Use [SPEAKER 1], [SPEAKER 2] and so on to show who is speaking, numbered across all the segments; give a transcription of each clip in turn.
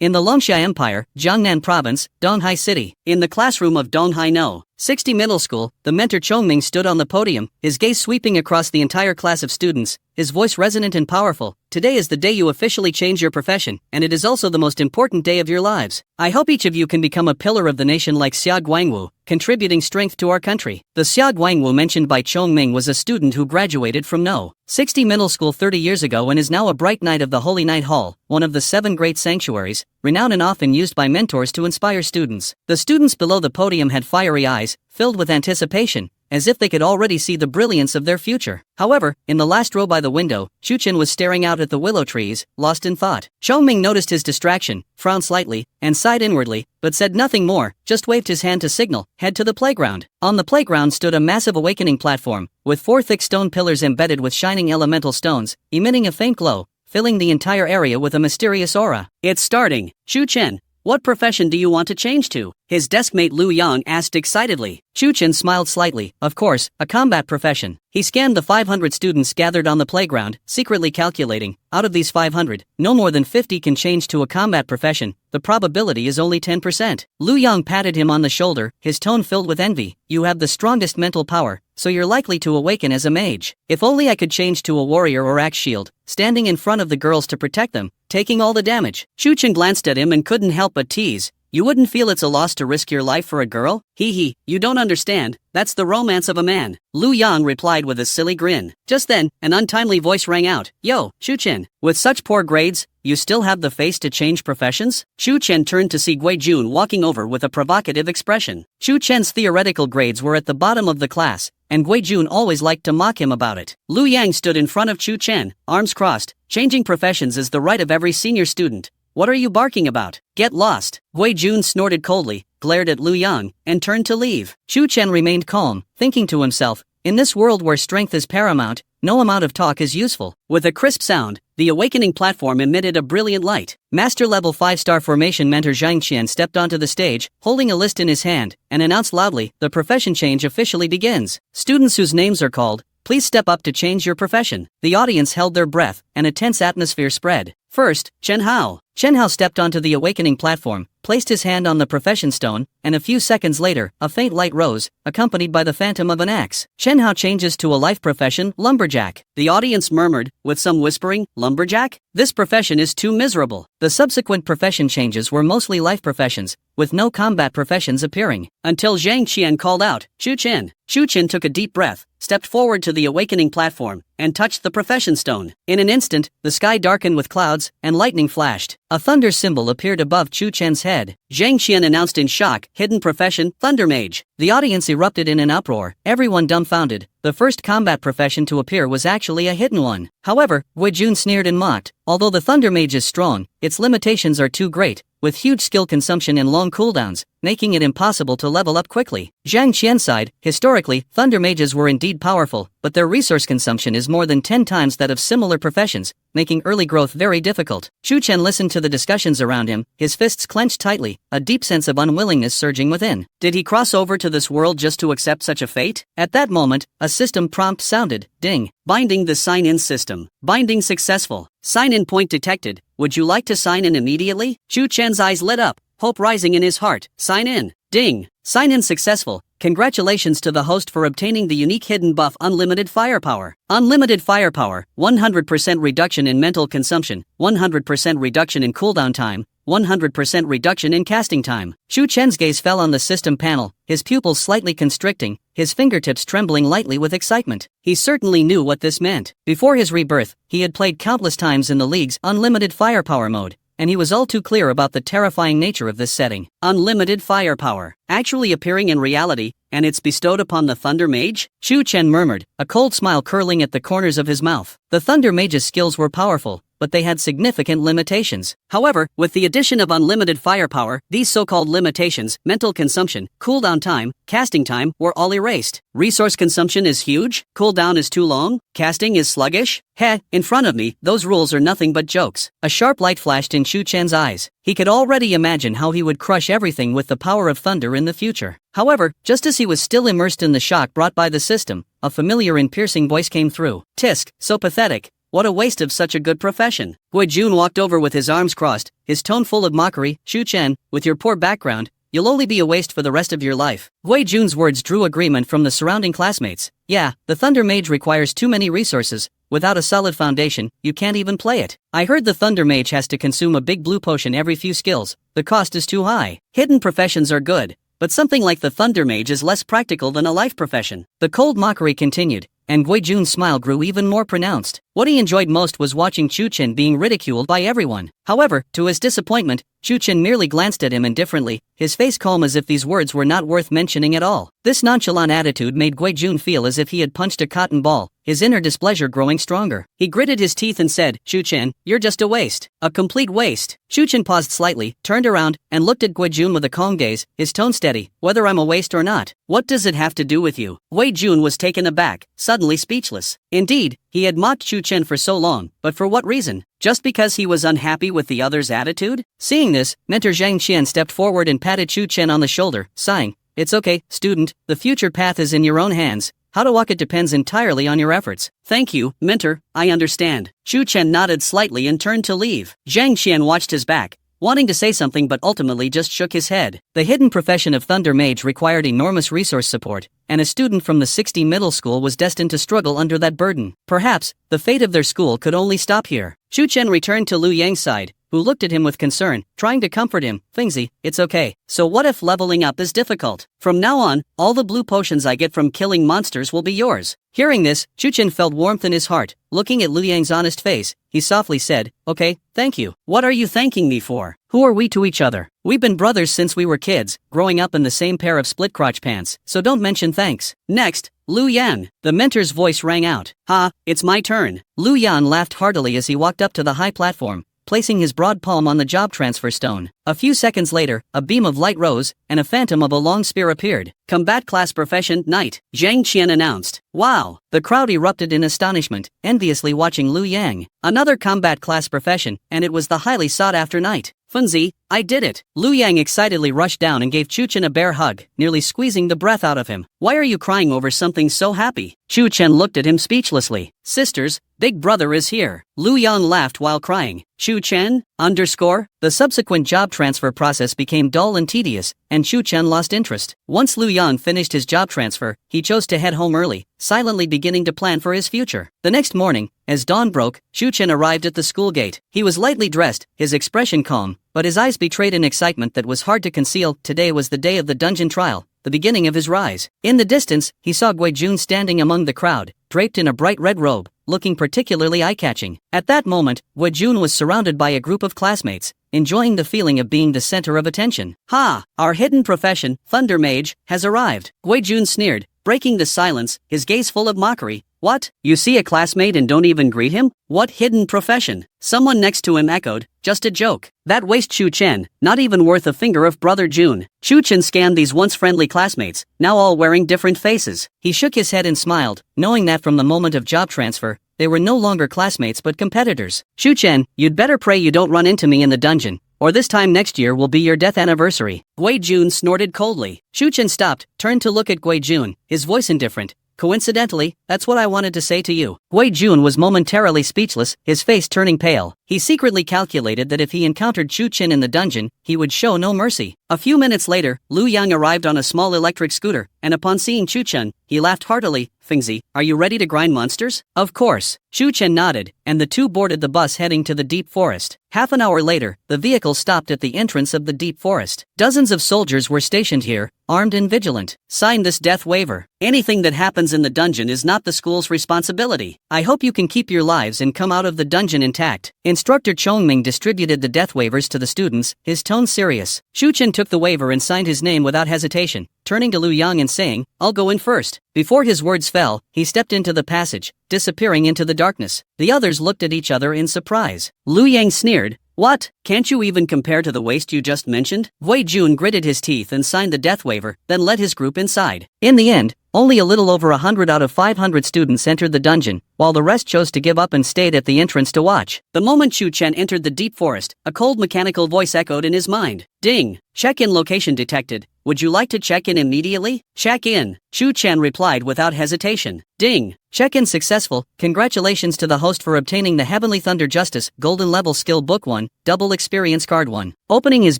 [SPEAKER 1] In the Longsha Empire, Jiangnan Province, Donghai City. In the classroom of Donghai No. 60 Middle School, the mentor Chongming stood on the podium, his gaze sweeping across the entire class of students, his voice resonant and powerful. Today is the day you officially change your profession, and it is also the most important day of your lives. I hope each of you can become a pillar of the nation like Xia Guangwu, contributing strength to our country. The Xia Guangwu mentioned by Chongming was a student who graduated from No. 60 Middle School 30 years ago and is now a bright knight of the Holy Night Hall, one of the 7 great sanctuaries, renowned and often used by mentors to inspire students. The students below the podium had fiery eyes, filled with anticipation, as if they could already see the brilliance of their future. However, in the last row by the window, Chuchen was staring out at the willow trees, lost in thought. Chongming noticed his distraction, frowned slightly, and sighed inwardly, but said nothing more, just waved his hand to signal, head to the playground. On the playground stood a massive awakening platform, with 4 thick stone pillars embedded with shining elemental stones, emitting a faint glow, filling the entire area with a mysterious aura. It's starting. Chuchen, what profession do you want to change to? His deskmate Lu Yang asked excitedly. Chuchen smiled slightly. Of course, a combat profession. He scanned the 500 students gathered on the playground, secretly calculating, out of these 500, no more than 50 can change to a combat profession. The probability is only 10%. Lu Yang patted him on the shoulder, his tone filled with envy. You have the strongest mental power, so you're likely to awaken as a mage. If only I could change to a warrior or axe shield, standing in front of the girls to protect them, taking all the damage. Chuchen glanced at him and couldn't help but tease. You wouldn't feel it's a loss to risk your life for a girl? Hee hee, you don't understand, that's the romance of a man. Lu Yang replied with a silly grin. Just then, an untimely voice rang out. Yo, Chuchen, with such poor grades, you still have the face to change professions? Chuchen turned to see Gui Jun walking over with a provocative expression. Chuchen's theoretical grades were at the bottom of the class, and Gui Jun always liked to mock him about it. Lu Yang stood in front of Chuchen, arms crossed. Changing professions is the right of every senior student. What are you barking about? Get lost. Gui Jun snorted coldly, glared at Lu Yang, and turned to leave. Chuchen remained calm, thinking to himself, in this world where strength is paramount, no amount of talk is useful. With a crisp sound, the awakening platform emitted a brilliant light. Master-level 5-star formation mentor Zhang Qian stepped onto the stage, holding a list in his hand, and announced loudly, the profession change officially begins. Students whose names are called, please step up to change your profession. The audience held their breath, and a tense atmosphere spread. First, Chen Hao. Chen Hao stepped onto the awakening platform, placed his hand on the profession stone, and a few seconds later, a faint light rose, accompanied by the phantom of an axe. Chen Hao changes to a life profession, lumberjack. The audience murmured, with some whispering, lumberjack? This profession is too miserable. The subsequent profession changes were mostly life professions, with no combat professions appearing, until Zhang Qian called out, Chuchen. Chuchen took a deep breath, stepped forward to the awakening platform, and touched the profession stone. In an instant, the sky darkened with clouds, and lightning flashed. A thunder symbol appeared above Chuchen's head. Zhang Qian announced in shock, hidden profession, Thunder Mage. The audience erupted in an uproar, everyone dumbfounded. The first combat profession to appear was actually a hidden one. However, Wei Jun sneered and mocked. Although the Thunder Mage is strong, its limitations are too great, with huge skill consumption and long cooldowns, making it impossible to level up quickly. Zhang Qian sighed. Historically, Thunder Mages were indeed powerful, but their resource consumption is more than 10 times that of similar professions, making early growth very difficult. Chuchen listened to the discussions around him, his fists clenched tightly, a deep sense of unwillingness surging within. Did he cross over to this world just to accept such a fate? At that moment, a system prompt sounded. Ding. Binding the sign-in system. Binding successful. Sign-in point detected. Would you like to sign in immediately? Chuchen's eyes lit up, hope rising in his heart. Sign in. Ding. Sign in successful. Congratulations to the host for obtaining the unique hidden buff Unlimited Firepower. Unlimited Firepower, 100% reduction in mental consumption, 100% reduction in cooldown time, 100% reduction in casting time. Chuchen's gaze fell on the system panel, his pupils slightly constricting, his fingertips trembling lightly with excitement. He certainly knew what this meant. Before his rebirth, he had played countless times in the League's Unlimited Firepower mode, and he was all too clear about the terrifying nature of this setting. Unlimited firepower, actually appearing in reality, and it's bestowed upon the Thunder Mage? Chuchen murmured, a cold smile curling at the corners of his mouth. The Thunder Mage's skills were powerful, but they had significant limitations. However, with the addition of unlimited firepower, these so-called limitations, mental consumption, cooldown time, casting time, were all erased. Resource consumption is huge, cooldown is too long, casting is sluggish. Heh, in front of me, those rules are nothing but jokes. A sharp light flashed in Chuchen's eyes. He could already imagine how he would crush everything with the power of thunder in the future. However, just as he was still immersed in the shock brought by the system, a familiar and piercing voice came through. Tisk, so pathetic. What a waste of such a good profession. Gui Jun walked over with his arms crossed, his tone full of mockery. Shu Chen, with your poor background, you'll only be a waste for the rest of your life. Gui Jun's words drew agreement from the surrounding classmates. Yeah, the Thunder Mage requires too many resources. Without a solid foundation, you can't even play it. I heard the Thunder Mage has to consume a big blue potion every few skills. The cost is too high. Hidden professions are good, but something like the Thunder Mage is less practical than a life profession. The cold mockery continued, and Gui Jun's smile grew even more pronounced. What he enjoyed most was watching Shu Chen being ridiculed by everyone. However, to his disappointment, Shu Chen merely glanced at him indifferently, his face calm as if these words were not worth mentioning at all. This nonchalant attitude made Gui Jun feel as if he had punched a cotton ball, his inner displeasure growing stronger. He gritted his teeth and said, Shu Chen, you're just a waste. A complete waste. Shu Chen paused slightly, turned around, and looked at Gui Jun with a calm gaze, his tone steady. Whether I'm a waste or not, what does it have to do with you? Gui Jun was taken aback, suddenly speechless. Indeed, he had mocked Shu Chen for so long, but for what reason? Just because he was unhappy with the other's attitude? Seeing this, Mentor Zhang Qian stepped forward and patted Shu Chen on the shoulder, sighing, It's okay, student, the future path is in your own hands. How to walk it depends entirely on your efforts. Thank you, mentor, I understand. Shu Chen nodded slightly and turned to leave. Zhang Qian watched his back, wanting to say something but ultimately just shook his head. The hidden profession of Thunder Mage required enormous resource support, and a student from the 60 middle school was destined to struggle under that burden. Perhaps, the fate of their school could only stop here. Shu Chen returned to Lu Yang's side, who looked at him with concern, trying to comfort him. Fingzi, it's okay. So what if leveling up is difficult? From now on, all the blue potions I get from killing monsters will be yours. Hearing this, Shu Chen felt warmth in his heart. Looking at Lu Yang's honest face, he softly said, Okay, thank you. What are you thanking me for? Who are we to each other? We've been brothers since we were kids, growing up in the same pair of split-crotch pants, so don't mention thanks. Next, Lu Yan. The mentor's voice rang out. Ha, it's my turn. Lu Yan laughed heartily as he walked up to the high platform, placing his broad palm on the job transfer stone. A few seconds later, a beam of light rose, and a phantom of a long spear appeared. Combat class profession, Knight, Zhang Qian announced. Wow! The crowd erupted in astonishment, enviously watching Lu Yang. Another combat class profession, and it was the highly sought-after Knight. Funzi, I did it! Lu Yang excitedly rushed down and gave Shu Chen a bear hug, nearly squeezing the breath out of him. Why are you crying over something so happy? Shu Chen looked at him speechlessly. Sisters, Big Brother is here. Lu Yang laughed while crying. Shu Chen? The subsequent job transfer process became dull and tedious, and Shu Chen lost interest. Once Lu Yang finished his job transfer, he chose to head home early, silently beginning to plan for his future. The next morning, as dawn broke, Shu Chen arrived at the school gate. He was lightly dressed, his expression calm, but his eyes betrayed an excitement that was hard to conceal. Today was the day of the dungeon trial, the beginning of his rise. In the distance, he saw Gui Jun standing among the crowd, draped in a bright red robe, looking particularly eye-catching. At that moment, Gui Jun was surrounded by a group of classmates, enjoying the feeling of being the center of attention. Ha! Our hidden profession, Thunder Mage, has arrived. Gui Jun sneered, breaking the silence, his gaze full of mockery. What? You see a classmate and don't even greet him? What hidden profession? Someone next to him echoed, just a joke. That waste Shu Chen, not even worth a finger of Brother Jun. Shu Chen scanned these once friendly classmates, now all wearing different faces. He shook his head and smiled, knowing that from the moment of job transfer, they were no longer classmates but competitors. Shu Chen, you'd better pray you don't run into me in the dungeon, or this time next year will be your death anniversary. Gui Jun snorted coldly. Shu Chen stopped, turned to look at Gui Jun, his voice indifferent. Coincidentally, that's what I wanted to say to you. Gui Jun was momentarily speechless, his face turning pale. He secretly calculated that if he encountered Shu Chen in the dungeon, he would show no mercy. A few minutes later, Lu Yang arrived on a small electric scooter, and upon seeing Shu Chen, he laughed heartily. Fingzi, are you ready to grind monsters? Of course. Shu Chen nodded, and the two boarded the bus heading to the deep forest. Half an hour later, the vehicle stopped at the entrance of the deep forest. Dozens of soldiers were stationed here, armed and vigilant. Sign this death waiver. Anything that happens in the dungeon is not the school's responsibility. I hope you can keep your lives and come out of the dungeon intact. Instructor Chongming distributed the death waivers to the students, his tone serious. Shu Chen took the waiver and signed his name without hesitation, turning to Lu Yang and saying, I'll go in first. Before his words fell, he stepped into the passage, disappearing into the darkness. The others looked at each other in surprise. Lu Yang sneered, What? Can't you even compare to the waste you just mentioned? Gui Jun gritted his teeth and signed the death waiver, then led his group inside. In the end, only a little over 100 out of 500 students entered the dungeon, while the rest chose to give up and stayed at the entrance to watch. The moment Shu Chen entered the deep forest, a cold mechanical voice echoed in his mind. Ding! Check-in location detected. would you like to check in immediately? Check in, Chu Chen replied without hesitation. Ding! Check-in successful. Congratulations to the host for obtaining the Heavenly Thunder Justice Golden Level Skill Book 1, Double Experience Card 1. Opening his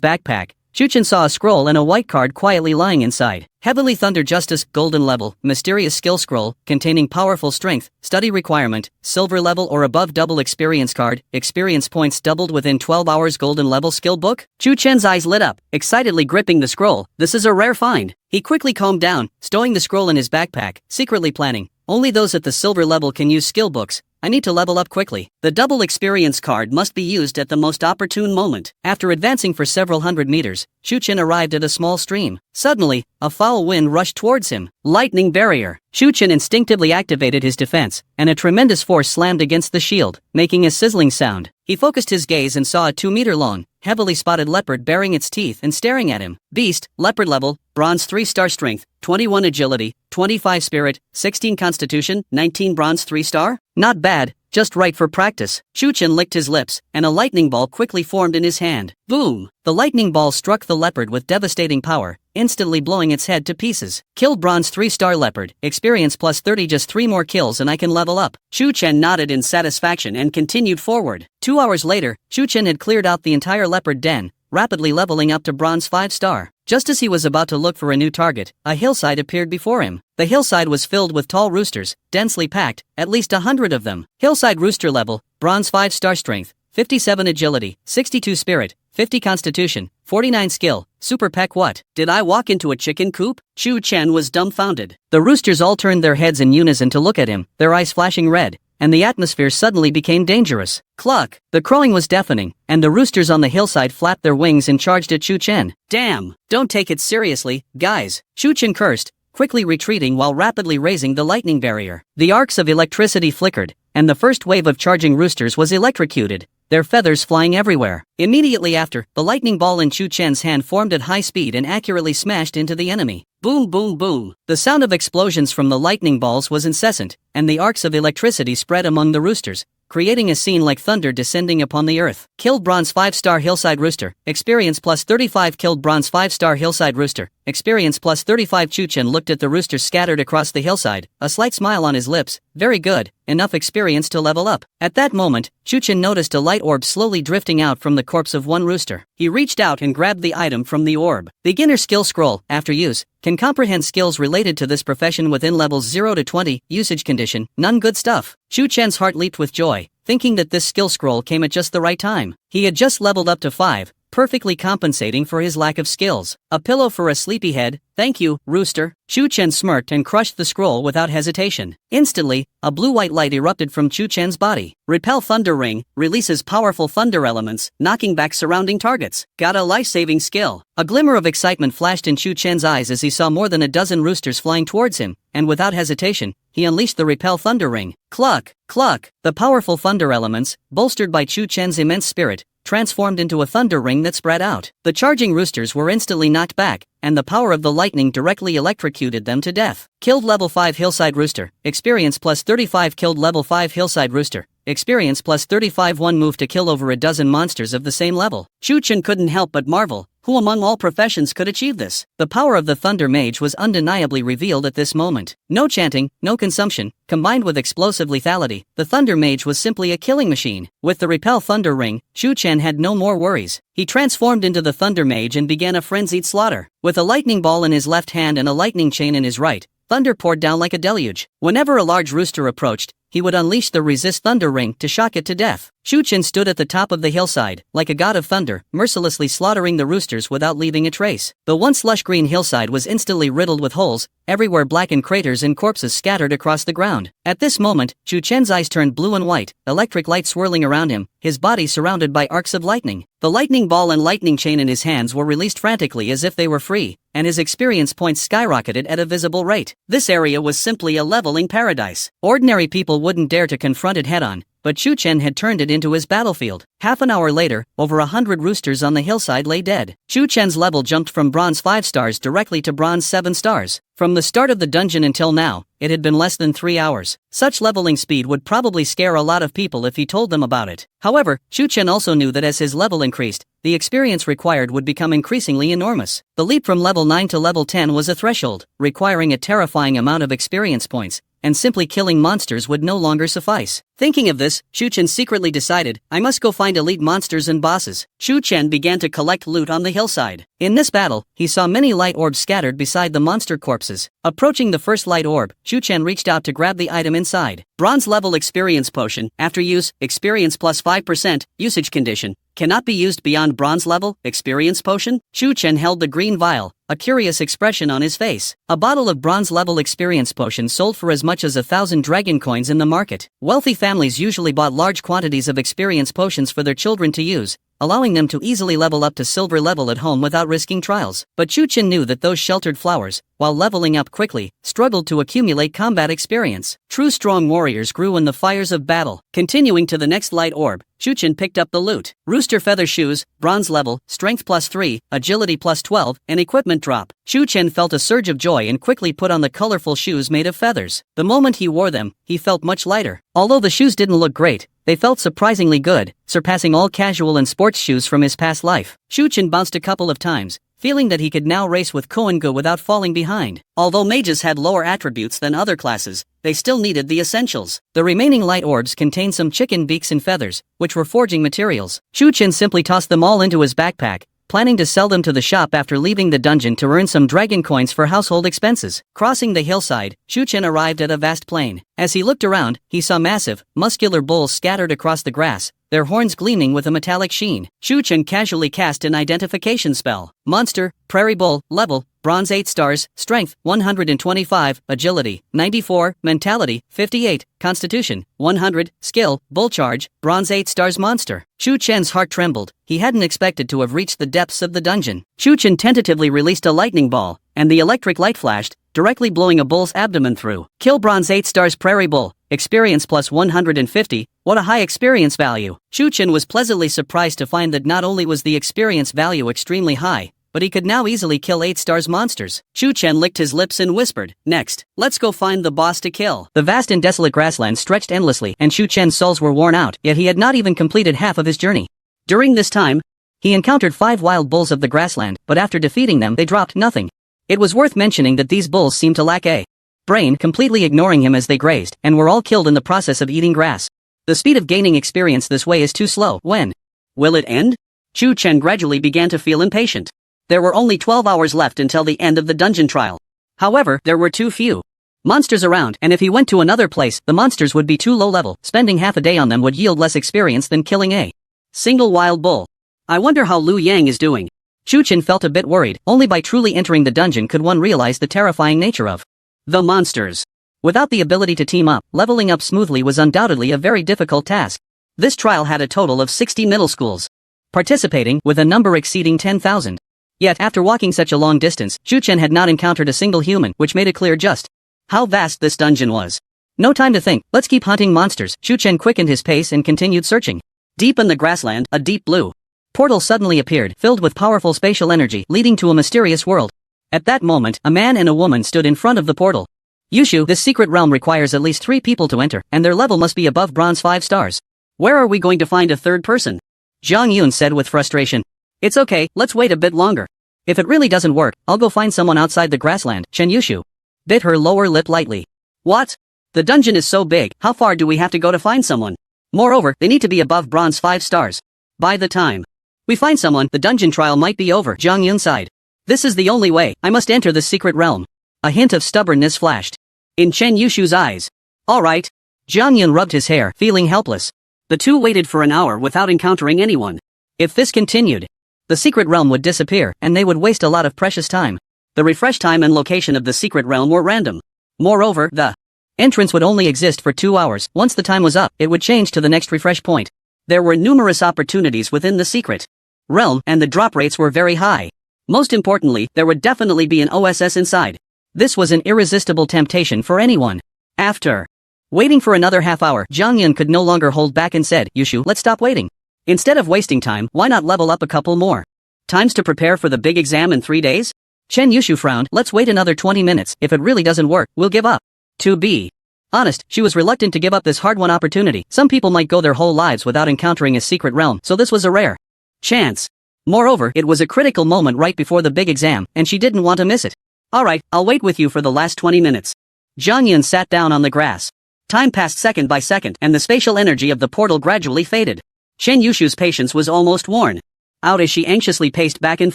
[SPEAKER 1] backpack, Chu Chen saw a scroll and a white card quietly lying inside. Heavenly Thunder Justice Golden Level Mysterious Skill Scroll containing powerful strength, study requirement, silver level or above double experience card, experience points doubled within 12 hours Golden Level Skill Book. Chu Chen's eyes lit up, excitedly gripping the scroll. This is a rare find. He quickly calmed down, stowing the scroll in his backpack, secretly planning. Only those at the silver level can use skill books. I need to level up quickly. The double experience card must be used at the most opportune moment. After advancing for several hundred meters, Chu Chen arrived at a small stream. Suddenly, a foul wind rushed towards him. Lightning barrier. Chu Chen instinctively activated his defense, and a tremendous force slammed against the shield, making a sizzling sound. He focused his gaze and saw a 2-meter-long, heavily spotted leopard baring its teeth and staring at him. Beast, leopard level, bronze 3-star strength, 21 agility, 25 spirit, 16 constitution, 19 bronze 3-star? Not bad, just right for practice. Chu Chen licked his lips, and a lightning ball quickly formed in his hand. Boom! The lightning ball struck the leopard with devastating power, instantly blowing its head to pieces. Killed bronze 3-star leopard, experience plus 30, just 3 more kills and I can level up. Chu Chen nodded in satisfaction and continued forward. 2 hours later, Chu Chen had cleared out the entire leopard den, rapidly leveling up to bronze 5-star. Just as he was about to look for a new target, a hillside appeared before him. The hillside was filled with tall roosters, densely packed, at least 100 of them. Hillside rooster level, bronze 5-star strength, 57 agility, 62 spirit, 50 constitution, 49 skill, super peck. What? Did I walk into a chicken coop? Chu Chen was dumbfounded. The roosters all turned their heads in unison to look at him, their eyes flashing red, and the atmosphere suddenly became dangerous. Cluck! The crowing was deafening, and the roosters on the hillside flapped their wings and charged at Chu Chen. Damn! Don't take it seriously, guys. Chu Chen cursed, quickly retreating while rapidly raising the lightning barrier. The arcs of electricity flickered, and the first wave of charging roosters was electrocuted, their feathers flying everywhere. Immediately after, the lightning ball in Chu Chen's hand formed at high speed and accurately smashed into the enemy. Boom boom boom. The sound of explosions from the lightning balls was incessant, and the arcs of electricity spread among the roosters, creating a scene like thunder descending upon the earth. Killed bronze 5-star hillside rooster, experience plus 35. Killed bronze 5-star hillside rooster, experience plus 35. Chu Chen looked at the roosters scattered across the hillside, a slight smile on his lips. Very good, enough experience to level up. At that moment, Chu Chen noticed a light orb slowly drifting out from the corpse of one rooster. He reached out and grabbed the item from the orb. Beginner skill scroll, after use, can comprehend skills related to this profession within levels 0 to 20, usage condition, none. Good stuff. Chu Chen's heart leaped with joy, thinking that this skill scroll came at just the right time. He had just leveled up to 5, perfectly compensating for his lack of skills. A pillow for a sleepyhead, thank you, rooster. Chu Chen smirked and crushed the scroll without hesitation. Instantly, a blue-white light erupted from Chu Chen's body. Repel Thunder Ring, releases powerful thunder elements, knocking back surrounding targets. Got a life-saving skill. A glimmer of excitement flashed in Chu Chen's eyes as he saw more than a dozen roosters flying towards him, and without hesitation, he unleashed the Repel Thunder Ring. Cluck, cluck. The powerful thunder elements, bolstered by Chu Chen's immense spirit, transformed into a thunder ring that spread out. The charging roosters were instantly knocked back, and the power of the lightning directly electrocuted them to death. Killed level 5 hillside rooster, experience plus 35. Killed level 5 hillside rooster, experience plus 35. One move to kill over a dozen monsters of the same level. Chu Chen couldn't help but marvel. Who among all professions could achieve this? The power of the Thunder Mage was undeniably revealed at this moment. No chanting, no consumption, combined with explosive lethality, the Thunder Mage was simply a killing machine. With the Repel Thunder Ring, Chu Chen had no more worries. He transformed into the Thunder Mage and began a frenzied slaughter. With a lightning ball in his left hand and a lightning chain in his right, thunder poured down like a deluge. Whenever a large rooster approached, he would unleash the Resist Thunder Ring to shock it to death. Chu Chen stood at the top of the hillside, like a god of thunder, mercilessly slaughtering the roosters without leaving a trace. The once lush green hillside was instantly riddled with holes, everywhere blackened craters and corpses scattered across the ground. At this moment, Chu Chen's eyes turned blue and white, electric light swirling around him, his body surrounded by arcs of lightning. The lightning ball and lightning chain in his hands were released frantically as if they were free, and his experience points skyrocketed at a visible rate. This area was simply a leveling paradise. Ordinary people wouldn't dare to confront it head-on, but Chu Chen had turned it into his battlefield. Half an hour later, over 100 roosters on the hillside lay dead. Chu Chen's level jumped from bronze 5 stars directly to bronze 7 stars. From the start of the dungeon until now, it had been less than 3 hours. Such leveling speed would probably scare a lot of people if he told them about it. However, Chu Chen also knew that as his level increased, the experience required would become increasingly enormous. The leap from level 9 to level 10 was a threshold, requiring a terrifying amount of experience points, and simply killing monsters would no longer suffice. Thinking of this, Chu Chen secretly decided, I must go find elite monsters and bosses. Chu Chen began to collect loot on the hillside. In this battle, he saw many light orbs scattered beside the monster corpses. Approaching the first light orb, Chu Chen reached out to grab the item inside. Bronze level experience potion. After use, experience plus 5%, usage condition. Cannot be used beyond bronze level experience potion. Chu Chen held the green vial, a curious expression on his face. A bottle of bronze level experience potion sold for as much as 1,000 dragon coins in the market. Wealthy families usually bought large quantities of experience potions for their children to use, allowing them to easily level up to silver level at home without risking trials. But Chu Chen knew that those sheltered flowers, while leveling up quickly, struggled to accumulate combat experience. True strong warriors grew in the fires of battle. Continuing to the next light orb, Chu Chen picked up the loot. Rooster feather shoes, bronze level, strength plus 3, agility plus 12, and equipment drop. Chu Chen felt a surge of joy and quickly put on the colorful shoes made of feathers. The moment he wore them, he felt much lighter. Although the shoes didn't look great, they felt surprisingly good, surpassing all casual and sports shoes from his past life. Chu Chen bounced a couple of times, feeling that he could now race with Koengu without falling behind. Although mages had lower attributes than other classes, they still needed the essentials. The remaining light orbs contained some chicken beaks and feathers, which were forging materials. Chu Chen simply tossed them all into his backpack, planning to sell them to the shop after leaving the dungeon to earn some dragon coins for household expenses. Crossing the hillside, Chu Chen arrived at a vast plain. As he looked around, he saw massive, muscular bulls scattered across the grass, their horns gleaming with a metallic sheen. Chu Chen casually cast an identification spell. Monster, Prairie Bull, level, bronze 8 stars, strength, 125, agility, 94, mentality, 58, constitution, 100, skill, bull charge, bronze 8 stars monster. Chu Chen's heart trembled. He hadn't expected to have reached the depths of the dungeon. Chu Chen tentatively released a lightning ball, and the electric light flashed, directly blowing a bull's abdomen through. Kill bronze 8 stars Prairie Bull. Experience plus 150, what a high experience value. Chu Chen was pleasantly surprised to find that not only was the experience value extremely high, but he could now easily kill 8 stars monsters. Chu Chen licked his lips and whispered, next, let's go find the boss to kill. The vast and desolate grassland stretched endlessly, and Chu Chen's souls were worn out, yet he had not even completed half of his journey. During this time, he encountered 5 wild bulls of the grassland, but after defeating them they dropped nothing. It was worth mentioning that these bulls seemed to lack a brain, completely ignoring him as they grazed, and were all killed in the process of eating grass. The speed of gaining experience this way is too slow. When will it end? Chu Chen gradually began to feel impatient. There were only 12 hours left until the end of the dungeon trial. However, there were too few monsters around, and if he went to another place, the monsters would be too low level. Spending half a day on them would yield less experience than killing a single wild bull. I wonder how Liu Yang is doing. Chu Chen felt a bit worried. Only by truly entering the dungeon could one realize the terrifying nature of the monsters. Without the ability to team up, leveling up smoothly was undoubtedly a very difficult task. This trial had a total of 60 middle schools participating, with a number exceeding 10,000. Yet, after walking such a long distance, Chu Chen had not encountered a single human, which made it clear just how vast this dungeon was. No time to think, let's keep hunting monsters. Chu Chen quickened his pace and continued searching. Deep in the grassland, a deep blue portal suddenly appeared, filled with powerful spatial energy, leading to a mysterious world. At that moment, a man and a woman stood in front of the portal. Yushu, this secret realm requires at least 3 people to enter, and their level must be above bronze 5 stars. Where are we going to find a third person? Zhang Yun said with frustration. It's okay, let's wait a bit longer. If it really doesn't work, I'll go find someone outside the grassland. Chen Yushu bit her lower lip lightly. What? The dungeon is so big, how far do we have to go to find someone? Moreover, they need to be above bronze 5 stars. By the time we find someone, the dungeon trial might be over. Zhang Yun sighed. This is the only way. I must enter the secret realm. A hint of stubbornness flashed in Chen Yushu's eyes. All right. Zhang Yun rubbed his hair, feeling helpless. The two waited for an hour without encountering anyone. If this continued, the secret realm would disappear, and they would waste a lot of precious time. The refresh time and location of the secret realm were random. Moreover, the entrance would only exist for 2 hours. Once the time was up, it would change to the next refresh point. There were numerous opportunities within the secret realm, and the drop rates were very high. Most importantly, there would definitely be an OSS inside. This was an irresistible temptation for anyone. After Waiting for another half hour, Jiang Yun could no longer hold back and said, Yushu, let's stop waiting. Instead of wasting time, why not level up a couple more? Times to prepare for the big exam in 3 days? Chen Yushu frowned, let's wait another 20 minutes, if it really doesn't work, we'll give up. To be honest, she was reluctant to give up this hard-won opportunity. Some people might go their whole lives without encountering a secret realm, so this was a rare chance. Moreover, it was a critical moment right before the big exam, and she didn't want to miss it. Alright, I'll wait with you for the last 20 minutes. Jiang Yun sat down on the grass. Time passed second by second, and the spatial energy of the portal gradually faded. Chen Yushu's patience was almost worn out as she anxiously paced back and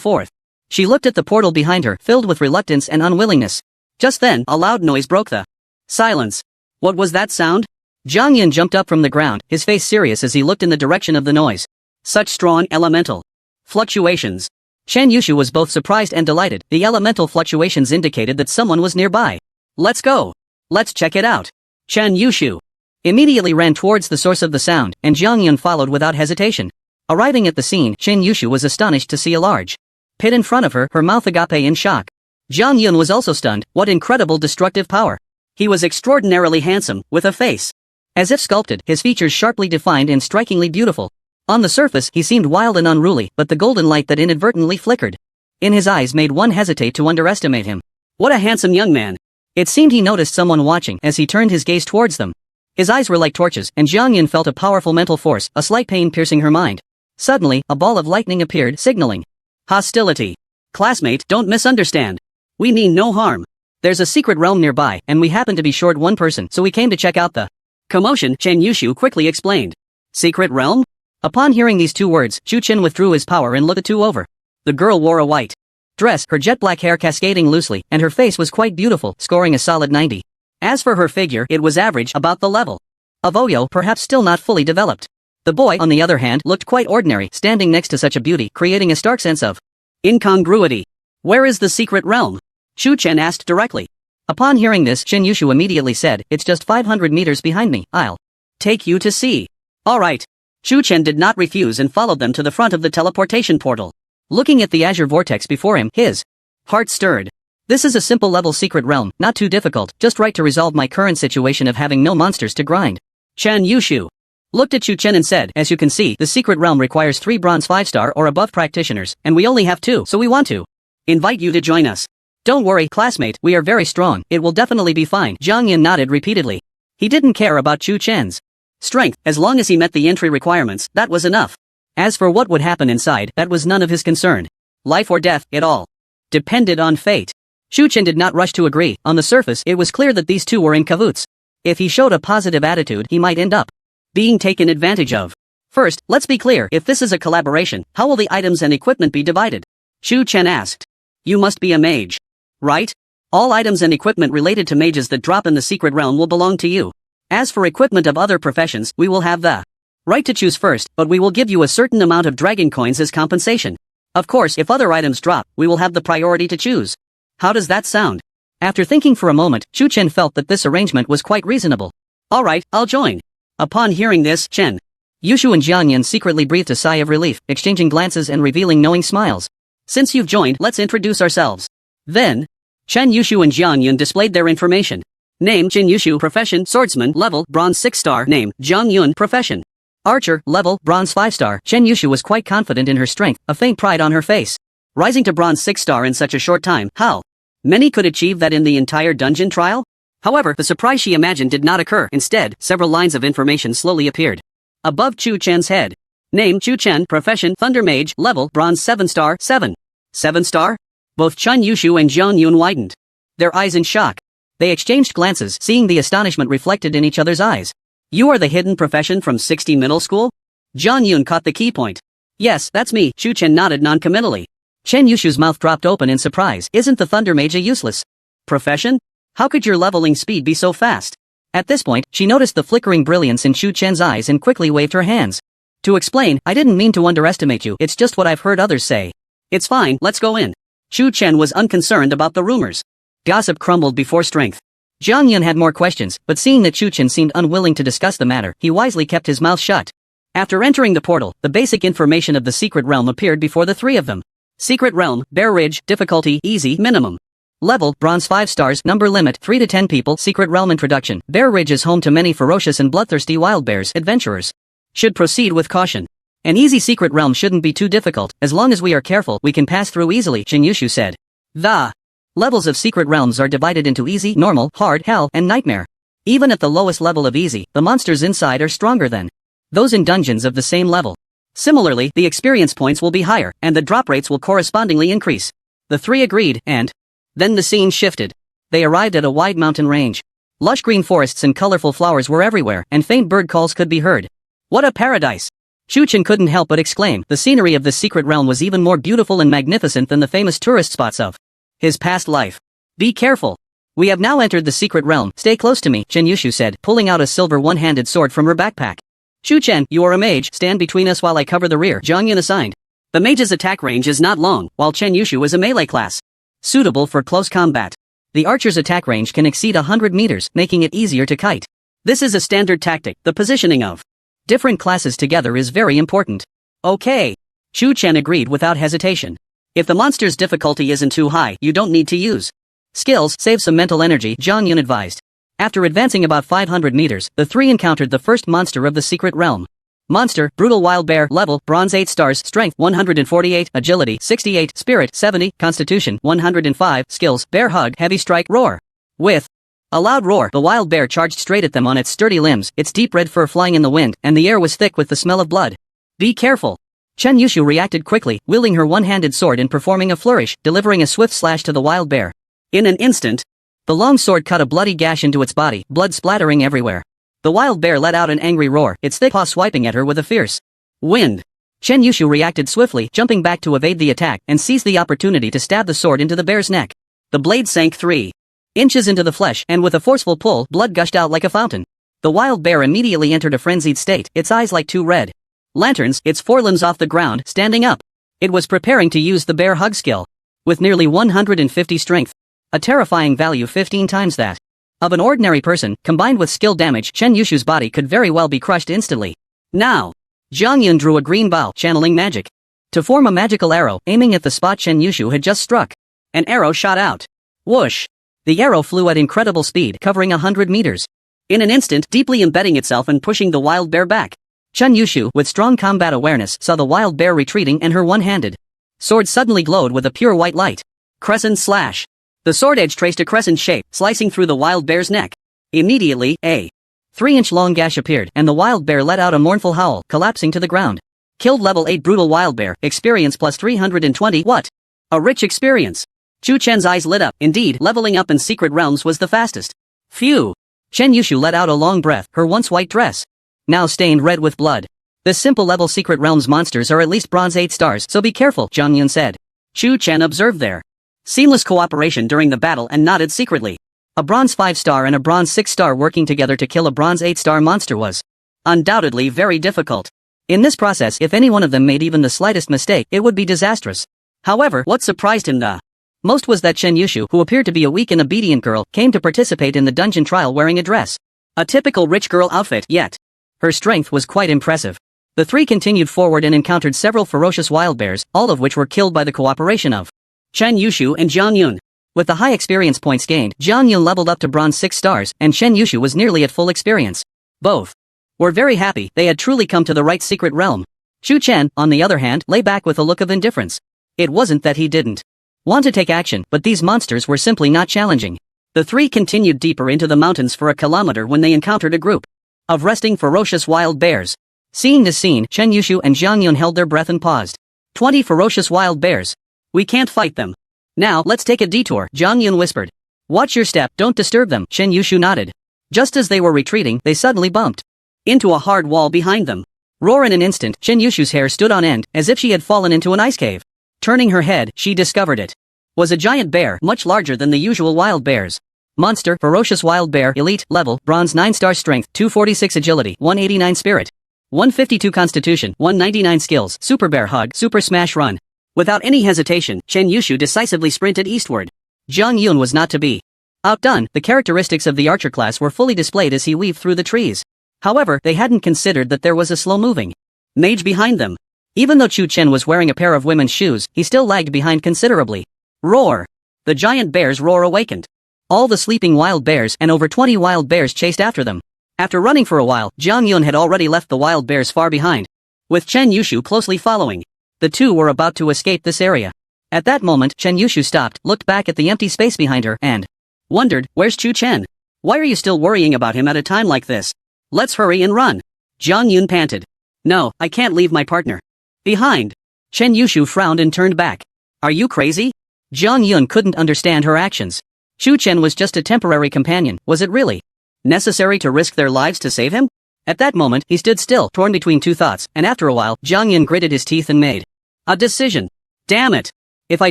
[SPEAKER 1] forth. She looked at the portal behind her, filled with reluctance and unwillingness. Just then, a loud noise broke the silence. What was that sound? Jiang Yun jumped up from the ground, his face serious as he looked in the direction of the noise. Such strong elemental fluctuations. Chen Yushu was both surprised and delighted. The elemental fluctuations indicated that someone was nearby. Let's go. Let's check it out. Chen Yushu immediately ran towards the source of the sound, and Jiang Yun followed without hesitation. Arriving at the scene, Chen Yushu was astonished to see a large pit in front of her, her mouth agape in shock. Jiang Yun was also stunned. What incredible destructive power. He was extraordinarily handsome, with a face as if sculpted, his features sharply defined and strikingly beautiful. On the surface, he seemed wild and unruly, but the golden light that inadvertently flickered in his eyes made one hesitate to underestimate him. What a handsome young man. It seemed he noticed someone watching as he turned his gaze towards them. His eyes were like torches, and Jiang Yun felt a powerful mental force, a slight pain piercing her mind. Suddenly, a ball of lightning appeared, signaling hostility. Classmate, don't misunderstand. We mean no harm. There's a secret realm nearby, and we happen to be short one person, so we came to check out the commotion, Chen Yushu quickly explained. Secret realm? Upon hearing these two words, Chu Chen withdrew his power and looked the two over. The girl wore a white dress, her jet black hair cascading loosely, and her face was quite beautiful, scoring a solid 90. As for her figure, it was average, about the level of Oyo, perhaps still not fully developed. The boy, on the other hand, looked quite ordinary, standing next to such a beauty, creating a stark sense of incongruity. Where is the secret realm? Chu Chen asked directly. Upon hearing this, Chen Yushu immediately said, it's just 500 meters behind me, I'll take you to see. Alright. Chu Chen did not refuse and followed them to the front of the teleportation portal. Looking at the azure vortex before him, his heart stirred. This is a simple level secret realm, not too difficult, just right to resolve my current situation of having no monsters to grind. Chen Yushu looked at Chu Chen and said, as you can see, the secret realm requires 3 bronze 5-star or above practitioners, and we only have 2, so we want to invite you to join us. Don't worry, classmate, we are very strong, it will definitely be fine. Jiang Yun nodded repeatedly. He didn't care about Chu Chen's strength, as long as he met the entry requirements, that was enough. As for what would happen inside, that was none of his concern. Life or death, it all depended on fate. Chu Chen did not rush to agree. On the surface, it was clear that these two were in cahoots. If he showed a positive attitude, he might end up being taken advantage of. First, let's be clear, if this is a collaboration, how will the items and equipment be divided? Chu Chen asked. You must be a mage, right? All items and equipment related to mages that drop in the secret realm will belong to you. As for equipment of other professions, we will have the right to choose first, but we will give you a certain amount of dragon coins as compensation. Of course, if other items drop, we will have the priority to choose. How does that sound? After thinking for a moment, Chu Chen felt that this arrangement was quite reasonable. Alright, I'll join. Upon hearing this, Chen Yushu and Jiang Yun secretly breathed a sigh of relief, exchanging glances and revealing knowing smiles. Since you've joined, let's introduce ourselves. Then, Chen Yushu and Jiang Yun displayed their information. Name, Chen Yushu, profession, swordsman, level, bronze 6-star, name, Jiang Yun, profession, archer, level, bronze 5-star. Chen Yushu was quite confident in her strength, a faint pride on her face. Rising to bronze 6-star in such a short time, how many could achieve that in the entire dungeon trial? However, the surprise she imagined did not occur. Instead, several lines of information slowly appeared above Chu Chen's head. Name, Chu Chen, profession, thunder mage, level, bronze 7-star, 7. 7-star? Both Chen Yushu and Jiang Yun widened their eyes in shock. They exchanged glances, seeing the astonishment reflected in each other's eyes. You are the hidden profession from 60 middle school? Jiang Yun caught the key point. Yes, that's me. Chu Chen nodded noncommittally. Chen Yushu's mouth dropped open in surprise. Isn't the thunder mage a useless profession? How could your leveling speed be so fast? At this point, she noticed the flickering brilliance in Chu Chen's eyes and quickly waved her hands. To explain, I didn't mean to underestimate you, it's just what I've heard others say. It's fine, let's go in. Chu Chen was unconcerned about the rumors. Gossip crumbled before strength. Jiang Yun had more questions, but seeing that Chu Chen seemed unwilling to discuss the matter, he wisely kept his mouth shut. After entering the portal, the basic information of the secret realm appeared before the three of them. Secret realm, Bear Ridge, difficulty, easy, minimum. Level, Bronze 5 stars, number limit, 3 to 10 people, Secret Realm introduction. Bear Ridge is home to many ferocious and bloodthirsty wild bears, adventurers. Should proceed with caution. An easy Secret Realm shouldn't be too difficult, as long as we are careful, we can pass through easily, Shinyushu said. The levels of Secret Realms are divided into easy, normal, hard, hell, and nightmare. Even at the lowest level of easy, the monsters inside are stronger than those in dungeons of the same level. Similarly, the experience points will be higher, and the drop rates will correspondingly increase. The three agreed, and then the scene shifted. They arrived at a wide mountain range. Lush green forests and colorful flowers were everywhere, and faint bird calls could be heard. What a paradise! Chuchen couldn't help but exclaim. The scenery of this secret realm was even more beautiful and magnificent than the famous tourist spots of his past life. Be careful. We have now entered the secret realm. Stay close to me, Shinyushu said, pulling out a silver one-handed sword from her backpack. Chuchen, you are a mage, stand between us while I cover the rear, Zhongyun assigned. The mage's attack range is not long, while Shinyushu is a melee class, suitable for close combat. The archer's attack range can exceed 100 meters, making it easier to kite. This is a standard tactic. The positioning of different classes together is very important. Okay. Chuchen agreed without hesitation. If the monster's difficulty isn't too high, you don't need to use skills, save some mental energy, Zhongyun advised. After advancing about 500 meters, the three encountered the first monster of the secret realm. Monster, brutal wild bear, level, bronze 8 stars, strength 148, agility 68, spirit 70, constitution 105, skills, bear hug, heavy strike, roar. With a loud roar, the wild bear charged straight at them on its sturdy limbs, its deep red fur flying in the wind, and the air was thick with the smell of blood. Be careful. Shinyushu reacted quickly, wielding her one-handed sword and performing a flourish, delivering a swift slash to the wild bear. In an instant, the long sword cut a bloody gash into its body, blood splattering everywhere. The wild bear let out an angry roar, its thick paw swiping at her with a fierce wind. Shinyushu reacted swiftly, jumping back to evade the attack, and seized the opportunity to stab the sword into the bear's neck. The blade sank 3 inches into the flesh, and with a forceful pull, blood gushed out like a fountain. The wild bear immediately entered a frenzied state, its eyes like two red lanterns, its forelimbs off the ground, standing up. It was preparing to use the bear hug skill. With nearly 150 strength, a terrifying value 15 times that of an ordinary person, combined with skill damage, Shinyushu's body could very well be crushed instantly. Now, Zhongyun drew a green bow, channeling magic, to form a magical arrow, aiming at the spot Shinyushu had just struck. An arrow shot out. Whoosh! The arrow flew at incredible speed, covering 100 meters. In an instant, deeply embedding itself and pushing the wild bear back. Shinyushu, with strong combat awareness, saw the wild bear retreating and her one-handed sword suddenly glowed with a pure white light. Crescent slash. The sword edge traced a crescent shape, slicing through the wild bear's neck. Immediately, a 3-inch-long gash appeared, and the wild bear let out a mournful howl, collapsing to the ground. Killed level 8 brutal wild bear, experience plus 320. What? A rich experience. Chuchen's eyes lit up. Indeed, leveling up in secret realms was the fastest. Phew. Shinyushu let out a long breath, her once white dress now stained red with blood. The simple level secret realms monsters are at least bronze 8 stars, so be careful, Zhongyun said. Chuchen observed their seamless cooperation during the battle and nodded secretly. A bronze 5 star and a bronze 6 star working together to kill a bronze 8 star monster was undoubtedly very difficult. In this process, if any one of them made even the slightest mistake, it would be disastrous. However, what surprised him the most was that Shinyushu, who appeared to be a weak and obedient girl, came to participate in the dungeon trial wearing a dress. A typical rich girl outfit, yet her strength was quite impressive. The three continued forward and encountered several ferocious wild bears, all of which were killed by the cooperation of Shinyushu and Zhongyun. With the high experience points gained, Zhongyun leveled up to bronze 6 stars, and Shinyushu was nearly at full experience. Both were very happy, they had truly come to the right secret realm. Chuchen, on the other hand, lay back with a look of indifference. It wasn't that he didn't want to take action, but these monsters were simply not challenging. The three continued deeper into the mountains for a kilometer when they encountered a group of resting ferocious wild bears. Seeing this scene, Shinyushu and Zhongyun held their breath and paused. 20 ferocious wild bears. We can't fight them. Now, let's take a detour, Zhongyun whispered. Watch your step, don't disturb them, Shinyushu nodded. Just as they were retreating, they suddenly bumped into a hard wall behind them. Roar in an instant, Shinyushu's hair stood on end, as if she had fallen into an ice cave. Turning her head, she discovered it was a giant bear, much larger than the usual wild bears. Monster, ferocious wild bear, elite, level, bronze 9 star strength, 246 agility, 189 spirit, 152 constitution, 199 skills, super bear hug, super smash run. Without any hesitation, Shinyushu decisively sprinted eastward. Zhongyun was not to be outdone. The characteristics of the archer class were fully displayed as he weaved through the trees. However, they hadn't considered that there was a slow-moving mage behind them. Even though Chuchen was wearing a pair of women's shoes, he still lagged behind considerably. Roar! The giant bear's roar awakened. All the sleeping wild bears and over 20 wild bears chased after them. After running for a while, Jiang Yun had already left the wild bears far behind, with Chen Yushu closely following. The two were about to escape this area. At that moment, Chen Yushu stopped, looked back at the empty space behind her, and wondered, where's Chu Chen? Why are you still worrying about him at a time like this? Let's hurry and run. Jiang Yun panted. No, I can't leave my partner behind. Chen Yushu frowned and turned back. Are you crazy? Jiang Yun couldn't understand her actions. Chu Chen was just a temporary companion, was it really necessary to risk their lives to save him? At that moment, he stood still, torn between two thoughts, and after a while, Jiang Yun gritted his teeth and made a decision. Damn it! If I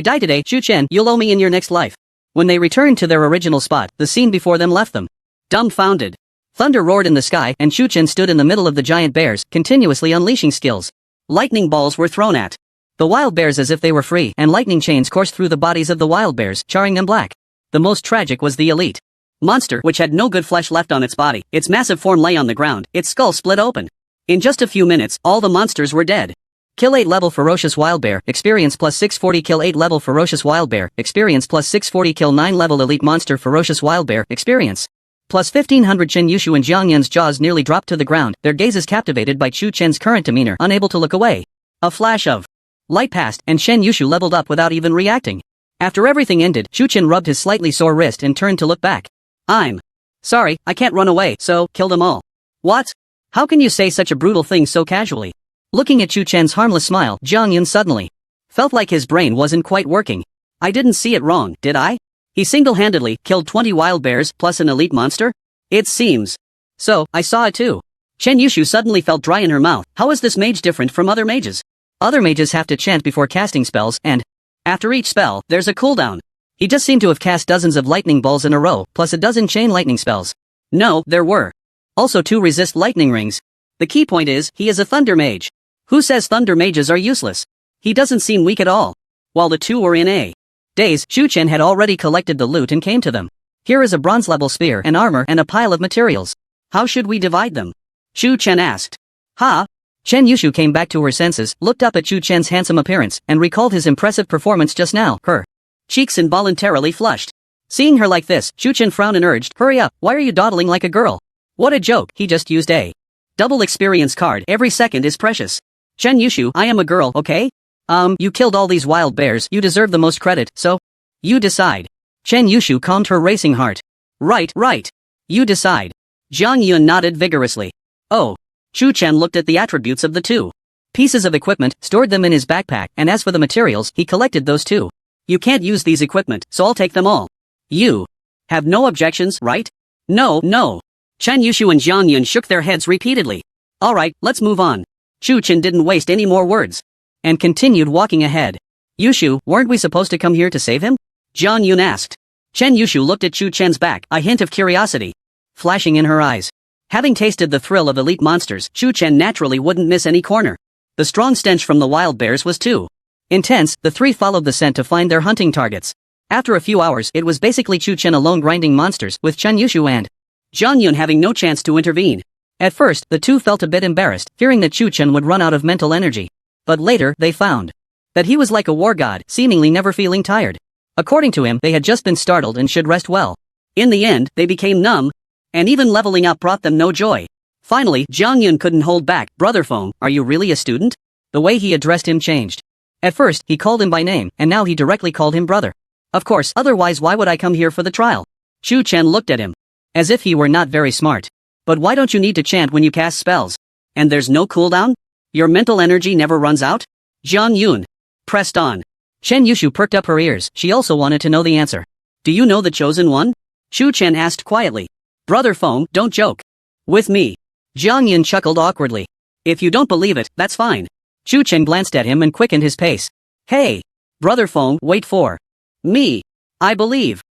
[SPEAKER 1] die today, Chu Chen, you'll owe me in your next life. When they returned to their original spot, the scene before them left them dumbfounded. Thunder roared in the sky, and Chu Chen stood in the middle of the giant bears, continuously unleashing skills. Lightning balls were thrown at the wild bears as if they were free, and lightning chains coursed through the bodies of the wild bears, charring them black. The most tragic was the elite monster, which had no good flesh left on its body. Its massive form lay on the ground, its skull split open. In just a few minutes, all the monsters were dead. Kill 8 level ferocious wild bear, experience plus 640. Kill 8 level ferocious wild bear, experience plus 640. Kill 9 level elite monster ferocious wild bear, experience plus 1500. Chen Yushu and Jiang Yun's jaws nearly dropped to the ground, their gazes captivated by Chu Chen's current demeanor, unable to look away. A flash of light passed, and Chen Yushu leveled up without even reacting. After everything ended, Chu Chen rubbed his slightly sore wrist and turned to look back. I'm sorry, I can't run away, so kill them all. What? How can you say such a brutal thing so casually? Looking at Chu Chen's harmless smile, Jiang Yun suddenly felt like his brain wasn't quite working. I didn't see it wrong, did I? He single-handedly killed 20 wild bears plus an elite monster? It seems so. I saw it too. Chen Yushu suddenly felt dry in her mouth. How is this mage different from other mages? Other mages have to chant before casting spells, and after each spell, there's a cooldown. He just seemed to have cast dozens of lightning balls in a row, plus a dozen chain lightning spells. No, there were also 2 resist lightning rings. The key point is, he is a thunder mage. Who says thunder mages are useless? He doesn't seem weak at all. While the two were in a daze, Chu Chen had already collected the loot and came to them. Here is a bronze-level spear, an armor, and a pile of materials. How should we divide them? Chu Chen asked. Ha? Chen Yushu came back to her senses, looked up at Chu Chen's handsome appearance, and recalled his impressive performance just now. Her cheeks involuntarily flushed. Seeing her like this, Chu Chen frowned and urged, hurry up, why are you dawdling like a girl? What a joke, he just used a double experience card, every second is precious. Chen Yushu, I am a girl, okay? You killed all these wild bears, you deserve the most credit, so you decide. Chen Yushu calmed her racing heart. Right. You decide. Jiang Yun nodded vigorously. Oh. Chu Chen looked at the attributes of the 2 pieces of equipment, stored them in his backpack, and as for the materials, he collected those too. You can't use these equipment, so I'll take them all. You have no objections, right? No. Chen Yushu and Jiang Yun shook their heads repeatedly. Alright, let's move on. Chu Chen didn't waste any more words and continued walking ahead. Yushu, weren't we supposed to come here to save him? Jiang Yun asked. Chen Yushu looked at Chu Chen's back, a hint of curiosity flashing in her eyes. Having tasted the thrill of elite monsters, Chu Chen naturally wouldn't miss any corner. The strong stench from the wild bears was too intense. The 3 followed the scent to find their hunting targets. After a few hours, it was basically Chu Chen alone grinding monsters, with Chen Yushu and Jiang Yun having no chance to intervene. At first, the 2 felt a bit embarrassed, fearing that Chu Chen would run out of mental energy. But later, they found that he was like a war god, seemingly never feeling tired. According to him, they had just been startled and should rest well. In the end, they became numb, and even leveling up brought them no joy. Finally, Jiang Yun couldn't hold back. Brother Foam, are you really a student? The way he addressed him changed. At first, he called him by name, and now he directly called him brother. Of course, otherwise why would I come here for the trial? Chu Chen looked at him as if he were not very smart. But why don't you need to chant when you cast spells? And there's no cooldown? Your mental energy never runs out? Jiang Yun pressed on. Chen Yushu perked up her ears. She also wanted to know the answer. Do you know the chosen one? Chu Chen asked quietly. Brother Foam, don't joke with me. Jiang Yun chuckled awkwardly. If you don't believe it, that's fine. Chu Chen glanced at him and quickened his pace. Hey! Brother Foam, wait for me. I believe,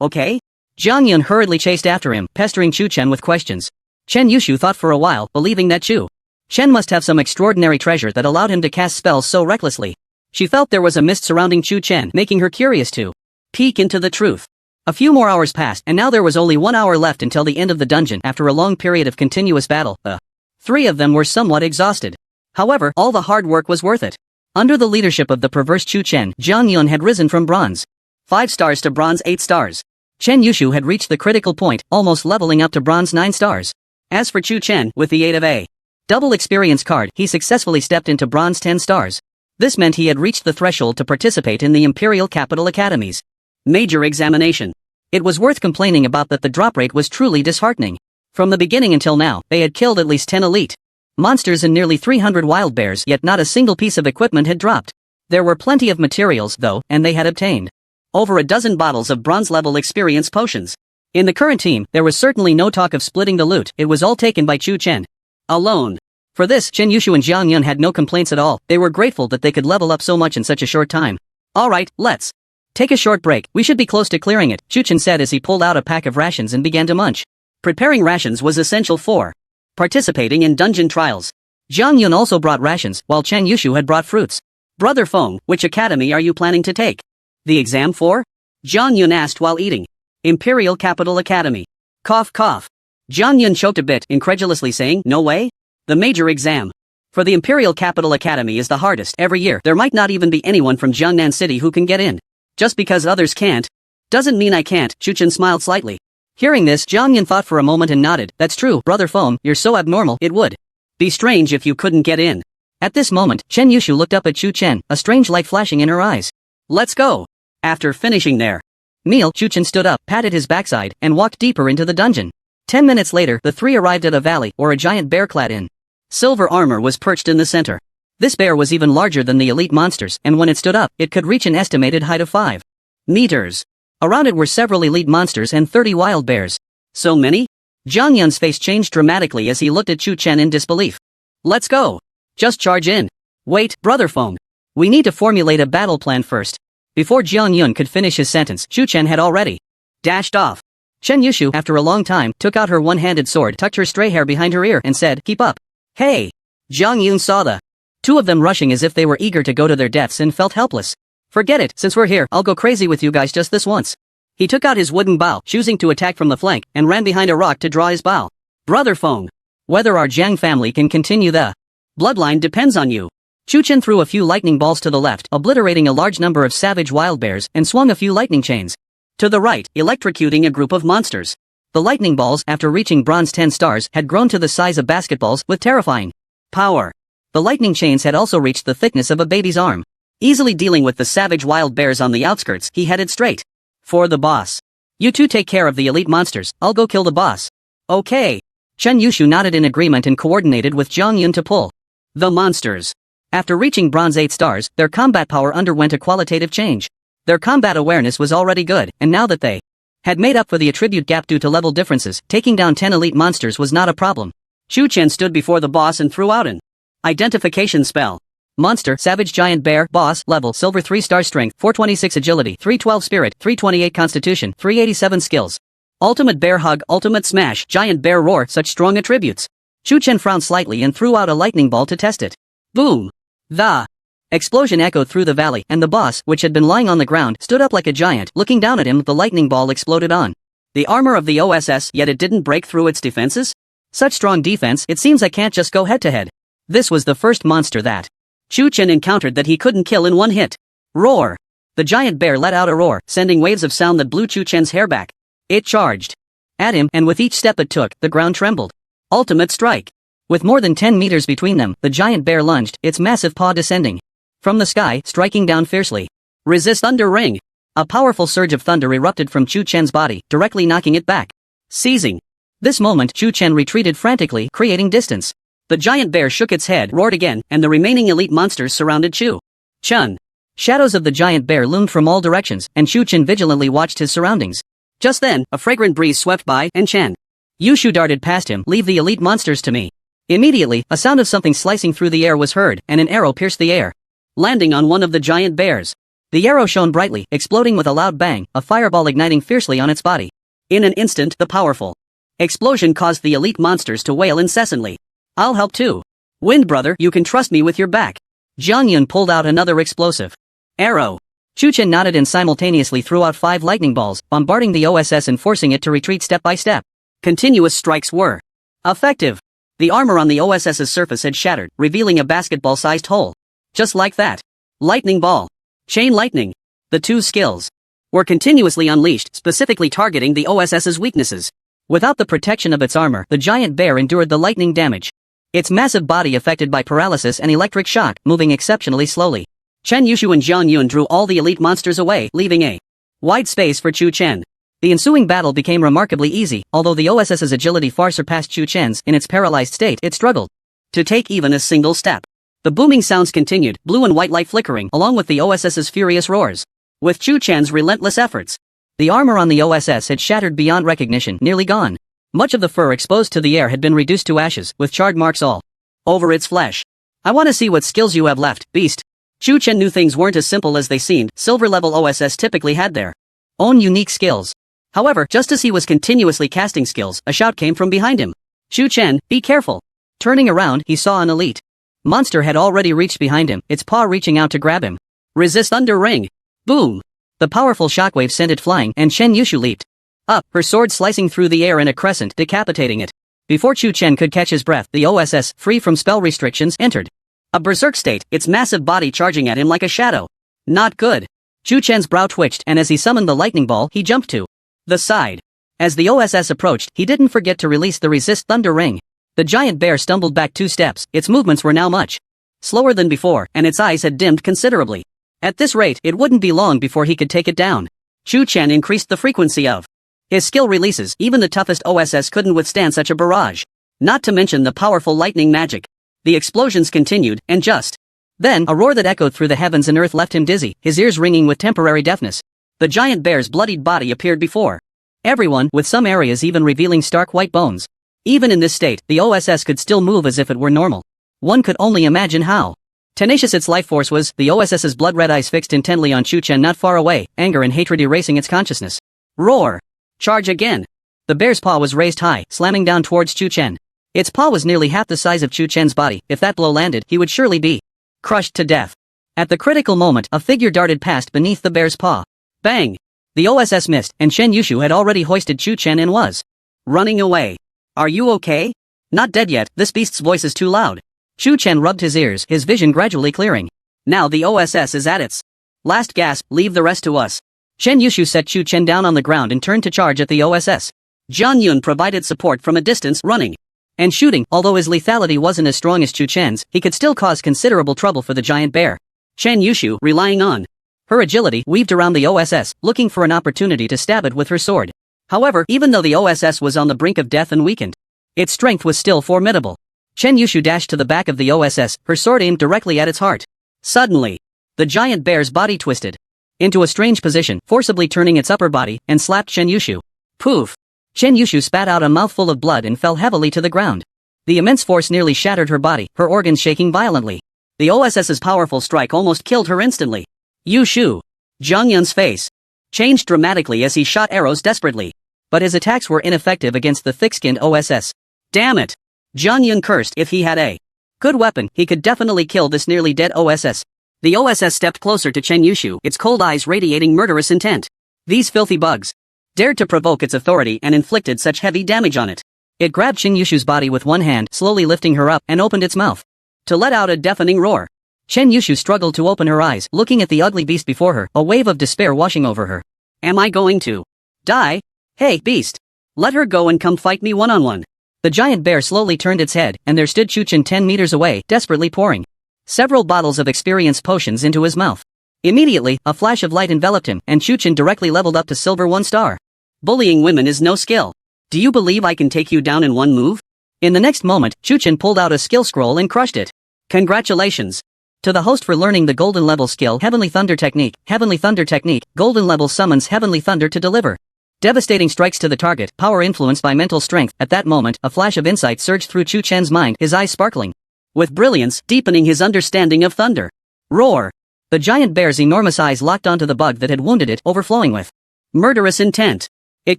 [SPEAKER 1] okay? Jiang Yun hurriedly chased after him, pestering Chu Chen with questions. Chen Yushu thought for a while, believing that Chu Chen must have some extraordinary treasure that allowed him to cast spells so recklessly. She felt there was a mist surrounding Chu Chen, making her curious to peek into the truth. A few more hours passed, and now there was only 1 hour left until the end of the dungeon. After a long period of continuous battle, the 3 of them were somewhat exhausted. However, all the hard work was worth it. Under the leadership of the perverse Chu Chen, Jiang Yun had risen from bronze 5 stars to bronze 8 stars. Chen Yushu had reached the critical point, almost leveling up to bronze 9 stars. As for Chu Chen, with the aid of a double experience card, he successfully stepped into bronze 10 stars. This meant he had reached the threshold to participate in the Imperial Capital Academy's major examination. It was worth complaining about that the drop rate was truly disheartening. From the beginning until now, they had killed at least 10 elite monsters and nearly 300 wild bears, yet not a single piece of equipment had dropped. There were plenty of materials, though, and they had obtained over a dozen bottles of bronze-level experience potions. In the current team, there was certainly no talk of splitting the loot. It was all taken by Chu Chen alone. For this, Chen Yushu and Jiang Yun had no complaints at all. They were grateful that they could level up so much in such a short time. Alright, let's take a short break. We should be close to clearing it, Chu Chen said as he pulled out a pack of rations and began to munch. Preparing rations was essential for participating in dungeon trials. Jiang Yun also brought rations, while Chen Yushu had brought fruits. Brother Feng, which academy are you planning to take the exam for? Jiang Yun asked while eating. Imperial Capital Academy. Cough cough. Jiang Yun choked a bit, incredulously saying, no way? The major exam for the Imperial Capital Academy is the hardest. Every year, there might not even be anyone from Jiangnan City who can get in. Just because others can't doesn't mean I can't. Chu Chen smiled slightly. Hearing this, Jiang Yun thought for a moment and nodded. That's true, Brother Feng, you're so abnormal, it would be strange if you couldn't get in. At this moment, Chen Yushu looked up at Chu Chen, a strange light flashing in her eyes. Let's go. After finishing their meal, Chu Chen stood up, patted his backside, and walked deeper into the dungeon. 10 minutes later, the three arrived at a valley, or a giant bear clad in silver armor was perched in the center. This bear was even larger than the elite monsters, and when it stood up, it could reach an estimated height of 5 meters. Around it were several elite monsters and 30 wild bears. So many? Jiang Yun's face changed dramatically as he looked at Chu Chen in disbelief. Let's go. Just charge in. Wait, Brother Feng. We need to formulate a battle plan first. Before Jiang Yun could finish his sentence, Chu Chen had already dashed off. Chen Yushu, after a long time, took out her one-handed sword, tucked her stray hair behind her ear, and said, keep up. Hey! Jiang Yun saw the two of them rushing as if they were eager to go to their deaths and felt helpless. Forget it, since we're here, I'll go crazy with you guys just this once. He took out his wooden bow, choosing to attack from the flank, and ran behind a rock to draw his bow. Brother Feng. Whether our Jiang family can continue the bloodline depends on you. Chu Chen threw a few lightning balls to the left, obliterating a large number of savage wild bears, and swung a few lightning chains to the right, electrocuting a group of monsters. The lightning balls, after reaching bronze 10 stars, had grown to the size of basketballs with terrifying power. The lightning chains had also reached the thickness of a baby's arm. Easily dealing with the savage wild bears on the outskirts, he headed straight for the boss. You two take care of the elite monsters, I'll go kill the boss. Okay. Chen Yushu nodded in agreement and coordinated with Jiang Yun to pull the monsters. After reaching bronze 8 stars, their combat power underwent a qualitative change. Their combat awareness was already good, and now that they had made up for the attribute gap due to level differences, taking down 10 elite monsters was not a problem. Chu Chen stood before the boss and threw out an identification spell. Monster, Savage Giant Bear, Boss, Level, Silver 3-star Strength, 426 Agility, 312 Spirit, 328 Constitution, 387 Skills. Ultimate Bear Hug, Ultimate Smash, Giant Bear Roar, such strong attributes. Chu Chen frowned slightly and threw out a lightning ball to test it. Boom! The explosion echoed through the valley, and the boss, which had been lying on the ground, stood up like a giant. Looking down at him, the lightning ball exploded on the armor of the OSS, yet it didn't break through its defenses? Such strong defense, it seems I can't just go head-to-head. This was the first monster that Chu Chen encountered that he couldn't kill in one hit. Roar! The giant bear let out a roar, sending waves of sound that blew Chu Chen's hair back. It charged at him, and with each step it took, the ground trembled. Ultimate Strike! With more than 10 meters between them, the giant bear lunged, its massive paw descending from the sky, striking down fiercely. Resist Thunder Ring! A powerful surge of thunder erupted from Chu Chen's body, directly knocking it back. Seizing this moment, Chu Chen retreated frantically, creating distance. The giant bear shook its head, roared again, and the remaining elite monsters surrounded Chu Chen. Shadows of the giant bear loomed from all directions, and Chu Chen vigilantly watched his surroundings. Just then, a fragrant breeze swept by, and Chen Yushu darted past him. Leave the elite monsters to me. Immediately, a sound of something slicing through the air was heard, and an arrow pierced the air, landing on one of the giant bears. The arrow shone brightly, exploding with a loud bang, a fireball igniting fiercely on its body. In an instant, the powerful explosion caused the elite monsters to wail incessantly. I'll help too. Wind Brother, you can trust me with your back. Jiang Yun pulled out another explosive arrow. Chu Chen nodded and simultaneously threw out 5 lightning balls, bombarding the OSS and forcing it to retreat step by step. Continuous strikes were effective. The armor on the OSS's surface had shattered, revealing a basketball-sized hole. Just like that. Lightning Ball. Chain Lightning. The two skills were continuously unleashed, specifically targeting the OSS's weaknesses. Without the protection of its armor, the giant bear endured the lightning damage. Its massive body affected by paralysis and electric shock, moving exceptionally slowly. Chen Yushu and Jiang Yun drew all the elite monsters away, leaving a wide space for Chu Chen. The ensuing battle became remarkably easy, although the OSS's agility far surpassed Chu Chen's. In its paralyzed state, it struggled to take even a single step. The booming sounds continued, blue and white light flickering, along with the OSS's furious roars. With Chu Chen's relentless efforts, the armor on the OSS had shattered beyond recognition, nearly gone. Much of the fur exposed to the air had been reduced to ashes, with charred marks all over its flesh. I want to see what skills you have left, beast. Chu Chen knew things weren't as simple as they seemed. Silver-level OSS typically had their own unique skills. However, just as he was continuously casting skills, a shout came from behind him. Chu Chen, be careful. Turning around, he saw an elite monster had already reached behind him, its paw reaching out to grab him. Resist Thunder Ring. Boom! The powerful shockwave sent it flying, and Chen Yushu leaped up, her sword slicing through the air in a crescent, decapitating it. Before Chu Chen could catch his breath, the OSS, free from spell restrictions, entered a berserk state, its massive body charging at him like a shadow. Not good. Chu Chen's brow twitched, and as he summoned the lightning ball, he jumped to the side. As the OSS approached, he didn't forget to release the Resist Thunder Ring. The giant bear stumbled back 2 steps, its movements were now much slower than before, and its eyes had dimmed considerably. At this rate, it wouldn't be long before he could take it down. Chu Chen increased the frequency of his skill releases. Even the toughest OSS couldn't withstand such a barrage. Not to mention the powerful lightning magic. The explosions continued, and just then, a roar that echoed through the heavens and earth left him dizzy, his ears ringing with temporary deafness. The giant bear's bloodied body appeared before everyone, with some areas even revealing stark white bones. Even in this state, the OSS could still move as if it were normal. One could only imagine how tenacious its life force was. The OSS's blood-red eyes fixed intently on Chu Chen not far away, anger and hatred erasing its consciousness. Roar! Charge again! The bear's paw was raised high, slamming down towards Chu Chen. Its paw was nearly half the size of Chu Chen's body. If that blow landed, he would surely be crushed to death. At the critical moment, a figure darted past beneath the bear's paw. Bang! The OSS missed, and Chen Yushu had already hoisted Chu Chen and was running away. Are you okay? Not dead yet, this beast's voice is too loud. Chu Chen rubbed his ears, his vision gradually clearing. Now the OSS is at its last gasp, leave the rest to us. Chen Yushu set Chu Chen down on the ground and turned to charge at the OSS. Jiang Yun provided support from a distance, running and shooting. Although his lethality wasn't as strong as Chu Chen's, he could still cause considerable trouble for the giant bear. Chen Yushu, relying on her agility, weaved around the OSS, looking for an opportunity to stab it with her sword. However, even though the OSS was on the brink of death and weakened, its strength was still formidable. Chen Yushu dashed to the back of the OSS, her sword aimed directly at its heart. Suddenly, the giant bear's body twisted into a strange position, forcibly turning its upper body, and slapped Chen Yushu. Poof! Chen Yushu spat out a mouthful of blood and fell heavily to the ground. The immense force nearly shattered her body, her organs shaking violently. The OSS's powerful strike almost killed her instantly. Yushu! Jiang Yun's face changed dramatically as he shot arrows desperately. But his attacks were ineffective against the thick-skinned OSS. Damn it! Jiang Yun cursed. If he had a good weapon, he could definitely kill this nearly dead OSS. The OSS stepped closer to Chen Yushu, its cold eyes radiating murderous intent. These filthy bugs dared to provoke its authority and inflicted such heavy damage on it. It grabbed Chen Yushu's body with one hand, slowly lifting her up, and opened its mouth to let out a deafening roar. Chen Yushu struggled to open her eyes, looking at the ugly beast before her, a wave of despair washing over her. Am I going to die? Hey, beast! Let her go and come fight me one-on-one. The giant bear slowly turned its head, and there stood Chu Chen 10 meters away, desperately pouring several bottles of experience potions into his mouth. Immediately, a flash of light enveloped him, and Chu Chen directly leveled up to silver 1 star. Bullying women is no skill. Do you believe I can take you down in one move? In the next moment, Chu Chen pulled out a skill scroll and crushed it. Congratulations to the host for learning the golden level skill Heavenly Thunder Technique. Heavenly Thunder Technique, golden level summons Heavenly Thunder to deliver devastating strikes to the target, power influenced by mental strength. At that moment, a flash of insight surged through Chu Chen's mind, his eyes sparkling with brilliance, deepening his understanding of thunder. Roar! The giant bear's enormous eyes locked onto the bug that had wounded it, overflowing with murderous intent. It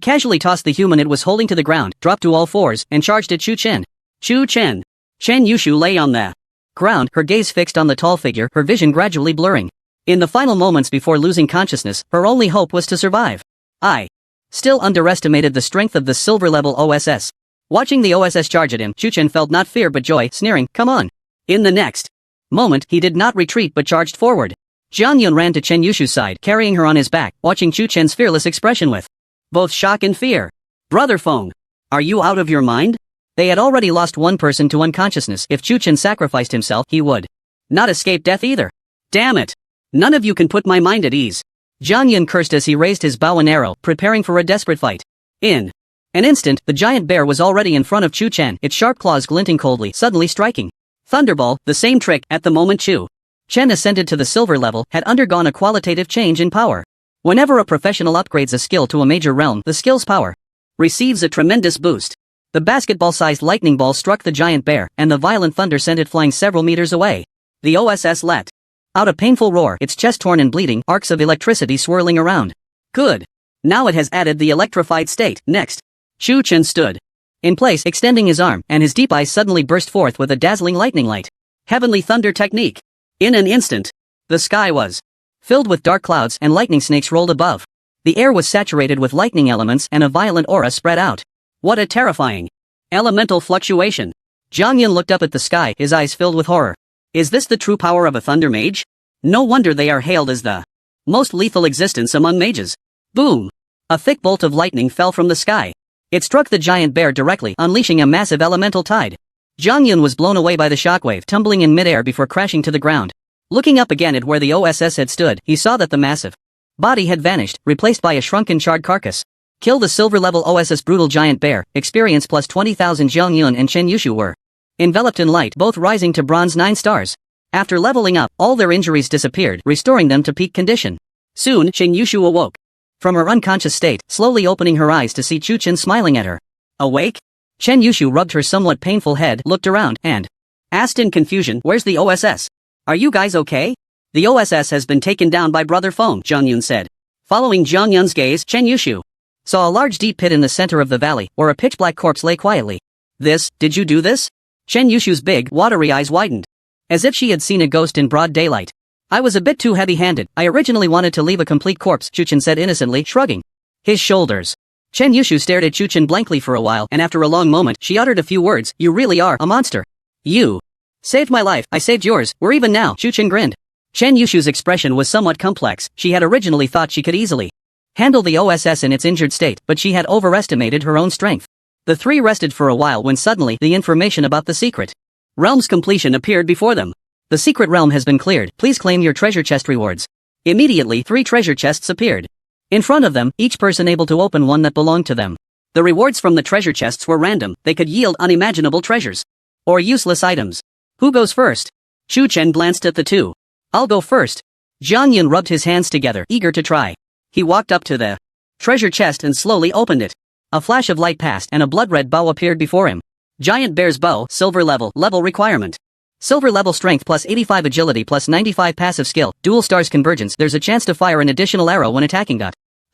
[SPEAKER 1] casually tossed the human it was holding to the ground, dropped to all fours, and charged at Chu Chen. Chu Chen! Chen Yushu lay on the ground, her gaze fixed on the tall figure, her vision gradually blurring. In the final moments before losing consciousness, her only hope was to survive. I still underestimated the strength of the silver-level OSS. Watching the OSS charge at him, Chu Chen felt not fear but joy, sneering, come on. In the next moment, he did not retreat but charged forward. Jiang Yun ran to Chen Yushu's side, carrying her on his back, watching Chu Chen's fearless expression with both shock and fear. Brother Feng, are you out of your mind? They had already lost one person to unconsciousness. If Chu Chen sacrificed himself, he would not escape death either. Damn it! None of you can put my mind at ease. Jiang Yun cursed as he raised his bow and arrow, preparing for a desperate fight. In an instant, the giant bear was already in front of Chu Chen, its sharp claws glinting coldly, suddenly striking. Thunderball, the same trick. At the moment Chu Chen ascended to the silver level, had undergone a qualitative change in power. Whenever a professional upgrades a skill to a major realm, the skill's power receives a tremendous boost. The basketball-sized lightning ball struck the giant bear, and the violent thunder sent it flying several meters away. The OSS let out a painful roar, its chest torn and bleeding, arcs of electricity swirling around. Good. Now it has added the electrified state. Next, Chu Chen stood in place, extending his arm, and his deep eyes suddenly burst forth with a dazzling lightning light. Heavenly thunder technique. In an instant, the sky was filled with dark clouds and lightning snakes rolled above. The air was saturated with lightning elements and a violent aura spread out. What a terrifying elemental fluctuation. Jiang Yun looked up at the sky, his eyes filled with horror. Is this the true power of a thunder mage? No wonder they are hailed as the most lethal existence among mages. Boom! A thick bolt of lightning fell from the sky. It struck the giant bear directly, unleashing a massive elemental tide. Jiang Yun was blown away by the shockwave, tumbling in midair before crashing to the ground. Looking up again at where the OSS had stood, he saw that the massive body had vanished, replaced by a shrunken charred carcass. Kill the silver-level OSS brutal giant bear, experience plus 20,000. Jiang Yun and Chen Yushu were enveloped in light, both rising to bronze 9 stars. After leveling up, all their injuries disappeared, restoring them to peak condition. Soon, Chen Yushu awoke from her unconscious state, slowly opening her eyes to see Chu Chen smiling at her. Awake? Chen Yushu rubbed her somewhat painful head, looked around, and asked in confusion, where's the OSS? Are you guys okay? The OSS has been taken down by Brother Feng, Jiang Yun said. Following Jiang Yun's gaze, Chen Yushu saw a large deep pit in the center of the valley, where a pitch-black corpse lay quietly. Did you do this? Chen Yushu's big, watery eyes widened, as if she had seen a ghost in broad daylight. I was a bit too heavy-handed. I originally wanted to leave a complete corpse, Chu Chen said innocently, shrugging his shoulders. Chen Yushu stared at Chu Chen blankly for a while, and after a long moment, she uttered a few words. You really are a monster. You saved my life, I saved yours, we're even now. Chu Chen grinned. Chen Yushu's expression was somewhat complex. She had originally thought she could easily handle the OSS in its injured state, but she had overestimated her own strength. The three rested for a while when suddenly the information about the secret realm's completion appeared before them. The secret realm has been cleared, please claim your treasure chest rewards. Immediately 3 treasure chests appeared in front of them, each person able to open one that belonged to them. The rewards from the treasure chests were random, they could yield unimaginable treasures or useless items. Who goes first? Chu Chen glanced at the two. I'll go first. Jiang Yun rubbed his hands together, eager to try. He walked up to the treasure chest and slowly opened it. A flash of light passed and a blood-red bow appeared before him. Giant Bear's Bow, Silver Level requirement. Silver level strength plus 85 agility plus 95 passive skill, dual stars convergence. There's a chance to fire an additional arrow when attacking.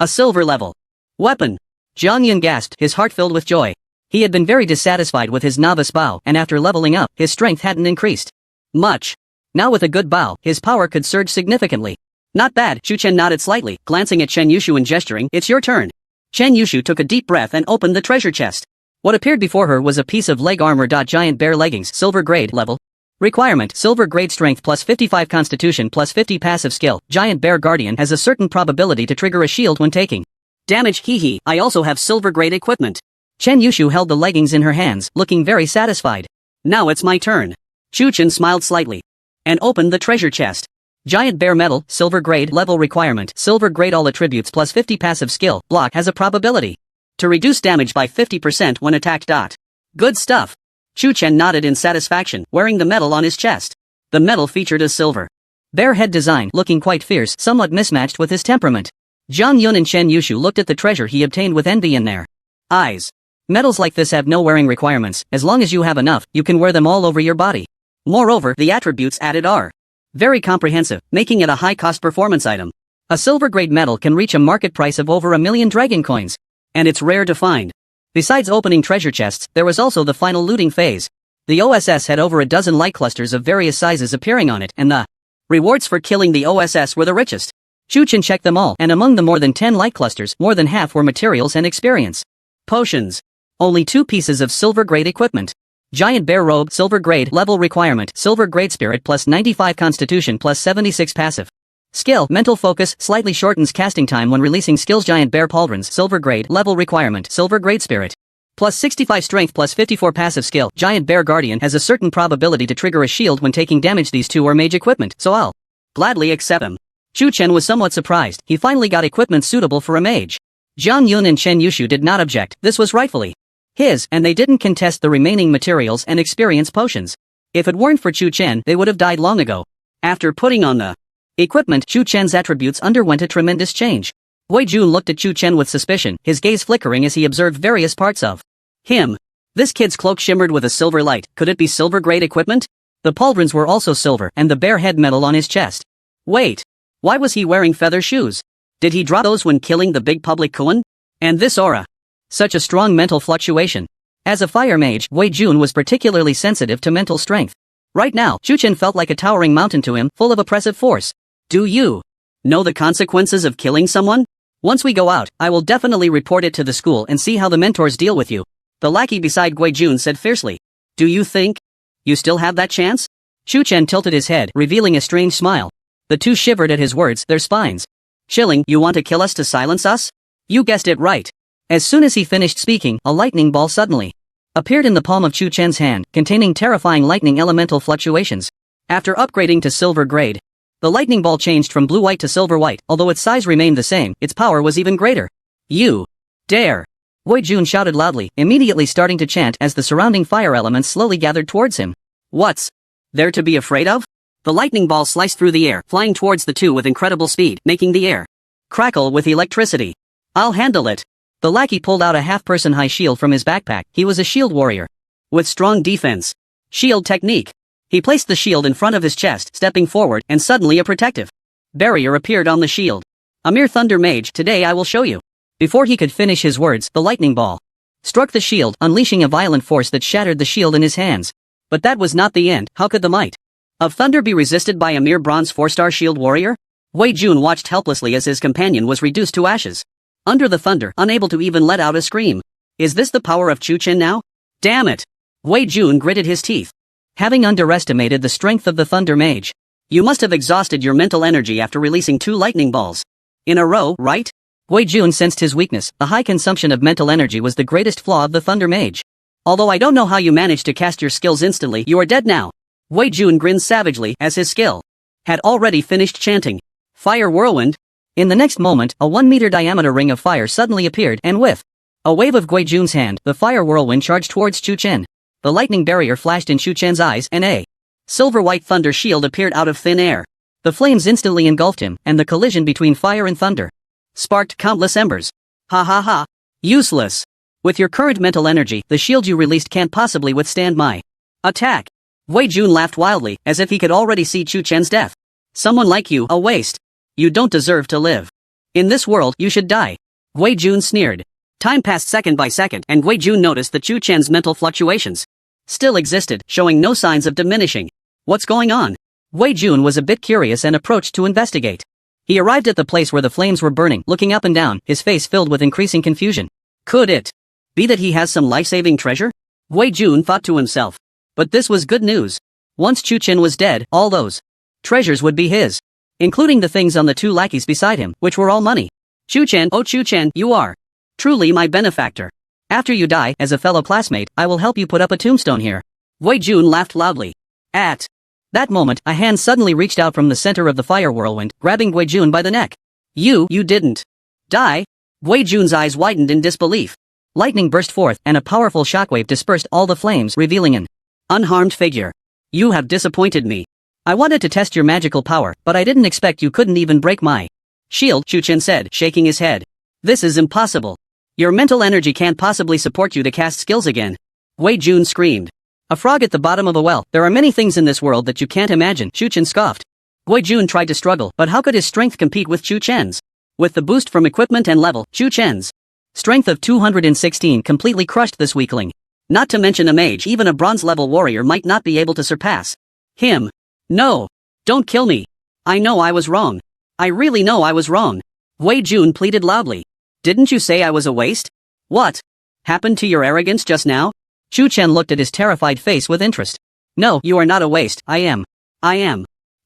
[SPEAKER 1] A silver level weapon. Jiang Yun gasped, his heart filled with joy. He had been very dissatisfied with his novice bow, and after leveling up, his strength hadn't increased much. Now with a good bow, his power could surge significantly. Not bad, Chu Chen nodded slightly, glancing at Chen Yushu and gesturing, it's your turn. Chen Yushu took a deep breath and opened the treasure chest. What appeared before her was a piece of leg armor. Giant Bear leggings, silver grade level requirement, silver grade strength plus 55 constitution plus 50 passive skill. Giant Bear Guardian has a certain probability to trigger a shield when taking damage. Hee. I also have silver grade equipment. Chen Yushu held the leggings in her hands, looking very satisfied. Now it's my turn. Chu Chen smiled slightly and opened the treasure chest. Giant Bear Medal, silver grade level requirement, silver grade all attributes plus 50 passive skill. Block has a probability to reduce damage by 50% when attacked. Good stuff. Chu Chen nodded in satisfaction, wearing the medal on his chest. The medal featured a silver bear head design, looking quite fierce, somewhat mismatched with his temperament. Jiang Yun and Chen Yushu looked at the treasure he obtained with envy in their eyes. Medals like this have no wearing requirements. As long as you have enough, you can wear them all over your body. Moreover, the attributes added are very comprehensive, making it a high-cost performance item. A silver-grade medal can reach a market price of over 1 million dragon coins, and it's rare to find. Besides opening treasure chests, there was also the final looting phase. The OSS had over a dozen light clusters of various sizes appearing on it, and the rewards for killing the OSS were the richest. Chu Chen checked them all, and among the more than 10 light clusters, more than half were materials and experience. Potions. Only 2 pieces of silver-grade equipment. Giant Bear Robe, silver grade level requirement, silver grade spirit plus 95 constitution plus 76 passive Skill, mental focus, slightly shortens casting time when releasing skills. Giant Bear Pauldrons, silver grade, level requirement, silver grade spirit. Plus 65 strength plus 54 passive skill. Giant Bear Guardian has a certain probability to trigger a shield when taking damage. These two are mage equipment, so I'll gladly accept them. Chu Chen was somewhat surprised. He finally got equipment suitable for a mage. Jiang Yun and Chen Yushu did not object. This was rightfully his, and they didn't contest the remaining materials and experience potions. If it weren't for Chu Chen, they would have died long ago. After putting on the equipment, Chu Chen's attributes underwent a tremendous change. Wei Jun looked at Chu Chen with suspicion, his gaze flickering as he observed various parts of him. This kid's cloak shimmered with a silver light. Could it be silver-grade equipment? The pauldrons were also silver, and the bear head metal on his chest. Wait. Why was he wearing feather shoes? Did he drop those when killing the big public Kuan? And this aura. Such a strong mental fluctuation. As a fire mage, Wei Jun was particularly sensitive to mental strength. Right now, Chu Chen felt like a towering mountain to him, full of oppressive force. Do you know the consequences of killing someone? Once we go out, I will definitely report it to the school and see how the mentors deal with you. The lackey beside Wei Jun said fiercely. Do you think you still have that chance? Chu Chen tilted his head, revealing a strange smile. The two shivered at his words, their spines chilling. You want to kill us to silence us? You guessed it right. As soon as he finished speaking, a lightning ball suddenly appeared in the palm of Chu Chen's hand, containing terrifying lightning elemental fluctuations. After upgrading to silver grade, the lightning ball changed from blue-white to silver-white. Although its size remained the same, its power was even greater. You dare! Wei Jun shouted loudly, immediately starting to chant as the surrounding fire elements slowly gathered towards him. What's there to be afraid of? The lightning ball sliced through the air, flying towards the two with incredible speed, making the air crackle with electricity. I'll handle it. The lackey pulled out a half-person high shield from his backpack. He was a shield warrior with strong defense. Shield technique. He placed the shield in front of his chest, stepping forward, and suddenly a protective barrier appeared on the shield. A mere thunder mage, today I will show you. Before he could finish his words, the lightning ball struck the shield, unleashing a violent force that shattered the shield in his hands. But that was not the end. How could the might of thunder be resisted by a mere bronze 4-star shield warrior? Wei Jun watched helplessly as his companion was reduced to ashes under the thunder, unable to even let out a scream. Is this the power of Chu Chen now? Damn it! Wei Jun gritted his teeth. Having underestimated the strength of the thunder mage, you must have exhausted your mental energy after releasing 2 lightning balls in a row, right? Wei Jun sensed his weakness. The high consumption of mental energy was the greatest flaw of the thunder mage. Although I don't know how you managed to cast your skills instantly, you are dead now. Wei Jun grinned savagely as his skill had already finished chanting. Fire whirlwind. In the next moment, a 1-meter diameter ring of fire suddenly appeared, and with a wave of Wei Jun's hand, the fire whirlwind charged towards Chu Chen. The lightning barrier flashed in Chu Chen's eyes, and a silver-white thunder shield appeared out of thin air. The flames instantly engulfed him, and the collision between fire and thunder sparked countless embers. Ha ha ha. Useless. With your current mental energy, the shield you released can't possibly withstand my attack. Wei Jun laughed wildly, as if he could already see Chu Chen's death. Someone like you, a waste. You don't deserve to live. In this world, you should die. Wei Jun sneered. Time passed second by second, and Wei Jun noticed that Chu Chen's mental fluctuations still existed, showing no signs of diminishing. What's going on? Wei Jun was a bit curious and approached to investigate. He arrived at the place where the flames were burning, looking up and down, his face filled with increasing confusion. Could it be that he has some life-saving treasure? Wei Jun thought to himself. But this was good news. Once Chu Chen was dead, all those treasures would be his, including the things on the 2 lackeys beside him, which were all money. Chu Chen, oh Chu Chen, you are truly my benefactor. After you die, as a fellow classmate, I will help you put up a tombstone here. Wei Jun laughed loudly. At that moment, a hand suddenly reached out from the center of the fire whirlwind, grabbing Wei Jun by the neck. You didn't die? Wei Jun's eyes widened in disbelief. Lightning burst forth, and a powerful shockwave dispersed all the flames, revealing an unharmed figure. You have disappointed me. I wanted to test your magical power, but I didn't expect you couldn't even break my shield, Chu Chen said, shaking his head. This is impossible. Your mental energy can't possibly support you to cast skills again. Wei Jun screamed. A frog at the bottom of a well. There are many things in this world that you can't imagine, Chu Chen scoffed. Wei Jun tried to struggle, but how could his strength compete with Chu Chen's? With the boost from equipment and level, Chu Chen's strength of 216 completely crushed this weakling. Not to mention a mage, even a bronze-level warrior might not be able to surpass him. No. Don't kill me. I know I was wrong. I really know I was wrong. Wei Jun pleaded loudly. Didn't you say I was a waste? What happened to your arrogance just now? Chu Chen looked at his terrified face with interest. No, you are not a waste. I am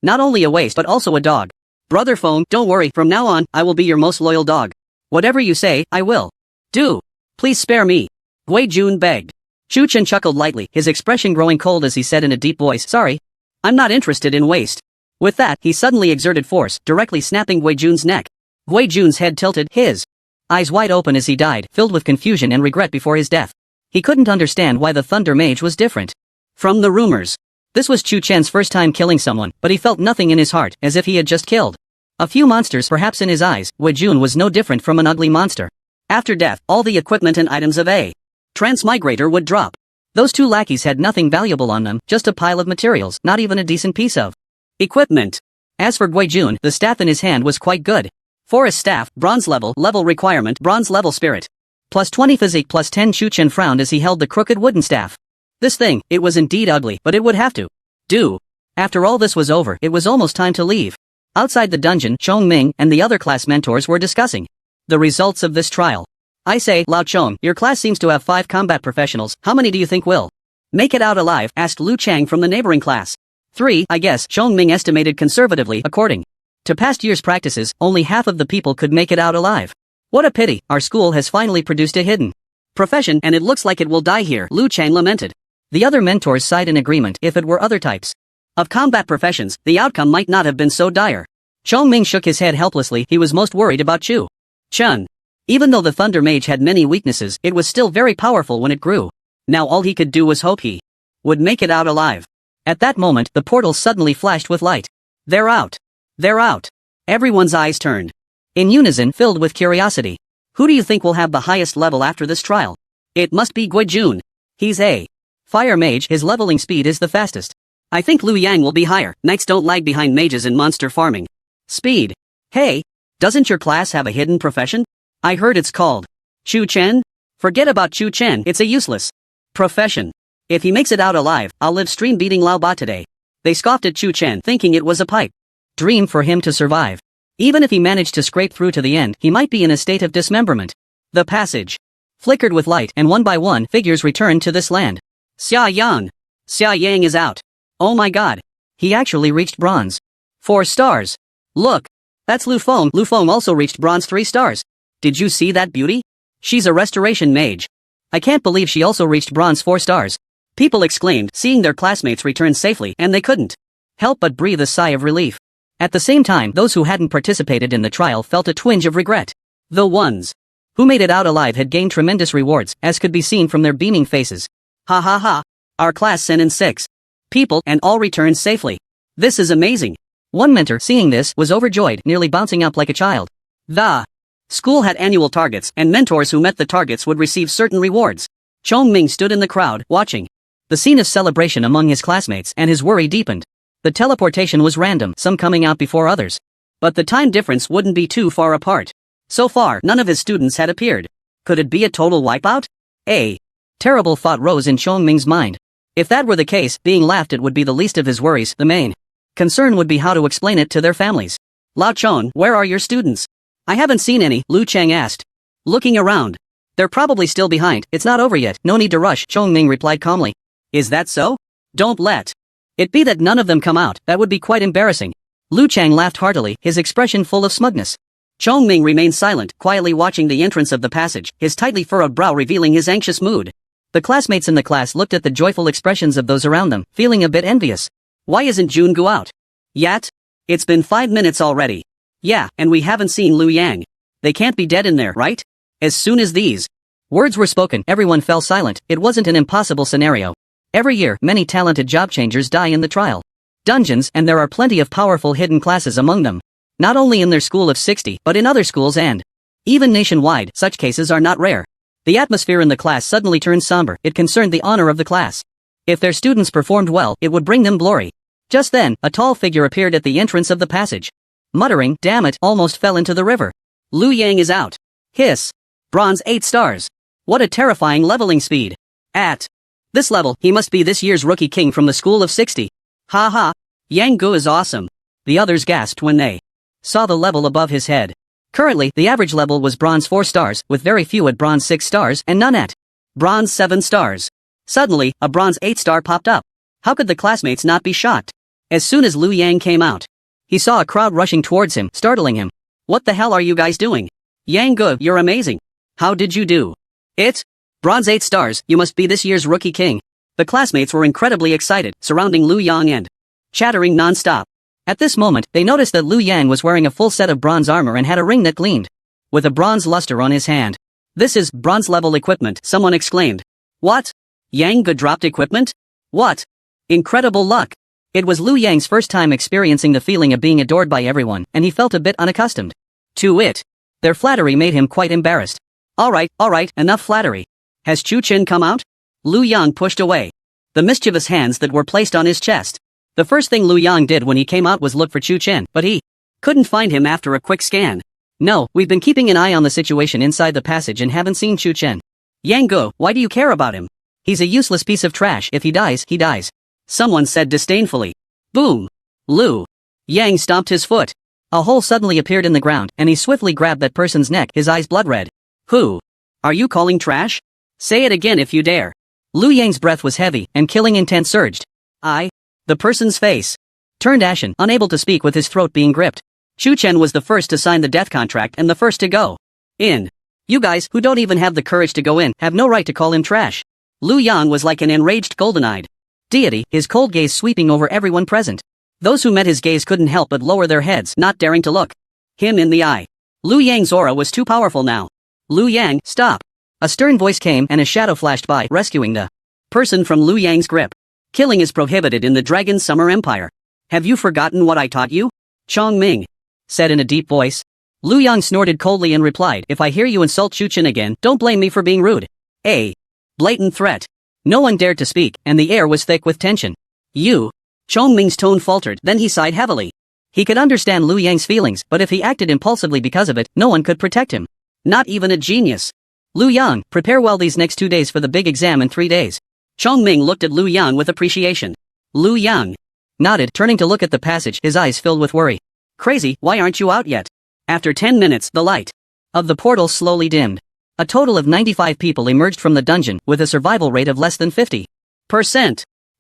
[SPEAKER 1] not only a waste but also a dog. Brother Feng, don't worry, from now on, I will be your most loyal dog. Whatever you say, I will. Do. Please spare me. Gui Jun begged. Chu Chen chuckled lightly, his expression growing cold as he said in a deep voice, sorry. I'm not interested in waste. With that, he suddenly exerted force, directly snapping Gui Jun's neck. Gui Jun's head tilted, his eyes wide open as he died, filled with confusion and regret before his death. He couldn't understand why the Thunder Mage was different from the rumors. This was Chu Chen's first time killing someone, but he felt nothing in his heart, as if he had just killed a few monsters perhaps in his eyes. Gui Jun was no different from an ugly monster. After death, all the equipment and items of a transmigrator would drop. Those two lackeys had nothing valuable on them, just a pile of materials, not even a decent piece of equipment. As for Gui Jun, the staff in his hand was quite good. Forest staff, bronze level requirement, bronze level spirit. Plus 20 physique plus 10. Chu Chen frowned as he held the crooked wooden staff. This thing, it was indeed ugly, but it would have to do. After all this was over, it was almost time to leave. Outside the dungeon, Chong Ming and the other class mentors were discussing the results of this trial. I say, Lao Chong, your class seems to have 5 combat professionals. How many do you think will make it out alive? Asked Lu Chang from the neighboring class. 3, I guess, Chong Ming estimated conservatively. According to past year's practices, only half of the people could make it out alive. What a pity, our school has finally produced a hidden profession and it looks like it will die here, Lu Chang lamented. The other mentors sighed in agreement. If it were other types of combat professions, the outcome might not have been so dire. Chong Ming shook his head helplessly. He was most worried about Chu Chen. Even though the Thunder Mage had many weaknesses, it was still very powerful when it grew. Now all he could do was hope he would make it out alive. At that moment, the portal suddenly flashed with light. They're out. They're out. Everyone's eyes turned in unison, filled with curiosity. Who do you think will have the highest level after this trial? It must be Gui Jun. He's a fire mage, his leveling speed is the fastest. I think Liu Yang will be higher. Knights don't lag behind mages in monster farming. Speed. Hey, doesn't your class have a hidden profession? I heard it's called Chu Chen? Forget about Chu Chen, it's a useless profession. If he makes it out alive, I'll live stream beating Lao Ba today. They scoffed at Chu Chen, thinking it was a pipe dream for him to survive. Even if he managed to scrape through to the end, he might be in a state of dismemberment. The passage flickered with light, and one by one, figures returned to this land. Xia Yang. Xia Yang is out. Oh my god. He actually reached bronze 4 stars. Look. That's Lu Feng. Lu Feng also reached bronze 3 stars. Did you see that beauty? She's a restoration mage. I can't believe she also reached bronze 4 stars. People exclaimed, seeing their classmates return safely, and they couldn't help but breathe a sigh of relief. At the same time, those who hadn't participated in the trial felt a twinge of regret. The ones who made it out alive had gained tremendous rewards, as could be seen from their beaming faces. Ha ha ha. Our class sent in 6 people, and all returned safely. This is amazing. One mentor, seeing this, was overjoyed, nearly bouncing up like a child. The school had annual targets, and mentors who met the targets would receive certain rewards. Chong Ming stood in the crowd, watching the scene of celebration among his classmates, and his worry deepened. The teleportation was random, some coming out before others. But the time difference wouldn't be too far apart. So far, none of his students had appeared. Could it be a total wipeout? A terrible thought rose in Chong Ming's mind. If that were the case, being laughed at would be the least of his worries. The main concern would be how to explain it to their families. Lao Chong, where are your students? I haven't seen any, Lu Chang asked. Looking around. They're probably still behind. It's not over yet. No need to rush, Chong Ming replied calmly. Is that so? Don't let it be that none of them come out. That would be quite embarrassing. Lu Chang laughed heartily, his expression full of smugness. Chong Ming remained silent, quietly watching the entrance of the passage, his tightly furrowed brow revealing his anxious mood. The classmates in the class looked at the joyful expressions of those around them, feeling a bit envious. Why isn't Jungu out yet? It's been 5 minutes already. Yeah, and we haven't seen Liu Yang. They can't be dead in there, right? As soon as these words were spoken, everyone fell silent. It wasn't an impossible scenario. Every year, many talented job changers die in the trial dungeons, and there are plenty of powerful hidden classes among them. Not only in their school of 60, but in other schools and even nationwide, such cases are not rare. The atmosphere in the class suddenly turned somber. It concerned the honor of the class. If their students performed well, it would bring them glory. Just then, a tall figure appeared at the entrance of the passage. Muttering, damn it, almost fell into the river. Liu Yang is out. Hiss. Bronze 8 stars. What a terrifying leveling speed. At this level, he must be this year's rookie king from the school of 60. Ha ha. Yang Gu is awesome. The others gasped when they saw the level above his head. Currently, the average level was bronze 4 stars, with very few at bronze 6 stars and none at bronze 7 stars. Suddenly, a bronze 8 star popped up. How could the classmates not be shocked? As soon as Liu Yang came out, He saw a crowd rushing towards him, startling him. What the hell are you guys doing? Yang Gu, you're amazing. How did you do? It? Bronze 8 stars, you must be this year's rookie king. The classmates were incredibly excited, surrounding Lu Yang and chattering non-stop. At this moment, they noticed that Lu Yang was wearing a full set of bronze armor and had a ring that gleamed with a bronze luster on his hand. This is bronze-level equipment, someone exclaimed. What? Yang Gu dropped equipment? What? Incredible luck. It was Lu Yang's first time experiencing the feeling of being adored by everyone, and he felt a bit unaccustomed to it. Their flattery made him quite embarrassed. Alright, enough flattery. Has Chu Chen come out? Lu Yang pushed away the mischievous hands that were placed on his chest. The first thing Lu Yang did when he came out was look for Chu Chen, but he couldn't find him after a quick scan. No, we've been keeping an eye on the situation inside the passage and haven't seen Chu Chen. Yang Gu, why do you care about him? He's a useless piece of trash. If he dies, he dies. Someone said disdainfully. Boom. Lu Yang stomped his foot. A hole suddenly appeared in the ground, and he swiftly grabbed that person's neck, his eyes blood red. Who are you calling trash? Say it again if you dare. Lu Yang's breath was heavy, and killing intent surged. The person's face turned ashen, unable to speak with his throat being gripped. Chu Chen was the first to sign the death contract and the first to go in. You guys, who don't even have the courage to go in, have no right to call him trash. Lu Yang was like an enraged golden-eyed deity, his cold gaze sweeping over everyone present. Those who met his gaze couldn't help but lower their heads, not daring to look him in the eye. Lu Yang's aura was too powerful now. Lu Yang, stop. A stern voice came and a shadow flashed by, rescuing the person from Lu Yang's grip. Killing is prohibited in the Dragon Summer Empire. Have you forgotten what I taught you? Chong Ming said in a deep voice. Lu Yang snorted coldly and replied, if I hear you insult Chu Chen again, don't blame me for being rude. A blatant threat. No one dared to speak, and the air was thick with tension. You? Chong Ming's tone faltered, then he sighed heavily. He could understand Lu Yang's feelings, but if he acted impulsively because of it, no one could protect him. Not even a genius. Lu Yang, prepare well these next 2 days for the big exam in 3 days. Chong Ming looked at Lu Yang with appreciation. Lu Yang nodded, turning to look at the passage, his eyes filled with worry. Crazy, why aren't you out yet? After 10 minutes, the light of the portal slowly dimmed. A total of 95 people emerged from the dungeon, with a survival rate of less than 50%.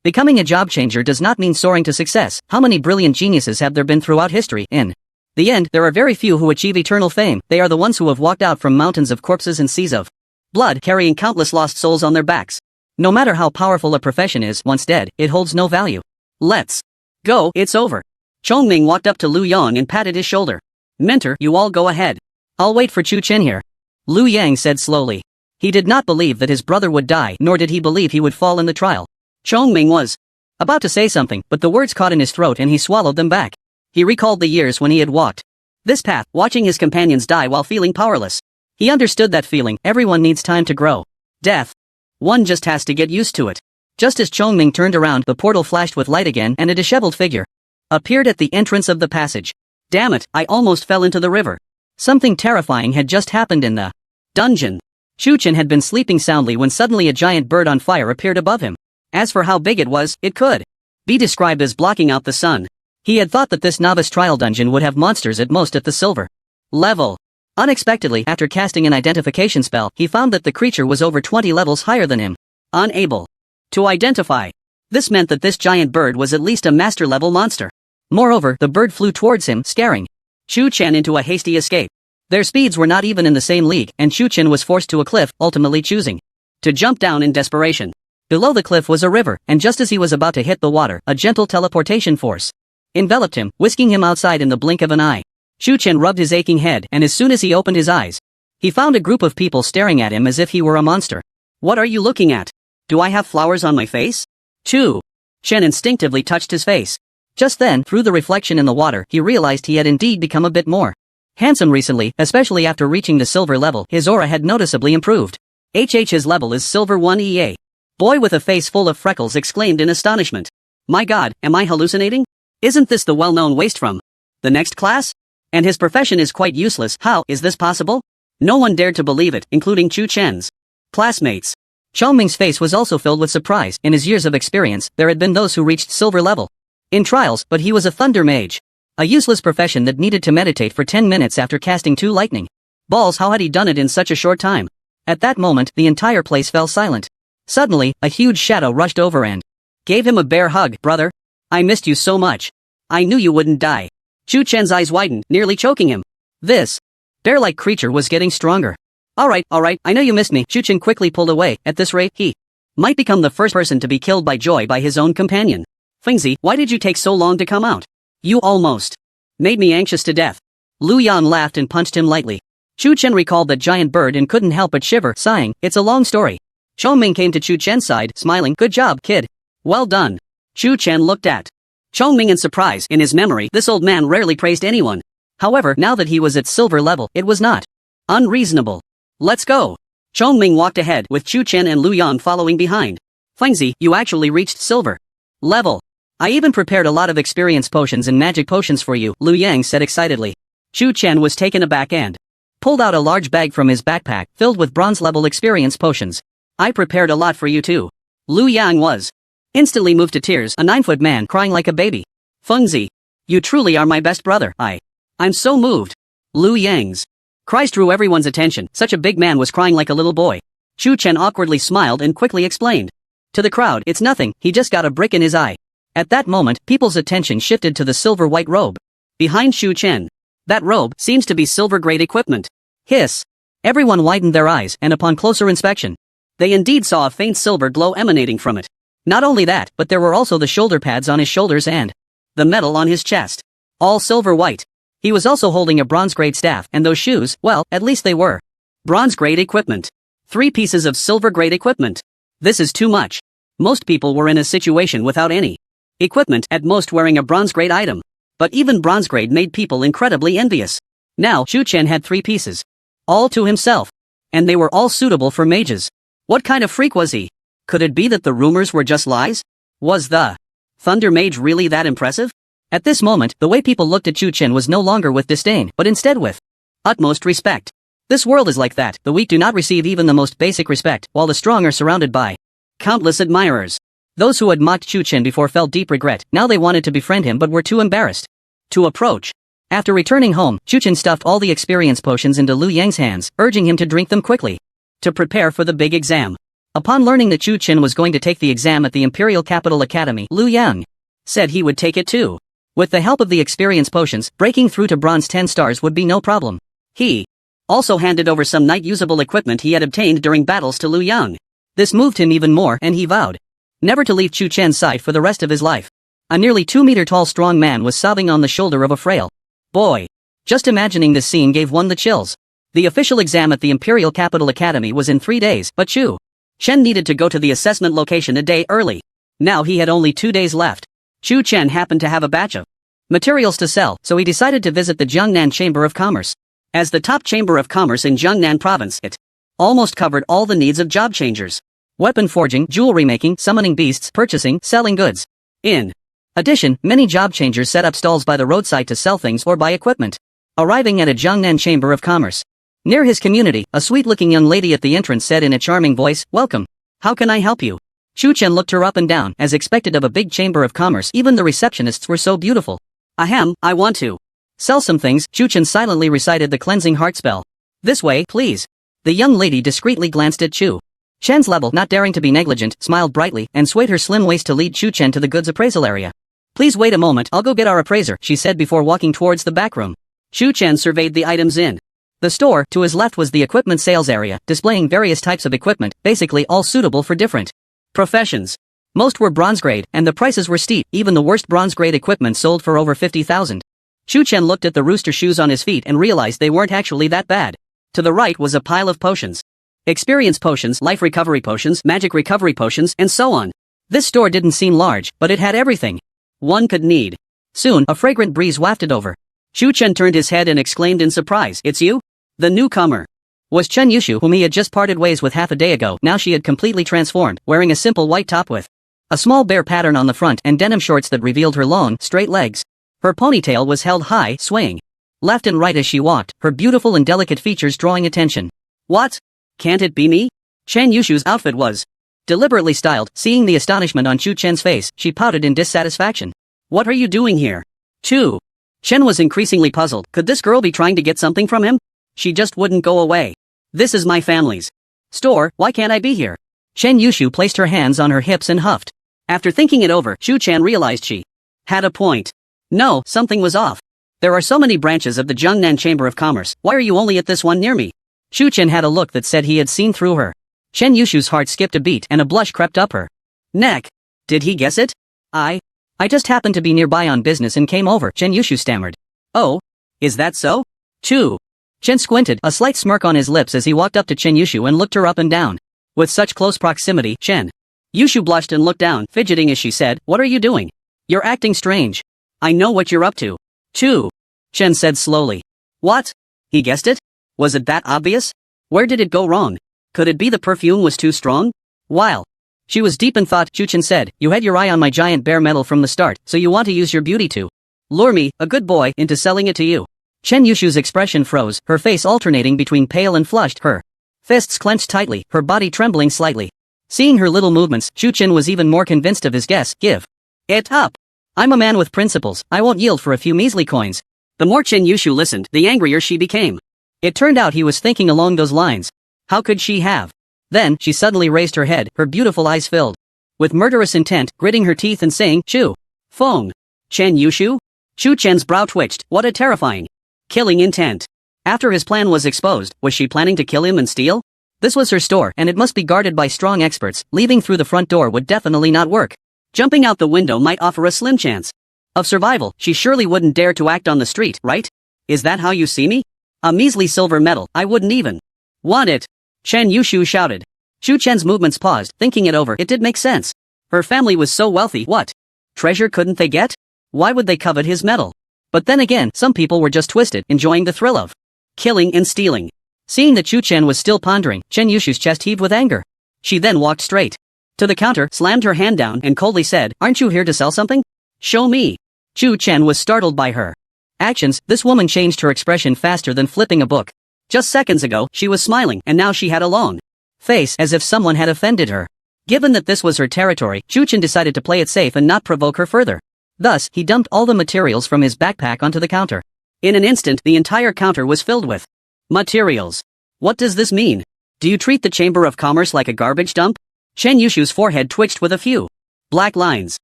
[SPEAKER 1] Becoming a job changer does not mean soaring to success. How many brilliant geniuses have there been throughout history? In the end, there are very few who achieve eternal fame. They are the ones who have walked out from mountains of corpses and seas of blood, carrying countless lost souls on their backs. No matter how powerful a profession is, once dead, it holds no value. Let's go, it's over. Chong Ming walked up to Lu Yang and patted his shoulder. Mentor, you all go ahead. I'll wait for Chu Chen here. Lu Yang said slowly. He did not believe that his brother would die, nor did he believe he would fall in the trial. Chong Ming was about to say something, but the words caught in his throat and he swallowed them back. He recalled the years when he had walked this path, watching his companions die while feeling powerless. He understood that feeling. Everyone needs time to grow. Death. One just has to get used to it. Just as Chong Ming turned around, the portal flashed with light again and a disheveled figure appeared at the entrance of the passage. Damn it, I almost fell into the river. Something terrifying had just happened in the dungeon. Chu Chen had been sleeping soundly when suddenly a giant bird on fire appeared above him. As for how big it was, it could be described as blocking out the sun. He had thought that this novice trial dungeon would have monsters at most at the silver level. Unexpectedly, after casting an identification spell, he found that the creature was over 20 levels higher than him. Unable to identify. This meant that this giant bird was at least a master-level monster. Moreover, the bird flew towards him, scaring Chu Chen into a hasty escape. Their speeds were not even in the same league, and Chu Chen was forced to a cliff, ultimately choosing to jump down in desperation. Below the cliff was a river, and just as he was about to hit the water, a gentle teleportation force enveloped him, whisking him outside in the blink of an eye. Chu Chen rubbed his aching head, and as soon as he opened his eyes, he found a group of people staring at him as if he were a monster. What are you looking at? Do I have flowers on my face? Chu Chen instinctively touched his face. Just then, through the reflection in the water, he realized he had indeed become a bit more handsome recently, especially after reaching the silver level. His aura had noticeably improved. His level is silver 1 EA. Boy with a face full of freckles exclaimed in astonishment. My god, am I hallucinating? Isn't this the well-known waste from the next class? And his profession is quite useless. How is this possible? No one dared to believe it, including Chu Chen's classmates. Chong Ming's face was also filled with surprise. In his years of experience, there had been those who reached silver level in trials, but he was a thunder mage. A useless profession that needed to meditate for 10 minutes after casting 2 lightning balls. How had he done it in such a short time? At that moment, the entire place fell silent. Suddenly, a huge shadow rushed over and gave him a bear hug. Brother, I missed you so much. I knew you wouldn't die. Chu Chen's eyes widened, nearly choking him. This bear-like creature was getting stronger. Alright, I know you missed me. Chu Chen quickly pulled away. At this rate, he might become the first person to be killed by joy by his own companion. Fengzi, why did you take so long to come out? You almost made me anxious to death. Lu Yan laughed and punched him lightly. Chu Chen recalled that giant bird and couldn't help but shiver, sighing, it's a long story. Chongming came to Chu Chen's side, smiling, good job, kid. Well done. Chu Chen looked at Chongming in surprise. In his memory, this old man rarely praised anyone. However, now that he was at silver level, it was not unreasonable. Let's go. Chongming walked ahead, with Chu Chen and Lu Yan following behind. Fengzi, you actually reached silver level. I even prepared a lot of experience potions and magic potions for you, Lu Yang said excitedly. Chu Chen was taken aback and pulled out a large bag from his backpack, filled with bronze-level experience potions. I prepared a lot for you too. Lu Yang was instantly moved to tears, a 9-foot man crying like a baby. Fengzi, you truly are my best brother. I'm so moved. Lu Yang's cries drew everyone's attention. Such a big man was crying like a little boy. Chu Chen awkwardly smiled and quickly explained. To the crowd, it's nothing, he just got a brick in his eye. At that moment, people's attention shifted to the silver-white robe behind Chu Chen. That robe seems to be silver-grade equipment. Hiss. Everyone widened their eyes, and upon closer inspection, they indeed saw a faint silver glow emanating from it. Not only that, but there were also the shoulder pads on his shoulders and the metal on his chest. All silver-white. He was also holding a bronze-grade staff, and those shoes, well, at least they were bronze-grade equipment. 3 pieces of silver-grade equipment. This is too much. Most people were in a situation without any equipment, at most wearing a bronze-grade item. But even bronze-grade made people incredibly envious. Now, Chu Chen had 3 pieces. All to himself. And they were all suitable for mages. What kind of freak was he? Could it be that the rumors were just lies? Was the Thunder Mage really that impressive? At this moment, the way people looked at Chu Chen was no longer with disdain, but instead with utmost respect. This world is like that, the weak do not receive even the most basic respect, while the strong are surrounded by countless admirers. Those who had mocked Chu Chen before felt deep regret, now they wanted to befriend him but were too embarrassed to approach. After returning home, Chu Chen stuffed all the experience potions into Lu Yang's hands, urging him to drink them quickly to prepare for the big exam. Upon learning that Chu Chen was going to take the exam at the Imperial Capital Academy, Lu Yang said he would take it too. With the help of the experience potions, breaking through to bronze 10 stars would be no problem. He also handed over some night-usable equipment he had obtained during battles to Lu Yang. This moved him even more, and he vowed never to leave Chu Chen's side for the rest of his life. A nearly 2-meter-tall strong man was sobbing on the shoulder of a frail boy. Just imagining this scene gave one the chills. The official exam at the Imperial Capital Academy was in 3 days, but Chu Chen needed to go to the assessment location a day early. Now he had only 2 days left. Chu Chen happened to have a batch of materials to sell, so he decided to visit the Jiangnan Chamber of Commerce. As the top chamber of commerce in Jiangnan province, it almost covered all the needs of job changers. Weapon forging, jewelry making, summoning beasts, purchasing, selling goods. In addition, many job changers set up stalls by the roadside to sell things or buy equipment. Arriving at a Jiangnan Chamber of Commerce, near his community, a sweet-looking young lady at the entrance said in a charming voice, "Welcome. How can I help you?" Chu Chen looked her up and down, as expected of a big chamber of commerce. Even the receptionists were so beautiful. Ahem, I want to sell some things. Chu Chen silently recited the cleansing heart spell. This way, please. The young lady discreetly glanced at Chu Chen's level, not daring to be negligent, smiled brightly, and swayed her slim waist to lead Chu Chen to the goods appraisal area. Please wait a moment, I'll go get our appraiser, she said before walking towards the back room. Chu Chen surveyed the items in the store. To his left was the equipment sales area, displaying various types of equipment, basically all suitable for different professions. Most were bronze grade, and the prices were steep. Even the worst bronze grade equipment sold for over 50,000. Chu Chen looked at the rooster shoes on his feet and realized they weren't actually that bad. To the right was a pile of potions. Experience potions, life recovery potions, magic recovery potions, and so on. This store didn't seem large, but it had everything one could need. Soon, a fragrant breeze wafted over. Chu Chen turned his head and exclaimed in surprise, "It's you?" The newcomer was Chen Yushu, whom he had just parted ways with half a day ago. Now she had completely transformed, wearing a simple white top with a small bear pattern on the front and denim shorts that revealed her long, straight legs. Her ponytail was held high, swaying left and right as she walked, her beautiful and delicate features drawing attention. What? Can't it be me? Chen Yushu's outfit was deliberately styled. Seeing the astonishment on Chu Chen's face, she pouted in dissatisfaction. What are you doing here? Chu Chen was increasingly puzzled. Could this girl be trying to get something from him? She just wouldn't go away. This is my family's store, why can't I be here? Chen Yushu placed her hands on her hips and huffed. After thinking it over, Chu Chen realized she had a point. No, something was off. There are so many branches of the Jiangnan Chamber of Commerce, why are you only at this one near me? Shu Chen had a look that said he had seen through her. Chen Yushu's heart skipped a beat and a blush crept up her neck. Did he guess it? I just happened to be nearby on business and came over, Chen Yushu stammered. Oh? Is that so? Chu. Chen squinted, a slight smirk on his lips as he walked up to Chen Yushu and looked her up and down. With such close proximity, Chen Yushu blushed and looked down, fidgeting as she said, what are you doing? You're acting strange. I know what you're up to. Chu. Chen said slowly. What? He guessed it? Was it that obvious? Where did it go wrong? Could it be the perfume was too strong? While she was deep in thought, Chu Chen said, you had your eye on my giant bare metal from the start, so you want to use your beauty to lure me, a good boy, into selling it to you. Chen Yushu's expression froze, her face alternating between pale and flushed, her fists clenched tightly, her body trembling slightly. Seeing her little movements, Chu Chen was even more convinced of his guess. Give it up. I'm a man with principles, I won't yield for a few measly coins. The more Chen Yushu listened, the angrier she became. It turned out he was thinking along those lines. How could she have? Then, she suddenly raised her head, her beautiful eyes filled with murderous intent, gritting her teeth and saying, Chu Feng. Chen Yushu? Chu Chen's brow twitched, what a terrifying killing intent. After his plan was exposed, was she planning to kill him and steal? This was her store and it must be guarded by strong experts, leaving through the front door would definitely not work. Jumping out the window might offer a slim chance of survival, she surely wouldn't dare to act on the street, right? Is that how you see me? A measly silver medal, I wouldn't even want it. Chen Yushu shouted. Chu Chen's movements paused, thinking it over, it did make sense. Her family was so wealthy, what treasure couldn't they get? Why would they covet his medal? But then again, some people were just twisted, enjoying the thrill of killing and stealing. Seeing that Chu Chen was still pondering, Chen Yushu's chest heaved with anger. She then walked straight to the counter, slammed her hand down and coldly said, aren't you here to sell something? Show me. Chu Chen was startled by her actions. This woman changed her expression faster than flipping a book. Just seconds ago, she was smiling and now she had a long face as if someone had offended her. Given that this was her territory, Chu Chen decided to play it safe and not provoke her further. Thus, he dumped all the materials from his backpack onto the counter. In an instant, the entire counter was filled with materials. What does this mean? Do you treat the Chamber of Commerce like a garbage dump? Chen Yushu's forehead twitched with a few black lines.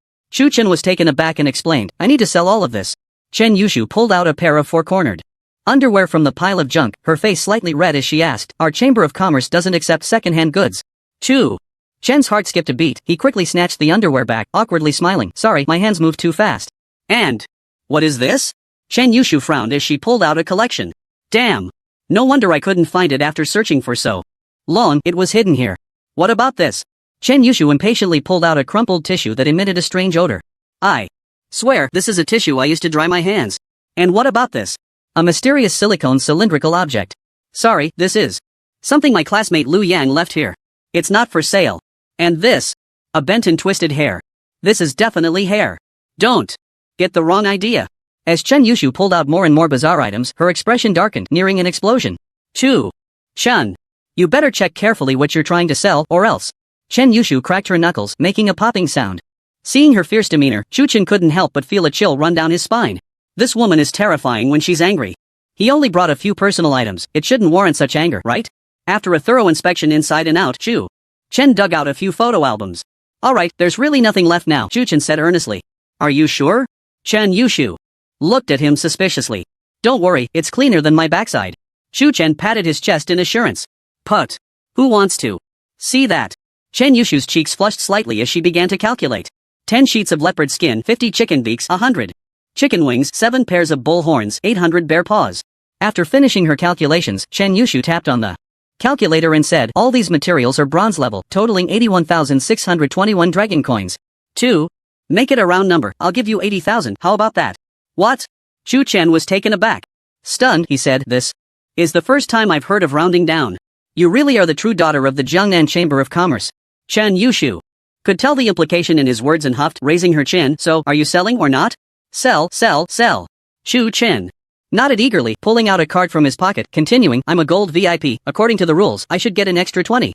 [SPEAKER 1] Chu Chen was taken aback and explained, I need to sell all of this. Chen Yushu pulled out a pair of four-cornered underwear from the pile of junk, her face slightly red as she asked, our Chamber of Commerce doesn't accept second-hand goods. Chu Chen's heart skipped a beat, he quickly snatched the underwear back, awkwardly smiling, sorry, my hands moved too fast. And what is this? Chen Yushu frowned as she pulled out a collection. Damn. No wonder I couldn't find it after searching for so long, it was hidden here. What about this? Chen Yushu impatiently pulled out a crumpled tissue that emitted a strange odor. I swear, this is a tissue I used to dry my hands. And what about this? A mysterious silicone cylindrical object. Sorry, this is something my classmate Lu Yang left here. It's not for sale. And this? A bent and twisted hair. This is definitely hair. Don't get the wrong idea. As Chen Yushu pulled out more and more bizarre items, her expression darkened, nearing an explosion. Chu Chen, you better check carefully what you're trying to sell, or else. Chen Yushu cracked her knuckles, making a popping sound. Seeing her fierce demeanor, Chu Chen couldn't help but feel a chill run down his spine. This woman is terrifying when she's angry. He only brought a few personal items, it shouldn't warrant such anger, right? After a thorough inspection inside and out, Chu Chen dug out a few photo albums. Alright, there's really nothing left now, Chu Chen said earnestly. Are you sure? Chen Yushu looked at him suspiciously. Don't worry, it's cleaner than my backside. Chu Chen patted his chest in assurance. Put. Who wants to see that? Chen Yushu's cheeks flushed slightly as she began to calculate. 10 sheets of leopard skin, 50 chicken beaks, 100 chicken wings, 7 pairs of bull horns, 800 bear paws. After finishing her calculations, Chen Yushu tapped on the calculator and said, all these materials are bronze level, totaling 81,621 dragon coins. 2. Make it a round number, I'll give you 80,000, how about that? What? Chu Chen was taken aback. Stunned, he said, this is the first time I've heard of rounding down. You really are the true daughter of the Jiangnan Chamber of Commerce. Chen Yushu could tell the implication in his words and huffed, raising her chin, so, are you selling or not? Sell, sell, sell. Chu Chen nodded eagerly, pulling out a card from his pocket, continuing, I'm a gold VIP, according to the rules, I should get an extra 20%.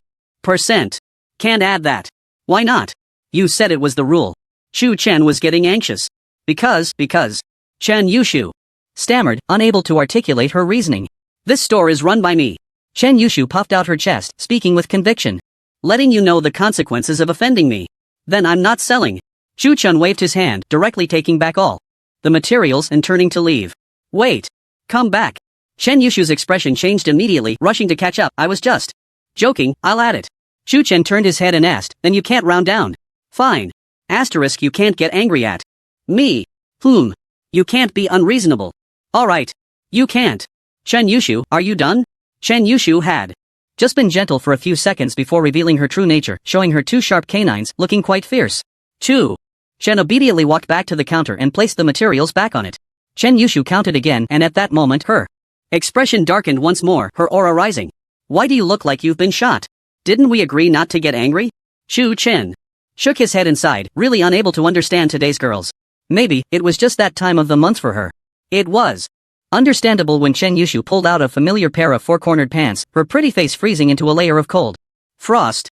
[SPEAKER 1] Can't add that. Why not? You said it was the rule. Chu Chen was getting anxious. Because. Chen Yushu stammered, unable to articulate her reasoning. This store is run by me. Chen Yushu puffed out her chest, speaking with conviction. Letting you know the consequences of offending me. Then I'm not selling. Chu Chen waved his hand, directly taking back all the materials and turning to leave. Wait. Come back. Chen Yushu's expression changed immediately, rushing to catch up. I was just joking, I'll add it. Chu Chen turned his head and asked, then you can't round down. Fine. Asterisk you can't get angry at. Me. You can't be unreasonable. Alright. You can't. Chen Yushu, are you done? Chen Yushu had just been gentle for a few seconds before revealing her true nature, showing her two sharp canines, looking quite fierce. Chen obediently walked back to the counter and placed the materials back on it. Chen Yushu counted again, and at that moment her expression darkened once more, her aura rising. Why do you look like you've been shot? Didn't we agree not to get angry? Chu Chen shook his head and sighed, really unable to understand today's girls. Maybe, it was just that time of the month for her. It was understandable when Chen Yushu pulled out a familiar pair of four-cornered pants, her pretty face freezing into a layer of cold frost.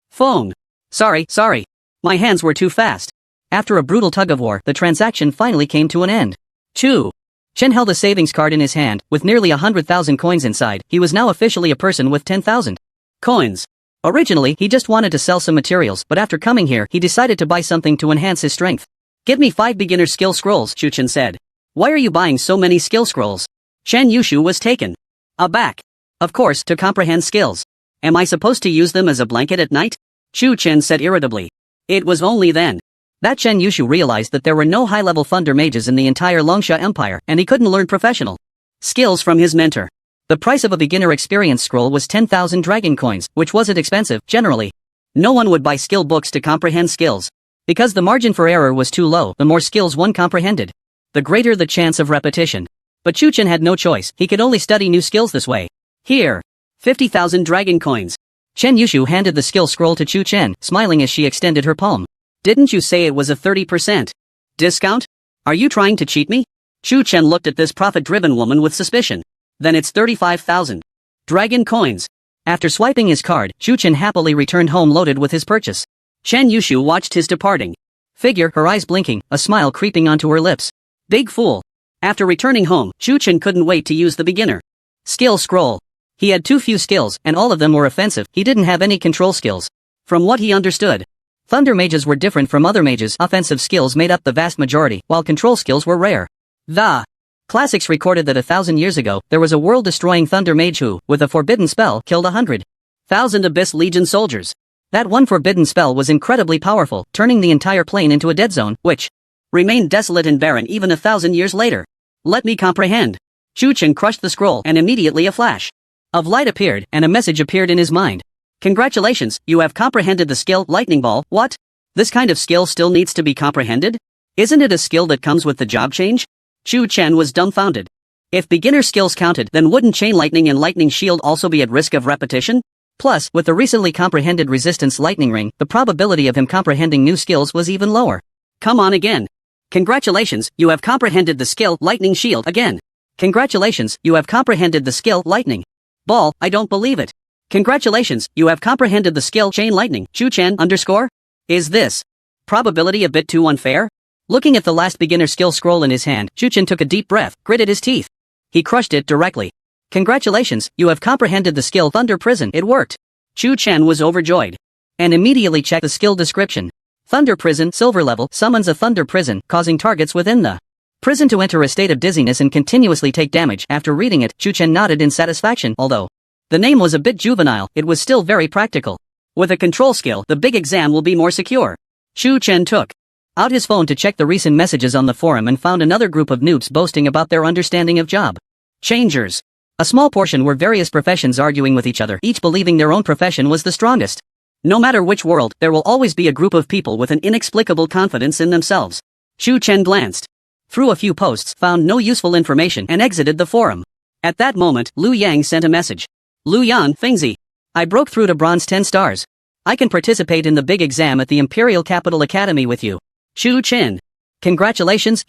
[SPEAKER 1] Phone. Sorry. My hands were too fast. After a brutal tug-of-war, the transaction finally came to an end. Chen held a savings card in his hand, with nearly 100,000 coins inside. He was now officially a person with 10,000 coins. Originally, he just wanted to sell some materials, but after coming here, he decided to buy something to enhance his strength. Give me 5 beginner skill scrolls, Chu Chen said. Why are you buying so many skill scrolls? Chen Yushu was taken aback. Of course, to comprehend skills. Am I supposed to use them as a blanket at night? Chu Chen said irritably. It was only then that Chen Yushu realized that there were no high-level thunder mages in the entire Longsha Empire, and he couldn't learn professional skills from his mentor. The price of a beginner experience scroll was 10,000 dragon coins, which wasn't expensive, generally. No one would buy skill books to comprehend skills. Because the margin for error was too low, the more skills one comprehended, the greater the chance of repetition. But Chu Chen had no choice, he could only study new skills this way. Here. 50,000 dragon coins. Chen Yushu handed the skill scroll to Chu Chen, smiling as she extended her palm. Didn't you say it was a 30% discount? Are you trying to cheat me? Chu Chen looked at this profit-driven woman with suspicion. Then it's 35,000 dragon coins. After swiping his card, Chu Chen happily returned home loaded with his purchase. Chen Yushu watched his departing figure, her eyes blinking, a smile creeping onto her lips. Big fool. After returning home, Chu Chen couldn't wait to use the beginner skill scroll. He had too few skills, and all of them were offensive. He didn't have any control skills. From what he understood, thunder mages were different from other mages. Offensive skills made up the vast majority, while control skills were rare. The classics recorded that 1,000 years ago, there was a world-destroying thunder mage who, with a forbidden spell, killed 100,000 Abyss Legion soldiers. That one forbidden spell was incredibly powerful, turning the entire plane into a dead zone, which remained desolate and barren even 1,000 years later. Let me comprehend. Chu Chen crushed the scroll, and immediately a flash of light appeared, and a message appeared in his mind. Congratulations, you have comprehended the skill Lightning Ball. What? This kind of skill still needs to be comprehended? Isn't it a skill that comes with the job change? Chu Chen was dumbfounded. If beginner skills counted, then wouldn't Chain Lightning and Lightning Shield also be at risk of repetition? Plus, with the recently comprehended Resistance Lightning Ring, the probability of him comprehending new skills was even lower. Come on again. Congratulations, you have comprehended the skill Lightning Shield again. Congratulations, you have comprehended the skill Lightning Ball. I don't believe it. Congratulations, you have comprehended the skill Chain Lightning. Chu Chen _ Is this probability a bit too unfair? Looking at the last beginner skill scroll in his hand, Chu Chen took a deep breath, gritted his teeth. He crushed it directly. Congratulations, you have comprehended the skill Thunder Prison. It worked. Chu Chen was overjoyed and immediately checked the skill description. Thunder Prison, silver level, summons a thunder prison, causing targets within the prison to enter a state of dizziness and continuously take damage. After reading it, Chu Chen nodded in satisfaction. Although the name was a bit juvenile, it was still very practical. With a control skill, the big exam will be more secure. Chu Chen took out his phone to check the recent messages on the forum and found another group of noobs boasting about their understanding of job changers. A small portion were various professions arguing with each other, each believing their own profession was the strongest. No matter which world, there will always be a group of people with an inexplicable confidence in themselves. Chu Chen glanced through a few posts, found no useful information, and exited the forum. At that moment, Lu Yang sent a message. Lu Yan, Fengzi. I broke through to bronze 10 stars. I can participate in the big exam at the Imperial Capital Academy with you. Chu Chen. Congratulations,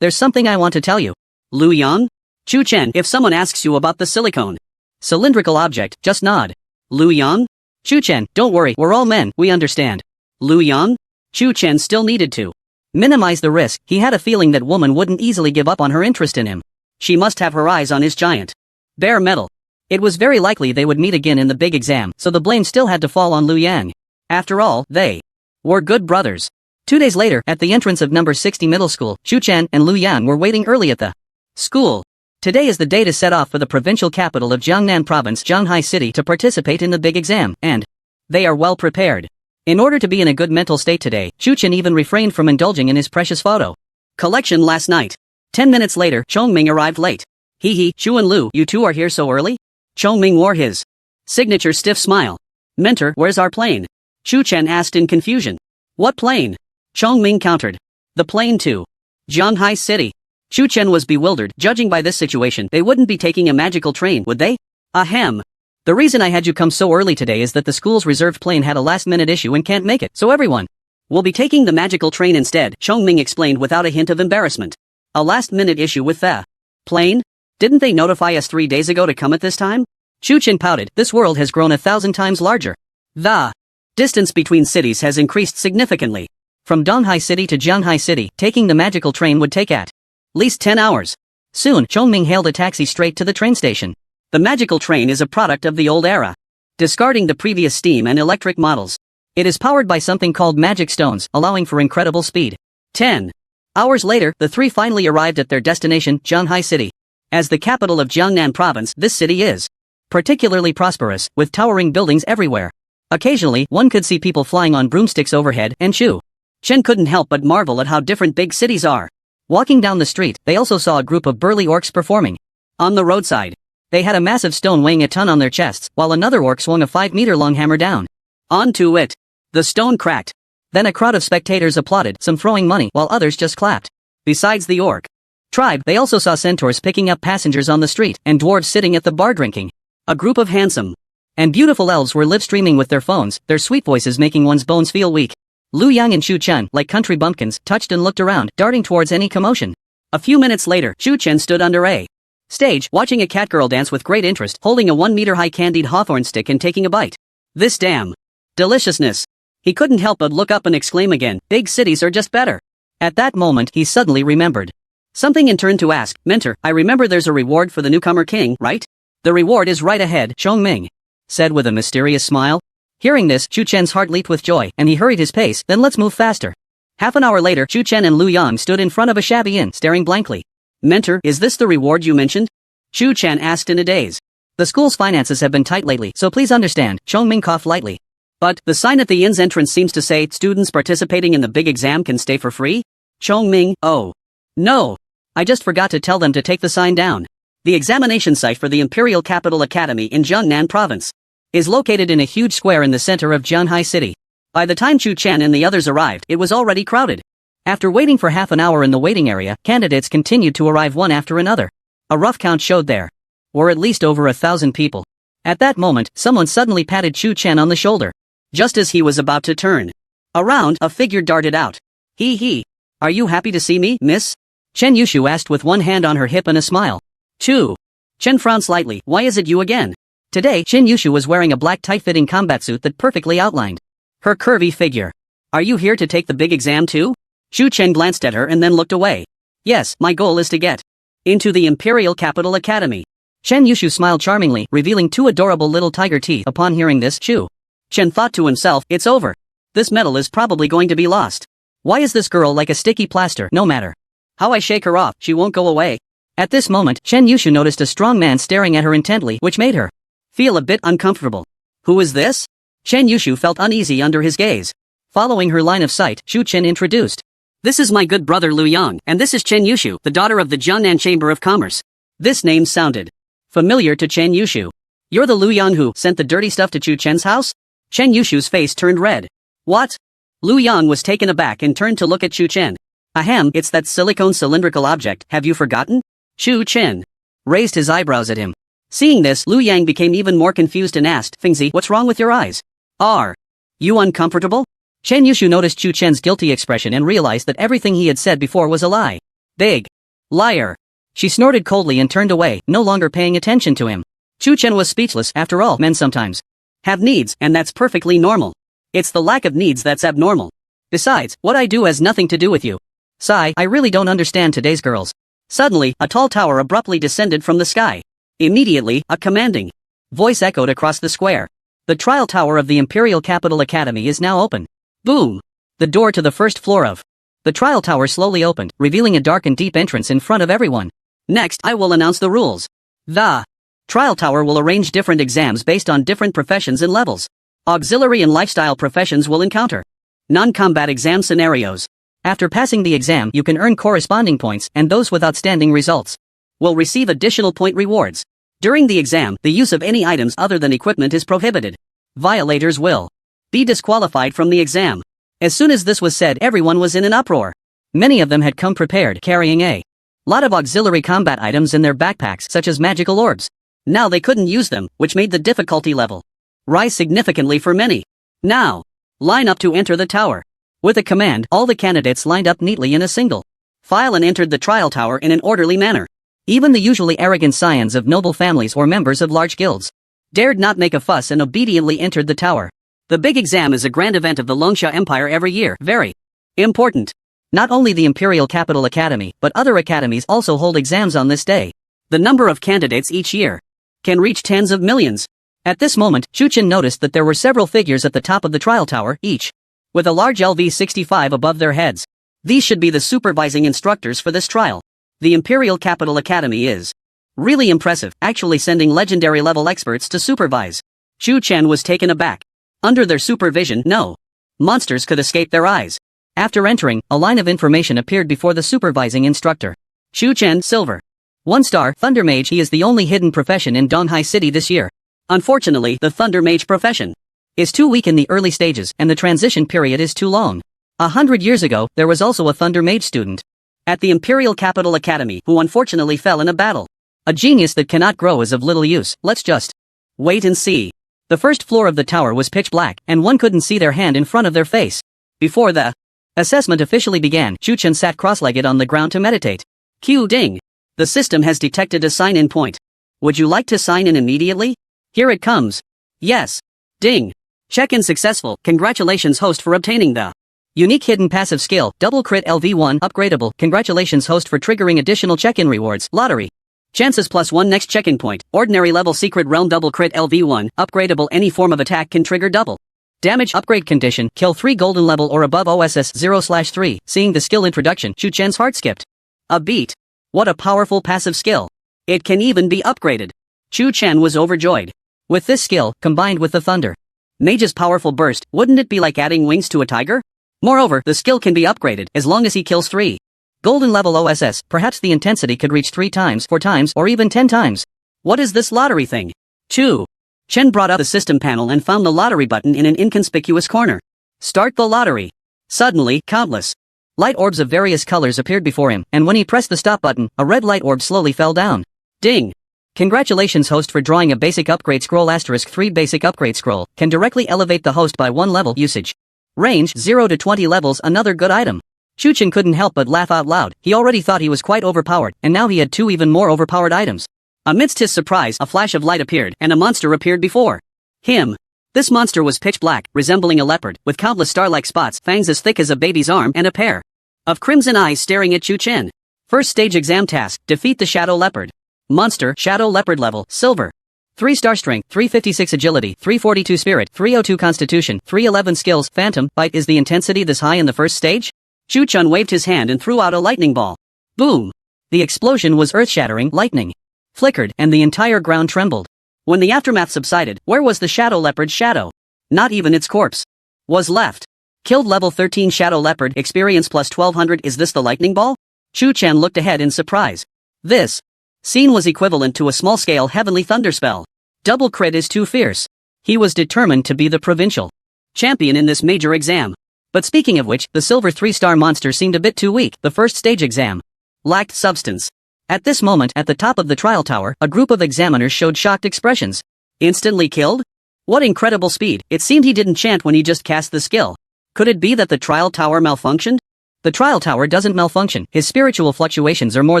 [SPEAKER 1] there's something I want to tell you. Lu Yang? Chu Chen, if someone asks you about the silicone cylindrical object, just nod. Lu Yang? Chu Chen, don't worry, we're all men, we understand. Lu Yang? Chu Chen still needed to minimize the risk. He had a feeling that woman wouldn't easily give up on her interest in him. She must have her eyes on his giant bare metal. It was very likely they would meet again in the big exam, so the blame still had to fall on Lu Yang. After all, they were good brothers. 2 days later, at the entrance of number 60 middle school, Chu Chen and Lu Yan were waiting early at the School. Today is the day to set off for the provincial capital of Jiangnan Province, Zhanghai City, to participate in the big exam, and they are well prepared. In order to be in a good mental state today, Chu Chen even refrained from indulging in his precious photo collection last night. 10 minutes later, Chongming arrived late. Hee, Chu and Lu, you two are here so early? Chongming wore his signature stiff smile. Mentor, where's our plane? Chu Chen asked in confusion. What plane? Chongming countered. The plane to Zhanghai City. Chu Chen was bewildered. Judging by this situation, they wouldn't be taking a magical train, would they? Ahem. The reason I had you come so early today is that the school's reserved plane had a last-minute issue and can't make it, so everyone will be taking the magical train instead, Chongming explained without a hint of embarrassment. A last-minute issue with the plane? Didn't they notify us 3 days ago to come at this time? Chu Chen pouted. This world has grown 1,000 times larger. The distance between cities has increased significantly. From Donghai City to Zhanghai City, taking the magical train would take at least 10 hours. Soon, Chongming hailed a taxi straight to the train station. The magical train is a product of the old era, discarding the previous steam and electric models. It is powered by something called magic stones, allowing for incredible speed. 10 hours later, the three finally arrived at their destination, Zhanghai City. As the capital of Jiangnan Province, this city is particularly prosperous, with towering buildings everywhere. Occasionally, one could see people flying on broomsticks overhead, and Chu Chen couldn't help but marvel at how different big cities are. Walking down the street, they also saw a group of burly orcs performing. On the roadside, they had a massive stone weighing a ton on their chests, while another orc swung a 5-meter-long hammer down onto it. The stone cracked. Then a crowd of spectators applauded, some throwing money, while others just clapped. Besides the orc tribe, they also saw centaurs picking up passengers on the street, and dwarves sitting at the bar drinking. A group of handsome and beautiful elves were live-streaming with their phones, their sweet voices making one's bones feel weak. Lu Yang and Chu Chen, like country bumpkins, touched and looked around, darting towards any commotion. A few minutes later, Chu Chen stood under a stage, watching a catgirl dance with great interest, holding a 1-meter-high candied hawthorn stick and taking a bite. This damn deliciousness. He couldn't help but look up and exclaim again, big cities are just better. At that moment, he suddenly remembered something and turned to ask, Mentor, I remember there's a reward for the newcomer king, right? The reward is right ahead, Chongming said with a mysterious smile. Hearing this, Chu Chen's heart leaped with joy, and he hurried his pace. Then let's move faster. Half an hour later, Chu Chen and Lu Yang stood in front of a shabby inn, staring blankly. Mentor, is this the reward you mentioned? Chu Chen asked in a daze. The school's finances have been tight lately, so please understand, Chongming coughed lightly. But, the sign at the inn's entrance seems to say, students participating in the big exam can stay for free? Chongming, oh. No. I just forgot to tell them to take the sign down. The examination site for the Imperial Capital Academy in Jiangnan Province is located in a huge square in the center of Zhanghai City. By the time Chu Chen and the others arrived, it was already crowded. After waiting for half an hour in the waiting area, candidates continued to arrive one after another. A rough count showed there were at least over 1,000 people. At that moment, someone suddenly patted Chu Chen on the shoulder. Just as he was about to turn around, a figure darted out. Hee. Are you happy to see me, miss? Chen Yushu asked with one hand on her hip and a smile. Chu Chen frowned slightly. Why is it you again? Today, Chen Yushu was wearing a black tight-fitting combat suit that perfectly outlined her curvy figure. Are you here to take the big exam too? Chu Chen glanced at her and then looked away. Yes, my goal is to get into the Imperial Capital Academy. Chen Yushu smiled charmingly, revealing 2 adorable little tiger teeth. Upon hearing this, Chu Chen thought to himself, it's over. This medal is probably going to be lost. Why is this girl like a sticky plaster? No matter how I shake her off, she won't go away. At this moment, Chen Yushu noticed a strong man staring at her intently, which made her feel a bit uncomfortable. Who is this? Chen Yushu felt uneasy under his gaze. Following her line of sight, Chu Chen introduced. This is my good brother Lu Yang, and this is Chen Yushu, the daughter of the Jiangnan Chamber of Commerce. This name sounded familiar to Chen Yushu. You're the Lu Yang who sent the dirty stuff to Chu Chen's house? Chen Yushu's face turned red. What? Lu Yang was taken aback and turned to look at Chu Chen. Ahem, it's that silicone cylindrical object, have you forgotten? Chu Chen raised his eyebrows at him. Seeing this, Lu Yang became even more confused and asked, Fingzi, what's wrong with your eyes? Are you uncomfortable? Chen Yushu noticed Chu Chen's guilty expression and realized that everything he had said before was a lie. Big liar. She snorted coldly and turned away, no longer paying attention to him. Chu Chen was speechless. After all, men sometimes have needs, and that's perfectly normal. It's the lack of needs that's abnormal. Besides, what I do has nothing to do with you. Sigh, I really don't understand today's girls. Suddenly, a tall tower abruptly descended from the sky. Immediately, a commanding voice echoed across the square. The trial tower of the Imperial Capital Academy is now open. Boom! The door to the first floor of the trial tower slowly opened, revealing a dark and deep entrance in front of everyone. Next, I will announce the rules. The Trial Tower will arrange different exams based on different professions and levels. Auxiliary and lifestyle professions will encounter non-combat exam scenarios. After passing the exam, you can earn corresponding points, and those with outstanding results will receive additional point rewards. During the exam, the use of any items other than equipment is prohibited. Violators will be disqualified from the exam. As soon as this was said, everyone was in an uproar. Many of them had come prepared, carrying a lot of auxiliary combat items in their backpacks, such as magical orbs. Now they couldn't use them, which made the difficulty level rise significantly for many. Now, line up to enter the tower. With a command, all the candidates lined up neatly in a single file and entered the trial tower in an orderly manner. Even the usually arrogant scions of noble families or members of large guilds dared not make a fuss and obediently entered the tower. The big exam is a grand event of the Longsha Empire every year, very important. Not only the Imperial Capital Academy, but other academies also hold exams on this day. The number of candidates each year can reach tens of millions. At this moment, Chuchen noticed that there were several figures at the top of the trial tower, each with a large LV-65 above their heads. These should be the supervising instructors for this trial. The Imperial Capital Academy is really impressive, actually sending legendary-level experts to supervise. Chuchen was taken aback. Under their supervision, no monsters could escape their eyes. After entering, a line of information appeared before the supervising instructor. Chuchen, Silver 1 star, Thunder Mage. He is the only hidden profession in Donghai City this year. Unfortunately, the Thunder Mage profession is too weak in the early stages, and the transition period is too long. 100 years ago, there was also a Thunder Mage student at the Imperial Capital Academy who unfortunately fell in a battle. A genius that cannot grow is of little use. Let's just wait and see. The first floor of the tower was pitch black, and one couldn't see their hand in front of their face. Before the assessment officially began, Chuchen sat cross-legged on the ground to meditate. Q ding. The system has detected a sign-in point. Would you like to sign in immediately? Here it comes. Yes. Ding. Check-in successful. Congratulations host for obtaining the unique hidden passive skill, double crit LV1 upgradable. Congratulations host for triggering additional check-in rewards, lottery. Chances +1 next check-in point, ordinary level secret realm double crit LV1, upgradable. Any form of attack can trigger double damage upgrade condition, kill 3 golden level or above OSS 0/3. Seeing the skill introduction, Chuchen's heart skipped a beat. What a powerful passive skill. It can even be upgraded. Chuchen was overjoyed. With this skill, combined with the Thunder Mage's powerful burst, wouldn't it be like adding wings to a tiger? Moreover, the skill can be upgraded as long as he kills 3 golden level OSS. Perhaps the intensity could reach 3 times, 4 times, or even 10 times. What is this lottery thing? Chen brought up the system panel and found the lottery button in an inconspicuous corner. Start the lottery. Suddenly, countless light orbs of various colors appeared before him, and when he pressed the stop button, a red light orb slowly fell down. Ding! Congratulations host for drawing a basic upgrade scroll. *3 basic upgrade scroll can directly elevate the host by 1 level. Usage range 0 to 20 levels. Another good item. Chuchen couldn't help but laugh out loud. He already thought he was quite overpowered, and now he had 2 even more overpowered items. Amidst his surprise, a flash of light appeared, and a monster appeared before him. This monster was pitch black, resembling a leopard, with countless star-like spots, fangs as thick as a baby's arm, and a pair of crimson eyes staring at Chuchen. First stage exam task, defeat the Shadow Leopard. Monster, Shadow Leopard level, Silver 3 star strength, 356 agility, 342 spirit, 302 constitution, 311 skills. Phantom Bite. Is the intensity this high in the first stage? Chuchen waved his hand and threw out a lightning ball. Boom! The explosion was earth-shattering. Lightning flickered, and the entire ground trembled. When the aftermath subsided, where was the Shadow Leopard's shadow? Not even its corpse was left. Killed level 13 Shadow Leopard, experience plus 1200. Is this the lightning ball? Chuchen looked ahead in surprise. This scene was equivalent to a small-scale heavenly thunder spell. Double crit is too fierce. He was determined to be the provincial champion in this major exam. But speaking of which, the silver 3-star monster seemed a bit too weak. The first stage exam lacked substance. At this moment, at the top of the trial tower, a group of examiners showed shocked expressions. Instantly killed? What incredible speed. It seemed he didn't chant when he just cast the skill. Could it be that the trial tower malfunctioned? The trial tower doesn't malfunction. His spiritual fluctuations are more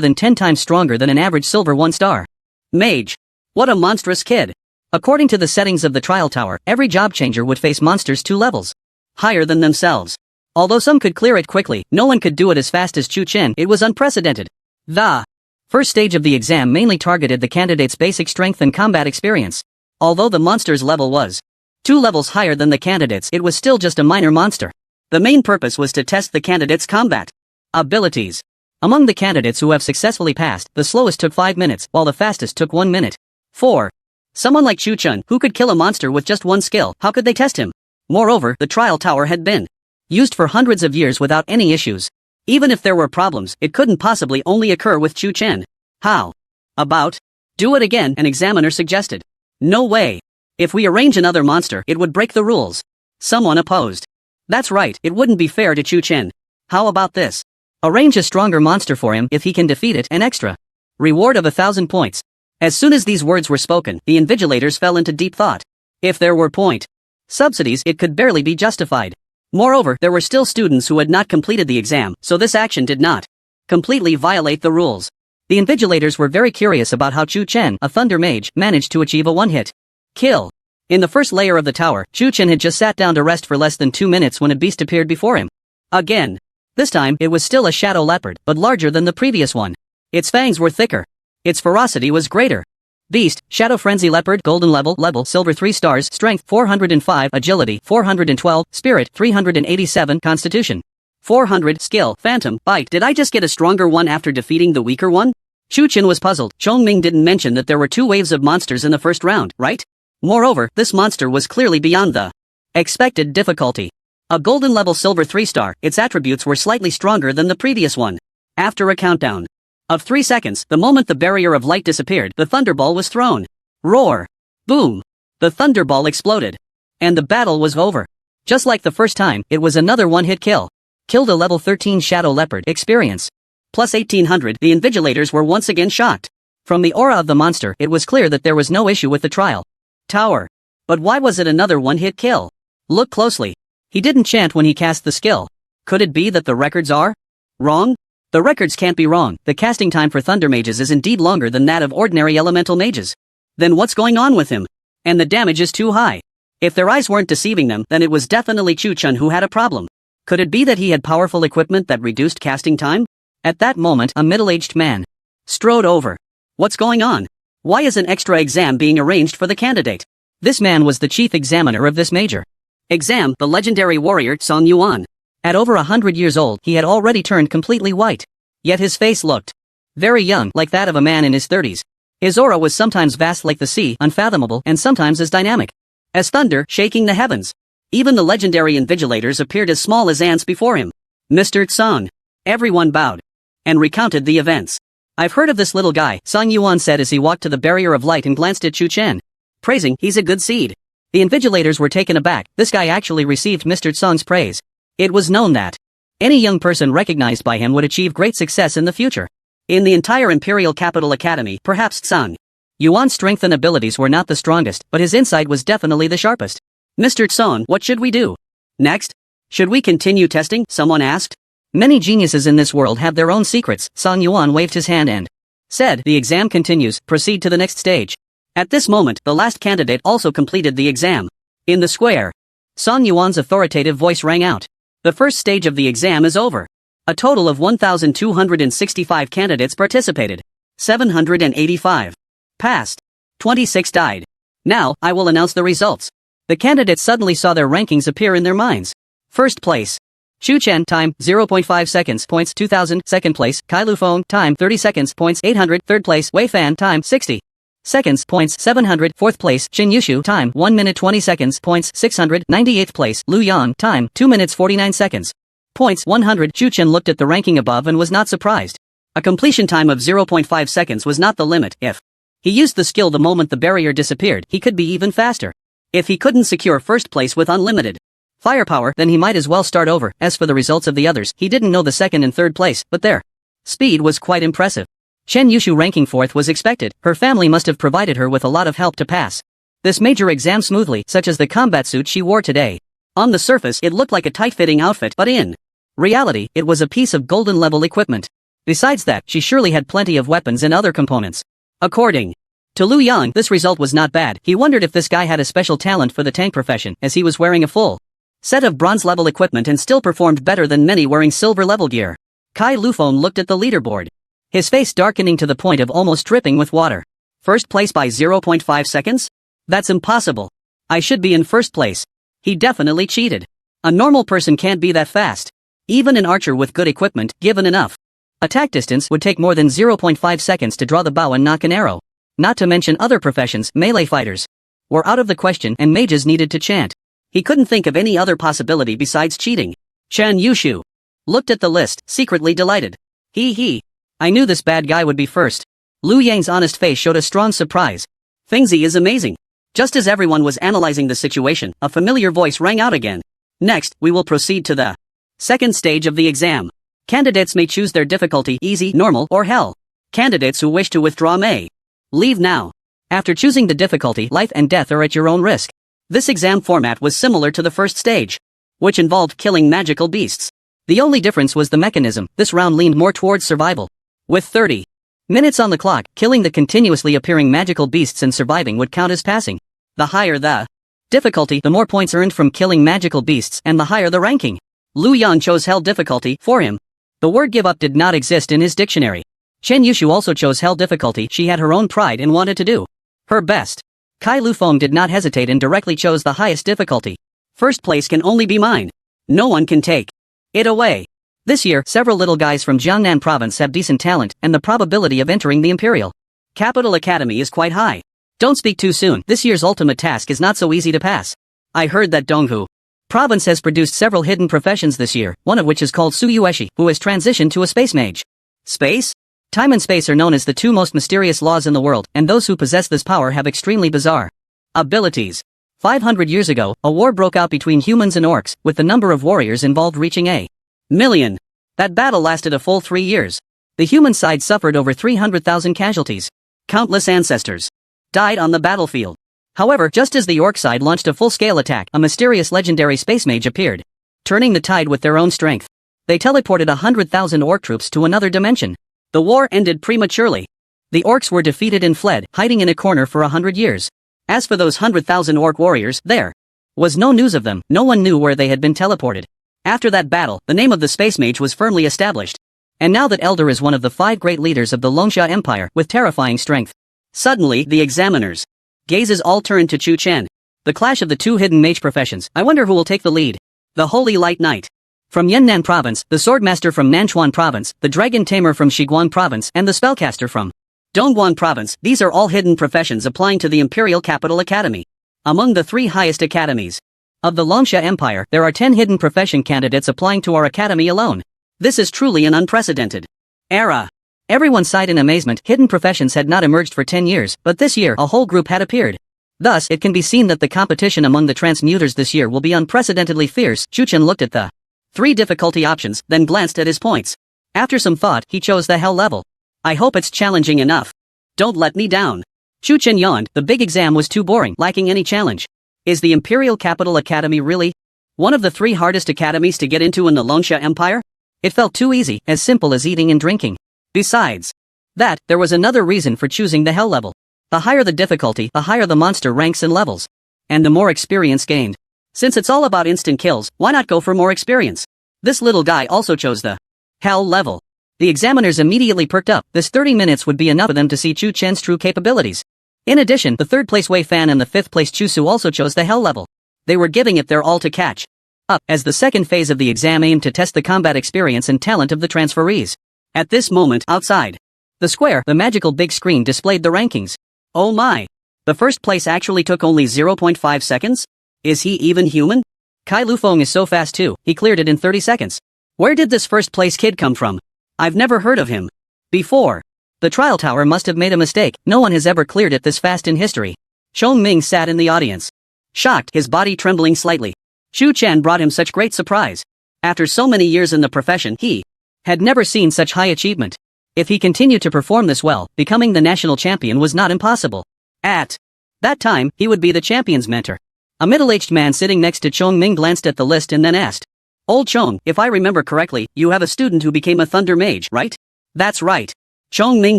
[SPEAKER 1] than 10 times stronger than an average silver 1-star mage. What a monstrous kid. According to the settings of the trial tower, every job changer would face monsters 2 levels higher than themselves. Although some could clear it quickly, no one could do it as fast as Chuchen. It was unprecedented. The first stage of the exam mainly targeted the candidate's basic strength and combat experience. Although the monster's level was 2 levels higher than the candidate's, it was still just a minor monster. The main purpose was to test the candidate's combat abilities. Among the candidates who have successfully passed, the slowest took 5 minutes, while the fastest took 1 minute. 4. Someone like Chu Chun, who could kill a monster with just one skill, how could they test him? Moreover, the trial tower had been used for hundreds of years without any issues. Even if there were problems, it couldn't possibly only occur with Chu Chen. How about do it again, an examiner suggested. No way. If we arrange another monster, it would break the rules. Someone opposed. That's right, it wouldn't be fair to Chu Chen. How about this? Arrange a stronger monster for him if he can defeat it, an extra reward of 1,000 points. As soon as these words were spoken, the invigilators fell into deep thought. If there were point subsidies, it could barely be justified. Moreover, there were still students who had not completed the exam, so this action did not completely violate the rules. The invigilators were very curious about how Chu Chen, a thunder mage, managed to achieve a one-hit kill. In the first layer of the tower, Chu Chen had just sat down to rest for less than 2 minutes when a beast appeared before him. Again. This time, it was still a shadow leopard, but larger than the previous one. Its fangs were thicker. Its ferocity was greater. Beast, Shadow Frenzy Leopard, Golden level, Silver 3 stars, Strength 405, Agility 412, Spirit 387, Constitution 400, Skill, Phantom, Bite. Did I just get a stronger one after defeating the weaker one? Chu Chen was puzzled. Chongming didn't mention that there were 2 waves of monsters in the first round, right? Moreover, this monster was clearly beyond the expected difficulty. A golden level Silver 3 star, its attributes were slightly stronger than the previous one. After a countdown of 3 seconds, the moment the barrier of light disappeared, the thunderball was thrown. Roar! Boom! The thunderball exploded. And the battle was over. Just like the first time, it was another one-hit kill. Killed a level 13 Shadow Leopard. Experience plus 1800. The invigilators were once again shocked. From the aura of the monster, it was clear that there was no issue with the trial tower. But why was it another one-hit kill? Look closely. He didn't chant when he cast the skill. Could it be that the records are wrong? The records can't be wrong. The casting time for thunder mages is indeed longer than that of ordinary elemental mages. Then what's going on with him? And the damage is too high. If their eyes weren't deceiving them, then it was definitely Chu Chun who had a problem. Could it be that he had powerful equipment that reduced casting time? At that moment, a middle-aged man strode over. What's going on? Why is an extra exam being arranged for the candidate? This man was the chief examiner of this major exam, the legendary warrior Song Yuan. At over 100 years old, he had already turned completely white. Yet his face looked very young, like that of a man in his 30s. His aura was sometimes vast like the sea, unfathomable, and sometimes as dynamic as thunder, shaking the heavens. Even the legendary invigilators appeared as small as ants before him. Mr. Song. Everyone bowed and recounted the events. I've heard of this little guy, Song Yuan said as he walked to the barrier of light and glanced at Chu Chen. Praising, he's a good seed. The invigilators were taken aback. This guy actually received Mr. Song's praise. It was known that any young person recognized by him would achieve great success in the future. In the entire Imperial Capital Academy, perhaps Song Yuan's strength and abilities were not the strongest, but his insight was definitely the sharpest. Mr. Song, what should we do next? Should we continue testing? Someone asked. Many geniuses in this world have their own secrets. Song Yuan waved his hand and said, the exam continues, proceed to the next stage. At this moment, the last candidate also completed the exam. In the square, Song Yuan's authoritative voice rang out. The first stage of the exam is over. A total of 1,265 candidates participated. 785 passed. 26 died. Now, I will announce the results. The candidates suddenly saw their rankings appear in their minds. First place. Chu Chen, time, 0.5 seconds, points 2000. Second place, Kai Lufeng, time, 30 seconds, points 800. Third place, Wei Fan, time, 60 seconds, points 700. Fourth place, Qin Yushu, time, 1 minute 20 seconds, points 600. 98th place, Lu Yan, time, 2 minutes 49 seconds, points 100. Chu Chen looked at the ranking above and was not surprised. A completion time of 0.5 seconds was not the limit. If he used the skill the moment the barrier disappeared, he could be even faster. If he couldn't secure first place with unlimited firepower, then he might as well start over. As for the results of the others, he didn't know the second and third place, but their speed was quite impressive. Chen Yushu ranking fourth was expected. Her family must have provided her with a lot of help to pass this major exam smoothly, such as the combat suit she wore today. On the surface, it looked like a tight-fitting outfit, but in reality, it was a piece of golden-level equipment. Besides that, she surely had plenty of weapons and other components. According to Lu Yang, this result was not bad. He wondered if this guy had a special talent for the tank profession, as he was wearing a full set of bronze-level equipment and still performed better than many wearing silver-level gear. Kai Lufeng looked at the leaderboard, his face darkening to the point of almost dripping with water. First place by 0.5 seconds? That's impossible. I should be in first place. He definitely cheated. A normal person can't be that fast. Even an archer with good equipment, given enough Attack distance would take more than 0.5 seconds to draw the bow and nock an arrow. Not to mention other professions, melee fighters were out of the question and mages needed to chant. He couldn't think of any other possibility besides cheating. Chen Yushu looked at the list, secretly delighted. He. I knew this bad guy would be first. Lu Yang's honest face showed a strong surprise. Fengzi is amazing. Just as everyone was analyzing the situation, a familiar voice rang out again. Next, we will proceed to the second stage of the exam. Candidates may choose their difficulty, easy, normal, or hell. Candidates who wish to withdraw may leave now. After choosing the difficulty, life and death are at your own risk. This exam format was similar to the first stage, which involved killing magical beasts. The only difference was the mechanism. This round leaned more towards survival. With 30 minutes on the clock, killing the continuously appearing magical beasts and surviving would count as passing. The higher the difficulty, the more points earned from killing magical beasts, and the higher the ranking. Lu Yan chose hell difficulty for him. The word give up did not exist in his dictionary. Chen Yushu also chose hell difficulty. She had her own pride and wanted to do her best. Kai Lufeng did not hesitate and directly chose the highest difficulty. First place can only be mine. No one can take it away. This year, several little guys from Jiangnan province have decent talent, and the probability of entering the Imperial Capital Academy is quite high. Don't speak too soon. This year's ultimate task is not so easy to pass. I heard that Donghu province has produced several hidden professions this year, one of which is called Su Yueshi, who has transitioned to a space mage. Space? Time and space are known as the two most mysterious laws in the world, and those who possess this power have extremely bizarre abilities. 500 years ago, a war broke out between humans and orcs, with the number of warriors involved reaching a million. That battle lasted a full 3 years. The human side suffered over 300,000 casualties. Countless ancestors died on the battlefield. However, just as the orc side launched a full-scale attack, a mysterious legendary space mage appeared, turning the tide with their own strength. They teleported 100,000 orc troops to another dimension. The war ended prematurely. The orcs were defeated and fled, hiding in a corner for 100 years. As for those 100,000 orc warriors, there was no news of them. No one knew where they had been teleported. After that battle, the name of the space mage was firmly established. And now that Elder is one of the 5 great leaders of the Longsha Empire, with terrifying strength. Suddenly, the examiners' gazes all turned to Chu Chen. The clash of the two hidden mage professions. I wonder who will take the lead. The Holy Light Knight from Yannan Province, the Swordmaster from Nanchuan Province, the Dragon Tamer from Shiguan Province, and the Spellcaster from Dongguan Province. These are all hidden professions applying to the Imperial Capital Academy. Among the 3 highest academies of the Longsha Empire, there are 10 hidden profession candidates applying to our academy alone. This is truly an unprecedented era. Everyone sighed in amazement. Hidden professions had not emerged for 10 years, but this year a whole group had appeared. Thus, it can be seen that the competition among the transmuters this year will be unprecedentedly fierce. Chu Chen looked at the 3 difficulty options, then glanced at his points. After some thought, he chose the hell level. I hope it's challenging enough. Don't let me down. Chu Chen yawned. The big exam was too boring, lacking any challenge. Is the Imperial Capital Academy really one of the 3 hardest academies to get into in the Longsha Empire? It felt too easy, as simple as eating and drinking. Besides that, there was another reason for choosing the hell level. The higher the difficulty, the higher the monster ranks and levels. And the more experience gained. Since it's all about instant kills, why not go for more experience? This little guy also chose the hell level. The examiners immediately perked up. This 30 minutes would be enough for them to see Chu Chen's true capabilities. In addition, the 3rd place Wei Fan and the 5th place Chu Su also chose the hell level. They were giving it their all to catch up, as the second phase of the exam aimed to test the combat experience and talent of the transferees. At this moment, outside the square, the magical big screen displayed the rankings. Oh my! The first place actually took only 0.5 seconds? Is he even human? Kai Lufeng is so fast too, he cleared it in 30 seconds. Where did this first place kid come from? I've never heard of him before. The trial tower must have made a mistake. No one has ever cleared it this fast in history. Chong Ming sat in the audience, shocked, his body trembling slightly. Chu Chen brought him such great surprise. After so many years in the profession, he had never seen such high achievement. If he continued to perform this well, becoming the national champion was not impossible. At that time, he would be the champion's mentor. A middle-aged man sitting next to Chong Ming glanced at the list and then asked, Old Chong, if I remember correctly, you have a student who became a Thunder Mage, right? That's right. Chong Ming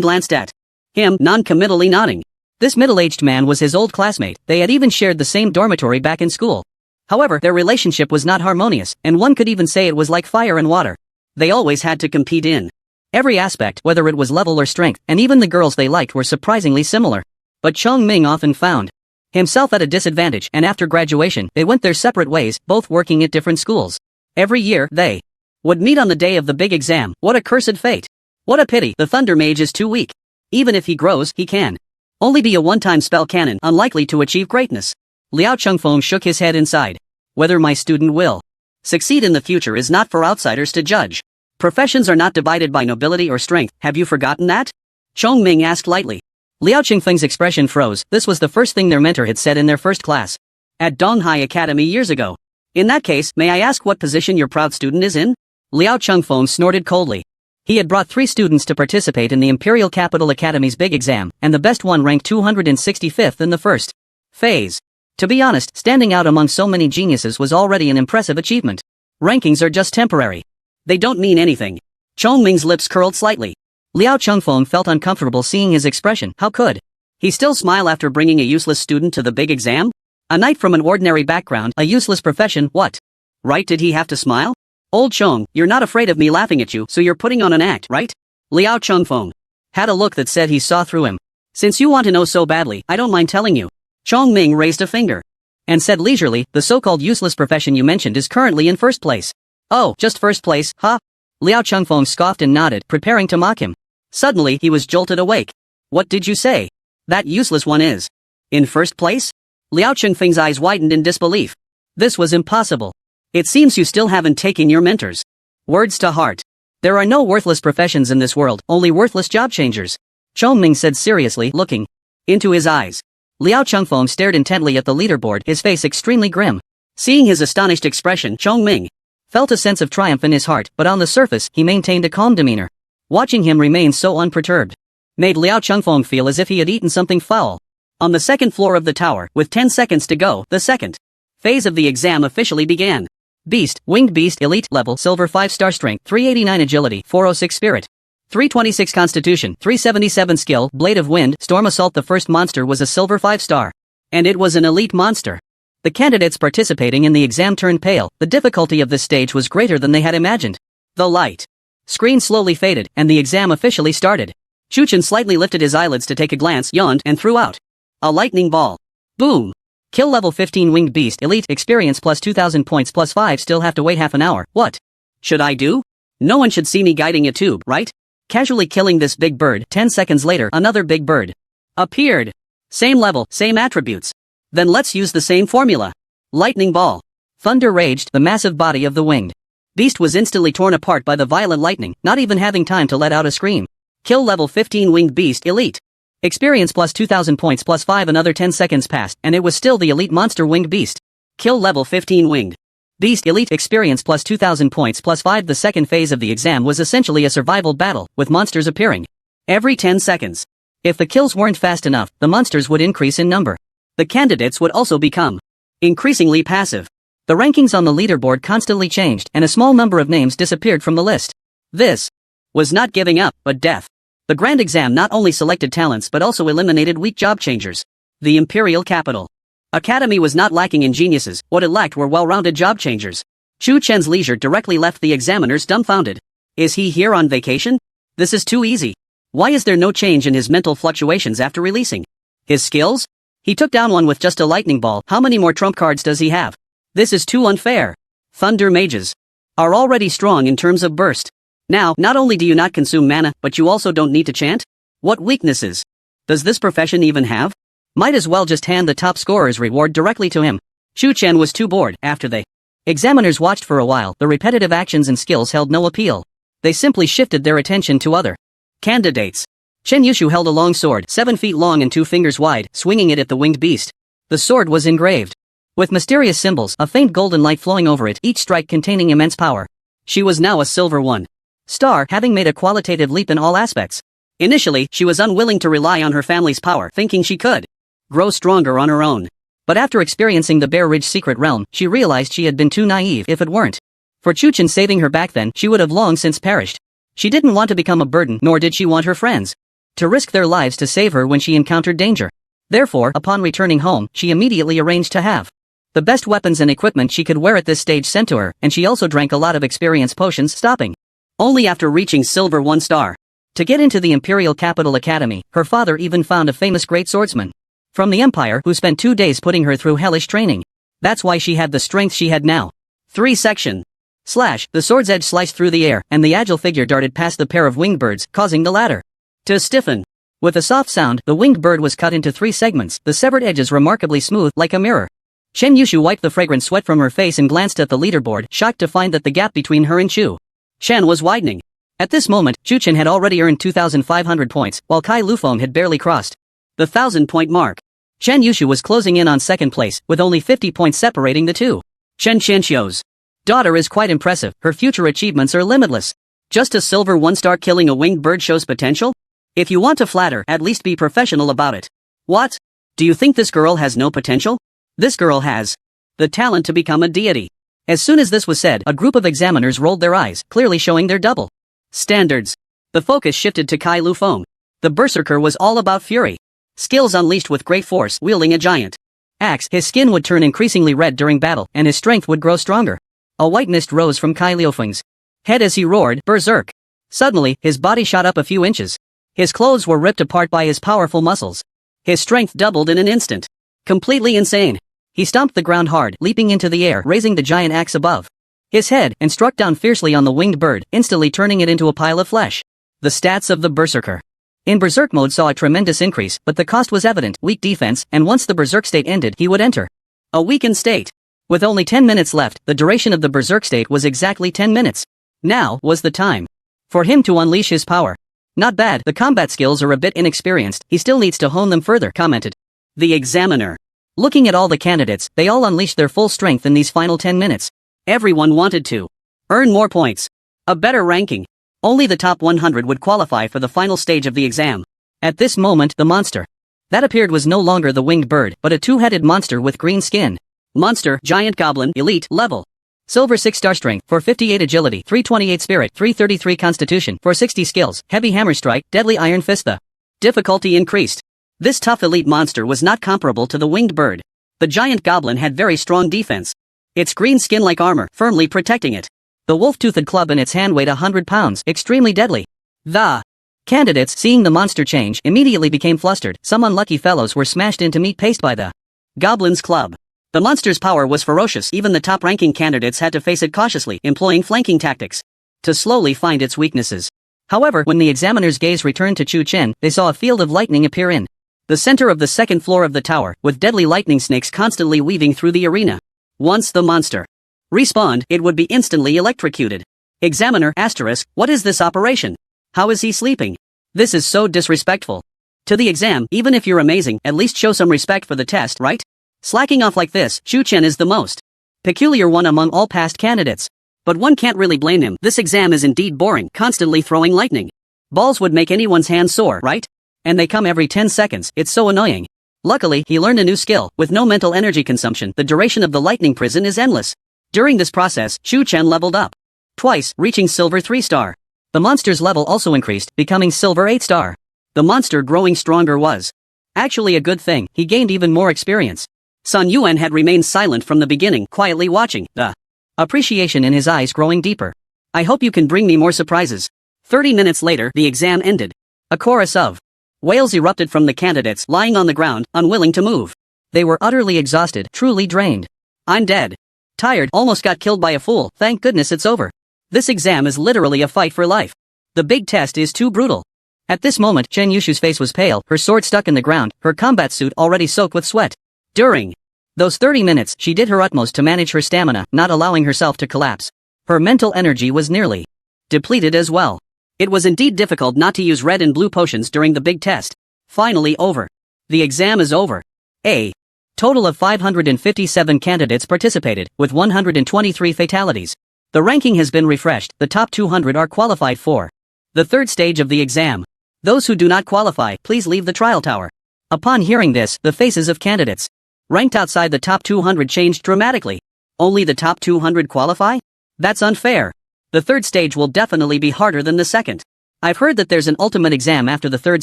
[SPEAKER 1] glanced at him, non-committally nodding. This middle-aged man was his old classmate. They had even shared the same dormitory back in school. However, their relationship was not harmonious, and one could even say it was like fire and water. They always had to compete in every aspect, whether it was level or strength, and even the girls they liked were surprisingly similar. But Chong Ming often found himself at a disadvantage, and after graduation, they went their separate ways, both working at different schools. Every year, they would meet on the day of the big exam. What a cursed fate. What a pity, the Thunder Mage is too weak. Even if he grows, he can only be a one-time spell cannon, unlikely to achieve greatness. Liao Chengfeng shook his head inside. Whether my student will succeed in the future is not for outsiders to judge. Professions are not divided by nobility or strength, have you forgotten that? Chong Ming asked lightly. Liao Chengfeng's expression froze. This was the first thing their mentor had said in their first class at Donghai Academy years ago. In that case, may I ask what position your proud student is in? Liao Chengfeng snorted coldly. He had brought 3 students to participate in the Imperial Capital Academy's big exam, and the best one ranked 265th in the first phase. To be honest, standing out among so many geniuses was already an impressive achievement. Rankings are just temporary. They don't mean anything. Chong Ming's lips curled slightly. Liao Chengfeng felt uncomfortable seeing his expression. How could he still smile after bringing a useless student to the big exam? A knight from an ordinary background, a useless profession, what? Right, did he have to smile? Old Chong, you're not afraid of me laughing at you, so you're putting on an act, right? Liao Chengfeng had a look that said he saw through him. Since you want to know so badly, I don't mind telling you. Chong Ming raised a finger and said leisurely, the so-called useless profession you mentioned is currently in first place. Oh, just first place, huh? Liao Chengfeng scoffed and nodded, preparing to mock him. Suddenly, he was jolted awake. What did you say? That useless one is in first place? Liao Chengfeng's eyes widened in disbelief. This was impossible. It seems you still haven't taken your mentor's words to heart. There are no worthless professions in this world, only worthless job changers. Chong Ming said seriously, looking into his eyes. Liao Chengfeng stared intently at the leaderboard, his face extremely grim. Seeing his astonished expression, Chong Ming felt a sense of triumph in his heart, but on the surface, he maintained a calm demeanor. Watching him remain so unperturbed made Liao Chengfeng feel as if he had eaten something foul. On the second floor of the tower, with 10 seconds to go, the second phase of the exam officially began. Beast, Winged Beast, Elite, Level, Silver 5-star Strength, 389 Agility, 406 Spirit, 326 Constitution, 377 Skill, Blade of Wind, Storm Assault. The first monster was a Silver 5-star. And it was an elite monster. The candidates participating in the exam turned pale. The difficulty of this stage was greater than they had imagined. The light screen slowly faded, and the exam officially started. Chuchen slightly lifted his eyelids to take a glance, yawned, and threw out a lightning ball. Boom! Kill level 15 Winged Beast, Elite, Experience plus 2000 points plus 5. Still have to wait half an hour. What should I do? No one should see me guiding a tube, right? Casually killing this big bird. 10 seconds later, another big bird appeared. Same level, same attributes. Then let's use the same formula. Lightning ball. Thunder raged. The massive body of the winged beast was instantly torn apart by the violent lightning, not even having time to let out a scream. Kill level 15 Winged Beast, Elite. Experience plus 2000 points plus 5. Another 10 seconds passed, and it was still the elite monster Winged Beast. Kill level 15 Winged Beast, Elite. Experience plus 2000 points plus 5. The second phase of the exam was essentially a survival battle, with monsters appearing every 10 seconds. If the kills weren't fast enough, the monsters would increase in number. The candidates would also become increasingly passive. The rankings on the leaderboard constantly changed, and a small number of names disappeared from the list. This was not giving up, but death. The grand exam not only selected talents but also eliminated weak job changers. The Imperial Capital Academy was not lacking in geniuses. What it lacked were well-rounded job changers. Chu Chen's leisure directly left the examiners dumbfounded. Is he here on vacation? This is too easy. Why is there no change in his mental fluctuations after releasing his skills? He took down one with just a lightning ball. How many more trump cards does he have? This is too unfair. Thunder mages are already strong in terms of burst. Now, not only do you not consume mana, but you also don't need to chant? What weaknesses does this profession even have? Might as well just hand the top scorer's reward directly to him. Chu Chen was too bored. After the examiners watched for a while, the repetitive actions and skills held no appeal. They simply shifted their attention to other candidates. Chen Yushu held a long sword, 7 feet long and 2 fingers wide, swinging it at the winged beast. The sword was engraved with mysterious symbols, a faint golden light flowing over it, each strike containing immense power. She was now a silver 1-star, having made a qualitative leap in all aspects. Initially, she was unwilling to rely on her family's power, thinking she could grow stronger on her own. But after experiencing the Bear Ridge secret realm, she realized she had been too naive. If it weren't for Chuchen saving her back then, she would have long since perished. She didn't want to become a burden, nor did she want her friends to risk their lives to save her when she encountered danger. Therefore, upon returning home, she immediately arranged to have the best weapons and equipment she could wear at this stage sent to her, and she also drank a lot of experience potions, stopping only after reaching silver 1-star. To get into the Imperial Capital Academy, her father even found a famous great swordsman from the Empire who spent 2 days putting her through hellish training. That's why she had the strength she had now. 3 Section Slash, the sword's edge sliced through the air, and the agile figure darted past the pair of winged birds, causing the latter to stiffen. With a soft sound, the winged bird was cut into 3 segments, the severed edges remarkably smooth, like a mirror. Chen Yushu wiped the fragrant sweat from her face and glanced at the leaderboard, shocked to find that the gap between her and Chu Chen was widening. At this moment, Chu Chen had already earned 2,500 points, while Kai Lufeng had barely crossed the 1,000-point mark. Chen Yushu was closing in on second place, with only 50 points separating the two. Chen Qianxiu's daughter is quite impressive, her future achievements are limitless. Just a silver 1-star killing a winged bird shows potential? If you want to flatter, at least be professional about it. What? Do you think this girl has no potential? This girl has the talent to become a deity. As soon as this was said, a group of examiners rolled their eyes, clearly showing their double standards. The focus shifted to Kai Lufeng. The berserker was all about fury. Skills unleashed with great force, wielding a giant axe. His skin would turn increasingly red during battle, and his strength would grow stronger. A white mist rose from Kai Lufeng's head as he roared, berserk. Suddenly, his body shot up a few inches. His clothes were ripped apart by his powerful muscles. His strength doubled in an instant. Completely insane. He stomped the ground hard, leaping into the air, raising the giant axe above his head, and struck down fiercely on the winged bird, instantly turning it into a pile of flesh. The stats of the berserker in berserk mode saw a tremendous increase, but the cost was evident: weak defense, and once the berserk state ended, he would enter a weakened state. With only 10 minutes left, the duration of the berserk state was exactly 10 minutes. Now was the time for him to unleash his power. Not bad, the combat skills are a bit inexperienced, he still needs to hone them further, commented the examiner. Looking at all the candidates, they all unleashed their full strength in these final 10 minutes. Everyone wanted to earn more points, a better ranking. Only the top 100 would qualify for the final stage of the exam. At this moment, the monster that appeared was no longer the winged bird, but a 2-headed monster with green skin. Monster, Giant Goblin, Elite, Level. Silver 6-star Strength, 458 Agility, 328 Spirit, 333 Constitution, 460 Skills, Heavy Hammer Strike, Deadly Iron Fist. The difficulty increased. This tough elite monster was not comparable to the winged bird. The Giant Goblin had very strong defense. Its green skin like armor, firmly protecting it. The wolf-toothed club in its hand weighed 100 pounds, extremely deadly. The candidates, seeing the monster change, immediately became flustered. Some unlucky fellows were smashed into meat paste by the Goblin's club. The monster's power was ferocious. Even the top-ranking candidates had to face it cautiously, employing flanking tactics to slowly find its weaknesses. However, when the examiner's gaze returned to Chu Chen, they saw a field of lightning appear in the center of the second floor of the tower, with deadly lightning snakes constantly weaving through the arena. Once the monster respawned, it would be instantly electrocuted. Examiner, asterisk, what is this operation? How is he sleeping? This is so disrespectful to the exam. Even if you're amazing, at least show some respect for the test, right? Slacking off like this, Chu Chen is the most peculiar one among all past candidates. But one can't really blame him. This exam is indeed boring, constantly throwing lightning balls would make anyone's hands sore, right? And they come every 10 seconds, it's so annoying. Luckily, he learned a new skill. With no mental energy consumption, the duration of the lightning prison is endless. During this process, Chu Chen leveled up twice, reaching silver 3-star. The monster's level also increased, becoming silver 8-star. The monster growing stronger was actually a good thing. He gained even more experience. Sun Yuan had remained silent from the beginning, quietly watching, the appreciation in his eyes growing deeper. I hope you can bring me more surprises. 30 minutes later, the exam ended. A chorus of wails erupted from the candidates, lying on the ground, unwilling to move. They were utterly exhausted, truly drained. I'm dead. Tired, almost got killed by a fool, thank goodness it's over. This exam is literally a fight for life. The big test is too brutal. At this moment, Chen Yushu's face was pale, her sword stuck in the ground, her combat suit already soaked with sweat. During those 30 minutes, she did her utmost to manage her stamina, not allowing herself to collapse. Her mental energy was nearly depleted as well. It was indeed difficult not to use red and blue potions during the big test. Finally over. The exam is over. A total of 557 candidates participated, with 123 fatalities. The ranking has been refreshed. The top 200 are qualified for the third stage of the exam. Those who do not qualify, please leave the trial tower. Upon hearing this, the faces of candidates ranked outside the top 200 changed dramatically. Only the top 200 qualify? That's unfair. The third stage will definitely be harder than the second. I've heard that there's an ultimate exam after the third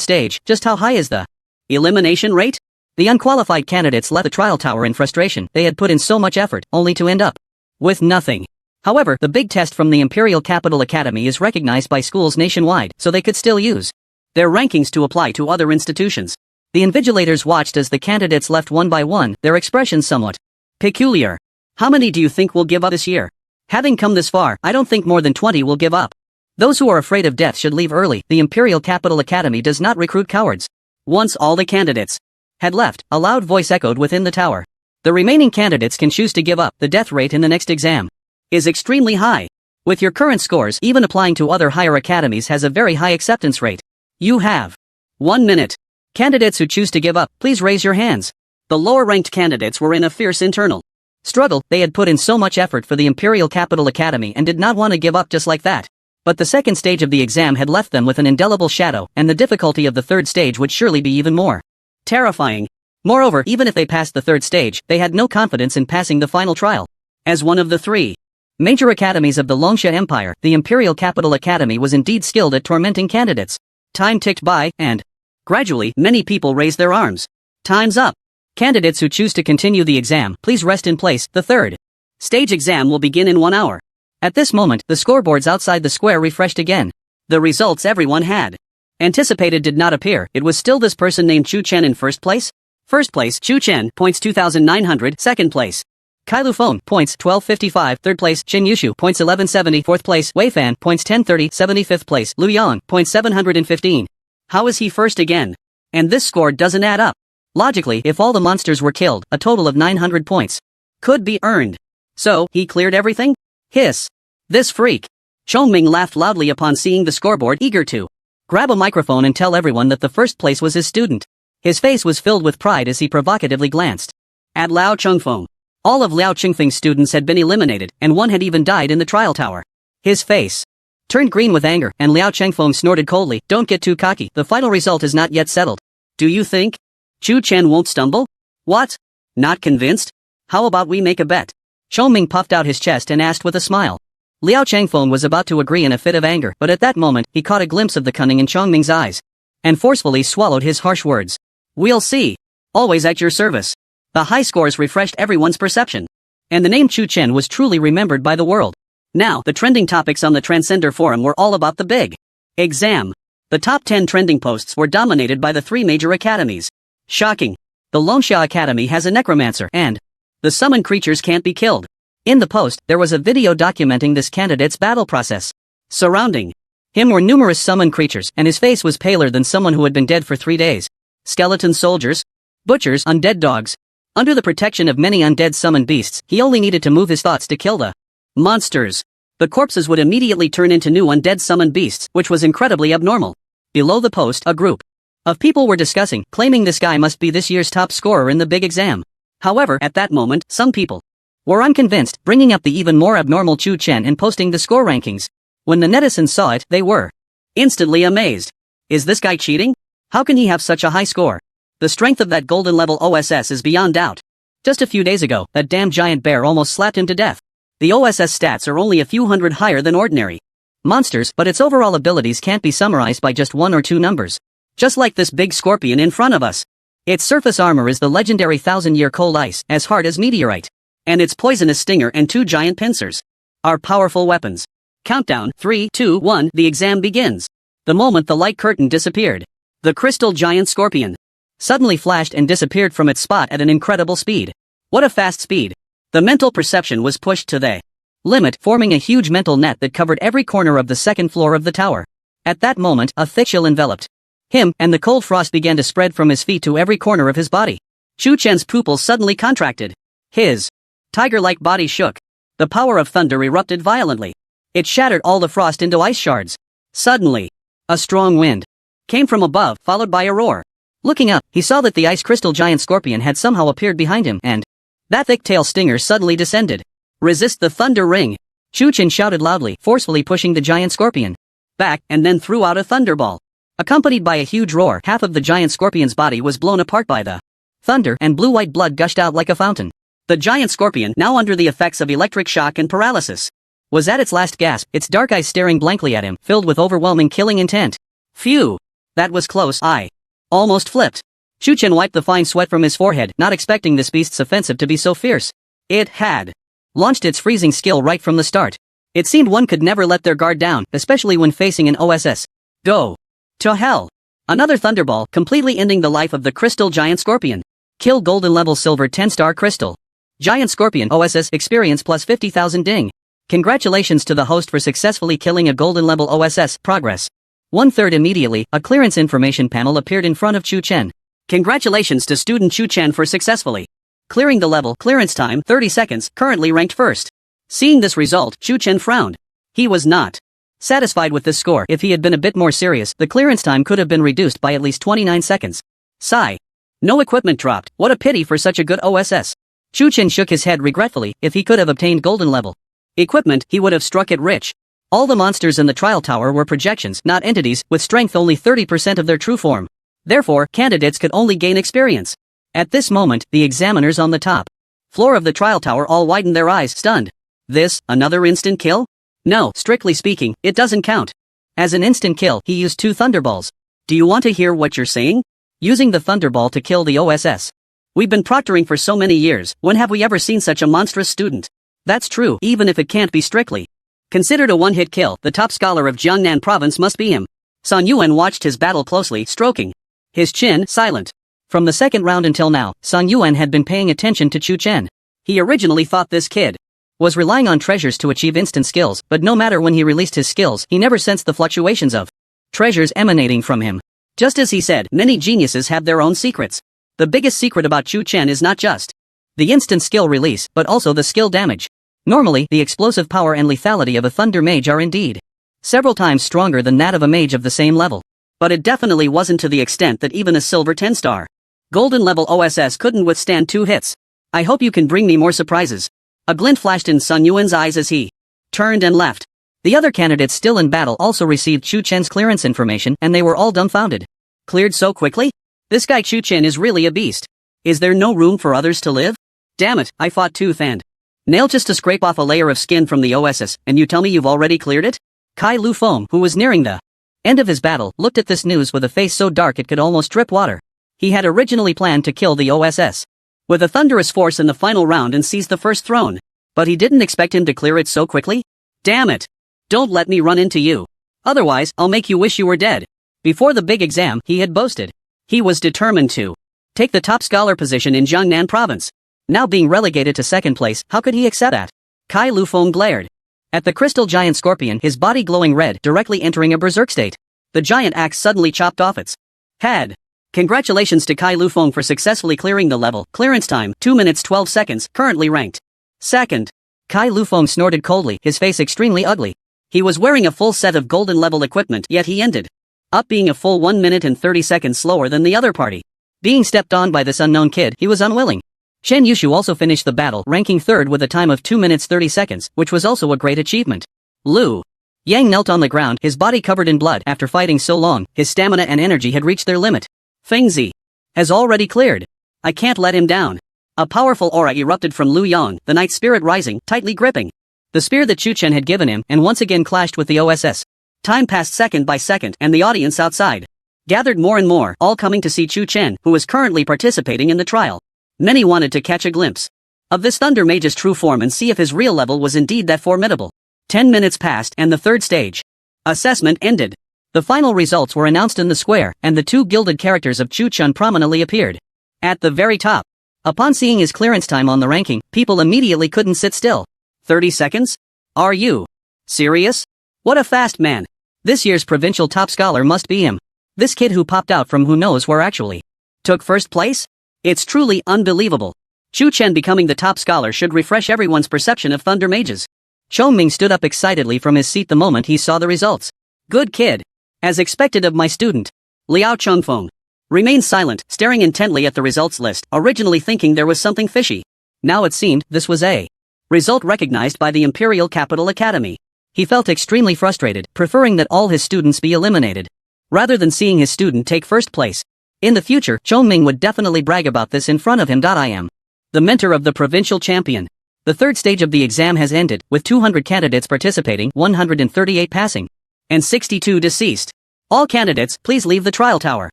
[SPEAKER 1] stage. Just how high is the elimination rate? The unqualified candidates left the trial tower in frustration. They had put in so much effort, only to end up with nothing. However, the big test from the Imperial Capital Academy is recognized by schools nationwide, so they could still use their rankings to apply to other institutions. The invigilators watched as the candidates left one by one, their expressions somewhat peculiar. How many do you think will give up this year? Having come this far, I don't think more than 20 will give up. Those who are afraid of death should leave early. The Imperial Capital Academy does not recruit cowards. Once all the candidates had left, a loud voice echoed within the tower. The remaining candidates can choose to give up. The death rate in the next exam is extremely high. With your current scores, even applying to other higher academies has a very high acceptance rate. You have 1 minute. Candidates who choose to give up, please raise your hands. The lower-ranked candidates were in a fierce internal struggle. They had put in so much effort for the Imperial Capital Academy and did not want to give up just like that. But the second stage of the exam had left them with an indelible shadow, and the difficulty of the third stage would surely be even more terrifying. Moreover, even if they passed the third stage, they had no confidence in passing the final trial. As one of the 3 major academies of the Longsha Empire, the Imperial Capital Academy was indeed skilled at tormenting candidates. Time ticked by, and gradually, many people raised their arms. Time's up. Candidates who choose to continue the exam, please rest in place. The third stage exam will begin in 1 hour. At this moment, the scoreboards outside the square refreshed again. The results everyone had anticipated did not appear. It was still this person named Chu Chen in first place. First place, Chu Chen, points 2,900. Second place, Kai Lufeng, points 1255. Third place, Qin Yushu, points 1170. Fourth place, Wei Fan, points 1030. 75th place, Lu Yang, points 715. How is he first again? And this score doesn't add up. Logically, if all the monsters were killed, a total of 900 points could be earned. So, he cleared everything? Hiss. This freak. Chongming laughed loudly upon seeing the scoreboard, eager to grab a microphone and tell everyone that the first place was his student. His face was filled with pride as he provocatively glanced at Liao Chengfeng. All of Liao Chengfeng's students had been eliminated, and one had even died in the trial tower. His face turned green with anger, and Liao Chengfeng snorted coldly, "Don't get too cocky, the final result is not yet settled. Do you think Chu Chen won't stumble? What? Not convinced? How about we make a bet?" Chongming puffed out his chest and asked with a smile. Liao Chengfeng was about to agree in a fit of anger, but at that moment, he caught a glimpse of the cunning in Chongming's eyes and forcefully swallowed his harsh words. "We'll see. Always at your service." The high scores refreshed everyone's perception, and the name Chu Chen was truly remembered by the world. Now, the trending topics on the Transcender Forum were all about the big exam. The top 10 trending posts were dominated by the 3 major academies. Shocking. The Longsha Academy has a necromancer, and the summoned creatures can't be killed. In the post, there was a video documenting this candidate's battle process. Surrounding him were numerous summoned creatures, and his face was paler than someone who had been dead for 3 days. Skeleton soldiers, butchers, undead dogs. Under the protection of many undead summoned beasts, he only needed to move his thoughts to kill the monsters. The corpses would immediately turn into new undead summoned beasts, which was incredibly abnormal. Below the post, a group of people were discussing, claiming this guy must be this year's top scorer in the big exam. However, at that moment, some people were unconvinced, bringing up the even more abnormal Chu Chen and posting the score rankings. When the netizens saw it, they were instantly amazed. Is this guy cheating? How can he have such a high score? The strength of that golden level OSS is beyond doubt. Just a few days ago, that damn giant bear almost slapped him to death. The OSS stats are only a few hundred higher than ordinary monsters, but its overall abilities can't be summarized by just 1 or 2 numbers. Just like this big scorpion in front of us. Its surface armor is the legendary 1000-year cold ice, as hard as meteorite. And its poisonous stinger and 2 giant pincers are powerful weapons. Countdown, 3, 2, 1, the exam begins. The moment the light curtain disappeared, the crystal giant scorpion suddenly flashed and disappeared from its spot at an incredible speed. What a fast speed. The mental perception was pushed to the limit, forming a huge mental net that covered every corner of the second floor of the tower. At that moment, a thick chill enveloped him, and the cold frost began to spread from his feet to every corner of his body. Chu Chen's pupils suddenly contracted. His tiger-like body shook. The power of thunder erupted violently. It shattered all the frost into ice shards. Suddenly, a strong wind came from above, followed by a roar. Looking up, he saw that the ice crystal giant scorpion had somehow appeared behind him, and that thick tail stinger suddenly descended. Resist the thunder ring! Chu Chen shouted loudly, forcefully pushing the giant scorpion back, and then threw out a thunderball. Accompanied by a huge roar, half of the giant scorpion's body was blown apart by the thunder, and blue-white blood gushed out like a fountain. The giant scorpion, now under the effects of electric shock and paralysis, was at its last gasp, its dark eyes staring blankly at him, filled with overwhelming killing intent. Phew! That was close. I almost flipped. Chu Chen wiped the fine sweat from his forehead, not expecting this beast's offensive to be so fierce. It had launched its freezing skill right from the start. It seemed one could never let their guard down, especially when facing an OSS. Go to hell! Another thunderball, completely ending the life of the crystal giant scorpion. Kill golden level silver 10-star crystal giant scorpion OSS experience plus 50,000 ding. Congratulations to the host for successfully killing a golden level OSS. Progress. 1/3 immediately, a clearance information panel appeared in front of Chu Chen. Congratulations to student Chu Chen for successfully clearing the level. Clearance time 30 seconds, currently ranked first. Seeing this result, Chu Chen frowned. He was not satisfied with this score. If he had been a bit more serious, the clearance time could have been reduced by at least 29 seconds. Sigh. No equipment dropped. What a pity for such a good OSS. Chu Chen shook his head regretfully. If he could have obtained golden level equipment, he would have struck it rich. All the monsters in the trial tower were projections, not entities, with strength only 30% of their true form. Therefore, candidates could only gain experience. At this moment, the examiners on the top floor of the trial tower all widened their eyes, stunned. This, another instant kill? No, strictly speaking, it doesn't count. As an instant kill, he used 2 thunderballs. Do you want to hear what you're saying? Using the thunderball to kill the OSS. We've been proctoring for so many years, when have we ever seen such a monstrous student? That's true, even if it can't be strictly considered a one-hit kill. The top scholar of Jiangnan province must be him. Sun Yuan watched his battle closely, stroking his chin, silent. From the second round until now, Sun Yuan had been paying attention to Chu Chen. He originally thought this kid was relying on treasures to achieve instant skills, but no matter when he released his skills, he never sensed the fluctuations of treasures emanating from him. Just as he said, many geniuses have their own secrets. The biggest secret about Chu Chen is not just the instant skill release, but also the skill damage. Normally, the explosive power and lethality of a thunder mage are indeed several times stronger than that of a mage of the same level. But it definitely wasn't to the extent that even a silver 10-star golden level OSS couldn't withstand 2 hits. I hope you can bring me more surprises. A glint flashed in Sun Yuan's eyes as he turned and left. The other candidates still in battle also received Chu Chen's clearance information, and they were all dumbfounded. Cleared so quickly? This guy Chu Chen is really a beast. Is there no room for others to live? Damn it, I fought tooth and nail just to scrape off a layer of skin from the OSS, and you tell me you've already cleared it? Kai Lu Feng, who was nearing the end of his battle, looked at this news with a face so dark it could almost drip water. He had originally planned to kill the OSS with a thunderous force in the final round and seize the first throne. But he didn't expect him to clear it so quickly. Damn it. Don't let me run into you. Otherwise, I'll make you wish you were dead. Before the big exam, he had boasted he was determined to take the top scholar position in Jiangnan province. Now being relegated to second place, how could he accept that? Kai Lu Feng glared at the crystal giant scorpion, his body glowing red, directly entering a berserk state. The giant axe suddenly chopped off its head. Congratulations to Kai Lu Feng for successfully clearing the level. Clearance time, 2 minutes 12 seconds, currently ranked second. Kai Lu Feng snorted coldly, his face extremely ugly. He was wearing a full set of golden level equipment, yet he ended up being a full 1 minute and 30 seconds slower than the other party. Being stepped on by this unknown kid, he was unwilling. Shen Yushu also finished the battle, ranking third with a time of 2 minutes 30 seconds, which was also a great achievement. Lu Yang knelt on the ground, his body covered in blood. After fighting so long, his stamina and energy had reached their limit. Feng Zi has already cleared. I can't let him down. A powerful aura erupted from Lu Yang, the night spirit rising, tightly gripping the spear that Chu Chen had given him, and once again clashed with the OSS. Time passed second by second, and the audience outside gathered more and more, all coming to see Chu Chen, who was currently participating in the trial. Many wanted to catch a glimpse of this thunder mage's true form and see if his real level was indeed that formidable. 10 minutes passed, and the third stage assessment ended. The final results were announced in the square, and the 2 gilded characters of Chu Chen prominently appeared at the very top. Upon seeing his clearance time on the ranking, people immediately couldn't sit still. 30 seconds? Are you serious? What a fast man. This year's provincial top scholar must be him. This kid who popped out from who knows where actually took first place? It's truly unbelievable. Chu Chen becoming the top scholar should refresh everyone's perception of thunder mages. Chongming stood up excitedly from his seat the moment he saw the results. Good kid. As expected of my student. Liao Chengfeng remained silent, staring intently at the results list, originally thinking there was something fishy. Now it seemed this was a result recognized by the Imperial Capital Academy. He felt extremely frustrated, preferring that all his students be eliminated, rather than seeing his student take first place. In the future, Chongming would definitely brag about this in front of him. I am the mentor of the provincial champion. The third stage of the exam has ended, with 200 candidates participating, 138 passing, and 62 deceased. All candidates, please leave the trial tower.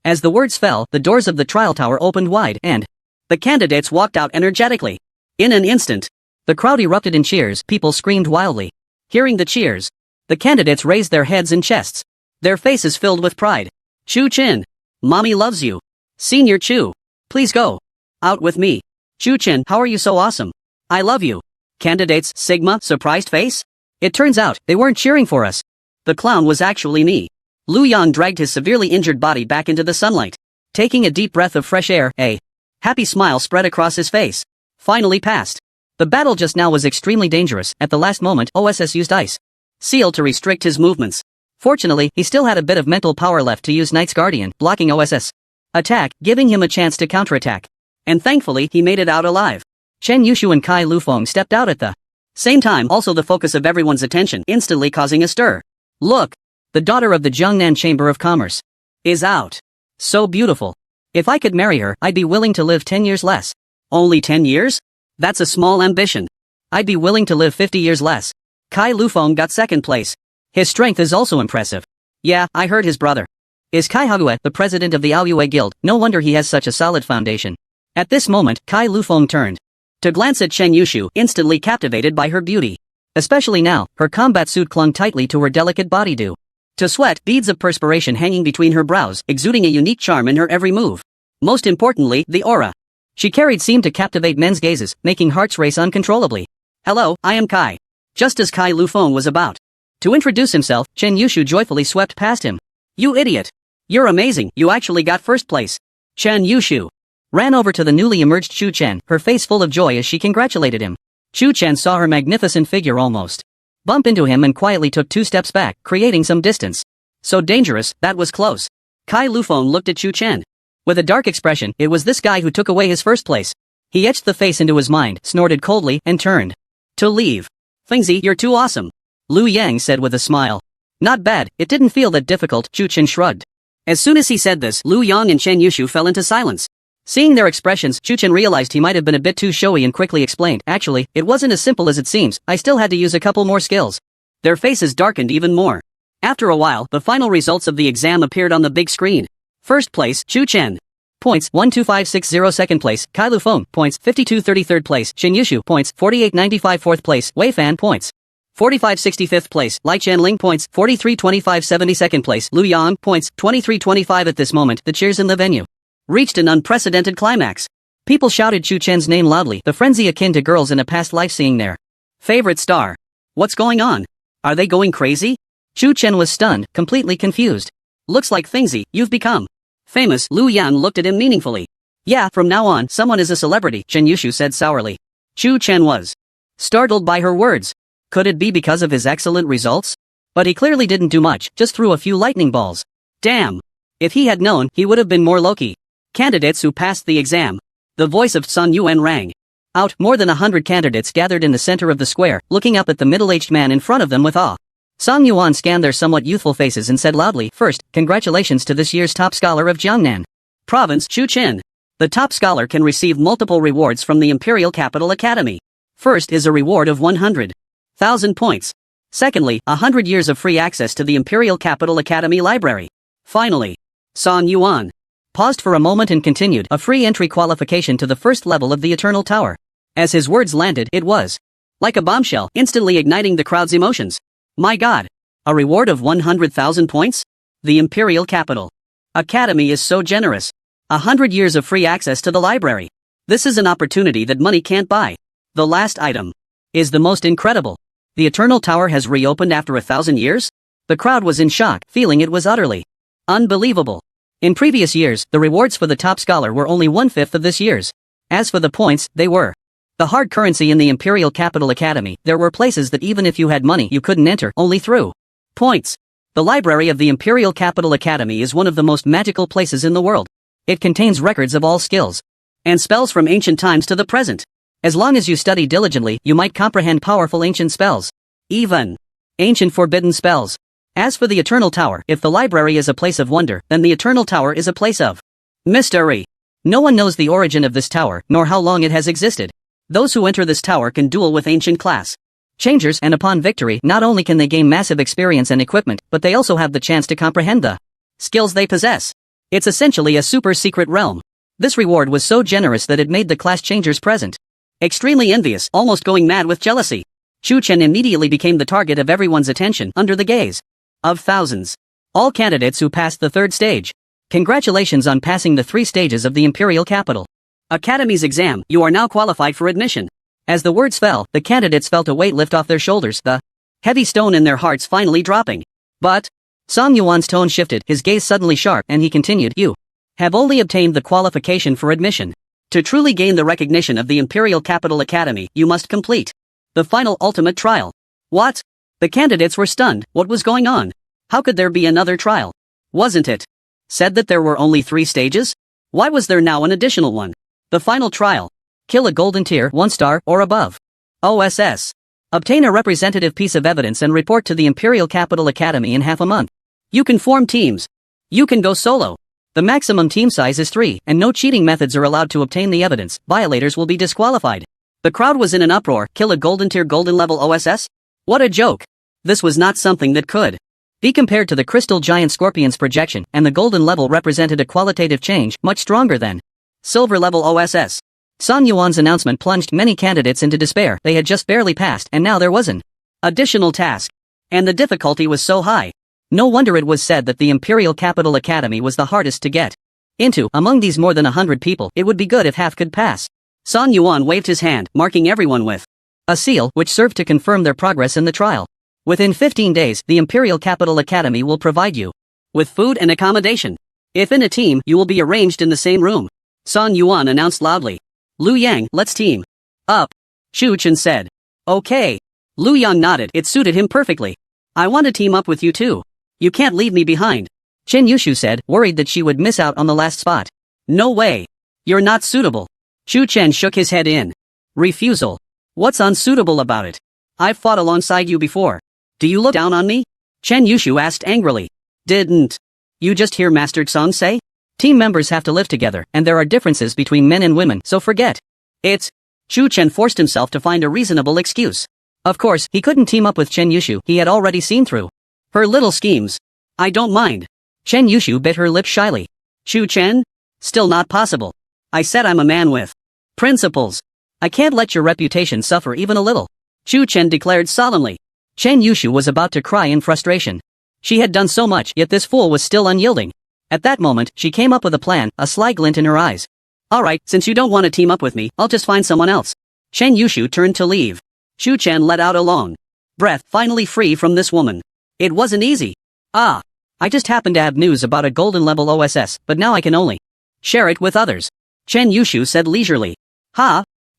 [SPEAKER 1] As the words fell, the doors of the trial tower opened wide, and the candidates walked out energetically. In an instant, the crowd erupted in cheers, people screamed wildly. Hearing the cheers, the candidates raised their heads and chests, their faces filled with pride. Chu Chen, mommy loves you. Senior Chu, please go out with me. Chu Chen, how are you so awesome? I love you. Candidates, Sigma, surprised face? It turns out, they weren't cheering for us. The clown was actually me. Lu Yang dragged his severely injured body back into the sunlight. Taking a deep breath of fresh air, a happy smile spread across his face. Finally passed. The battle just now was extremely dangerous. At the last moment, OSS used Ice Seal to restrict his movements. Fortunately, he still had a bit of mental power left to use Knight's Guardian, blocking OSS attack, giving him a chance to counterattack. And thankfully, he made it out alive. Chen Yushu and Kai Lufeng stepped out at the same time, also the focus of everyone's attention, instantly causing a stir. Look! The daughter of the Jiangnan Chamber of Commerce is out. So beautiful. If I could marry her, I'd be willing to live 10 years less. Only 10 years? That's a small ambition. I'd be willing to live 50 years less. Kai Lufeng got second place. His strength is also impressive. Yeah, I heard his brother is Kai Hague, the president of the Aoyue Guild. No wonder he has such a solid foundation. At this moment, Kai Lufeng turned to glance at Chen Yushu, instantly captivated by her beauty. Especially now, her combat suit clung tightly to her delicate body due to sweat, beads of perspiration hanging between her brows, exuding a unique charm in her every move. Most importantly, the aura she carried seemed to captivate men's gazes, making hearts race uncontrollably. Hello, I am Kai. Just as Kai Lufeng was about to introduce himself, Chen Yushu joyfully swept past him. You idiot! You're amazing, you actually got first place. Chen Yushu ran over to the newly emerged Chu Chen, her face full of joy as she congratulated him. Chu Chen saw her magnificent figure almost bump into him and quietly took 2 steps back, creating some distance. So dangerous, that was close. Kai Lufeng looked at Chu Chen with a dark expression. It was this guy who took away his first place. He etched the face into his mind, snorted coldly, and turned to leave. Fengzi, you're too awesome. Lu Yang said with a smile. Not bad, it didn't feel that difficult. Chu Chen shrugged. As soon as he said this, Lu Yang and Chen Yushu fell into silence. Seeing their expressions, Chu Chen realized he might have been a bit too showy and quickly explained, actually, it wasn't as simple as it seems, I still had to use a couple more skills. Their faces darkened even more. After a while, the final results of the exam appeared on the big screen. First place, Chu Chen. Points, 12560. Second place, Kai Lufeng. Points, 5230. Third place, Chen Yushu. Points, 4895. Fourth place, Wei Fan. Points, 4560. Fifth place, Lai Chanling. Points, 4325. 72nd place, Lu Yang. Points, 2325. At this moment, the cheers in the venue reached an unprecedented climax. People shouted Chu Chen's name loudly, the frenzy akin to girls in a past life seeing their favorite star. What's going on? Are they going crazy? Chu Chen was stunned, completely confused. Looks like Fengzi, you've become famous. Lu Yan looked at him meaningfully. Yeah, from now on, someone is a celebrity, Chen Yushu said sourly. Chu Chen was startled by her words. Could it be because of his excellent results? But he clearly didn't do much, just threw a few lightning balls. Damn! If he had known, he would have been more low-key. Candidates who passed the exam. The voice of Sun Yuan rang out. More than 100 candidates gathered in the center of the square, looking up at the middle-aged man in front of them with awe. Sun Yuan scanned their somewhat youthful faces and said loudly, First, congratulations to this year's top scholar of Jiangnan Province, Chu Chen. The top scholar can receive multiple rewards from the Imperial Capital Academy. First is a reward of 100,000 points. Secondly, 100 years of free access to the Imperial Capital Academy Library. Finally, Sun Yuan paused for a moment and continued, a free entry qualification to the first level of the Eternal Tower. As his words landed, it was like a bombshell, instantly igniting the crowd's emotions. My God! A reward of 100,000 points? The Imperial Capital Academy is so generous. 100 years of free access to the library. This is an opportunity that money can't buy. The last item is the most incredible. The Eternal Tower has reopened after 1,000 years? The crowd was in shock, feeling it was utterly unbelievable. In previous years, the rewards for the top scholar were only 1/5 of this year's. As for the points, they were the hard currency in the Imperial Capital Academy. There were places that even if you had money you couldn't enter, only through points. The library of the Imperial Capital Academy is one of the most magical places in the world. It contains records of all skills and spells from ancient times to the present. As long as you study diligently, you might comprehend powerful ancient spells. Even ancient forbidden spells. As for the Eternal Tower, if the library is a place of wonder, then the Eternal Tower is a place of mystery. No one knows the origin of this tower, nor how long it has existed. Those who enter this tower can duel with ancient class changers, and upon victory, not only can they gain massive experience and equipment, but they also have the chance to comprehend the skills they possess. It's essentially a super secret realm. This reward was so generous that it made the class changers present extremely envious, almost going mad with jealousy. Chu Chen immediately became the target of everyone's attention, under the gaze of thousands. All candidates who passed the third stage. Congratulations on passing the 3 stages of the Imperial Capital Academy's exam. You are now qualified for admission. As the words fell, the candidates felt a weight lift off their shoulders, the heavy stone in their hearts finally dropping. But Song Yuan's tone shifted, his gaze suddenly sharp, and he continued, "You have only obtained the qualification for admission. To truly gain the recognition of the Imperial Capital Academy, you must complete the final ultimate trial." What? The candidates were stunned. What was going on? How could there be another trial? Wasn't it said that there were only 3 stages? Why was there now an additional one? The final trial. Kill a golden tier 1 star or above. OSS. Obtain a representative piece of evidence and report to the Imperial Capital Academy in half a month. You can form teams. You can go solo. The maximum team size is 3, and no cheating methods are allowed to obtain the evidence. Violators will be disqualified. The crowd was in an uproar. Kill a golden tier golden level OSS? What a joke. This was not something that could be compared to the crystal giant scorpion's projection, and the golden level represented a qualitative change much stronger than silver level OSS. Song Yuan's announcement plunged many candidates into despair. They had just barely passed, and now there was an additional task. And the difficulty was so high. No wonder it was said that the Imperial Capital Academy was the hardest to get into. Among these more than 100 people, it would be good if half could pass. Song Yuan waved his hand, marking everyone with a seal, which served to confirm their progress in the trial. Within 15 days, the Imperial Capital Academy will provide you with food and accommodation. If in a team, you will be arranged in the same room. Song Yuan announced loudly. Lu Yang, let's team up. Shu Chen said. Okay. Lu Yang nodded. It suited him perfectly. I want to team up with you too. You can't leave me behind. Chen Yushu said, worried that she would miss out on the last spot. No way. You're not suitable. Shu Chen shook his head in refusal. What's unsuitable about it? I've fought alongside you before. Do you look down on me? Chen Yushu asked angrily. Didn't you just hear Master Song say? Team members have to live together, and there are differences between men and women, so forget it. Shu Chen forced himself to find a reasonable excuse. Of course, he couldn't team up with Chen Yushu. He had already seen through her little schemes. I don't mind. Chen Yushu bit her lip shyly. Shu Chen? Still not possible. I said I'm a man with principles. I can't let your reputation suffer even a little. Shu Chen declared solemnly. Chen Yushu was about to cry in frustration. She had done so much, yet this fool was still unyielding. At that moment, she came up with a plan, a sly glint in her eyes. Alright, since you don't want to team up with me, I'll just find someone else. Chen Yushu turned to leave. Shu Chen let out a long breath, finally free from this woman. It wasn't easy. I just happened to have news about a golden level OSS, but now I can only share it with others. Chen Yushu said leisurely.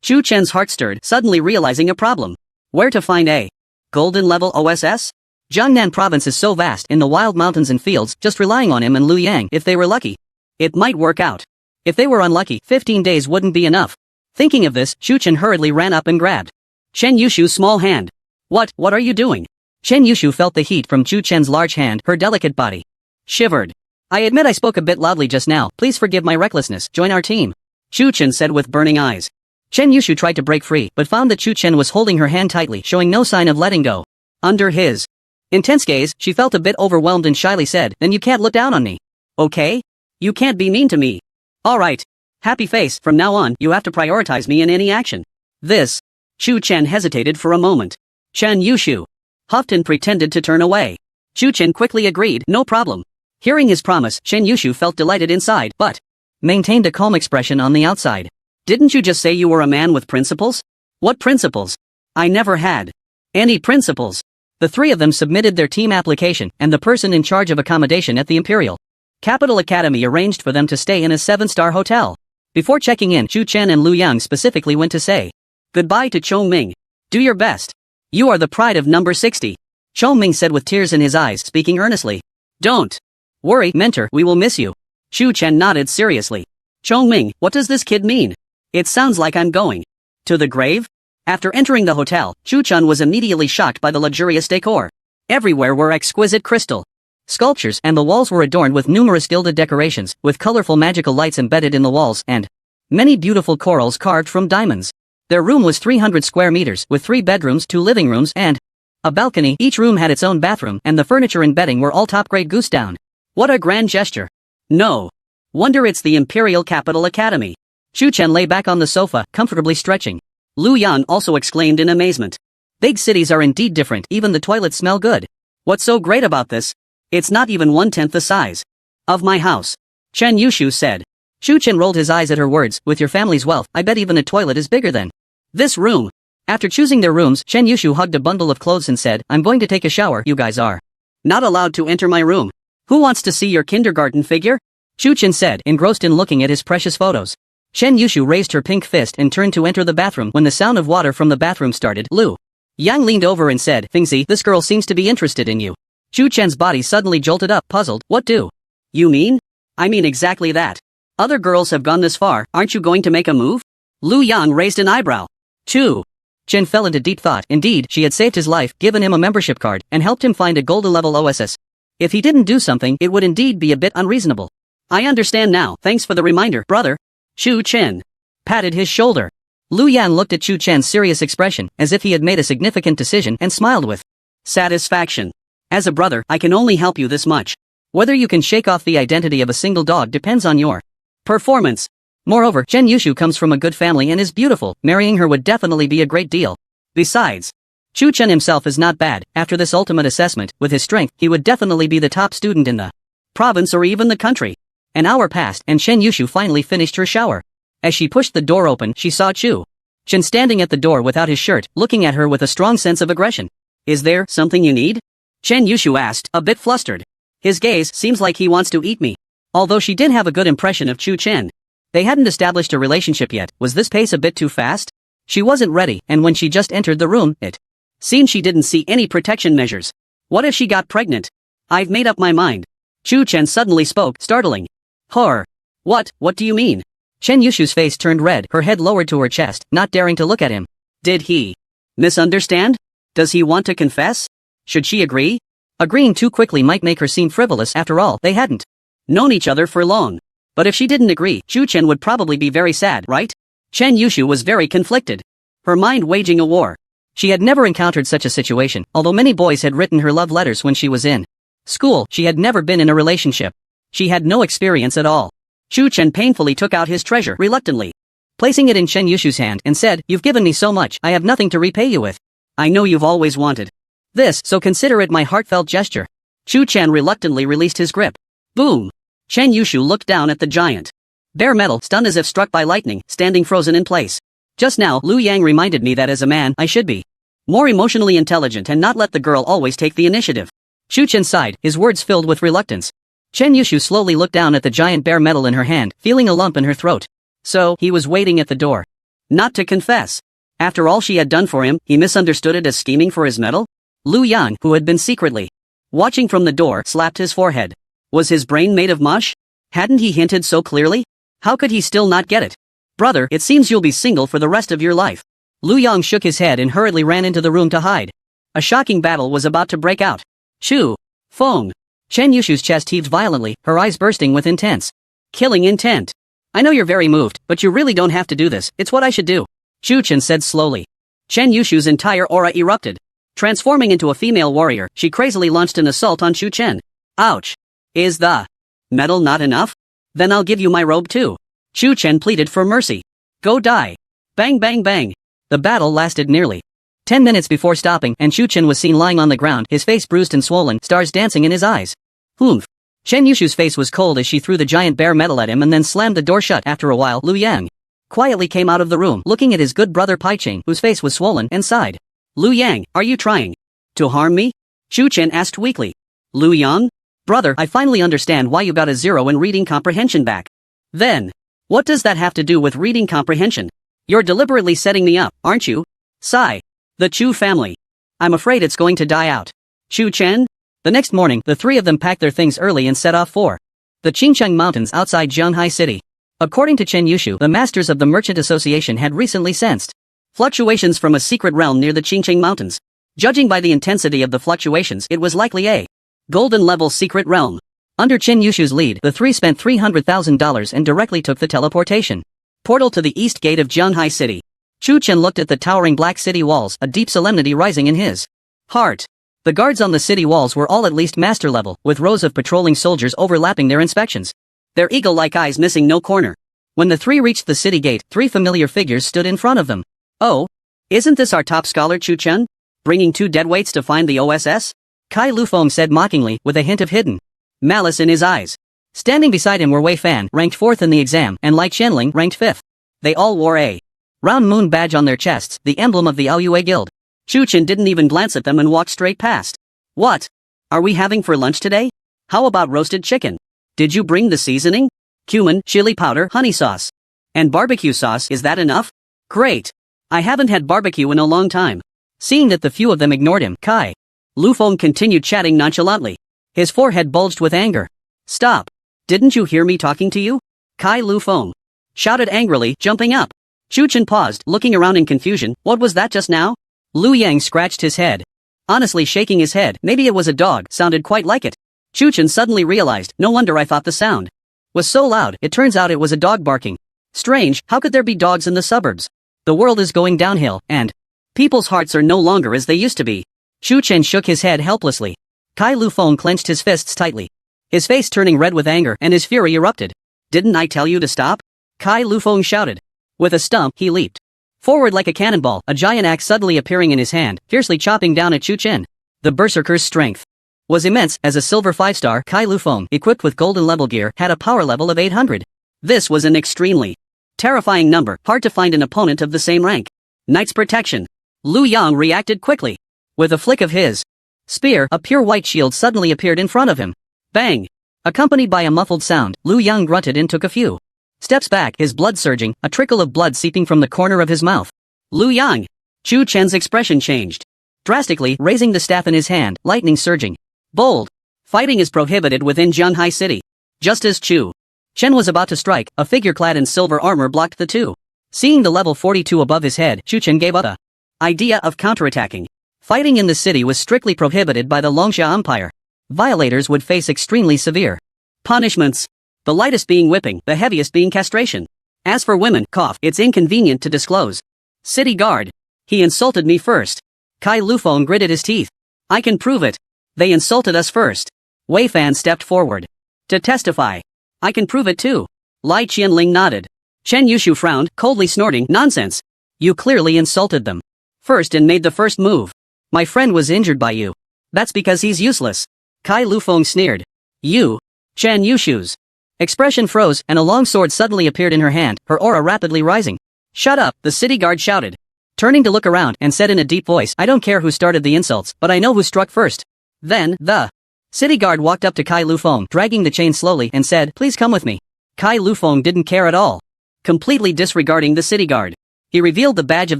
[SPEAKER 1] Shu Chen's heart stirred, suddenly realizing a problem. Where to find a golden level OSS? Jiangnan province is so vast, in the wild mountains and fields, just relying on him and Lu Yang, if they were lucky, it might work out. If they were unlucky, 15 days wouldn't be enough. Thinking of this, Shu Chen hurriedly ran up and grabbed Chen Yushu's small hand. What are you doing? Chen Yushu felt the heat from Shu Chen's large hand, her delicate body shivered. I admit I spoke a bit loudly just now, please forgive my recklessness, join our team. Shu Chen said with burning eyes. Chen Yushu tried to break free, but found that Shu Chen was holding her hand tightly, showing no sign of letting go. Under his intense gaze, she felt a bit overwhelmed and shyly said, then you can't look down on me. Okay? You can't be mean to me. Alright. Happy face, from now on, you have to prioritize me in any action. This. Shu Chen hesitated for a moment. Chen Yushu huffed and pretended to turn away. Shu Chen quickly agreed, no problem. Hearing his promise, Chen Yushu felt delighted inside, but maintained a calm expression on the outside. Didn't you just say you were a man with principles? What principles? I never had any principles. The 3 of them submitted their team application, and the person in charge of accommodation at the Imperial Capital Academy arranged for them to stay in a 7-star hotel. Before checking in, Shu Chen and Lu Yang specifically went to say goodbye to Chong Ming. Do your best. You are the pride of number 60. Chong Ming said with tears in his eyes, speaking earnestly. Don't worry, mentor, we will miss you. Shu Chen nodded seriously. Chong Ming, what does this kid mean? It sounds like I'm going to the grave? After entering the hotel, Shu Chen was immediately shocked by the luxurious decor. Everywhere were exquisite crystal sculptures, and the walls were adorned with numerous gilded decorations, with colorful magical lights embedded in the walls, and many beautiful corals carved from diamonds. Their room was 300 square meters, with 3 bedrooms, 2 living rooms, and a balcony. Each room had its own bathroom, and the furniture and bedding were all top-grade goose down. What a grand gesture. No wonder it's the Imperial Capital Academy. Shu Chen lay back on the sofa, comfortably stretching. Lu Yan also exclaimed in amazement. Big cities are indeed different, even the toilets smell good. What's so great about this? It's not even 1/10 the size of my house. Chen Yushu said. Shu Chen rolled his eyes at her words, with your family's wealth, I bet even a toilet is bigger than This room. After choosing their rooms, Chen Yushu hugged a bundle of clothes and said, I'm going to take a shower. You guys are not allowed to enter my room. Who wants to see your kindergarten figure? Chu Chen said, engrossed in looking at his precious photos. Chen Yushu raised her pink fist and turned to enter the bathroom when the sound of water from the bathroom started. Lu Yang leaned over and said, Fingzi, this girl seems to be interested in you. Chu Chen's body suddenly jolted up, puzzled. What do you mean? I mean exactly that. Other girls have gone this far, aren't you going to make a move? Lu Yang raised an eyebrow. Chu Chen fell into deep thought. Indeed, she had saved his life, given him a membership card, and helped him find a golden level OSS. If he didn't do something, it would indeed be a bit unreasonable. I understand now, thanks for the reminder, brother. Chu Chen patted his shoulder. Lu Yan looked at Chu Chen's serious expression, as if he had made a significant decision, and smiled with satisfaction. As a brother, I can only help you this much. Whether you can shake off the identity of a single dog depends on your performance. Moreover, Chen Yushu comes from a good family and is beautiful, marrying her would definitely be a great deal. Besides, Chu Chen himself is not bad. After this ultimate assessment, with his strength, he would definitely be the top student in the province or even the country. An hour passed and Chen Yushu finally finished her shower. As she pushed the door open, she saw Chu Chen standing at the door without his shirt, looking at her with a strong sense of aggression. Is there something you need? Chen Yushu asked, a bit flustered. His gaze seems like he wants to eat me. Although she did have a good impression of Chu Chen, they hadn't established a relationship yet. Was this pace a bit too fast? She wasn't ready, and when she just entered the room, it seemed she didn't see any protection measures. What if she got pregnant? I've made up my mind. Chu Chen suddenly spoke, startling. Horror. What do you mean? Chen Yushu's face turned red, her head lowered to her chest, not daring to look at him. Did he misunderstand? Does he want to confess? Should she agree? Agreeing too quickly might make her seem frivolous. After all, they hadn't known each other for long. But if she didn't agree, Chu Chen would probably be very sad, right? Chen Yushu was very conflicted. Her mind waging a war. She had never encountered such a situation, although many boys had written her love letters when she was in school. She had never been in a relationship. She had no experience at all. Chu Chen painfully took out his treasure, reluctantly, placing it in Chen Yushu's hand, and said, You've given me so much, I have nothing to repay you with. I know you've always wanted this, so consider it my heartfelt gesture. Chu Chen reluctantly released his grip. Boom! Chen Yushu looked down at the giant bare metal, stunned as if struck by lightning, standing frozen in place. Just now, Lu Yang reminded me that as a man, I should be more emotionally intelligent and not let the girl always take the initiative. Chu Chen sighed, his words filled with reluctance. Chen Yushu slowly looked down at the giant bare metal in her hand, feeling a lump in her throat. So, he was waiting at the door. Not to confess. After all she had done for him, he misunderstood it as scheming for his medal? Lu Yang, who had been secretly watching from the door, slapped his forehead. Was his brain made of mush? Hadn't he hinted so clearly? How could he still not get it? Brother, it seems you'll be single for the rest of your life. Lu Yang shook his head and hurriedly ran into the room to hide. A shocking battle was about to break out. Chu Feng. Chen Yushu's chest heaved violently, her eyes bursting with intense killing intent. I know you're very moved, but you really don't have to do this. It's what I should do. Chu Chen said slowly. Chen Yushu's entire aura erupted. Transforming into a female warrior, she crazily launched an assault on Chu Chen. Ouch. Is the medal not enough? Then I'll give you my robe too. Chu Chen pleaded for mercy. Go die. Bang bang bang. The battle lasted nearly 10 minutes before stopping, and Chu Chen was seen lying on the ground, his face bruised and swollen, stars dancing in his eyes. Humph. Chen Yushu's face was cold as she threw the giant bare metal at him and then slammed the door shut. After a while, Lu Yang quietly came out of the room, looking at his good brother Paiching, whose face was swollen, and sighed. Lu Yang, are you trying to harm me? Chu Chen asked weakly. Lu Yang? Brother, I finally understand why you got a 0 in reading comprehension back then. What does that have to do with reading comprehension? You're deliberately setting me up, aren't you? Sigh. The Chu family. I'm afraid it's going to die out. Chu Chen? The next morning, the three of them packed their things early and set off for the Qingcheng Mountains outside Zhanghai City. According to Chen Yushu, the masters of the Merchant Association had recently sensed fluctuations from a secret realm near the Qingcheng Mountains. Judging by the intensity of the fluctuations, it was likely a golden-level secret realm. Under Chen Yushu's lead, the three spent $300,000 and directly took the teleportation portal to the east gate of Zhanghai City. Chu Chen looked at the towering black city walls, a deep solemnity rising in his heart. The guards on the city walls were all at least master level, with rows of patrolling soldiers overlapping their inspections, their eagle-like eyes missing no corner. When the three reached the city gate, three familiar figures stood in front of them. Oh, isn't this our top scholar Chu Chen? Bringing 2 deadweights to find the OSS? Kai Lufeng said mockingly, with a hint of hidden malice in his eyes. Standing beside him were Wei Fan, ranked 4th in the exam, and Lai Qianling, ranked 5th. They all wore a round moon badge on their chests, the emblem of the Aoyue Guild. Chu Chen didn't even glance at them and walked straight past. What? Are we having for lunch today? How about roasted chicken? Did you bring the seasoning? Cumin, chili powder, honey sauce. And barbecue sauce, is that enough? Great. I haven't had barbecue in a long time. Seeing that the few of them ignored him, Kai Lufeng continued chatting nonchalantly. His forehead bulged with anger. Stop. Didn't you hear me talking to you? Kai Lufeng shouted angrily, jumping up. Chu Chen paused, looking around in confusion. What was that just now? Lu Yang scratched his head. Honestly shaking his head, maybe it was a dog, sounded quite like it. Chu Chen suddenly realized, no wonder I thought the sound was so loud, it turns out it was a dog barking. Strange, how could there be dogs in the suburbs? The world is going downhill, and people's hearts are no longer as they used to be. Chu Chen shook his head helplessly. Kai Lufeng clenched his fists tightly, his face turning red with anger, and his fury erupted. Didn't I tell you to stop? Kai Lufeng shouted. With a stump, he leaped forward like a cannonball, a giant axe suddenly appearing in his hand, fiercely chopping down at Chu Chen. The berserker's strength was immense, as a silver 5-star Kai Lufeng, equipped with golden level gear, had a power level of 800. This was an extremely terrifying number, hard to find an opponent of the same rank. Knight's protection. Lu Yang reacted quickly. With a flick of his spear, a pure white shield suddenly appeared in front of him. Bang! Accompanied by a muffled sound, Lu Yang grunted and took a few steps back, his blood surging, a trickle of blood seeping from the corner of his mouth. Lu Yang! Chu Chen's expression changed drastically, raising the staff in his hand, lightning surging. Bold! Fighting is prohibited within Zhanghai City. Just as Chu Chen was about to strike, a figure clad in silver armor blocked the two. Seeing the level 42 above his head, Chu Chen gave up the idea of counterattacking. Fighting in the city was strictly prohibited by the Longsha Empire. Violators would face extremely severe punishments. The lightest being whipping, the heaviest being castration. As for women, it's inconvenient to disclose. City guard. He insulted me first. Kai Lufeng gritted his teeth. I can prove it. They insulted us first. Wei Fan stepped forward to testify. I can prove it too. Lai Qianling nodded. Chen Yushu frowned, coldly snorting, nonsense. You clearly insulted them first and made the first move. My friend was injured by you. That's because he's useless. Kai Lufeng sneered. You? Chen Yushu's expression froze, and a long sword suddenly appeared in her hand, her aura rapidly rising. Shut up, the city guard shouted, turning to look around, and said in a deep voice, I don't care who started the insults, but I know who struck first. Then, the city guard walked up to Kai Lufeng, dragging the chain slowly, and said, please come with me. Kai Lufeng didn't care at all. Completely disregarding the city guard, he revealed the badge of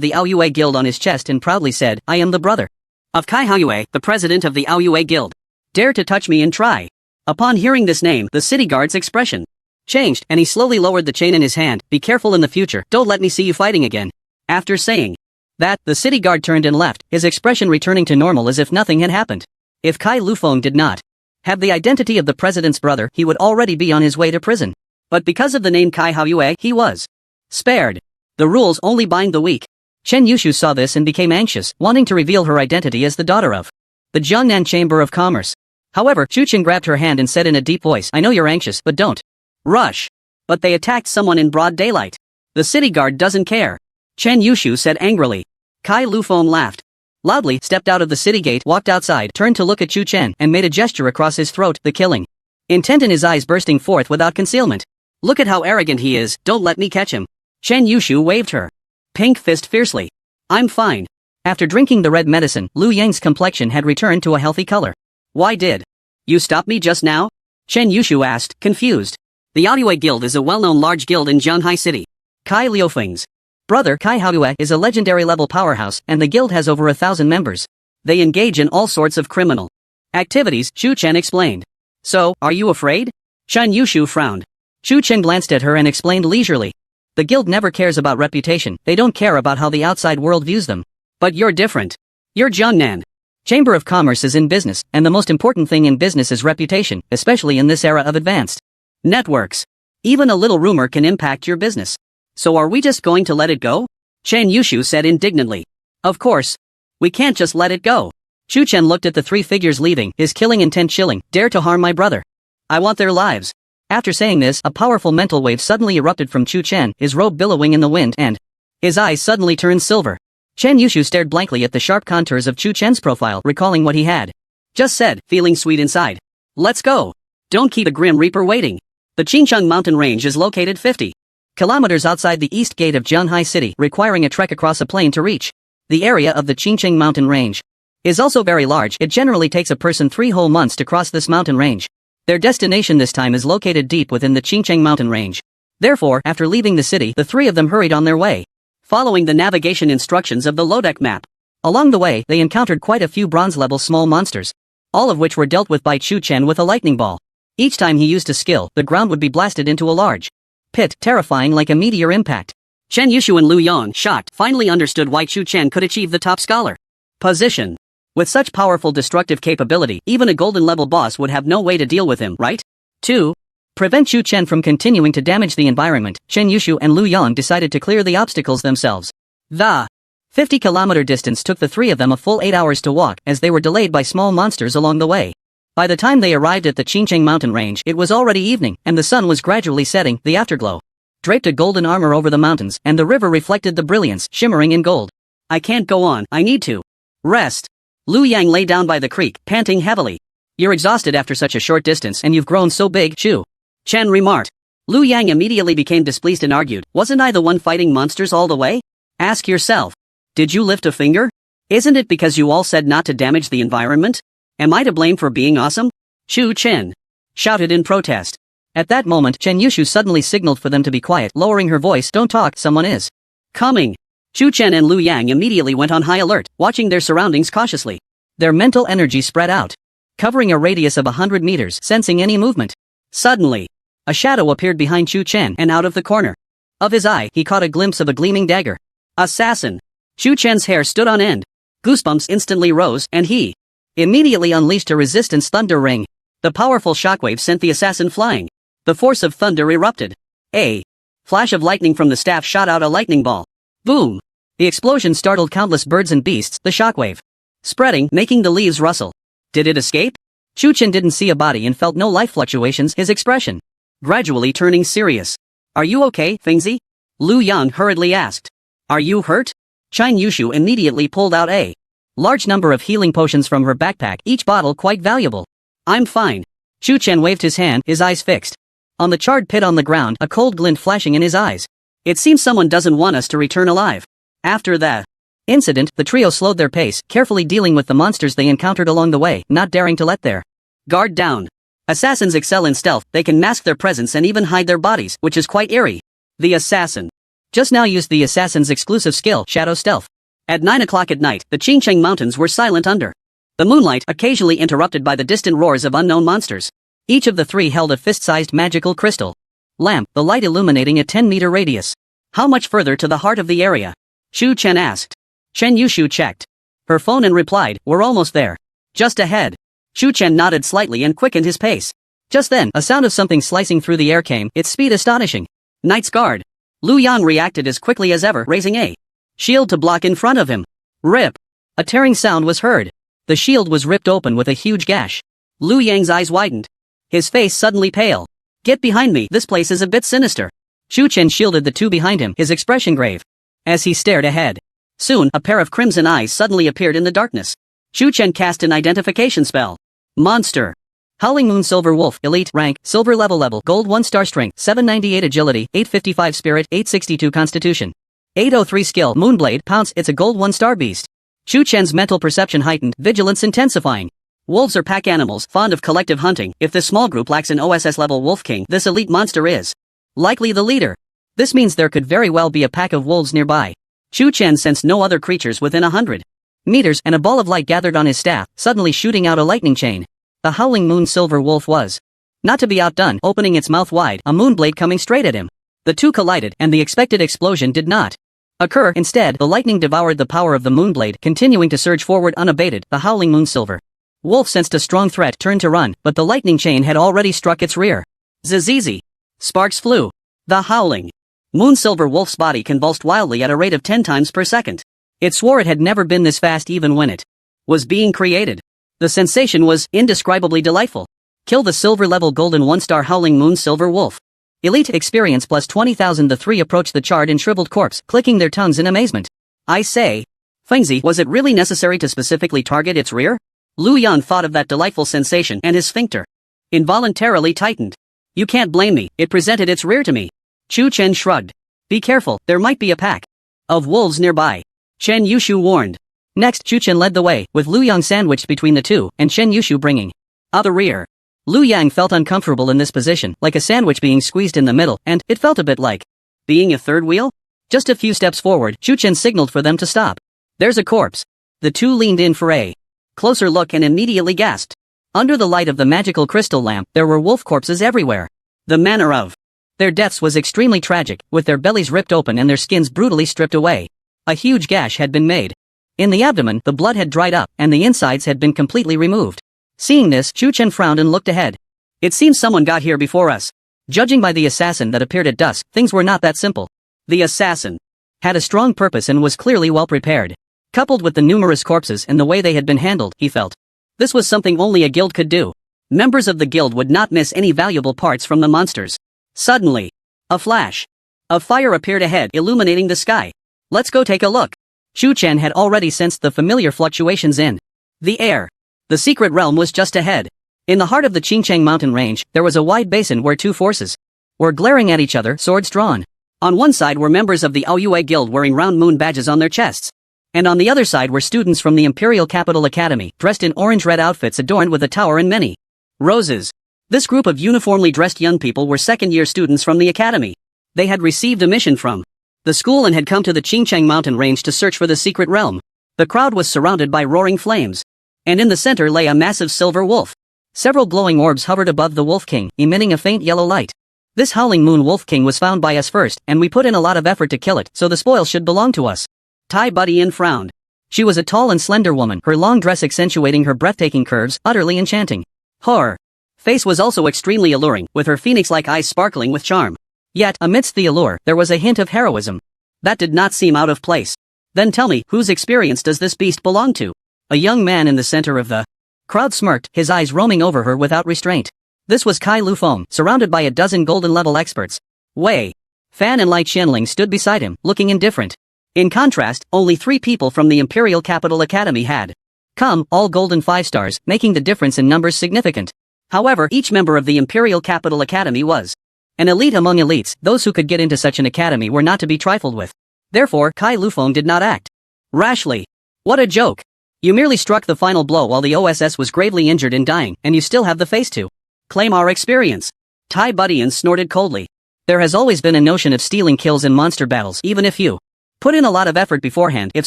[SPEAKER 1] the Aoyue Guild on his chest and proudly said, I am the brother of Kai Aoyue, the president of the Aoyue Guild. Dare to touch me and try. Upon hearing this name, the city guard's expression changed, and he slowly lowered the chain in his hand. Be careful in the future, don't let me see you fighting again. After saying that, the city guard turned and left, his expression returning to normal as if nothing had happened. If Kai Lufeng did not have the identity of the president's brother, he would already be on his way to prison. But because of the name Kai Aoyue, he was spared. The rules only bind the weak. Chen Yushu saw this and became anxious, wanting to reveal her identity as the daughter of the Jiangnan Chamber of Commerce. However, Chu Chen grabbed her hand and said in a deep voice, I know you're anxious, but don't rush. But they attacked someone in broad daylight. The city guard doesn't care. Chen Yushu said angrily. Kai Lufeng laughed loudly, stepped out of the city gate, walked outside, turned to look at Chu Chen, and made a gesture across his throat, the killing intent in his eyes bursting forth without concealment. Look at how arrogant he is, don't let me catch him. Chen Yushu waved her pink fist fiercely. I'm fine. After drinking the red medicine, Lu Yang's complexion had returned to a healthy color. Why did you stop me just now? Chen Yushu asked, confused. The Aoyue Guild is a well-known large guild in Zhanghai City. Kai Liufeng's brother Kai Aoyue is a legendary level powerhouse, and the guild has over 1,000 members. They engage in all sorts of criminal activities, Chu Chen explained. So, are you afraid? Chen Yushu frowned. Chu Chen glanced at her and explained leisurely. The guild never cares about reputation, they don't care about how the outside world views them. But you're different. You're Jiangnan Chamber of Commerce is in business, and the most important thing in business is reputation, especially in this era of advanced networks. Even a little rumor can impact your business. So are we just going to let it go? Chen Yushu said indignantly. Of course. We can't just let it go. Chu Chen looked at the three figures leaving, his killing intent chilling. Dare to harm my brother. I want their lives. After saying this, a powerful mental wave suddenly erupted from Chu Chen, his robe billowing in the wind, and his eyes suddenly turned silver. Chen Yushu stared blankly at the sharp contours of Chu Chen's profile, recalling what he had just said, feeling sweet inside. Let's go. Don't keep the Grim Reaper waiting. The Qingcheng mountain range is located 50 kilometers outside the east gate of Zhonghai City, requiring a trek across a plain to reach. The area of the Qingqing mountain range is also very large. It generally takes a person 3 whole months to cross this mountain range. Their destination this time is located deep within the Qingqing mountain range. Therefore, after leaving the city, the 3 of them hurried on their way, following the navigation instructions of the Lodec map. Along the way, they encountered quite a few bronze-level small monsters, all of which were dealt with by Chu Chen with a lightning ball. Each time he used a skill, the ground would be blasted into a large pit, terrifying like a meteor impact. Chen Yushu and Lu Yang, shocked, finally understood why Chu Chen could achieve the top scholar position. With such powerful destructive capability, even a golden-level boss would have no way to deal with him, right? 2. Prevent Chu Chen from continuing to damage the environment, Chen Yushu and Lu Yang decided to clear the obstacles themselves. The 50-kilometer distance took the 3 of them a full 8 hours to walk, as they were delayed by small monsters along the way. By the time they arrived at the Qingqing mountain range, it was already evening, and the sun was gradually setting. The afterglow draped a golden armor over the mountains, and the river reflected the brilliance, shimmering in gold. I can't go on, I need to rest. Lu Yang lay down by the creek, panting heavily. You're exhausted after such a short distance, and you've grown so big, Chu Chen remarked. Lu Yang immediately became displeased and argued, wasn't I the one fighting monsters all the way? Ask yourself. Did you lift a finger? Isn't it because you all said not to damage the environment? Am I to blame for being awesome? Chu Chen shouted in protest. At that moment, Chen Yushu suddenly signaled for them to be quiet, lowering her voice. Don't talk, someone is coming. Chu Chen and Lu Yang immediately went on high alert, watching their surroundings cautiously. Their mental energy spread out, covering a radius of 100 meters, sensing any movement. Suddenly, a shadow appeared behind Chu Chen, and out of the corner of his eye, he caught a glimpse of a gleaming dagger. Assassin! Chu Chen's hair stood on end. Goosebumps instantly rose, and he immediately unleashed a resistance thunder ring. The powerful shockwave sent the assassin flying. The force of thunder erupted. A flash of lightning from the staff shot out a lightning ball. Boom! The explosion startled countless birds and beasts, the shockwave spreading, making the leaves rustle. Did it escape? Chu Chen didn't see a body and felt no life fluctuations, his expression gradually turning serious. Are you okay, Fengzi? Lu Yang hurriedly asked. Are you hurt? Chen Yushu immediately pulled out a large number of healing potions from her backpack, each bottle quite valuable. I'm fine. Chu Chen waved his hand, his eyes fixed on the charred pit on the ground, a cold glint flashing in his eyes. It seems someone doesn't want us to return alive. After the incident, the trio slowed their pace, carefully dealing with the monsters they encountered along the way, not daring to let their guard down. Assassins excel in stealth, they can mask their presence and even hide their bodies, which is quite eerie. The assassin just now used the assassin's exclusive skill, Shadow Stealth. At 9 o'clock at night, the Qingqing mountains were silent under the moonlight, occasionally interrupted by the distant roars of unknown monsters. Each of the 3 held a fist-sized magical crystal lamp, the light illuminating a 10-meter radius. How much further to the heart of the area? Chu Chen asked. Chen Yushu checked her phone and replied, we're almost there. Just ahead. Chu Chen nodded slightly and quickened his pace. Just then, a sound of something slicing through the air came, its speed astonishing. Knight's Guard. Lu Yang reacted as quickly as ever, raising a shield to block in front of him. Rip! A tearing sound was heard. The shield was ripped open with a huge gash. Lu Yang's eyes widened. His face suddenly pale. Get behind me, this place is a bit sinister. Chu Chen shielded the 2 behind him, his expression grave as he stared ahead. Soon, a pair of crimson eyes suddenly appeared in the darkness. Chu Chen cast an identification spell. Monster. Howling Moon Silver Wolf, Elite, Rank, Silver Level, Gold 1-star Strength, 798 Agility, 855 Spirit, 862 Constitution. 803 Skill, Moonblade, Pounce, it's a Gold 1-star beast. Chu Chen's mental perception heightened, vigilance intensifying. Wolves are pack animals, fond of collective hunting. If this small group lacks an OSS-level Wolf King, this elite monster is likely the leader. This means there could very well be a pack of wolves nearby. Chu Chen sensed no other creatures within 100 meters, and a ball of light gathered on his staff, suddenly shooting out a lightning chain. The Howling Moon Silver Wolf was not to be outdone, opening its mouth wide, a moonblade coming straight at him. The 2 collided, and the expected explosion did not occur. Instead, the lightning devoured the power of the moonblade, continuing to surge forward unabated. The Howling Moon Silver Wolf sensed a strong threat, turned to run, but the lightning chain had already struck its rear. Zizizi. Sparks flew. The Howling Moon Silver Wolf's body convulsed wildly at a rate of 10 times per second. It swore it had never been this fast even when it was being created. The sensation was indescribably delightful. Kill the silver-level golden 1-star Howling Moon Silver Wolf. Elite experience plus 20,000. The 3 approached the charred and shriveled corpse, clicking their tongues in amazement. I say, Fengzi, was it really necessary to specifically target its rear? Lu Yan thought of that delightful sensation and his sphincter involuntarily tightened. You can't blame me, it presented its rear to me. Chu Chen shrugged. Be careful, there might be a pack of wolves nearby. Chen Yushu warned. Next, Chu Chen led the way, with Lu Yang sandwiched between the two, and Chen Yushu bringing up the rear. Lu Yang felt uncomfortable in this position, like a sandwich being squeezed in the middle, and it felt a bit like being a third wheel? Just a few steps forward, Chu Chen signaled for them to stop. There's a corpse. The two leaned in for a closer look and immediately gasped. Under the light of the magical crystal lamp, there were wolf corpses everywhere. The manner of their deaths was extremely tragic, with their bellies ripped open and their skins brutally stripped away. A huge gash had been made. In the abdomen, the blood had dried up, and the insides had been completely removed. Seeing this, Chu Chen frowned and looked ahead. It seems someone got here before us. Judging by the assassin that appeared at dusk, things were not that simple. The assassin had a strong purpose and was clearly well prepared. Coupled with the numerous corpses and the way they had been handled, he felt this was something only a guild could do. Members of the guild would not miss any valuable parts from the monsters. Suddenly, a flash of fire appeared ahead, illuminating the sky. Let's go take a look. Chu Chen had already sensed the familiar fluctuations in the air. The secret realm was just ahead. In the heart of the Qingcheng mountain range, there was a wide basin where two forces were glaring at each other, swords drawn. On one side were members of the Aoyue Guild wearing round moon badges on their chests. And on the other side were students from the Imperial Capital Academy, dressed in orange-red outfits adorned with a tower and many roses. This group of uniformly dressed young people were second-year students from the academy. They had received a mission from the school and had come to the Qingcheng mountain range to search for the secret realm. The crowd was surrounded by roaring flames. And in the center lay a massive silver wolf. Several glowing orbs hovered above the Wolf King, emitting a faint yellow light. This howling moon Wolf King was found by us first, and we put in a lot of effort to kill it, so the spoils should belong to us. Tai Budian frowned. She was a tall and slender woman, her long dress accentuating her breathtaking curves, utterly enchanting. Her face was also extremely alluring, with her phoenix-like eyes sparkling with charm. Yet, amidst the allure, there was a hint of heroism. That did not seem out of place. Then tell me, whose experience does this beast belong to? A young man in the center of the crowd smirked, his eyes roaming over her without restraint. This was Kai Lufeng, surrounded by a dozen golden-level experts. Wei Fan and Lai Qianling stood beside him, looking indifferent. In contrast, only 3 people from the Imperial Capital Academy had come, all golden 5 stars, making the difference in numbers significant. However, each member of the Imperial Capital Academy was an elite among elites. Those who could get into such an academy were not to be trifled with. Therefore, Kai Lufeng did not act rashly. What a joke! You merely struck the final blow while the OSS was gravely injured and dying, and you still have the face to claim our experience. Tai Budian snorted coldly. There has always been a notion of stealing kills in monster battles, even if you put in a lot of effort beforehand. If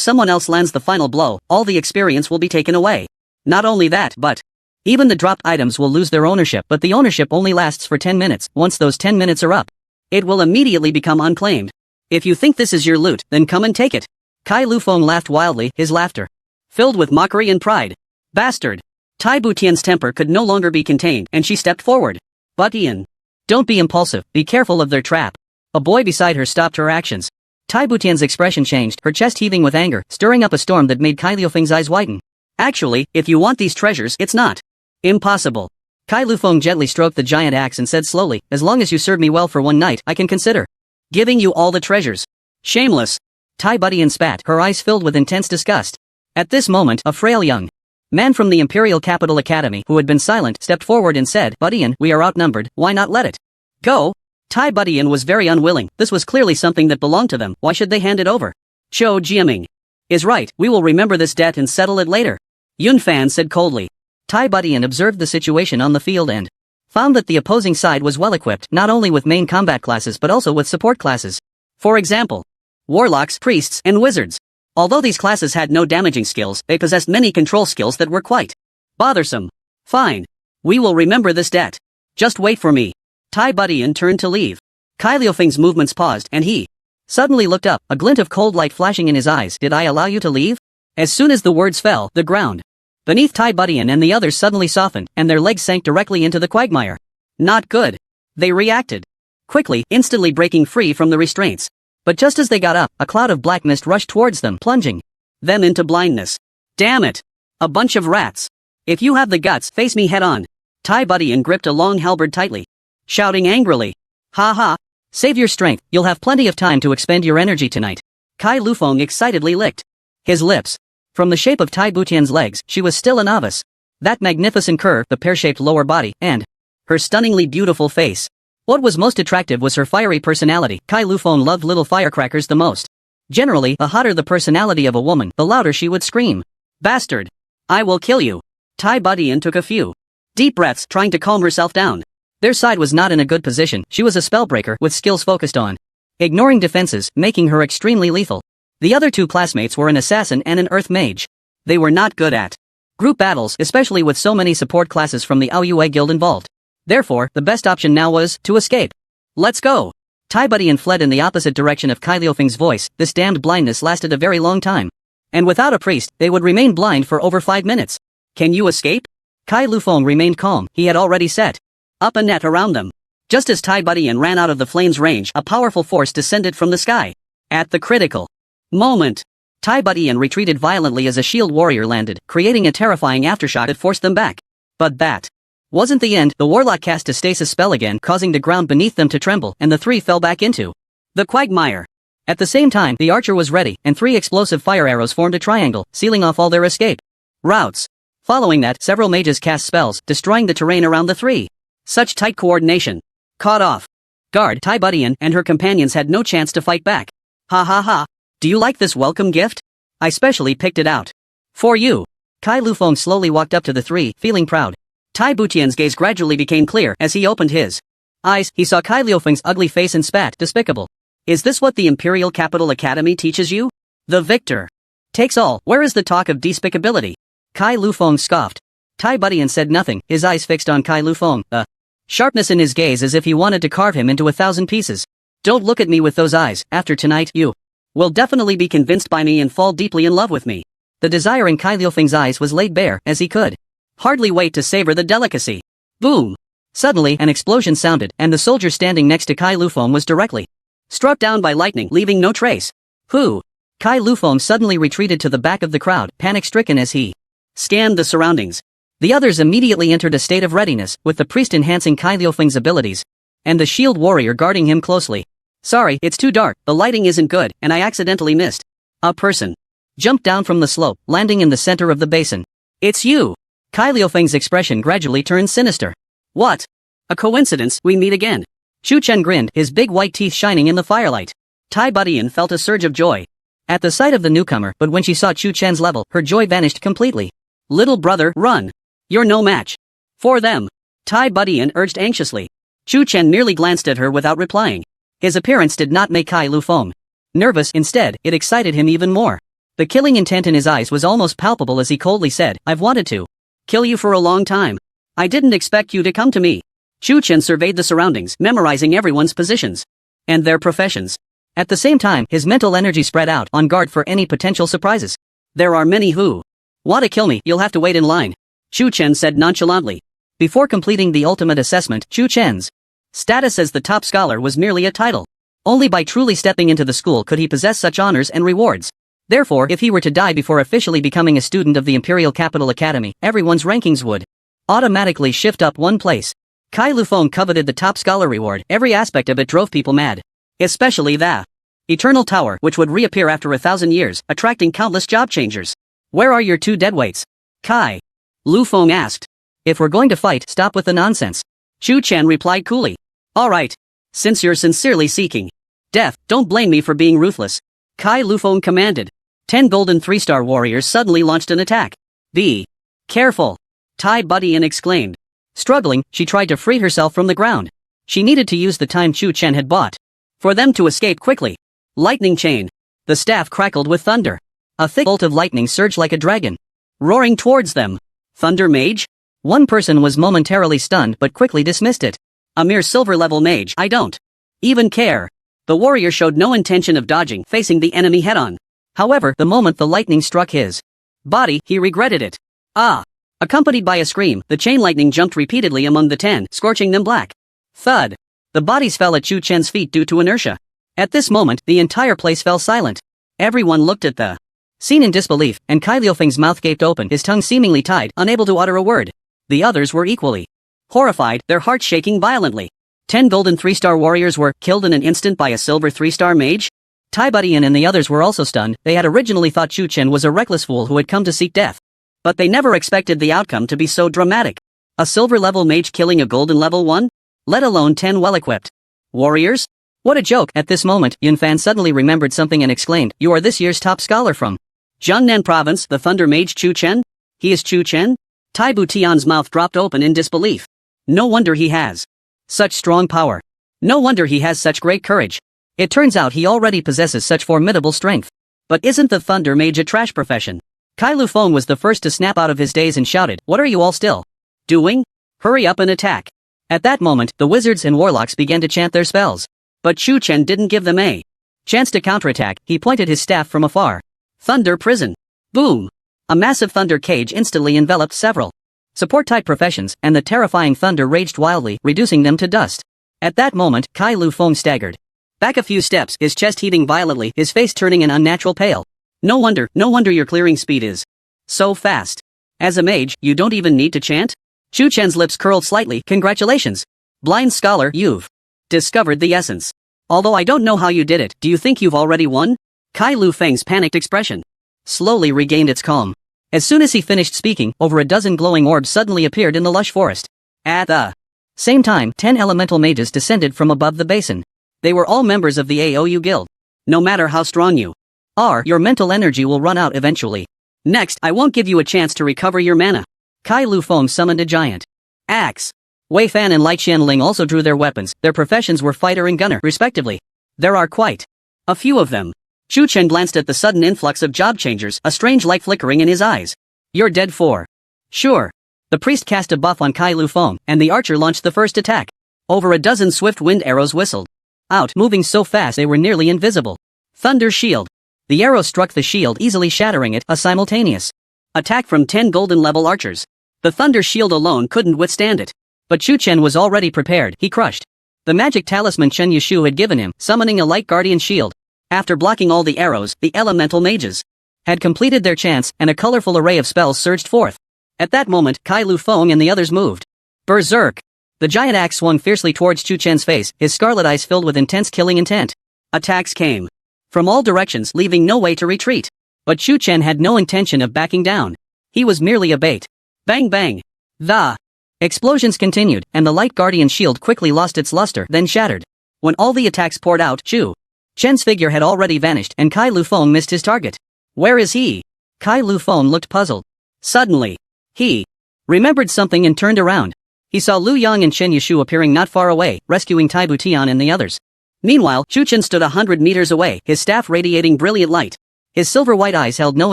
[SPEAKER 1] someone else lands the final blow, all the experience will be taken away. Not only that, but even the dropped items will lose their ownership, but the ownership only lasts for 10 minutes. Once those 10 minutes are up, it will immediately become unclaimed. If you think this is your loot, then come and take it. Kai Lufeng laughed wildly, his laughter filled with mockery and pride. Bastard! Tai Butian's temper could no longer be contained, and she stepped forward. Butian, don't be impulsive, be careful of their trap. A boy beside her stopped her actions. Tai Butian's expression changed, her chest heaving with anger, stirring up a storm that made Kai Lufeng's eyes widen. Actually, if you want these treasures, it's not impossible. Kai Lufeng gently stroked the giant axe and said slowly, as long as you serve me well for one night, I can consider giving you all the treasures. Shameless! Tai Budian spat, her eyes filled with intense disgust. At this moment, a frail young man from the Imperial Capital Academy, who had been silent, stepped forward and said, Budian, we are outnumbered, why not let it go? Tai Budian was very unwilling. This was clearly something that belonged to them. Why should they hand it over? Zhou Jiaming is right, we will remember this debt and settle it later. Yun Fan said coldly. Tai Budian observed the situation on the field and found that the opposing side was well equipped, not only with main combat classes but also with support classes. For example, warlocks, priests, and wizards. Although these classes had no damaging skills, they possessed many control skills that were quite bothersome. Fine. We will remember this debt. Just wait for me. Tai Budian turned to leave. Kai Lufeng's movements paused, and he suddenly looked up, a glint of cold light flashing in his eyes. Did I allow you to leave? As soon as the words fell, the ground beneath Tai Budian and the others suddenly softened, and their legs sank directly into the quagmire. Not good. They reacted quickly, instantly breaking free from the restraints. But just as they got up, a cloud of black mist rushed towards them, plunging them into blindness. Damn it! A bunch of rats! If you have the guts, face me head-on. Tai Budian gripped a long halberd tightly, shouting angrily. Ha ha! Save your strength, you'll have plenty of time to expend your energy tonight. Kai Lufeng excitedly licked his lips. From the shape of Tai Butian's legs, she was still a novice. That magnificent curve, the pear-shaped lower body, and her stunningly beautiful face. What was most attractive was her fiery personality. Kai Lufeng loved little firecrackers the most. Generally, the hotter the personality of a woman, the louder she would scream. Bastard! I will kill you. Tai Budian took a few deep breaths, trying to calm herself down. Their side was not in a good position. She was a spellbreaker with skills focused on ignoring defenses, making her extremely lethal. The other two classmates were an assassin and an earth mage. They were not good at group battles, especially with so many support classes from the Aoyue guild involved. Therefore, the best option now was to escape. Let's go! Tai Budian fled in the opposite direction of Kai Liufeng's voice. This damned blindness lasted a very long time. And without a priest, they would remain blind for over 5 minutes. Can you escape? Kai Lufeng remained calm. He had already set up a net around them. Just as Tai Budian ran out of the flame's range, a powerful force descended from the sky. At the critical moment, Tai Budian retreated violently as a shield warrior landed, creating a terrifying aftershock that forced them back. But that wasn't the end. The warlock cast a stasis spell again, causing the ground beneath them to tremble, and the three fell back into the quagmire. At the same time, the archer was ready, and 3 explosive fire arrows formed a triangle, sealing off all their escape routes. Following that, several mages cast spells, destroying the terrain around the three. Such tight coordination. Caught off guard, Tai Budian and her companions had no chance to fight back. Ha ha ha. Do you like this welcome gift? I specially picked it out for you. Kai Lufeng slowly walked up to the three, feeling proud. Tai Butian's gaze gradually became clear as he opened his eyes. He saw Kai Liufeng's ugly face and spat, despicable. Is this what the Imperial Capital Academy teaches you? The victor takes all. Where is the talk of despicability? Kai Lufeng scoffed. Tai Budian said nothing, his eyes fixed on Kai Lufeng, a sharpness in his gaze as if he wanted to carve him into 1,000 pieces. Don't look at me with those eyes. After tonight, you will definitely be convinced by me and fall deeply in love with me. The desire in Kai Liufeng's eyes was laid bare, as he could hardly wait to savor the delicacy. Boom! Suddenly, an explosion sounded, and the soldier standing next to Kai Lufeng was directly struck down by lightning, leaving no trace. Who? Kai Lufeng suddenly retreated to the back of the crowd, panic-stricken as he scanned the surroundings. The others immediately entered a state of readiness, with the priest enhancing Kai Liufeng's abilities, and the shield warrior guarding him closely. Sorry, it's too dark, the lighting isn't good, and I accidentally missed. A person jumped down from the slope, landing in the center of the basin. It's you! Kai Liufeng's expression gradually turned sinister. What? A coincidence, we meet again. Shu Chen grinned, his big white teeth shining in the firelight. Tai Budian felt a surge of joy at the sight of the newcomer, but when she saw Chu Chen's level, her joy vanished completely. Little brother, run! You're no match for them. Tai Budian urged anxiously. Chu Chen merely glanced at her without replying. His appearance did not make Kai Lufeng nervous, instead, it excited him even more. The killing intent in his eyes was almost palpable as he coldly said, I've wanted to kill you for a long time. I didn't expect you to come to me. Chu Chen surveyed the surroundings, memorizing everyone's positions and their professions. At the same time, his mental energy spread out, on guard for any potential surprises. There are many who want to kill me. You'll have to wait in line, Chu Chen said nonchalantly. Before completing the ultimate assessment, Chu Chen's status as the top scholar was merely a title. Only by truly stepping into the school could he possess such honors and rewards. Therefore, if he were to die before officially becoming a student of the Imperial Capital Academy, everyone's rankings would automatically shift up 1 place. Kai Lufeng coveted the top scholar reward. Every aspect of it drove people mad. Especially the Eternal Tower, which would reappear after 1,000 years, attracting countless job changers. Where are your 2 deadweights? Kai Lufeng asked. If we're going to fight, stop with the nonsense. Chu Chen replied coolly. Alright. Since you're sincerely seeking death, don't blame me for being ruthless. Kai Lufeng commanded. 10 golden 3-star warriors suddenly launched an attack. Be careful! Tai Budian exclaimed. Struggling, she tried to free herself from the ground. She needed to use the time Chu Chen had bought for them to escape quickly. Lightning chain. The staff crackled with thunder. A thick bolt of lightning surged like a dragon, roaring towards them. Thunder Mage? One person was momentarily stunned but quickly dismissed it. A mere silver-level mage, I don't even care. The warrior showed no intention of dodging, facing the enemy head-on. However, the moment the lightning struck his body, he regretted it. Ah! Accompanied by a scream, the chain lightning jumped repeatedly among the 10, scorching them black. Thud! The bodies fell at Chu Chen's feet due to inertia. At this moment, the entire place fell silent. Everyone looked at the scene in disbelief, and Kai Liufeng's mouth gaped open, his tongue seemingly tied, unable to utter a word. The others were equally horrified, their hearts shaking violently. 10 golden 3-star warriors were killed in an instant by a silver 3-star mage? Tai Budian and the others were also stunned. They had originally thought Chu Chen was a reckless fool who had come to seek death. But they never expected the outcome to be so dramatic. A silver-level mage killing a golden level one? let alone 10 well-equipped warriors? What a joke! At this moment, Yunfan suddenly remembered something and exclaimed, "You are this year's top scholar from Jiangnan province, the Thunder Mage Chu Chen? He is Chu Chen?" Tai Butian's mouth dropped open in disbelief. No wonder he has such strong power. No wonder he has such great courage. It turns out he already possesses such formidable strength. But isn't the Thunder Mage a trash profession? Kai Lufeng was the first to snap out of his daze and shouted, "What are you all still doing? Hurry up and attack." At that moment, the wizards and warlocks began to chant their spells. But Chu Chen didn't give them a chance to counterattack. He pointed his staff from afar. Thunder prison. Boom! A massive thunder cage instantly enveloped several support-type professions, and the terrifying thunder raged wildly, reducing them to dust. At that moment, Kai Lufeng staggered back a few steps, his chest heaving violently, his face turning an unnatural pale. No wonder your clearing speed is so fast. As a mage, you don't even need to chant? Chu Chen's lips curled slightly. Congratulations. Blind scholar, you've discovered the essence. Although I don't know how you did it, do you think you've already won? Kai Lufeng's panicked expression slowly regained its calm. As soon as he finished speaking, over a dozen glowing orbs suddenly appeared in the lush forest. At the same time, 10 elemental mages descended from above the basin. They were all members of the AOU guild. No matter how strong you are, your mental energy will run out eventually. Next, I won't give you a chance to recover your mana. Kai Lufeng summoned a giant axe. Wei Fan and Lai Qianling also drew their weapons. Their professions were fighter and gunner, respectively. There are quite a few of them. Chu Chen glanced at the sudden influx of job changers, a strange light flickering in his eyes. You're dead for sure. The priest cast a buff on Kai Lufeng, and the archer launched the first attack. Over a dozen swift wind arrows whistled out, moving so fast they were nearly invisible. Thunder Shield. The arrow struck the shield, easily shattering it, a simultaneous attack from 10 golden-level archers. The Thunder Shield alone couldn't withstand it. But Chu Chen was already prepared. He crushed the magic talisman Chen Yushu had given him, summoning a light guardian shield. After blocking all the arrows, the elemental mages had completed their chants, and a colorful array of spells surged forth. At that moment, Kai Lufeng and the others moved berserk. The giant axe swung fiercely towards Chu Chen's face, his scarlet eyes filled with intense killing intent. Attacks came from all directions, leaving no way to retreat. But Chu Chen had no intention of backing down. He was merely a bait. Bang bang. The explosions continued, and the light guardian shield quickly lost its luster, then shattered. When all the attacks poured out, Chu Chen's figure had already vanished, and Kai Lufeng missed his target. Where is he? Kai Lufeng looked puzzled. Suddenly, he remembered something and turned around. He saw Lu Yang and Chen Yushu appearing not far away, rescuing Tai Butian and the others. Meanwhile, Chu Chen stood 100 meters away, his staff radiating brilliant light. His silver-white eyes held no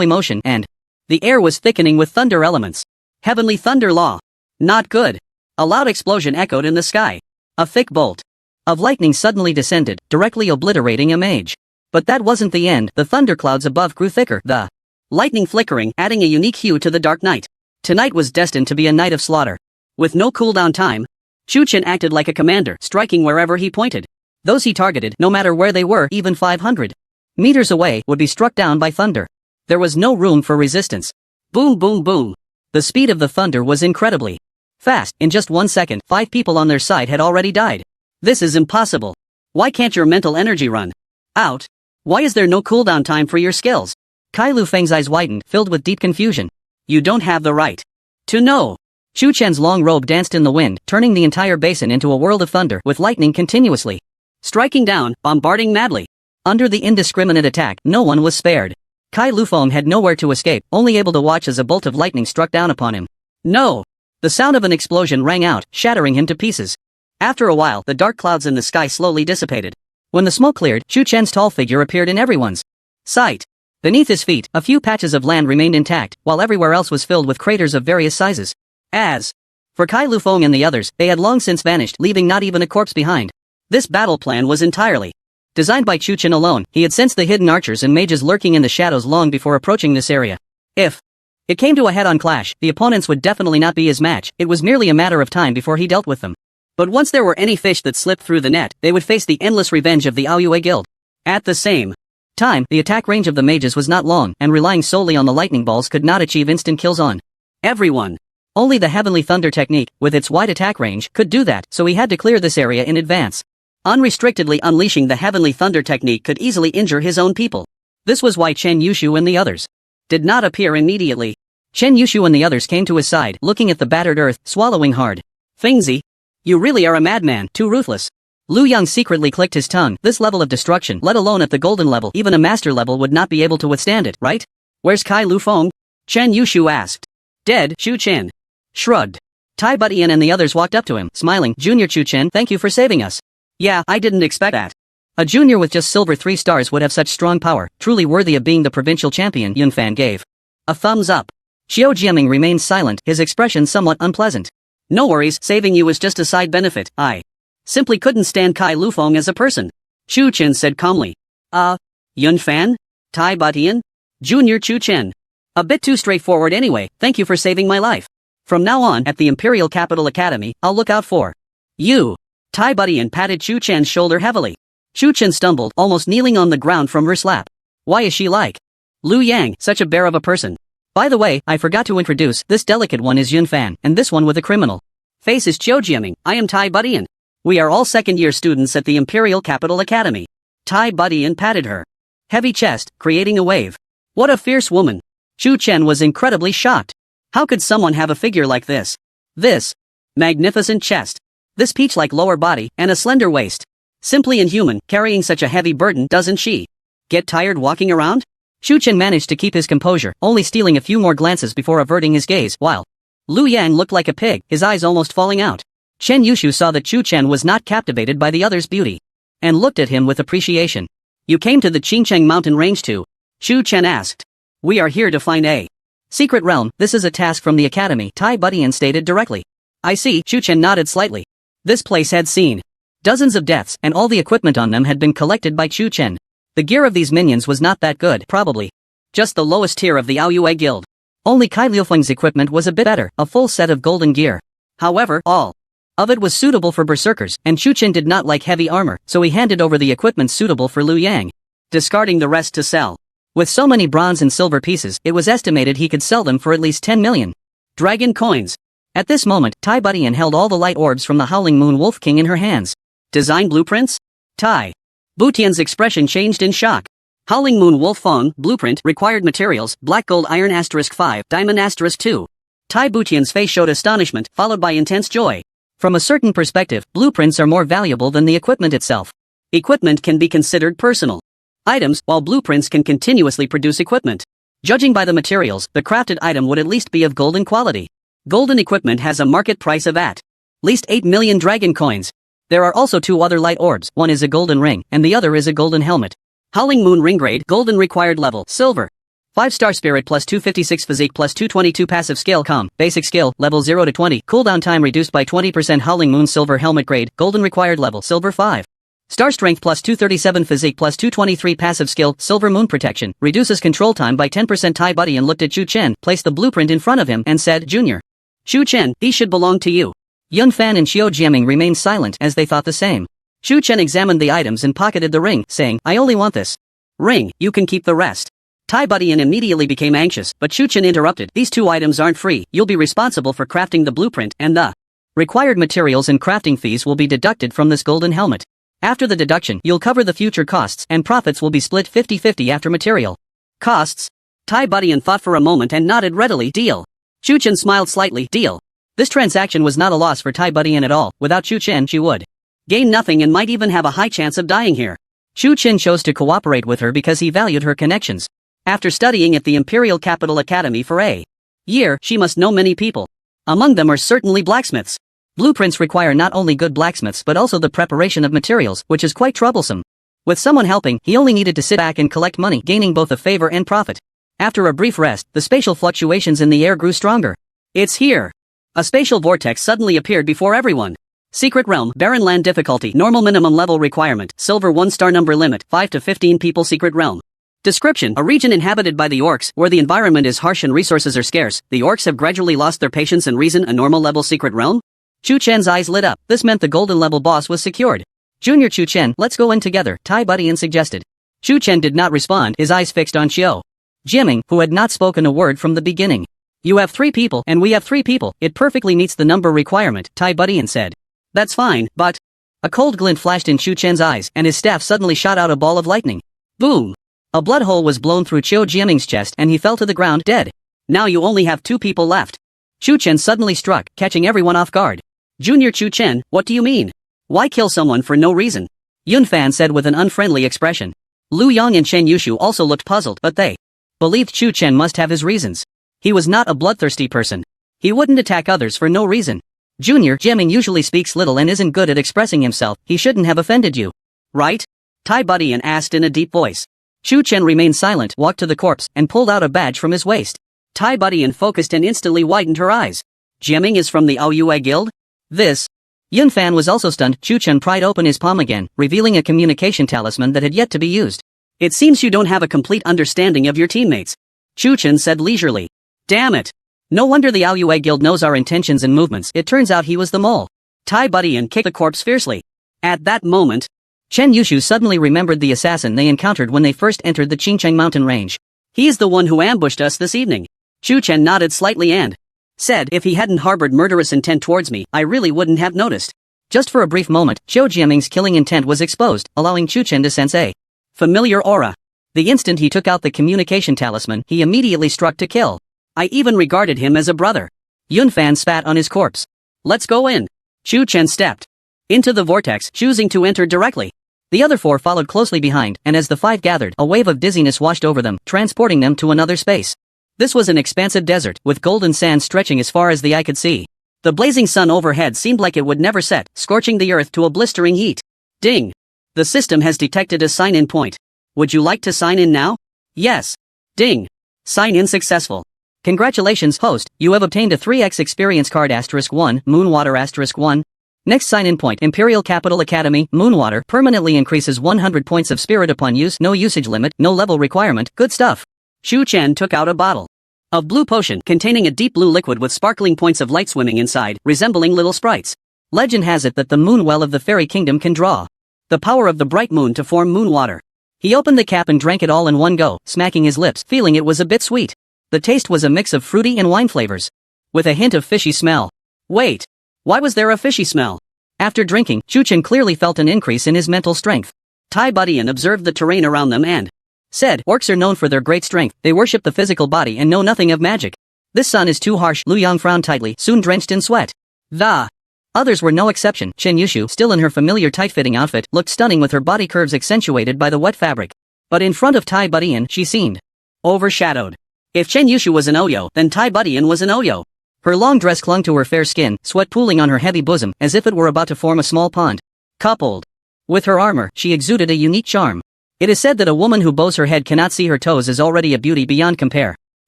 [SPEAKER 1] emotion, and the air was thickening with thunder elements. Heavenly thunder law. Not good. A loud explosion echoed in the sky. A thick bolt of lightning suddenly descended, directly obliterating a mage. But that wasn't the end. The thunderclouds above grew thicker, the lightning flickering, adding a unique hue to the dark night. Tonight was destined to be a night of slaughter. With no cooldown time, Chu Chen acted like a commander, striking wherever he pointed. Those he targeted, no matter where they were, even 500 meters away, would be struck down by thunder. There was no room for resistance. Boom boom boom. The speed of the thunder was incredibly fast. In just 1 second, 5 people on their side had already died. This is impossible. Why can't your mental energy run out? Why is there no cooldown time for your skills? Kai Lufeng's eyes widened, filled with deep confusion. You don't have the right to know. Chu Chen's long robe danced in the wind, turning the entire basin into a world of thunder, with lightning continuously striking down, bombarding madly. Under the indiscriminate attack, no one was spared. Kai Lufeng had nowhere to escape, only able to watch as a bolt of lightning struck down upon him. No! The sound of an explosion rang out, shattering him to pieces. After a while, the dark clouds in the sky slowly dissipated. When the smoke cleared, Chu Chen's tall figure appeared in everyone's sight. Beneath his feet, a few patches of land remained intact, while everywhere else was filled with craters of various sizes. As for Kai Lufeng and the others, they had long since vanished, leaving not even a corpse behind. This battle plan was entirely designed by Chu Chen alone. He had sensed the hidden archers and mages lurking in the shadows long before approaching this area. If it came to a head-on clash, the opponents would definitely not be his match. It was merely a matter of time before he dealt with them. But once there were any fish that slipped through the net, they would face the endless revenge of the Aoyue Guild. At the same time, the attack range of the mages was not long, and relying solely on the lightning balls could not achieve instant kills on everyone. Only the Heavenly Thunder technique, with its wide attack range, could do that, so he had to clear this area in advance. Unrestrictedly unleashing the Heavenly Thunder technique could easily injure his own people. This was why Chen Yushu and the others did not appear immediately. Chen Yushu and the others came to his side, looking at the battered earth, swallowing hard. Fengzi, You really are a madman, too ruthless. Lu Yang secretly clicked his tongue. This level of destruction, let alone at the golden level, even a master level would not be able to withstand it, right? Where's Kai Lu Feng? Chen Yushu asked. Dead, Chu Chen shrugged. Tai Butian and the others walked up to him, smiling. Junior Chu Chen, thank you for saving us. Yeah, I didn't expect that. A junior with just silver 3 stars would have such strong power, truly worthy of being the provincial champion, Yunfan gave a thumbs up. Xiao Jiaming remained silent, his expression somewhat unpleasant. No worries, saving you was just a side benefit. I simply couldn't stand Kai Lufeng as a person. Chu Chen said calmly. Yunfan? Tai Butian? Junior Chu Chen. A bit too straightforward anyway, thank you for saving my life. From now on, at the Imperial Capital Academy, I'll look out for you. Tai Butian patted Chu Chen's shoulder heavily. Chu Chen stumbled, almost kneeling on the ground from her slap. Why is she like Lu Yang, such a bear of a person? By the way, I forgot to introduce, this delicate one is Yunfan, and this one with a criminal face is Qiu Jiaming. I am Tai Butian. We are all second-year students at the Imperial Capital Academy. Tai Butian patted her heavy chest, creating a wave. What a fierce woman. Chu Chen was incredibly shocked. How could someone have a figure like this? This magnificent chest. This peach-like lower body, and a slender waist. Simply inhuman, carrying such a heavy burden, doesn't she get tired walking around? Chu Chen managed to keep his composure, only stealing a few more glances before averting his gaze, while Lu Yang looked like a pig, his eyes almost falling out. Chen Yushu saw that Chu Chen was not captivated by the other's beauty, and looked at him with appreciation. You came to the Qingcheng mountain range too? Chu Chen asked. We are here to find a secret realm. This is a task from the academy, Tai Butian stated directly. I see, Chu Chen nodded slightly. This place had seen dozens of deaths, and all the equipment on them had been collected by Chu Chen. The gear of these minions was not that good, probably just the lowest tier of the Aoyue Guild. Only Kai Liufeng's equipment was a bit better, a full set of golden gear. However, all of it was suitable for berserkers, and Chu Chen did not like heavy armor, so he handed over the equipment suitable for Lu Yang, discarding the rest to sell. With so many bronze and silver pieces, it was estimated he could sell them for at least 10 million dragon coins. At this moment, Tai Butian held all the light orbs from the Howling Moon Wolf King in her hands. Design blueprints? Tai Butian's expression changed in shock. Howling Moon Wolf Feng, blueprint, required materials, black gold iron *5, diamond *2. Tai Butian's face showed astonishment, followed by intense joy. From a certain perspective, blueprints are more valuable than the equipment itself. Equipment can be considered personal items, while blueprints can continuously produce equipment. Judging by the materials, the crafted item would at least be of golden quality. Golden equipment has a market price of at least 8 million dragon coins. There are also 2 other light orbs, one is a golden ring, and the other is a golden helmet. Howling Moon Ring Grade, golden required level, silver. 5-star spirit plus 256 physique plus 222 passive skill basic skill, level 0 to 20, cooldown time reduced by 20%. Howling Moon Silver Helmet Grade, golden required level, silver 5. Star strength plus 237 physique plus 223 passive skill, silver moon protection, reduces control time by 10%. Tai Butian looked at Chu Chen, placed the blueprint in front of him, and said, Junior Chu Chen, these should belong to you. Yunfan and Xiao Jiaming remained silent as they thought the same. Chu Chen examined the items and pocketed the ring, saying, I only want this ring, you can keep the rest. Tai Butian immediately became anxious, but Chu Chen interrupted, these 2 items aren't free, you'll be responsible for crafting the blueprint, and the required materials and crafting fees will be deducted from this golden helmet. After the deduction, you'll cover the future costs, and profits will be split 50-50 after material costs. Tai Butian thought for a moment and nodded readily, deal. Chu Chen smiled slightly, deal. This transaction was not a loss for Tai Butian at all. Without Chu Chen, she would gain nothing and might even have a high chance of dying here. Chu Chen chose to cooperate with her because he valued her connections. After studying at the Imperial Capital Academy for a year, she must know many people. Among them are certainly blacksmiths. Blueprints require not only good blacksmiths but also the preparation of materials, which is quite troublesome. With someone helping, he only needed to sit back and collect money, gaining both a favor and profit. After a brief rest, the spatial fluctuations in the air grew stronger. It's here. A spatial vortex suddenly appeared before everyone. Secret Realm, Barren Land difficulty, normal minimum level requirement, silver 1-star number limit, 5 to 15 people. Secret Realm. Description: a region inhabited by the orcs, where the environment is harsh and resources are scarce. The orcs have gradually lost their patience and reason. A normal level secret realm? Chu Chen's eyes lit up. This meant the golden level boss was secured. Junior Chu Chen, let's go in together, Tai Butian suggested. Chu Chen did not respond, his eyes fixed on Xiao Jiaming, who had not spoken a word from the beginning. You have 3 people, and we have 3 people. It perfectly meets the number requirement, Tai Butian said. That's fine, but... A cold glint flashed in Chu Chen's eyes, and his staff suddenly shot out a ball of lightning. Boom! A blood hole was blown through Xiao Jiaming's chest and he fell to the ground dead. Now you only have 2 people left. Chu Chen suddenly struck, catching everyone off guard. Junior Chu Chen, what do you mean? Why kill someone for no reason? Yun Fan said with an unfriendly expression. Lu Yang and Chen Yushu also looked puzzled, but they believed Chu Chen must have his reasons. He was not a bloodthirsty person. He wouldn't attack others for no reason. Junior Jiaming usually speaks little and isn't good at expressing himself. He shouldn't have offended you. Right? Tai Budian asked in a deep voice. Chu Chen remained silent, walked to the corpse, and pulled out a badge from his waist. Tai Budian focused and instantly widened her eyes. Jiaming is from the Aoyue Guild? This. Yun Fan was also stunned. Chu Chen pried open his palm again, revealing a communication talisman that had yet to be used. It seems you don't have a complete understanding of your teammates. Chu Chen said leisurely. Damn it. No wonder the Aoyue Guild knows our intentions and movements. It turns out he was the mole. Tai Budian kicked the corpse fiercely. At that moment, Chen Yushu suddenly remembered the assassin they encountered when they first entered the Qingcheng mountain range. He's the one who ambushed us this evening. Chu Chen nodded slightly and said, if he hadn't harbored murderous intent towards me, I really wouldn't have noticed. Just for a brief moment, Xiao Jiaming's killing intent was exposed, allowing Chu Chen to sense a familiar aura. The instant he took out the communication talisman, he immediately struck to kill. I even regarded him as a brother. Yun Fan spat on his corpse. Let's go in. Chu Chen stepped into the vortex, choosing to enter directly. The other four followed closely behind, and as the five gathered, a wave of dizziness washed over them, transporting them to another space. This was an expansive desert, with golden sand stretching as far as the eye could see. The blazing sun overhead seemed like it would never set, scorching the earth to a blistering heat. Ding! The system has detected a sign-in point. Would you like to sign in now? Yes. Ding! Sign-in successful. Congratulations, host, you have obtained a 3x experience card *1, Moonwater *1. Next sign-in point, Imperial Capital Academy, Moonwater, permanently increases 100 points of spirit upon use, no usage limit, no level requirement, good stuff. Chu Chen took out a bottle of blue potion containing a deep blue liquid with sparkling points of light swimming inside, resembling little sprites. Legend has it that the moon well of the fairy kingdom can draw the power of the bright moon to form moon water. He opened the cap and drank it all in one go, smacking his lips, feeling it was a bit sweet. The taste was a mix of fruity and wine flavors, with a hint of fishy smell. Wait. Why was there a fishy smell? After drinking, Chu Chen clearly felt an increase in his mental strength. Tai Budian observed the terrain around them and said, orcs are known for their great strength, they worship the physical body and know nothing of magic. This sun is too harsh. Lu Yang frowned tightly, soon drenched in sweat. The others were no exception. Chen Yushu, still in her familiar tight-fitting outfit, looked stunning with her body curves accentuated by the wet fabric. But in front of Tai Budian, she seemed overshadowed. If Chen Yushu was an Oyo, then Tai Budian was an Oyo. Her long dress clung to her fair skin, sweat pooling on her heavy bosom, as if it were about to form a small pond. Coupled with her armor, she exuded a unique charm. It is said that a woman who bows her head cannot see her toes is already a beauty beyond compare.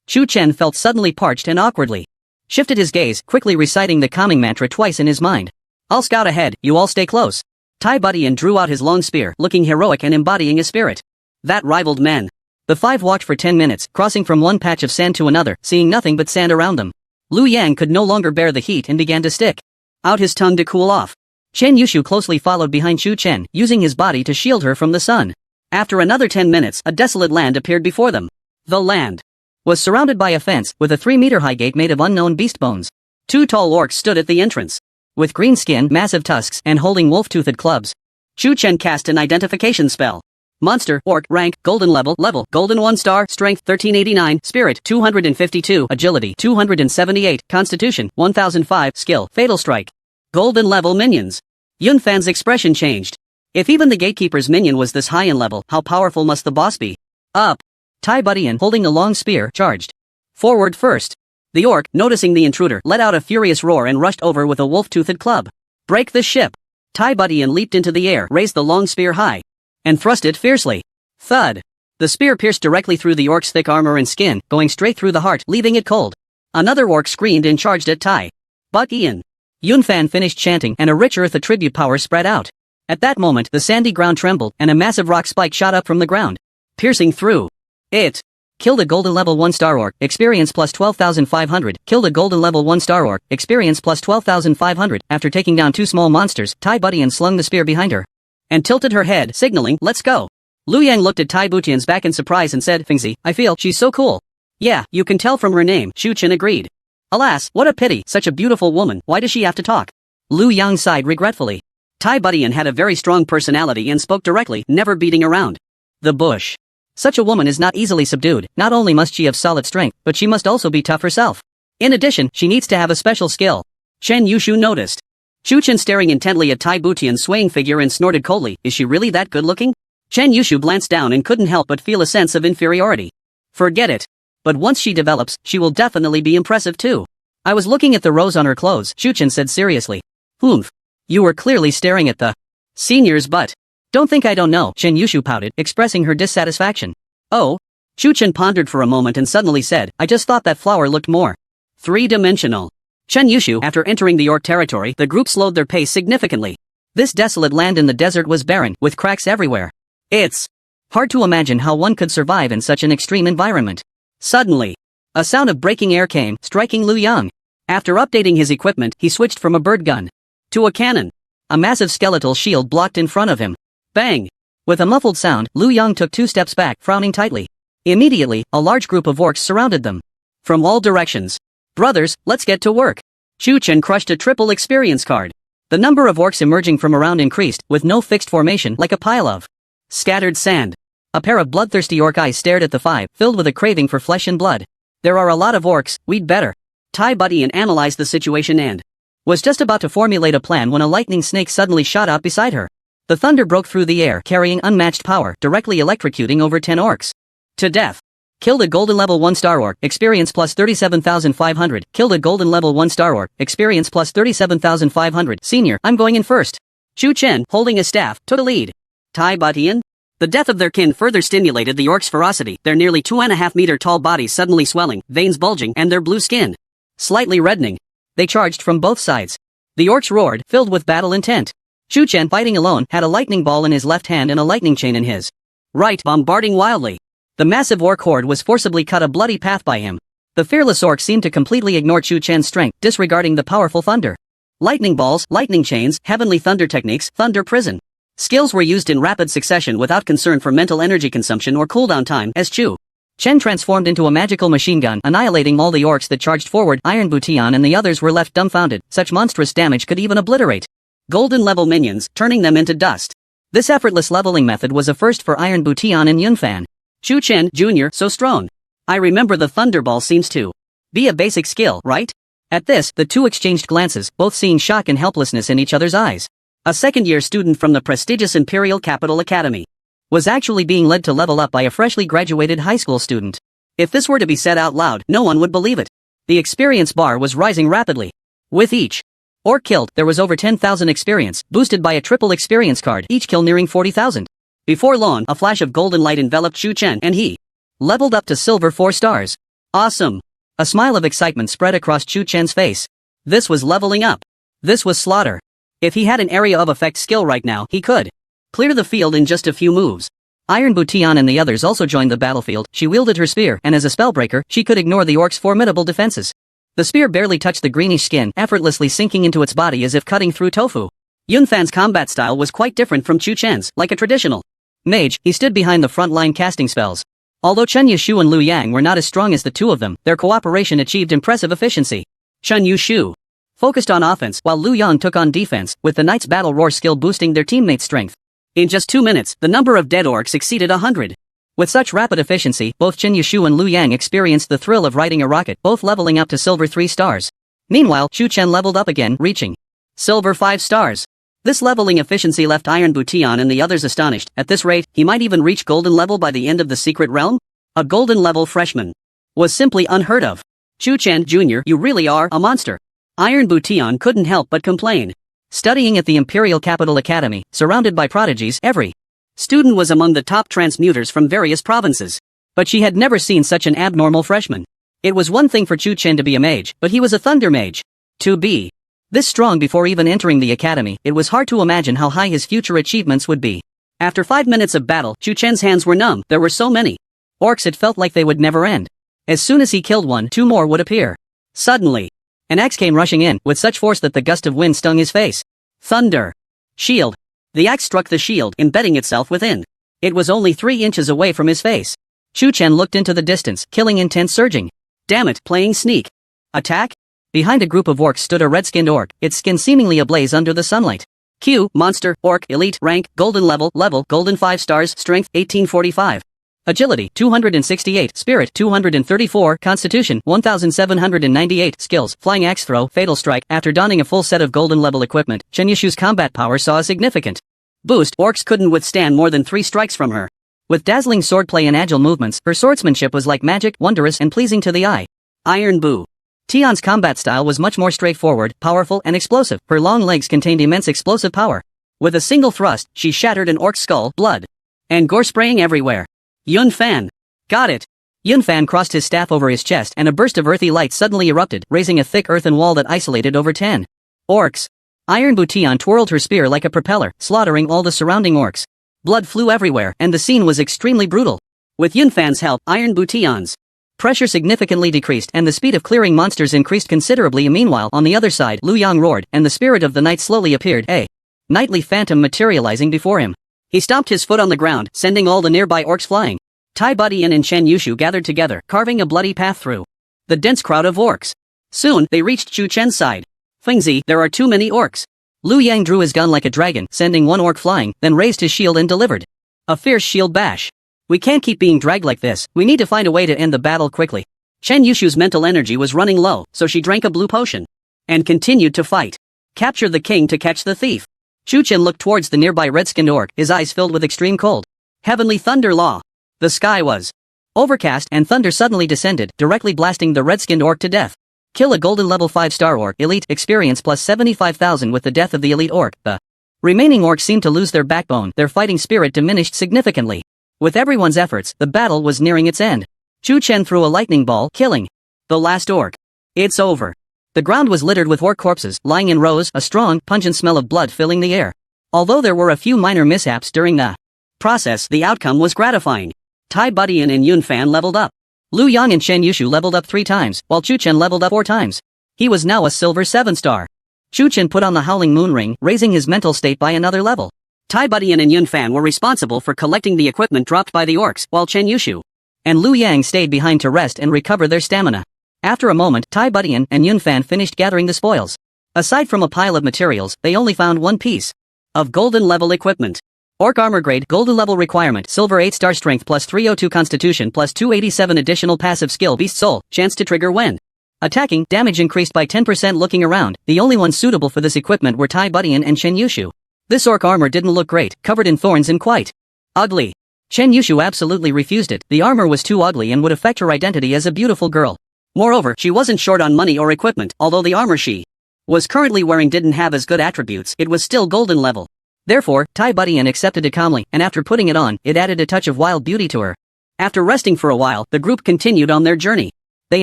[SPEAKER 1] Chu Chen felt suddenly parched and awkwardly shifted his gaze, quickly reciting the calming mantra twice in his mind. I'll scout ahead, you all stay close. Tai Budian drew out his long spear, looking heroic and embodying a spirit that rivaled men. The five walked for 10 minutes, crossing from one patch of sand to another, seeing nothing but sand around them. Lu Yang could no longer bear the heat and began to stick out his tongue to cool off. Chen Yushu closely followed behind Chu Chen, using his body to shield her from the sun. After another 10 minutes, a desolate land appeared before them. The land was surrounded by a fence, with a 3-meter-high gate made of unknown beast bones. Two tall orcs stood at the entrance, with green skin, massive tusks, and holding wolf-toothed clubs. Chu Chen cast an identification spell. Monster, orc, rank, golden level, golden 1 star, strength 1389, spirit 252, agility 278, constitution 1005, skill, fatal strike. Golden level minions. Yun Fan's expression changed. If even the gatekeeper's minion was this high in level, how powerful must the boss be? Up. Tai Budian, holding a long spear, charged forward first. The orc, noticing the intruder, let out a furious roar and rushed over with a wolf-toothed club. Break the ship. Tai Budian leaped into the air, raised the long spear high, and thrust it fiercely. Thud. The spear pierced directly through the orc's thick armor and skin, going straight through the heart, leaving it cold. Another orc screamed and charged at Tai Budian. Yun Fan finished chanting, and a rich earth attribute power spread out. At that moment, the sandy ground trembled, and a massive rock spike shot up from the ground, piercing through it. Killed a golden level 1 star orc, experience plus 12,500. Killed a golden level 1 star orc, experience plus 12,500. After taking down 2 small monsters, Tai Budian slung the spear behind her and tilted her head, signaling, let's go. Lu Yang looked at Tai Budian's back in surprise and said, Fingzi, I feel she's so cool. Yeah, you can tell from her name, Chu Chen agreed. Alas, what a pity, such a beautiful woman, why does she have to talk? Lu Yang sighed regretfully. Tai Budian had a very strong personality and spoke directly, never beating around the bush. Such a woman is not easily subdued. Not only must she have solid strength, but she must also be tough herself. In addition, she needs to have a special skill. Chen Yushu noticed. Shu Chen staring intently at Tai Butian's swaying figure and snorted coldly, is she really that good looking? Chen Yushu glanced down and couldn't help but feel a sense of inferiority. Forget it. But once she develops, she will definitely be impressive too. I was looking at the rose on her clothes, Shu Chen said seriously. Humph. You were clearly staring at the senior's butt. Don't think I don't know, Chen Yushu pouted, expressing her dissatisfaction. Oh? Shu Chen pondered for a moment and suddenly said, I just thought that flower looked more three-dimensional. Chen Yushu, after entering the orc territory, the group slowed their pace significantly. This desolate land in the desert was barren, with cracks everywhere. It's hard to imagine how one could survive in such an extreme environment. Suddenly, a sound of breaking air came, striking Liu Yang. After updating his equipment, he switched from a bird gun to a cannon. A massive skeletal shield blocked in front of him. Bang! With a muffled sound, Liu Yang took 2 steps back, frowning tightly. Immediately, a large group of orcs surrounded them. From all directions. Brothers, let's get to work. Shu Chen crushed a triple experience card. The number of orcs emerging from around increased, with no fixed formation, like a pile of scattered sand. A pair of bloodthirsty orc eyes stared at the 5, filled with a craving for flesh and blood. There are a lot of orcs, we'd better. Tai Butian analyzed the situation and was just about to formulate a plan when a lightning snake suddenly shot out beside her. The thunder broke through the air, carrying unmatched power, directly electrocuting over 10 orcs. To death. Killed a golden level 1 star orc, experience plus 37,500. Killed a golden level 1 star orc, experience plus 37,500. Senior, I'm going in first. Shu Chen, holding a staff, took a lead. Tai Butian? The death of their kin further stimulated the orcs' ferocity, their nearly 2.5 meter tall bodies suddenly swelling, veins bulging, and their blue skin slightly reddening. They charged from both sides. The orcs roared, filled with battle intent. Shu Chen, fighting alone, had a lightning ball in his left hand and a lightning chain in his right, bombarding wildly. The massive orc horde was forcibly cut a bloody path by him. The fearless orc seemed to completely ignore Shu Chen's strength, disregarding the powerful thunder. Lightning balls, lightning chains, heavenly thunder techniques, thunder prison. Skills were used in rapid succession without concern for mental energy consumption or cooldown time, as Shu Chen transformed into a magical machine gun, annihilating all the orcs that charged forward. Iron Butian and the others were left dumbfounded. Such monstrous damage could even obliterate golden level minions, turning them into dust. This effortless leveling method was a first for Iron Butian and Yunfan. Shu Chen, Jr., so strong. I remember the Thunderball seems to be a basic skill, right? At this, the two exchanged glances, both seeing shock and helplessness in each other's eyes. A second-year student from the prestigious Imperial Capital Academy was actually being led to level up by a freshly graduated high school student. If this were to be said out loud, no one would believe it. The experience bar was rising rapidly. With each orc killed, there was over 10,000 experience, boosted by a triple experience card, each kill nearing 40,000. Before long, a flash of golden light enveloped Shu Chen, and he leveled up to silver 4 stars. Awesome! A smile of excitement spread across Shu Chen's face. This was leveling up. This was slaughter. If he had an area of effect skill right now, he could clear the field in just a few moves. Iron Butian and the others also joined the battlefield. She wielded her spear, and as a spellbreaker, she could ignore the orc's formidable defenses. The spear barely touched the greenish skin, effortlessly sinking into its body as if cutting through tofu. Yunfan's combat style was quite different from Shu Chen's. Like a traditional mage, he stood behind the front line casting spells. Although Chen Yushu and Liu Yang were not as strong as the two of them, their cooperation achieved impressive efficiency. Chen Yushu focused on offense, while Liu Yang took on defense, with the Knight's Battle Roar skill boosting their teammates' strength. In just 2 minutes, the number of dead orcs exceeded 100. With such rapid efficiency, both Chen Yushu and Liu Yang experienced the thrill of riding a rocket, both leveling up to silver 3 stars. Meanwhile, Shu Chen leveled up again, reaching silver 5 stars. This leveling efficiency left Iron Butian and the others astonished. At this rate, he might even reach golden level by the end of the secret realm? A golden level freshman was simply unheard of. Shu Chen, Jr., you really are a monster. Iron Butian couldn't help but complain. Studying at the Imperial Capital Academy, surrounded by prodigies, every student was among the top transmuters from various provinces. But she had never seen such an abnormal freshman. It was one thing for Shu Chen to be a mage, but he was a thunder mage. To be this strong before even entering the academy, it was hard to imagine how high his future achievements would be. After 5 minutes of battle, Shu Chen's hands were numb. There were so many orcs it felt like they would never end. As soon as he killed one, 2 more would appear. Suddenly, an axe came rushing in, with such force that the gust of wind stung his face. Thunder. Shield. The axe struck the shield, embedding itself within. It was only 3 inches away from his face. Shu Chen looked into the distance, killing intent surging. Damn it, playing sneak. Attack? Behind a group of orcs stood a red-skinned orc, its skin seemingly ablaze under the sunlight. Q, monster, orc, elite, rank, golden level, golden 5 stars, strength, 1845. Agility, 268, Spirit, 234, Constitution, 1798, Skills, Flying Axe Throw, Fatal Strike. After donning a full set of golden level equipment, Chen Yushu's combat power saw a significant boost. Orcs couldn't withstand more than 3 strikes from her. With dazzling swordplay and agile movements, her swordsmanship was like magic, wondrous and pleasing to the eye. Iron Boo. Tian's combat style was much more straightforward, powerful and explosive. Her long legs contained immense explosive power. With a single thrust, she shattered an orc's skull, blood and gore spraying everywhere. Yun Fan. Got it. Yun Fan crossed his staff over his chest and a burst of earthy light suddenly erupted, raising a thick earthen wall that isolated over 10 orcs. Iron Boo Tian twirled her spear like a propeller, slaughtering all the surrounding orcs. Blood flew everywhere and the scene was extremely brutal. With Yun Fan's help, Iron Boo Tian's pressure significantly decreased and the speed of clearing monsters increased considerably. Meanwhile, on the other side, Lu Yang roared, and the spirit of the night slowly appeared, a nightly phantom materializing before him. He stomped his foot on the ground, sending all the nearby orcs flying. Tai Budian and Chen Yushu gathered together, carving a bloody path through the dense crowd of orcs. Soon, they reached Chu Chen's side. Fengzi, there are too many orcs. Lu Yang drew his gun like a dragon, sending one orc flying, then raised his shield and delivered a fierce shield bash. We can't keep being dragged like this, we need to find a way to end the battle quickly. Chen Yushu's mental energy was running low, so she drank a blue potion and continued to fight. Capture the king to catch the thief. Chu Chen looked towards the nearby red-skinned orc, his eyes filled with extreme cold. Heavenly thunder law. The sky was overcast and thunder suddenly descended, directly blasting the red-skinned orc to death. Kill a golden level 5-star orc, elite, experience plus 75,000 with the death of the elite orc. The remaining orcs seemed to lose their backbone, their fighting spirit diminished significantly. With everyone's efforts, the battle was nearing its end. Chu Chen threw a lightning ball, killing the last orc. It's over. The ground was littered with orc corpses, lying in rows, a strong, pungent smell of blood filling the air. Although there were a few minor mishaps during the process, the outcome was gratifying. Tai Budian and Yun Fan leveled up. Lu Yang and Chen Yushu leveled up 3 times, while Chu Chen leveled up 4 times. He was now a silver 7-star. Chu Chen put on the Howling Moon Ring, raising his mental state by another level. Tai Budian and Yun Fan were responsible for collecting the equipment dropped by the orcs, while Chen Yushu and Lu Yang stayed behind to rest and recover their stamina. After a moment, Tai Budian and Yun Fan finished gathering the spoils. Aside from a pile of materials, they only found one piece of golden level equipment. Orc armor grade, golden level requirement, silver 8-star strength plus 302 constitution plus 287 additional passive skill, beast soul, chance to trigger when attacking, damage increased by 10%. Looking around, the only ones suitable for this equipment were Tai Budian and Chen Yushu. This orc armor didn't look great, covered in thorns and quite ugly. Chen Yushu absolutely refused it. The armor was too ugly and would affect her identity as a beautiful girl. Moreover, she wasn't short on money or equipment. Although the armor she was currently wearing didn't have as good attributes, it was still golden level. Therefore, Tai Budian accepted it calmly, and after putting it on, it added a touch of wild beauty to her. After resting for a while, the group continued on their journey. They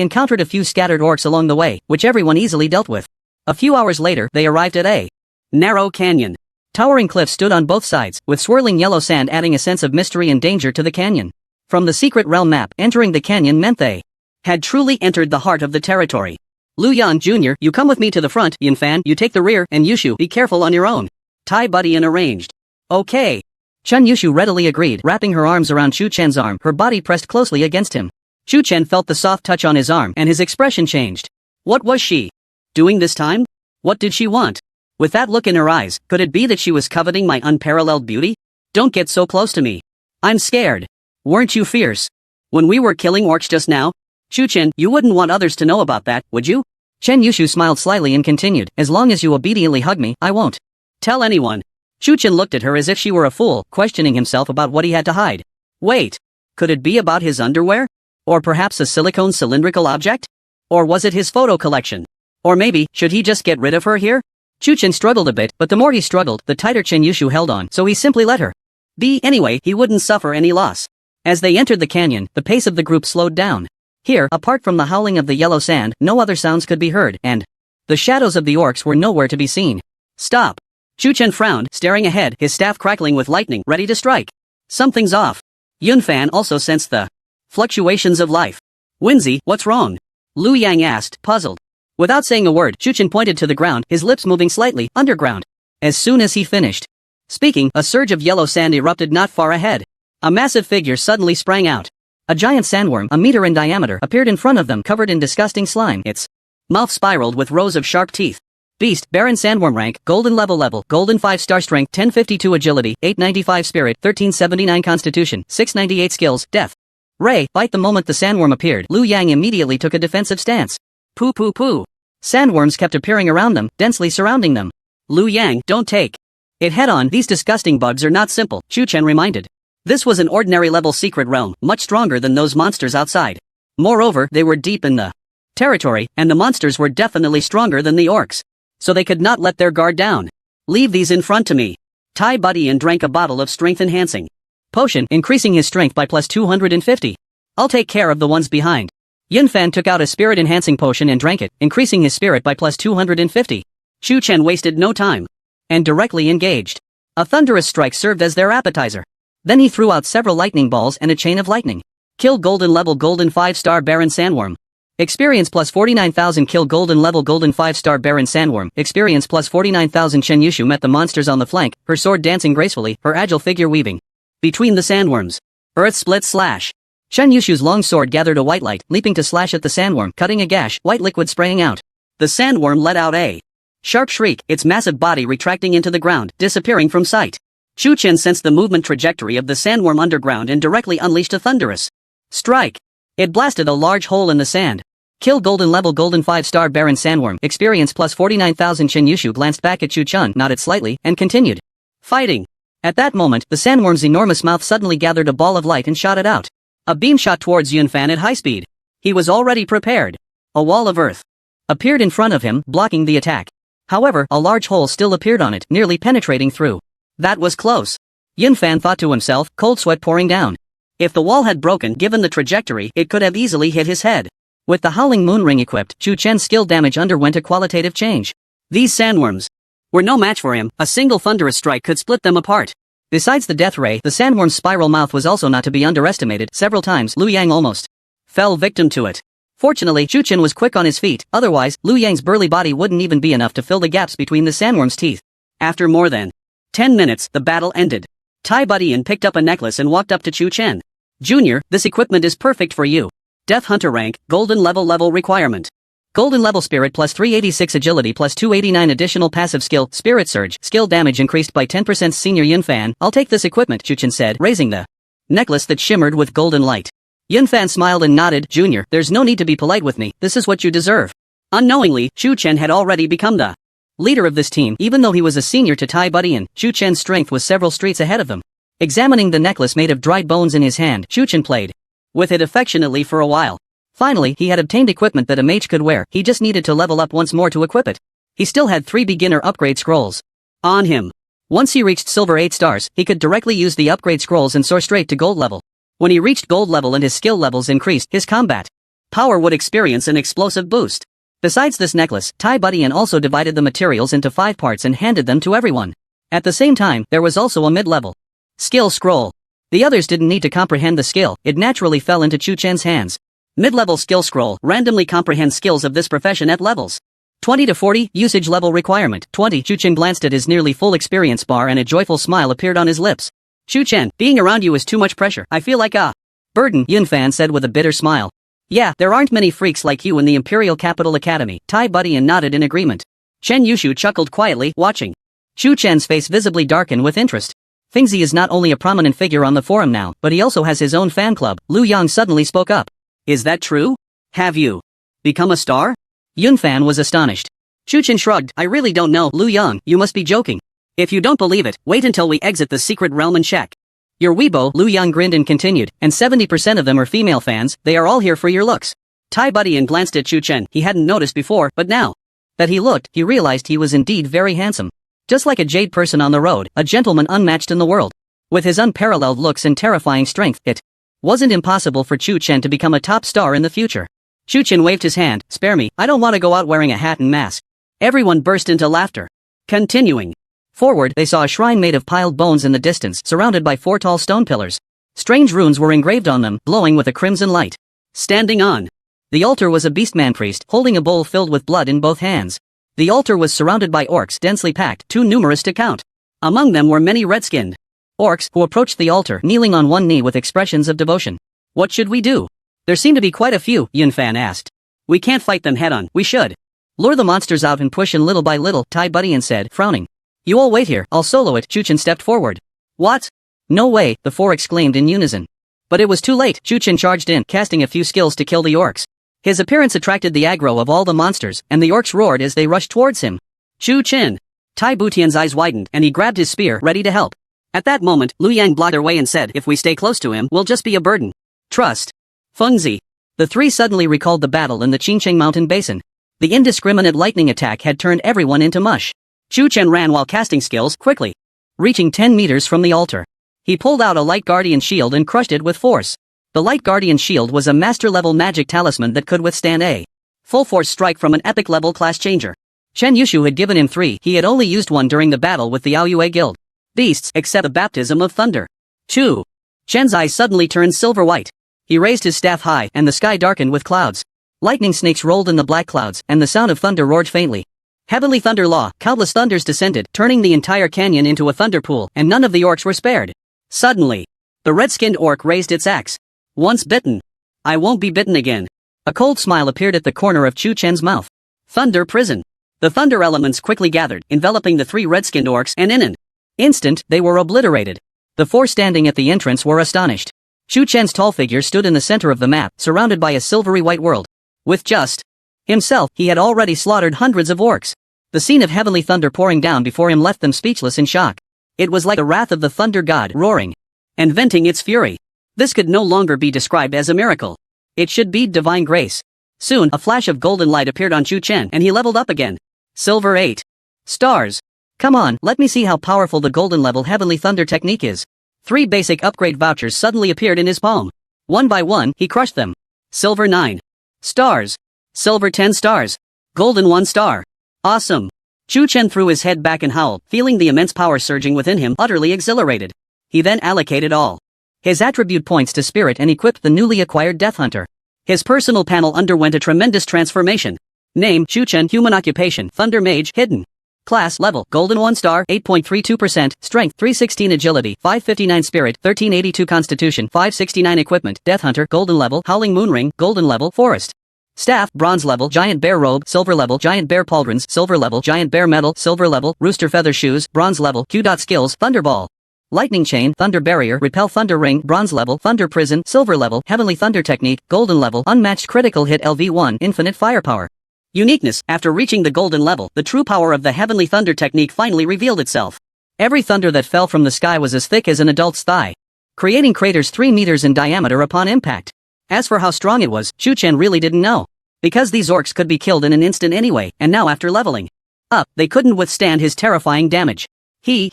[SPEAKER 1] encountered a few scattered orcs along the way, which everyone easily dealt with. A few hours later, they arrived at a narrow canyon. Towering cliffs stood on both sides, with swirling yellow sand adding a sense of mystery and danger to the canyon. From the secret realm map, entering the canyon meant they had truly entered the heart of the territory. Lu Yan Jr., you come with me to the front, Yun Fan, you take the rear, and Yushu, be careful on your own. Tai Budian arranged. Okay. Chen Yushu readily agreed, wrapping her arms around Chu Chen's arm, her body pressed closely against him. Chu Chen felt the soft touch on his arm, and his expression changed. What was she doing this time? What did she want? With that look in her eyes, could it be that she was coveting my unparalleled beauty? Don't get so close to me. I'm scared. Weren't you fierce when we were killing orcs just now? Chu Chen, you wouldn't want others to know about that, would you? Chen Yushu smiled slyly and continued, as long as you obediently hug me, I won't tell anyone. Chu Chen looked at her as if she were a fool, questioning himself about what he had to hide. Wait, could it be about his underwear? Or perhaps a silicone cylindrical object? Or was it his photo collection? Or maybe, should he just get rid of her here? Chu Chen struggled a bit, but the more he struggled, the tighter Chen Yushu held on, so he simply let her be. Anyway, he wouldn't suffer any loss. As they entered the canyon, the pace of the group slowed down. Here, apart from the howling of the yellow sand, no other sounds could be heard, and the shadows of the orcs were nowhere to be seen. Stop. Chu Chen frowned, staring ahead, his staff crackling with lightning, ready to strike. Something's off. Yun Fan also sensed the fluctuations of life. Winzy, what's wrong? Lu Yang asked, puzzled. Without saying a word, Chu Chen pointed to the ground, his lips moving slightly, underground. As soon as he finished speaking, a surge of yellow sand erupted not far ahead. A massive figure suddenly sprang out. A giant sandworm, a meter in diameter, appeared in front of them, covered in disgusting slime, its mouth spiraled with rows of sharp teeth. Beast, Baron Sandworm rank, Golden level, Golden 5-star strength, 1052 agility, 895 spirit, 1379 constitution, 698 skills, death. Ray, bite. The moment the sandworm appeared, Liu Yang immediately took a defensive stance. Poo poo poo. Sandworms kept appearing around them, densely surrounding them. Liu Yang, don't take it head on. These disgusting bugs are not simple, Chu Chen reminded. This was an ordinary level secret realm, much stronger than those monsters outside. Moreover, they were deep in the territory, and the monsters were definitely stronger than the orcs. So they could not let their guard down. Leave these in front to me. Tai Budian drank a bottle of strength-enhancing potion, increasing his strength by plus 250. I'll take care of the ones behind. Yunfan took out a spirit-enhancing potion and drank it, increasing his spirit by plus 250. Chu Chen wasted no time and directly engaged. A thunderous strike served as their appetizer. Then he threw out several lightning balls and a chain of lightning. Kill Golden level Golden 5-star Baron Sandworm. Experience plus 49,000. Kill Golden level Golden 5-star Baron Sandworm. Experience plus 49,000. Chen Yushu met the monsters on the flank, her sword dancing gracefully, her agile figure weaving between the sandworms. Earth split slash. Chen Yushu's long sword gathered a white light, leaping to slash at the sandworm, cutting a gash, white liquid spraying out. The sandworm let out a sharp shriek, its massive body retracting into the ground, disappearing from sight. Chu Chen sensed the movement trajectory of the sandworm underground and directly unleashed a thunderous strike. It blasted a large hole in the sand. Kill Golden level Golden 5-star Baron Sandworm. Experience plus 49,000. Chen Yushu glanced back at Chu Chen, nodded slightly, and continued fighting. At that moment, the sandworm's enormous mouth suddenly gathered a ball of light and shot it out. A beam shot towards Yunfan at high speed. He was already prepared. A wall of earth appeared in front of him, blocking the attack. However, a large hole still appeared on it, nearly penetrating through. That was close. Yunfan thought to himself, cold sweat pouring down. If the wall had broken, given the trajectory, it could have easily hit his head. With the Howling Moon Ring equipped, Chu Chen's skill damage underwent a qualitative change. These sandworms were no match for him. A single thunderous strike could split them apart. Besides the death ray, the sandworm's spiral mouth was also not to be underestimated. Several times, Liu Yang almost fell victim to it. Fortunately, Chu Chen was quick on his feet, otherwise, Liu Yang's burly body wouldn't even be enough to fill the gaps between the sandworm's teeth. After more than 10 minutes, the battle ended. Tai Budian picked up a necklace and walked up to Chu Chen. Junior, this equipment is perfect for you. Death Hunter rank, Golden level requirement. Golden level spirit plus 386 agility plus 289 additional passive skill, Spirit Surge, skill damage increased by 10%. Senior Yunfan, I'll take this equipment, Chu Chen said, raising the necklace that shimmered with golden light. Yunfan smiled and nodded. Junior, there's no need to be polite with me, this is what you deserve. Unknowingly, Chu Chen had already become the leader of this team. Even though he was a senior to Tai Budian, Chu Chen's strength was several streets ahead of them. Examining the necklace made of dried bones in his hand, Chu Chen played with it affectionately for a while. Finally, he had obtained equipment that a mage could wear. He just needed to level up once more to equip it. He still had 3 beginner upgrade scrolls on him. Once he reached silver 8 stars, he could directly use the upgrade scrolls and soar straight to gold level. When he reached gold level and his skill levels increased, his combat power would experience an explosive boost. Besides this necklace, Tai Budian also divided the materials into 5 parts and handed them to everyone. At the same time, there was also a mid-level skill scroll. The others didn't need to comprehend the skill, it naturally fell into Chu Chen's hands. Mid-level skill scroll, randomly comprehend skills of this profession at levels 20 to 40, usage level requirement, 20. Chu Chen glanced at his nearly full experience bar and a joyful smile appeared on his lips. Chu Chen, being around you is too much pressure, I feel like a burden, Yunfan said with a bitter smile. Yeah, there aren't many freaks like you in the Imperial Capital Academy. Tai Budian nodded in agreement. Chen Yushu chuckled quietly, watching Chu Chen's face visibly darken with interest. Fingzi is not only a prominent figure on the forum now, but he also has his own fan club. Liu Yang suddenly spoke up. Is that true? Have you become a star? Yunfan was astonished. Chu Chen shrugged. I really don't know. Liu Yang, you must be joking. If you don't believe it, wait until we exit the secret realm and check your Weibo. Liu Yang grinned and continued, and 70% of them are female fans. They are all here for your looks. Tai Budian glanced at Chu Chen. He hadn't noticed before, but now that he looked, he realized he was indeed very handsome. Just like a jade person on the road, a gentleman unmatched in the world. With his unparalleled looks and terrifying strength, it wasn't impossible for Chu Chen to become a top star in the future. Chu Chen waved his hand. Spare me, I don't want to go out wearing a hat and mask. Everyone burst into laughter. Continuing forward, they saw a shrine made of piled bones in the distance, surrounded by 4 tall stone pillars. Strange runes were engraved on them, glowing with a crimson light. Standing on the altar was a beastman priest, holding a bowl filled with blood in both hands. The altar was surrounded by orcs densely packed, too numerous to count. Among them were many red-skinned orcs who approached the altar, kneeling on one knee with expressions of devotion. What should we do? There seem to be quite a few, Yunfan asked. We can't fight them head-on, we should Lure the monsters out and push in little by little, Tai Budian said, frowning. You all wait here, I'll solo it. Chuchen stepped forward. What? No way, the four exclaimed in unison. But it was too late. Chuchen charged in, casting a few skills to kill the orcs. His appearance attracted the aggro of all the monsters, and the orcs roared as they rushed towards him. Chuchen! Tai Butian's eyes widened, and he grabbed his spear, ready to help. At that moment, Lu Yang blocked their way and said, if we stay close to him, we'll just be a burden. Trust. Fengzi. The three suddenly recalled the battle in the Qingcheng Mountain Basin. The indiscriminate lightning attack had turned everyone into mush. Chuchen ran while casting skills, quickly. Reaching 10 meters from the altar. He pulled out a light guardian shield and crushed it with force. The light guardian shield was a master-level magic talisman that could withstand a full-force strike from an epic-level class changer. Chen Yushu had given him 3, he had only used 1 during the battle with the Aoyue Guild. Beasts, except the baptism of thunder. 2. Chen's eyes suddenly turned silver-white. He raised his staff high, and the sky darkened with clouds. Lightning snakes rolled in the black clouds, and the sound of thunder roared faintly. Heavenly thunder law, countless thunders descended, turning the entire canyon into a thunder pool, and none of the orcs were spared. Suddenly, the red-skinned orc raised its axe. Once bitten, I won't be bitten again. A cold smile appeared at the corner of Chu Chen's mouth. Thunder prison. The thunder elements quickly gathered, enveloping the 3 red-skinned orcs, and in an instant, they were obliterated. The 4 standing at the entrance were astonished. Chu Chen's tall figure stood in the center of the map, surrounded by a silvery white world. With just himself, he had already slaughtered hundreds of orcs. The scene of heavenly thunder pouring down before him left them speechless in shock. It was like the wrath of the thunder god roaring and venting its fury. This could no longer be described as a miracle. It should be divine grace. Soon, a flash of golden light appeared on Chu Chen and he leveled up again. Silver 8 stars. Come on, let me see how powerful the golden level heavenly thunder technique is. 3 basic upgrade vouchers suddenly appeared in his palm. One by one, he crushed them. Silver 9 stars. Silver 10 stars. Golden 1 star. Awesome. Chu Chen threw his head back and howled, feeling the immense power surging within him, utterly exhilarated. He then allocated all his attribute points to spirit and equipped the newly acquired Death Hunter. His personal panel underwent a tremendous transformation. Name, Chu Chen. Human occupation, Thunder Mage, hidden. Class, level, Golden 1 star, 8.32%, Strength, 316 Agility, 559 Spirit, 1382 Constitution, 569 Equipment, Death Hunter, Golden level, Howling Moonring, Golden level, Forest. Staff, Bronze level, Giant Bear Robe, Silver level, Giant Bear Pauldrons, Silver level, Giant Bear Medal, Silver level, Rooster Feather Shoes, Bronze level, Q. Skills, Thunderball. Lightning Chain, Thunder Barrier, Repel Thunder Ring, Bronze level, Thunder Prison, Silver level, Heavenly Thunder Technique, Golden level, Unmatched Critical Hit LV1, Infinite Firepower. Uniqueness. After reaching the golden level, the true power of the Heavenly Thunder technique finally revealed itself. Every thunder that fell from the sky was as thick as an adult's thigh, creating craters 3 meters in diameter upon impact. As for how strong it was, Chu Chen really didn't know. Because these orcs could be killed in an instant anyway, and now after leveling up, they couldn't withstand his terrifying damage. He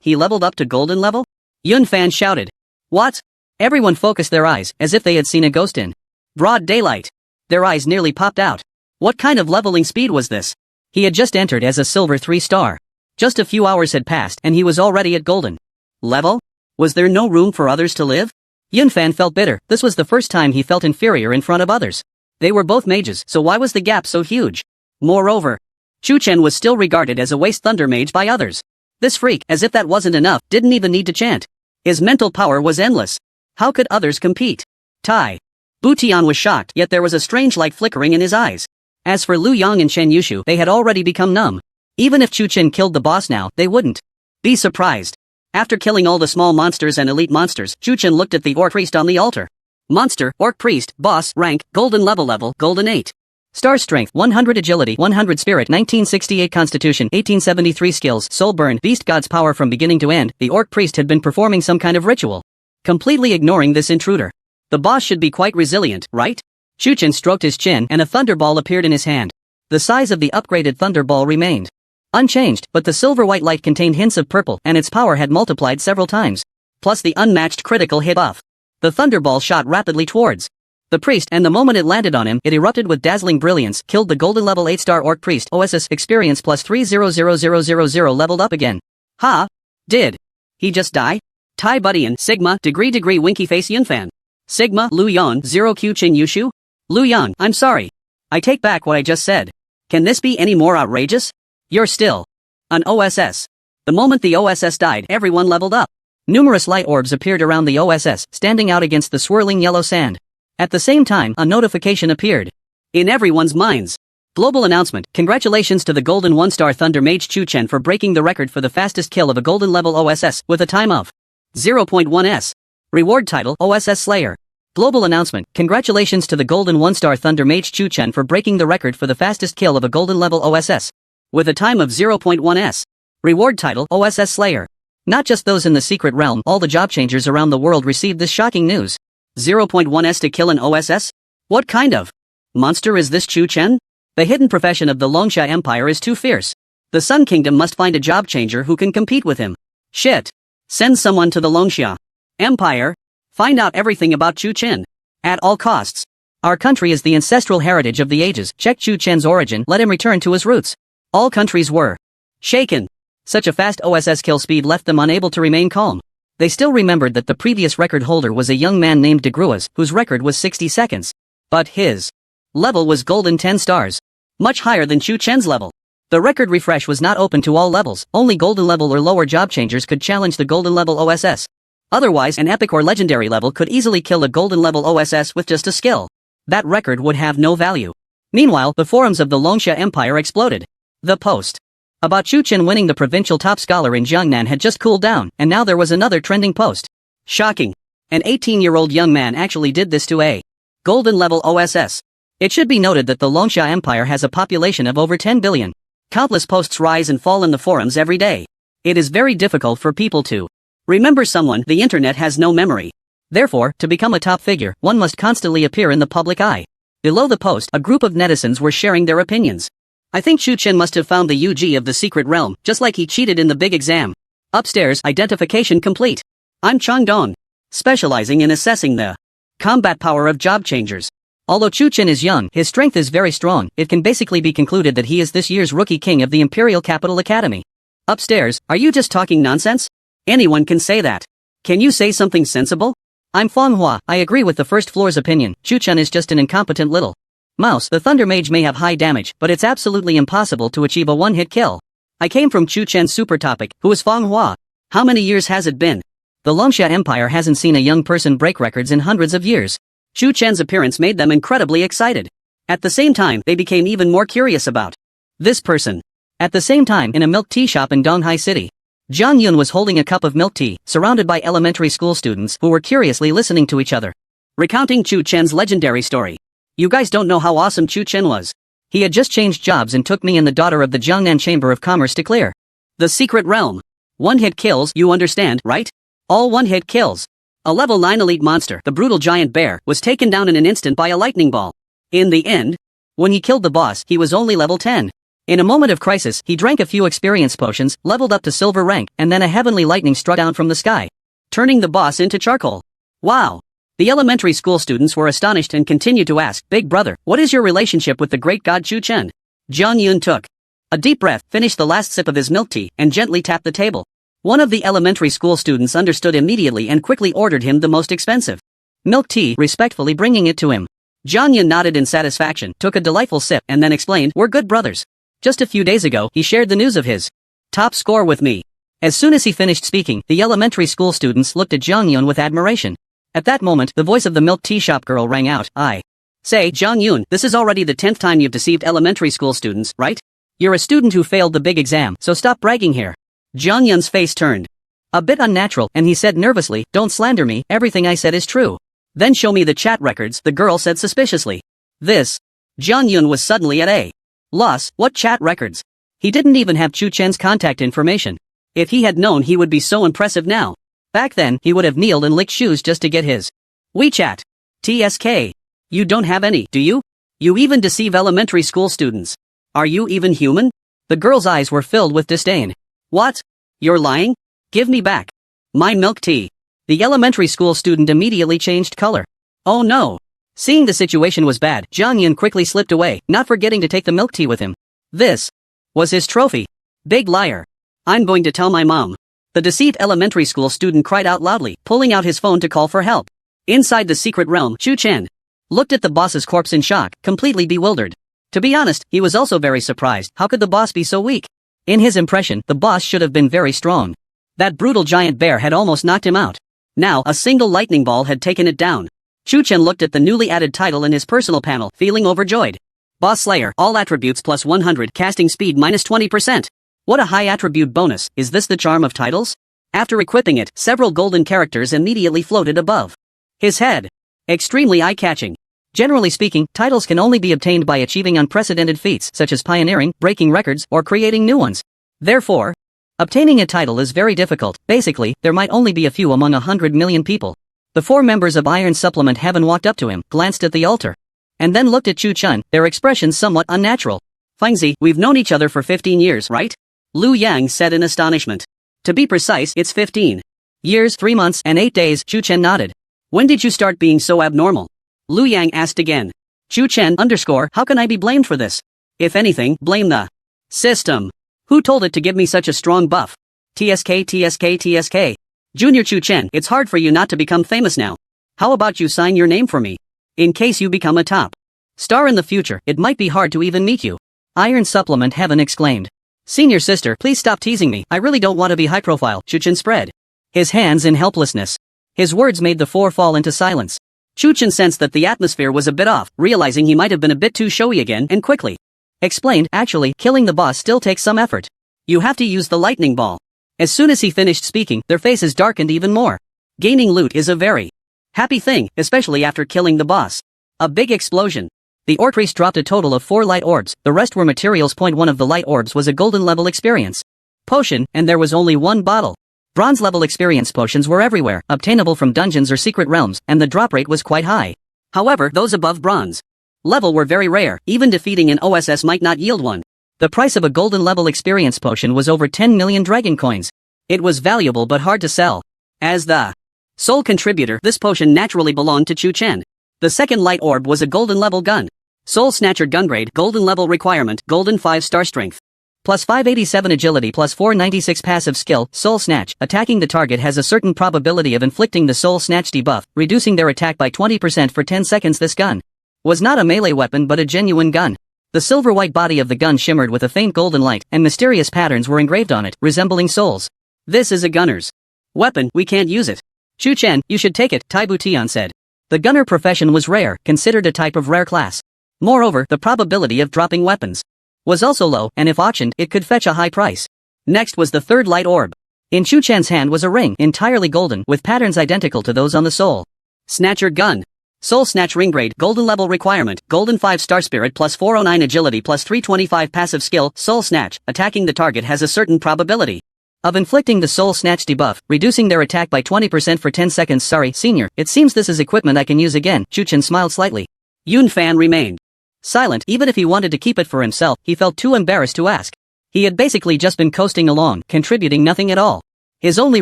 [SPEAKER 1] leveled up to golden level? Yun Fan shouted. What? Everyone focused their eyes, as if they had seen a ghost in broad daylight. Their eyes nearly popped out. What kind of leveling speed was this? He had just entered as a silver 3 star. Just a few hours had passed and he was already at golden level? Was there no room for others to live? Yun Fan felt bitter. This was the first time he felt inferior in front of others. They were both mages, so why was the gap so huge? Moreover, Chu Chen was still regarded as a waste thunder mage by others. This freak, as if that wasn't enough, didn't even need to chant. His mental power was endless. How could others compete? Tai Butian was shocked, yet there was a strange light flickering in his eyes. As for Lu Yang and Chen Yushu, they had already become numb. Even if Chu Chen killed the boss now, they wouldn't be surprised. After killing all the small monsters and elite monsters, Chu Chen looked at the orc priest on the altar. Monster, orc priest, boss, rank, golden level, golden 8. Star strength, 100 agility, 100 spirit, 1968 constitution, 1873 skills, soul burn, beast god's power from beginning to end. The orc priest had been performing some kind of ritual, completely ignoring this intruder. The boss should be quite resilient, right? Chu Chen stroked his chin and a thunderball appeared in his hand. The size of the upgraded thunderball remained unchanged, but the silver white light contained hints of purple and its power had multiplied several times. Plus the unmatched critical hit buff. The thunderball shot rapidly towards the priest, and the moment it landed on him, it erupted with dazzling brilliance, killed the golden level 8-star orc priest. OSS experience plus 3000000 leveled up again. Ha! Did he just die? Tai Budian, Sigma, degree winky face Yunfan. Sigma, Lu Yan, 0Q Chen Yushu? Lu Yan, I'm sorry. I take back what I just said. Can this be any more outrageous? You're still an OSS. The moment the OSS died, everyone leveled up. Numerous light orbs appeared around the OSS, standing out against the swirling yellow sand. At the same time, a notification appeared in everyone's minds. Global announcement. Congratulations to the Golden 1-star Thunder Mage Chu Chen for breaking the record for the fastest kill of a Golden level OSS with a time of 0.1s. Reward title OSS Slayer. Global announcement. Congratulations to the Golden 1-star Thunder Mage Chu Chen for breaking the record for the fastest kill of a Golden level OSS with a time of 0.1s. Reward title OSS Slayer. Not just those in the secret realm, all the job changers around the world received this shocking news. 0.1s to kill an OSS? What kind of monster is this Chu Chen? The hidden profession of the Longsha Empire is too fierce. The Sun Kingdom must find a job changer who can compete with him. Shit. Send someone to the Longsha Empire. Find out everything about Chu Chen. At all costs. Our country is the ancestral heritage of the ages. Check Chu Chen's origin, let him return to his roots. All countries were shaken. Such a fast OSS kill speed left them unable to remain calm. They still remembered that the previous record holder was a young man named De Gruas, whose record was 60 seconds. But his level was golden 10 stars. Much higher than Chu Chen's level. The record refresh was not open to all levels, only golden level or lower job changers could challenge the golden level OSS. Otherwise, an epic or legendary level could easily kill a golden level OSS with just a skill. That record would have no value. Meanwhile, the forums of the Longsha Empire exploded. The post about Chu Chen winning the provincial top scholar in Jiangnan had just cooled down, and now there was another trending post. Shocking. An 18-year-old young man actually did this to a golden level OSS. It should be noted that the Longsha Empire has a population of over 10 billion. Countless posts rise and fall in the forums every day. It is very difficult for people to remember someone. The internet has no memory. Therefore, to become a top figure, one must constantly appear in the public eye. Below the post, a group of netizens were sharing their opinions. I think Chu Chen must have found the UG of the secret realm, just like he cheated in the big exam. Upstairs, identification complete. I'm Chang Dong, specializing in assessing the combat power of job changers. Although Chu Chen is young, his strength is very strong. It can basically be concluded that he is this year's rookie king of the Imperial Capital Academy. Upstairs, are you just talking nonsense? Anyone can say that. Can you say something sensible? I'm Feng Hua. I agree with the first floor's opinion. Chu Chen is just an incompetent little mouse. The Thunder Mage may have high damage, but it's absolutely impossible to achieve a one-hit kill. I came from Chu Chen's super topic. Who is Feng Hua? How many years has it been? The Longsha Empire hasn't seen a young person break records in hundreds of years. Chu Chen's appearance made them incredibly excited. At the same time, they became even more curious about this person. At the same time, in a milk tea shop in Donghai City, Jiang Yun was holding a cup of milk tea, surrounded by elementary school students who were curiously listening to each other, recounting Chu Chen's legendary story. You guys don't know how awesome Chu Chen was. He had just changed jobs and took me and the daughter of the Jiangnan Chamber of Commerce to clear the secret realm. One-hit kills, you understand, right? All one-hit kills. A level 9 elite monster, the brutal giant bear, was taken down in an instant by a lightning ball. In the end, when he killed the boss, he was only level 10. In a moment of crisis, he drank a few experience potions, leveled up to silver rank, and then a heavenly lightning struck down from the sky, turning the boss into charcoal. Wow. The elementary school students were astonished and continued to ask, Big brother, what is your relationship with the great god Chu Chen? Jiang Yun took a deep breath, finished the last sip of his milk tea, and gently tapped the table. One of the elementary school students understood immediately and quickly ordered him the most expensive milk tea, respectfully bringing it to him. Jiang Yun nodded in satisfaction, took a delightful sip, and then explained, We're good brothers. Just a few days ago, he shared the news of his top score with me. As soon as he finished speaking, the elementary school students looked at Jiang Yun with admiration. At that moment, the voice of the milk tea shop girl rang out. I say, Jiang Yun, this is already the 10th time you've deceived elementary school students, right? You're a student who failed the big exam, so stop bragging here. Jiang Yun's face turned a bit unnatural, and he said nervously, Don't slander me, everything I said is true. Then show me the chat records, the girl said suspiciously. Jiang Yun was suddenly at a loss. What chat records? He didn't even have Chu Chen's contact information. If he had known, he would be so impressive now. Back then, he would have kneeled and licked shoes just to get his WeChat. TSK. You don't have any, do you? You even deceive elementary school students. Are you even human? The girl's eyes were filled with disdain. What? You're lying? Give me back my milk tea. The elementary school student immediately changed color. Oh no. Seeing the situation was bad, Jiang Yun quickly slipped away, not forgetting to take the milk tea with him. This was his trophy. Big liar. I'm going to tell my mom. The deceived elementary school student cried out loudly, pulling out his phone to call for help. Inside the secret realm, Chu Chen looked at the boss's corpse in shock, completely bewildered. To be honest, he was also very surprised. How could the boss be so weak? In his impression, the boss should have been very strong. That brutal giant bear had almost knocked him out. Now, a single lightning ball had taken it down. Chu Chen looked at the newly added title in his personal panel, feeling overjoyed. Boss Slayer, all attributes plus 100, casting speed minus 20%. What a high attribute bonus, is this the charm of titles? After equipping it, several golden characters immediately floated above his head. Extremely eye-catching. Generally speaking, titles can only be obtained by achieving unprecedented feats such as pioneering, breaking records, or creating new ones. Therefore, obtaining a title is very difficult. Basically, there might only be a few among 100 million people. The 4 members of Iron Supplement Heaven walked up to him, glanced at the altar, and then looked at Chu Chun, their expressions somewhat unnatural. Fangzi, we've known each other for 15 years, right? Lu Yang said in astonishment. To be precise, it's 15 years, 3 months, and 8 days, Chu Chen nodded. When did you start being so abnormal? Lu Yang asked again. Chu Chen _ how can I be blamed for this? If anything, blame the system. Who told it to give me such a strong buff? TSK. Junior Chu Chen, it's hard for you not to become famous now. How about you sign your name for me? In case you become a top star in the future, it might be hard to even meet you. Iron Supplement Heaven exclaimed. Senior sister, please stop teasing me. I really don't want to be high profile. Chu Chen spread his hands in helplessness. His words made the 4 fall into silence. Chu Chen sensed that the atmosphere was a bit off, realizing he might have been a bit too showy again, and quickly explained, actually, killing the boss still takes some effort. You have to use the lightning ball. As soon as he finished speaking, their faces darkened even more. Gaining loot is a very happy thing, especially after killing the boss. A big explosion. The Ortrees dropped a total of 4 light orbs, the rest were materials. One of the light orbs was a golden level experience potion, and there was only 1 bottle. Bronze level experience potions were everywhere, obtainable from dungeons or secret realms, and the drop rate was quite high. However, those above bronze level were very rare, even defeating an OSS might not yield one. The price of a golden level experience potion was over 10 million dragon coins. It was valuable but hard to sell. As the sole contributor, this potion naturally belonged to Chu Chen. The second light orb was a golden level gun. Soul Snatcher gun grade, golden level requirement, golden 5-star strength. Plus 587 agility plus 496 passive skill, Soul Snatch. Attacking the target has a certain probability of inflicting the Soul Snatch debuff, reducing their attack by 20% for 10 seconds. This gun was not a melee weapon but a genuine gun. The silver-white body of the gun shimmered with a faint golden light, and mysterious patterns were engraved on it, resembling souls. This is a gunner's weapon, we can't use it. Chu Chen, you should take it, Taibu Tian said. The gunner profession was rare, considered a type of rare class. Moreover, the probability of dropping weapons was also low, and if auctioned, it could fetch a high price. Next was the third light orb. In Chu Chen's hand was a ring, entirely golden, with patterns identical to those on the Soul Snatcher gun. Soul Snatch ring grade, golden level requirement, golden 5-star spirit plus 409 agility plus 325 passive skill, Soul Snatch. Attacking the target has a certain probability of inflicting the Soul Snatch debuff, reducing their attack by 20% for 10 seconds. Sorry, senior, it seems this is equipment I can use again. Chu Chen smiled slightly. Yun Fan remained silent. Even if he wanted to keep it for himself, he felt too embarrassed to ask. He had basically just been coasting along, contributing nothing at all. His only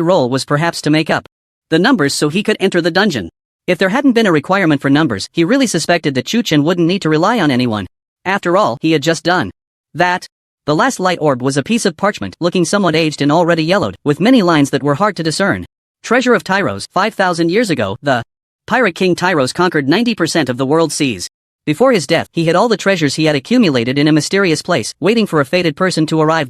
[SPEAKER 1] role was perhaps to make up the numbers so he could enter the dungeon. If there hadn't been a requirement for numbers, he really suspected that Chu Chen wouldn't need to rely on anyone. After all, he had just done that. The last light orb was a piece of parchment, looking somewhat aged and already yellowed, with many lines that were hard to discern. Treasure of Tyros. 5,000 years ago, the Pirate King Tyros conquered 90% of the world's seas. Before his death, he hid all the treasures he had accumulated in a mysterious place, waiting for a fated person to arrive.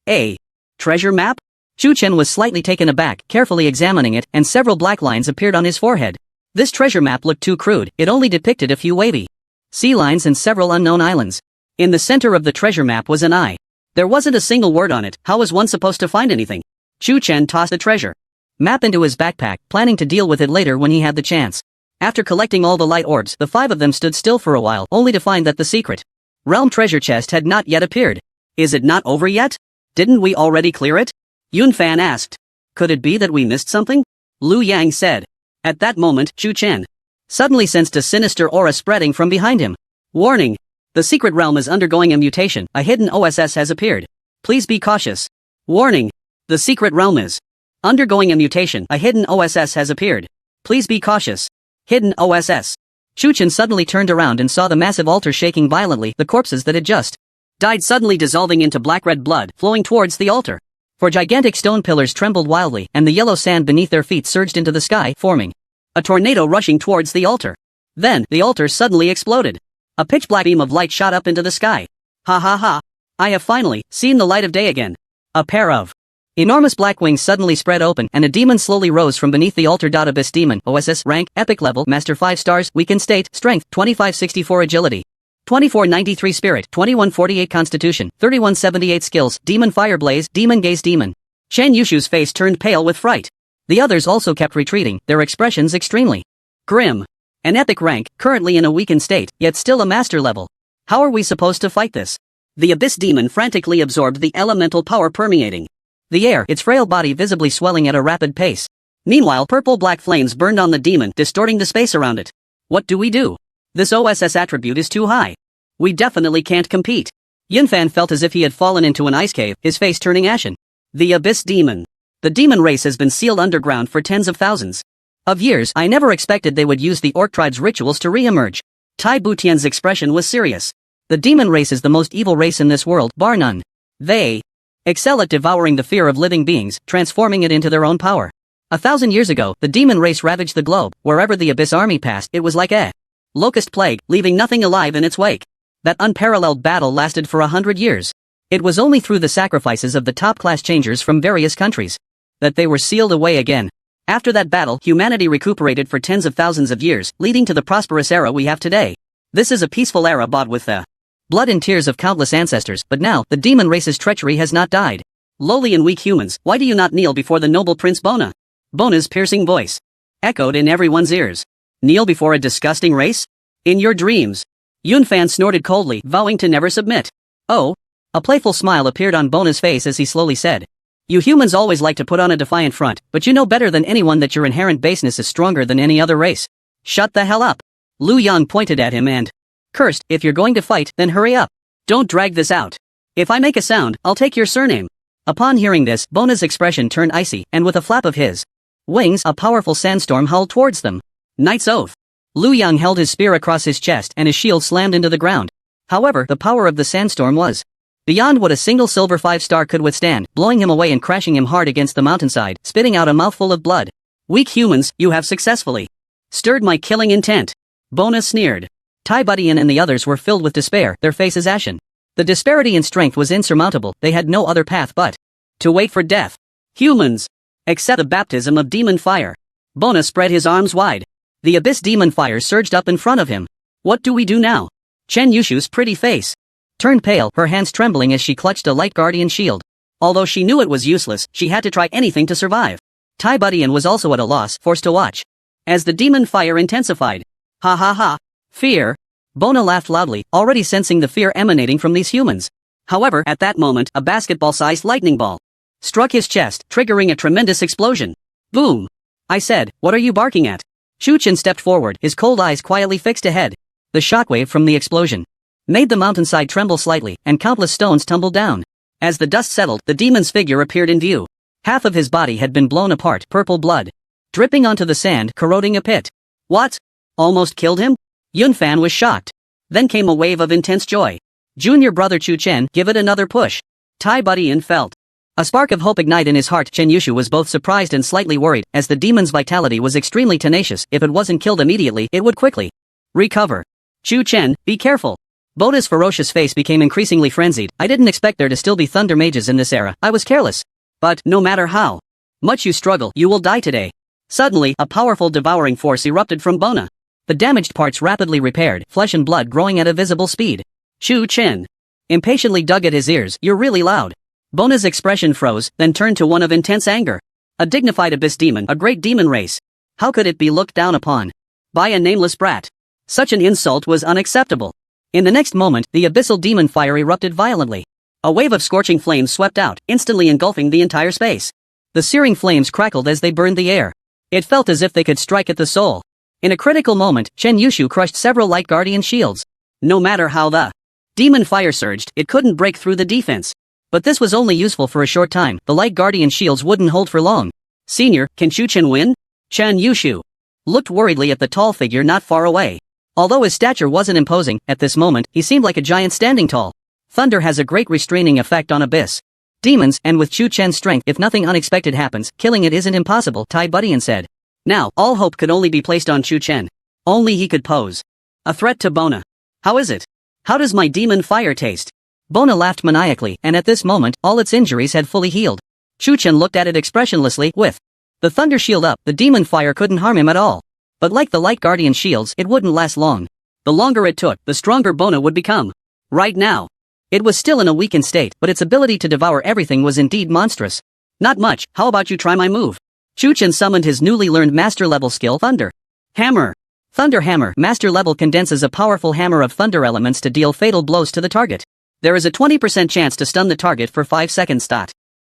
[SPEAKER 1] A treasure map? Chu Chen was slightly taken aback, carefully examining it, and several black lines appeared on his forehead. This treasure map looked too crude, it only depicted a few wavy sea lines and several unknown islands. In the center of the treasure map was an eye. There wasn't a single word on it. How was one supposed to find anything? Chu Chen tossed the treasure map into his backpack, planning to deal with it later when he had the chance. After collecting all the light orbs, the 5 of them stood still for a while, only to find that the secret realm treasure chest had not yet appeared. Is it not over yet? Didn't we already clear it? Yun Fan asked. Could it be that we missed something? Lu Yang said. At that moment, Chu Chen suddenly sensed a sinister aura spreading from behind him. Warning! The secret realm is undergoing a mutation. A hidden OSS has appeared. Please be cautious. Warning! The secret realm is undergoing a mutation. A hidden OSS has appeared. Please be cautious. Hidden OSS. Chu Chen suddenly turned around and saw the massive altar shaking violently, the corpses that had just died suddenly dissolving into black-red blood, flowing towards the altar. For gigantic stone pillars trembled wildly, and the yellow sand beneath their feet surged into the sky, forming a tornado rushing towards the altar. Then, the altar suddenly exploded. A pitch-black beam of light shot up into the sky. Ha ha ha! I have finally seen the light of day again. A pair of enormous black wings suddenly spread open, and a demon slowly rose from beneath the altar. Abyss demon, OSS, rank, epic level, master 5 stars, weakened state, strength, 2564 agility, 2493 Spirit, 2148 Constitution, 3178 Skills, Demon Fire Blaze, Demon Gaze Demon. Chen Yushu's face turned pale with fright. The others also kept retreating, their expressions extremely grim. An epic rank, currently in a weakened state, yet still a master level. How are we supposed to fight this? The Abyss Demon frantically absorbed the elemental power permeating the air, its frail body visibly swelling at a rapid pace. Meanwhile, purple-black flames burned on the demon, distorting the space around it. What do we do? This OSS attribute is too high. We definitely can't compete. Yunfan felt as if he had fallen into an ice cave, his face turning ashen. The Abyss Demon. The demon race has been sealed underground for tens of thousands of years. I never expected they would use the Orc tribe's rituals to re-emerge. Tai Butian's expression was serious. The demon race is the most evil race in this world, bar none. They excel at devouring the fear of living beings, transforming it into their own power. 1,000 years ago, the demon race ravaged the globe. Wherever the Abyss army passed, it was like a locust plague, leaving nothing alive in its wake. That unparalleled battle lasted for 100 years. It was only through the sacrifices of the top-class changers from various countries that they were sealed away again. After that battle, humanity recuperated for tens of thousands of years, leading to the prosperous era we have today. This is a peaceful era bought with the blood and tears of countless ancestors, but now, the demon race's treachery has not died. Lowly and weak humans, why do you not kneel before the noble Prince Bona? Bona's piercing voice echoed in everyone's ears. Kneel before a disgusting race? In your dreams. Yunfan snorted coldly, vowing to never submit. Oh. A playful smile appeared on Bona's face as he slowly said. You humans always like to put on a defiant front, but you know better than anyone that your inherent baseness is stronger than any other race. Shut the hell up. Lu Yang pointed at him and cursed, if you're going to fight, then hurry up. Don't drag this out. If I make a sound, I'll take your surname. Upon hearing this, Bona's expression turned icy, and with a flap of his wings, a powerful sandstorm hurled towards them. Knight's Oath. Lu Yang held his spear across his chest and his shield slammed into the ground. However, the power of the sandstorm was beyond what a single silver 5-star could withstand, blowing him away and crashing him hard against the mountainside, spitting out a mouthful of blood. Weak humans, you have successfully stirred my killing intent. Bona sneered. Tai Butian and the others were filled with despair, their faces ashen. The disparity in strength was insurmountable, they had no other path but to wait for death. Humans, accept the baptism of demon fire. Bona spread his arms wide. The Abyss demon fire surged up in front of him. What do we do now? Chen Yushu's pretty face turned pale, her hands trembling as she clutched a light guardian shield. Although she knew it was useless, she had to try anything to survive. Tai Butian was also at a loss, forced to watch as the demon fire intensified. Ha ha ha. Fear. Bona laughed loudly, already sensing the fear emanating from these humans. However, at that moment, a basketball-sized lightning ball struck his chest, triggering a tremendous explosion. Boom. I said, what are you barking at? Chu Chen stepped forward, his cold eyes quietly fixed ahead. The shockwave from the explosion made the mountainside tremble slightly, and countless stones tumbled down. As the dust settled, the demon's figure appeared in view. Half of his body had been blown apart, purple blood dripping onto the sand, corroding a pit. What? Almost killed him? Yunfan was shocked. Then came a wave of intense joy. Junior brother Chu Chen, give it another push. Tai Butian felt a spark of hope ignite in his heart. Chen Yushu was both surprised and slightly worried, as the demon's vitality was extremely tenacious. If it wasn't killed immediately, it would quickly recover. Chu Chen, be careful. Boda's ferocious face became increasingly frenzied. I didn't expect there to still be thunder mages in this era. I was careless. But, no matter how much you struggle, you will die today. Suddenly, a powerful devouring force erupted from Bona. The damaged parts rapidly repaired, flesh and blood growing at a visible speed. Chu Chen impatiently dug at his ears. You're really loud. Bona's expression froze, then turned to one of intense anger. A dignified abyss demon, a great demon race. How could it be looked down upon by a nameless brat? Such an insult was unacceptable. In the next moment, the abyssal demon fire erupted violently. A wave of scorching flames swept out, instantly engulfing the entire space. The searing flames crackled as they burned the air. It felt as if they could strike at the soul. In a critical moment, Chen Yushu crushed several light guardian shields. No matter how the demon fire surged, it couldn't break through the defense. But this was only useful for a short time. The light guardian shields wouldn't hold for long. Senior, can Chu Chen win? Chen Yushu looked worriedly at the tall figure not far away. Although his stature wasn't imposing, at this moment, he seemed like a giant standing tall. Thunder has a great restraining effect on abyss demons, and with Chu Chen's strength, if nothing unexpected happens, killing it isn't impossible, Tai Butian said. Now, all hope could only be placed on Chu Chen. Only he could pose a threat to Bona. How is it? How does my demon fire taste? Bona laughed maniacally, and at this moment, all its injuries had fully healed. Chu Chen looked at it expressionlessly. With the thunder shield up, the demon fire couldn't harm him at all. But like the light guardian shields, it wouldn't last long. The longer it took, the stronger Bona would become. Right now, it was still in a weakened state, but its ability to devour everything was indeed monstrous. Not much, how about you try my move? Chu Chen summoned his newly learned master-level skill, Thunder Hammer. Thunder Hammer, master-level, condenses a powerful hammer of thunder elements to deal fatal blows to the target. There is a 20% chance to stun the target for 5 seconds.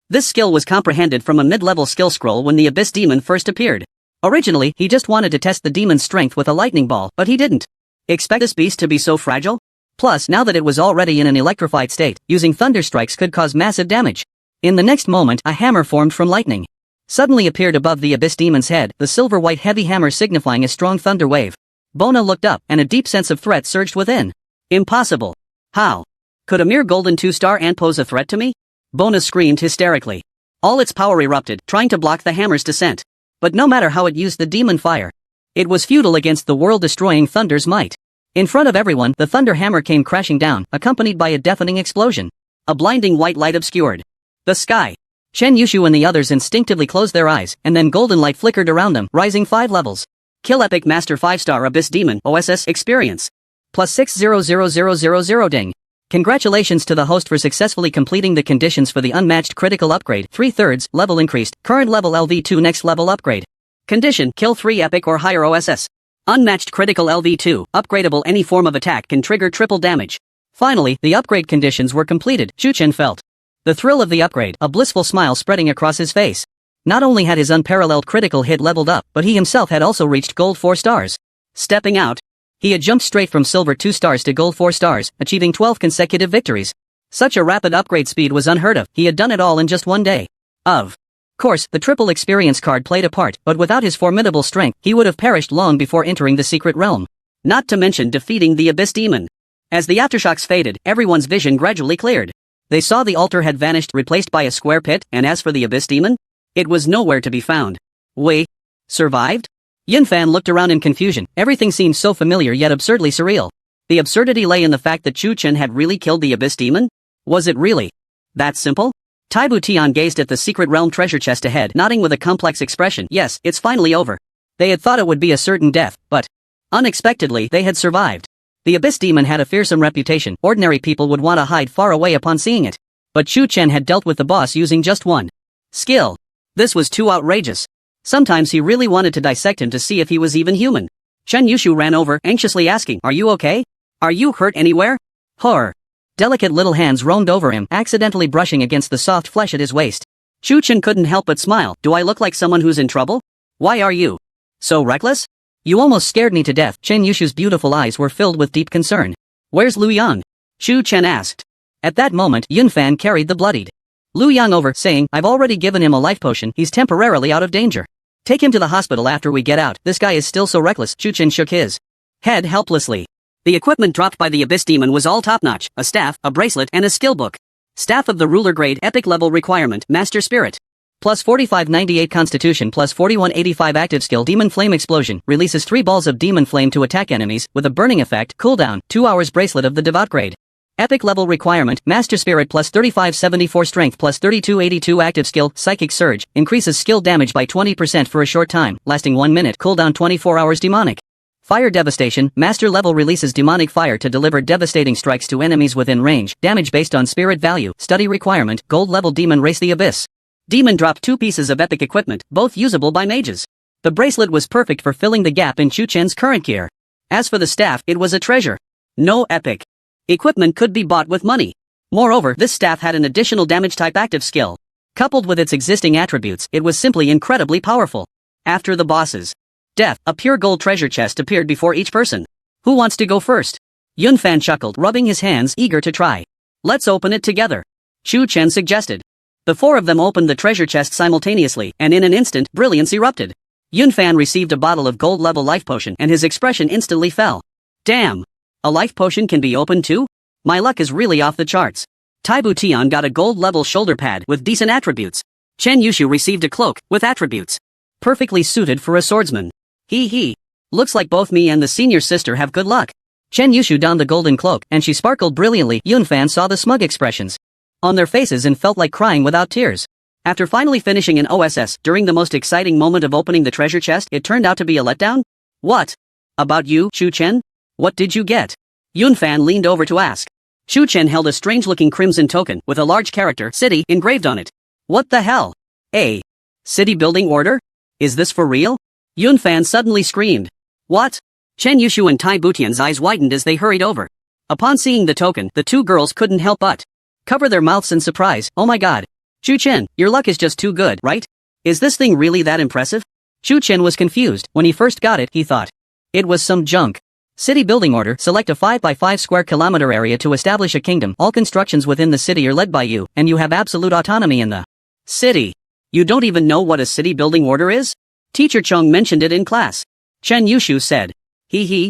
[SPEAKER 1] This skill was comprehended from a mid-level skill scroll when the Abyss Demon first appeared. Originally, he just wanted to test the demon's strength with a lightning ball, but he didn't expect this beast to be so fragile. Plus, now that it was already in an electrified state, using thunder strikes could cause massive damage. In the next moment, a hammer formed from lightning suddenly appeared above the Abyss Demon's head, the silver-white heavy hammer signifying a strong thunder wave. Bona looked up, and a deep sense of threat surged within. Impossible. How? Could a mere golden 2-star ant pose a threat to me? Bona screamed hysterically. All its power erupted, trying to block the hammer's descent. But no matter how it used the demon fire, it was futile against the world-destroying thunder's might. In front of everyone, the thunder hammer came crashing down, accompanied by a deafening explosion. A blinding white light obscured the sky. Chen Yushu and the others instinctively closed their eyes, and then golden light flickered around them, rising 5 levels. Kill Epic Master 5-star Abyss Demon OSS experience. Plus 600000 ding. Congratulations to the host for successfully completing the conditions for the unmatched critical upgrade. 3/3 level increased, current level LV2 next level upgrade. Condition, kill 3 epic or higher OSS. Unmatched critical LV2, upgradable, any form of attack can trigger triple damage. Finally, the upgrade conditions were completed. Chu Chen felt the thrill of the upgrade, a blissful smile spreading across his face. Not only had his unparalleled critical hit leveled up, but he himself had also reached gold 4 stars. Stepping out, he had jumped straight from silver 2 stars to gold 4 stars, achieving 12 consecutive victories. Such a rapid upgrade speed was unheard of. He had done it all in just one day. Of course, the triple experience card played a part, but without his formidable strength, he would have perished long before entering the secret realm. Not to mention defeating the Abyss Demon. As the aftershocks faded, everyone's vision gradually cleared. They saw the altar had vanished, replaced by a square pit, and as for the Abyss Demon, it was nowhere to be found. Wait, survived? Yunfan looked around in confusion. Everything seemed so familiar yet absurdly surreal. The absurdity lay in the fact that Chu Chen had really killed the Abyss Demon? Was it really that simple? Taibu Tian gazed at the secret realm treasure chest ahead, nodding with a complex expression. Yes, it's finally over. They had thought it would be a certain death, but unexpectedly, they had survived. The Abyss Demon had a fearsome reputation. Ordinary people would want to hide far away upon seeing it. But Chu Chen had dealt with the boss using just one skill. This was too outrageous. Sometimes he really wanted to dissect him to see if he was even human. Chen Yushu ran over, anxiously asking, "Are you okay? Are you hurt anywhere?" Horror. Delicate little hands roamed over him, accidentally brushing against the soft flesh at his waist. Chu Chen couldn't help but smile. "Do I look like someone who's in trouble? Why are you so reckless? You almost scared me to death." Chen Yushu's beautiful eyes were filled with deep concern. "Where's Lu Yang?" Chu Chen asked. At that moment, Yunfan carried the bloodied Lu Yang over, saying, "I've already given him a life potion. He's temporarily out of danger. Take him to the hospital after we get out. This guy is still so reckless." Chu Chen shook his head helplessly. The equipment dropped by the Abyss Demon was all top-notch: a staff, a bracelet, and a skill book. Staff of the ruler grade, epic level requirement, Master Spirit. Plus 4598 Constitution, plus 4185 active skill. Demon Flame Explosion, releases 3 balls of demon flame to attack enemies, with a burning effect. Cooldown, 2 hours. Bracelet of the Devout grade. Epic level requirement, Master Spirit, plus 3574 Strength, plus 3282 active skill. Psychic Surge, increases skill damage by 20% for a short time, lasting 1 minute. Cooldown 24 hours. Demonic Fire Devastation, Master level, releases demonic fire to deliver devastating strikes to enemies within range. Damage based on spirit value. Study requirement, Gold level. Demon Race the Abyss Demon dropped 2 pieces of epic equipment, both usable by mages. The bracelet was perfect for filling the gap in Chu Chen's current gear. As for the staff, it was a treasure. No epic equipment could be bought with money. Moreover, this staff had an additional damage-type active skill. Coupled with its existing attributes, it was simply incredibly powerful. After the boss's death, a pure gold treasure chest appeared before each person. Who wants to go first? Yunfan chuckled, rubbing his hands, eager to try. Let's open it together, Chu Chen suggested. The 4 of them opened the treasure chest simultaneously, and in an instant, brilliance erupted. Yunfan received a bottle of gold-level life potion, and his expression instantly fell. Damn! A life potion can be opened too? My luck is really off the charts. Taibu Tian got a gold-level shoulder pad with decent attributes. Chen Yushu received a cloak with attributes perfectly suited for a swordsman. Hee. Looks like both me and the senior sister have good luck. Chen Yushu donned the golden cloak, and she sparkled brilliantly. Yunfan saw the smug expressions on their faces and felt like crying without tears. After finally finishing an OSS, during the most exciting moment of opening the treasure chest, it turned out to be a letdown? What about you, Chu Chen? What did you get? Yunfan leaned over to ask. Chu Chen held a strange-looking crimson token with a large character, city, engraved on it. What the hell? A city building order? Is this for real? Yunfan suddenly screamed. What? Chen Yushu and Tai Butian's eyes widened as they hurried over. Upon seeing the token, the two girls couldn't help but cover their mouths in surprise. Oh my god. Chu Chen, your luck is just too good, right? Is this thing really that impressive? Chu Chen was confused. When he first got it, he thought it was some junk. City building order. Select a 5 by 5 square kilometer area to establish a kingdom. All constructions within the city are led by you, and you have absolute autonomy in the city. You don't even know what a city building order is? Teacher Chong mentioned it in class. Chen Yushu said.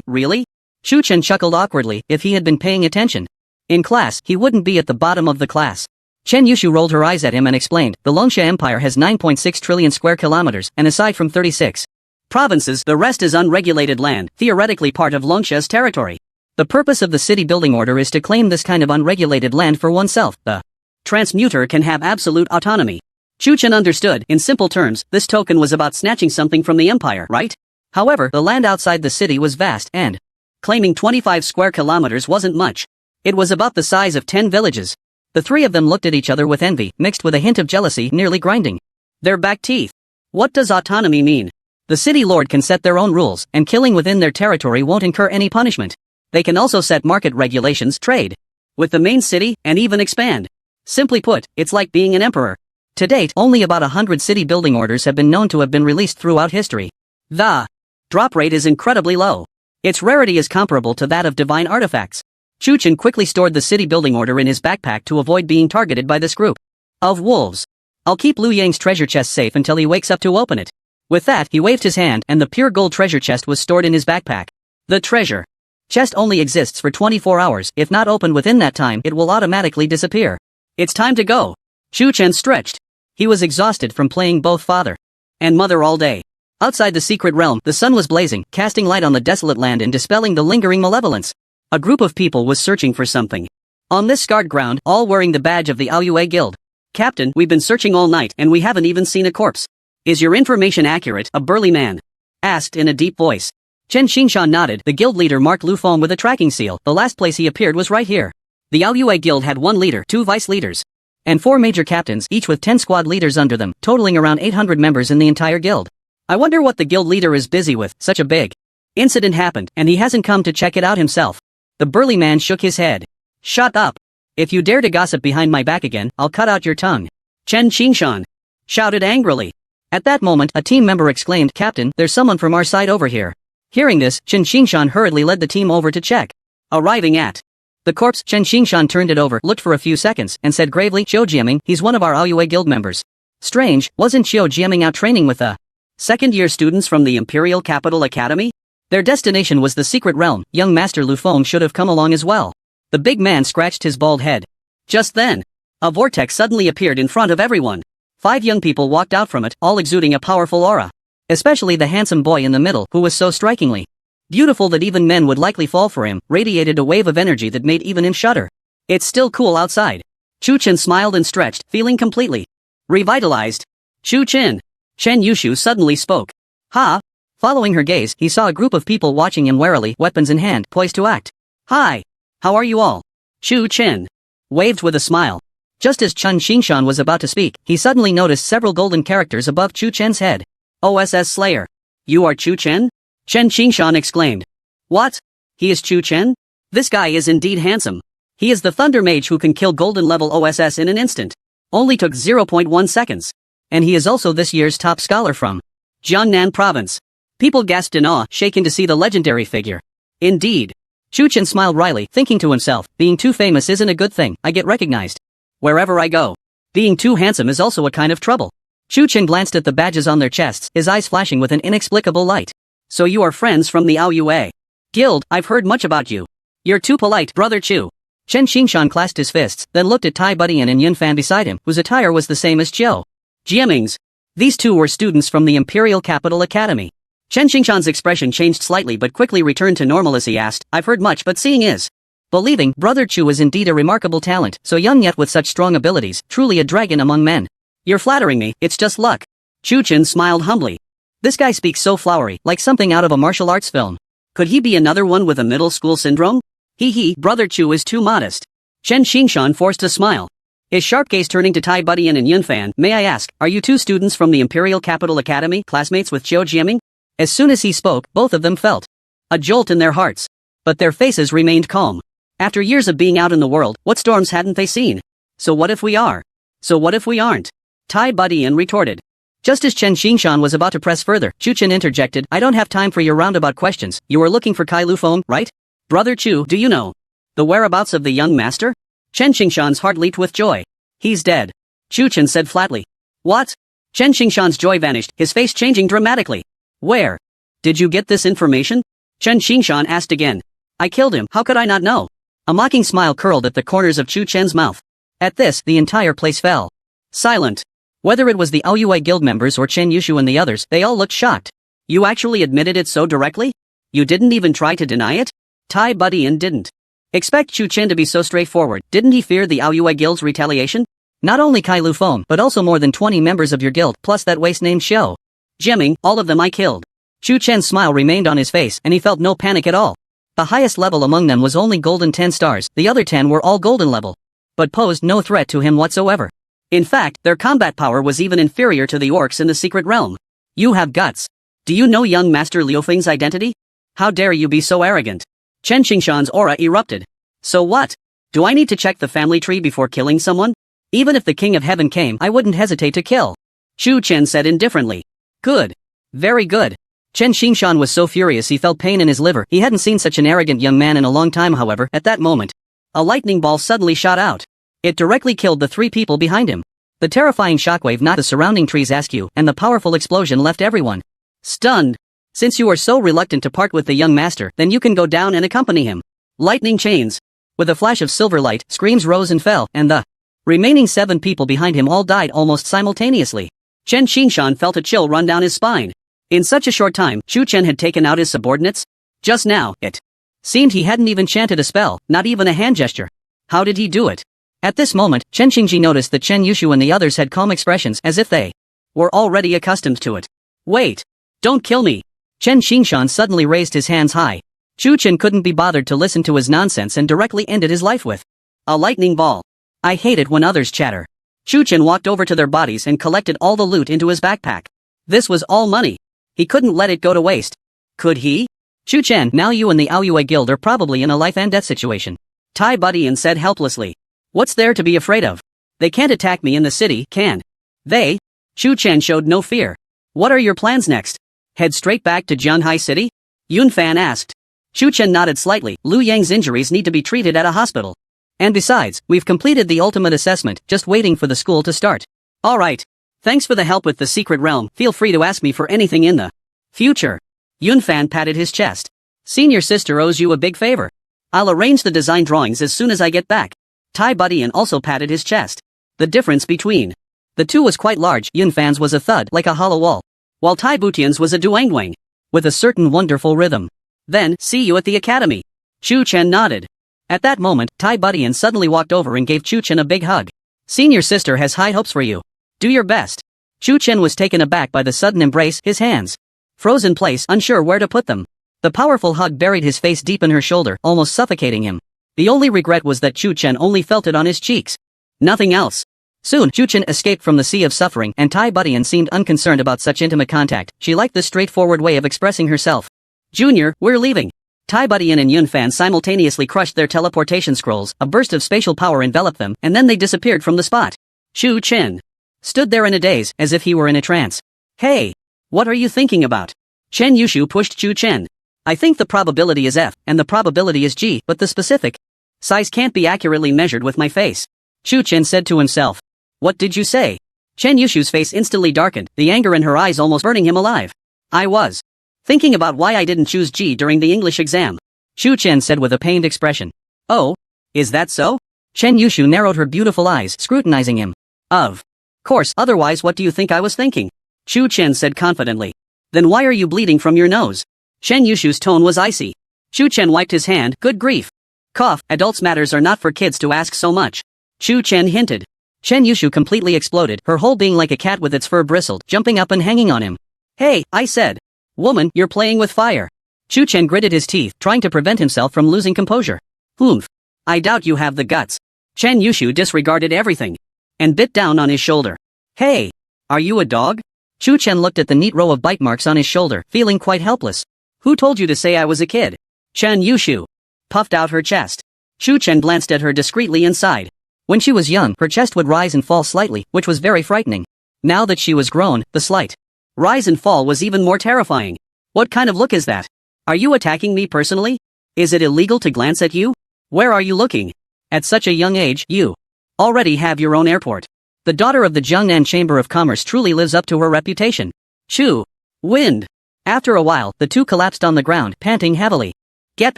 [SPEAKER 1] Really? Chu Chen chuckled awkwardly. If he had been paying attention in class, he wouldn't be at the bottom of the class. Chen Yushu rolled her eyes at him and explained, the Longsha Empire has 9.6 trillion square kilometers, and aside from 36 provinces, the rest is unregulated land, theoretically part of Longsha's territory. The purpose of the city building order is to claim this kind of unregulated land for oneself. The transmuter can have absolute autonomy. Chu Chen understood. In simple terms, this token was about snatching something from the empire, right? However, the land outside the city was vast, and claiming 25 square kilometers wasn't much. It was about the size of 10 villages. The three of them looked at each other with envy, mixed with a hint of jealousy, nearly grinding their back teeth. What does autonomy mean? The city lord can set their own rules, and killing within their territory won't incur any punishment. They can also set market regulations, trade with the main city, and even expand. Simply put, it's like being an emperor. To date, only about 100 city building orders have been known to have been released throughout history. The drop rate is incredibly low. Its rarity is comparable to that of divine artifacts. Chu Chen quickly stored the city building order in his backpack to avoid being targeted by this group of wolves. I'll keep Lu Yang's treasure chest safe until he wakes up to open it. With that, he waved his hand, and the pure gold treasure chest was stored in his backpack. The treasure chest only exists for 24 hours. If not opened within that time, it will automatically disappear. It's time to go. Chu Chen stretched. He was exhausted from playing both father and mother all day. Outside the secret realm, the sun was blazing, casting light on the desolate land and dispelling the lingering malevolence. A group of people was searching for something on this scarred ground, all wearing the badge of the Aoyue Guild. Captain, we've been searching all night, and we haven't even seen a corpse. Is your information accurate? A burly man asked in a deep voice. Chen Xingshan nodded. The guild leader marked Lu Feng with a tracking seal. The last place he appeared was right here. The Aoyue Guild had 1 leader, 2 vice leaders, and 4 major captains, each with 10 squad leaders under them, totaling around 800 members in the entire guild. I wonder what the guild leader is busy with. Such a big incident happened, and he hasn't come to check it out himself. The burly man shook his head. Shut up. If you dare to gossip behind my back again, I'll cut out your tongue. Chen Xingshan shouted angrily. At that moment, a team member exclaimed, Captain, there's someone from our side over here. Hearing this, Chen Xingshan hurriedly led the team over to check. Arriving at the corpse, Chen Xingshan turned it over, looked for a few seconds, and said gravely, Qiu Jiaming, he's one of our Aoyue Guild members. Strange, wasn't Qiu Jiaming out training with the second-year students from the Imperial Capital Academy? Their destination was the secret realm. Young Master Lu Feng should have come along as well. The big man scratched his bald head. Just then, a vortex suddenly appeared in front of everyone. 5 young people walked out from it, all exuding a powerful aura. Especially the handsome boy in the middle, who was so strikingly beautiful that even men would likely fall for him, radiated a wave of energy that made even him shudder. It's still cool outside. Chu Chen smiled and stretched, feeling completely revitalized. Chu Chen. Chen Yushu suddenly spoke. Ha! Following her gaze, he saw a group of people watching him warily, weapons in hand, poised to act. Hi! How are you all? Chu Chen waved with a smile. Just as Chen Xingshan was about to speak, he suddenly noticed several golden characters above Chu Chen's head. OSS Slayer. You are Chu Chen? Chen Xingshan exclaimed. What? He is Chu Chen? This guy is indeed handsome. He is the Thunder Mage who can kill golden level OSS in an instant. Only took 0.1 seconds. And he is also this year's top scholar from Jiangnan province. People gasped in awe, shaken to see the legendary figure. Indeed. Chu Chen smiled wryly, thinking to himself, being too famous isn't a good thing, I get recognized wherever I go. Being too handsome is also a kind of trouble. Chu Chen glanced at the badges on their chests, his eyes flashing with an inexplicable light. So you are friends from the Aoyue Guild, I've heard much about you. You're too polite, brother Chu. Chen Xingshan clasped his fists, then looked at Tai Butian and Yunfan beside him, whose attire was the same as Qiu Jiaming's. These two were students from the Imperial Capital Academy. Chen Xingshan's expression changed slightly but quickly returned to normal as he asked, I've heard much but seeing is believing. Brother Chu is indeed a remarkable talent, so young yet with such strong abilities, truly a dragon among men. You're flattering me, it's just luck. Chu Chen smiled humbly. This guy speaks so flowery, like something out of a martial arts film. Could he be another one with a middle school syndrome? Hee, Brother Chu is too modest. Chen Xingshan forced a smile. His sharp gaze turning to Tai Budian and Yunfan. May I ask, are you two students from the Imperial Capital Academy, classmates with Qiu Jiaming? As soon as he spoke, both of them felt a jolt in their hearts. But their faces remained calm. After years of being out in the world, what storms hadn't they seen? So what if we are? So what if we aren't? Tai Budian retorted. Just as Chen Xingshan was about to press further, Chu Chen interjected, I don't have time for your roundabout questions. You are looking for Kai Lufeng, right? Brother Chu, do you know the whereabouts of the young master? Chen Xingshan's heart leaped with joy. He's dead. Chu Chen said flatly. What? Chen Xingshan's joy vanished, his face changing dramatically. Where did you get this information? Chen Xingshan asked again. I killed him, how could I not know? A mocking smile curled at the corners of Chu Chen's mouth. At this, the entire place fell silent. Whether it was the Aoyue Guild members or Chen Yushu and the others, they all looked shocked. You actually admitted it so directly? You didn't even try to deny it? Tai Budian didn't expect Chu Chen to be so straightforward. Didn't he fear the Aoyue Guild's retaliation? Not only Kai Lufeng, but also more than 20 members of your guild, plus that waste named Xiao Jiaming, all of them I killed. Chu Chen's smile remained on his face, and he felt no panic at all. The highest level among them was only golden 10 stars, the other 10 were all golden level, but posed no threat to him whatsoever. In fact, their combat power was even inferior to the orcs in the secret realm. You have guts. Do you know young Master Liufeng's identity? How dare you be so arrogant? Chen Xingshan's aura erupted. So what? Do I need to check the family tree before killing someone? Even if the King of Heaven came, I wouldn't hesitate to kill. Chu Chen said indifferently. Good. Very good. Chen Xingshan was so furious he felt pain in his liver. He hadn't seen such an arrogant young man in a long time. However, at that moment, a lightning ball suddenly shot out. It directly killed the 3 people behind him. The terrifying shockwave knocked the surrounding trees askew, and the powerful explosion left everyone stunned. Since you are so reluctant to part with the young master, then you can go down and accompany him. Lightning chains. With a flash of silver light, screams rose and fell, and the remaining 7 people behind him all died almost simultaneously. Chen Xingshan felt a chill run down his spine. In such a short time, Chu Chen had taken out his subordinates. Just now, it seemed he hadn't even chanted a spell, not even a hand gesture. How did he do it? At this moment, Chen Qingji noticed that Chen Yushu and the others had calm expressions as if they were already accustomed to it. Wait! Don't kill me! Chen Xingshan suddenly raised his hands high. Chu Chen couldn't be bothered to listen to his nonsense and directly ended his life with a lightning ball. I hate it when others chatter. Chu Chen walked over to their bodies and collected all the loot into his backpack. This was all money. He couldn't let it go to waste. Could he? Chu Chen, now you and the Aoyue Guild are probably in a life and death situation. Tai Budian said helplessly. What's there to be afraid of? They can't attack me in the city, can they? Chu Chen showed no fear. What are your plans next? Head straight back to Jianhai City? Yunfan asked. Chu Chen nodded slightly. Lu Yang's injuries need to be treated at a hospital. And besides, we've completed the ultimate assessment, just waiting for the school to start. Alright. Thanks for the help with the secret realm. Feel free to ask me for anything in the future. Yunfan patted his chest. Senior sister owes you a big favor. I'll arrange the design drawings as soon as I get back. Tai Budian also patted his chest. The difference between the two was quite large. Yunfan's was a thud like a hollow wall, while Tai Butian's was a duangwang with a certain wonderful rhythm. Then, see you at the academy. Chu Chen nodded. At that moment, Tai Budian suddenly walked over and gave Chu Chen a big hug. Senior sister has high hopes for you. Do your best. Chu Chen was taken aback by the sudden embrace, his hands froze in place, unsure where to put them. The powerful hug buried his face deep in her shoulder, almost suffocating him. The only regret was that Chu Chen only felt it on his cheeks. Nothing else. Soon, Chu Chen escaped from the sea of suffering, and Tai Budian seemed unconcerned about such intimate contact. She liked this straightforward way of expressing herself. Junior, we're leaving. Tai Budian and Yunfan simultaneously crushed their teleportation scrolls, a burst of spatial power enveloped them, and then they disappeared from the spot. Chu Chen stood there in a daze, as if he were in a trance. Hey! What are you thinking about? Chen Yushu pushed Chu Chen. I think the probability is F, and the probability is G, but the specific size can't be accurately measured with my face. Chu Chen said to himself. What did you say? Chen Yushu's face instantly darkened, the anger in her eyes almost burning him alive. I was thinking about why I didn't choose G during the English exam. Chu Chen said with a pained expression. Oh? Is that so? Chen Yushu narrowed her beautiful eyes, scrutinizing him. Of course, otherwise what do you think I was thinking? Chu Chen said confidently. Then why are you bleeding from your nose? Chen Yushu's tone was icy. Chu Chen wiped his hand. Good grief. Cough, adults' matters are not for kids to ask so much. Chu Chen hinted. Chen Yushu completely exploded, her whole being like a cat with its fur bristled, jumping up and hanging on him. Hey, I said. Woman, you're playing with fire. Chu Chen gritted his teeth, trying to prevent himself from losing composure. Oomph. I doubt you have the guts. Chen Yushu disregarded everything and bit down on his shoulder. Hey! Are you a dog? Chu Chen looked at the neat row of bite marks on his shoulder, feeling quite helpless. Who told you to say I was a kid? Chen Yushu puffed out her chest. Chu Chen glanced at her discreetly and sighed. When she was young, her chest would rise and fall slightly, which was very frightening. Now that she was grown, the slight rise and fall was even more terrifying. What kind of look is that? Are you attacking me personally? Is it illegal to glance at you? Where are you looking? At such a young age, you already have your own airport. The daughter of the Jiangnan Chamber of Commerce truly lives up to her reputation. Chu. Wind. After a while, the two collapsed on the ground, panting heavily. Get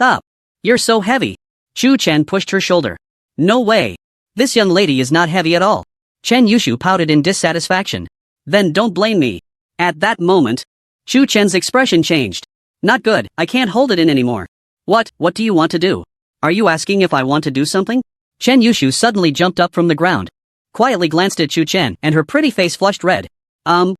[SPEAKER 1] up. You're so heavy. Chu Chen pushed her shoulder. No way. This young lady is not heavy at all. Chen Yushu pouted in dissatisfaction. Then don't blame me. At that moment, Chu Chen's expression changed. Not good, I can't hold it in anymore. What do you want to do? Are you asking if I want to do something? Chen Yushu suddenly jumped up from the ground. Quietly glanced at Chu Chen, and her pretty face flushed red. I'll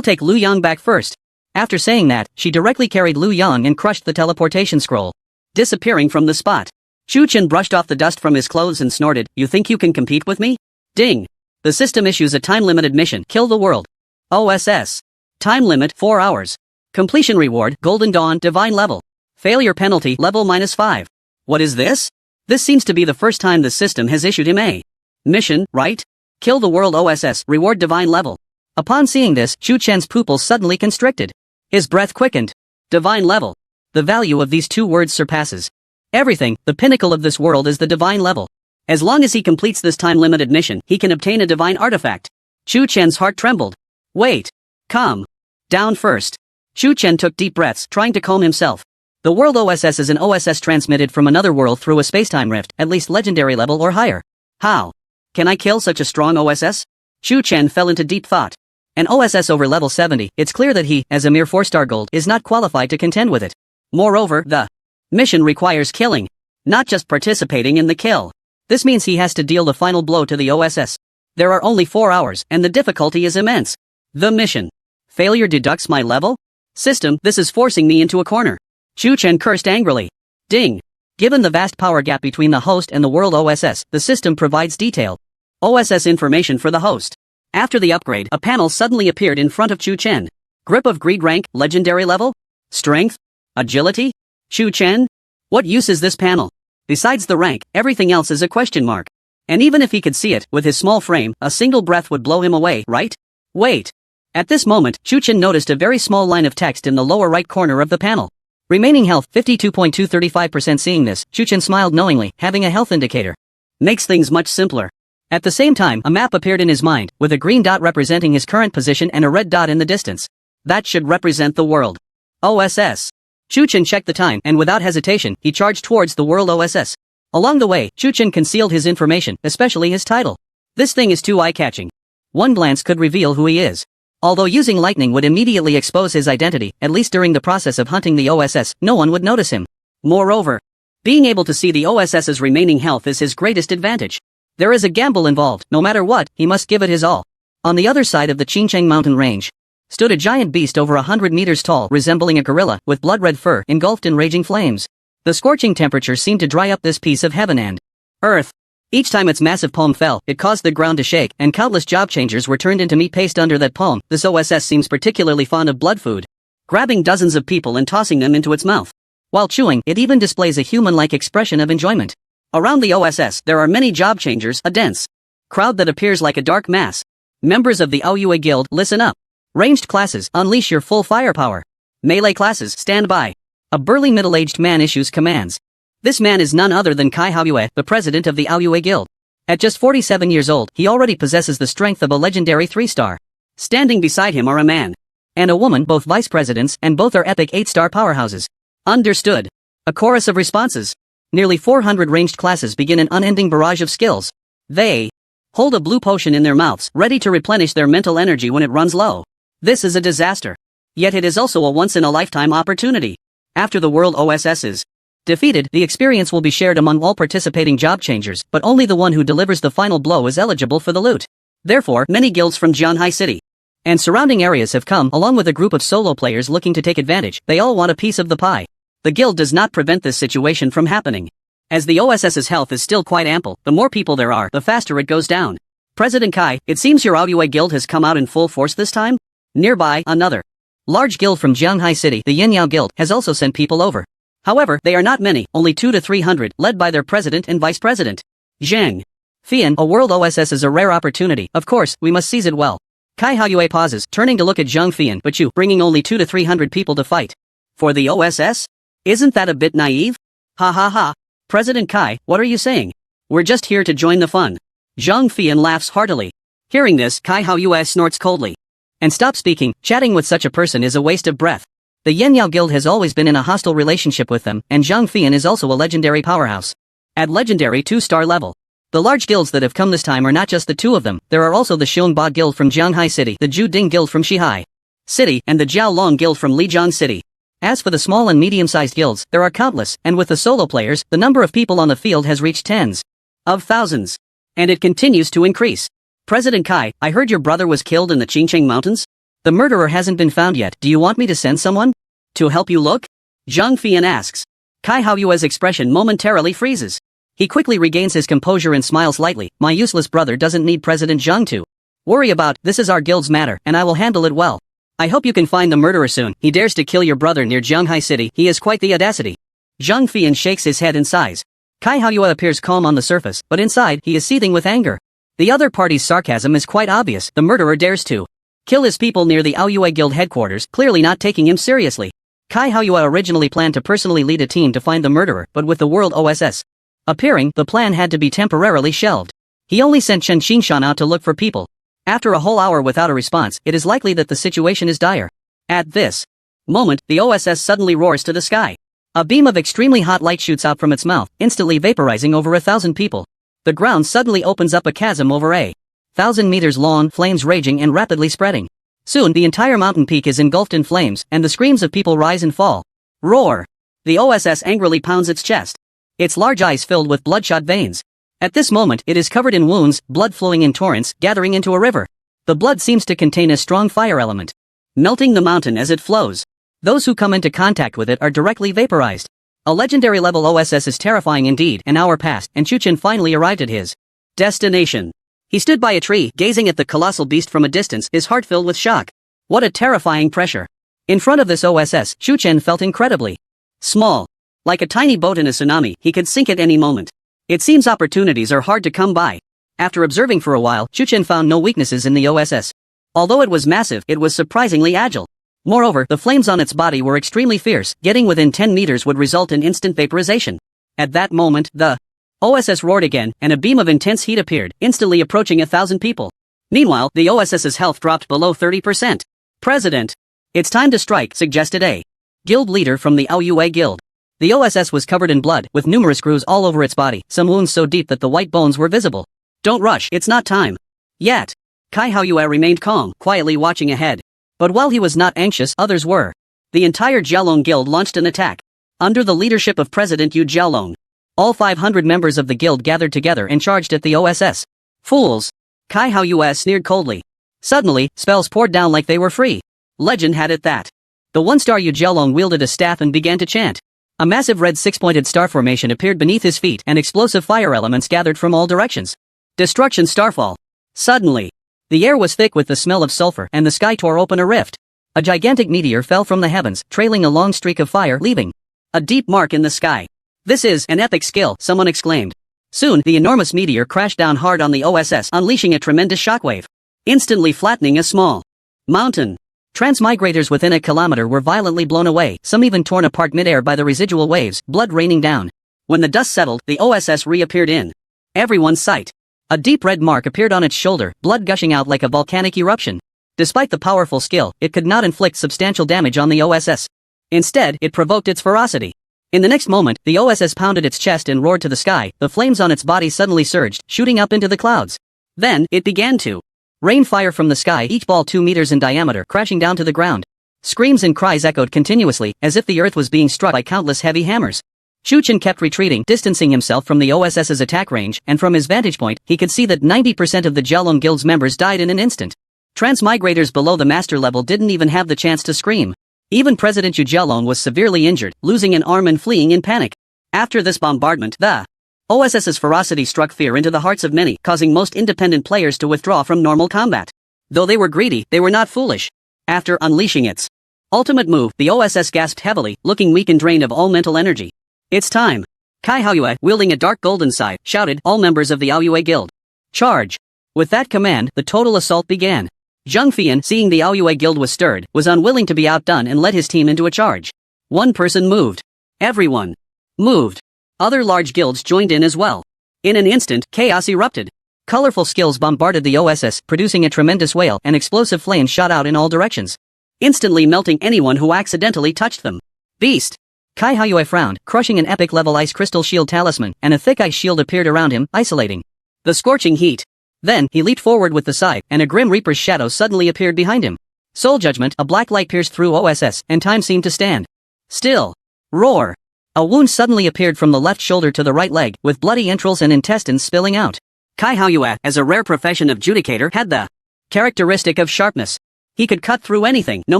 [SPEAKER 1] take Lu Yang back first. After saying that, she directly carried Lu Yang and crushed the teleportation scroll, disappearing from the spot. Chu Chen brushed off the dust from his clothes and snorted, You think you can compete with me? Ding! The system issues a time-limited mission, Kill the World. OSS. Time limit, 4 hours. Completion reward, Golden Dawn, Divine level. Failure penalty, level -5. What is this? This seems to be the first time the system has issued him a mission, right? Kill the World OSS, reward Divine level. Upon seeing this, Chu Chen's pupils suddenly constricted. His breath quickened. Divine level. The value of these two words surpasses everything. The pinnacle of this world is the divine level. As long as he completes this time-limited mission, he can obtain a divine artifact. Chu Chen's heart trembled. Wait. Calm down first. Chu Chen took deep breaths, trying to calm himself. The world OSS is an OSS transmitted from another world through a spacetime rift, at least legendary level or higher. How can I kill such a strong OSS? Chu Chen fell into deep thought. An OSS over level 70, it's clear that he, as a mere 4-star gold, is not qualified to contend with it. Moreover, the mission requires killing, not just participating in the kill. This means he has to deal the final blow to the OSS. There are only 4 hours, and the difficulty is immense. The mission failure deducts my level? System, this is forcing me into a corner. Chu Chen cursed angrily. Ding! Given the vast power gap between the host and the world OSS, the system provides detailed OSS information for the host. After the upgrade, a panel suddenly appeared in front of Chu Chen. Grip of Greed rank, legendary level? Strength? Agility? Chu Chen? What use is this panel? Besides the rank, everything else is a question mark. And even if he could see it, with his small frame, a single breath would blow him away, right? Wait. At this moment, Chu Chen noticed a very small line of text in the lower right corner of the panel. Remaining health, 52.235%. Seeing this, Chu Chen smiled knowingly, having a health indicator makes things much simpler. At the same time, a map appeared in his mind, with a green dot representing his current position and a red dot in the distance. That should represent the world OSS. Chu Chen checked the time, and without hesitation, he charged towards the world OSS. Along the way, Chu Chen concealed his information, especially his title. This thing is too eye-catching. One glance could reveal who he is. Although using lightning would immediately expose his identity, at least during the process of hunting the OSS, no one would notice him. Moreover, being able to see the OSS's remaining health is his greatest advantage. There is a gamble involved. No matter what, he must give it his all. On the other side of the Qingcheng mountain range stood a giant beast over 100 meters tall, resembling a gorilla, with blood-red fur engulfed in raging flames. The scorching temperature seemed to dry up this piece of heaven and earth. Each time its massive palm fell, it caused the ground to shake, and countless job changers were turned into meat paste under that palm. This OSS seems particularly fond of blood food, grabbing dozens of people and tossing them into its mouth. While chewing, it even displays a human-like expression of enjoyment. Around the OSS, there are many job changers, a dense crowd that appears like a dark mass. Members of the Aoyue Guild, listen up. Ranged classes, unleash your full firepower. Melee classes, stand by. A burly middle-aged man issues commands. This man is none other than Kai Haoyue, the president of the Aoyue Guild. At just 47 years old, he already possesses the strength of a legendary 3-star. Standing beside him are a man and a woman, both vice presidents, and both are epic 8-star powerhouses. Understood. A chorus of responses. Nearly 400 ranged classes begin an unending barrage of skills. They hold a blue potion in their mouths, ready to replenish their mental energy when it runs low. This is a disaster. Yet it is also a once-in-a-lifetime opportunity. After the world OSS is defeated, the experience will be shared among all participating job changers, but only the one who delivers the final blow is eligible for the loot. Therefore, many guilds from Jianhai City and surrounding areas have come, along with a group of solo players looking to take advantage. They all want a piece of the pie. The guild does not prevent this situation from happening. As the OSS's health is still quite ample, the more people there are, the faster it goes down. President Kai, it seems your Aoyue guild has come out in full force this time? Nearby, another large guild from Jianghai City, the Yinyao Guild, has also sent people over. However, they are not many, only 200 to 300, led by their president and vice president. Zhang Fian, a world OSS is a rare opportunity, of course, we must seize it well. Kai Haoyue pauses, turning to look at Zhang Fian, but you, bringing only 200 to 300 people to fight. For the OSS? Isn't that a bit naive? Ha ha ha. President Kai, what are you saying? We're just here to join the fun. Zhang Fian laughs heartily. Hearing this, Kai Haoyue snorts coldly. And stop speaking, chatting with such a person is a waste of breath. The Yinyao Guild has always been in a hostile relationship with them, and Zhang Fian is also a legendary powerhouse. At legendary 2-star level. The large guilds that have come this time are not just the two of them, there are also the Xiongba Guild from Jianghai City, the Juding Guild from Shihai City, and the Jiaolong Guild from Lijiang City. As for the small and medium-sized guilds, there are countless, and with the solo players, the number of people on the field has reached tens of thousands. And it continues to increase. President Kai, I heard your brother was killed in the Qingcheng Mountains? The murderer hasn't been found yet, do you want me to send someone to help you look? Zhang Fian asks. Kai Haoyue's expression momentarily freezes. He quickly regains his composure and smiles lightly. My useless brother doesn't need President Zhang to worry about, this is our guild's matter, and I will handle it well. I hope you can find the murderer soon. He dares to kill your brother near Jianghai City, he has quite the audacity. Zhang Fian shakes his head and sighs. Kai Haoyue appears calm on the surface, but inside, he is seething with anger. The other party's sarcasm is quite obvious, the murderer dares to kill his people near the Aoyue Guild headquarters, clearly not taking him seriously. Kai Haoyue originally planned to personally lead a team to find the murderer, but with the world OSS appearing, the plan had to be temporarily shelved. He only sent Chen Qingshan out to look for people. After a whole hour without a response, it is likely that the situation is dire. At this moment, the OSS suddenly roars to the sky. A beam of extremely hot light shoots out from its mouth, instantly vaporizing over 1,000 people. The ground suddenly opens up a chasm over 1,000 meters long, flames raging and rapidly spreading. Soon, the entire mountain peak is engulfed in flames, and the screams of people rise and fall. Roar! The OSS angrily pounds its chest. Its large eyes filled with bloodshot veins. At this moment, it is covered in wounds, blood flowing in torrents, gathering into a river. The blood seems to contain a strong fire element, melting the mountain as it flows. Those who come into contact with it are directly vaporized. A legendary level OSS is terrifying indeed. An hour passed, and Chu Chen finally arrived at his destination. He stood by a tree, gazing at the colossal beast from a distance, his heart filled with shock. What a terrifying pressure. In front of this OSS, Chu Chen felt incredibly small. Like a tiny boat in a tsunami, he could sink at any moment. It seems opportunities are hard to come by. After observing for a while, Chu Chen found no weaknesses in the OSS. Although it was massive, it was surprisingly agile. Moreover, the flames on its body were extremely fierce, getting within 10 meters would result in instant vaporization. At that moment, the OSS roared again, and a beam of intense heat appeared, instantly approaching 1,000 people. Meanwhile, the OSS's health dropped below 30%. President! It's time to strike, suggested a guild leader from the Aoyue Guild. The OSS was covered in blood, with numerous grooves all over its body, some wounds so deep that the white bones were visible. Don't rush, it's not time yet. Kai Haoyue remained calm, quietly watching ahead. But while he was not anxious, others were. The entire Jiaolong Guild launched an attack. Under the leadership of President Yu Jiaolong, all 500 members of the guild gathered together and charged at the OSS. Fools! Kai Haoyue sneered coldly. Suddenly, spells poured down like they were free. Legend had it that the one-star Yu Jiaolong wielded a staff and began to chant. A massive red six-pointed star formation appeared beneath his feet, and explosive fire elements gathered from all directions. Destruction Starfall. Suddenly, the air was thick with the smell of sulfur, and the sky tore open a rift. A gigantic meteor fell from the heavens, trailing a long streak of fire, leaving a deep mark in the sky. This is an epic skill, someone exclaimed. Soon, the enormous meteor crashed down hard on the OSS, unleashing a tremendous shockwave, instantly flattening a small mountain. Transmigrators within a kilometer were violently blown away, some even torn apart midair by the residual waves, blood raining down. When the dust settled, the OSS reappeared in everyone's sight. A deep red mark appeared on its shoulder, blood gushing out like a volcanic eruption. Despite the powerful skill, it could not inflict substantial damage on the OSS. Instead, it provoked its ferocity. In the next moment, the OSS pounded its chest and roared to the sky, the flames on its body suddenly surged, shooting up into the clouds. Then, it began to rain fire from the sky, each ball 2 meters in diameter, crashing down to the ground. Screams and cries echoed continuously, as if the earth was being struck by countless heavy hammers. Chu Chen kept retreating, distancing himself from the OSS's attack range, and from his vantage point, he could see that 90% of the Jiaolong Guild's members died in an instant. Transmigrators below the master level didn't even have the chance to scream. Even President Yu Jialong was severely injured, losing an arm and fleeing in panic. After this bombardment, the OSS's ferocity struck fear into the hearts of many, causing most independent players to withdraw from normal combat. Though they were greedy, they were not foolish. After unleashing its ultimate move, the OSS gasped heavily, looking weak and drained of all mental energy. It's time. Kai Haoyue, wielding a dark golden scythe, shouted, all members of the Aoyue Guild. Charge! With that command, the total assault began. Zheng Fian, seeing the Aoyue Guild was stirred, was unwilling to be outdone and led his team into a charge. One person moved. Everyone moved. Other large guilds joined in as well. In an instant, chaos erupted. Colorful skills bombarded the OSS, producing a tremendous wail, and explosive flames shot out in all directions, instantly melting anyone who accidentally touched them. Beast! Kai Haoyue frowned, crushing an epic-level ice crystal shield talisman, and a thick ice shield appeared around him, isolating the scorching heat. Then, he leaped forward with the scythe, and a Grim Reaper's shadow suddenly appeared behind him. Soul Judgment, a black light pierced through OSS, and time seemed to stand still. Roar! A wound suddenly appeared from the left shoulder to the right leg, with bloody entrails and intestines spilling out. Kai Haoyue, as a rare profession of judicator, had the characteristic of sharpness. He could cut through anything, no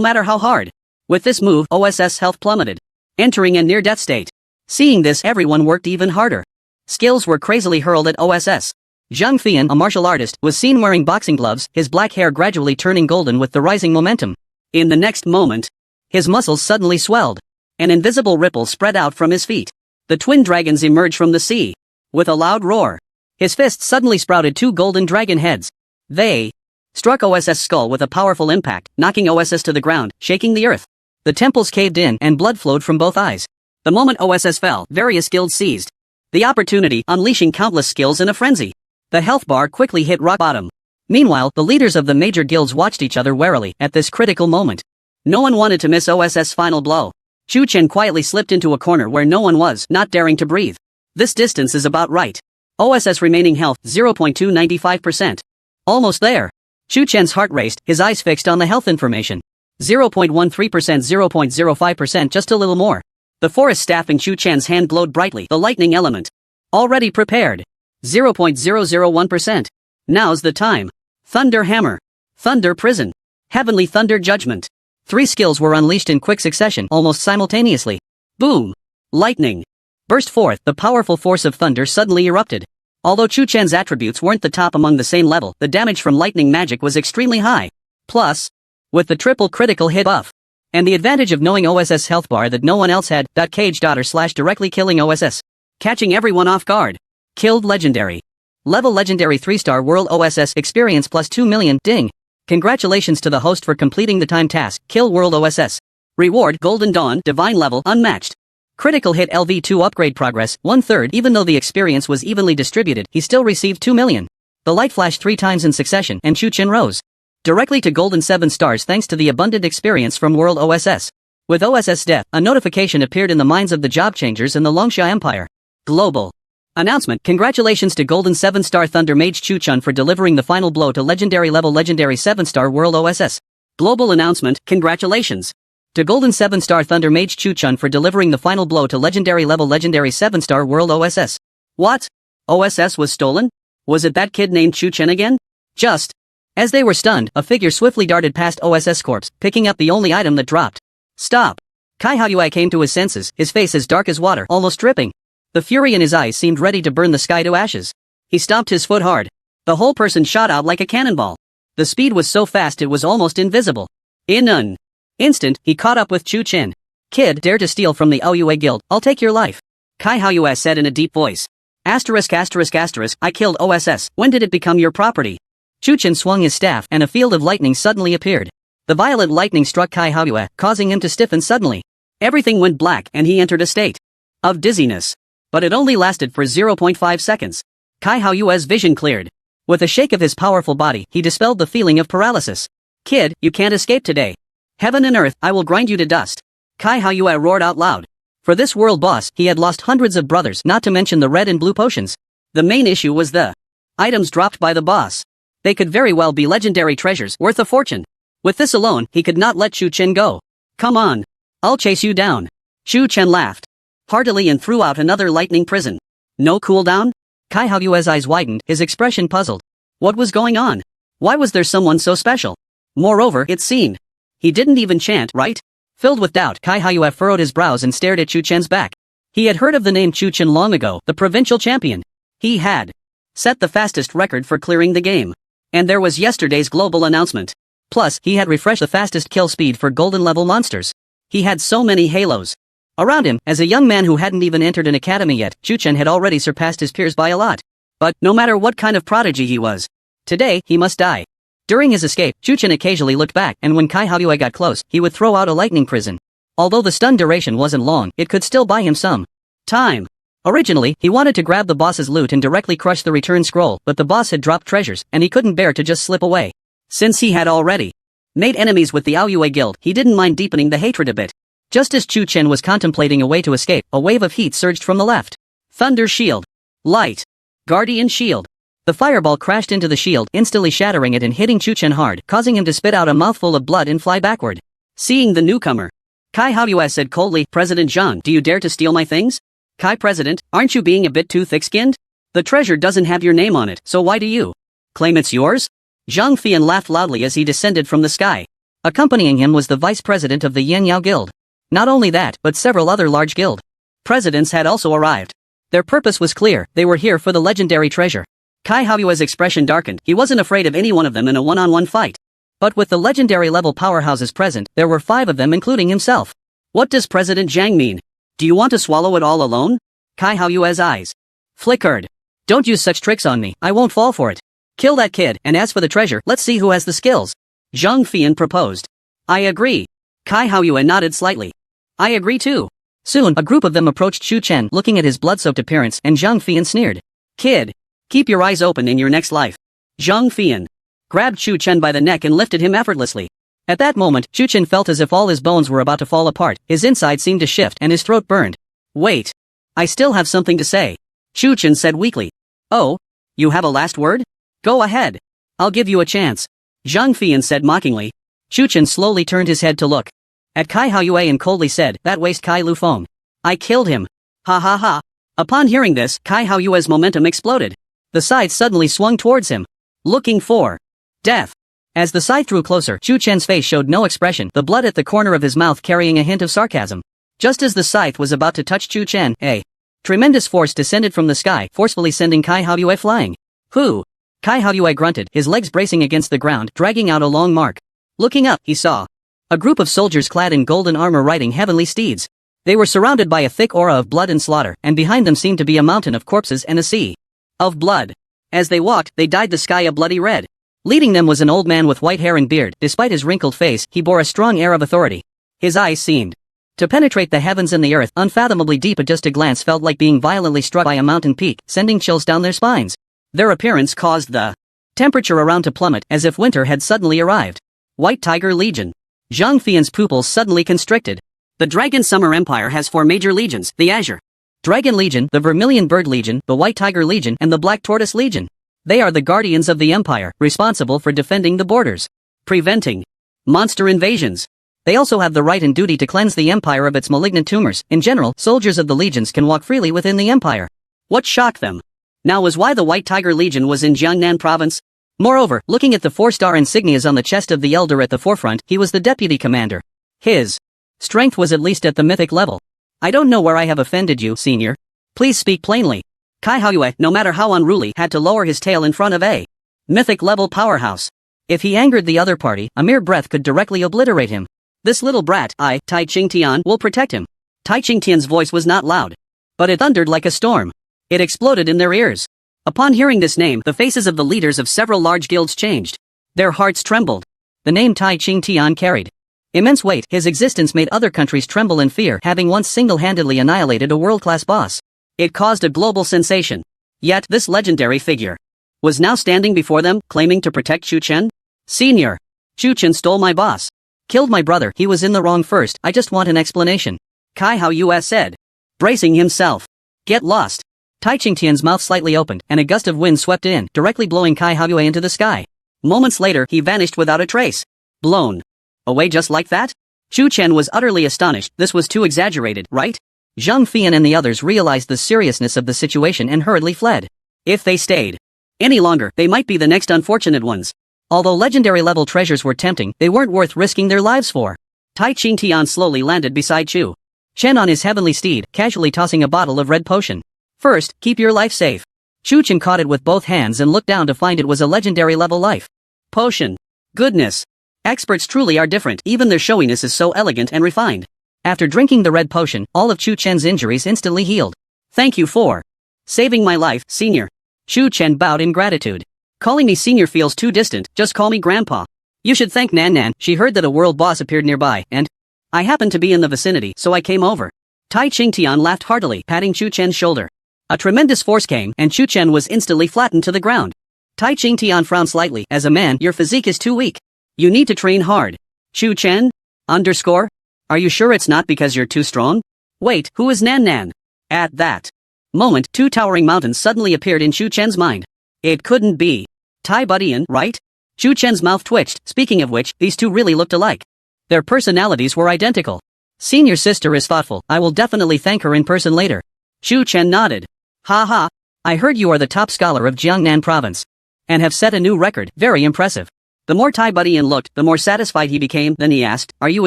[SPEAKER 1] matter how hard. With this move, OSS health plummeted, entering a near-death state. Seeing this, everyone worked even harder. Skills were crazily hurled at OSS. Zheng Fian, a martial artist, was seen wearing boxing gloves, his black hair gradually turning golden with the rising momentum. In the next moment, his muscles suddenly swelled. An invisible ripple spread out from his feet. The twin dragons emerged from the sea. With a loud roar, his fists suddenly sprouted two golden dragon heads. They struck OSS skull with a powerful impact, knocking OSS to the ground, shaking the earth. The temples caved in and blood flowed from both eyes. The moment OSS fell, various guilds seized the opportunity, unleashing countless skills in a frenzy. The health bar quickly hit rock bottom. Meanwhile, the leaders of the major guilds watched each other warily at this critical moment. No one wanted to miss OSS' final blow. Chu Chen quietly slipped into a corner where no one was, not daring to breathe. This distance is about right. OSS remaining health, 0.295%. Almost there. Chu Chen's heart raced, his eyes fixed on the health information. 0.13%, 0.05%, just a little more. The forest staff in Chu Chen's hand glowed brightly, the lightning element. Already prepared. 0.001%. Now's the time. Thunder Hammer. Thunder Prison. Heavenly Thunder Judgment. 3 skills were unleashed in quick succession, almost simultaneously. Boom! Lightning burst forth, the powerful force of thunder suddenly erupted. Although Chu Chen's attributes weren't the top among the same level, the damage from lightning magic was extremely high. Plus, with the triple critical hit buff, and the advantage of knowing OSS health bar that no one else had, Cage daughter / directly killing OSS. Catching everyone off guard. Killed legendary. Level legendary 3-star world OSS experience plus 2 million, ding. Congratulations to the host for completing the time task, kill world OSS. Reward Golden Dawn, divine level, unmatched. Critical hit LV2 upgrade progress, 1/3. Even though the experience was evenly distributed, he still received 2 million. The light flashed 3 times in succession, and Chu Chen rose directly to golden 7 stars thanks to the abundant experience from world OSS. With OSS death, a notification appeared in the minds of the job changers in the Longsha Empire. Global announcement. Congratulations to Golden 7-star Thunder Mage Chu Chen for delivering the final blow to legendary level legendary 7-star world OSS. Global announcement. Congratulations to Golden 7-star Thunder Mage Chu Chen for delivering the final blow to legendary level legendary 7-star world OSS. What? OSS was stolen? Was it that kid named Chu Chen again? Just as they were stunned, a figure swiftly darted past OSS corpse, picking up the only item that dropped. Stop! Kai Haoyue came to his senses, his face as dark as water, almost dripping. The fury in his eyes seemed ready to burn the sky to ashes. He stomped his foot hard. The whole person shot out like a cannonball. The speed was so fast it was almost invisible. In an instant, he caught up with Chu Chen. Kid, dare to steal from the Aoyue Guild, I'll take your life. Kai Haoyue said in a deep voice. Asterisk asterisk asterisk, I killed OSS, when did it become your property? Chu Chen swung his staff and a field of lightning suddenly appeared. The violent lightning struck Kai Haoyue, causing him to stiffen suddenly. Everything went black and he entered a state of dizziness. But it only lasted for 0.5 seconds. Kai Haoyue's vision cleared. With a shake of his powerful body, he dispelled the feeling of paralysis. Kid, you can't escape today. Heaven and earth, I will grind you to dust. Kai Haoyue roared out loud. For this world boss, he had lost hundreds of brothers, not to mention the red and blue potions. The main issue was the items dropped by the boss. They could very well be legendary treasures worth a fortune. With this alone, he could not let Chu Chen go. Come on. I'll chase you down. Chu Chen laughed heartily and threw out another lightning prison. No cooldown? Kai Haoyue's eyes widened, his expression puzzled. What was going on? Why was there someone so special? Moreover, it seemed he didn't even chant, right? Filled with doubt, Kai Haiyue furrowed his brows and stared at Chu Chen's back. He had heard of the name Chu Chen long ago, the provincial champion. He had set the fastest record for clearing the game. And there was yesterday's global announcement. Plus, he had refreshed the fastest kill speed for golden level monsters. He had so many halos. Around him, as a young man who hadn't even entered an academy yet, Chu Chen had already surpassed his peers by a lot. But, no matter what kind of prodigy he was, today, he must die. During his escape, Chu Chen occasionally looked back, and when Kai Haiyue got close, he would throw out a lightning prison. Although the stun duration wasn't long, it could still buy him some time. Originally, he wanted to grab the boss's loot and directly crush the return scroll, but the boss had dropped treasures, and he couldn't bear to just slip away. Since he had already made enemies with the Aoyue Guild, he didn't mind deepening the hatred a bit. Just as Chu Chen was contemplating a way to escape, a wave of heat surged from the left. Thunder Shield. Light. Guardian Shield. The fireball crashed into the shield, instantly shattering it and hitting Chu Chen hard, causing him to spit out a mouthful of blood and fly backward. Seeing the newcomer, Kai Haiyue said coldly, "President Zhang, do you dare to steal my things?" "Kai President, aren't you being a bit too thick-skinned? The treasure doesn't have your name on it, so why do you claim it's yours?" Zhang Fian laughed loudly as he descended from the sky. Accompanying him was the vice president of the Yan Yao Guild. Not only that, but several other large guild presidents had also arrived. Their purpose was clear, they were here for the legendary treasure. Kai Haiyue's expression darkened, he wasn't afraid of any one of them in a one-on-one fight. But with the legendary level powerhouses present, there were 5 of them including himself. What does President Zhang mean? Do you want to swallow it all alone? Kai Haiyue's eyes flickered. Don't use such tricks on me, I won't fall for it. Kill that kid, and as for the treasure, let's see who has the skills. Zhang Fian proposed. I agree. Kai Haiyue nodded slightly. I agree too. Soon, a group of them approached Chu Chen, looking at his blood-soaked appearance, and Zhang Fian sneered. Kid, keep your eyes open in your next life. Zhang Fian grabbed Chu Chen by the neck and lifted him effortlessly. At that moment, Chu Chen felt as if all his bones were about to fall apart, his inside seemed to shift and his throat burned. Wait. I still have something to say. Chu Chen said weakly. Oh? You have a last word? Go ahead. I'll give you a chance. Zhang Fian said mockingly. Chu Chen slowly turned his head to look at Kai Haiyue and coldly said, that waste Kai Lu Feng. I killed him. Ha ha ha. Upon hearing this, Kai Haiyue's momentum exploded. The scythe suddenly swung towards him, looking for death. As the scythe drew closer, Chu Chen's face showed no expression, the blood at the corner of his mouth carrying a hint of sarcasm. Just as the scythe was about to touch Chu Chen, a tremendous force descended from the sky, forcefully sending Kai Haiyue flying. Who? Kai Haiyue grunted, his legs bracing against the ground, dragging out a long mark. Looking up, he saw a group of soldiers clad in golden armor riding heavenly steeds. They were surrounded by a thick aura of blood and slaughter, and behind them seemed to be a mountain of corpses and a sea of blood. As they walked, they dyed the sky a bloody red. Leading them was an old man with white hair and beard. Despite his wrinkled face, he bore a strong air of authority. His eyes seemed to penetrate the heavens and the earth, unfathomably deep. Just a glance felt like being violently struck by a mountain peak, sending chills down their spines. Their appearance caused the temperature around to plummet, as if winter had suddenly arrived. White Tiger Legion. Zhang Fian's pupils suddenly constricted. The Dragon Summer Empire has 4 major legions, the Azure Dragon Legion, the Vermilion Bird Legion, the White Tiger Legion, and the Black Tortoise Legion. They are the guardians of the Empire, responsible for defending the borders, preventing monster invasions. They also have the right and duty to cleanse the Empire of its malignant tumors. In general, soldiers of the legions can walk freely within the Empire. What shocked them now was why the White Tiger Legion was in Jiangnan province. Moreover, looking at the 4-star insignias on the chest of the Elder at the forefront, he was the deputy commander. His strength was at least at the mythic level. I don't know where I have offended you, senior. Please speak plainly. Kai Haiyue, no matter how unruly, had to lower his tail in front of a mythic level powerhouse. If he angered the other party, a mere breath could directly obliterate him. This little brat, Tai Qingtian, will protect him. Tai Qingtian's voice was not loud, but it thundered like a storm. It exploded in their ears. Upon hearing this name, the faces of the leaders of several large guilds changed. Their hearts trembled. The name Tai Qingtian carried immense weight. His existence made other countries tremble in fear, having once single-handedly annihilated a world-class boss. It caused a global sensation. Yet, this legendary figure was now standing before them, claiming to protect Chu Chen? Senior, Chu Chen stole my boss. Killed my brother. He was in the wrong first. I just want an explanation. Kai Haiyue said, bracing himself. Get lost. Tai Qingtian's mouth slightly opened, and a gust of wind swept in, directly blowing Kai Haiyue into the sky. Moments later, he vanished without a trace. Blown away just like that? Chu Chen was utterly astonished. This was too exaggerated, right? Zhang Fian and the others realized the seriousness of the situation and hurriedly fled. If they stayed any longer, they might be the next unfortunate ones. Although legendary level treasures were tempting, they weren't worth risking their lives for. Tai Qingtian slowly landed beside Chu Chen on his heavenly steed, casually tossing a bottle of red potion. First, keep your life safe. Chu Chen caught it with both hands and looked down to find it was a legendary level life potion. Goodness. Experts truly are different, even their showiness is so elegant and refined. After drinking the red potion, all of Chu Chen's injuries instantly healed. Thank you for saving my life, senior. Chu Chen bowed in gratitude. Calling me senior feels too distant, just call me grandpa. You should thank Nan Nan. She heard that a world boss appeared nearby, and I happened to be in the vicinity, so I came over. Tai Qingtian laughed heartily, patting Chu Chen's shoulder. A tremendous force came, and Chu Chen was instantly flattened to the ground. Tai Qingtian frowned slightly. As a man, your physique is too weak. You need to train hard. Chu Chen? Underscore? Are you sure it's not because you're too strong? Wait, who is Nan Nan? At that moment, two towering mountains suddenly appeared in Chu Chen's mind. It couldn't be Tai Budian, right? Chu Chen's mouth twitched, speaking of which, these two really looked alike. Their personalities were identical. Senior sister is thoughtful, I will definitely thank her in person later. Chu Chen nodded. Ha. I heard you are the top scholar of Jiangnan province. And have set a new record, very impressive. The more Tai Budian looked, the more satisfied he became, then he asked, are you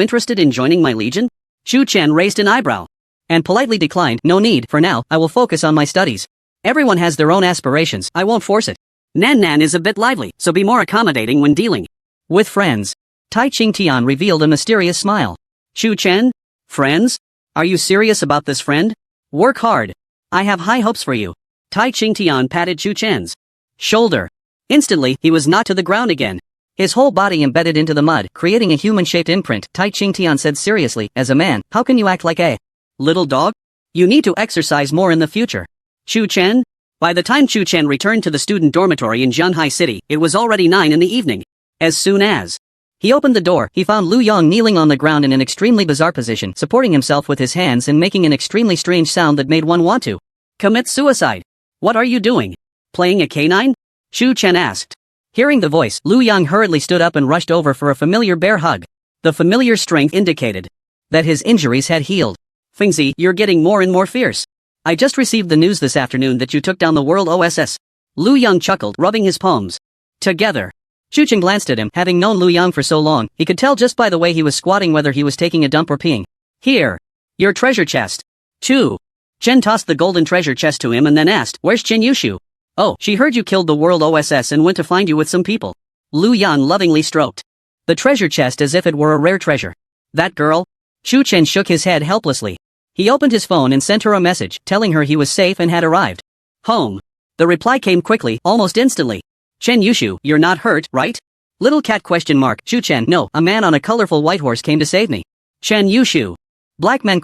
[SPEAKER 1] interested in joining my legion? Chu Chen raised an eyebrow. And politely declined, no need, for now, I will focus on my studies. Everyone has their own aspirations, I won't force it. Nan Nan is a bit lively, so be more accommodating when dealing with friends. Tai Qingtian revealed a mysterious smile. Chu Chen? Friends? Are you serious about this friend? Work hard. I have high hopes for you. Tai Qingtian patted Chu Chen's shoulder. Instantly, he was knocked to the ground again. His whole body embedded into the mud, creating a human-shaped imprint. Tai Qingtian said seriously, as a man, how can you act like a little dog? You need to exercise more in the future. Chu Chen? By the time Chu Chen returned to the student dormitory in Zhanghai City, it was already 9 in the evening. As soon as he opened the door, he found Lu Yong kneeling on the ground in an extremely bizarre position, supporting himself with his hands and making an extremely strange sound that made one want to commit suicide. What are you doing? Playing a canine? Chu Chen asked. Hearing the voice, Lu Yong hurriedly stood up and rushed over for a familiar bear hug. The familiar strength indicated that his injuries had healed. Fingzi, you're getting more and more fierce. I just received the news this afternoon that you took down the World OSS. Lu Yong chuckled, rubbing his palms together. Chu Chen glanced at him, having known Lu Yong for so long, he could tell just by the way he was squatting whether he was taking a dump or peeing. Here. Your treasure chest. Chu Chen tossed the golden treasure chest to him and then asked, where's Chen Yushu? Oh, she heard you killed the World OSS and went to find you with some people. Lu Yong lovingly stroked the treasure chest as if it were a rare treasure. That girl? Chu Chen shook his head helplessly. He opened his phone and sent her a message, telling her he was safe and had arrived home. The reply came quickly, almost instantly. Chen Yushu, you're not hurt, right? Little cat ? Chu Chen, no, a man on a colorful white horse came to save me. Chen Yushu. Black man ?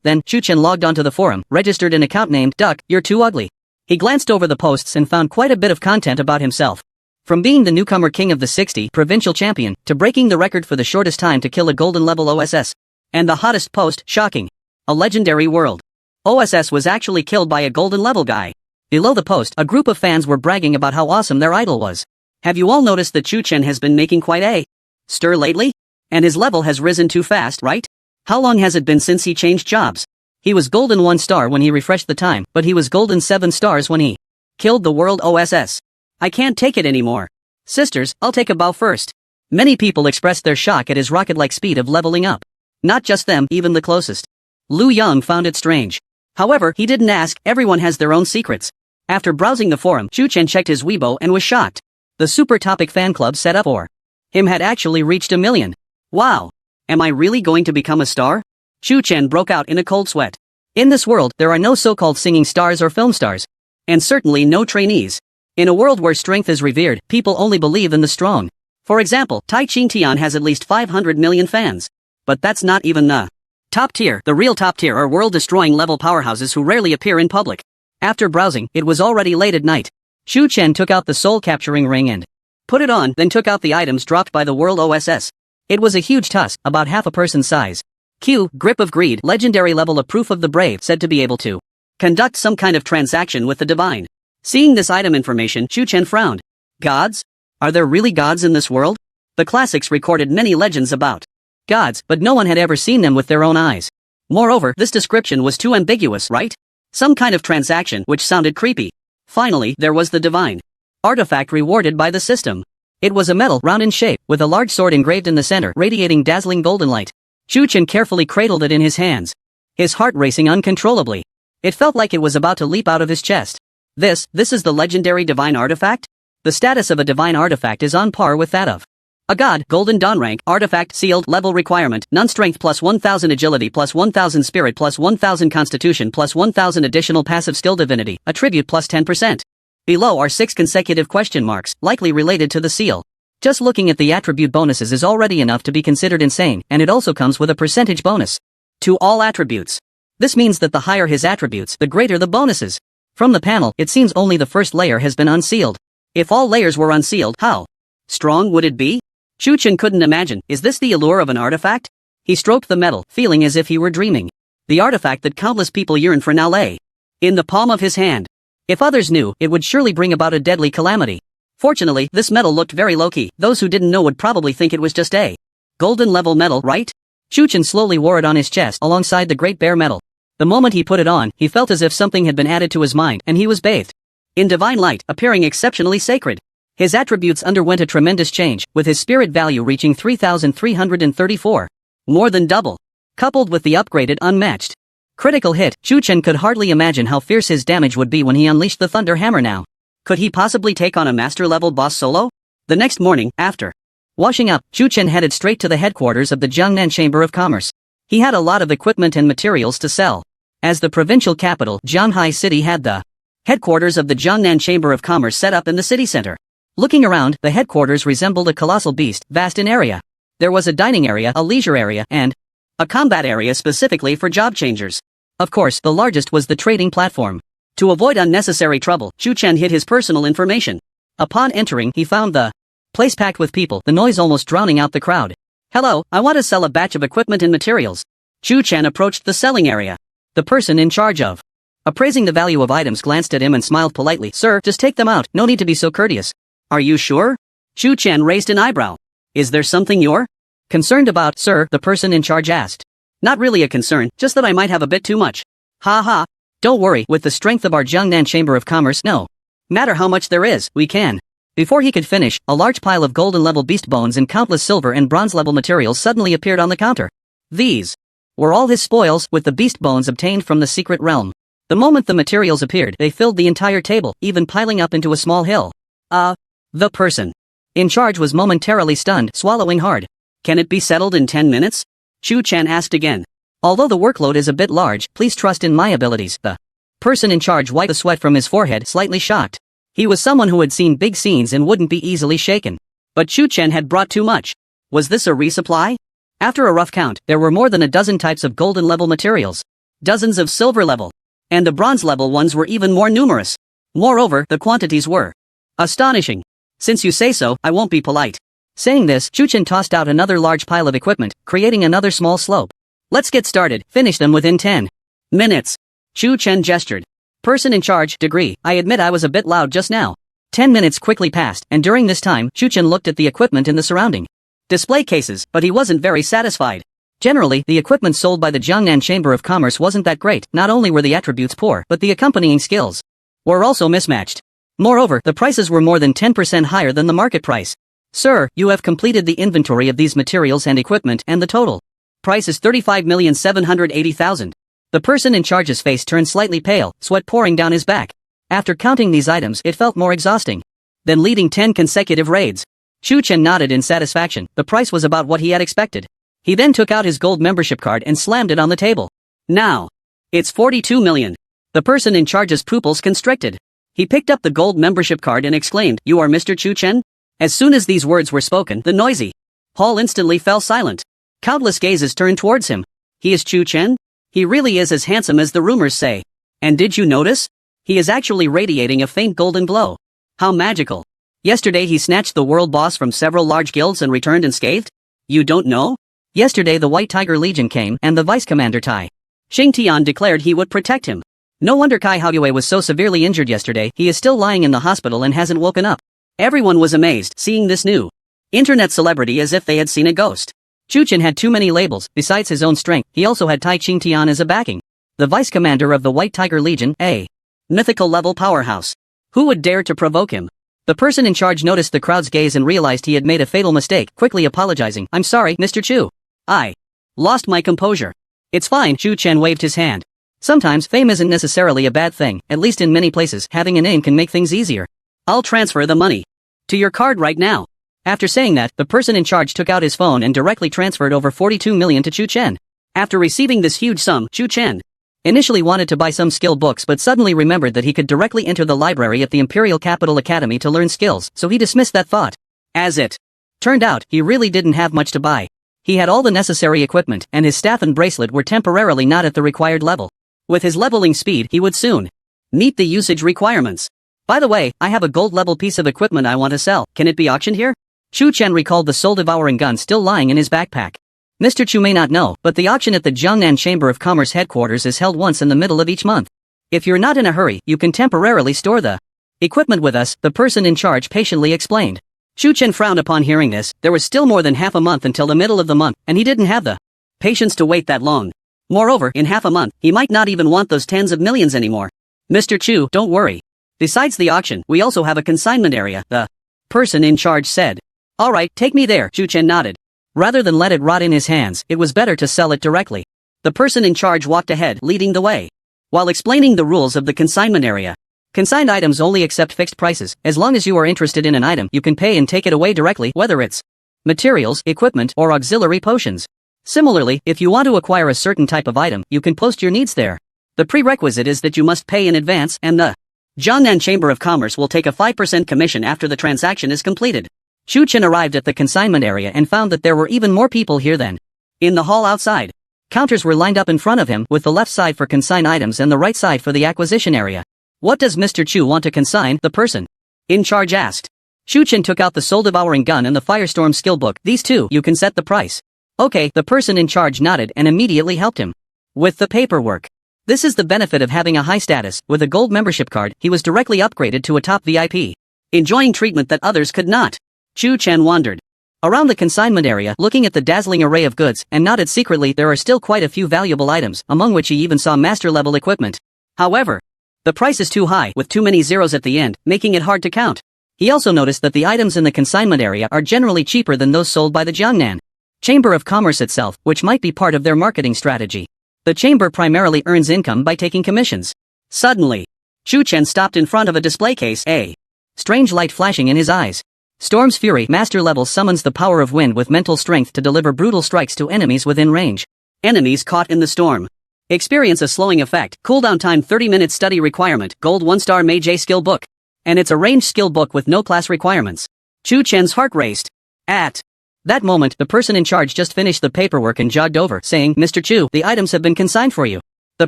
[SPEAKER 1] Then, Chu Chen logged onto the forum, registered an account named Duck, You're Too Ugly. He glanced over the posts and found quite a bit of content about himself. From being the newcomer king of the 60 provincial champion, to breaking the record for the shortest time to kill a golden level OSS. And the hottest post, shocking. A legendary world OSS was actually killed by a golden level guy. Below the post, a group of fans were bragging about how awesome their idol was. Have you all noticed that Chu Chen has been making quite a stir lately? And his level has risen too fast, right? How long has it been since he changed jobs? He was golden 1 star when he refreshed the time, but he was golden 7 stars when he killed the World OSS. I can't take it anymore. Sisters, I'll take a bow first. Many people expressed their shock at his rocket-like speed of leveling up. Not just them, even the closest. Lu Yong found it strange. However, he didn't ask, everyone has their own secrets. After browsing the forum, Chu Chen checked his Weibo and was shocked. The Super Topic fan club set up for him had actually reached 1 million. Wow. Am I really going to become a star? Chu Chen broke out in a cold sweat. In this world, there are no so-called singing stars or film stars. And certainly no trainees. In a world where strength is revered, people only believe in the strong. For example, Tai Qingtian has at least 500 million fans. But that's not even the top tier. The real top tier are world-destroying level powerhouses who rarely appear in public. After browsing, it was already late at night. Chu Chen took out the soul-capturing ring and put it on, then took out the items dropped by the World OSS. It was a huge tusk, about half a person's size. Q, Grip of Greed, legendary level of Proof of the Brave, said to be able to conduct some kind of transaction with the divine. Seeing this item information, Chu Chen frowned. Gods? Are there really gods in this world? The classics recorded many legends about gods, but no one had ever seen them with their own eyes. Moreover, this description was too ambiguous, right? Some kind of transaction, which sounded creepy. Finally, there was the divine artifact rewarded by the system. It was a metal, round in shape, with a large sword engraved in the center, radiating dazzling golden light. Chu Chen carefully cradled it in his hands. His heart racing uncontrollably. It felt like it was about to leap out of his chest. This is the legendary divine artifact? The status of a divine artifact is on par with that of a god. Golden Dawn rank, artifact, sealed, level requirement, non-strength plus 1000 agility plus 1000 spirit plus 1000 constitution plus 1000 additional passive skill divinity, attribute plus 10%. Below are 6 consecutive question marks, likely related to the seal. Just looking at the attribute bonuses is already enough to be considered insane, and it also comes with a percentage bonus to all attributes. This means that the higher his attributes, the greater the bonuses. From the panel, it seems only the first layer has been unsealed. If all layers were unsealed, how strong would it be? Chu Chen couldn't imagine. Is this the allure of an artifact? He stroked the metal, feeling as if he were dreaming. The artifact that countless people yearn for now lay in the palm of his hand. If others knew, it would surely bring about a deadly calamity. Fortunately, this metal looked very low-key. Those who didn't know would probably think it was just a golden level metal, right? Chu Chen slowly wore it on his chest alongside the great bare metal. The moment he put it on, he felt as if something had been added to his mind, and he was bathed in divine light, appearing exceptionally sacred. His attributes underwent a tremendous change, with his spirit value reaching 3,334. More than double. Coupled with the upgraded unmatched critical hit, Chu Chen could hardly imagine how fierce his damage would be when he unleashed the Thunder Hammer now. Could he possibly take on a master-level boss solo? The next morning, after washing up, Chu Chen headed straight to the headquarters of the Jiangnan Chamber of Commerce. He had a lot of equipment and materials to sell. As the provincial capital, Zhanghai City had the headquarters of the Jiangnan Chamber of Commerce set up in the city center. Looking around, the headquarters resembled a colossal beast, vast in area. There was a dining area, a leisure area, and a combat area specifically for job changers. Of course, the largest was the trading platform. To avoid unnecessary trouble, Chu Chen hid his personal information. Upon entering, he found the place packed with people, the noise almost drowning out the crowd. Hello, I want to sell a batch of equipment and materials. Chu Chen approached the selling area. The person in charge of appraising the value of items glanced at him and smiled politely. Sir, just take them out, no need to be so courteous. Are you sure? Chu Chen raised an eyebrow. Is there something you're concerned about, sir? The person in charge asked. Not really a concern, just that I might have a bit too much. Ha ha. Don't worry, with the strength of our Jiangnan Chamber of Commerce, no matter how much there is, we can. Before he could finish, a large pile of golden-level beast bones and countless silver and bronze-level materials suddenly appeared on the counter. These were all his spoils, with the beast bones obtained from the secret realm. The moment the materials appeared, they filled the entire table, even piling up into a small hill. The person in charge was momentarily stunned, swallowing hard. Can it be settled in 10 minutes? Chu Chen asked again. Although the workload is a bit large, please trust in my abilities. The person in charge wiped the sweat from his forehead, slightly shocked. He was someone who had seen big scenes and wouldn't be easily shaken. But Chu Chen had brought too much. Was this a resupply? After a rough count, there were more than a dozen types of golden-level materials. Dozens of silver-level. And the bronze-level ones were even more numerous. Moreover, the quantities were astonishing. Since you say so, I won't be polite. Saying this, Chu Chen tossed out another large pile of equipment, creating another small slope. Let's get started, finish them within 10 minutes. Chu Chen gestured. Person in charge, degree, I admit I was a bit loud just now. 10 minutes quickly passed, and during this time, Chu Chen looked at the equipment in the surrounding display cases, but he wasn't very satisfied. Generally, the equipment sold by the Jiangnan Chamber of Commerce wasn't that great. Not only were the attributes poor, but the accompanying skills were also mismatched. Moreover, the prices were more than 10% higher than the market price. Sir, you have completed the inventory of these materials and equipment, and the total price is 35,780,000. The person in charge's face turned slightly pale, sweat pouring down his back. After counting these items, it felt more exhausting than leading 10 consecutive raids. Chu Chen nodded in satisfaction. The price was about what he had expected. He then took out his gold membership card and slammed it on the table. Now, it's 42 million. The person in charge's pupils constricted. He picked up the gold membership card and exclaimed, "You are Mr. Chu Chen?" As soon as these words were spoken, the noisy hall instantly fell silent. Countless gazes turned towards him. He is Chu Chen? He really is as handsome as the rumors say. And did you notice? He is actually radiating a faint golden glow. How magical. Yesterday he snatched the world boss from several large guilds and returned unscathed? You don't know? Yesterday the White Tiger Legion came, and the Vice Commander Tai Xingtian declared he would protect him. No wonder Kai Haoyue was so severely injured yesterday. He is still lying in the hospital and hasn't woken up. Everyone was amazed, seeing this new internet celebrity as if they had seen a ghost. Chu Chen had too many labels. Besides his own strength, he also had Tai Xingtian as a backing. The Vice Commander of the White Tiger Legion, a mythical level powerhouse. Who would dare to provoke him? The person in charge noticed the crowd's gaze and realized he had made a fatal mistake, quickly apologizing. I'm sorry, Mr. Chu. I Lost my composure. It's fine, Chu Chen waved his hand. Sometimes fame isn't necessarily a bad thing, at least in many places having a name can make things easier. I'll transfer the money to your card right now. After saying that, the person in charge took out his phone and directly transferred over 42 million to Chu Chen. After receiving this huge sum, Chu Chen initially wanted to buy some skill books but suddenly remembered that he could directly enter the library at the Imperial Capital Academy to learn skills, so he dismissed that thought. As it turned out, he really didn't have much to buy. He had all the necessary equipment, and his staff and bracelet were temporarily not at the required level. With his leveling speed, he would soon meet the usage requirements. By the way, I have a gold level piece of equipment I want to sell. Can it be auctioned here? Chu Chen recalled the soul-devouring gun still lying in his backpack. Mr. Chu may not know, but the auction at the Jiangnan Chamber of Commerce headquarters is held once in the middle of each month. If you're not in a hurry, you can temporarily store the equipment with us, the person in charge patiently explained. Chu Chen frowned upon hearing this. There was still more than half a month until the middle of the month, and he didn't have the patience to wait that long. Moreover, in half a month, he might not even want those tens of millions anymore. Mr. Chu, don't worry. Besides the auction, we also have a consignment area, the person in charge said. Alright, take me there, Chu Chen nodded. Rather than let it rot in his hands, it was better to sell it directly. The person in charge walked ahead, leading the way. While explaining the rules of the consignment area, consigned items only accept fixed prices. As long as you are interested in an item, you can pay and take it away directly, whether it's materials, equipment, or auxiliary potions. Similarly, if you want to acquire a certain type of item, you can post your needs there. The prerequisite is that you must pay in advance, and the Jiangnan Chamber of Commerce will take a 5% commission after the transaction is completed. Chu Chen arrived at the consignment area and found that there were even more people here than in the hall outside. Counters were lined up in front of him, with the left side for consign items and the right side for the acquisition area. What does Mr. Chu want to consign? The person in charge asked. Chu Chen took out the soul-devouring gun and the Firestorm skill book. These two, you can set the price. Okay, the person in charge nodded and immediately helped him with the paperwork. This is the benefit of having a high status. With a gold membership card, he was directly upgraded to a top VIP, enjoying treatment that others could not. Chu Chen wandered around the consignment area, looking at the dazzling array of goods, and nodded secretly. There are still quite a few valuable items, among which he even saw master-level equipment. However, the price is too high, with too many zeros at the end, making it hard to count. He also noticed that the items in the consignment area are generally cheaper than those sold by the Jiangnan Chamber of Commerce itself, which might be part of their marketing strategy. The chamber primarily earns income by taking commissions. Suddenly, Chu Chen stopped in front of a display case, a strange light flashing in his eyes. Storm's Fury Master Level summons the power of wind with mental strength to deliver brutal strikes to enemies within range. Enemies caught in the storm experience a slowing effect. Cooldown time 30-minute study requirement. Gold 1-star Mage A skill book. And it's a ranged skill book with no class requirements. Chu Chen's heart raced. At that moment, the person in charge just finished the paperwork and jogged over, saying, Mr. Chu, the items have been consigned for you. The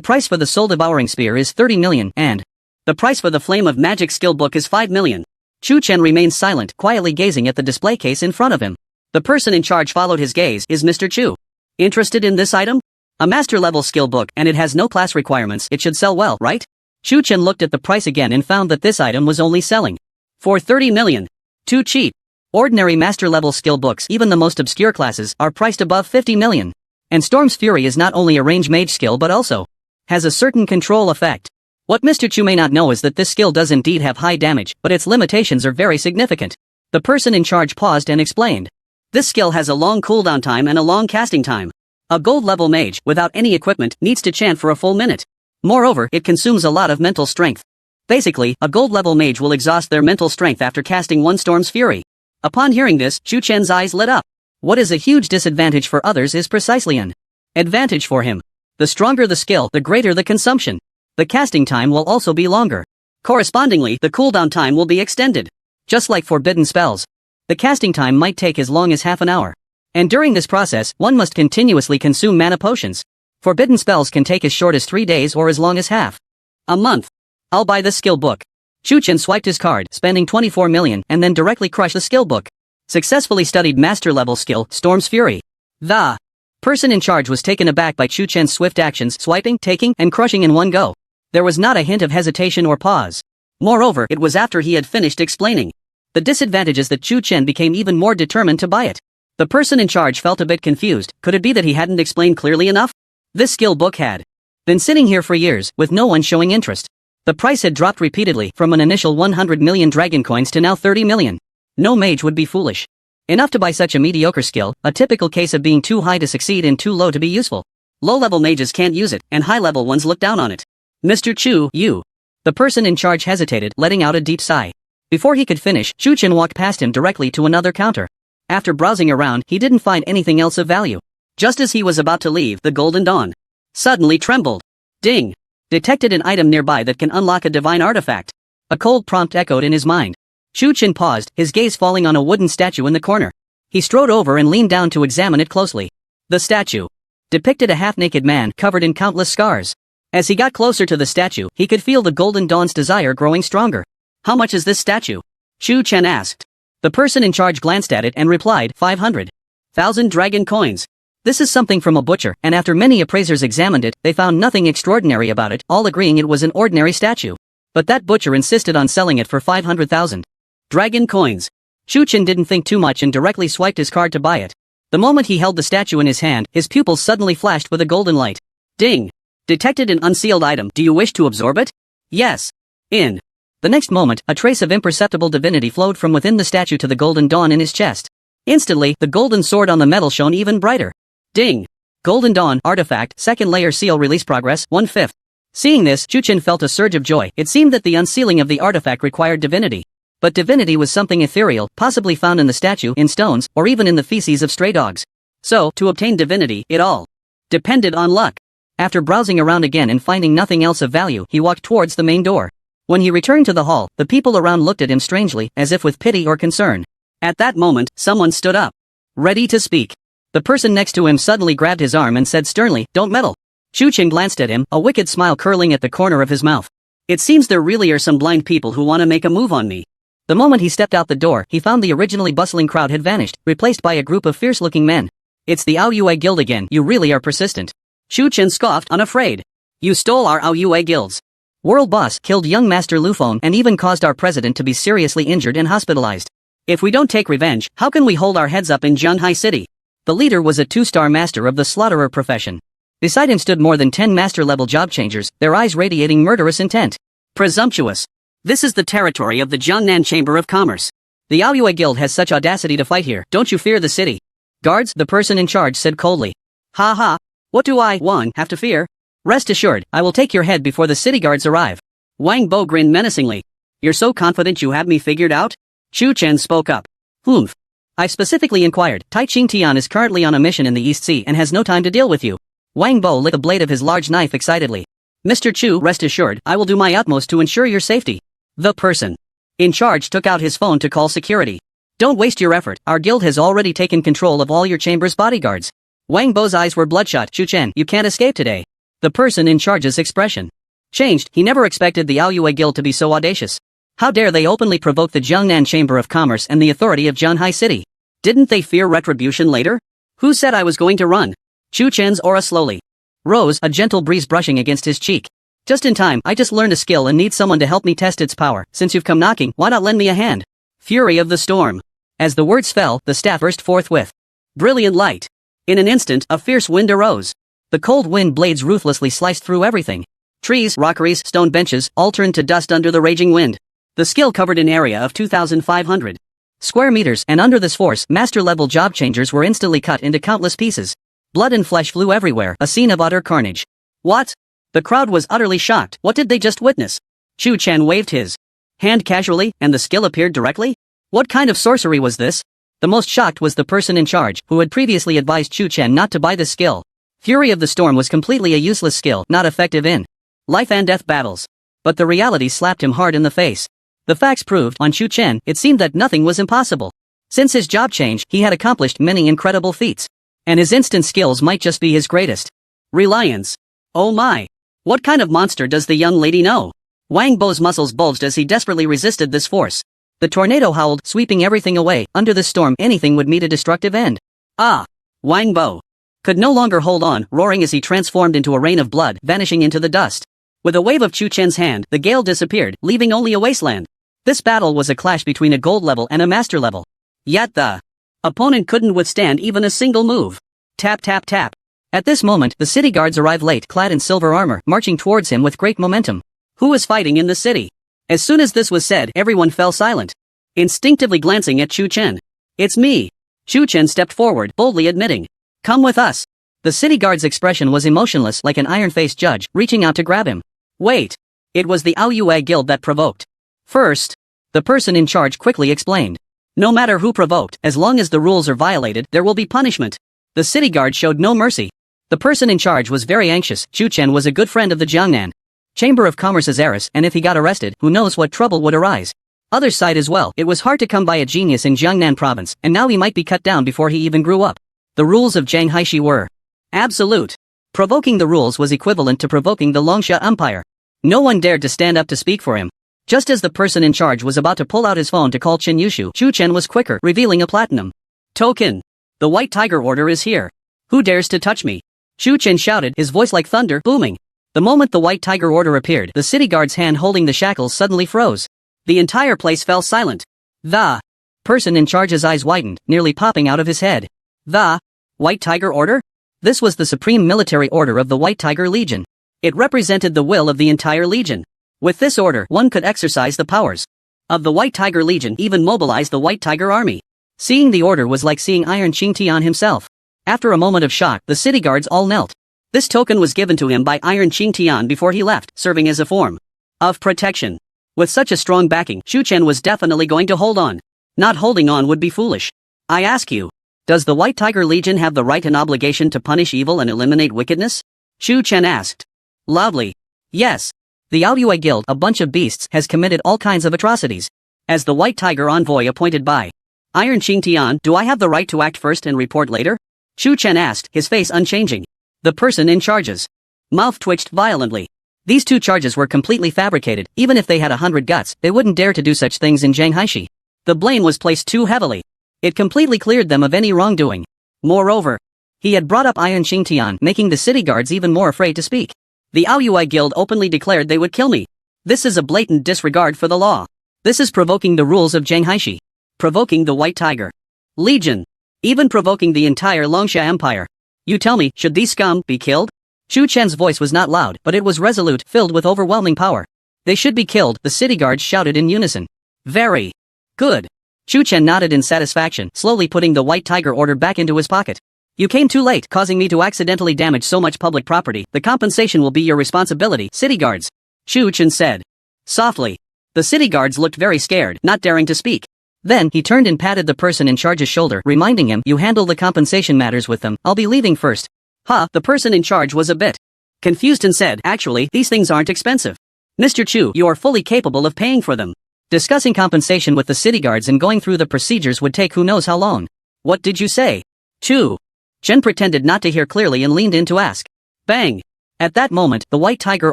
[SPEAKER 1] price for the soul-devouring spear is 30 million, and the price for the Flame of Magic skill book is 5 million. Chu Chen remained silent, quietly gazing at the display case in front of him. The person in charge followed his gaze. Is Mr. Chu interested in this item? A master-level skill book, and it has no class requirements. It should sell well, right? Chu Chen looked at the price again and found that this item was only selling for 30 million. Too cheap. Ordinary master-level skill books, even the most obscure classes, are priced above 50 million. And Storm's Fury is not only a range mage skill but also has a certain control effect. What Mr. Chu may not know is that this skill does indeed have high damage, but its limitations are very significant. The person in charge paused and explained. This skill has a long cooldown time and a long casting time. A gold-level mage, without any equipment, needs to chant for a full minute. Moreover, it consumes a lot of mental strength. Basically, a gold-level mage will exhaust their mental strength after casting one Storm's Fury. Upon hearing this, Chu Chen's eyes lit up. What is a huge disadvantage for others is precisely an advantage for him. The stronger the skill, the greater the consumption. The casting time will also be longer. Correspondingly, the cooldown time will be extended. Just like forbidden spells, the casting time might take as long as half an hour. And during this process, one must continuously consume mana potions. Forbidden spells can take as short as 3 days or as long as half a month. I'll buy this skill book. Chu Chen swiped his card, spending 24 million, and then directly crushed the skill book. Successfully studied master-level skill, Storm's Fury. The person in charge was taken aback by Chu Chen's swift actions, swiping, taking, and crushing in one go. There was not a hint of hesitation or pause. Moreover, it was after he had finished explaining the disadvantages that Chu Chen became even more determined to buy it. The person in charge felt a bit confused. Could it be that he hadn't explained clearly enough? This skill book had been sitting here for years, with no one showing interest. The price had dropped repeatedly, from an initial 100 million dragon coins to now 30 million. No mage would be foolish Enough to buy such a mediocre skill, a typical case of being too high to succeed and too low to be useful. Low-level mages can't use it, and high-level ones look down on it. Mr. Chu, you. The person in charge hesitated, letting out a deep sigh. Before he could finish, Chu Chen walked past him directly to another counter. After browsing around, he didn't find anything else of value. Just as he was about to leave, the Golden Dawn suddenly trembled. Ding! Detected an item nearby that can unlock a divine artifact. A cold prompt echoed in his mind. Chu Chen paused, his gaze falling on a wooden statue in the corner. He strode over and leaned down to examine it closely. The statue depicted a half-naked man covered in countless scars. As he got closer to the statue, he could feel the Golden Dawn's desire growing stronger. How much is this statue? Chu Chen asked. The person in charge glanced at it and replied, 500,000 dragon coins. This is something from a butcher, and after many appraisers examined it, they found nothing extraordinary about it, all agreeing it was an ordinary statue. But that butcher insisted on selling it for 500,000 dragon coins. Chu Chen didn't think too much and directly swiped his card to buy it. The moment he held the statue in his hand, his pupils suddenly flashed with a golden light. Ding! Detected an unsealed item. Do you wish to absorb it? Yes. In. The next moment, a trace of imperceptible divinity flowed from within the statue to the Golden Dawn in his chest. Instantly, the golden sword on the metal shone even brighter. Ding! Golden Dawn, artifact, second layer seal release progress, 1/5. Seeing this, Chu Chen felt a surge of joy. It seemed that the unsealing of the artifact required divinity. But divinity was something ethereal, possibly found in the statue, in stones, or even in the feces of stray dogs. So, to obtain divinity, it all depended on luck. After browsing around again and finding nothing else of value, he walked towards the main door. When he returned to the hall, the people around looked at him strangely, as if with pity or concern. At that moment, someone stood up, ready to speak. The person next to him suddenly grabbed his arm and said sternly, "Don't meddle." Chu Chen glanced at him, a wicked smile curling at the corner of his mouth. It seems there really are some blind people who want to make a move on me. The moment he stepped out the door, he found the originally bustling crowd had vanished, replaced by a group of fierce-looking men. It's the Aoyue Guild again, you really are persistent. Chu Chen scoffed, unafraid. You stole our Aoyue guilds. World boss killed young Master Lufeng and even caused our president to be seriously injured and hospitalized. If we don't take revenge, how can we hold our heads up in Zhanghai City? The leader was a 2-star master of the slaughterer profession. Beside him stood more than 10 master-level job changers, their eyes radiating murderous intent. Presumptuous. This is the territory of the Jiangnan Chamber of Commerce. The Aoyue Guild has such audacity to fight here. Don't you fear the city? Guards, the person in charge said coldly. Ha ha. What do I, Wang, have to fear? Rest assured, I will take your head before the city guards arrive. Wang Bo grinned menacingly. You're so confident you have me figured out? Chu Chen spoke up. Humph. I specifically inquired. Tai Ching Tian is currently on a mission in the East Sea and has no time to deal with you. Wang Bo lit the blade of his large knife excitedly. Mr. Chu, rest assured, I will do my utmost to ensure your safety. The person in charge took out his phone to call security. Don't waste your effort, our guild has already taken control of all your chamber's bodyguards. Wang Bo's eyes were bloodshot. Chu Chen, you can't escape today. The person in charge's expression changed. He never expected the Aoyue Guild to be so audacious. How dare they openly provoke the Jiangnan Chamber of Commerce and the authority of Zhanghai City? Didn't they fear retribution later? Who said I was going to run? Chu Chen's aura slowly rose, a gentle breeze brushing against his cheek. Just in time, I just learned a skill and need someone to help me test its power. Since you've come knocking, why not lend me a hand? Fury of the storm. As the words fell, the staff burst forth with brilliant light. In an instant, a fierce wind arose. The cold wind blades ruthlessly sliced through everything. Trees, rockeries, stone benches, all turned to dust under the raging wind. The skill covered an area of 2,500 square meters, and under this force, master-level job changers were instantly cut into countless pieces. Blood and flesh flew everywhere, a scene of utter carnage. What? The crowd was utterly shocked. What did they just witness? Chu Chen waved his hand casually, and the skill appeared directly? What kind of sorcery was this? The most shocked was the person in charge, who had previously advised Chu Chen not to buy this skill. Fury of the Storm was completely a useless skill, not effective in life and death battles. But the reality slapped him hard in the face. The facts proved, on Chu Chen, it seemed that nothing was impossible. Since his job change, he had accomplished many incredible feats. And his instant skills might just be his greatest reliance. Oh my! What kind of monster does the young lady know? Wang Bo's muscles bulged as he desperately resisted this force. The tornado howled, sweeping everything away. Under this storm, anything would meet a destructive end. Ah! Wang Bo could no longer hold on, roaring as he transformed into a rain of blood, vanishing into the dust. With a wave of Chu Chen's hand, the gale disappeared, leaving only a wasteland. This battle was a clash between a gold level and a master level. Yet the opponent couldn't withstand even a single move. Tap tap tap. At this moment, the city guards arrived late, clad in silver armor, marching towards him with great momentum. Who was fighting in the city? As soon as this was said, everyone fell silent, instinctively glancing at Chu Chen. It's me. Shu Chen stepped forward, boldly admitting. Come with us. The city guard's expression was emotionless like an iron-faced judge, reaching out to grab him. Wait. It was the Aoyue Guild that provoked. First, the person in charge quickly explained. No matter who provoked, as long as the rules are violated, there will be punishment. The city guard showed no mercy. The person in charge was very anxious. Shu Chen was a good friend of the Jiangnan Chamber of Commerce's heiress, and if he got arrested, who knows what trouble would arise. Other side as well, it was hard to come by a genius in Jiangnan province, and now he might be cut down before he even grew up. The rules of Zhang Haishi were absolute. Provoking the rules was equivalent to provoking the Longsha Empire. No one dared to stand up to speak for him. Just as the person in charge was about to pull out his phone to call Chen Yushu, Shu Chen was quicker, revealing a platinum token. The White Tiger Order is here. Who dares to touch me? Shu Chen shouted, his voice like thunder, booming. The moment the White Tiger Order appeared, the city guard's hand holding the shackles suddenly froze. The entire place fell silent. The person in charge's eyes widened, nearly popping out of his head. The White Tiger Order? This was the supreme military order of the White Tiger Legion. It represented the will of the entire legion. With this order, one could exercise the powers of the White Tiger Legion, even mobilize the White Tiger Army. Seeing the order was like seeing Iron Qingtian himself. After a moment of shock, the city guards all knelt. This token was given to him by Iron Qingtian before he left, serving as a form of protection. With such a strong backing, Shu Chen was definitely going to hold on. Not holding on would be foolish. I ask you, does the White Tiger Legion have the right and obligation to punish evil and eliminate wickedness? Shu Chen asked. Loudly. Yes. The Aoyue Guild, a bunch of beasts, has committed all kinds of atrocities. As the White Tiger envoy appointed by Iron Qingtian, do I have the right to act first and report later? Shu Chen asked, his face unchanging. The person in charge's mouth twitched violently. These two charges were completely fabricated. Even if they had 100 guts, they wouldn't dare to do such things in Zhang Haishi. The blame was placed too heavily. It completely cleared them of any wrongdoing. Moreover, he had brought up Iron Qingtian, making the city guards even more afraid to speak. The Aoyue Guild openly declared they would kill me. This is a blatant disregard for the law. This is provoking the rules of Zhang Haishi. Provoking the White Tiger Legion. Even provoking the entire Longsha Empire. You tell me, should these scum be killed? Shu Chen's voice was not loud, but it was resolute, filled with overwhelming power. They should be killed, the city guards shouted in unison. Very good. Shu Chen nodded in satisfaction, slowly putting the White Tiger Order back into his pocket. You came too late, causing me to accidentally damage so much public property. The compensation will be your responsibility, city guards. Shu Chen said. Softly. The city guards looked very scared, not daring to speak. Then, he turned and patted the person in charge's shoulder, reminding him, you handle the compensation matters with them, I'll be leaving first. The person in charge was a bit confused and said, actually, these things aren't expensive. Mr. Chu, you are fully capable of paying for them. Discussing compensation with the city guards and going through the procedures would take who knows how long. What did you say? Chu. Chen pretended not to hear clearly and leaned in to ask. Bang! At that moment, the White Tiger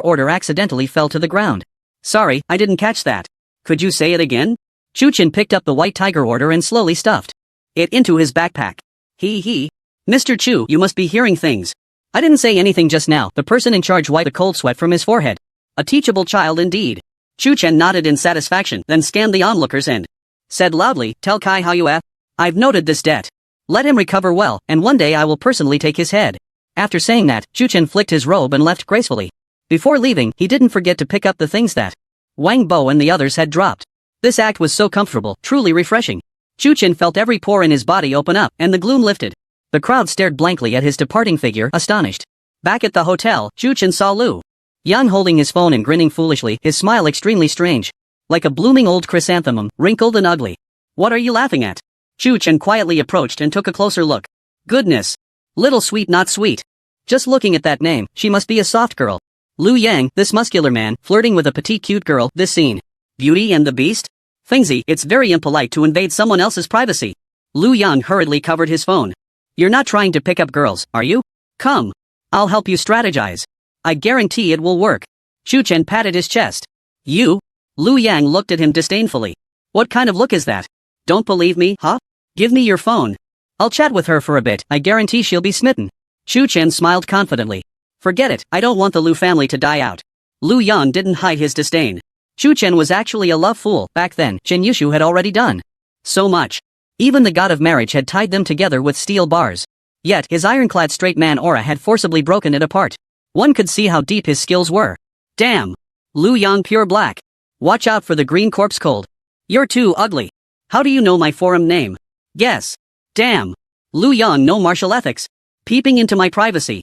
[SPEAKER 1] Order accidentally fell to the ground. Sorry, I didn't catch that. Could you say it again? Shu Chen picked up the White Tiger Order and slowly stuffed it into his backpack. Mr. Chu, you must be hearing things. I didn't say anything just now. The person in charge wiped a cold sweat from his forehead. A teachable child indeed. Shu Chen nodded in satisfaction, then scanned the onlookers and said loudly, tell Kai Haoyue, I've noted this debt. Let him recover well, and one day I will personally take his head. After saying that, Shu Chen flicked his robe and left gracefully. Before leaving, he didn't forget to pick up the things that Wang Bo and the others had dropped. This act was so comfortable, truly refreshing. Shu Chen felt every pore in his body open up, and the gloom lifted. The crowd stared blankly at his departing figure, astonished. Back at the hotel, Shu Chen saw Lu Yang holding his phone and grinning foolishly, his smile extremely strange. Like a blooming old chrysanthemum, wrinkled and ugly. What are you laughing at? Shu Chen quietly approached and took a closer look. Goodness. Little sweet not sweet. Just looking at that name, she must be a soft girl. Lu Yang, this muscular man, flirting with a petite cute girl, this scene. Beauty and the Beast? Fengzi, it's very impolite to invade someone else's privacy. Lu Yang hurriedly covered his phone. You're not trying to pick up girls, are you? Come. I'll help you strategize. I guarantee it will work. Shu Chen patted his chest. You? Lu Yang looked at him disdainfully. What kind of look is that? Don't believe me, huh? Give me your phone. I'll chat with her for a bit, I guarantee she'll be smitten. Shu Chen smiled confidently. Forget it, I don't want the Lu family to die out. Lu Yang didn't hide his disdain. Shu Chen was actually a love fool. Back then, Chen Yushu had already done so much. Even the god of marriage had tied them together with steel bars. Yet, his ironclad straight man aura had forcibly broken it apart. One could see how deep his skills were. Damn. Lu Yang pure black. Watch out for the green corpse cold. You're too ugly. How do you know my forum name? Guess. Damn. Lu Yang, no martial ethics. Peeping into my privacy.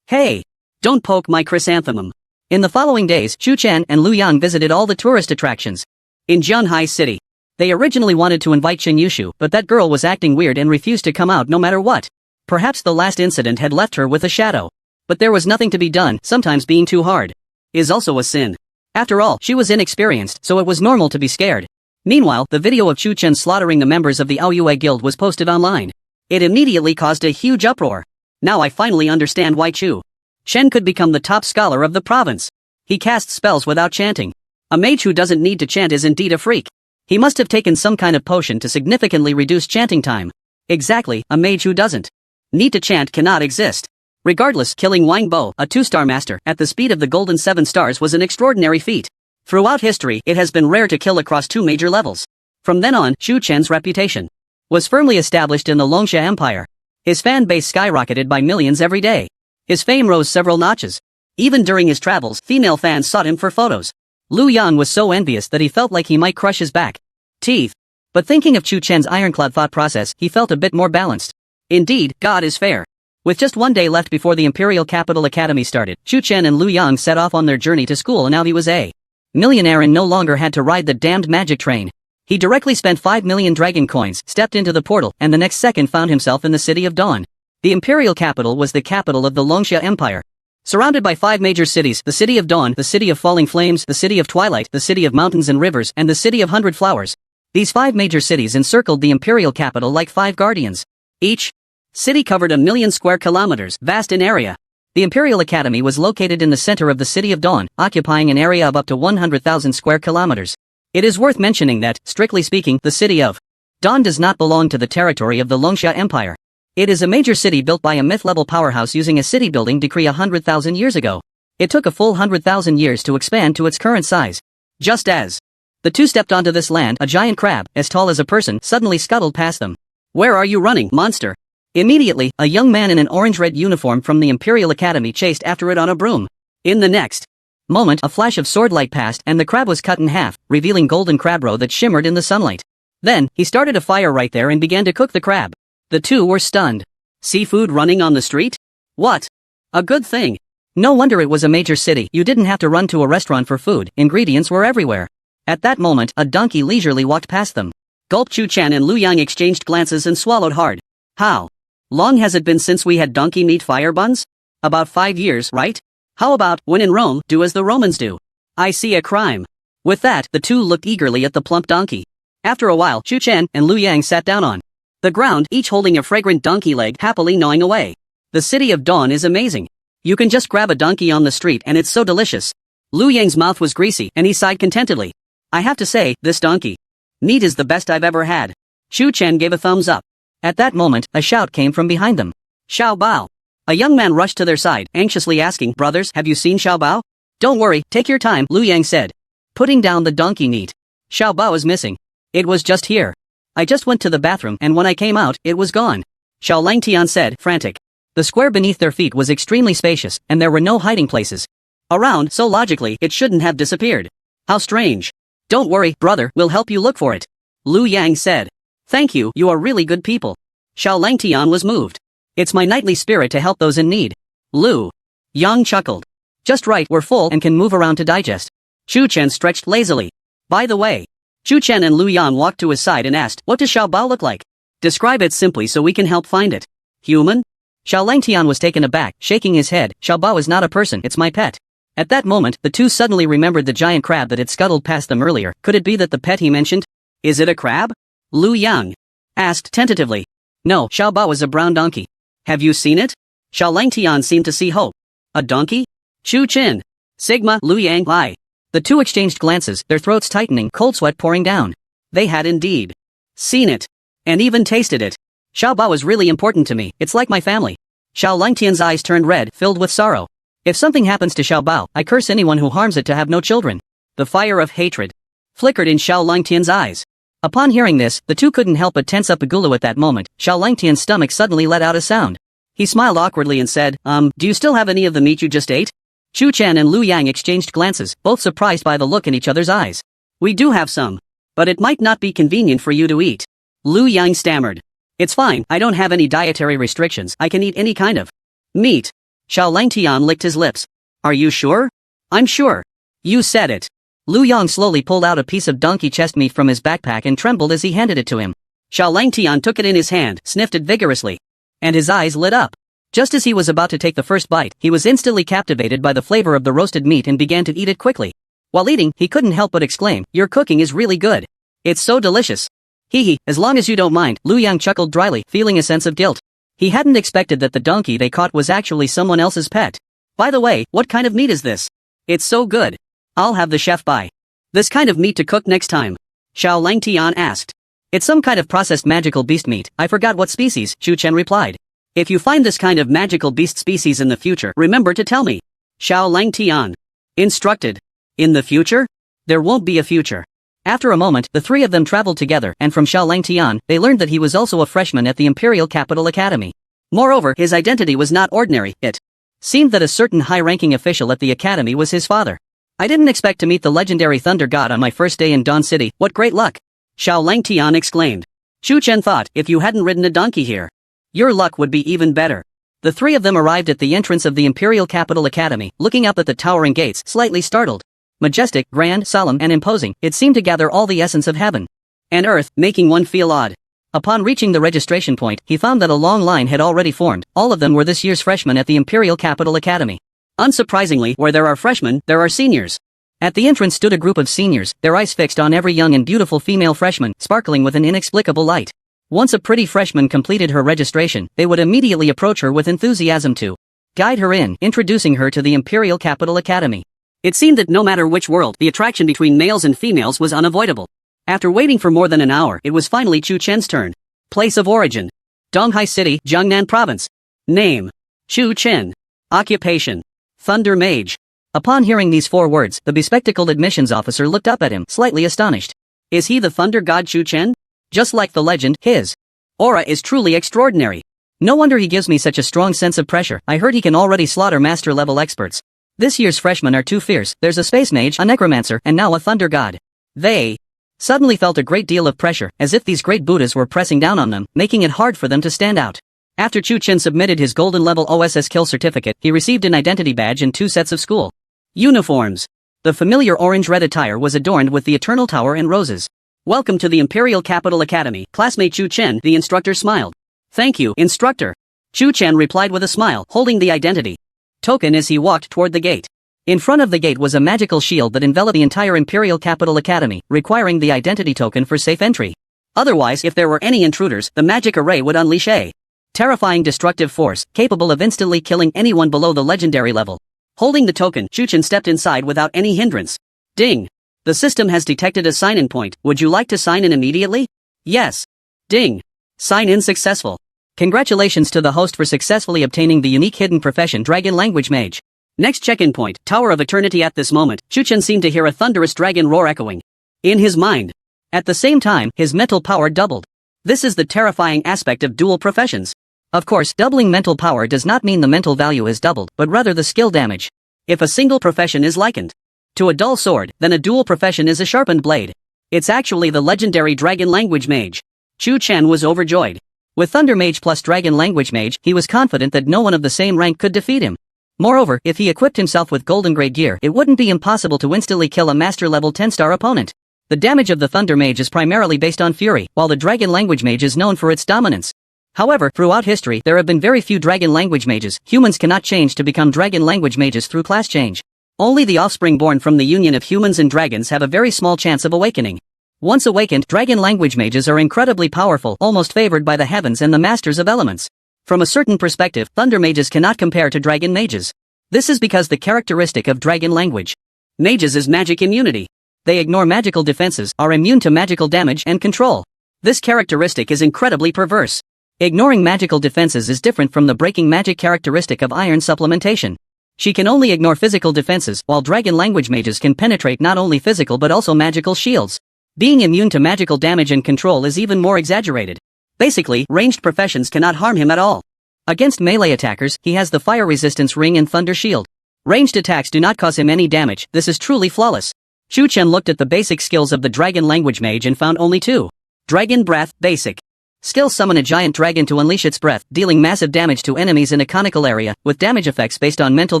[SPEAKER 1] Hey. Don't poke my chrysanthemum. In the following days, Chu Chen and Lu Yang visited all the tourist attractions in Zhonghai City. They originally wanted to invite Chen Yushu, but that girl was acting weird and refused to come out no matter what. Perhaps the last incident had left her with a shadow. But there was nothing to be done. Sometimes being too hard is also a sin. After all, she was inexperienced, so it was normal to be scared. Meanwhile, the video of Chu Chen slaughtering the members of the Aoyue Guild was posted online. It immediately caused a huge uproar. Now I finally understand why Chu Chen could become the top scholar of the province. He casts spells without chanting. A mage who doesn't need to chant is indeed a freak. He must have taken some kind of potion to significantly reduce chanting time. Exactly, a mage who doesn't need to chant cannot exist. Regardless, killing Wang Bo, a 2-star master, at the speed of the golden 7 stars was an extraordinary feat. Throughout history, it has been rare to kill across 2 major levels. From then on, Chu Chen's reputation was firmly established in the Longsha Empire. His fan base skyrocketed by millions every day. His fame rose several notches. Even during his travels, female fans sought him for photos. Lu Yang was so envious that he felt like he might crush his back teeth. But thinking of Chu Chen's ironclad thought process, he felt a bit more balanced. Indeed, God is fair. With just 1 day left before the Imperial Capital Academy started, Chu Chen and Lu Yang set off on their journey to school, and now he was a millionaire and no longer had to ride the damned magic train. He directly spent 5 million dragon coins, stepped into the portal, and the next second found himself in the city of Dawn. The imperial capital was the capital of the Longsha Empire. Surrounded by 5 major cities, the city of Dawn, the city of falling flames, the city of twilight, the city of mountains and rivers, and the city of 100 flowers. These 5 major cities encircled the imperial capital like 5 guardians. Each city covered 1,000,000 square kilometers, vast in area. The Imperial Academy was located in the center of the city of Dawn, occupying an area of up to 100,000 square kilometers. It is worth mentioning that, strictly speaking, the city of Dawn does not belong to the territory of the Longsha Empire. It is a major city built by a myth-level powerhouse using a city building decree 100,000 years ago. It took a full 100,000 years to expand to its current size. Just as the two stepped onto this land, a giant crab, as tall as a person, suddenly scuttled past them. "Where are you running, monster?" Immediately, a young man in an orange-red uniform from the Imperial Academy chased after it on a broom. In the next moment, a flash of sword-light passed and the crab was cut in half, revealing golden crab roe that shimmered in the sunlight. Then, he started a fire right there and began to cook the crab. The two were stunned. Seafood running on the street? What? A good thing. No wonder it was a major city. You didn't have to run to a restaurant for food, ingredients were everywhere. At that moment, a donkey leisurely walked past them. Gulp. Chu Chen and Lu Yang exchanged glances and swallowed hard. How long has it been since we had donkey meat fire buns? About 5 years, right? How about, when in Rome, do as the Romans do? I see a crime. With that, the two looked eagerly at the plump donkey. After a while, Chu Chen and Lu Yang sat down on the ground, each holding a fragrant donkey leg, happily gnawing away. The city of Dawn is amazing. You can just grab a donkey on the street and it's so delicious. Lu Yang's mouth was greasy and he sighed contentedly. I have to say, this donkey meat is the best I've ever had. Chu Chen gave a thumbs up. At that moment, a shout came from behind them. Xiao Bao. A young man rushed to their side, anxiously asking, "Brothers, have you seen Xiao Bao?" "Don't worry, take your time," Lu Yang said, putting down the donkey meat. "Xiao Bao is missing. It was just here. I just went to the bathroom and when I came out, it was gone," Xiao Langtian said, frantic. The square beneath their feet was extremely spacious, and there were no hiding places around, so logically, it shouldn't have disappeared. How strange. "Don't worry, brother, we'll help you look for it," Lu Yang said. "Thank you, you are really good people." Xiao Langtian was moved. "It's my knightly spirit to help those in need." Lu Yang chuckled. "Just right, we're full and can move around to digest." Chu Chen stretched lazily. "By the way," Chu Chen and Lu Yang walked to his side and asked, "What does Xiao Bao look like? Describe it simply so we can help find it." "Human?" Xiao Langtian was taken aback, shaking his head. "Xiao Bao is not a person, it's my pet." At that moment, the two suddenly remembered the giant crab that had scuttled past them earlier. Could it be that the pet he mentioned? "Is it a crab?" Lu Yang asked tentatively. "No, Xiao Bao is a brown donkey." "Have you seen it?" Xiao Langtian seemed to see hope. "A donkey?" Chu Chen. Sigma, Lu Yang, lie. The two exchanged glances, their throats tightening, cold sweat pouring down. They had indeed seen it. And even tasted it. "Xiao Bao is really important to me, it's like my family." Xiao Langtian's eyes turned red, filled with sorrow. "If something happens to Xiao Bao, I curse anyone who harms it to have no children." The fire of hatred flickered in Xiao Langtian's eyes. Upon hearing this, the two couldn't help but tense up a gulu at that moment. Xiao Langtian's stomach suddenly let out a sound. He smiled awkwardly and said, Do you still have any of the meat you just ate?" Chu Chen and Lu Yang exchanged glances, both surprised by the look in each other's eyes. "We do have some. But it might not be convenient for you to eat." Lu Yang stammered. It's fine, I don't have any dietary restrictions, I can eat any kind of meat. Xiao Langtian licked his lips. Are you sure? I'm sure. You said it. Lu Yang slowly pulled out a piece of donkey chest meat from his backpack and trembled as he handed it to him. Xiao Langtian took it in his hand, sniffed it vigorously. And his eyes lit up. Just as he was about to take the first bite, he was instantly captivated by the flavor of the roasted meat and began to eat it quickly. While eating, he couldn't help but exclaim, "Your cooking is really good. It's so delicious." Hee, as long as you don't mind, Lu Yang chuckled dryly, feeling a sense of guilt. He hadn't expected that the donkey they caught was actually someone else's pet. By the way, what kind of meat is this? It's so good. I'll have the chef buy this kind of meat to cook next time. Xiao Langtian asked. It's some kind of processed magical beast meat, I forgot what species, Chu Chen replied. If you find this kind of magical beast species in the future, remember to tell me. Xiao Langtian instructed. In the future? There won't be a future. After a moment, the three of them traveled together, and from Xiao Langtian, they learned that he was also a freshman at the Imperial Capital Academy. Moreover, his identity was not ordinary, it seemed that a certain high-ranking official at the academy was his father. I didn't expect to meet the legendary Thunder God on my first day in Dawn City, what great luck! Xiao Langtian exclaimed. Chu Chen thought, if you hadn't ridden a donkey here, your luck would be even better. The three of them arrived at the entrance of the Imperial Capital Academy, looking up at the towering gates, slightly startled. Majestic, grand, solemn, and imposing, it seemed to gather all the essence of heaven and earth, making one feel odd. Upon reaching the registration point, he found that a long line had already formed. All of them were this year's freshmen at the Imperial Capital Academy. Unsurprisingly, where there are freshmen, there are seniors. At the entrance stood a group of seniors, their eyes fixed on every young and beautiful female freshman, sparkling with an inexplicable light. Once a pretty freshman completed her registration, they would immediately approach her with enthusiasm to guide her in, introducing her to the Imperial Capital Academy. It seemed that no matter which world, the attraction between males and females was unavoidable. After waiting for more than an hour, it was finally Chu Chen's turn. Place of origin: Donghai City, Jiangnan Province. Name: Chu Chen. Occupation: Thunder Mage. Upon hearing these 4 words, the bespectacled admissions officer looked up at him, slightly astonished. Is he the Thunder God Chu Chen? Just like the legend, his aura is truly extraordinary. No wonder he gives me such a strong sense of pressure. I heard he can already slaughter master-level experts. This year's freshmen are too fierce. There's a space mage, a necromancer, and now a thunder god. They suddenly felt a great deal of pressure, as if these great Buddhas were pressing down on them, making it hard for them to stand out. After Chu Chen submitted his golden level OSS kill certificate, he received an identity badge and 2 sets of school uniforms. The familiar orange-red attire was adorned with the Eternal Tower and roses. Welcome to the Imperial Capital Academy, classmate Chu Chen, the instructor smiled. Thank you, instructor. Chu Chen replied with a smile, holding the identity token as he walked toward the gate. In front of the gate was a magical shield that enveloped the entire Imperial Capital Academy, requiring the identity token for safe entry. Otherwise, if there were any intruders, the magic array would unleash a terrifying destructive force, capable of instantly killing anyone below the legendary level. Holding the token, Chu Chen stepped inside without any hindrance. Ding! The system has detected a sign-in point. Would you like to sign in immediately? Yes. Ding! Sign-in successful. Congratulations to the host for successfully obtaining the unique hidden profession Dragon Language Mage. Next check-in point, Tower of Eternity. At this moment, Chu Chen seemed to hear a thunderous dragon roar echoing in his mind. At the same time, his mental power doubled. This is the terrifying aspect of dual professions. Of course, doubling mental power does not mean the mental value is doubled, but rather the skill damage. If a single profession is likened to a dull sword, then a dual profession is a sharpened blade. It's actually the legendary Dragon Language Mage. Chu Chen was overjoyed. With Thunder Mage plus Dragon Language Mage, he was confident that no one of the same rank could defeat him. Moreover, if he equipped himself with Golden Grade gear, it wouldn't be impossible to instantly kill a master-level 10-star opponent. The damage of the Thunder Mage is primarily based on fury, while the Dragon Language Mage is known for its dominance. However, throughout history, there have been very few Dragon Language Mages. Humans cannot change to become Dragon Language Mages through class change. Only the offspring born from the union of humans and dragons have a very small chance of awakening. Once awakened, Dragon Language Mages are incredibly powerful, almost favored by the heavens and the masters of elements. From a certain perspective, Thunder Mages cannot compare to Dragon Mages. This is because the characteristic of Dragon Language Mages is magic immunity. They ignore magical defenses, are immune to magical damage and control. This characteristic is incredibly perverse. Ignoring magical defenses is different from the breaking magic characteristic of iron supplementation. She can only ignore physical defenses, while Dragon Language Mages can penetrate not only physical but also magical shields. Being immune to magical damage and control is even more exaggerated. Basically, ranged professions cannot harm him at all. Against melee attackers, he has the Fire Resistance Ring and Thunder Shield. Ranged attacks do not cause him any damage. This is truly flawless. Chu Chen looked at the basic skills of the Dragon Language Mage and found only 2 Dragon Breath, basic. Skill: summon a giant dragon to unleash its breath, dealing massive damage to enemies in a conical area, with damage effects based on mental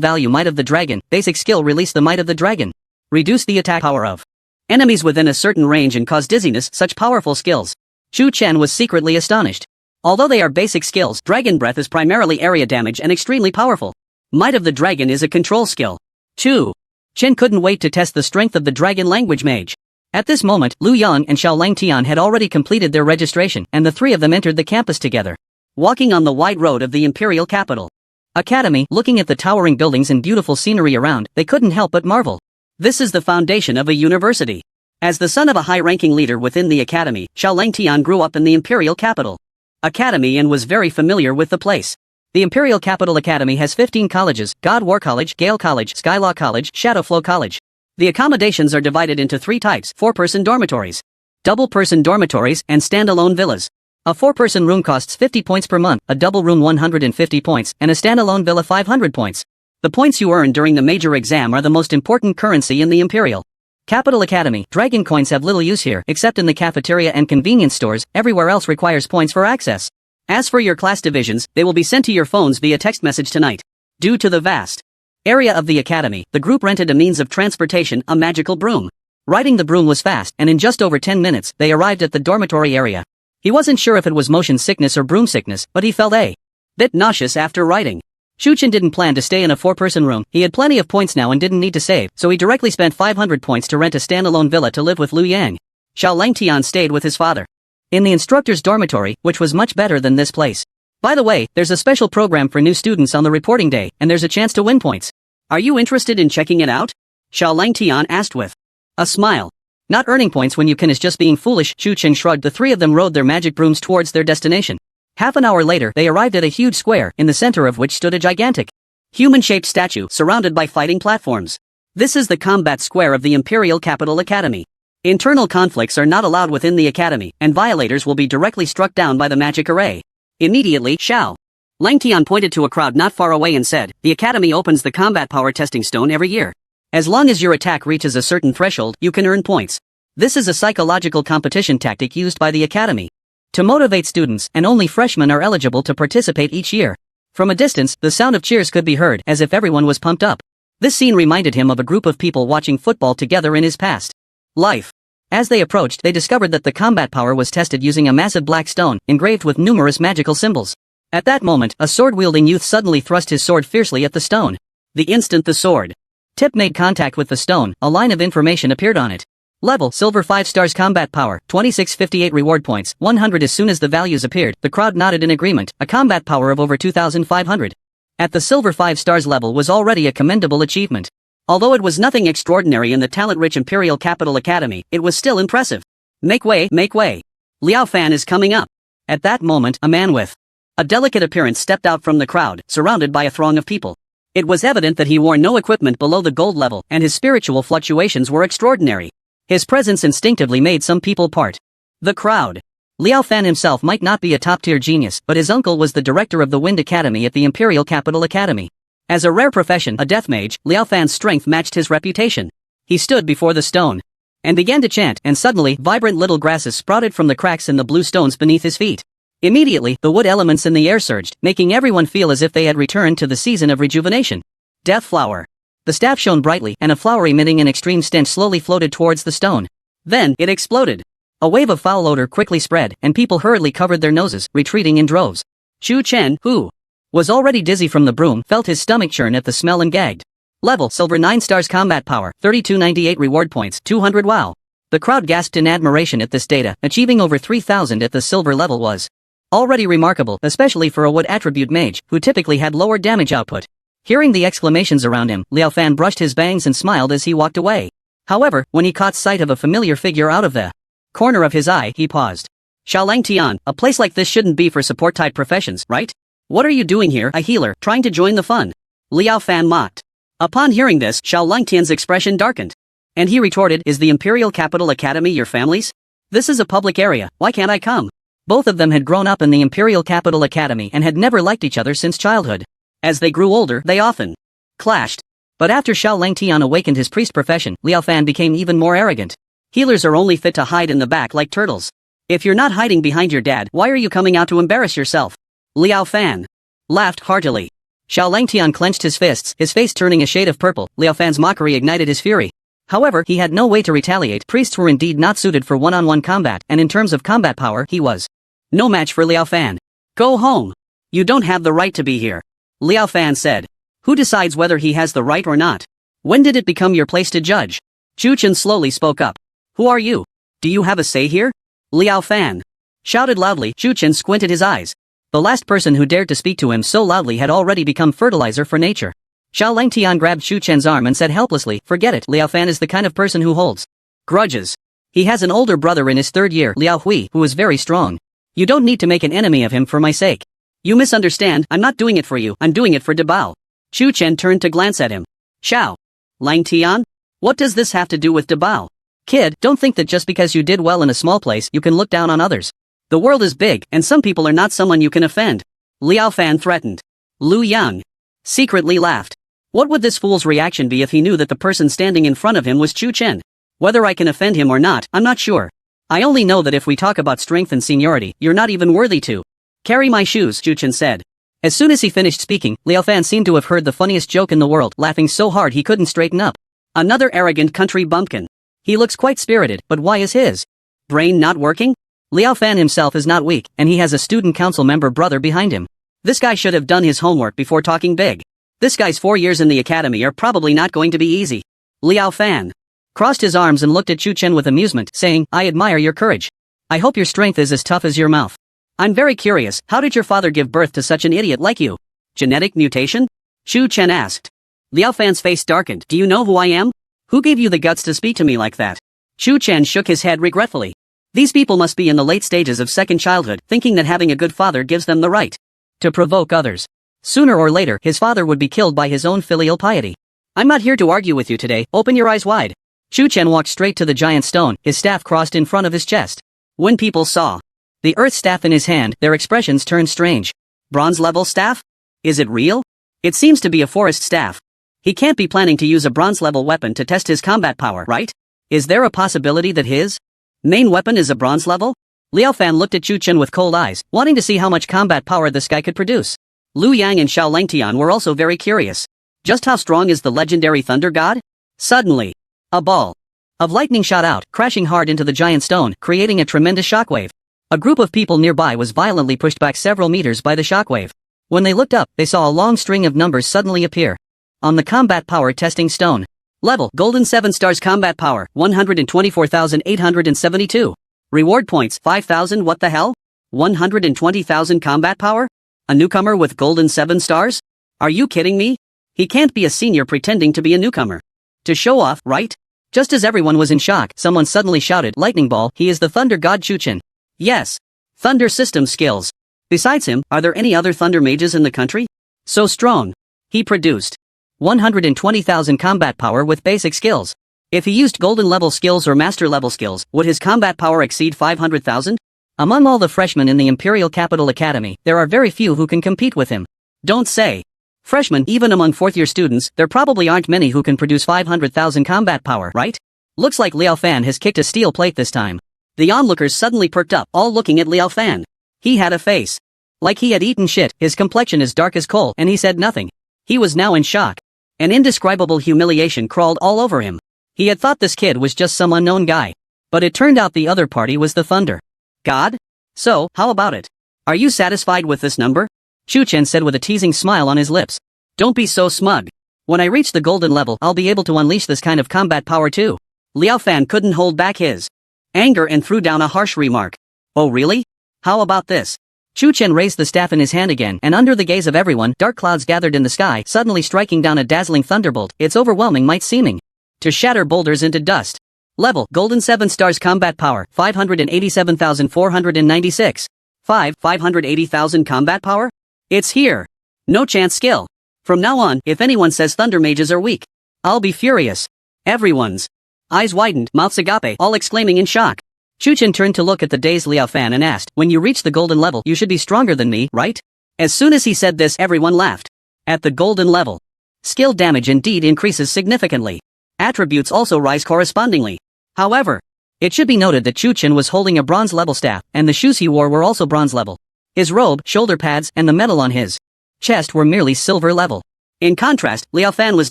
[SPEAKER 1] value. Might of the dragon, basic skill: release the might of the dragon. Reduce the attack power of enemies within a certain range and cause dizziness. Such powerful skills. Chu Chen was secretly astonished. Although they are basic skills, Dragon Breath is primarily area damage and extremely powerful. Might of the Dragon is a control skill. Chu Chen couldn't wait to test the strength of the Dragon Language Mage. At this moment, Lu Yang and Xiao Langtian had already completed their registration, and the three of them entered the campus together. Walking on the wide road of the Imperial Capital Academy, looking at the towering buildings and beautiful scenery around, they couldn't help but marvel. This is the foundation of a university. As the son of a high-ranking leader within the academy, Xiao Langtian grew up in the Imperial Capital Academy and was very familiar with the place. The Imperial Capital Academy has 15 colleges: God War College, Gale College, Skylaw College, Shadowflow College. The accommodations are divided into three types: 4-person dormitories, double-person dormitories, and standalone villas. A 4-person room costs 50 points per month, a double room 150 points, and a standalone villa 500 points. The points you earn during the major exam are the most important currency in the Imperial Capital Academy. Dragon coins have little use here, except in the cafeteria and convenience stores. Everywhere else requires points for access. As for your class divisions, they will be sent to your phones via text message tonight. Due to the vast area of the academy, the group rented a means of transportation, a magical broom. Riding the broom was fast, and in just over 10 minutes, they arrived at the dormitory area. He wasn't sure if it was motion sickness or broom sickness, but he felt a bit nauseous after riding. Chu Chen didn't plan to stay in a 4-person room. He had plenty of points now and didn't need to save, so he directly spent 500 points to rent a standalone villa to live with Lu Yang. Xiao Langtian stayed with his father in the instructor's dormitory, which was much better than this place. By the way, there's a special program for new students on the reporting day, and there's a chance to win points. Are you interested in checking it out? Xiao Langtian asked with a smile. Not earning points when you can is just being foolish. Chu Chen shrugged. The three of them rode their magic brooms towards their destination. Half an hour later, they arrived at a huge square, in the center of which stood a gigantic, human-shaped statue, surrounded by fighting platforms. This is the combat square of the Imperial Capital Academy. Internal conflicts are not allowed within the academy, and violators will be directly struck down by the magic array. Immediately, Xiao Langtian pointed to a crowd not far away and said, "The academy opens the combat power testing stone every year. As long as your attack reaches a certain threshold, you can earn points. This is a psychological competition tactic used by the academy to motivate students, and only freshmen are eligible to participate each year." From a distance, the sound of cheers could be heard, as if everyone was pumped up. This scene reminded him of a group of people watching football together in his past life. As they approached, they discovered that the combat power was tested using a massive black stone, engraved with numerous magical symbols. At that moment, a sword-wielding youth suddenly thrust his sword fiercely at the stone. The instant the sword tip made contact with the stone, a line of information appeared on it. Level: Silver 5 stars. Combat power: 2658 reward points, 100. As soon as the values appeared, the crowd nodded in agreement. A combat power of over 2500. At the Silver 5 stars level was already a commendable achievement. Although it was nothing extraordinary in the talent-rich Imperial Capital Academy, it was still impressive. Make way, make way. Liao Fan is coming up. At that moment, a man with a delicate appearance stepped out from the crowd, surrounded by a throng of people. It was evident that he wore no equipment below the gold level, and his spiritual fluctuations were extraordinary. His presence instinctively made some people part the crowd. Liao Fan himself might not be a top-tier genius, but his uncle was the director of the Wind Academy at the Imperial Capital Academy. As a rare profession, a death mage, Liao Fan's strength matched his reputation. He stood before the stone and began to chant, and suddenly, vibrant little grasses sprouted from the cracks in the blue stones beneath his feet. Immediately, the wood elements in the air surged, making everyone feel as if they had returned to the season of rejuvenation. Death flower. The staff shone brightly, and a flower emitting an extreme stench slowly floated towards the stone. Then, it exploded. A wave of foul odor quickly spread, and people hurriedly covered their noses, retreating in droves. Chu Chen, who was already dizzy from the broom, felt his stomach churn at the smell and gagged. Level: Silver 9 stars. Combat power: 3298 reward points, 200. Wow. The crowd gasped in admiration at this data. Achieving over 3000 at the silver level was already remarkable, especially for a wood attribute mage, who typically had lower damage output. Hearing the exclamations around him, Liao Fan brushed his bangs and smiled as he walked away. However, when he caught sight of a familiar figure out of the corner of his eye, he paused. Xiao Langtian, a place like this shouldn't be for support-type professions, right? What are you doing here, a healer, trying to join the fun? Liao Fan mocked. Upon hearing this, Xiao Langtian's expression darkened. And he retorted, "Is the Imperial Capital Academy your family's? This is a public area, why can't I come?" Both of them had grown up in the Imperial Capital Academy and had never liked each other since childhood. As they grew older, they often clashed. But after Xiao Langtian awakened his priest profession, Liao Fan became even more arrogant. Healers are only fit to hide in the back like turtles. If you're not hiding behind your dad, why are you coming out to embarrass yourself? Liao Fan laughed heartily. Xiao Langtian clenched his fists, his face turning a shade of purple. Liao Fan's mockery ignited his fury. However, he had no way to retaliate. Priests were indeed not suited for one-on-one combat, and in terms of combat power, he was no match for Liao Fan. Go home. You don't have the right to be here. Liao Fan said. Who decides whether he has the right or not? When did it become your place to judge? Chu Chen slowly spoke up. Who are you? Do you have a say here? Liao Fan shouted loudly. Chu Chen squinted his eyes. The last person who dared to speak to him so loudly had already become fertilizer for nature. Xiao Langtian grabbed Chu Chen's arm and said helplessly, forget it, Liao Fan is the kind of person who holds grudges. He has an older brother in his third year, Liao Hui, who is very strong. You don't need to make an enemy of him for my sake. You misunderstand, I'm not doing it for you, I'm doing it for Dabao. Chu Chen turned to glance at him. Xiao Langtian? What does this have to do with Dabao? Kid, don't think that just because you did well in a small place you can look down on others. The world is big, and some people are not someone you can offend. Liao Fan threatened. Lu Yang secretly laughed. What would this fool's reaction be if he knew that the person standing in front of him was Chu Chen? Whether I can offend him or not, I'm not sure. I only know that if we talk about strength and seniority, you're not even worthy to carry my shoes, Chu Chen said. As soon as he finished speaking, Liao Fan seemed to have heard the funniest joke in the world, laughing so hard he couldn't straighten up. Another arrogant country bumpkin. He looks quite spirited, but why is his brain not working? Liao Fan himself is not weak, and he has a student council member brother behind him. This guy should have done his homework before talking big. This guy's 4 years in the academy are probably not going to be easy. Liao Fan crossed his arms and looked at Chu Chen with amusement, saying, I admire your courage. I hope your strength is as tough as your mouth. I'm very curious, how did your father give birth to such an idiot like you? Genetic mutation? Chu Chen asked. Liao Fan's face darkened. Do you know who I am? Who gave you the guts to speak to me like that? Chu Chen shook his head regretfully. These people must be in the late stages of second childhood, thinking that having a good father gives them the right to provoke others. Sooner or later, his father would be killed by his own filial piety. I'm not here to argue with you today, open your eyes wide. Chu Chen walked straight to the giant stone, his staff crossed in front of his chest. When people saw the earth staff in his hand, their expressions turned strange. Bronze level staff? Is it real? It seems to be a forest staff. He can't be planning to use a bronze level weapon to test his combat power, right? Is there a possibility that his main weapon is a bronze level? Liao Fan looked at Chu Chen with cold eyes, wanting to see how much combat power this guy could produce. Lu Yang and Xiao Langtian were also very curious. Just how strong is the legendary thunder god? Suddenly, a ball of lightning shot out, crashing hard into the giant stone, creating a tremendous shockwave. A group of people nearby was violently pushed back several meters by the shockwave. When they looked up, they saw a long string of numbers suddenly appear on the combat power testing stone. Level, Golden 7 stars combat power, 124,872. Reward points, 5,000 what the hell? 120,000 combat power? A newcomer with Golden 7 stars? Are you kidding me? He can't be a senior pretending to be a newcomer. To show off, right? Just as everyone was in shock, someone suddenly shouted, Lightning Ball, he is the Thunder God Chu Chen. Yes. Thunder system skills. Besides him, are there any other Thunder mages in the country? So strong. He produced 120,000 combat power with basic skills. If he used golden level skills or master level skills, would his combat power exceed 500,000? Among all the freshmen in the Imperial Capital Academy, there are very few who can compete with him. Don't say. Freshmen, even among fourth-year students, there probably aren't many who can produce 500,000 combat power, right? Looks like Liao Fan has kicked a steel plate this time. The onlookers suddenly perked up, all looking at Liao Fan. He had a face like he had eaten shit, his complexion as dark as coal, and he said nothing. He was now in shock. An indescribable humiliation crawled all over him. He had thought this kid was just some unknown guy. But it turned out the other party was the Thunder God? So, how about it? Are you satisfied with this number? Chu Chen said with a teasing smile on his lips. Don't be so smug. When I reach the golden level, I'll be able to unleash this kind of combat power too. Liao Fan couldn't hold back his anger and threw down a harsh remark. Oh really? How about this? Chu Chen raised the staff in his hand again, and under the gaze of everyone, dark clouds gathered in the sky, suddenly striking down a dazzling thunderbolt, its overwhelming might seeming to shatter boulders into dust. Level, Golden 7 stars combat power, 587,496. 580,000 combat power? It's here. No chance skill. From now on, if anyone says Thunder mages are weak, I'll be furious. Everyone's eyes widened, mouths agape, all exclaiming in shock. Chu Chen turned to look at the dazed Liao Fan and asked, when you reach the golden level, you should be stronger than me, right? As soon as he said this, everyone laughed. At the golden level, skill damage indeed increases significantly. Attributes also rise correspondingly. However, It should be noted that Chu Chen was holding a bronze-level staff, and the shoes he wore were also bronze-level. His robe, shoulder pads, and the medal on his chest were merely silver-level. In contrast, Liao Fan was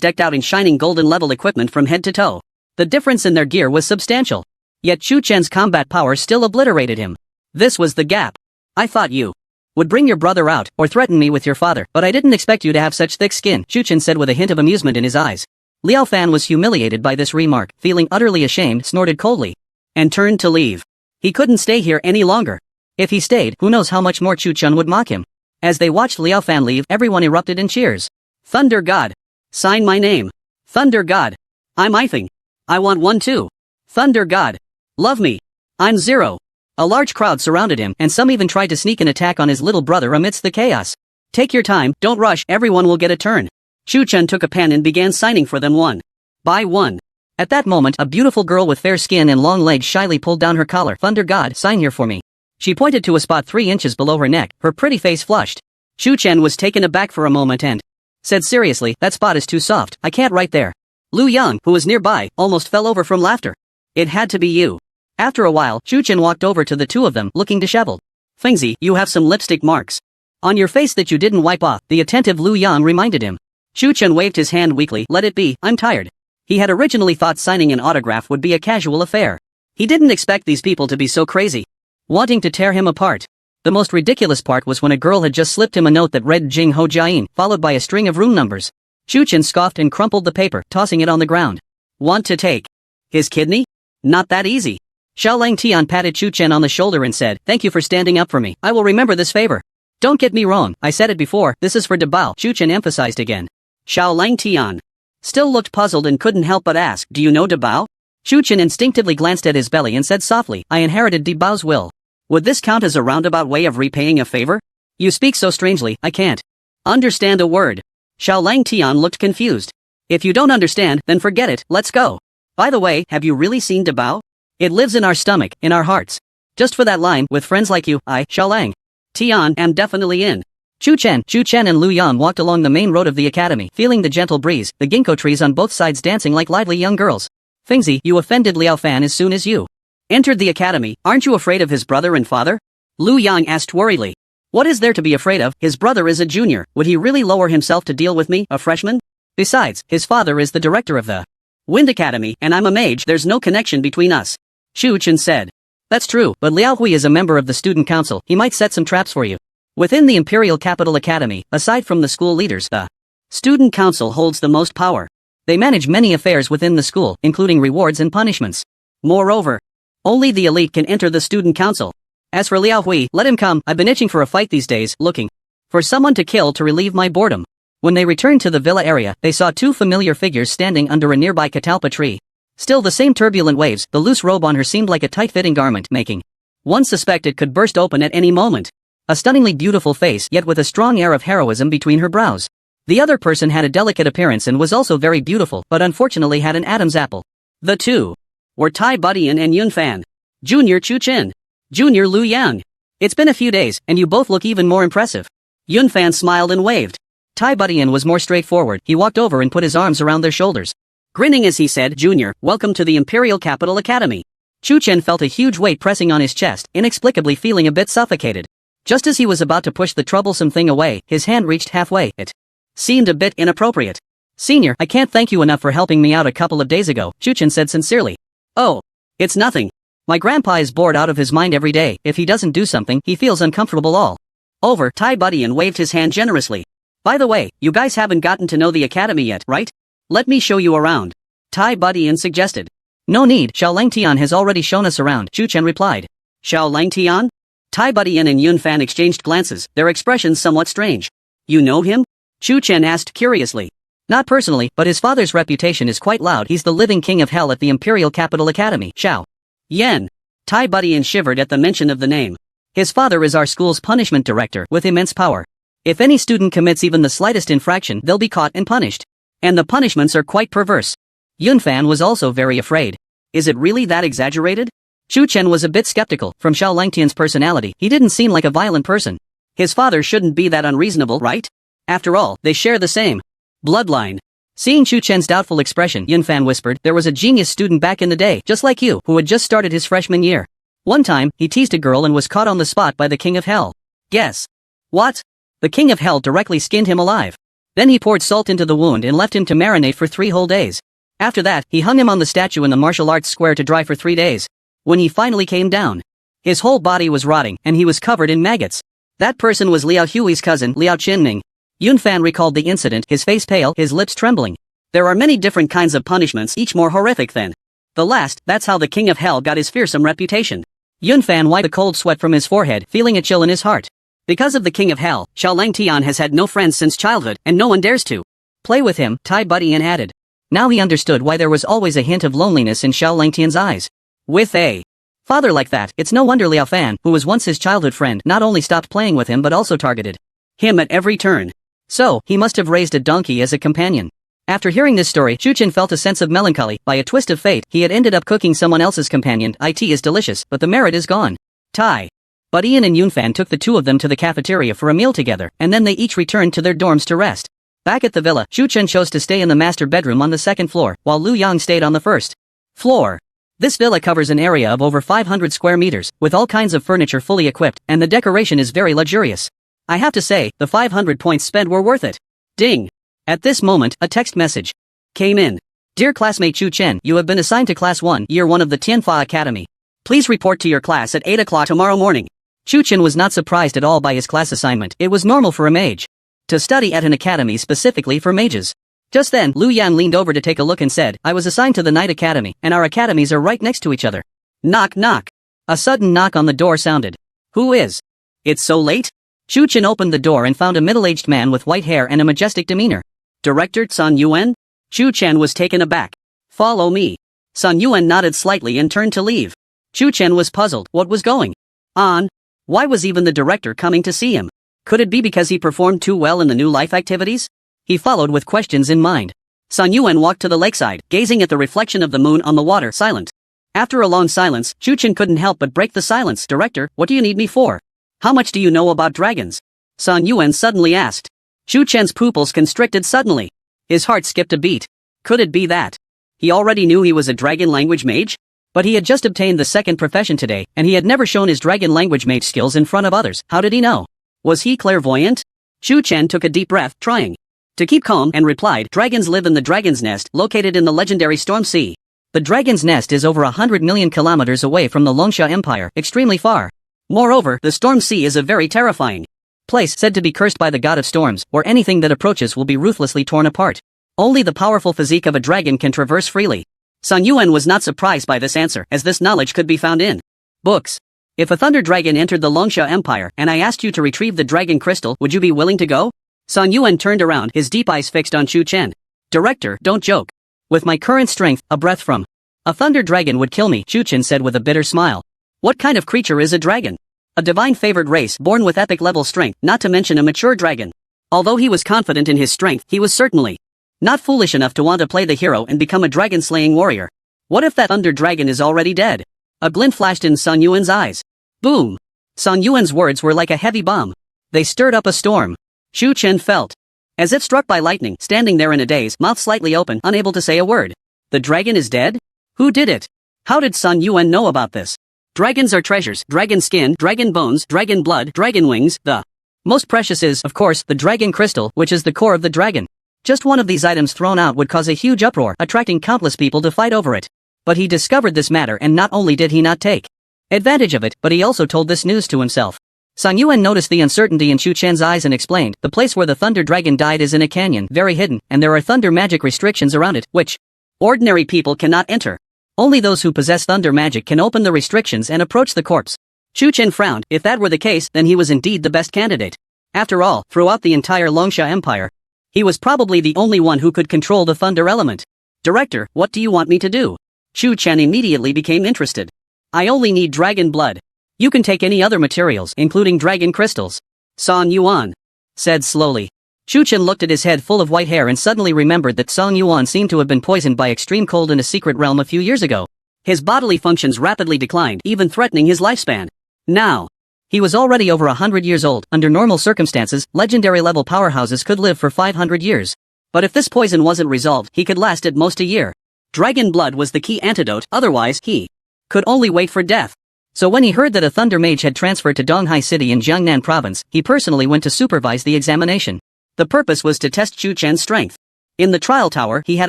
[SPEAKER 1] decked out in shining golden-level equipment from head to toe. The difference in their gear was substantial. Yet Chu Chen's combat power still obliterated him. This was the gap. I thought you would bring your brother out, or threaten me with your father, but I didn't expect you to have such thick skin, Chu Chen said with a hint of amusement in his eyes. Liao Fan was humiliated by this remark, feeling utterly ashamed, snorted coldly, and turned to leave. He couldn't stay here any longer. If he stayed, who knows how much more Chu Chen would mock him. As they watched Liao Fan leave, everyone erupted in cheers. Thunder God! Sign my name! Thunder God! I'm Ifing! I want one too! Thunder God! Love me! I'm Zero! A large crowd surrounded him, and some even tried to sneak an attack on his little brother amidst the chaos. Take your time, don't rush, everyone will get a turn. Chu Chen took a pen and began signing for them one by one. At that moment, a beautiful girl with fair skin and long legs shyly pulled down her collar. Thunder God, sign here for me. She pointed to a spot 3 inches below her neck, her pretty face flushed. Chu Chen was taken aback for a moment and said seriously, that spot is too soft, I can't write there. Lu Yang, who was nearby, almost fell over from laughter. It had to be you. After a while, Chu Chen walked over to the two of them, looking disheveled. Fengzi, you have some lipstick marks on your face that you didn't wipe off, the attentive Lu Yang reminded him. Chu Chen waved his hand weakly, let it be, I'm tired. He had originally thought signing an autograph would be a casual affair. He didn't expect these people to be so crazy, wanting to tear him apart. The most ridiculous part was when a girl had just slipped him a note that read Jing Ho Jiayin, followed by a string of room numbers. Chu Chen scoffed and crumpled the paper, tossing it on the ground. Want to take his kidney? Not that easy. Xiao Lang Tian patted Chu Chen on the shoulder and said, thank you for standing up for me, I will remember this favor. Don't get me wrong, I said it before, this is for Dabao, Chu Chen emphasized again. Xiao Lang Tian still looked puzzled and couldn't help but ask, do you know Dabao? Chu Chen instinctively glanced at his belly and said softly, I inherited Dabao's will. Would this count as a roundabout way of repaying a favor? You speak so strangely, I can't understand a word. Xiao Lang Tian looked confused. If you don't understand, then forget it, let's go. By the way, have you really seen Dabao? It lives in our stomach, in our hearts. Just for that line, with friends like you, I, Xiao Lang Tian, am definitely in. Chu Chen and Lu Yan walked along the main road of the academy, feeling the gentle breeze, the ginkgo trees on both sides dancing like lively young girls. Fengzi, you offended Liao Fan as soon as you entered the academy, aren't you afraid of his brother and father? Lu Yang asked worriedly. What is there to be afraid of? His brother is a junior, would he really lower himself to deal with me, a freshman? Besides, his father is the director of the Wind Academy, and I'm a mage, there's no connection between us. Chu Chen said. That's true, but Liao Hui is a member of the student council, he might set some traps for you. Within the Imperial Capital Academy, aside from the school leaders, the student council holds the most power. They manage many affairs within the school, including rewards and punishments. Moreover, only the elite can enter the student council. As for Liao Hui, let him come, I've been itching for a fight these days, looking for someone to kill to relieve my boredom. When they returned to the villa area, they saw two familiar figures standing under a nearby catalpa tree. Still the same turbulent waves, the loose robe on her seemed like a tight-fitting garment, making one suspect it could burst open at any moment. A stunningly beautiful face, yet with a strong air of heroism between her brows. The other person had a delicate appearance and was also very beautiful, but unfortunately had an Adam's apple. The two were Tai Budian and Yun Fan. Junior Chu Chen. Junior Lu Yang. It's been a few days, and you both look even more impressive. Yun Fan smiled and waved. Tai Budian was more straightforward, he walked over and put his arms around their shoulders. Grinning as he said, Junior, welcome to the Imperial Capital Academy. Chu Chen felt a huge weight pressing on his chest, inexplicably feeling a bit suffocated. Just as he was about to push the troublesome thing away, his hand reached halfway. It seemed a bit inappropriate. Senior, I can't thank you enough for helping me out a couple of days ago, Chu Chen said sincerely. Oh, it's nothing. My grandpa is bored out of his mind every day, if he doesn't do something, he feels uncomfortable all over. Tai Budian waved his hand generously. By the way, you guys haven't gotten to know the academy yet, right? Let me show you around. Tai Budian suggested. No need, Xiao Lang Tian has already shown us around, Chu Chen replied. Xiao Lang Tian? Tai Budian and Yun Fan exchanged glances, their expressions somewhat strange. You know him? Chu Chen asked curiously. Not personally, but his father's reputation is quite loud. He's the living king of hell at the Imperial Capital Academy, Xiao Yan. Tai Budian shivered at the mention of the name. His father is our school's punishment director, with immense power. If any student commits even the slightest infraction, they'll be caught and punished. And the punishments are quite perverse. Yun Fan was also very afraid. Is it really that exaggerated? Chu Chen was a bit skeptical. From Xiao Langtian's personality, he didn't seem like a violent person. His father shouldn't be that unreasonable, right? After all, they share the same bloodline. Seeing Chu Chen's doubtful expression, Yunfan whispered, there was a genius student back in the day, just like you, who had just started his freshman year. One time, he teased a girl and was caught on the spot by the King of Hell. Guess. What? The King of Hell directly skinned him alive. Then he poured salt into the wound and left him to marinate for 3 whole days. After that, he hung him on the statue in the martial arts square to dry for 3 days. When he finally came down, his whole body was rotting, and he was covered in maggots. That person was Liao Hui's cousin, Liao Qinming. Yunfan recalled the incident, his face pale, his lips trembling. There are many different kinds of punishments, each more horrific than the last. That's how the King of Hell got his fearsome reputation. Yunfan wiped a cold sweat from his forehead, feeling a chill in his heart. Because of the King of Hell, Xiao Langtian has had no friends since childhood, and no one dares to play with him, Tai Buddy added. Now he understood why there was always a hint of loneliness in Xiao Langtian's eyes. With a father like that, it's no wonder Liao Fan, who was once his childhood friend, not only stopped playing with him but also targeted him at every turn. So, he must have raised a donkey as a companion. After hearing this story, Chu Chen felt a sense of melancholy. By a twist of fate, he had ended up cooking someone else's companion. It is delicious, but the merit is gone. Tai But Ian and Yunfan took the 2 of them to the cafeteria for a meal together, and then they each returned to their dorms to rest. Back at the villa, Chu Chen chose to stay in the master bedroom on the 2nd floor, while Lu Yang stayed on the 1st floor. This villa covers an area of over 500 square meters, with all kinds of furniture fully equipped, and the decoration is very luxurious. I have to say, the 500 points spent were worth it. Ding! At this moment, a text message came in. Dear classmate Chu Chen, you have been assigned to Class 1, Year 1 of the Tianfa Academy. Please report to your class at 8 o'clock tomorrow morning. Chu Chen was not surprised at all by his class assignment. It was normal for a mage to study at an academy specifically for mages. Just then, Lu Yan leaned over to take a look and said, I was assigned to the Night Academy, and our academies are right next to each other. Knock knock. A sudden knock on the door sounded. Who is? It's so late? Chu Chen opened the door and found a middle-aged man with white hair and a majestic demeanor. Director Sun Yuan? Chu Chen was taken aback. Follow me. Sun Yuan nodded slightly and turned to leave. Chu Chen was puzzled. What was going on? Why was even the director coming to see him? Could it be because he performed too well in the new life activities? He followed with questions in mind. Sun Yuan walked to the lakeside, gazing at the reflection of the moon on the water, silent. After a long silence, Chu Chen couldn't help but break the silence. Director, what do you need me for? How much do you know about dragons? Sun Yuan suddenly asked. Chu Chen's pupils constricted suddenly. His heart skipped a beat. Could it be that he already knew he was a dragon language mage? But he had just obtained the 2nd profession today, and he had never shown his dragon language mage skills in front of others. How did he know? Was he clairvoyant? Chu Chen took a deep breath, trying to keep calm, and replied, dragons live in the Dragon's Nest, located in the legendary Storm Sea. The Dragon's Nest is over 100 million kilometers away from the Longsha Empire, extremely far. Moreover, the Storm Sea is a very terrifying place said to be cursed by the god of storms, where anything that approaches will be ruthlessly torn apart. Only the powerful physique of a dragon can traverse freely. Sun Yuan was not surprised by this answer, as this knowledge could be found in books. If a thunder dragon entered the Longsha Empire, and I asked you to retrieve the dragon crystal, would you be willing to go? Sun Yuan turned around, his deep eyes fixed on Chu Chen. Director, don't joke. With my current strength, a breath from a thunder dragon would kill me, Chu Chen said with a bitter smile. What kind of creature is a dragon? A divine favored race, born with epic level strength, not to mention a mature dragon. Although he was confident in his strength, he was certainly not foolish enough to want to play the hero and become a dragon-slaying warrior. What if that thunder dragon is already dead? A glint flashed in Sun Yuan's eyes. Boom! Sun Yuan's words were like a heavy bomb. They stirred up a storm. Chu Chen felt as if struck by lightning, standing there in a daze, mouth slightly open, unable to say a word. The dragon is dead? Who did it? How did Sun Yuan know about this? Dragons are treasures, dragon skin, dragon bones, dragon blood, dragon wings. The most precious is, of course, the dragon crystal, which is the core of the dragon. Just one of these items thrown out would cause a huge uproar, attracting countless people to fight over it. But he discovered this matter, and not only did he not take advantage of it, but he also told this news to himself. Sun Yuan noticed the uncertainty in Chu Chen's eyes and explained, the place where the thunder dragon died is in a canyon, very hidden, and there are thunder magic restrictions around it, which ordinary people cannot enter. Only those who possess thunder magic can open the restrictions and approach the corpse. Chu Chen frowned. If that were the case, then he was indeed the best candidate. After all, throughout the entire Longsha Empire, he was probably the only one who could control the thunder element. Director, what do you want me to do? Chu Chen immediately became interested. I only need dragon blood. You can take any other materials, including dragon crystals. Sun Yuan said slowly. Chu Chen looked at his head full of white hair and suddenly remembered that Sun Yuan seemed to have been poisoned by extreme cold in a secret realm a few years ago. His bodily functions rapidly declined, even threatening his lifespan. Now, he was already over 100 years old. Under normal circumstances, legendary level powerhouses could live for 500 years. But if this poison wasn't resolved, he could last at most a year. Dragon blood was the key antidote, otherwise he could only wait for death. So when he heard that a Thunder Mage had transferred to Donghai City in Jiangnan Province, he personally went to supervise the examination. The purpose was to test Chu Chen's strength. In the trial tower, he had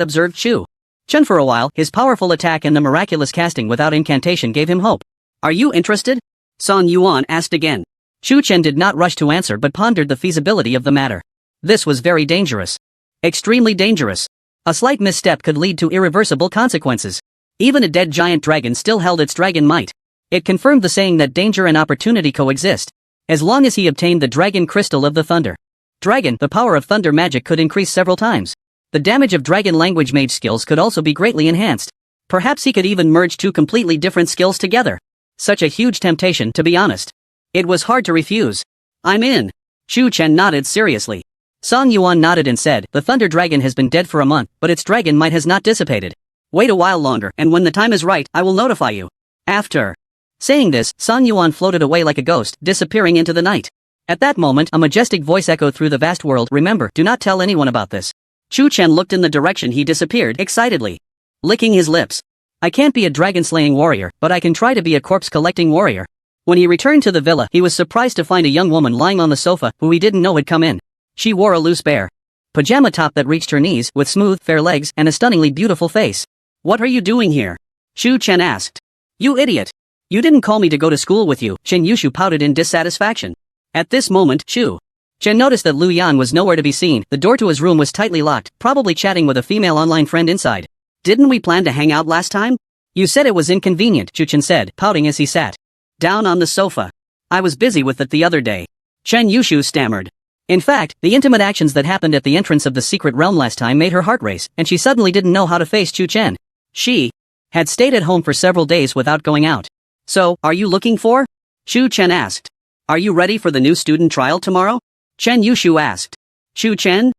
[SPEAKER 1] observed Chu Chen for a while. His powerful attack and the miraculous casting without incantation gave him hope. "Are you interested?" Song Yuan asked again. Chu Chen did not rush to answer but pondered the feasibility of the matter. This was very dangerous. Extremely dangerous. A slight misstep could lead to irreversible consequences. Even a dead giant dragon still held its dragon might. It confirmed the saying that danger and opportunity coexist. As long as he obtained the dragon crystal of the thunder dragon, the power of thunder magic could increase several times. The damage of dragon language mage skills could also be greatly enhanced. Perhaps he could even merge two completely different skills together. Such a huge temptation, to be honest. It was hard to refuse. "I'm in." Chu Chen nodded seriously. Song Yuan nodded and said, "The thunder dragon has been dead for a month, but its dragon might has not dissipated. Wait a while longer, and when the time is right, I will notify you." After saying this, Song Yuan floated away like a ghost, disappearing into the night. At that moment, a majestic voice echoed through the vast world, "Remember, do not tell anyone about this." Chu Chen looked in the direction he disappeared, excitedly, licking his lips. "I can't be a dragon-slaying warrior, but I can try to be a corpse-collecting warrior." When he returned to the villa, he was surprised to find a young woman lying on the sofa who he didn't know had come in. She wore a loose bare pajama top that reached her knees, with smooth, fair legs and a stunningly beautiful face. "What are you doing here?" Chu Chen asked. "You idiot. You didn't call me to go to school with you," Chen Yushu pouted in dissatisfaction. At this moment, Chu Chen noticed that Lu Yan was nowhere to be seen. The door to his room was tightly locked, probably chatting with a female online friend inside. "Didn't we plan to hang out last time? You said it was inconvenient," Chu Chen said, pouting as he sat down on the sofa. "I was busy with it the other day." Chen Yushu stammered. In fact, the intimate actions that happened at the entrance of the secret realm last time made her heart race, and she suddenly didn't know how to face Chu Chen. She had stayed at home for several days without going out. "So, are you looking for?" Chu Chen asked. "Are you ready for the new student trial tomorrow?" Chen Yushu asked. Chu Chen?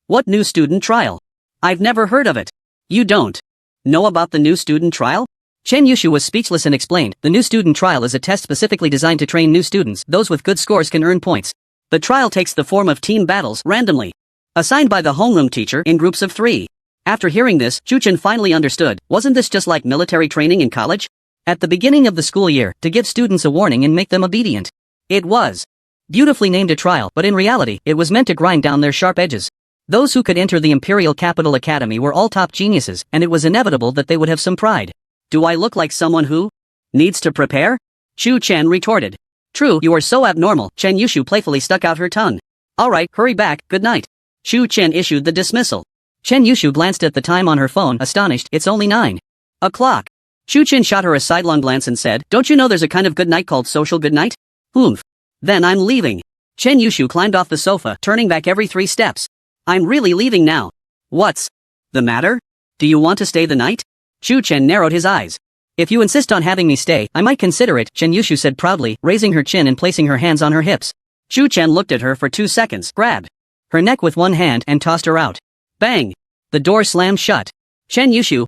[SPEAKER 1] What new student trial? I've never heard of it. You don't know about the new student trial? Chen Yushu was speechless and explained, "The new student trial is a test specifically designed to train new students. Those with good scores can earn points. The trial takes the form of team battles, randomly assigned by the homeroom teacher in groups of 3. After hearing this, Chu Chen finally understood. Wasn't this just like military training in college? At the beginning of the school year, to give students a warning and make them obedient. It was beautifully named a trial, but in reality, it was meant to grind down their sharp edges. Those who could enter the Imperial Capital Academy were all top geniuses, and it was inevitable that they would have some pride. "Do I look like someone who needs to prepare?" Chu Chen retorted. "True, you are so abnormal." Chen Yushu playfully stuck out her tongue. "Alright, hurry back, good night." Chu Chen issued the dismissal. Chen Yushu glanced at the time on her phone, astonished. "It's only 9 o'clock. Chu Chen shot her a sidelong glance and said, "Don't you know there's a kind of good night called social good night?" "Oomph. Then I'm leaving." Chen Yushu climbed off the sofa, turning back every 3 steps. "I'm really leaving now." "What's the matter? Do you want to stay the night?" Chu Chen narrowed his eyes. "If you insist on having me stay, I might consider it," Chen Yushu said proudly, raising her chin and placing her hands on her hips. Chu Chen looked at her for 2 seconds, grabbed her neck with one hand and tossed her out. Bang! The door slammed shut. Chen Yushu,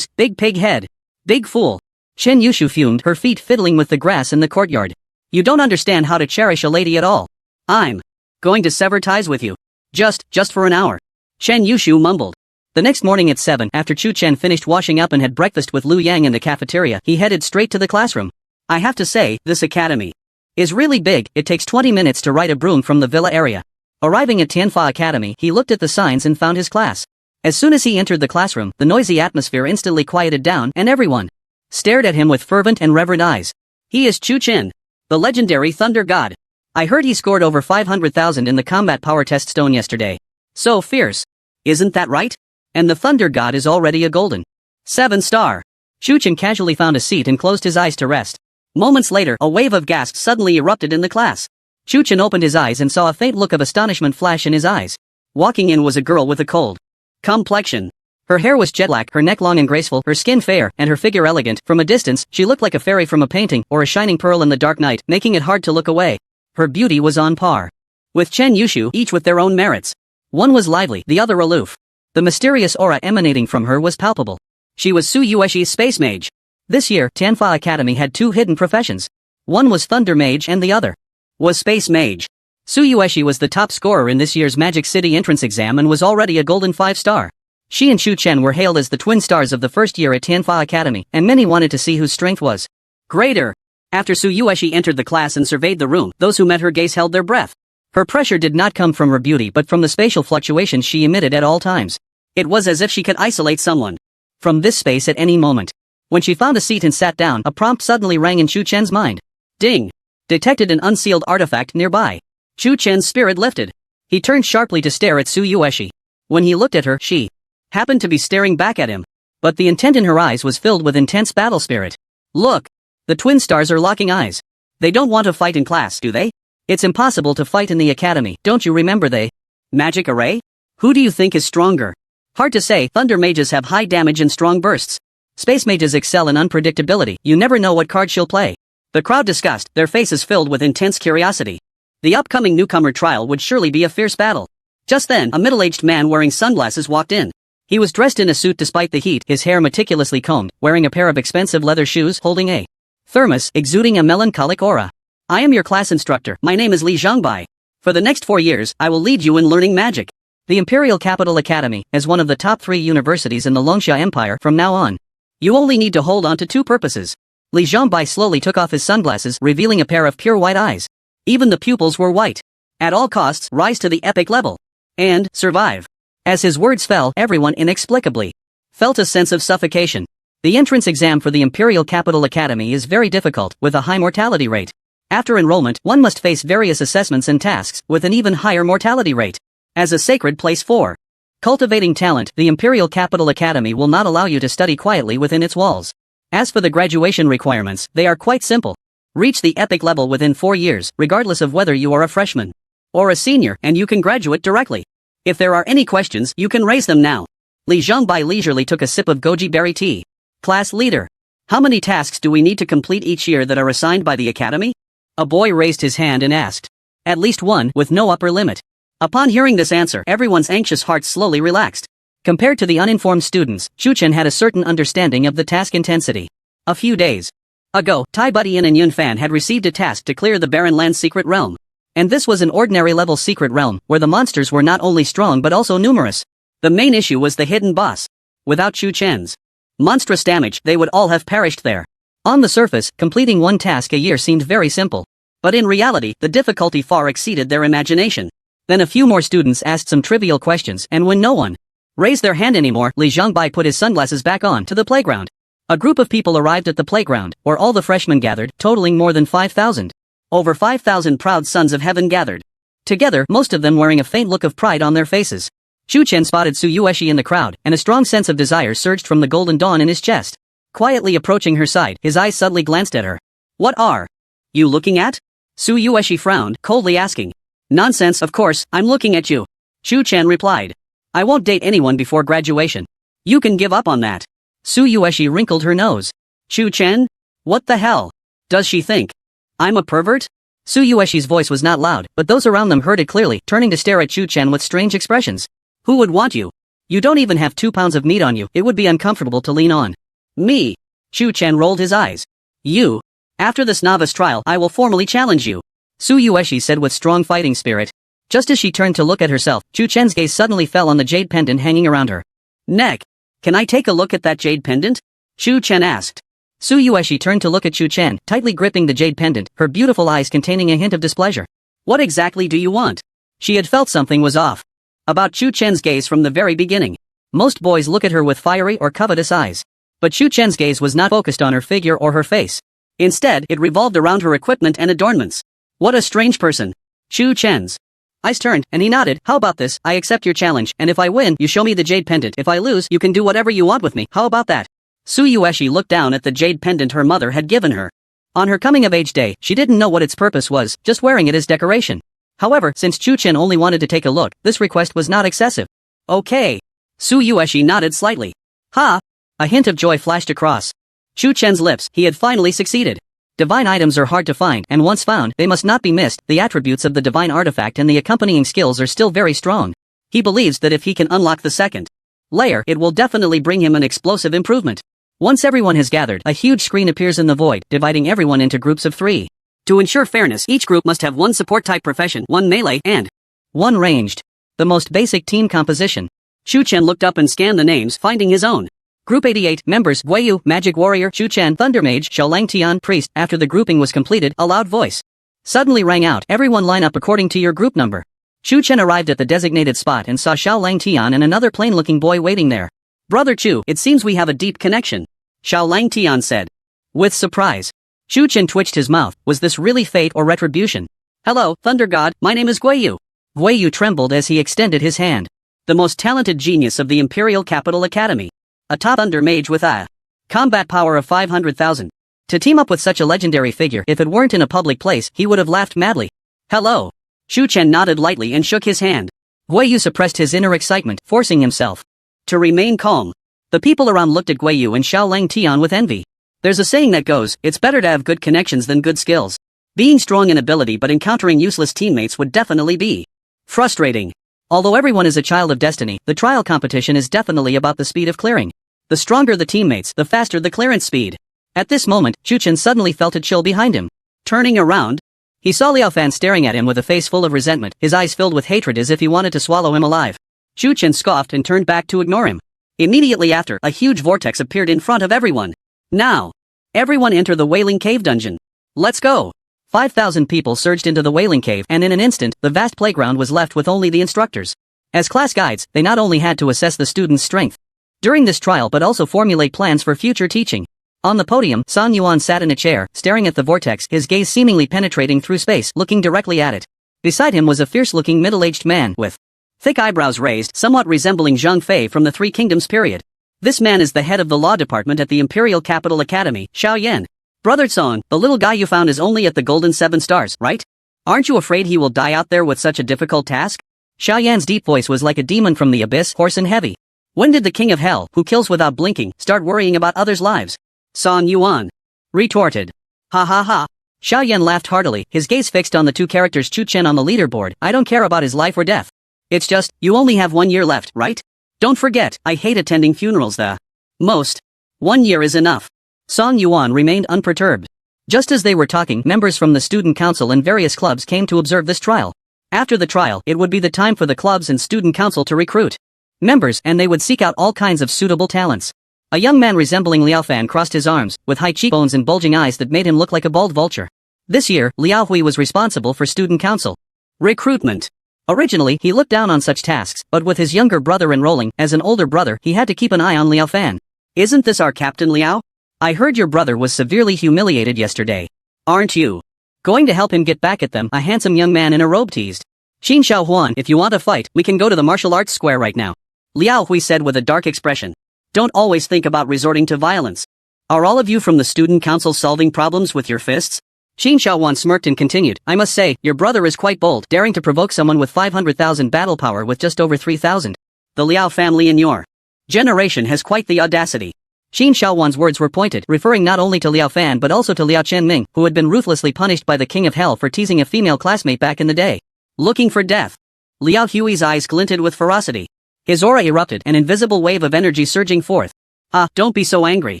[SPEAKER 1] big pig head. Big fool. Chen Yushu fumed, her feet fiddling with the grass in the courtyard. "You don't understand how to cherish a lady at all. I'm going to sever ties with you. Just for an hour." Chen Yushu mumbled. The next morning at 7, after Chu Chen finished washing up and had breakfast with Lu Yang in the cafeteria, he headed straight to the classroom. "I have to say, this academy is really big. It takes 20 minutes to ride a broom from the villa area." Arriving at Tianfa Academy, he looked at the signs and found his class. As soon as he entered the classroom, the noisy atmosphere instantly quieted down, and everyone stared at him with fervent and reverent eyes. "He is Chu Chen, the legendary Thunder God. I heard he scored over 500,000 in the combat power test stone yesterday. So fierce. Isn't that right? And the Thunder God is already a golden 7-star. Chu Chen casually found a seat and closed his eyes to rest. Moments later, a wave of gasps suddenly erupted in the class. Chu Chen opened his eyes and saw a faint look of astonishment flash in his eyes. Walking in was a girl with a cold complexion. Her hair was jet black, her neck long and graceful, her skin fair, and her figure elegant. From a distance, she looked like a fairy from a painting, or a shining pearl in the dark night, making it hard to look away. Her beauty was on par with Chen Yushu, each with their own merits. One was lively, the other aloof. The mysterious aura emanating from her was palpable. She was Su Yueshi's space mage. This year, Tianfa Academy had 2 hidden professions. One was Thunder Mage and the other was Space Mage. Tsuyoshi was the top scorer in this year's Magic City entrance exam and was already a golden 5-star. She and Chu Chen were hailed as the twin stars of the first year at Tianfa Academy, and many wanted to see whose strength was greater. After Tsuyoshi entered the class and surveyed the room, those who met her gaze held their breath. Her pressure did not come from her beauty but from the spatial fluctuations she emitted at all times. It was as if she could isolate someone from this space at any moment. When she found a seat and sat down, a prompt suddenly rang in Chu Chen's mind. Ding! Detected an unsealed artifact nearby. Chu Chen's spirit lifted. He turned sharply to stare at Tsuyoshi. When he looked at her, she happened to be staring back at him. But the intent in her eyes was filled with intense battle spirit. Look! The twin stars are locking eyes. They don't want to fight in class, do they? It's impossible to fight in the academy, don't you remember they? Magic array? Who do you think is stronger? Hard to say. Thunder mages have high damage and strong bursts. Space mages excel in unpredictability, you never know what card she'll play. The crowd discussed, their faces filled with intense curiosity. The upcoming newcomer trial would surely be a fierce battle. Just then, a middle-aged man wearing sunglasses walked in. He was dressed in a suit despite the heat, his hair meticulously combed, wearing a pair of expensive leather shoes, holding a thermos, exuding a melancholic aura. I am your class instructor, my name is Li Zhangbai. For the next 4 years, I will lead you in learning magic. The Imperial Capital Academy, as one of the top 3 universities in the Longsha Empire from now on. You only need to hold on to 2 purposes. Li Zhangbai slowly took off his sunglasses, revealing a pair of pure white eyes. Even the pupils were white. At all costs, rise to the epic level. And, survive. As his words fell, everyone inexplicably felt a sense of suffocation. The entrance exam for the Imperial Capital Academy is very difficult, with a high mortality rate. After enrollment, one must face various assessments and tasks, with an even higher mortality rate. As a sacred place for cultivating talent, the Imperial Capital Academy will not allow you to study quietly within its walls. As for the graduation requirements, they are quite simple. Reach the epic level within 4 years, regardless of whether you are a freshman or a senior, and you can graduate directly. If there are any questions, you can raise them now. Li Zhangbai leisurely took a sip of goji berry tea. Class leader. How many tasks do we need to complete each year that are assigned by the academy? A boy raised his hand and asked. At least 1, with no upper limit. Upon hearing this answer, everyone's anxious hearts slowly relaxed. Compared to the uninformed students, Chu Chen had a certain understanding of the task intensity. A few days ago, Tai Budian and Yun Fan had received a task to clear the Barren Land's secret realm. And this was an ordinary level secret realm, where the monsters were not only strong but also numerous. The main issue was the hidden boss. Without Chu Chen's monstrous damage, they would all have perished there. On the surface, completing 1 task a year seemed very simple. But in reality, the difficulty far exceeded their imagination. Then a few more students asked some trivial questions, and when no one raised their hand anymore, Li Zhangbai put his sunglasses back on to the playground. A group of people arrived at the playground, where all the freshmen gathered, totaling more than 5,000. Over 5,000 proud sons of heaven gathered together, most of them wearing a faint look of pride on their faces. Chu Chen spotted Tsuyoshi in the crowd, and a strong sense of desire surged from the golden dawn in his chest. Quietly approaching her side, his eyes suddenly glanced at her. What are you looking at? Tsuyoshi frowned, coldly asking. Nonsense, of course, I'm looking at you. Chu Chen replied. I won't date anyone before graduation. You can give up on that. Tsuyoshi wrinkled her nose. Chu Chen? What the hell? Does she think I'm a pervert? Tsuyoshi's voice was not loud, but those around them heard it clearly, turning to stare at Chu Chen with strange expressions. Who would want you? You don't even have 2 pounds of meat on you, it would be uncomfortable to lean on. Me? Chu Chen rolled his eyes. You? After this novice trial, I will formally challenge you. Tsuyoshi said with strong fighting spirit. Just as she turned to look at herself, Chu Chen's gaze suddenly fell on the jade pendant hanging around her neck. Can I take a look at that jade pendant? Chu Chen asked. Tsuyoshi turned to look at Chu Chen, tightly gripping the jade pendant, her beautiful eyes containing a hint of displeasure. What exactly do you want? She had felt something was off about Chu Chen's gaze from the very beginning. Most boys look at her with fiery or covetous eyes. But Chu Chen's gaze was not focused on her figure or her face. Instead, it revolved around her equipment and adornments. What a strange person. Chu Chen's eyes turned, and he nodded. How about this? I accept your challenge, and if I win, you show me the jade pendant. If I lose, you can do whatever you want with me. How about that? Tsuyoshi looked down at the jade pendant her mother had given her. On her coming-of-age day, she didn't know what its purpose was, just wearing it as decoration. However, since Chu Chen only wanted to take a look, this request was not excessive. Okay. Tsuyoshi nodded slightly. Ha! A hint of joy flashed across Chu Chen's lips. He had finally succeeded. Divine items are hard to find, and once found, they must not be missed. The attributes of the divine artifact and the accompanying skills are still very strong. He believes that if he can unlock the second layer, it will definitely bring him an explosive improvement. Once everyone has gathered, a huge screen appears in the void, dividing everyone into groups of 3. To ensure fairness, each group must have one support-type profession, one melee, and one ranged. The most basic team composition. Chu Chen looked up and scanned the names, finding his own. Group 88, members, Guiyu, Magic Warrior, Chu Chen, Thunder Mage, Xiaolang Tian, Priest. After the grouping was completed, a loud voice suddenly rang out, everyone line up according to your group number. Chu Chen arrived at the designated spot and saw Xiaolang Tian and another plain-looking boy waiting there. Brother Chu, it seems we have a deep connection, Xiaolang Tian said. With surprise. Chu Chen twitched his mouth, was this really fate or retribution? Hello, Thunder God, my name is Guiyu. Guiyu trembled as he extended his hand. The most talented genius of the Imperial Capital Academy. A top Thunder Mage with a combat power of 500,000. To team up with such a legendary figure, if it weren't in a public place, he would have laughed madly. Hello. Chu Chen nodded lightly and shook his hand. Guiyu suppressed his inner excitement, forcing himself to remain calm. The people around looked at Guiyu and Xiaolang Tian with envy. There's a saying that goes, it's better to have good connections than good skills. Being strong in ability but encountering useless teammates would definitely be frustrating. Although everyone is a child of destiny, the trial competition is definitely about the speed of clearing. The stronger the teammates, the faster the clearance speed. At this moment, Chu Chen suddenly felt a chill behind him. Turning around, he saw Liao Fan staring at him with a face full of resentment, his eyes filled with hatred as if he wanted to swallow him alive. Chu Chen scoffed and turned back to ignore him. Immediately after, a huge vortex appeared in front of everyone. Now, everyone enter the Wailing Cave dungeon. Let's go. 5,000 people surged into the Wailing Cave, and in an instant, the vast playground was left with only the instructors. As class guides, they not only had to assess the students' strength during this trial but also formulate plans for future teaching. On the podium, San Yuan sat in a chair, staring at the vortex, his gaze seemingly penetrating through space, looking directly at it. Beside him was a fierce-looking middle-aged man with thick eyebrows raised, somewhat resembling Zhang Fei from the Three Kingdoms period. This man is the head of the law department at the Imperial Capital Academy, Xiao Yan. Brother Song, the little guy you found is only at the Golden 7 Stars, right? Aren't you afraid he will die out there with such a difficult task? Xiao Yan's deep voice was like a demon from the abyss, hoarse and heavy. When did the King of Hell, who kills without blinking, start worrying about others' lives? San Yuan retorted. Ha ha ha. Xiao Yan laughed heartily, his gaze fixed on the two characters Chu Chen on the leaderboard. I don't care about his life or death. It's just, you only have 1 year left, right? Don't forget, I hate attending funerals. The most 1 year is enough. San Yuan remained unperturbed. Just as they were talking, members from the student council and various clubs came to observe this trial. After the trial, it would be the time for the clubs and student council to recruit members, and they would seek out all kinds of suitable talents. A young man resembling Liao Fan crossed his arms, with high cheekbones and bulging eyes that made him look like a bald vulture. This year, Liao Hui was responsible for student council recruitment. Originally, he looked down on such tasks, but with his younger brother enrolling, as an older brother, he had to keep an eye on Liao Fan. Isn't this our captain Liao? I heard your brother was severely humiliated yesterday. Aren't you going to help him get back at them? A handsome young man in a robe teased. Xin Xiaohuan, if you want to fight, we can go to the martial arts square right now. Liao Hui said with a dark expression. Don't always think about resorting to violence. Are all of you from the student council solving problems with your fists? Xin Xiaohuan smirked and continued, I must say, your brother is quite bold, daring to provoke someone with 500,000 battle power with just over 3,000. The Liao family in your generation has quite the audacity. Xin Xiaohuan's words were pointed, referring not only to Liao Fan but also to Liao Chenming, who had been ruthlessly punished by the King of Hell for teasing a female classmate back in the day. Looking for death. Liao Hui's eyes glinted with ferocity. His aura erupted, an invisible wave of energy surging forth. Ah, don't be so angry.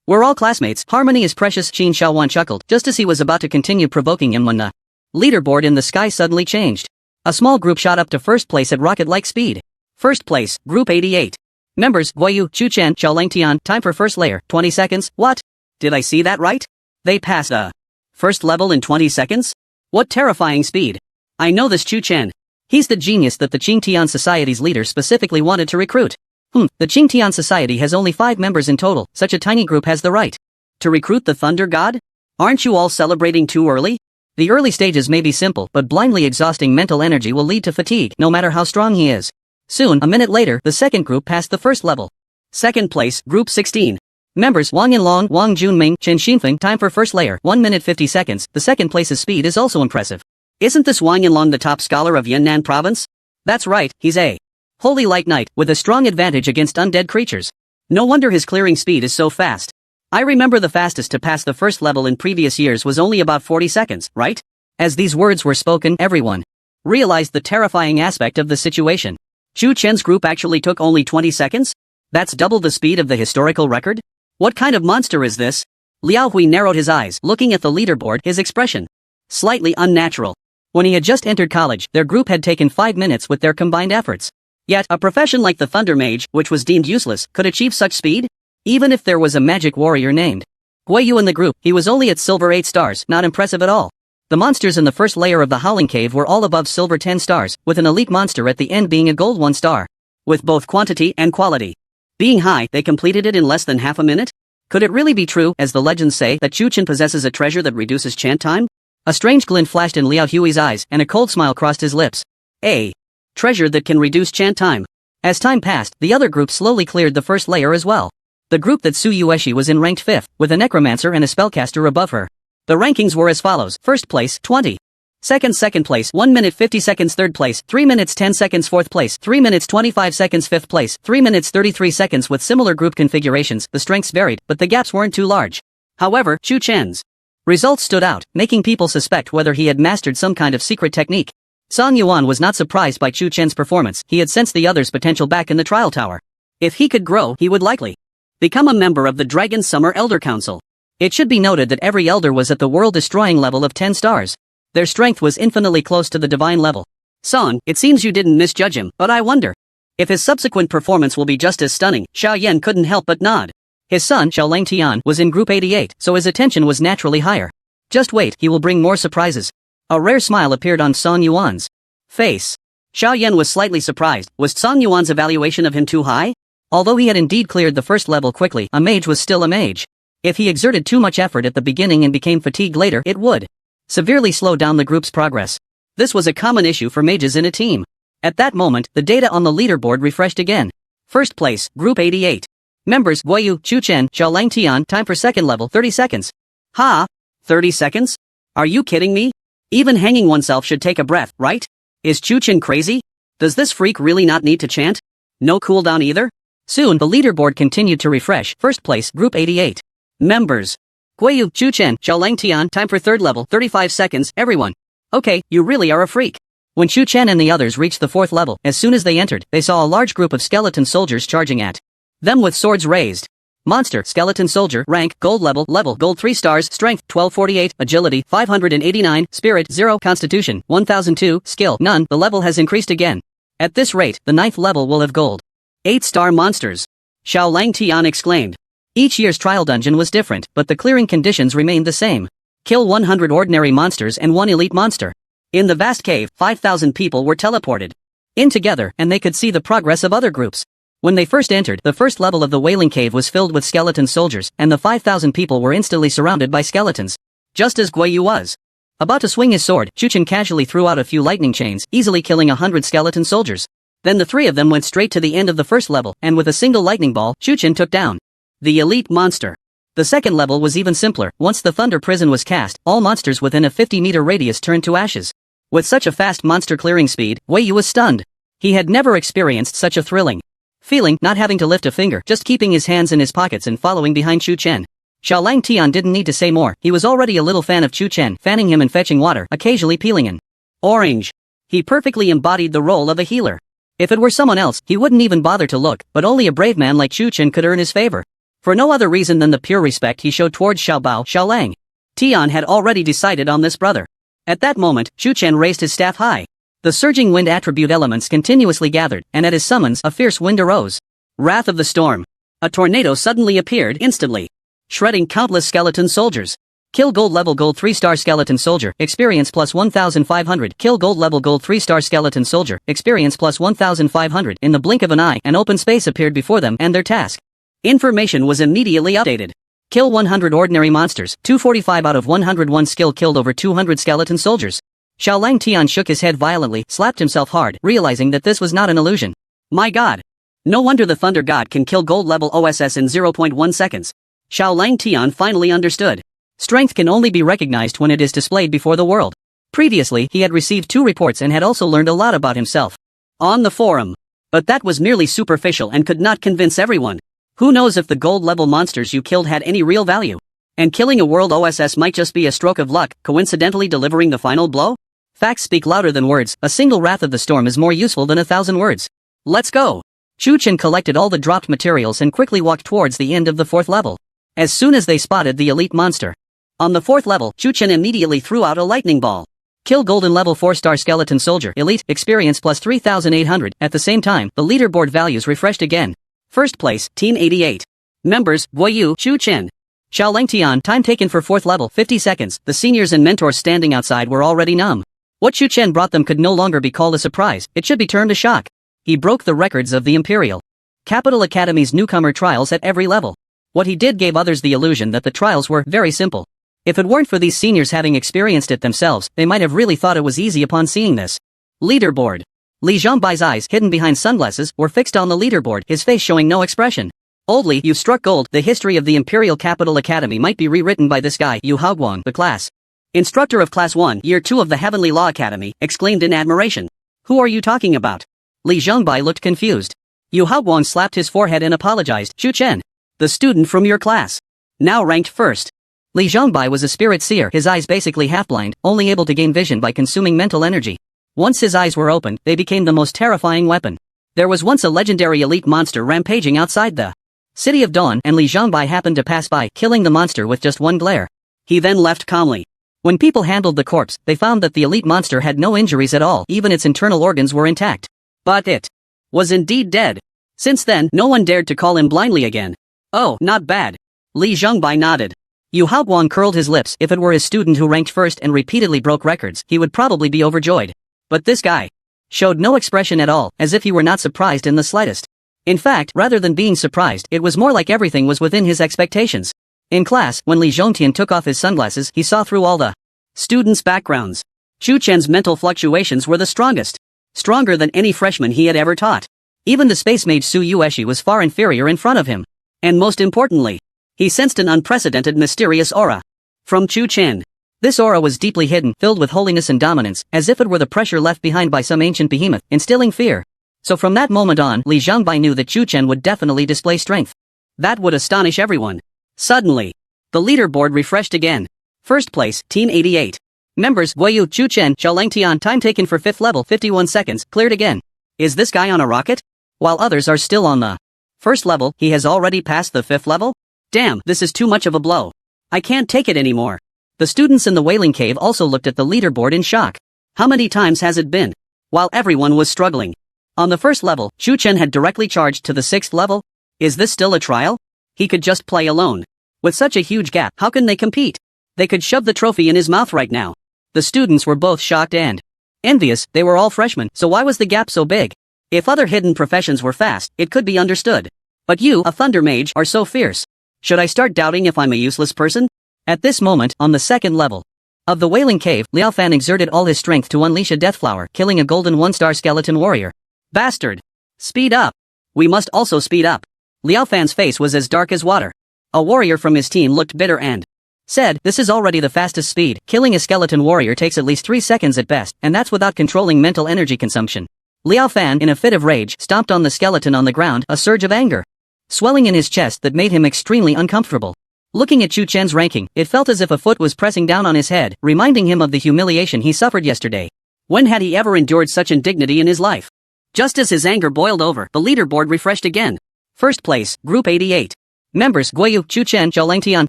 [SPEAKER 1] We're all classmates, harmony is precious. Xin Xiaohuan chuckled, just as he was about to continue provoking him when the leaderboard in the sky suddenly changed. A small group shot up to first place at rocket-like speed. First place, Group 88. Members, Guiyu, Chu Chen, Xiaolang Tian, time for first layer, 20 seconds, what? Did I see that right? They passed the first level in 20 seconds? What terrifying speed. I know this Chu Chen. He's the genius that the Qingtian Society's leader specifically wanted to recruit. The Qingtian Society has only 5 members in total, such a tiny group has the right to recruit the Thunder God? Aren't you all celebrating too early? The early stages may be simple, but blindly exhausting mental energy will lead to fatigue, no matter how strong he is. Soon, a minute later, the second group passed the first level. Second place, Group 16. Members, Wang Yinlong, Wang Junming, Chen Xinfeng, time for first layer, 1 minute 50 seconds, the second place's speed is also impressive. Isn't this Wang Yinlong the top scholar of Yunnan province? That's right, he's a holy light knight, with a strong advantage against undead creatures. No wonder his clearing speed is so fast. I remember the fastest to pass the first level in previous years was only about 40 seconds, right? As these words were spoken, everyone realized the terrifying aspect of the situation. Chu Chen's group actually took only 20 seconds? That's double the speed of the historical record? What kind of monster is this? Liao Hui narrowed his eyes, looking at the leaderboard, his expression Slightly unnatural. When he had just entered college, their group had taken 5 minutes with their combined efforts. Yet, a profession like the Thunder Mage, which was deemed useless, could achieve such speed? Even if there was a magic warrior named Guiyu in the group, he was only at silver 8 stars, not impressive at all. The monsters in the first layer of the Howling Cave were all above silver 10 stars, with an elite monster at the end being a gold 1 star. With both quantity and quality being high, they completed it in less than half a minute? Could it really be true, as the legends say, that Chu Chen possesses a treasure that reduces chant time? A strange glint flashed in Liao Hui's eyes, and a cold smile crossed his lips. A treasure that can reduce chant time. As time passed, the other group slowly cleared the first layer as well. The group that Su Yueshi was in ranked 5th, with a necromancer and a spellcaster above her. The rankings were as follows: first place, 20 seconds, second place, 1 minute 50 seconds, third place, 3 minutes 10 seconds, fourth place, 3 minutes 25 seconds, fifth place, 3 minutes 33 seconds. With similar group configurations, the strengths varied, but the gaps weren't too large. However, Chu Chen's results stood out, making people suspect whether he had mastered some kind of secret technique. Song Yuan was not surprised by Chu Chen's performance. He had sensed the other's potential back in the trial tower. If he could grow, he would likely become a member of the Dragon Summer Elder Council. It should be noted that every elder was at the world-destroying level of 10 stars. Their strength was infinitely close to the divine level. Song, it seems you didn't misjudge him, but I wonder if his subsequent performance will be just as stunning. Xiao Yan couldn't help but nod. His son, Xiao Langtian, was in group 88, so his attention was naturally higher. Just wait, he will bring more surprises. A rare smile appeared on Song Yuan's face. Xiao Yan was slightly surprised. Was Song Yuan's evaluation of him too high? Although he had indeed cleared the first level quickly, a mage was still a mage. If he exerted too much effort at the beginning and became fatigued later, it would severely slow down the group's progress. This was a common issue for mages in a team. At that moment, the data on the leaderboard refreshed again. First place, Group 88. Members, Guiyu, Chu Chen, Xiao Langtian. Time for second level, 30 seconds. Ha! 30 seconds? Are you kidding me? Even hanging oneself should take a breath, right? Is Chu Chen crazy? Does this freak really not need to chant? No cooldown either? Soon, the leaderboard continued to refresh. First place, Group 88. Members. Guiyu, Chu Chen, Xiao Langtian. Time for third level, 35 seconds. Everyone. Okay, you really are a freak. When Chu Chen and the others reached the fourth level, as soon as they entered, they saw a large group of skeleton soldiers charging at them with swords raised. Monster, skeleton soldier, rank, gold level, gold 3 stars, strength, 1248, agility, 589, spirit, 0, constitution, 1002, skill, none. The level has increased again. At this rate, the 9th level will have gold 8-star monsters. Xiao Langtian exclaimed. Each year's trial dungeon was different, but the clearing conditions remained the same. Kill 100 ordinary monsters and 1 elite monster. In the vast cave, 5,000 people were teleported in together, and they could see the progress of other groups. When they first entered, the first level of the Wailing Cave was filled with skeleton soldiers, and the 5,000 people were instantly surrounded by skeletons. Just as Guiyu was about to swing his sword, Chu Chen casually threw out a few lightning chains, easily killing 100 skeleton soldiers. Then the 3 of them went straight to the end of the first level, and with a single lightning ball, Chu Chen took down the elite monster. The second level was even simpler. Once the Thunder Prison was cast, all monsters within a 50-meter radius turned to ashes. With such a fast monster clearing speed, Guiyu was stunned. He had never experienced such a thrilling feeling, not having to lift a finger, just keeping his hands in his pockets and following behind Chu Chen. Xiao Langtian didn't need to say more. He was already a little fan of Chu Chen, fanning him and fetching water, occasionally peeling an orange. He perfectly embodied the role of a healer. If it were someone else, he wouldn't even bother to look, but only a brave man like Chu Chen could earn his favor. For no other reason than the pure respect he showed towards Xiao Lang. Tian had already decided on this brother. At that moment, Chu Chen raised his staff high. The surging wind attribute elements continuously gathered, and at his summons, a fierce wind arose. Wrath of the storm. A tornado suddenly appeared instantly, shredding countless skeleton soldiers. Kill gold level gold 3-star skeleton soldier, experience plus 1,500. Kill gold level gold 3-star skeleton soldier, experience plus 1,500. In the blink of an eye, an open space appeared before them and their task. Information was immediately updated. Kill 100 ordinary monsters, 245 out of 101 skill. Killed over 200 skeleton soldiers. Xiao Langtian shook his head violently, slapped himself hard, realizing that this was not an illusion. My god. No wonder the Thunder God can kill gold level OSS in 0.1 seconds. Xiao Langtian finally understood. Strength can only be recognized when it is displayed before the world. Previously, he had received 2 reports and had also learned a lot about himself on the forum. But that was merely superficial and could not convince everyone. Who knows if the gold level monsters you killed had any real value? And killing a world OSS might just be a stroke of luck, coincidentally delivering the final blow? Facts speak louder than words. A single Wrath of the Storm is more useful than 1,000 words. Let's go! Chu Chen collected all the dropped materials and quickly walked towards the end of the 4th level. As soon as they spotted the elite monster On the 4th level, Chu Chen immediately threw out a lightning ball. Kill golden level 4-star skeleton soldier, elite, experience plus 3,800. At the same time, the leaderboard values refreshed again. First place, Team 88. Members, Guoyu, Chu Chen. Xiao Lengtian, time taken for 4th level, 50 seconds. The seniors and mentors standing outside were already numb. What Chu Chen brought them could no longer be called a surprise, it should be termed a shock. He broke the records of the Imperial Capital Academy's newcomer trials at every level. What he did gave others the illusion that the trials were very simple. If it weren't for these seniors having experienced it themselves, they might have really thought it was easy upon seeing this. Leaderboard. Li Zhongbai's eyes, hidden behind sunglasses, were fixed on the leaderboard, his face showing no expression. Oldly, you've struck gold. The history of the Imperial Capital Academy might be rewritten by this guy, Yu Haoguang, the class instructor of Class 1, Year 2 of the Heavenly Law Academy, exclaimed in admiration. Who are you talking about? Li Zhongbai looked confused. Yu Haoguang slapped his forehead and apologized. Chu Chen, the student from your class, now ranked first. Li Zhongbai was a spirit seer, his eyes basically half-blind, only able to gain vision by consuming mental energy. Once his eyes were opened, they became the most terrifying weapon. There was once a legendary elite monster rampaging outside the City of Dawn, and Li Zhongbai happened to pass by, killing the monster with just one glare. He then left calmly. When people handled the corpse, they found that the elite monster had no injuries at all, even its internal organs were intact. But it was indeed dead. Since then, no one dared to call him blindly again. Oh, not bad. Li Zhongbai nodded. Yu Haoguang curled his lips. If it were his student who ranked first and repeatedly broke records, he would probably be overjoyed. But this guy showed no expression at all, as if he were not surprised in the slightest. In fact, rather than being surprised, it was more like everything was within his expectations. In class, when Li Zhongtian took off his sunglasses, he saw through all the students' backgrounds. Chu Chen's mental fluctuations were the strongest. Stronger than any freshman he had ever taught. Even the space mage Su Yueshi was far inferior in front of him. And most importantly, he sensed an unprecedented mysterious aura from Chu Chen. This aura was deeply hidden, filled with holiness and dominance, as if it were the pressure left behind by some ancient behemoth, instilling fear. So from that moment on, Li Zhongbai knew that Chu Chen would definitely display strength. That would astonish everyone. Suddenly, the leaderboard refreshed again. First place, Team 88. Members, Guoyu, Chu Chen, Xiao Lengtian, time taken for 5th level, 51 seconds, cleared again. Is this guy on a rocket? While others are still on the first level, he has already passed the 5th level? Damn, this is too much of a blow. I can't take it anymore. The students in the Wailing Cave also looked at the leaderboard in shock. How many times has it been? While everyone was struggling. On the first level, Chu Chen had directly charged to the 6th level? Is this still a trial? He could just play alone. With such a huge gap, how can they compete? They could shove the trophy in his mouth right now. The students were both shocked and envious. They were all freshmen, so why was the gap so big? If other hidden professions were fast, it could be understood. But you, a thunder mage, are so fierce. Should I start doubting if I'm a useless person? At this moment, on the 2nd level of the Wailing Cave, Liao Fan exerted all his strength to unleash a death flower, killing a golden 1-star skeleton warrior. Bastard! Speed up! We must also speed up. Liao Fan's face was as dark as water. A warrior from his team looked bitter and said, this is already the fastest speed. Killing a skeleton warrior takes at least 3 seconds at best, and that's without controlling mental energy consumption. Liao Fan, in a fit of rage, stomped on the skeleton on the ground, a surge of anger swelling in his chest that made him extremely uncomfortable. Looking at Chu Chen's ranking, it felt as if a foot was pressing down on his head, reminding him of the humiliation he suffered yesterday. When had he ever endured such indignity in his life? Just as his anger boiled over, the leaderboard refreshed again. First place, Group 88. Members, Guoyu, Chu Chen, Xiao Lengtian,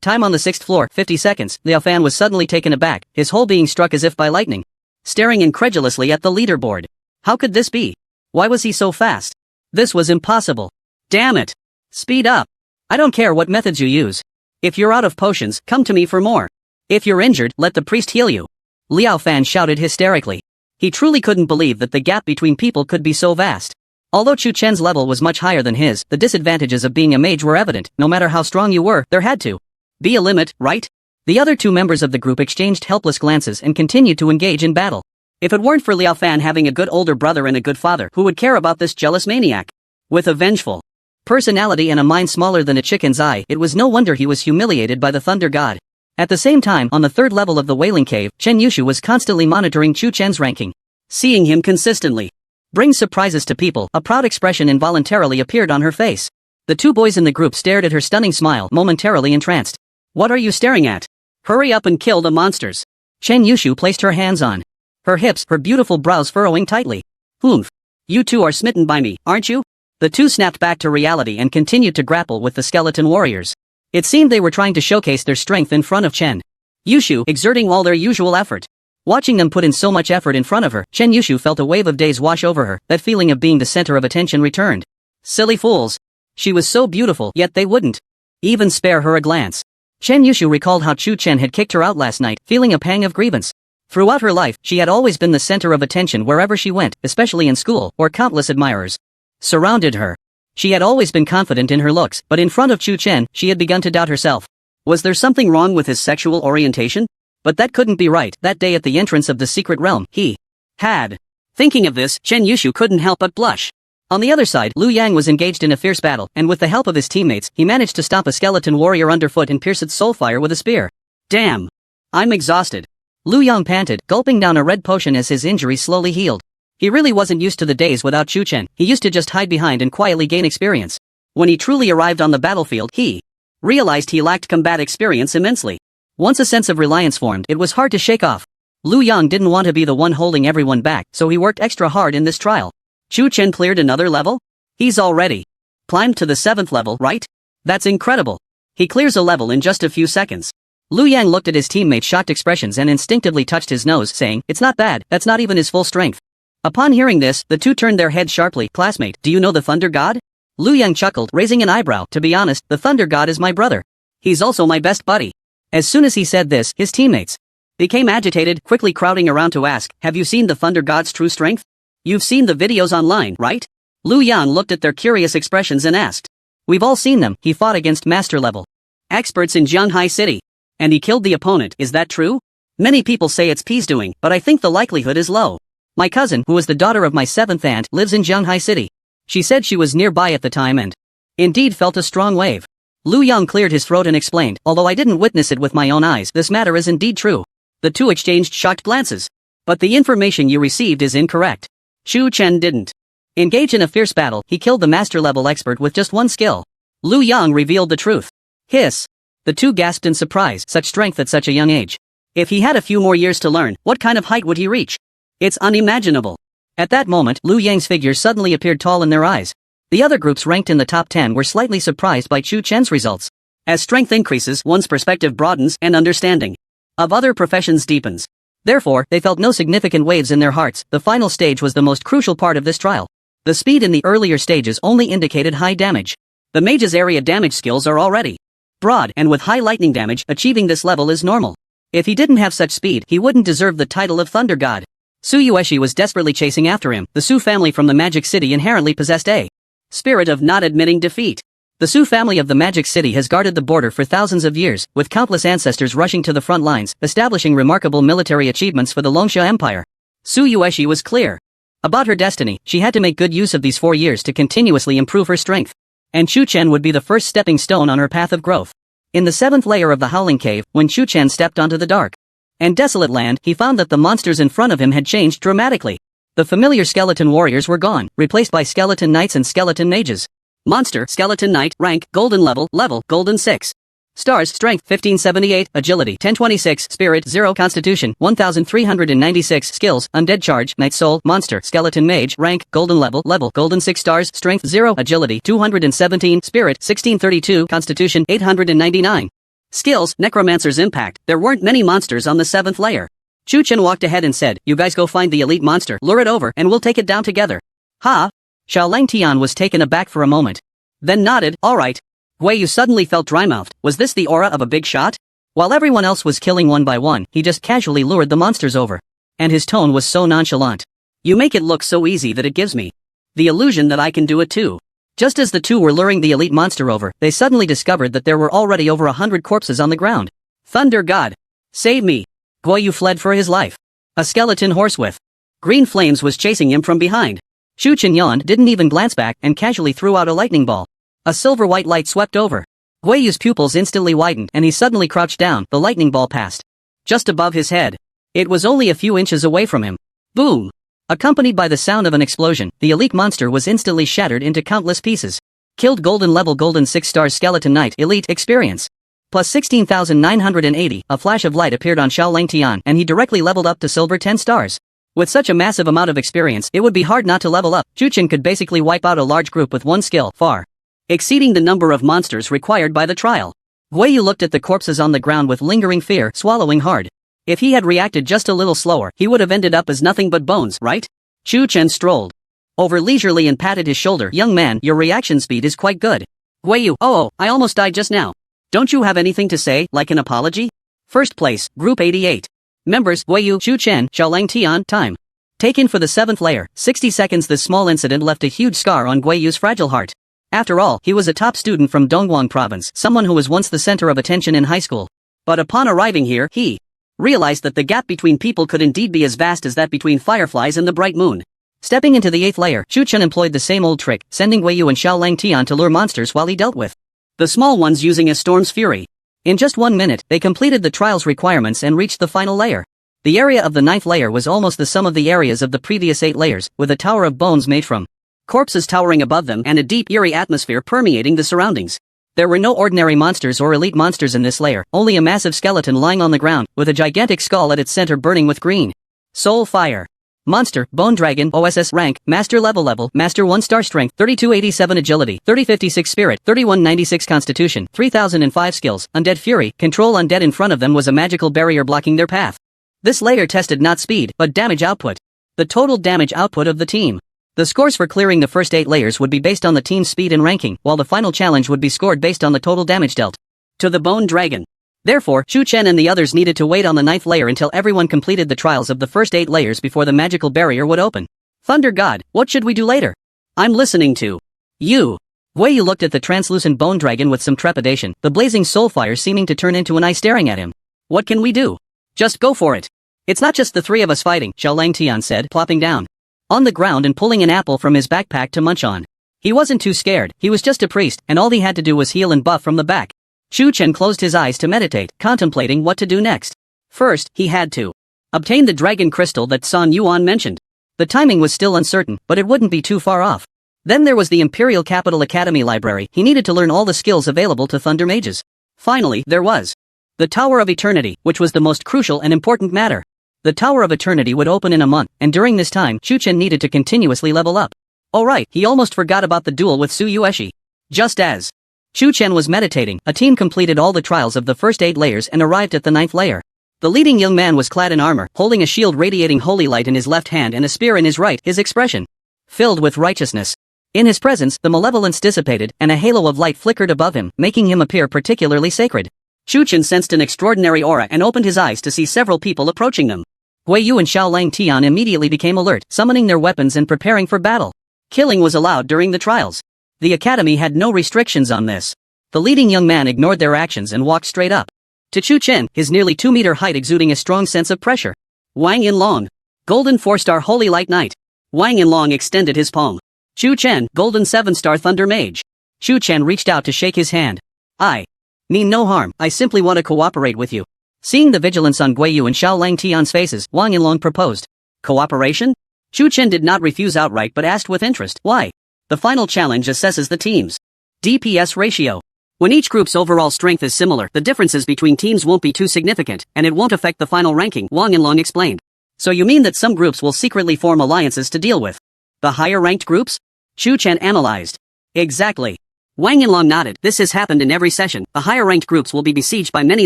[SPEAKER 1] time on the 6th floor, 50 seconds. Liao Fan was suddenly taken aback, his whole being struck as if by lightning. Staring incredulously at the leaderboard. How could this be? Why was he so fast? This was impossible. Damn it! Speed up! I don't care what methods you use. If you're out of potions, come to me for more. If you're injured, let the priest heal you. Liao Fan shouted hysterically. He truly couldn't believe that the gap between people could be so vast. Although Chu Chen's level was much higher than his, the disadvantages of being a mage were evident. No matter how strong you were, there had to be a limit, right? The other 2 members of the group exchanged helpless glances and continued to engage in battle. If it weren't for Liao Fan having a good older brother and a good father, who would care about this jealous maniac? With a vengeful personality and a mind smaller than a chicken's eye, it was no wonder he was humiliated by the Thunder God. At the same time, on the 3rd level of the Wailing Cave, Chen Yushu was constantly monitoring Chu Chen's ranking. Seeing him consistently brings surprises to people, a proud expression involuntarily appeared on her face. The 2 boys in the group stared at her stunning smile, momentarily entranced. What are you staring at? Hurry up and kill the monsters. Chen Yushu placed her hands on her hips, her beautiful brows furrowing tightly. Humph. You 2 are smitten by me, aren't you? The 2 snapped back to reality and continued to grapple with the skeleton warriors. It seemed they were trying to showcase their strength in front of Chen Yushu exerting all their usual effort. Watching them put in so much effort in front of her, Chen Yushu felt a wave of daze wash over her, that feeling of being the center of attention returned. Silly fools. She was so beautiful, yet they wouldn't even spare her a glance. Chen Yushu recalled how Chu Chen had kicked her out last night, feeling a pang of grievance. Throughout her life, she had always been the center of attention wherever she went, especially in school, where countless admirers surrounded her. She had always been confident in her looks, but in front of Chu Chen, she had begun to doubt herself. Was there something wrong with his sexual orientation? But that couldn't be right. That day at the entrance of the secret realm, he had. Thinking of this, Chen Yushu couldn't help but blush. On the other side, Liu Yang was engaged in a fierce battle, and with the help of his teammates, he managed to stop a skeleton warrior underfoot and pierce its soul fire with a spear. Damn. I'm exhausted. Liu Yang panted, gulping down a red potion as his injuries slowly healed. He really wasn't used to the days without Chu Chen. He used to just hide behind and quietly gain experience. When he truly arrived on the battlefield, he realized he lacked combat experience immensely. Once a sense of reliance formed, it was hard to shake off. Liu Yang didn't want to be the one holding everyone back, so he worked extra hard in this trial. Chu Chen cleared another level? He's already climbed to the 7th level, right? That's incredible. He clears a level in just a few seconds. Liu Yang looked at his teammate's shocked expressions and instinctively touched his nose, saying, "It's not bad, that's not even his full strength." Upon hearing this, the two turned their heads sharply. "Classmate, do you know the Thunder God?" Liu Yang chuckled, raising an eyebrow. "To be honest, the Thunder God is my brother. He's also my best buddy." As soon as he said this, his teammates became agitated, quickly crowding around to ask, "Have you seen the Thunder God's true strength? You've seen the videos online, right?" Liu Yang looked at their curious expressions and asked. "We've all seen them. He fought against master-level experts in Zhanghai City. And he killed the opponent, is that true? Many people say it's P's doing, but I think the likelihood is low. My cousin, who is the daughter of my 7th aunt, lives in Zhanghai City. She said she was nearby at the time and indeed felt a strong wave." Liu Yang cleared his throat and explained, "Although I didn't witness it with my own eyes, this matter is indeed true." The two exchanged shocked glances. "But the information you received is incorrect. Chu Chen didn't engage in a fierce battle. He killed the master-level expert with just one skill." Liu Yang revealed the truth. Hiss. The two gasped in surprise, such strength at such a young age. If he had a few more years to learn, what kind of height would he reach? It's unimaginable. At that moment, Liu Yang's figure suddenly appeared tall in their eyes. The other groups ranked in the top 10 were slightly surprised by Chu Chen's results. As strength increases, one's perspective broadens and understanding of other professions deepens. Therefore, they felt no significant waves in their hearts. The final stage was the most crucial part of this trial. The speed in the earlier stages only indicated high damage. The mage's area damage skills are already broad, and with high lightning damage, achieving this level is normal. If he didn't have such speed, he wouldn't deserve the title of Thunder God. Su Yueshi was desperately chasing after him. The Su family from the Magic City inherently possessed a spirit of not admitting defeat. The Su family of the Magic City has guarded the border for thousands of years, with countless ancestors rushing to the front lines, establishing remarkable military achievements for the Longsha Empire. Su Yueshi was clear about her destiny. She had to make good use of these 4 years to continuously improve her strength. And Chu Chen would be the first stepping stone on her path of growth. In the 7th layer of the Howling Cave, when Chu Chen stepped onto the dark and desolate land, he found that the monsters in front of him had changed dramatically. The familiar skeleton warriors were gone, replaced by skeleton knights and skeleton mages. Monster, skeleton knight, rank, golden level, golden 6. Stars, strength, 1578, agility, 1026, spirit, 0, constitution, 1396, skills, undead charge, night soul, monster, skeleton mage, rank, golden level, golden 6 stars, strength, 0, agility, 217, spirit, 1632, constitution, 899. Skills, necromancer's impact. There weren't many monsters on the 7th layer. Chu Chen walked ahead and said, "You guys go find the elite monster, lure it over, and we'll take it down together." "Ha?" Xiaolang Tian was taken aback for a moment. Then nodded, "All right." Wei Yu suddenly felt dry-mouthed. Was this the aura of a big shot? While everyone else was killing one by one, he just casually lured the monsters over. And his tone was so nonchalant. "You make it look so easy that it gives me the illusion that I can do it too." Just as the two were luring the elite monster over, they suddenly discovered that there were already over 100 corpses on the ground. "Thunder God! Save me!" Guo Yu fled for his life. A skeleton horse with green flames was chasing him from behind. Chu Chen yawned, didn't even glance back, and casually threw out a lightning ball. A silver-white light swept over. Guo Yu's pupils instantly widened, and he suddenly crouched down. The lightning ball passed just above his head. It was only a few inches away from him. Boom! Accompanied by the sound of an explosion, the elite monster was instantly shattered into countless pieces. Killed golden level golden 6 stars skeleton knight elite experience. Plus 16,980, a flash of light appeared on Xiaolang Tian, and he directly leveled up to silver 10 stars. With such a massive amount of experience, it would be hard not to level up. Chu Chen could basically wipe out a large group with one skill, far exceeding the number of monsters required by the trial. Guiyu looked at the corpses on the ground with lingering fear, swallowing hard. If he had reacted just a little slower, he would have ended up as nothing but bones, right? Chu Chen strolled over leisurely and patted his shoulder. Young man, your reaction speed is quite good. Guiyu, oh, I almost died just now. Don't you have anything to say, like an apology? First place, Group 88. Members, Guiyu, Chu Chen, Xiaolang Tian, time. Taken for the 7th layer, 60 seconds. This small incident left a huge scar on Guiyu's fragile heart. After all, he was a top student from Dongguan province, someone who was once the center of attention in high school. But upon arriving here, he realized that the gap between people could indeed be as vast as that between fireflies and the bright moon. Stepping into the 8th layer, Chu Chen employed the same old trick, sending Guiyu and Xiaolang Tian to lure monsters while he dealt with the small ones using a storm's fury. In just 1 minute, they completed the trial's requirements and reached the final layer. The area of the 9th layer was almost the sum of the areas of the previous 8 layers, with a tower of bones made from corpses towering above them and a deep eerie atmosphere permeating the surroundings. There were no ordinary monsters or elite monsters in this layer, only a massive skeleton lying on the ground, with a gigantic skull at its center burning with green soul fire. Monster, Bone Dragon, OSS rank, Master level, Master 1 star strength, 3287 agility, 3056 spirit, 3196 constitution, 3005 skills, Undead Fury, control undead. In front of them was a magical barrier blocking their path. This layer tested not speed, but damage output. The total damage output of the team. The scores for clearing the first 8 layers would be based on the team's speed and ranking, while the final challenge would be scored based on the total damage dealt to the Bone Dragon. Therefore, Chu Chen and the others needed to wait on the 9th layer until everyone completed the trials of the first 8 layers before the magical barrier would open. Thunder God, what should we do later? I'm listening to you. Guiyu looked at the translucent Bone Dragon with some trepidation, the blazing soul fire seeming to turn into an eye staring at him. What can we do? Just go for it. It's not just the 3 of us fighting, Xiaolang Tian said, plopping down on the ground and pulling an apple from his backpack to munch on. He wasn't too scared, he was just a priest, and all he had to do was heal and buff from the back. Chu Chen closed his eyes to meditate, contemplating what to do next. First, he had to obtain the dragon crystal that San Yuan mentioned. The timing was still uncertain, but it wouldn't be too far off. Then there was the Imperial Capital Academy library. He needed to learn all the skills available to Thunder Mages. Finally, there was the Tower of Eternity, which was the most crucial and important matter. The Tower of Eternity would open in a month, and during this time, Chu Chen needed to continuously level up. Oh right, he almost forgot about the duel with Su Yueshi. Just as Chu Chen was meditating, a team completed all the trials of the first 8 layers and arrived at the 9th layer. The leading young man was clad in armor, holding a shield radiating holy light in his left hand and a spear in his right, his expression filled with righteousness. In his presence, the malevolence dissipated, and a halo of light flickered above him, making him appear particularly sacred. Chu Chen sensed an extraordinary aura and opened his eyes to see several people approaching them. Guiyu and Xiaolang Tian immediately became alert, summoning their weapons and preparing for battle. Killing was allowed during the trials. The academy had no restrictions on this. The leading young man ignored their actions and walked straight up to Chu Chen, his nearly 2-meter height exuding a strong sense of pressure. Wang Yinlong, Golden 4-star Holy Light Knight. Wang Yinlong extended his palm. Chu Chen, Golden 7-star Thunder Mage. Chu Chen reached out to shake his hand. I mean no harm, I simply want to cooperate with you. Seeing the vigilance on Guiyu and Xiaolang Tian's faces, Wang Yinlong proposed cooperation? Chu Chen did not refuse outright but asked with interest, why? The final challenge assesses the team's DPS ratio. When each group's overall strength is similar, the differences between teams won't be too significant, and it won't affect the final ranking, Wang Yinlong explained. So you mean that some groups will secretly form alliances to deal with the higher-ranked groups? Chu Chen analyzed. Exactly. Wang Yinlong nodded. This has happened in every session. The higher-ranked groups will be besieged by many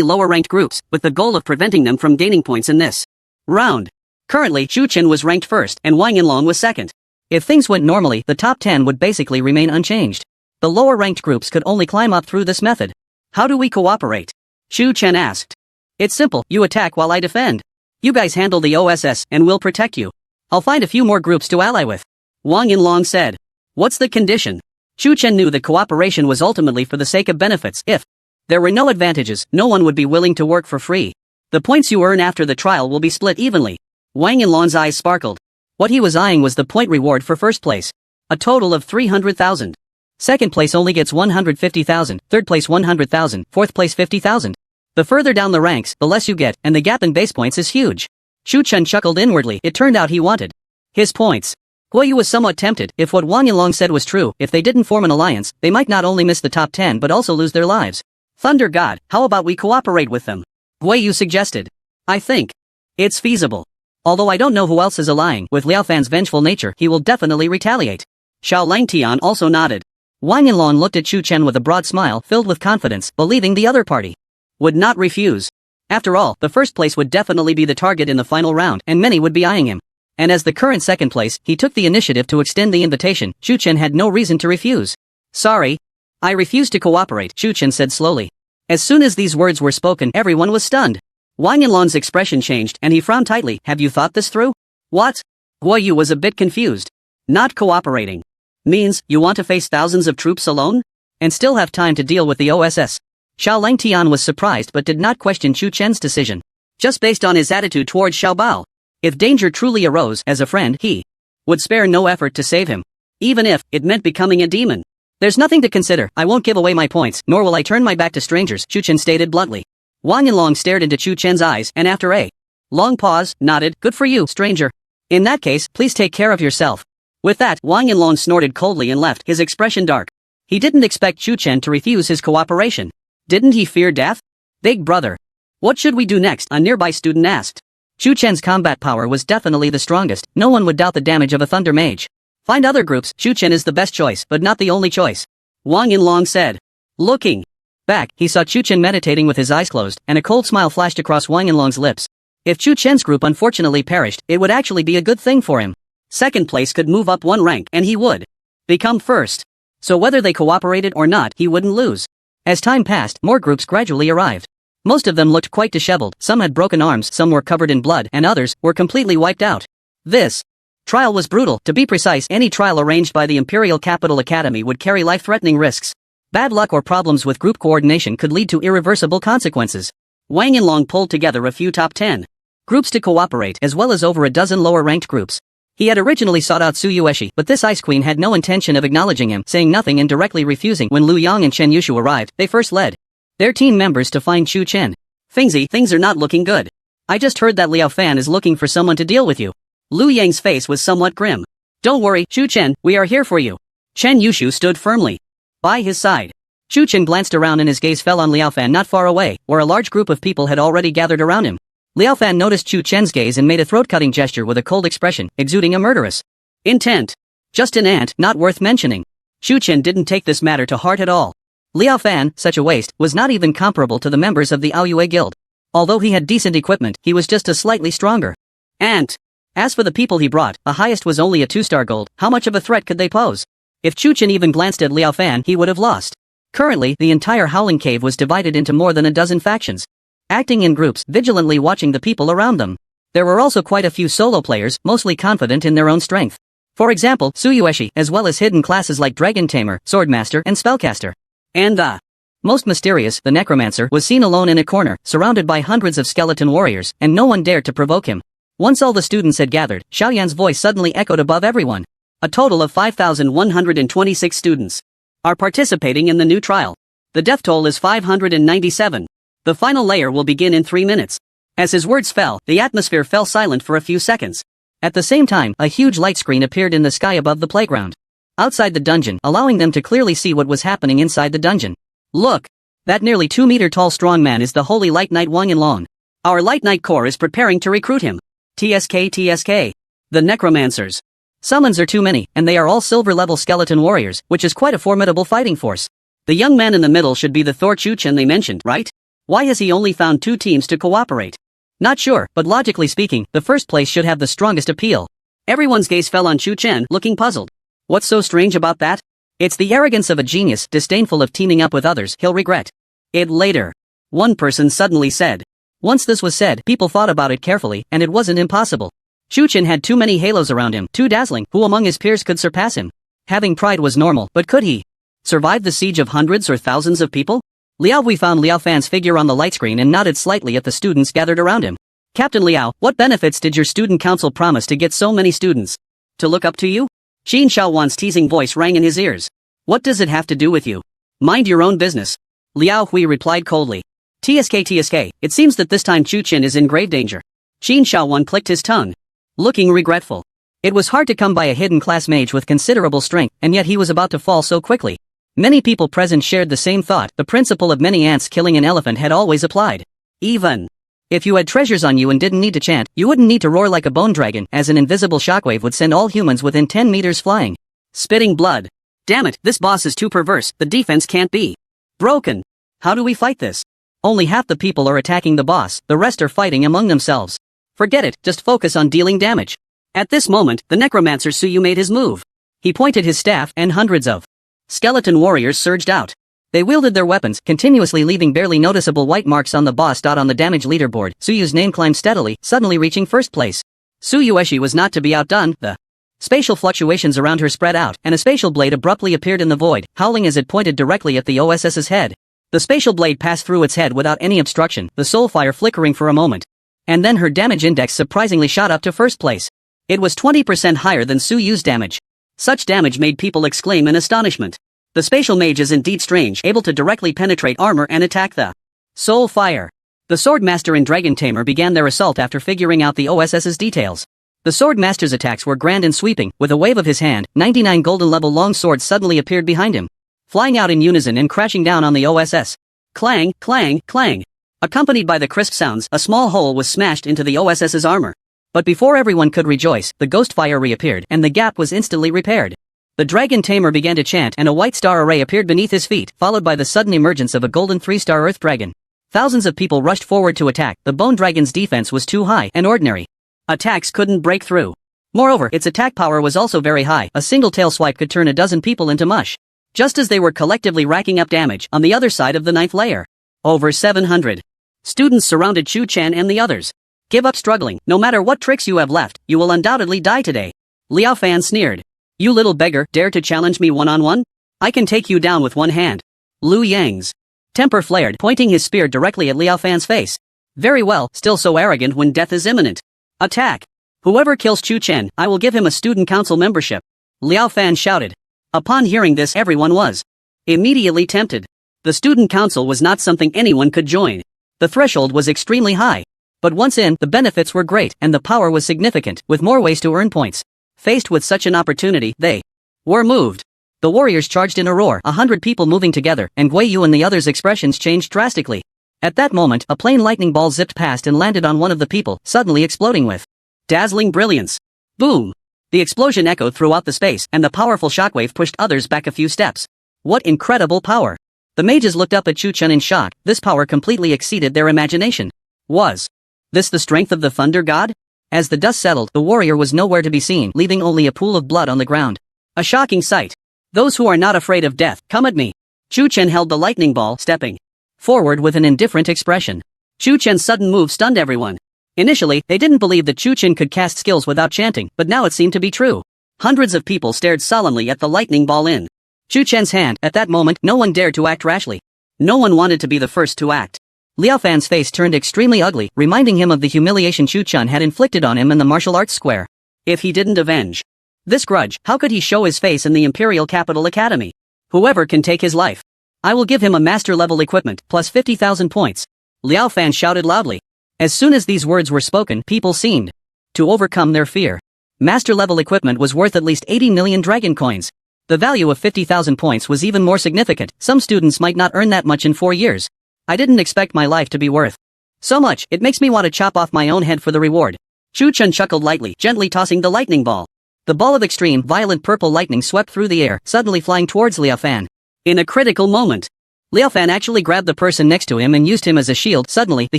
[SPEAKER 1] lower-ranked groups, with the goal of preventing them from gaining points in this round. Currently, Chu Chen was ranked first, and Wang Yinlong was second. If things went normally, the top 10 would basically remain unchanged. The lower-ranked groups could only climb up through this method. How do we cooperate? Chu Chen asked. It's simple, you attack while I defend. You guys handle the OSS, and we'll protect you. I'll find a few more groups to ally with. Wang Yinlong said. What's the condition? Chu Chen knew that cooperation was ultimately for the sake of benefits. If there were no advantages, no one would be willing to work for free. The points you earn after the trial will be split evenly. Wang Yinlong's eyes sparkled. What he was eyeing was the point reward for first place. A total of 300,000. Second place only gets 150,000, third place 100,000, fourth place 50,000. The further down the ranks, the less you get, and the gap in base points is huge. Chu Chen chuckled inwardly. It turned out he wanted his points. Guiyu was somewhat tempted. If what Wang Yinlong said was true, if they didn't form an alliance, they might not only miss the top 10 but also lose their lives. Thunder God, how about we cooperate with them? Guiyu suggested. I think it's feasible. Although I don't know who else is allying, with Liao Fan's vengeful nature, he will definitely retaliate. Xiaolang Tian also nodded. Wang Yanlong looked at Chu Chen with a broad smile filled with confidence, believing the other party would not refuse. After all, the first place would definitely be the target in the final round, and many would be eyeing him. And as the current second place, he took the initiative to extend the invitation. Chu Chen had no reason to refuse. Sorry. I refuse to cooperate, Chu Chen said slowly. As soon as these words were spoken, everyone was stunned. Wang Yanlong's expression changed, and he frowned tightly. Have you thought this through? What? Guoyu was a bit confused. Not cooperating means you want to face thousands of troops alone? And still have time to deal with the OSS. Xiao Langtian was surprised but did not question Chu Chen's decision. Just based on his attitude towards Xiao Bao. If danger truly arose, as a friend, he would spare no effort to save him. Even if it meant becoming a demon. There's nothing to consider. I won't give away my points, nor will I turn my back to strangers, Chu Chen stated bluntly. Wang Yanlong stared into Chu Chen's eyes, and after a long pause, nodded. Good for you, stranger. In that case, please take care of yourself. With that, Wang Yanlong snorted coldly and left, his expression dark. He didn't expect Chu Chen to refuse his cooperation. Didn't he fear death? Big brother. What should we do next? A nearby student asked. Chu Chen's combat power was definitely the strongest. No one would doubt the damage of a thunder mage. Find other groups. Chu Chen is the best choice, but not the only choice. Wang Yanlong said. Looking back, he saw Chu Chen meditating with his eyes closed, and a cold smile flashed across Wang Yanlong's lips. If Chu Chen's group unfortunately perished, it would actually be a good thing for him. Second place could move up one rank, and he would become first. So whether they cooperated or not, he wouldn't lose. As time passed, more groups gradually arrived. Most of them looked quite disheveled. Some had broken arms, some were covered in blood, and others were completely wiped out. This trial was brutal. To be precise, any trial arranged by the Imperial Capital Academy would carry life-threatening risks. Bad luck or problems with group coordination could lead to irreversible consequences. Wang Yanlong pulled together a few top 10 groups to cooperate, as well as over a dozen lower-ranked groups. He had originally sought out Su Yueshi, but this Ice Queen had no intention of acknowledging him, saying nothing and directly refusing. When Lu Yang and Chen Yushu arrived, they first led their team members to find Chu Chen. Fingzi, things are not looking good. I just heard that Liao Fan is looking for someone to deal with you. Lu Yang's face was somewhat grim. Don't worry, Chu Chen, we are here for you. Chen Yushu stood firmly by his side. Chu Chen glanced around and his gaze fell on Liao Fan not far away, where a large group of people had already gathered around him. Liao Fan noticed Chu Chen's gaze and made a throat-cutting gesture with a cold expression, exuding a murderous intent. Just an ant, not worth mentioning. Chu Chen didn't take this matter to heart at all. Liao Fan, such a waste, was not even comparable to the members of the Aoyue Guild. Although he had decent equipment, he was just a slightly stronger ant. As for the people he brought, the highest was only a 2-star gold. How much of a threat could they pose? If Chu Chen even glanced at Liao Fan, he would have lost. Currently, the entire Howling Cave was divided into more than a dozen factions, acting in groups, vigilantly watching the people around them. There were also quite a few solo players, mostly confident in their own strength. For example, Su Yueshi, as well as hidden classes like Dragon Tamer, Swordmaster, and Spellcaster. And the most mysterious, the Necromancer, was seen alone in a corner, surrounded by hundreds of skeleton warriors, and no one dared to provoke him. Once all the students had gathered, Xiaoyan's voice suddenly echoed above everyone. A total of 5,126 students are participating in the new trial. The death toll is 597. The final layer will begin in 3 minutes. As his words fell, the atmosphere fell silent for a few seconds. At the same time, a huge light screen appeared in the sky above the playground, outside the dungeon, allowing them to clearly see what was happening inside the dungeon. Look! That nearly 2-meter-tall strong man is the Holy Light Knight Wang Yanlong. Our Light Knight Corps is preparing to recruit him. TSK. The Necromancers. Summons are too many, and they are all silver-level skeleton warriors, which is quite a formidable fighting force. The young man in the middle should be the Thor Chu Chen they mentioned, right? Why has he only found 2 teams to cooperate? Not sure, but logically speaking, the first place should have the strongest appeal. Everyone's gaze fell on Chu Chen, looking puzzled. What's so strange about that? It's the arrogance of a genius, disdainful of teaming up with others. He'll regret it later. One person suddenly said. Once this was said, people thought about it carefully, and it wasn't impossible. Chu Chen had too many halos around him, too dazzling. Who among his peers could surpass him? Having pride was normal, but could he survive the siege of hundreds or thousands of people? Liao Hui found Liao Fan's figure on the light screen and nodded slightly at the students gathered around him. Captain Liao, what benefits did your student council promise to get so many students to look up to you? Xin Shaowan's teasing voice rang in his ears. What does it have to do with you? Mind your own business. Liao Hui replied coldly. TSK, it seems that this time Chu Chen is in grave danger. Xin Shaowan clicked his tongue, looking regretful. It was hard to come by a hidden class mage with considerable strength, and yet he was about to fall so quickly. Many people present shared the same thought. The principle of many ants killing an elephant had always applied. Even if you had treasures on you and didn't need to chant, you wouldn't need to roar like a bone dragon, as an invisible shockwave would send all humans within 10 meters flying, spitting blood. Damn it, this boss is too perverse, the defense can't be broken. How do we fight this? Only half the people are attacking the boss, the rest are fighting among themselves. Forget it, just focus on dealing damage. At this moment, the necromancer Suyu made his move. He pointed his staff and hundreds of skeleton warriors surged out. They wielded their weapons, continuously leaving barely noticeable white marks on the boss. On the damage leaderboard, Suyu's name climbed steadily, suddenly reaching first place. Suyueshi was not to be outdone. The spatial fluctuations around her spread out, and a spatial blade abruptly appeared in the void, howling as it pointed directly at the OSS's head. The spatial blade passed through its head without any obstruction, the soul fire flickering for a moment. And then her damage index surprisingly shot up to first place. It was 20% higher than Suyu's damage. Such damage made people exclaim in astonishment. The spatial mage is indeed strange, able to directly penetrate armor and attack the soul fire. The Swordmaster and Dragon Tamer began their assault after figuring out the OSS's details. The Swordmaster's attacks were grand and sweeping. With a wave of his hand, 99 golden level long swords suddenly appeared behind him, flying out in unison and crashing down on the OSS. Clang, clang, clang. Accompanied by the crisp sounds, a small hole was smashed into the OSS's armor. But before everyone could rejoice, the ghost fire reappeared, and the gap was instantly repaired. The Dragon Tamer began to chant, and a white star array appeared beneath his feet, followed by the sudden emergence of a golden 3-star Earth Dragon. Thousands of people rushed forward to attack. The Bone Dragon's defense was too high, and ordinary attacks couldn't break through. Moreover, its attack power was also very high. A single tail swipe could turn a dozen people into mush. Just as they were collectively racking up damage, on the other side of the 9th layer, over 700 students surrounded Chu Chen and the others. Give up struggling. No matter what tricks you have left, you will undoubtedly die today. Liao Fan sneered. You little beggar, dare to challenge me one-on-one? I can take you down with one hand. Lu Yang's temper flared, pointing his spear directly at Liao Fan's face. Very well, still so arrogant when death is imminent. Attack! Whoever kills Chu Chen, I will give him a student council membership. Liao Fan shouted. Upon hearing this, everyone was immediately tempted. The student council was not something anyone could join. The threshold was extremely high. But once in, the benefits were great, and the power was significant, with more ways to earn points. Faced with such an opportunity, they were moved. The warriors charged in a roar, 100 people moving together, and Guei Yu and the others' expressions changed drastically. At that moment, a plain lightning ball zipped past and landed on one of the people, suddenly exploding with dazzling brilliance. Boom! The explosion echoed throughout the space, and the powerful shockwave pushed others back a few steps. What incredible power! The mages looked up at Chu Chen in shock. This power completely exceeded their imagination. Was this the strength of the Thunder God? As the dust settled, the warrior was nowhere to be seen, leaving only a pool of blood on the ground. A shocking sight. Those who are not afraid of death, come at me. Chu Chen held the lightning ball, stepping forward with an indifferent expression. Chu Chen's sudden move stunned everyone. Initially, they didn't believe that Chu Chen could cast skills without chanting, but now it seemed to be true. Hundreds of people stared solemnly at the lightning ball in Chu Chen's hand. At that moment, no one dared to act rashly. No one wanted to be the first to act. Liao Fan's face turned extremely ugly, reminding him of the humiliation Chu Chen had inflicted on him in the martial arts square. If he didn't avenge this grudge, how could he show his face in the Imperial Capital Academy? Whoever can take his life, I will give him a master-level equipment, plus 50,000 points. Liao Fan shouted loudly. As soon as these words were spoken, people seemed to overcome their fear. Master-level equipment was worth at least 80 million dragon coins. The value of 50,000 points was even more significant. Some students might not earn that much in 4 years. I didn't expect my life to be worth so much. It makes me want to chop off my own head for the reward. Chu Chen chuckled lightly, gently tossing the lightning ball. The ball of extreme, violent purple lightning swept through the air, suddenly flying towards Liao Fan. In a critical moment, Liao Fan actually grabbed the person next to him and used him as a shield. Suddenly, the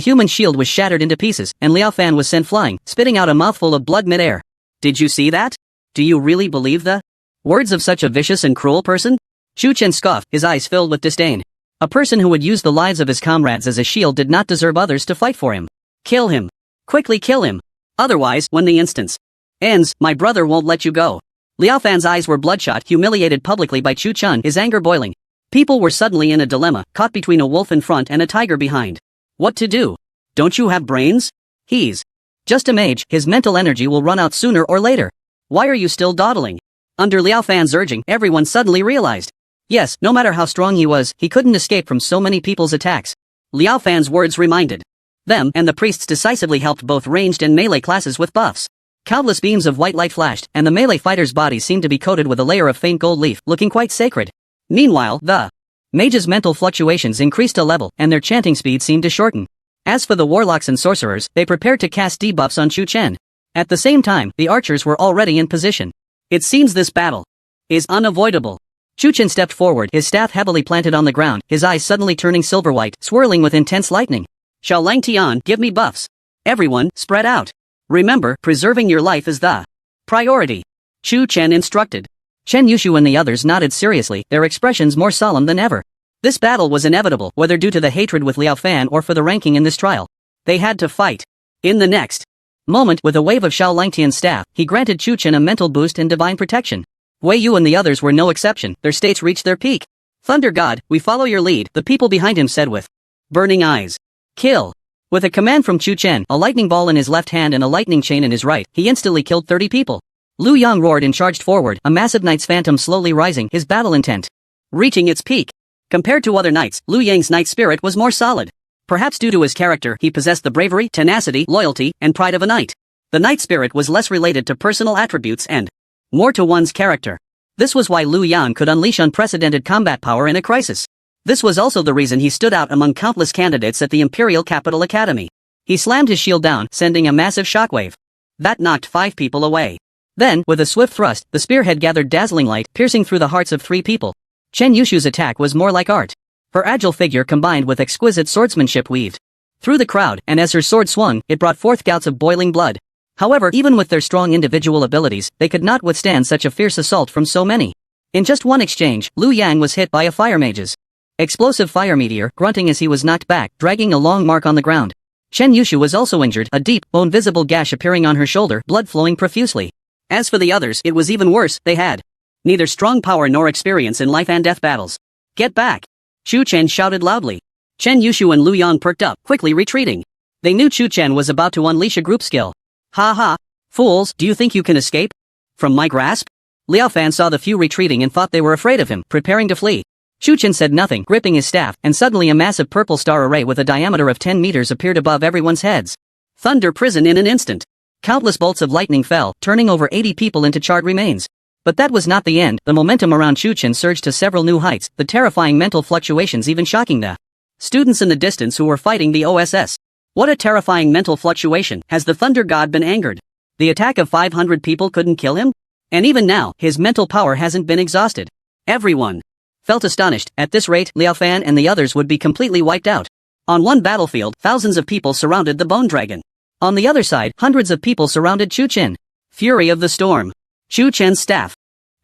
[SPEAKER 1] human shield was shattered into pieces, and Liao Fan was sent flying, spitting out a mouthful of blood mid-air. Did you see that? Do you really believe the words of such a vicious and cruel person? Chu Chen scoffed, his eyes filled with disdain. A person who would use the lives of his comrades as a shield did not deserve others to fight for him. Kill him. Quickly kill him. Otherwise, when the instance ends, my brother won't let you go. Liao Fan's eyes were bloodshot, humiliated publicly by Chu Chen, his anger boiling. People were suddenly in a dilemma, caught between a wolf in front and a tiger behind. What to do? Don't you have brains? He's just a mage, his mental energy will run out sooner or later. Why are you still dawdling? Under Liao Fan's urging, everyone suddenly realized. Yes, no matter how strong he was, he couldn't escape from so many people's attacks. Liao Fan's words reminded them, and the priests decisively helped both ranged and melee classes with buffs. Countless beams of white light flashed, and the melee fighters' bodies seemed to be coated with a layer of faint gold leaf, looking quite sacred. Meanwhile, the mages' mental fluctuations increased a level, and their chanting speed seemed to shorten. As for the warlocks and sorcerers, they prepared to cast debuffs on Chu Chen. At the same time, the archers were already in position. It seems this battle is unavoidable. Chu Chen stepped forward, his staff heavily planted on the ground, his eyes suddenly turning silver-white, swirling with intense lightning. Xiao Lang Tian, give me buffs. Everyone, spread out. Remember, preserving your life is the priority. Chu Chen instructed. Chen Yushu and the others nodded seriously, their expressions more solemn than ever. This battle was inevitable, whether due to the hatred with Liao Fan or for the ranking in this trial. They had to fight. In the next moment, with a wave of Xiao Langtian's staff, he granted Chu Chen a mental boost and divine protection. Wei Yu and the others were no exception, their states reached their peak. Thunder God, we follow your lead, the people behind him said with burning eyes. Kill. With a command from Chu Chen, a lightning ball in his left hand and a lightning chain in his right, he instantly killed 30 people. Lu Yang roared and charged forward, a massive knight's phantom slowly rising, his battle intent reaching its peak. Compared to other knights, Lu Yang's knight spirit was more solid. Perhaps due to his character, he possessed the bravery, tenacity, loyalty, and pride of a knight. The knight spirit was less related to personal attributes and more to one's character. This was why Lu Yang could unleash unprecedented combat power in a crisis. This was also the reason he stood out among countless candidates at the Imperial Capital Academy. He slammed his shield down, sending a massive shockwave. That knocked 5 people away. Then, with a swift thrust, the spearhead gathered dazzling light, piercing through the hearts of 3 people. Chen Yushu's attack was more like art. Her agile figure combined with exquisite swordsmanship weaved through the crowd, and as her sword swung, it brought forth gouts of boiling blood. However, even with their strong individual abilities, they could not withstand such a fierce assault from so many. In just one exchange, Lu Yang was hit by a fire mage's explosive fire meteor, grunting as he was knocked back, dragging a long mark on the ground. Chen Yushu was also injured, a deep, bone-visible gash appearing on her shoulder, blood flowing profusely. As for the others, it was even worse, they had neither strong power nor experience in life and death battles. Get back! Chu Chen shouted loudly. Chen Yushu and Lu Yang perked up, quickly retreating. They knew Chu Chen was about to unleash a group skill. Ha ha! Fools, do you think you can escape from my grasp? Liao Fan saw the few retreating and thought they were afraid of him, preparing to flee. Chu Chen said nothing, gripping his staff, and suddenly a massive purple star array with a diameter of 10 meters appeared above everyone's heads. Thunder prison in an instant. Countless bolts of lightning fell, turning over 80 people into charred remains. But that was not the end, the momentum around Chu Chen surged to several new heights, the terrifying mental fluctuations even shocking the students in the distance who were fighting the OSS. What a terrifying mental fluctuation, has the Thunder God been angered? The attack of 500 people couldn't kill him? And even now, his mental power hasn't been exhausted. Everyone felt astonished. At this rate, Liao Fan and the others would be completely wiped out. On one battlefield, thousands of people surrounded the Bone Dragon. On the other side, hundreds of people surrounded Chu Chen. Fury of the storm. Chu Chen's staff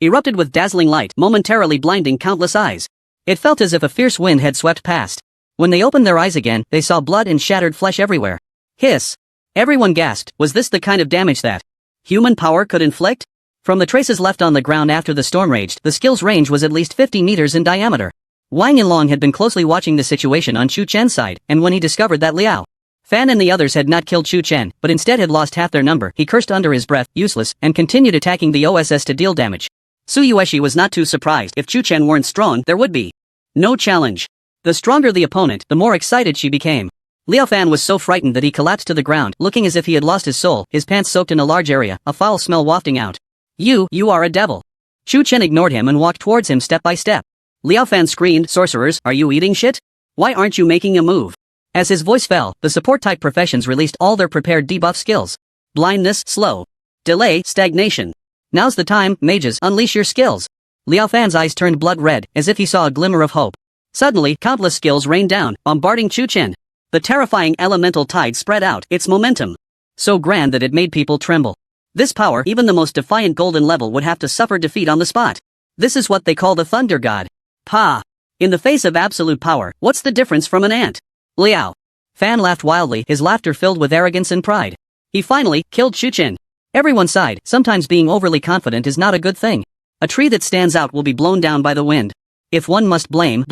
[SPEAKER 1] erupted with dazzling light, momentarily blinding countless eyes. It felt as if a fierce wind had swept past. When they opened their eyes again, they saw blood and shattered flesh everywhere. Hiss! Everyone gasped. Was this the kind of damage that human power could inflict? From the traces left on the ground after the storm raged, the skill's range was at least 50 meters in diameter. Wang Yinlong had been closely watching the situation on Chu Chen's side, and when he discovered that Liao Fan and the others had not killed Chu Chen, but instead had lost half their number, he cursed under his breath, useless, and continued attacking the OSS to deal damage. Su Yueshi was not too surprised. If Chu Chen weren't strong, there would be no challenge. The stronger the opponent, the more excited she became. Liao Fan was so frightened that he collapsed to the ground, looking as if he had lost his soul, his pants soaked in a large area, a foul smell wafting out. You are a devil. Chu Chen ignored him and walked towards him step by step. Liao Fan screamed, sorcerers, are you eating shit? Why aren't you making a move? As his voice fell, the support-type professions released all their prepared debuff skills. Blindness, slow. Delay, stagnation. Now's the time, mages, unleash your skills. Liao Fan's eyes turned blood red, as if he saw a glimmer of hope. Suddenly, countless skills rained down, bombarding Chu Chen. The terrifying elemental tide spread out, its momentum so grand that it made people tremble. This power, even the most defiant golden level would have to suffer defeat on the spot. This is what they call the Thunder God. Pa! In the face of absolute power, what's the difference from an ant? Liao Fan laughed wildly, his laughter filled with arrogance and pride. He finally killed Chu Chen. Everyone sighed. Sometimes being overly confident is not a good thing. A tree that stands out will be blown down by the wind. If one must blame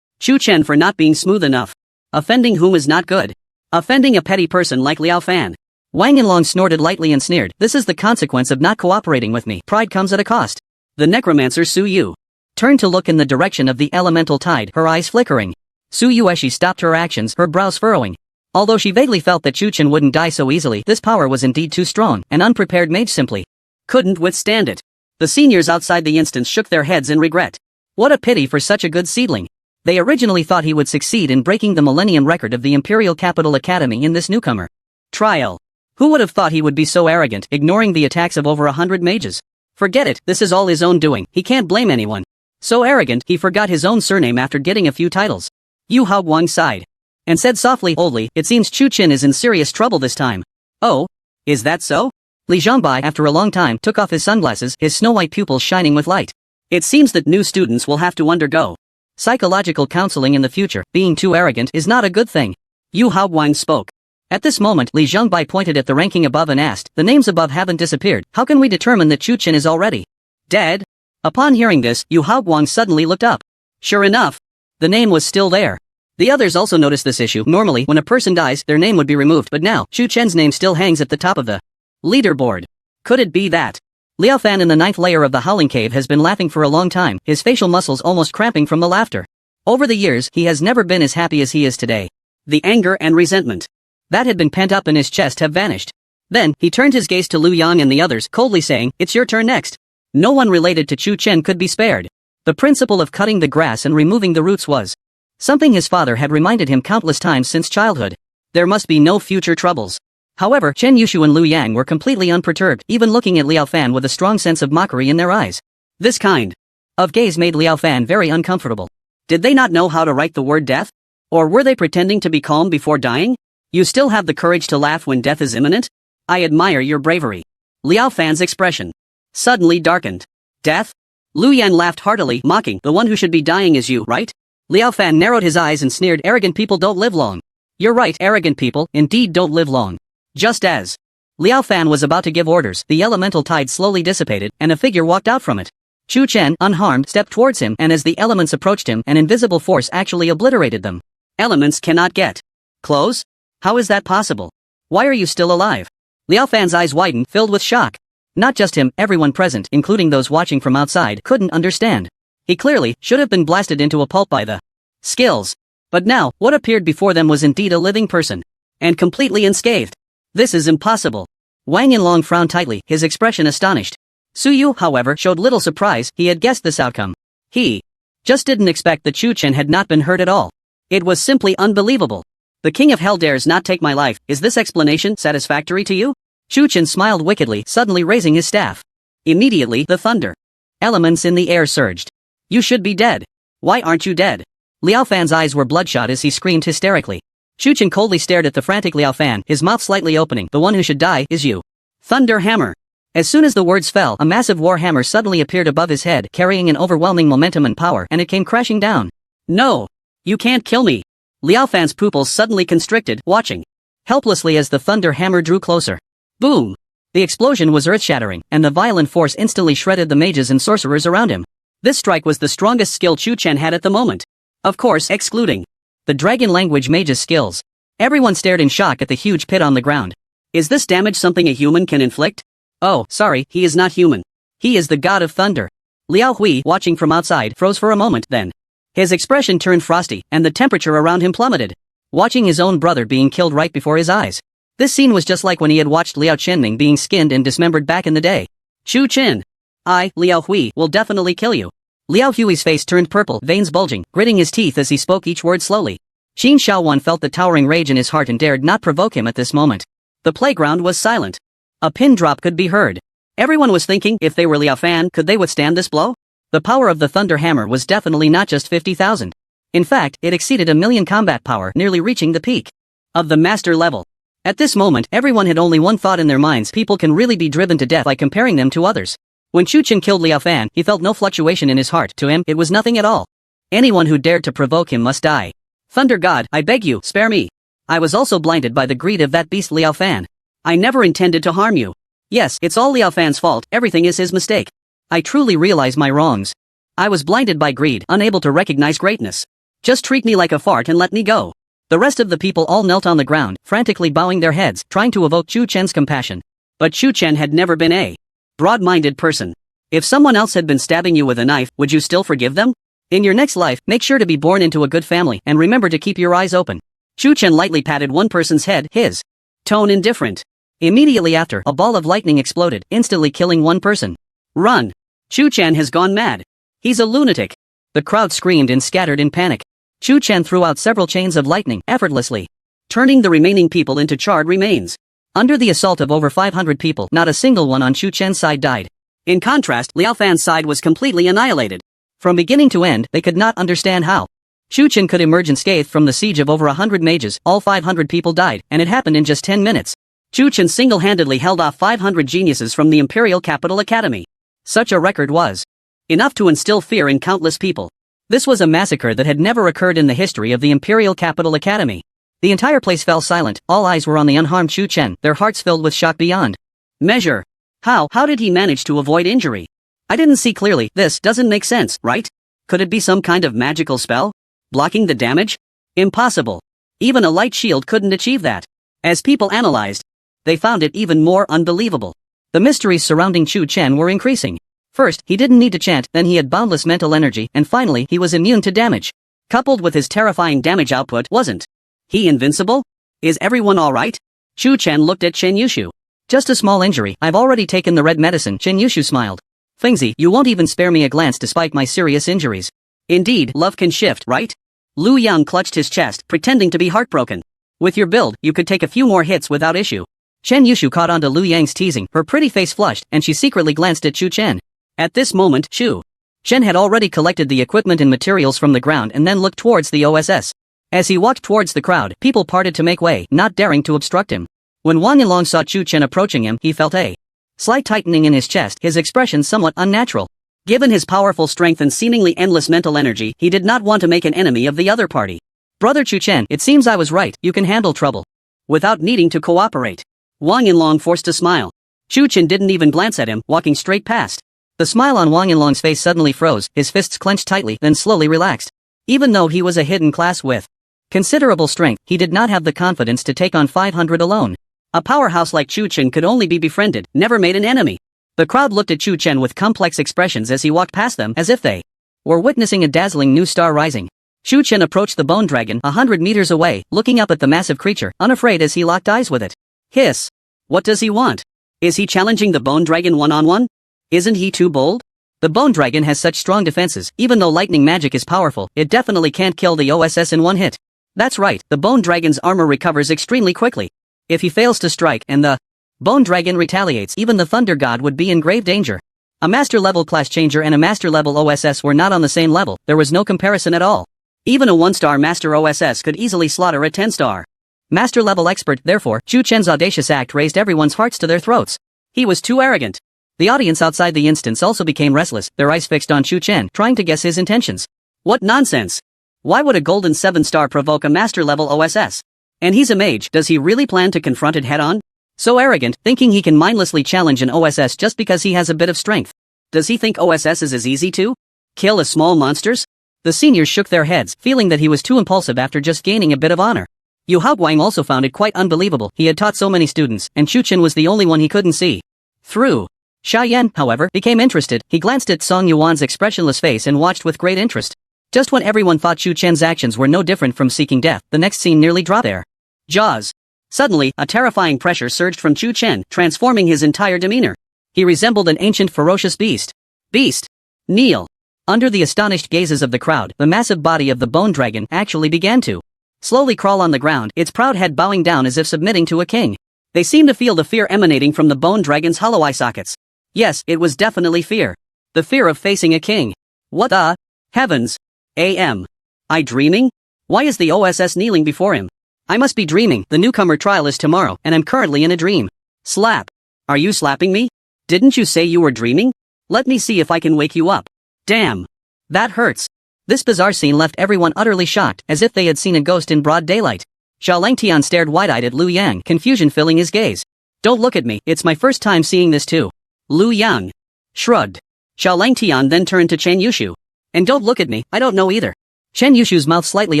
[SPEAKER 1] Chu Chen for not being smooth enough. Offending whom is not good. Offending a petty person like Liao Fan. Wang Yinlong snorted lightly and sneered. This is the consequence of not cooperating with me. Pride comes at a cost. The necromancer Su Yu turned to look in the direction of the elemental tide, her eyes flickering. Su Yueshi stopped her actions, her brows furrowing. Although she vaguely felt that Chu Chen wouldn't die so easily, this power was indeed too strong, an unprepared mage simply couldn't withstand it. The seniors outside the instance shook their heads in regret. What a pity for such a good seedling. They originally thought he would succeed in breaking the millennium record of the Imperial Capital Academy in this newcomer trial. Who would have thought he would be so arrogant, ignoring the attacks of over 100 mages? Forget it, this is all his own doing, he can't blame anyone. So arrogant, he forgot his own surname after getting a few titles. Yu Haoguang sighed and said softly, "Oldly, it seems Chu Qin is in serious trouble this time." "Oh? Is that so?" Li Zhongbai, after a long time, took off his sunglasses, his snow-white pupils shining with light. "It seems that new students will have to undergo psychological counseling in the future. Being too arrogant is not a good thing." Yu Haoguang spoke. At this moment, Li Zhongbai pointed at the ranking above and asked, "The names above haven't disappeared. How can we determine that Chu Qin is already dead?" Upon hearing this, Yu Haoguang suddenly looked up. Sure enough, the name was still there. The others also noticed this issue. Normally, when a person dies, their name would be removed, but now, Chu Chen's name still hangs at the top of the leaderboard. Could it be that Liao Fan in the 9th layer of the Howling Cave has been laughing for a long time, his facial muscles almost cramping from the laughter? Over the years, he has never been as happy as he is today. The anger and resentment that had been pent up in his chest have vanished. Then, he turned his gaze to Lu Yang and the others, coldly saying, "It's your turn next." No one related to Chu Chen could be spared. The principle of cutting the grass and removing the roots was something his father had reminded him countless times since childhood. There must be no future troubles. However, Chen Yushu and Lu Yang were completely unperturbed, even looking at Liao Fan with a strong sense of mockery in their eyes. This kind of gaze made Liao Fan very uncomfortable. Did they not know how to write the word death? Or were they pretending to be calm before dying? You still have the courage to laugh when death is imminent? I admire your bravery. Liao Fan's expression suddenly darkened. Death? Lu Yan laughed heartily, mocking, "The one who should be dying is you, right?" Liao Fan narrowed his eyes and sneered, "Arrogant people don't live long." "You're right, arrogant people, indeed don't live long." Just as Liao Fan was about to give orders, the elemental tide slowly dissipated, and a figure walked out from it. Chu Chen, unharmed, stepped towards him, and as the elements approached him, an invisible force actually obliterated them. Elements cannot get close? How is that possible? Why are you still alive? Liao Fan's eyes widened, filled with shock. Not just him, everyone present, including those watching from outside, couldn't understand. He clearly should have been blasted into a pulp by the skills. But now, what appeared before them was indeed a living person. And completely unscathed. This is impossible. Wang Yinlong frowned tightly, his expression astonished. Su Yu, however, showed little surprise. He had guessed this outcome. He just didn't expect that Chu Chen had not been hurt at all. It was simply unbelievable. The King of Hell dares not take my life. Is this explanation satisfactory to you? Chu Chen smiled wickedly, suddenly raising his staff. Immediately, the thunder elements in the air surged. "You should be dead. Why aren't you dead?" Liao Fan's eyes were bloodshot as he screamed hysterically. Chu Chen coldly stared at the frantic Liao Fan, his mouth slightly opening. "The one who should die is you." Thunder Hammer. As soon as the words fell, a massive war hammer suddenly appeared above his head, carrying an overwhelming momentum and power, and it came crashing down. "No! You can't kill me!" Liao Fan's pupils suddenly constricted, watching helplessly as the thunder hammer drew closer. Boom! The explosion was earth-shattering, and the violent force instantly shredded the mages and sorcerers around him. This strike was the strongest skill Chu Chen had at the moment. Of course, excluding the dragon language mage's skills. Everyone stared in shock at the huge pit on the ground. Is this damage something a human can inflict? Oh, sorry, he is not human. He is the god of thunder. Liao Hui, watching from outside, froze for a moment, then his expression turned frosty, and the temperature around him plummeted. Watching his own brother being killed right before his eyes. This scene was just like when he had watched Liao Chenming being skinned and dismembered back in the day. Chu Chen. I, Liao Hui, will definitely kill you. Liao Hui's face turned purple, veins bulging, gritting his teeth as he spoke each word slowly. Xin Shaowan felt the towering rage in his heart and dared not provoke him at this moment. The playground was silent. A pin drop could be heard. Everyone was thinking, if they were Liao Fan, could they withstand this blow? The power of the Thunder Hammer was definitely not just 50,000. In fact, it exceeded 1,000,000 combat power, nearly reaching the peak of the master level. At this moment, everyone had only one thought in their minds: people can really be driven to death by comparing them to others. When Chu Chen killed Liao Fan, he felt no fluctuation in his heart. To him, it was nothing at all. Anyone who dared to provoke him must die. Thunder God, I beg you, spare me. I was also blinded by the greed of that beast Liao Fan. I never intended to harm you. Yes, it's all Liao Fan's fault, everything is his mistake. I truly realize my wrongs. I was blinded by greed, unable to recognize greatness. Just treat me like a fart and let me go. The rest of the people all knelt on the ground, frantically bowing their heads, trying to evoke Chu Chen's compassion. But Chu Chen had never been a broad-minded person. If someone else had been stabbing you with a knife, would you still forgive them? In your next life, make sure to be born into a good family, and remember to keep your eyes open. Chu Chen lightly patted one person's head, his tone indifferent. Immediately after, a ball of lightning exploded, instantly killing one person. Run! Chu Chen has gone mad. He's a lunatic. The crowd screamed and scattered in panic. Chu Chen threw out several chains of lightning, effortlessly, turning the remaining people into charred remains. Under the assault of over 500 people, not a single one on Chu Chen's side died. In contrast, Liao Fan's side was completely annihilated. From beginning to end, they could not understand how Shu Chen could emerge unscathed from the siege of over 100 mages. All 500 people died, and it happened in just 10 minutes. Shu Chen single-handedly held off 500 geniuses from the Imperial Capital Academy. Such a record was enough to instill fear in countless people. This was a massacre that had never occurred in the history of the Imperial Capital Academy. The entire place fell silent, all eyes were on the unharmed Shu Chen, their hearts filled with shock beyond measure. How did he manage to avoid injury? I didn't see clearly. This doesn't make sense, right? Could it be some kind of magical spell? Blocking the damage? Impossible. Even a light shield couldn't achieve that. As people analyzed, they found it even more unbelievable. The mysteries surrounding Shu Chen were increasing. First, he didn't need to chant, then he had boundless mental energy, and finally, he was immune to damage. Coupled with his terrifying damage output, wasn't he invincible? Is everyone alright? Shu Chen looked at Chen Yushu. Just a small injury, I've already taken the red medicine. Chen Yushu smiled. Fengzi, you won't even spare me a glance despite my serious injuries. Indeed, love can shift, right? Lu Yang clutched his chest, pretending to be heartbroken. With your build, you could take a few more hits without issue. Chen Yushu caught on to Lu Yang's teasing, her pretty face flushed, and she secretly glanced at Shu Chen. At this moment, Shu Chen had already collected the equipment and materials from the ground and then looked towards the OSS. As he walked towards the crowd, people parted to make way, not daring to obstruct him. When Wang Yinlong saw Shu Chen approaching him, he felt a slight tightening in his chest, his expression somewhat unnatural. Given his powerful strength and seemingly endless mental energy, he did not want to make an enemy of the other party. Brother Shu Chen, it seems I was right, you can handle trouble without needing to cooperate. Wang Yinlong forced a smile. Shu Chen didn't even glance at him, walking straight past. The smile on Wang Yinlong's face suddenly froze, his fists clenched tightly, then slowly relaxed. Even though he was a hidden class with considerable strength, he did not have the confidence to take on 500 alone. A powerhouse like Shu Chen could only be befriended, never made an enemy. The crowd looked at Shu Chen with complex expressions as he walked past them, as if they were witnessing a dazzling new star rising. Shu Chen approached the bone dragon 100 meters away, looking up at the massive creature, unafraid as he locked eyes with it. Hiss. What does he want? Is he challenging the bone dragon one-on-one? Isn't he too bold? The bone dragon has such strong defenses, even though lightning magic is powerful, it definitely can't kill the OSS in one hit. That's right, the bone dragon's armor recovers extremely quickly. If he fails to strike and the bone dragon retaliates, even the thunder god would be in grave danger. A master level class changer and a master level OSS were not on the same level, there was no comparison at all. Even a 1-star master OSS could easily slaughter a 10-star master level expert. Therefore, Shu Chen's audacious act raised everyone's hearts to their throats. He was too arrogant. The audience outside the instance also became restless, their eyes fixed on Shu Chen, trying to guess his intentions. What nonsense! Why would a golden 7-star provoke a master level OSS? And he's a mage, does he really plan to confront it head-on? So arrogant, thinking he can mindlessly challenge an OSS just because he has a bit of strength. Does he think OSS is as easy to kill as small monsters? The seniors shook their heads, feeling that he was too impulsive after just gaining a bit of honor. Yu Haoguang also found it quite unbelievable. He had taught so many students, and Shu Chen was the only one he couldn't see through. Xia Yan, however, became interested. He glanced at Song Yuan's expressionless face and watched with great interest. Just when everyone thought Shu Chen's actions were no different from seeking death, the next scene nearly dropped their jaws. Suddenly, a terrifying pressure surged from Shu Chen, transforming his entire demeanor. He resembled an ancient ferocious beast. Beast! Kneel! Under the astonished gazes of the crowd, the massive body of the bone dragon actually began to slowly crawl on the ground, its proud head bowing down as if submitting to a king. They seemed to feel the fear emanating from the bone dragon's hollow eye sockets. Yes, it was definitely fear. The fear of facing a king. What the heavens? Am I dreaming? Why is the OSS kneeling before him? I must be dreaming. The newcomer trial is tomorrow, and I'm currently in a dream. Slap. Are you slapping me? Didn't you say you were dreaming? Let me see if I can wake you up. Damn. That hurts. This bizarre scene left everyone utterly shocked, as if they had seen a ghost in broad daylight. Xiao Langtian stared wide-eyed at Lu Yang, confusion filling his gaze. Don't look at me, it's my first time seeing this too. Lu Yang shrugged. Xiao Langtian then turned to Chen Yushu. And don't look at me, I don't know either. Chen Yushu's mouth slightly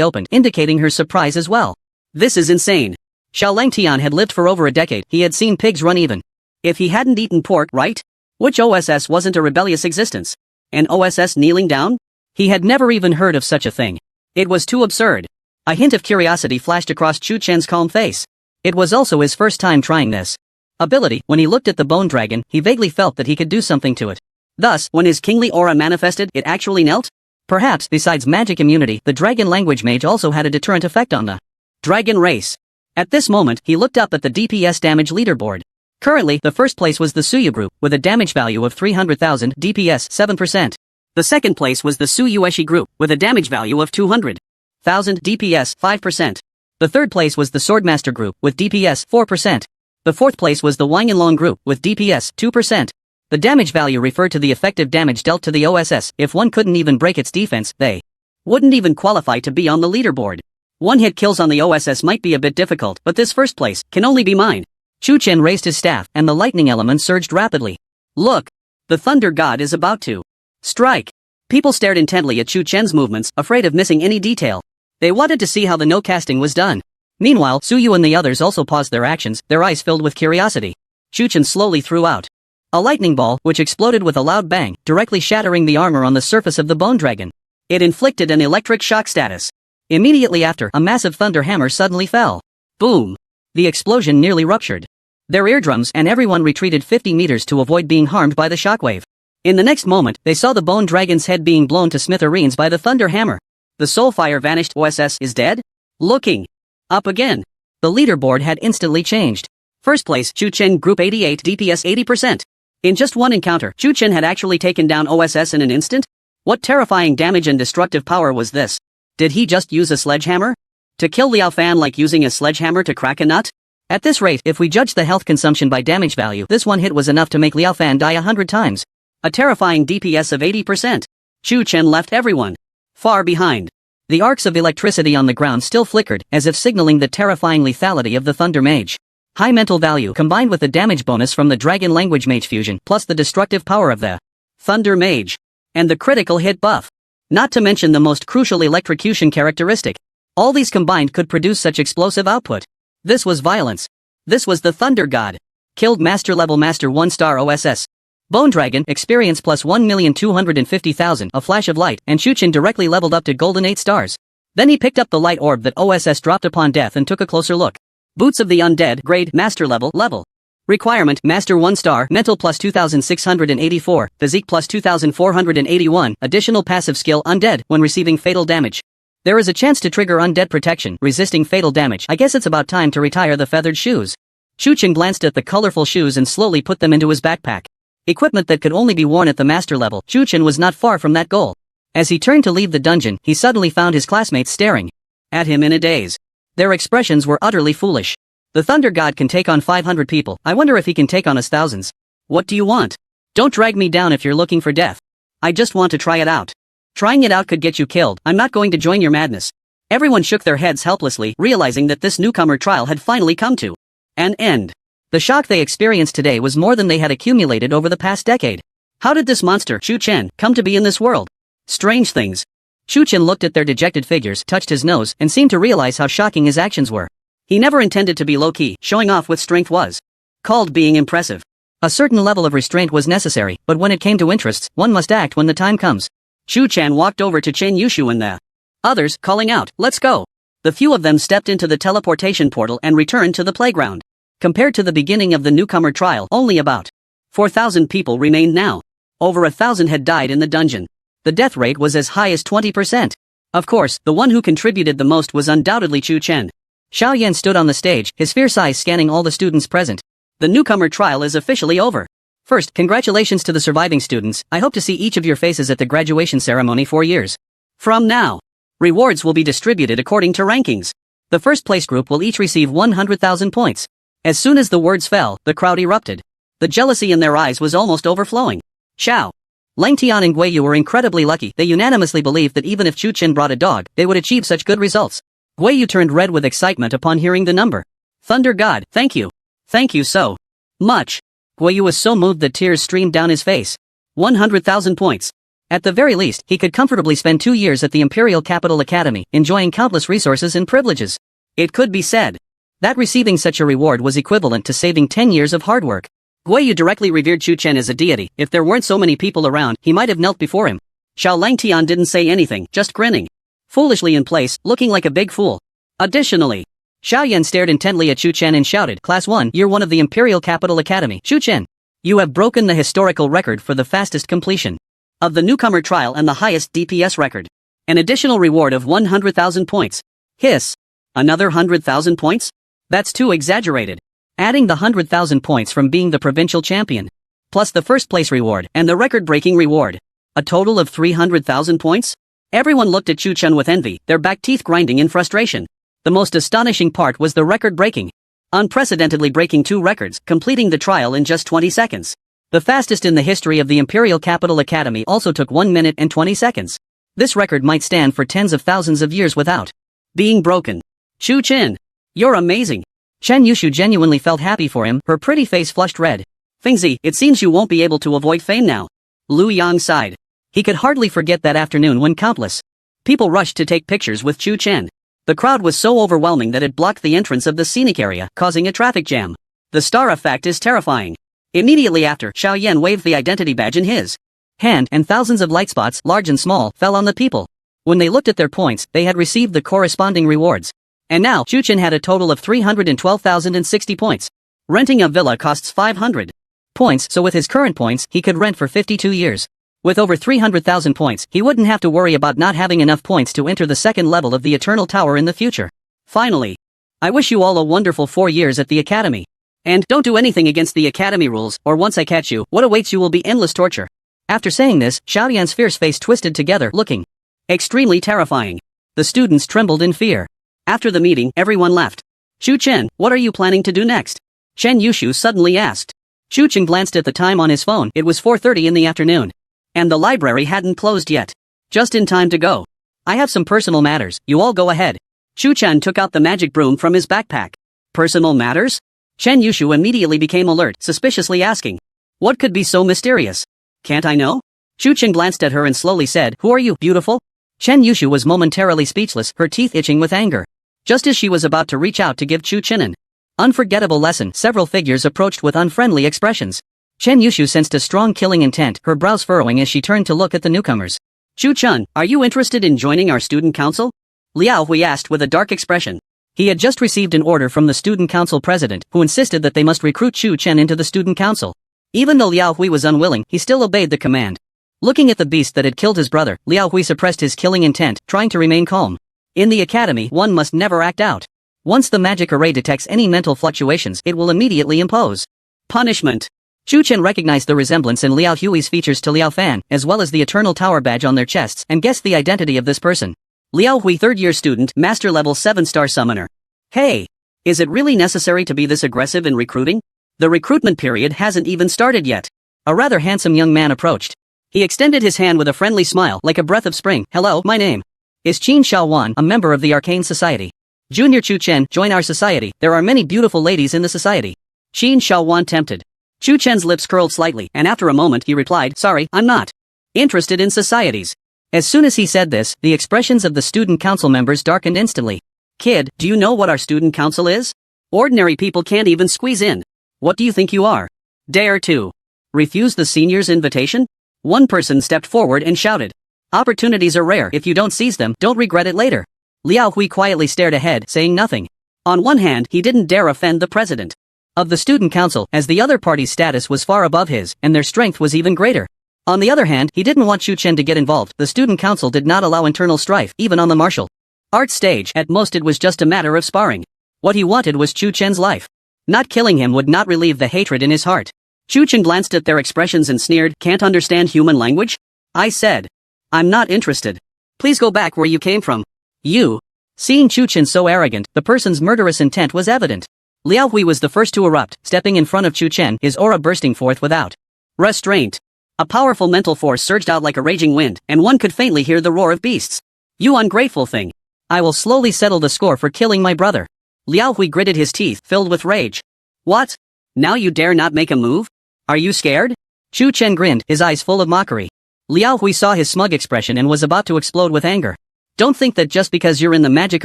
[SPEAKER 1] opened, indicating her surprise as well. This is insane. Xiao Langtian had lived for over a decade, he had seen pigs run even. If he hadn't eaten pork, right? Which OSS wasn't a rebellious existence? An OSS kneeling down? He had never even heard of such a thing. It was too absurd. A hint of curiosity flashed across Shu Chen's calm face. It was also his first time trying this ability. When he looked at the bone dragon, he vaguely felt that he could do something to it. Thus, when his kingly aura manifested, it actually knelt? Perhaps, besides magic immunity, the dragon language mage also had a deterrent effect on the dragon race. At this moment, he looked up at the DPS damage leaderboard. Currently, the first place was the Suyu group, with a damage value of 300,000 DPS 7%. The second place was the Su Yueshi group, with a damage value of 200,000 DPS 5%. The third place was the Swordmaster group, with DPS 4%. The fourth place was the Wang Yanlong group, with DPS 2%. The damage value referred to the effective damage dealt to the OSS. If one couldn't even break its defense, they wouldn't even qualify to be on the leaderboard. One-hit kills on the OSS might be a bit difficult, but this first place can only be mine. Chu Chen raised his staff, and the lightning element surged rapidly. Look! The Thunder God is about to strike. People stared intently at Chu Chen's movements, afraid of missing any detail. They wanted to see how the no-casting was done. Meanwhile, Su Yu and the others also paused their actions, their eyes filled with curiosity. Chu Chen slowly threw out a lightning ball, which exploded with a loud bang, directly shattering the armor on the surface of the bone dragon. It inflicted an electric shock status. Immediately after, a massive thunder hammer suddenly fell. Boom! The explosion nearly ruptured their eardrums, and everyone retreated 50 meters to avoid being harmed by the shockwave. In the next moment, they saw the bone dragon's head being blown to smithereens by the thunder hammer. The soul fire vanished. OSS is dead? Looking up again. The leaderboard had instantly changed. First place, Chu Chen Group 88 DPS 80%. In just one encounter, Chu Chen had actually taken down OSS in an instant? What terrifying damage and destructive power was this? Did he just use a sledgehammer to kill Liao Fan like using a sledgehammer to crack a nut? At this rate, if we judge the health consumption by damage value, this one hit was enough to make Liao Fan die 100 times. A terrifying DPS of 80%. Chu Chen left everyone far behind. The arcs of electricity on the ground still flickered, as if signaling the terrifying lethality of the Thunder Mage. High mental value combined with the damage bonus from the Dragon Language Mage fusion, plus the destructive power of the Thunder Mage, and the critical hit buff. Not to mention the most crucial electrocution characteristic. All these combined could produce such explosive output. This was violence. This was the Thunder God. Killed Master Level Master 1-star OSS. Bone Dragon, experience plus 1,250,000, a flash of light, and Chu Chen directly leveled up to golden 8 stars. Then he picked up the light orb that OSS dropped upon death and took a closer look. Boots of the Undead, grade, Master Level. Requirement, Master 1-star, mental plus 2,684, physique plus 2,481, additional passive skill Undead, when receiving fatal damage. There is a chance to trigger Undead protection, resisting fatal damage. I guess it's about time to retire the feathered shoes. Chu Chen glanced at the colorful shoes and slowly put them into his backpack. Equipment that could only be worn at the master level. Chu Chen was not far from that goal. As he turned to leave the dungeon, he suddenly found his classmates staring at him in a daze. Their expressions were utterly foolish. The Thunder God can take on 500 people. I wonder if he can take on us thousands. What do you want? Don't drag me down if you're looking for death. I just want to try it out. Trying it out could get you killed. I'm not going to join your madness. Everyone shook their heads helplessly, realizing that this newcomer trial had finally come to an end. The shock they experienced today was more than they had accumulated over the past decade. How did this monster, Chu Chen, come to be in this world? Strange things. Chu Chen looked at their dejected figures, touched his nose, and seemed to realize how shocking his actions were. He never intended to be low-key. Showing off with strength was called being impressive. A certain level of restraint was necessary, but when it came to interests, one must act when the time comes. Chu Chen walked over to Chen Yushu and the others, calling out, "Let's go." The few of them stepped into the teleportation portal and returned to the playground. Compared to the beginning of the newcomer trial, only about 4,000 people remained now. Over 1,000 had died in the dungeon. The death rate was as high as 20%. Of course, the one who contributed the most was undoubtedly Chu Chen. Xiao Yan stood on the stage, his fierce eyes scanning all the students present. The newcomer trial is officially over. First, congratulations to the surviving students. I hope to see each of your faces at the graduation ceremony 4 years from now. Rewards will be distributed according to rankings. The first place group will each receive 100,000 points. As soon as the words fell, the crowd erupted. The jealousy in their eyes was almost overflowing. Xiao, Lang Tian and Gui Yu were incredibly lucky. They unanimously believed that even if Chu Chen brought a dog, they would achieve such good results. Gui Yu turned red with excitement upon hearing the number. Thunder God, thank you. Thank you so much. Gui Yu was so moved that tears streamed down his face. 100,000 points. At the very least, he could comfortably spend 2 years at the Imperial Capital Academy, enjoying countless resources and privileges. It could be said that receiving such a reward was equivalent to saving 10 years of hard work. Gui Yu directly revered Chu Chen as a deity. If there weren't so many people around, he might have knelt before him. Xiao Langtian didn't say anything, just grinning foolishly in place, looking like a big fool. Additionally, Xiao Yan stared intently at Chu Chen and shouted, "Class 1, Year 1 of the Imperial Capital Academy. Chu Chen, you have broken the historical record for the fastest completion of the newcomer trial and the highest DPS record. An additional reward of 100,000 points. Hiss. Another 100,000 points? That's too exaggerated. Adding the 100,000 points from being the provincial champion, plus the first place reward, and the record-breaking reward. A total of 300,000 points? Everyone looked at Chu Chen with envy, their back teeth grinding in frustration. The most astonishing part was the record-breaking. Unprecedentedly breaking 2 records, completing the trial in just 20 seconds. The fastest in the history of the Imperial Capital Academy also took 1 minute and 20 seconds. This record might stand for tens of thousands of years without being broken. Chu Chen, you're amazing. Chen Yushu genuinely felt happy for him, her pretty face flushed red. Fengzi, it seems you won't be able to avoid fame now. Lu Yang sighed. He could hardly forget that afternoon when countless people rushed to take pictures with Chu Chen. The crowd was so overwhelming that it blocked the entrance of the scenic area, causing a traffic jam. The star effect is terrifying. Immediately after, Xiao Yan waved the identity badge in his hand, and thousands of light spots, large and small, fell on the people. When they looked at their points, they had received the corresponding rewards. And now, Chu Chen had a total of 312,060 points. Renting a villa costs 500 points, so with his current points, he could rent for 52 years. With over 300,000 points, he wouldn't have to worry about not having enough points to enter the second level of the Eternal Tower in the future. Finally, I wish you all a wonderful 4 years at the Academy. And don't do anything against the Academy rules, or once I catch you, what awaits you will be endless torture. After saying this, Xiaoyan's fierce face twisted together, looking extremely terrifying. The students trembled in fear. After the meeting, everyone left. Chu Chen, what are you planning to do next? Chen Yushu suddenly asked. Chu Chen glanced at the time on his phone. It was 4:30 in the afternoon. And the library hadn't closed yet. Just in time to go. I have some personal matters, you all go ahead. Chu Chen took out the magic broom from his backpack. Personal matters? Chen Yushu immediately became alert, suspiciously asking. What could be so mysterious? Can't I know? Chu Chen glanced at her and slowly said, Who are you, beautiful? Chen Yushu was momentarily speechless, her teeth itching with anger. Just as she was about to reach out to give Chu Chen an unforgettable lesson, several figures approached with unfriendly expressions. Chen Yushu sensed a strong killing intent, her brows furrowing as she turned to look at the newcomers. Chu Chen, are you interested in joining our student council? Liao Hui asked with a dark expression. He had just received an order from the student council president, who insisted that they must recruit Chu Chen into the student council. Even though Liao Hui was unwilling, he still obeyed the command. Looking at the beast that had killed his brother, Liao Hui suppressed his killing intent, trying to remain calm. In the academy, one must never act out. Once the magic array detects any mental fluctuations, it will immediately impose punishment. Chu Chen recognized the resemblance in Liao Hui's features to Liao Fan, as well as the Eternal Tower badge on their chests, and guessed the identity of this person. Liao Hui, third-year student, master level 7-star summoner. Hey! Is it really necessary to be this aggressive in recruiting? The recruitment period hasn't even started yet. A rather handsome young man approached. He extended his hand with a friendly smile, like a breath of spring. Hello, my name is Qin Xiaowan, a member of the Arcane Society. Junior Chu Chen, join our society. There are many beautiful ladies in the society. Qin Xiaowan tempted. Chu Chen's lips curled slightly, and after a moment he replied, Sorry, I'm not interested in societies. As soon as he said this, the expressions of the student council members darkened instantly. Kid, do you know what our student council is? Ordinary people can't even squeeze in. What do you think you are? Dare to refuse the senior's invitation? One person stepped forward and shouted. Opportunities are rare. If you don't seize them, don't regret it later. Liao Hui quietly stared ahead, saying nothing. On one hand, he didn't dare offend the president of the student council, as the other party's status was far above his, and their strength was even greater. On the other hand, he didn't want Chu Chen to get involved. The student council did not allow internal strife, even on the martial arts stage. At most it was just a matter of sparring. What he wanted was Chu Chen's life. Not killing him would not relieve the hatred in his heart. Chu Chen glanced at their expressions and sneered, Can't understand human language? I said. I'm not interested. Please go back where you came from. You. Seeing Chu Chen so arrogant, the person's murderous intent was evident. Liao Hui was the first to erupt, stepping in front of Chu Chen, his aura bursting forth without restraint. A powerful mental force surged out like a raging wind, and one could faintly hear the roar of beasts. You ungrateful thing. I will slowly settle the score for killing my brother. Liao Hui gritted his teeth, filled with rage. What? Now you dare not make a move? Are you scared? Chu Chen grinned, his eyes full of mockery. Liao Hui saw his smug expression and was about to explode with anger. Don't think that just because you're in the magic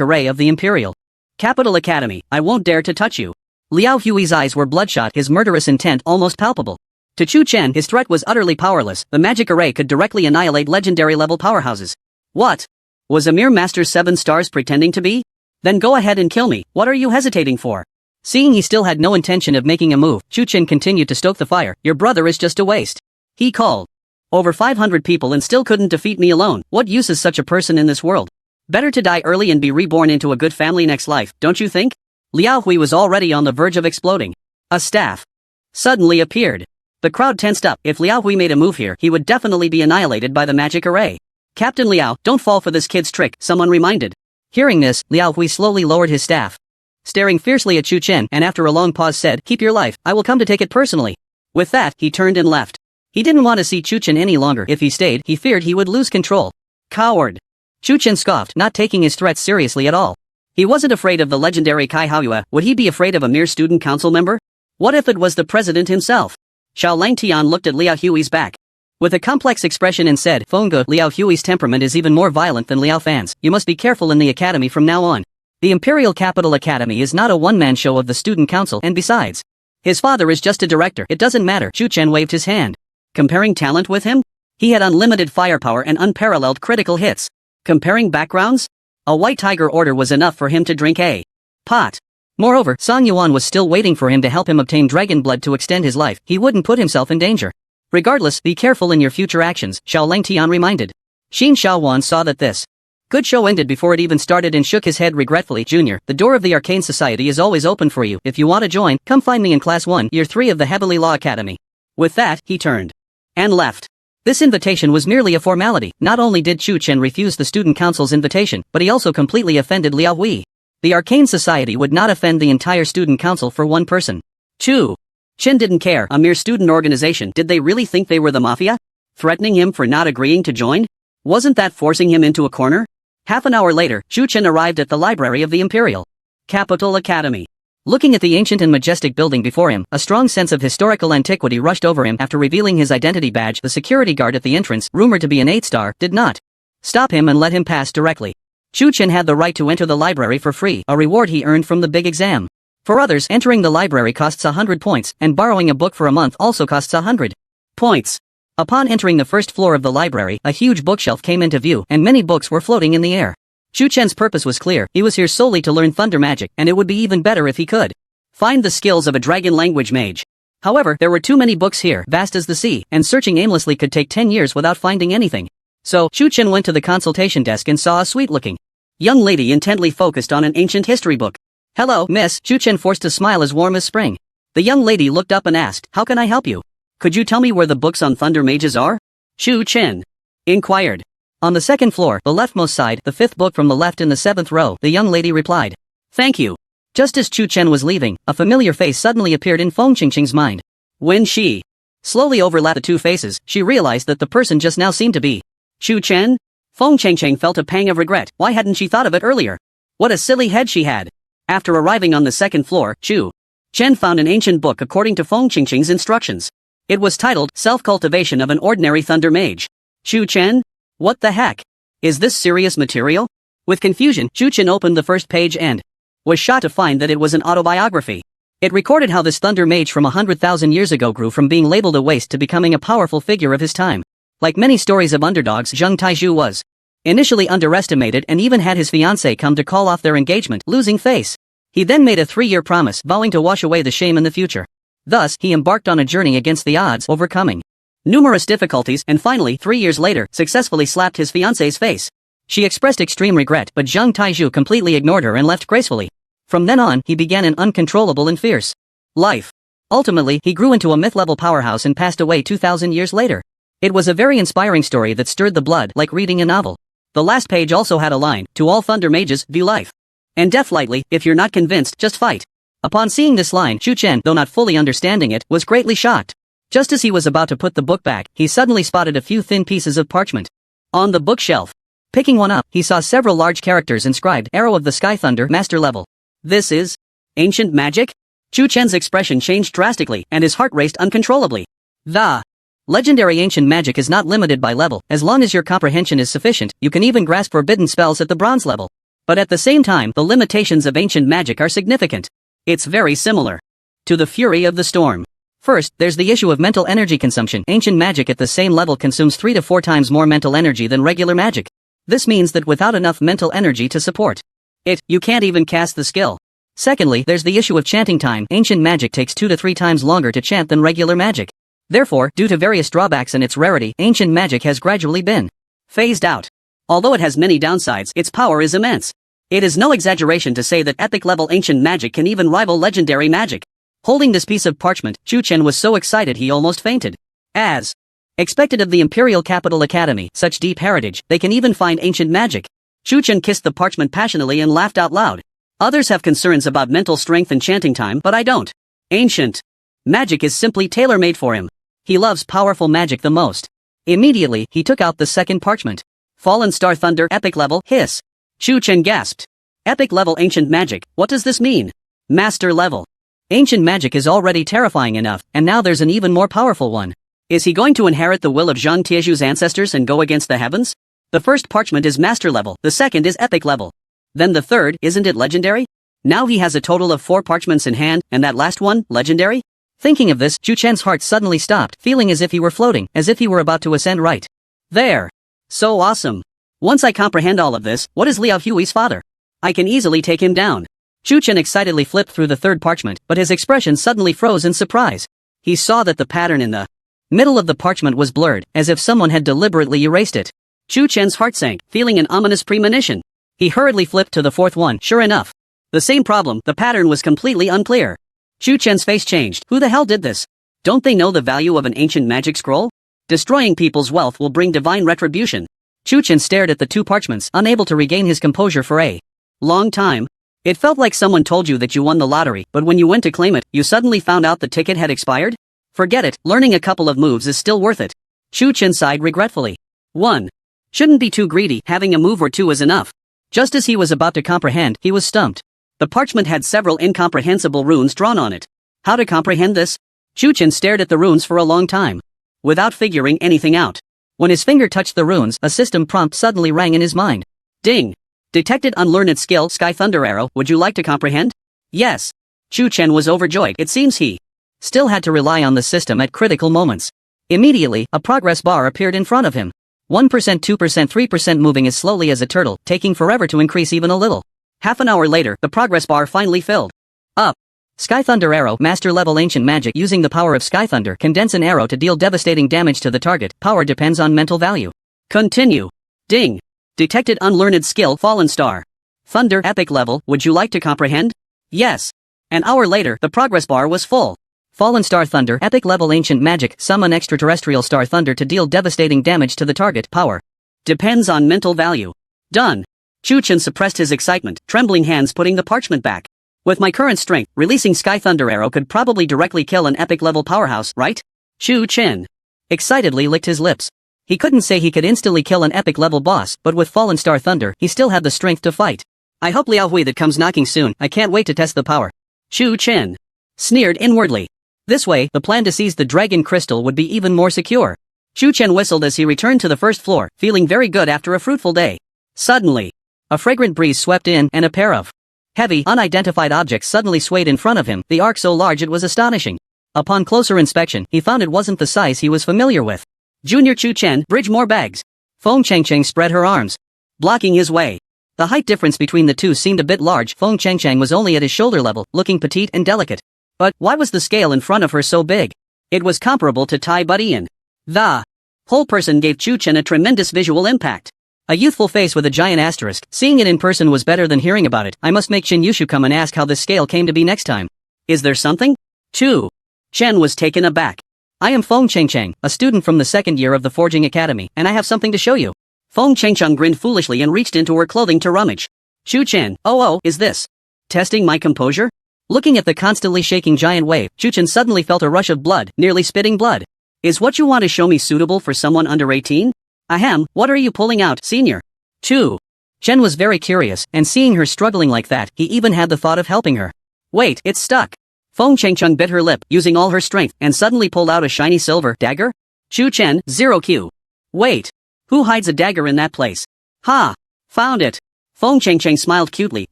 [SPEAKER 1] array of the Imperial Capital Academy, I won't dare to touch you. Liao Hui's eyes were bloodshot, his murderous intent almost palpable. To Chu Chen, his threat was utterly powerless. The magic array could directly annihilate legendary-level powerhouses. What? Was a mere Master 7 stars pretending to be? Then go ahead and kill me. What are you hesitating for? Seeing he still had no intention of making a move, Chu Chen continued to stoke the fire. Your brother is just a waste. He called over 500 people and still couldn't defeat me alone. What use is such a person in this world? Better to die early and be reborn into a good family next life, don't you think? Liao Hui was already on the verge of exploding. A staff suddenly appeared. The crowd tensed up. If Liao Hui made a move here, he would definitely be annihilated by the magic array. Captain Liao, don't fall for this kid's trick, someone reminded. Hearing this, Liao Hui slowly lowered his staff. Staring fiercely at Chu Chen, and after a long pause said, "Keep your life, I will come to take it personally." With that, he turned and left. He didn't want to see Chu Chen any longer. If he stayed, he feared he would lose control. Coward. Chu Chen scoffed, not taking his threats seriously at all. He wasn't afraid of the legendary Kai Haoyue. Would he be afraid of a mere student council member? What if it was the president himself? Xiao Langtian looked at Liao Hui's back with a complex expression and said, "Fengge, Liao Hui's temperament is even more violent than Liao Fan's. You must be careful in the academy from now on. The Imperial Capital Academy is not a one-man show of the student council, and besides, his father is just a director. It doesn't matter." Chu Chen waved his hand. Comparing talent with him? He had unlimited firepower and unparalleled critical hits. Comparing backgrounds? A White Tiger order was enough for him to drink a pot. Moreover, Song Yuan was still waiting for him to help him obtain dragon blood to extend his life. He wouldn't put himself in danger. Regardless, be careful in your future actions, Xiao Langtian reminded. Xin Xiaowan saw that this good show ended before it even started and shook his head regretfully. "Junior, the door of the Arcane Society is always open for you. If you want to join, come find me in Class 1, Year 3 of the Heavenly Law Academy." With that, he turned and left. This invitation was merely a formality. Not only did Chu Chen refuse the student council's invitation, but he also completely offended Liao Hui. The Arcane Society would not offend the entire student council for one person. Chu Chen didn't care, a mere student organization. Did they really think they were the mafia? Threatening him for not agreeing to join? Wasn't that forcing him into a corner? Half an hour later, Chu Chen arrived at the library of the Imperial Capital Academy. Looking at the ancient and majestic building before him, a strong sense of historical antiquity rushed over him. After revealing his identity badge, the security guard at the entrance, rumored to be an 8-star, did not stop him and let him pass directly. Chu Chen had the right to enter the library for free, a reward he earned from the big exam. For others, entering the library costs 100 points, and borrowing a book for a month also costs 100 points. Upon entering the first floor of the library, a huge bookshelf came into view, and many books were floating in the air. Chu Chen's purpose was clear. He was here solely to learn thunder magic, and it would be even better if he could find the skills of a dragon language mage. However, there were too many books here, vast as the sea, and searching aimlessly could take 10 years without finding anything. So, Chu Chen went to the consultation desk and saw a sweet-looking young lady intently focused on an ancient history book. "Hello, miss." Chu Chen forced a smile as warm as spring. The young lady looked up and asked, "How can I help you? Could you tell me where the books on thunder mages are?" Chu Chen inquired. "On the second floor, the leftmost side, the 5th book from the left in the 7th row," the young lady replied. "Thank you." Just as Chu Chen was leaving, a familiar face suddenly appeared in Feng Qingqing's mind. When she slowly overlapped the two faces, she realized that the person just now seemed to be Chu Chen. Feng Qingqing felt a pang of regret. Why hadn't she thought of it earlier? What a silly head she had. After arriving on the second floor, Chu Chen found an ancient book according to Feng Qingqing's instructions. It was titled, Self-Cultivation of an Ordinary Thunder Mage. Chu Chen? What the heck? Is this serious material? With confusion, Chu Chen opened the first page and was shocked to find that it was an autobiography. It recorded how this thunder mage from 100,000 years ago grew from being labeled a waste to becoming a powerful figure of his time. Like many stories of underdogs, Zheng Taizhu was initially underestimated and even had his fiancée come to call off their engagement, losing face. He then made a 3-year promise, vowing to wash away the shame in the future. Thus, he embarked on a journey against the odds, overcoming numerous difficulties, and finally, 3 years later, successfully slapped his fiancée's face. She expressed extreme regret, but Zheng Taizhu completely ignored her and left gracefully. From then on, he began an uncontrollable and fierce life. Ultimately, he grew into a myth-level powerhouse and passed away 2,000 years later. It was a very inspiring story that stirred the blood, like reading a novel. The last page also had a line, "To all thunder mages, view life and death lightly. If you're not convinced, just fight." Upon seeing this line, Chu Chen, though not fully understanding it, was greatly shocked. Just as he was about to put the book back, he suddenly spotted a few thin pieces of parchment on the bookshelf. Picking one up, he saw several large characters inscribed, "Arrow of the Sky Thunder, Master Level." This is ancient magic? Chu Chen's expression changed drastically, and his heart raced uncontrollably. The legendary ancient magic is not limited by level. As long as your comprehension is sufficient, you can even grasp forbidden spells at the bronze level. But at the same time, the limitations of ancient magic are significant. It's very similar to the fury of the storm. First, there's the issue of mental energy consumption. Ancient magic at the same level consumes 3 to 4 times more mental energy than regular magic. This means that without enough mental energy to support it, you can't even cast the skill. Secondly, there's the issue of chanting time. Ancient magic takes 2 to 3 times longer to chant than regular magic. Therefore, due to various drawbacks and its rarity, ancient magic has gradually been phased out. Although it has many downsides, its power is immense. It is no exaggeration to say that epic-level ancient magic can even rival legendary magic. Holding this piece of parchment, Chu Chen was so excited he almost fainted. As expected of the Imperial Capital Academy, such deep heritage, they can even find ancient magic. Chu Chen kissed the parchment passionately and laughed out loud. Others have concerns about mental strength and chanting time, but I don't. Ancient magic is simply tailor-made for him. He loves powerful magic the most. Immediately, he took out the second parchment. Fallen Star Thunder Epic Level Hiss. Chu Chen gasped. Epic Level Ancient Magic, what does this mean? Master Level. Ancient magic is already terrifying enough, and now there's an even more powerful one. Is he going to inherit the will of Zhang Tieju's ancestors and go against the heavens? The first parchment is Master Level, the second is Epic Level. Then the third, isn't it legendary? Now he has a total of 4 parchments in hand, and that last one, legendary? Thinking of this, Chu Chen's heart suddenly stopped, feeling as if he were floating, as if he were about to ascend right there. So awesome. Once I comprehend all of this, what is Liao Hui's father? I can easily take him down. Chu Chen excitedly flipped through the third parchment, but his expression suddenly froze in surprise. He saw that the pattern in the middle of the parchment was blurred, as if someone had deliberately erased it. Chu Chen's heart sank, feeling an ominous premonition. He hurriedly flipped to the fourth one. Sure enough. The same problem, the pattern was completely unclear. Chu Chen's face changed. Who the hell did this? Don't they know the value of an ancient magic scroll? Destroying people's wealth will bring divine retribution. Chu Chen stared at the 2 parchments, unable to regain his composure for a long time. It felt like someone told you that you won the lottery, but when you went to claim it, you suddenly found out the ticket had expired? Forget it, learning a couple of moves is still worth it. Chu Chen sighed regretfully. 1. Shouldn't be too greedy, having a move or 2 is enough. Just as he was about to comprehend, he was stumped. The parchment had several incomprehensible runes drawn on it. How to comprehend this? Chu Chen stared at the runes for a long time, without figuring anything out. When his finger touched the runes, a system prompt suddenly rang in his mind. Ding! Detected unlearned skill, Sky Thunder Arrow, would you like to comprehend? Yes. Chu Chen was overjoyed. It seems he still had to rely on the system at critical moments. Immediately, a progress bar appeared in front of him. 1%, 2%, 3% moving as slowly as a turtle, taking forever to increase even a little. Half an hour later, the progress bar finally filled up. Sky Thunder Arrow, Master Level Ancient Magic. Using the power of Sky Thunder, condense an arrow to deal devastating damage to the target. Power depends on mental value. Continue. Ding. Detected unlearned skill, Fallen Star Thunder Epic Level, would you like to comprehend? Yes. An hour later, the progress bar was full. Fallen Star Thunder Epic Level Ancient Magic. Summon extraterrestrial star thunder to deal devastating damage to the target. Power depends on mental value. Done. Chu Chen suppressed his excitement, trembling hands putting the parchment back. With my current strength, releasing Sky Thunder Arrow could probably directly kill an epic level powerhouse, right? Chu Chen excitedly licked his lips. He couldn't say he could instantly kill an epic level boss, but with Fallen Star Thunder, he still had the strength to fight. I hope Liao Hui that comes knocking soon. I can't wait to test the power. Chu Chen sneered inwardly. This way, the plan to seize the dragon crystal would be even more secure. Chu Chen whistled as he returned to the first floor, feeling very good after a fruitful day. Suddenly, a fragrant breeze swept in, and a pair of heavy, unidentified objects suddenly swayed in front of him, the arc so large it was astonishing. Upon closer inspection, he found it wasn't the size he was familiar with. Junior Chu Chen, bridge more bags. Feng Chengcheng spread her arms, blocking his way. The height difference between the two seemed a bit large. Feng Chengcheng was only at his shoulder level, looking petite and delicate. But why was the scale in front of her so big? It was comparable to Tai Budian. The whole person gave Chu Chen a tremendous visual impact. A youthful face with a giant asterisk. Seeing it in person was better than hearing about it. I must make Qin Yushu come and ask how this scale came to be next time. Is there something? Chu Chen was taken aback. I am Feng Chengcheng, a student from the 2nd year of the Forging Academy, and I have something to show you. Feng Chengcheng grinned foolishly and reached into her clothing to rummage. Chu Chen, oh, is this testing my composure? Looking at the constantly shaking giant wave, Chu Chen suddenly felt a rush of blood, nearly spitting blood. Is what you want to show me suitable for someone under 18? Ahem, what are you pulling out, senior? Chu Chen was very curious, and seeing her struggling like that, he even had the thought of helping her. Wait, it's stuck. Feng Chengcheng bit her lip, using all her strength, and suddenly pulled out a shiny silver dagger. Chu Chen, 0Q. Wait. Who hides a dagger in that place? Ha! Found it. Feng Chengcheng smiled cutely,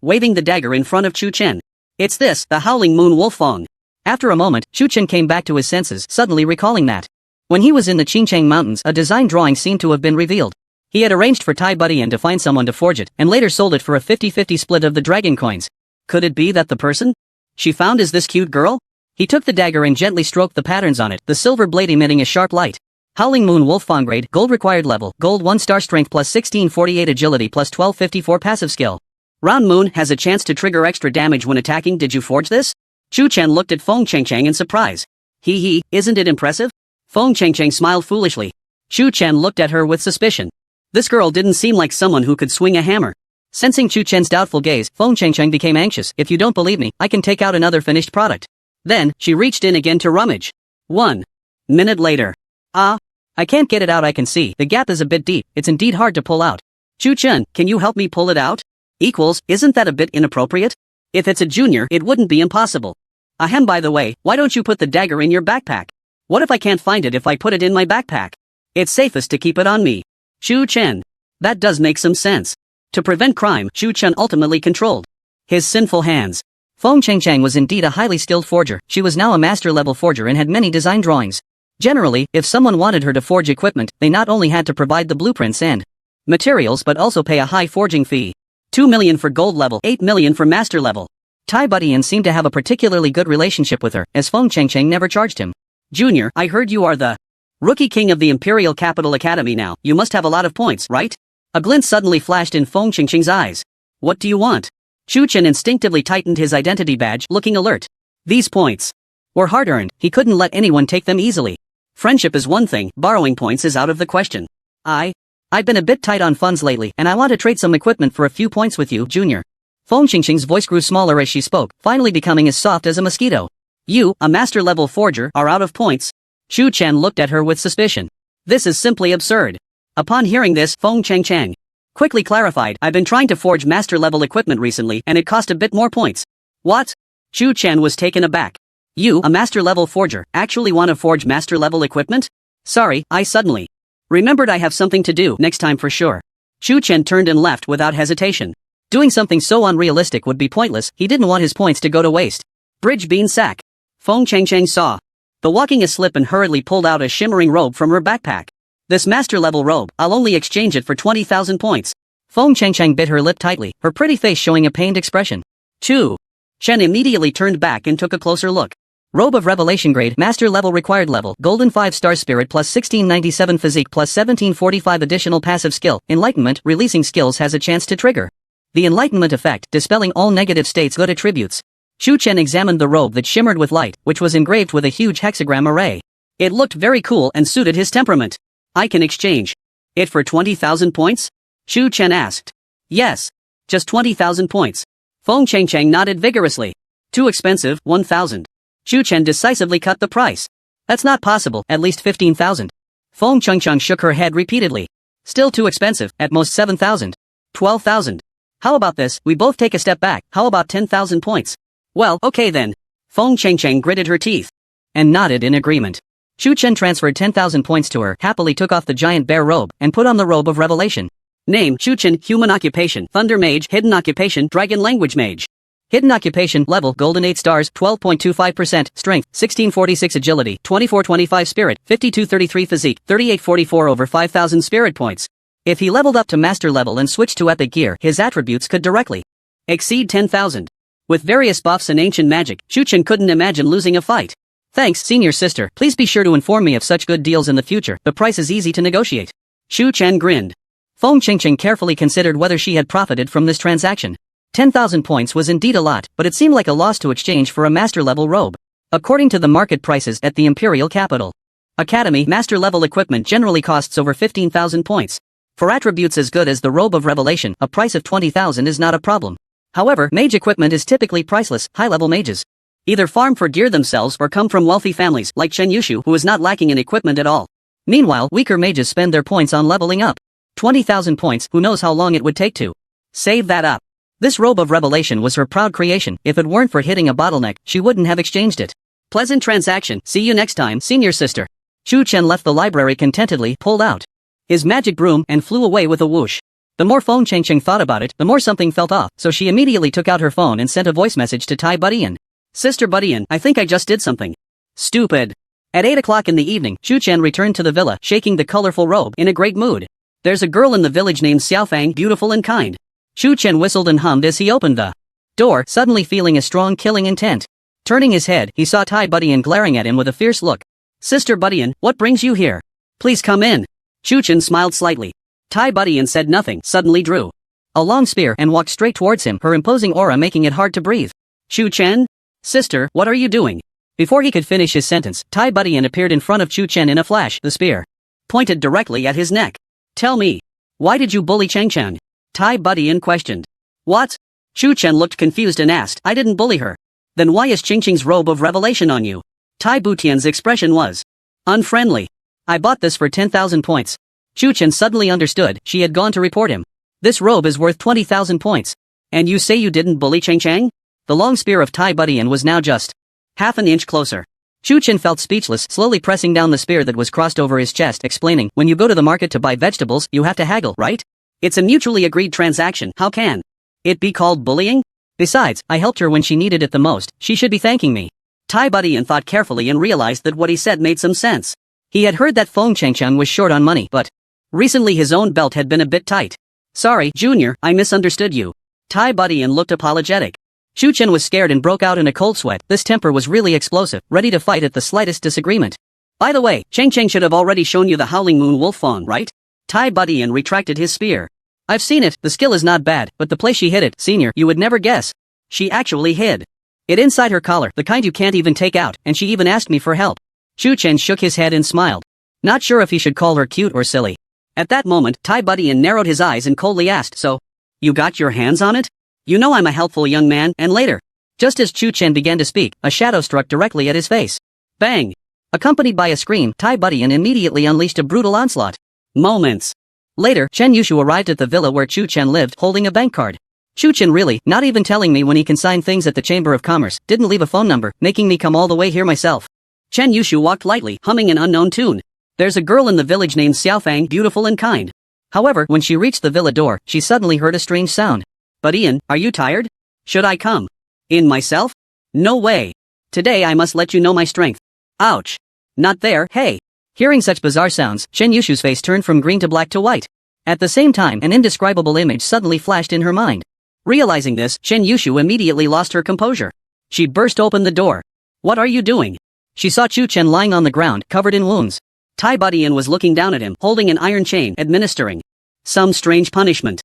[SPEAKER 1] waving the dagger in front of Chu Chen. It's this, the Howling Moon Wolf Feng. After a moment, Chu Chen came back to his senses, suddenly recalling that when he was in the Qingcheng Mountains, a design drawing seemed to have been revealed. He had arranged for Tai Budian to find someone to forge it, and later sold it for a 50-50 split of the dragon coins. Could it be that the person she found is this cute girl? He took the dagger and gently stroked the patterns on it, the silver blade emitting a sharp light. Howling Moon Wolf Feng grade, gold required level, gold 1 star strength plus 1648 agility plus 1254 passive skill. Round Moon has a chance to trigger extra damage when attacking. Did you forge this? Chu Chen looked at Feng Changchang in surprise. Isn't it impressive? Feng Changchang smiled foolishly. Chu Chen looked at her with suspicion. This girl didn't seem like someone who could swing a hammer. Sensing Chu Chen's doubtful gaze, Feng Changchang became anxious. If you don't believe me, I can take out another finished product. Then, she reached in again to rummage. 1 minute later. I can't get it out. I can see. The gap is a bit deep. It's indeed hard to pull out. Chu Chen, can you help me pull it out? Isn't that a bit inappropriate? If it's a junior, it wouldn't be impossible. Ahem, by the way, why don't you put the dagger in your backpack? What if I can't find it if I put it in my backpack? It's safest to keep it on me. Chu Chen. That does make some sense. To prevent crime, Chu Chen ultimately controlled his sinful hands. Feng Changchang was indeed a highly skilled forger. She was now a master-level forger and had many design drawings. Generally, if someone wanted her to forge equipment, they not only had to provide the blueprints and materials but also pay a high forging fee. 2 million for gold level, 8 million for master level. Tai Budian seemed to have a particularly good relationship with her, as Feng Changchang never charged him. Junior, I heard you are the rookie king of the Imperial Capital Academy now. You must have a lot of points, right? A glint suddenly flashed in Feng Changchang's eyes. What do you want? Chu Chen instinctively tightened his identity badge, looking alert. These points were hard-earned. He couldn't let anyone take them easily. Friendship is one thing, borrowing points is out of the question. I've been a bit tight on funds lately, and I want to trade some equipment for a few points with you, Junior. Feng Changchang's voice grew smaller as she spoke, finally becoming as soft as a mosquito. You, a master-level forger, are out of points. Chu Chen looked at her with suspicion. This is simply absurd. Upon hearing this, Feng Changchang quickly clarified, I've been trying to forge master-level equipment recently, and it cost a bit more points. What? Chu Chen was taken aback. You, a master-level forger, actually want to forge master-level equipment? Sorry, I suddenly remembered I have something to do next time for sure. Chu Chen turned and left without hesitation. Doing something so unrealistic would be pointless. He didn't want his points to go to waste. Bridge bean sack. Feng Changchang saw the walking asleep and hurriedly pulled out a shimmering robe from her backpack. This master-level robe, I'll only exchange it for 20,000 points. Feng Changchang bit her lip tightly, her pretty face showing a pained expression. Chu Chen immediately turned back and took a closer look. Robe of Revelation grade, master level required level, golden 5-star spirit plus 1697 physique plus 1745 additional passive skill, enlightenment, releasing skills has a chance to trigger the enlightenment effect, dispelling all negative states good attributes. Chu Chen examined the robe that shimmered with light, which was engraved with a huge hexagram array. It looked very cool and suited his temperament. I can exchange it for 20,000 points? Chu Chen asked. Yes. Just 20,000 points. Feng Changchang nodded vigorously. Too expensive, 1,000. Chu Chen decisively cut the price. That's not possible, at least 15,000. Feng Changchang shook her head repeatedly. Still too expensive, at most 7,000. 12,000. How about this, we both take a step back, how about 10,000 points? Well, okay then. Feng Changchang gritted her teeth and nodded in agreement. Chu Chen transferred 10,000 points to her, happily took off the giant bear robe, and put on the robe of revelation. Name, Chu Chen, human occupation, thunder mage, hidden occupation, dragon language mage. Hidden occupation, level, golden 8 stars, 12.25%, strength, 1646 agility, 2425 spirit, 5233 physique, 3844 over 5,000 spirit points. If he leveled up to master level and switched to epic gear, his attributes could directly exceed 10,000. With various buffs and ancient magic, Chu Chen couldn't imagine losing a fight. Thanks, senior sister, please be sure to inform me of such good deals in the future, the price is easy to negotiate. Chu Chen grinned. Feng Changchang carefully considered whether she had profited from this transaction. 10,000 points was indeed a lot, but it seemed like a loss to exchange for a master-level robe. According to the market prices at the Imperial Capital Academy, master-level equipment generally costs over 15,000 points. For attributes as good as the Robe of Revelation, a price of 20,000 is not a problem. However, mage equipment is typically priceless. High-level mages either farm for gear themselves or come from wealthy families, like Chen Yushu, who is not lacking in equipment at all. Meanwhile, weaker mages spend their points on leveling up. 20,000 points, who knows how long it would take to save that up. This robe of revelation was her proud creation. If it weren't for hitting a bottleneck, she wouldn't have exchanged it. Pleasant transaction. See you next time, senior sister. Chu Chen left the library contentedly, pulled out his magic broom, and flew away with a whoosh. The more Feng Changchang thought about it, the more something felt off, so she immediately took out her phone and sent a voice message to Tai Budian. Sister Budian, I think I just did something stupid. At 8 o'clock in the evening, Chu Chen returned to the villa, shaking the colorful robe, in a great mood. There's a girl in the village named Xiaofang, beautiful and kind. Chu Chen whistled and hummed as he opened the door, suddenly feeling a strong killing intent. Turning his head, he saw Tai Budian glaring at him with a fierce look. Sister Budian, what brings you here? Please come in. Chu Chen smiled slightly. Tai Budian said nothing, suddenly drew a long spear and walked straight towards him, her imposing aura making it hard to breathe. Chu Chen? Sister, what are you doing? Before he could finish his sentence, Tai Budian appeared in front of Chu Chen in a flash, the spear pointed directly at his neck. Tell me, why did you bully Cheng Chen? Tai Budian questioned. What? Chu Chen looked confused and asked, I didn't bully her. Then why is Ching Ching's robe of revelation on you? Tai Butian's expression was unfriendly. I bought this for 10,000 points. Chu Chen suddenly understood she had gone to report him. This robe is worth 20,000 points. And you say you didn't bully Cheng Chang? The long spear of Tai Budian was now just half an inch closer. Chu Chen felt speechless, slowly pressing down the spear that was crossed over his chest, explaining, when you go to the market to buy vegetables, you have to haggle, right? It's a mutually agreed transaction, how can it be called bullying? Besides, I helped her when she needed it the most, she should be thanking me. Tai Budian thought carefully and realized that what he said made some sense. He had heard that Feng Chengcheng was short on money, but recently his own belt had been a bit tight. Sorry, Junior, I misunderstood you. Tai Budian looked apologetic. Chu Chen was scared and broke out in a cold sweat. This temper was really explosive, ready to fight at the slightest disagreement. By the way, Cheng Cheng should have already shown you the Howling Moon Wolf Fawn, right? Tai Budian retracted his spear. I've seen it, the skill is not bad, but the place she hid it, senior, you would never guess. She actually hid it inside her collar, the kind you can't even take out, and she even asked me for help. Chu Chen shook his head and smiled. Not sure if he should call her cute or silly. At that moment, Tai Budian narrowed his eyes and coldly asked, so, you got your hands on it? You know I'm a helpful young man, and later. Just as Chu Chen began to speak, a shadow struck directly at his face. Bang! Accompanied by a scream, Tai Budian immediately unleashed a brutal onslaught. Moments later, Chen Yushu arrived at the villa where Chu Chen lived, holding a bank card. Chu Chen really, not even telling me when he consigned things at the Chamber of Commerce, didn't leave a phone number, making me come all the way here myself. Chen Yushu walked lightly, humming an unknown tune. There's a girl in the village named Xiaofang, beautiful and kind. However, when she reached the villa door, she suddenly heard a strange sound. Budian, are you tired? Should I come in myself? No way. Today I must let you know my strength. Ouch. Not there, hey. Hearing such bizarre sounds, Chen Yushu's face turned from green to black to white. At the same time, an indescribable image suddenly flashed in her mind. Realizing this, Chen Yushu immediately lost her composure. She burst open the door. What are you doing? She saw Chu Chen lying on the ground, covered in wounds. Tai Budian was looking down at him, holding an iron chain, administering some strange punishment.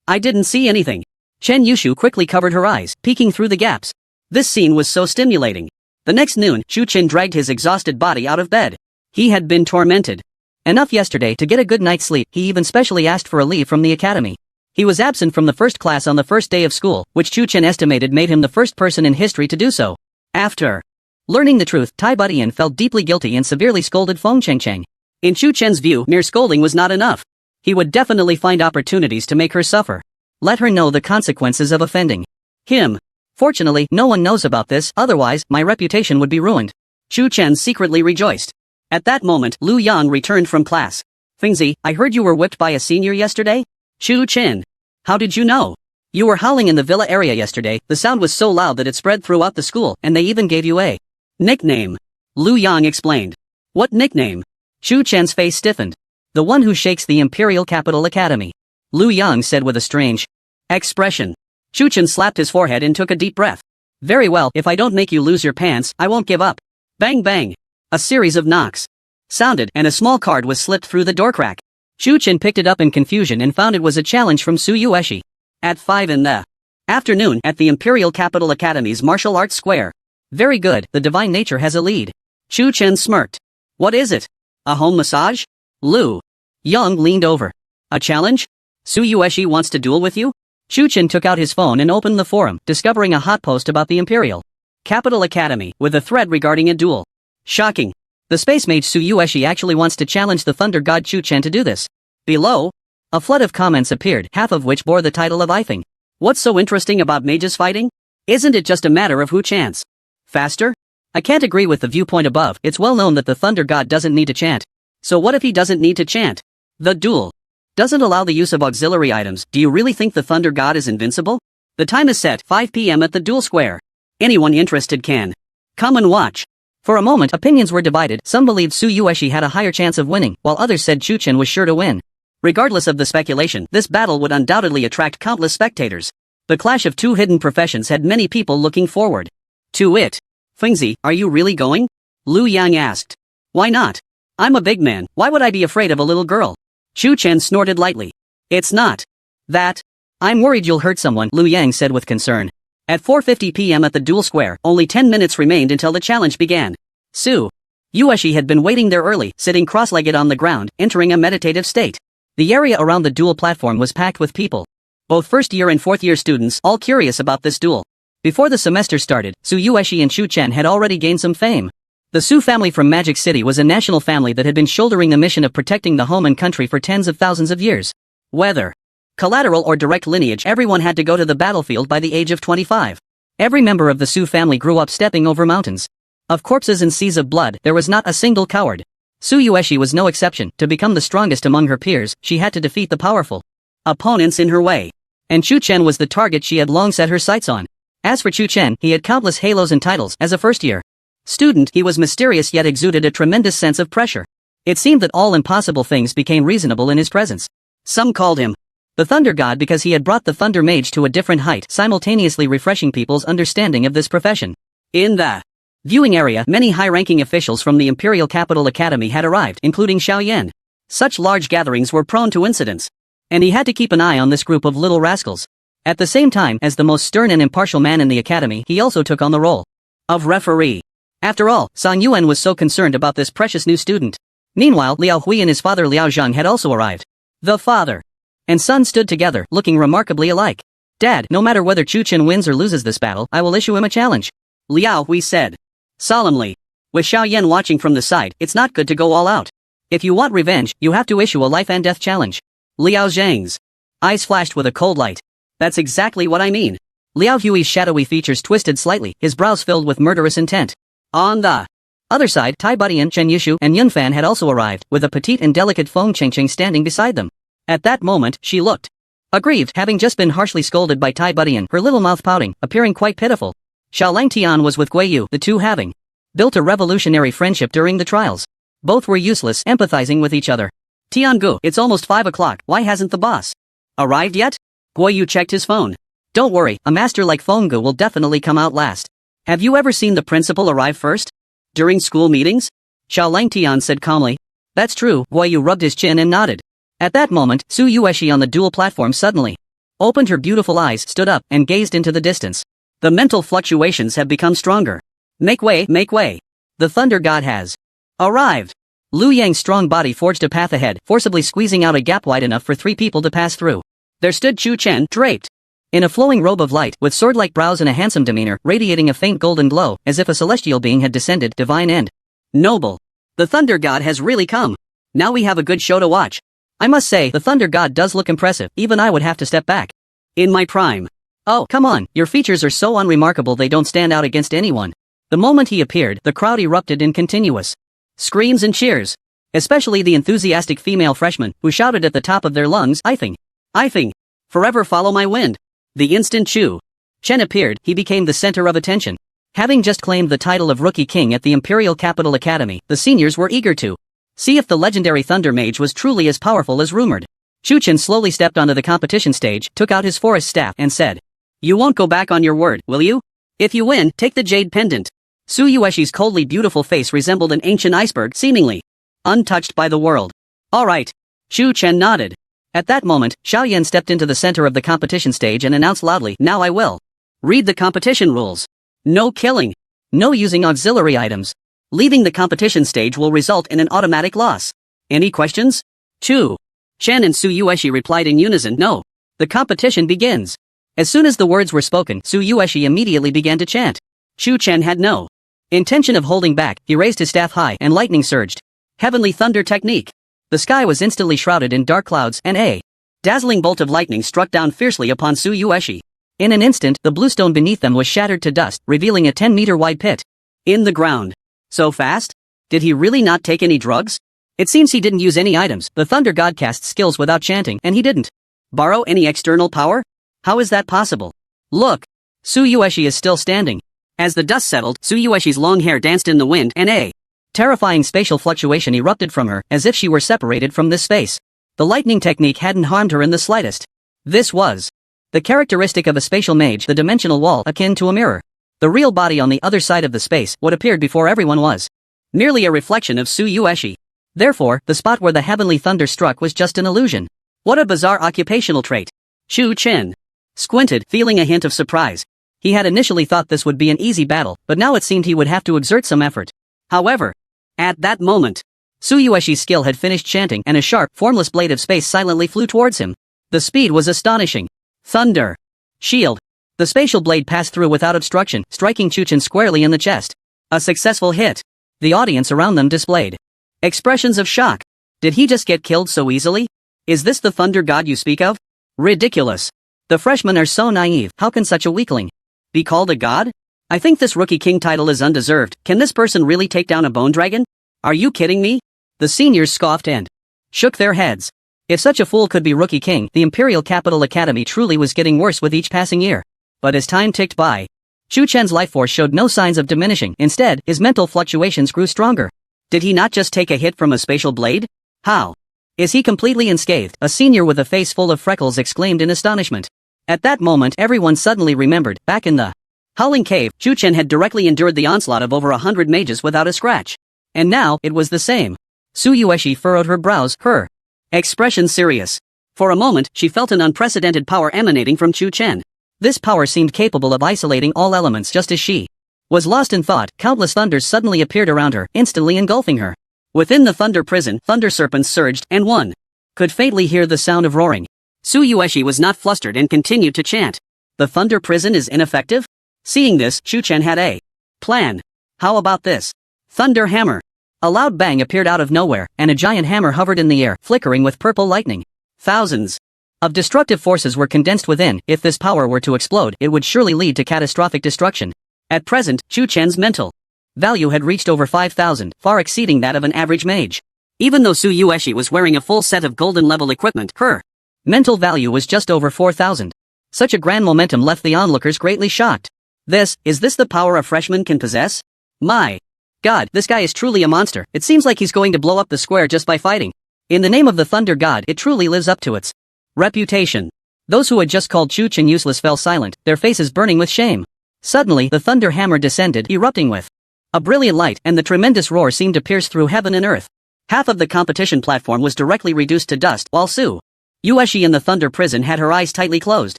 [SPEAKER 1] I didn't see anything. Chen Yushu quickly covered her eyes, peeking through the gaps. This scene was so stimulating. The next noon, Chu Chen dragged his exhausted body out of bed. He had been tormented enough yesterday to get a good night's sleep. He even specially asked for a leave from the academy. He was absent from the first class on the first day of school, which Chu Chen estimated made him the first person in history to do so. After learning the truth, Tai Budian felt deeply guilty and severely scolded Feng Chengcheng. In Chu Chen's view, mere scolding was not enough. He would definitely find opportunities to make her suffer. Let her know the consequences of offending him. Fortunately, no one knows about this, otherwise, my reputation would be ruined. Chu Chen secretly rejoiced. At that moment, Lu Yang returned from class. Fengzi, I heard you were whipped by a senior yesterday? Chu Chen. How did you know? You were howling in the villa area yesterday, the sound was so loud that it spread throughout the school, and they even gave you a nickname. Lu Yang explained. What nickname? Chu Chen's face stiffened. The one who shakes the Imperial Capital Academy. Lu Yang said with a strange expression. Chu Chen slapped his forehead and took a deep breath. Very well, if I don't make you lose your pants, I won't give up. Bang bang. A series of knocks sounded and a small card was slipped through the door crack. Chu Chen picked it up in confusion and found it was a challenge from Su Yueshi. At 5 in the afternoon at the Imperial Capital Academy's Martial Arts Square. Very good, the divine nature has a lead. Chu Chen smirked. What is it? A home massage? Lu Yang leaned over. A challenge? Su Yueshi wants to duel with you? Chu Chen took out his phone and opened the forum, discovering a hot post about the Imperial Capital Academy, with a thread regarding a duel. Shocking. The space mage Su Yueshi actually wants to challenge the Thunder God Chu Chen to do this. Below, a flood of comments appeared, half of which bore the title of ifing. What's so interesting about mages fighting? Isn't it just a matter of who chants faster? I can't agree with the viewpoint above. It's well known that the Thunder God doesn't need to chant. So what if he doesn't need to chant? The duel doesn't allow the use of auxiliary items. Do you really think the Thunder God is invincible? The time is set, 5 p.m. at the duel square. Anyone interested can come and watch. For a moment, opinions were divided. Some believed Su Yueshi had a higher chance of winning, while others said Chu Chen was sure to win. Regardless of the speculation, this battle would undoubtedly attract countless spectators. The clash of two hidden professions had many people looking forward to it. Fengzi, are you really going? Lu Yang asked. Why not? I'm a big man, why would I be afraid of a little girl? Chu Chen snorted lightly. It's not that. I'm worried you'll hurt someone, Lu Yang said with concern. At 4:50 p.m. at the duel square, only 10 minutes remained until the challenge began. Su Yueshi had been waiting there early, sitting cross-legged on the ground, entering a meditative state. The area around the duel platform was packed with people. Both first-year and fourth-year students, all curious about this duel. Before the semester started, Su Yueshi and Shu Chen had already gained some fame. The Su family from Magic City was a national family that had been shouldering the mission of protecting the home and country for tens of thousands of years. Whether collateral or direct lineage, everyone had to go to the battlefield by the age of 25. Every member of the Su family grew up stepping over mountains of corpses and seas of blood. There was not a single coward. Su Yueshi was no exception. To become the strongest among her peers, she had to defeat the powerful opponents in her way. And Chu Chen was the target she had long set her sights on. As for Chu Chen, he had countless halos and titles. As a first-year student, he was mysterious yet exuded a tremendous sense of pressure. It seemed that all impossible things became reasonable in his presence. Some called him the Thunder God because he had brought the Thunder Mage to a different height, simultaneously refreshing people's understanding of this profession. In the viewing area, many high-ranking officials from the Imperial Capital Academy had arrived, including Xiao Yan. Such large gatherings were prone to incidents, and he had to keep an eye on this group of little rascals. At the same time, as the most stern and impartial man in the academy, he also took on the role of referee. After all, Song Yuan was so concerned about this precious new student. Meanwhile, Liao Hui and his father Liao Zhang had also arrived. The father and son stood together, looking remarkably alike. Dad, no matter whether Chu Chen wins or loses this battle, I will issue him a challenge, Liao Hui said solemnly. With Xiao Yan watching from the side, it's not good to go all out. If you want revenge, you have to issue a life and death challenge. Liao Zhang's eyes flashed with a cold light. That's exactly what I mean. Liao Hui's shadowy features twisted slightly, his brows filled with murderous intent. On the other side, Tai Budian, Chen Yushu, and Yunfan had also arrived, with a petite and delicate Feng Qingqing standing beside them. At that moment, she looked aggrieved, having just been harshly scolded by Tai Budian, her little mouth pouting, appearing quite pitiful. Xiaolang Tian was with Gui Yu, the two having built a revolutionary friendship during the trials. Both were useless, empathizing with each other. Tiangu, it's almost 5 o'clock, why hasn't the boss arrived yet? Gui Yu checked his phone. Don't worry, a master like Fenggu will definitely come out last. Have you ever seen the principal arrive first? During school meetings? Xiaolang Tian said calmly. That's true, Gui Yu rubbed his chin and nodded. At that moment, Su Yueshi on the duel platform suddenly opened her beautiful eyes, stood up, and gazed into the distance. The mental fluctuations have become stronger. Make way, make way. The Thunder God has arrived. Lu Yang's strong body forged a path ahead, forcibly squeezing out a gap wide enough for 3 people to pass through. There stood Chu Chen, draped in a flowing robe of light, with sword-like brows and a handsome demeanor, radiating a faint golden glow, as if a celestial being had descended, divine and noble. The Thunder God has really come. Now we have a good show to watch. I must say, the Thunder God does look impressive, even I would have to step back. In my prime. Oh, come on, your features are so unremarkable they don't stand out against anyone. The moment he appeared, the crowd erupted in continuous screams and cheers. Especially the enthusiastic female freshmen, who shouted at the top of their lungs, "Ifing! Ifing! Forever follow my wind!" The instant Chu Chen appeared, he became the center of attention. Having just claimed the title of Rookie King at the Imperial Capital Academy, the seniors were eager to see if the legendary Thunder Mage was truly as powerful as rumored. Chu Chen slowly stepped onto the competition stage, took out his forest staff, and said, "You won't go back on your word, will you? If you win, take the jade pendant." Su Yueshi's coldly beautiful face resembled an ancient iceberg, seemingly untouched by the world. All right. Chu Chen nodded. At that moment, Xiao Yan stepped into the center of the competition stage and announced loudly, "Now I will read the competition rules. No killing. No using auxiliary items. Leaving the competition stage will result in an automatic loss. Any questions?" Chu Chen and Su Yueshi replied in unison, "No. The competition begins." As soon as the words were spoken, Su Yueshi immediately began to chant. Chu Chen had no intention of holding back. He raised his staff high and lightning surged. Heavenly thunder technique. The sky was instantly shrouded in dark clouds and a dazzling bolt of lightning struck down fiercely upon Su Yueshi. In an instant, the bluestone beneath them was shattered to dust, revealing a 10-meter wide pit in the ground. So fast? Did he really not take any drugs? It seems he didn't use any items. The Thunder God cast skills without chanting, and he didn't borrow any external power? How is that possible? Look! Su Yueshi is still standing. As the dust settled, Su Yueshi's long hair danced in the wind and a terrifying spatial fluctuation erupted from her, as if she were separated from this space. The lightning technique hadn't harmed her in the slightest. This was the characteristic of a spatial mage, the dimensional wall akin to a mirror. The real body on the other side of the space, what appeared before everyone was merely a reflection of Su Yueshi. Therefore, the spot where the heavenly thunder struck was just an illusion. What a bizarre occupational trait. Chu Chen squinted, feeling a hint of surprise. He had initially thought this would be an easy battle, but now it seemed he would have to exert some effort. However, at that moment, Tsuyoshi skill had finished chanting and a sharp, formless blade of space silently flew towards him. The speed was astonishing. Thunder. Shield. The spatial blade passed through without obstruction, striking Chuchen squarely in the chest. A successful hit. The audience around them displayed expressions of shock. Did he just get killed so easily? Is this the thunder god you speak of? Ridiculous. The freshmen are so naive. How can such a weakling be called a god? I think this rookie king title is undeserved. Can this person really take down a bone dragon? Are you kidding me? The seniors scoffed and shook their heads. If such a fool could be rookie king, the Imperial Capital Academy truly was getting worse with each passing year. But as time ticked by, Chu Chen's life force showed no signs of diminishing. Instead, his mental fluctuations grew stronger. Did he not just take a hit from a spatial blade? How? Is he completely unscathed? A senior with a face full of freckles exclaimed in astonishment. At that moment, everyone suddenly remembered, back in the Howling Cave, Chu Chen had directly endured the onslaught of over 100 mages without a scratch. And now, it was the same. Tsuyoshi furrowed her brows, her expression serious. For a moment, she felt an unprecedented power emanating from Chu Chen. This power seemed capable of isolating all elements just as she was lost in thought. Countless thunders suddenly appeared around her, instantly engulfing her. Within the thunder prison, thunder serpents surged, and one could faintly hear the sound of roaring. Tsuyoshi was not flustered and continued to chant. The thunder prison is ineffective? Seeing this, Chu Chen had a plan. How about this? Thunder hammer. A loud bang appeared out of nowhere, and a giant hammer hovered in the air, flickering with purple lightning. Thousands of destructive forces were condensed within. If this power were to explode, it would surely lead to catastrophic destruction. At present, Chu Chen's mental value had reached over 5,000, far exceeding that of an average mage. Even though Tsuyoshi was wearing a full set of golden-level equipment, her mental value was just over 4,000. Such a grand momentum left the onlookers greatly shocked. Is this the power a freshman can possess? My God, this guy is truly a monster. It seems like he's going to blow up the square just by fighting. In the name of the Thunder God, it truly lives up to its reputation. Those who had just called Chu Chen useless fell silent, their faces burning with shame. Suddenly, the thunder hammer descended, erupting with a brilliant light, and the tremendous roar seemed to pierce through heaven and earth. Half of the competition platform was directly reduced to dust, while Tsuyoshi in the thunder prison had her eyes tightly closed,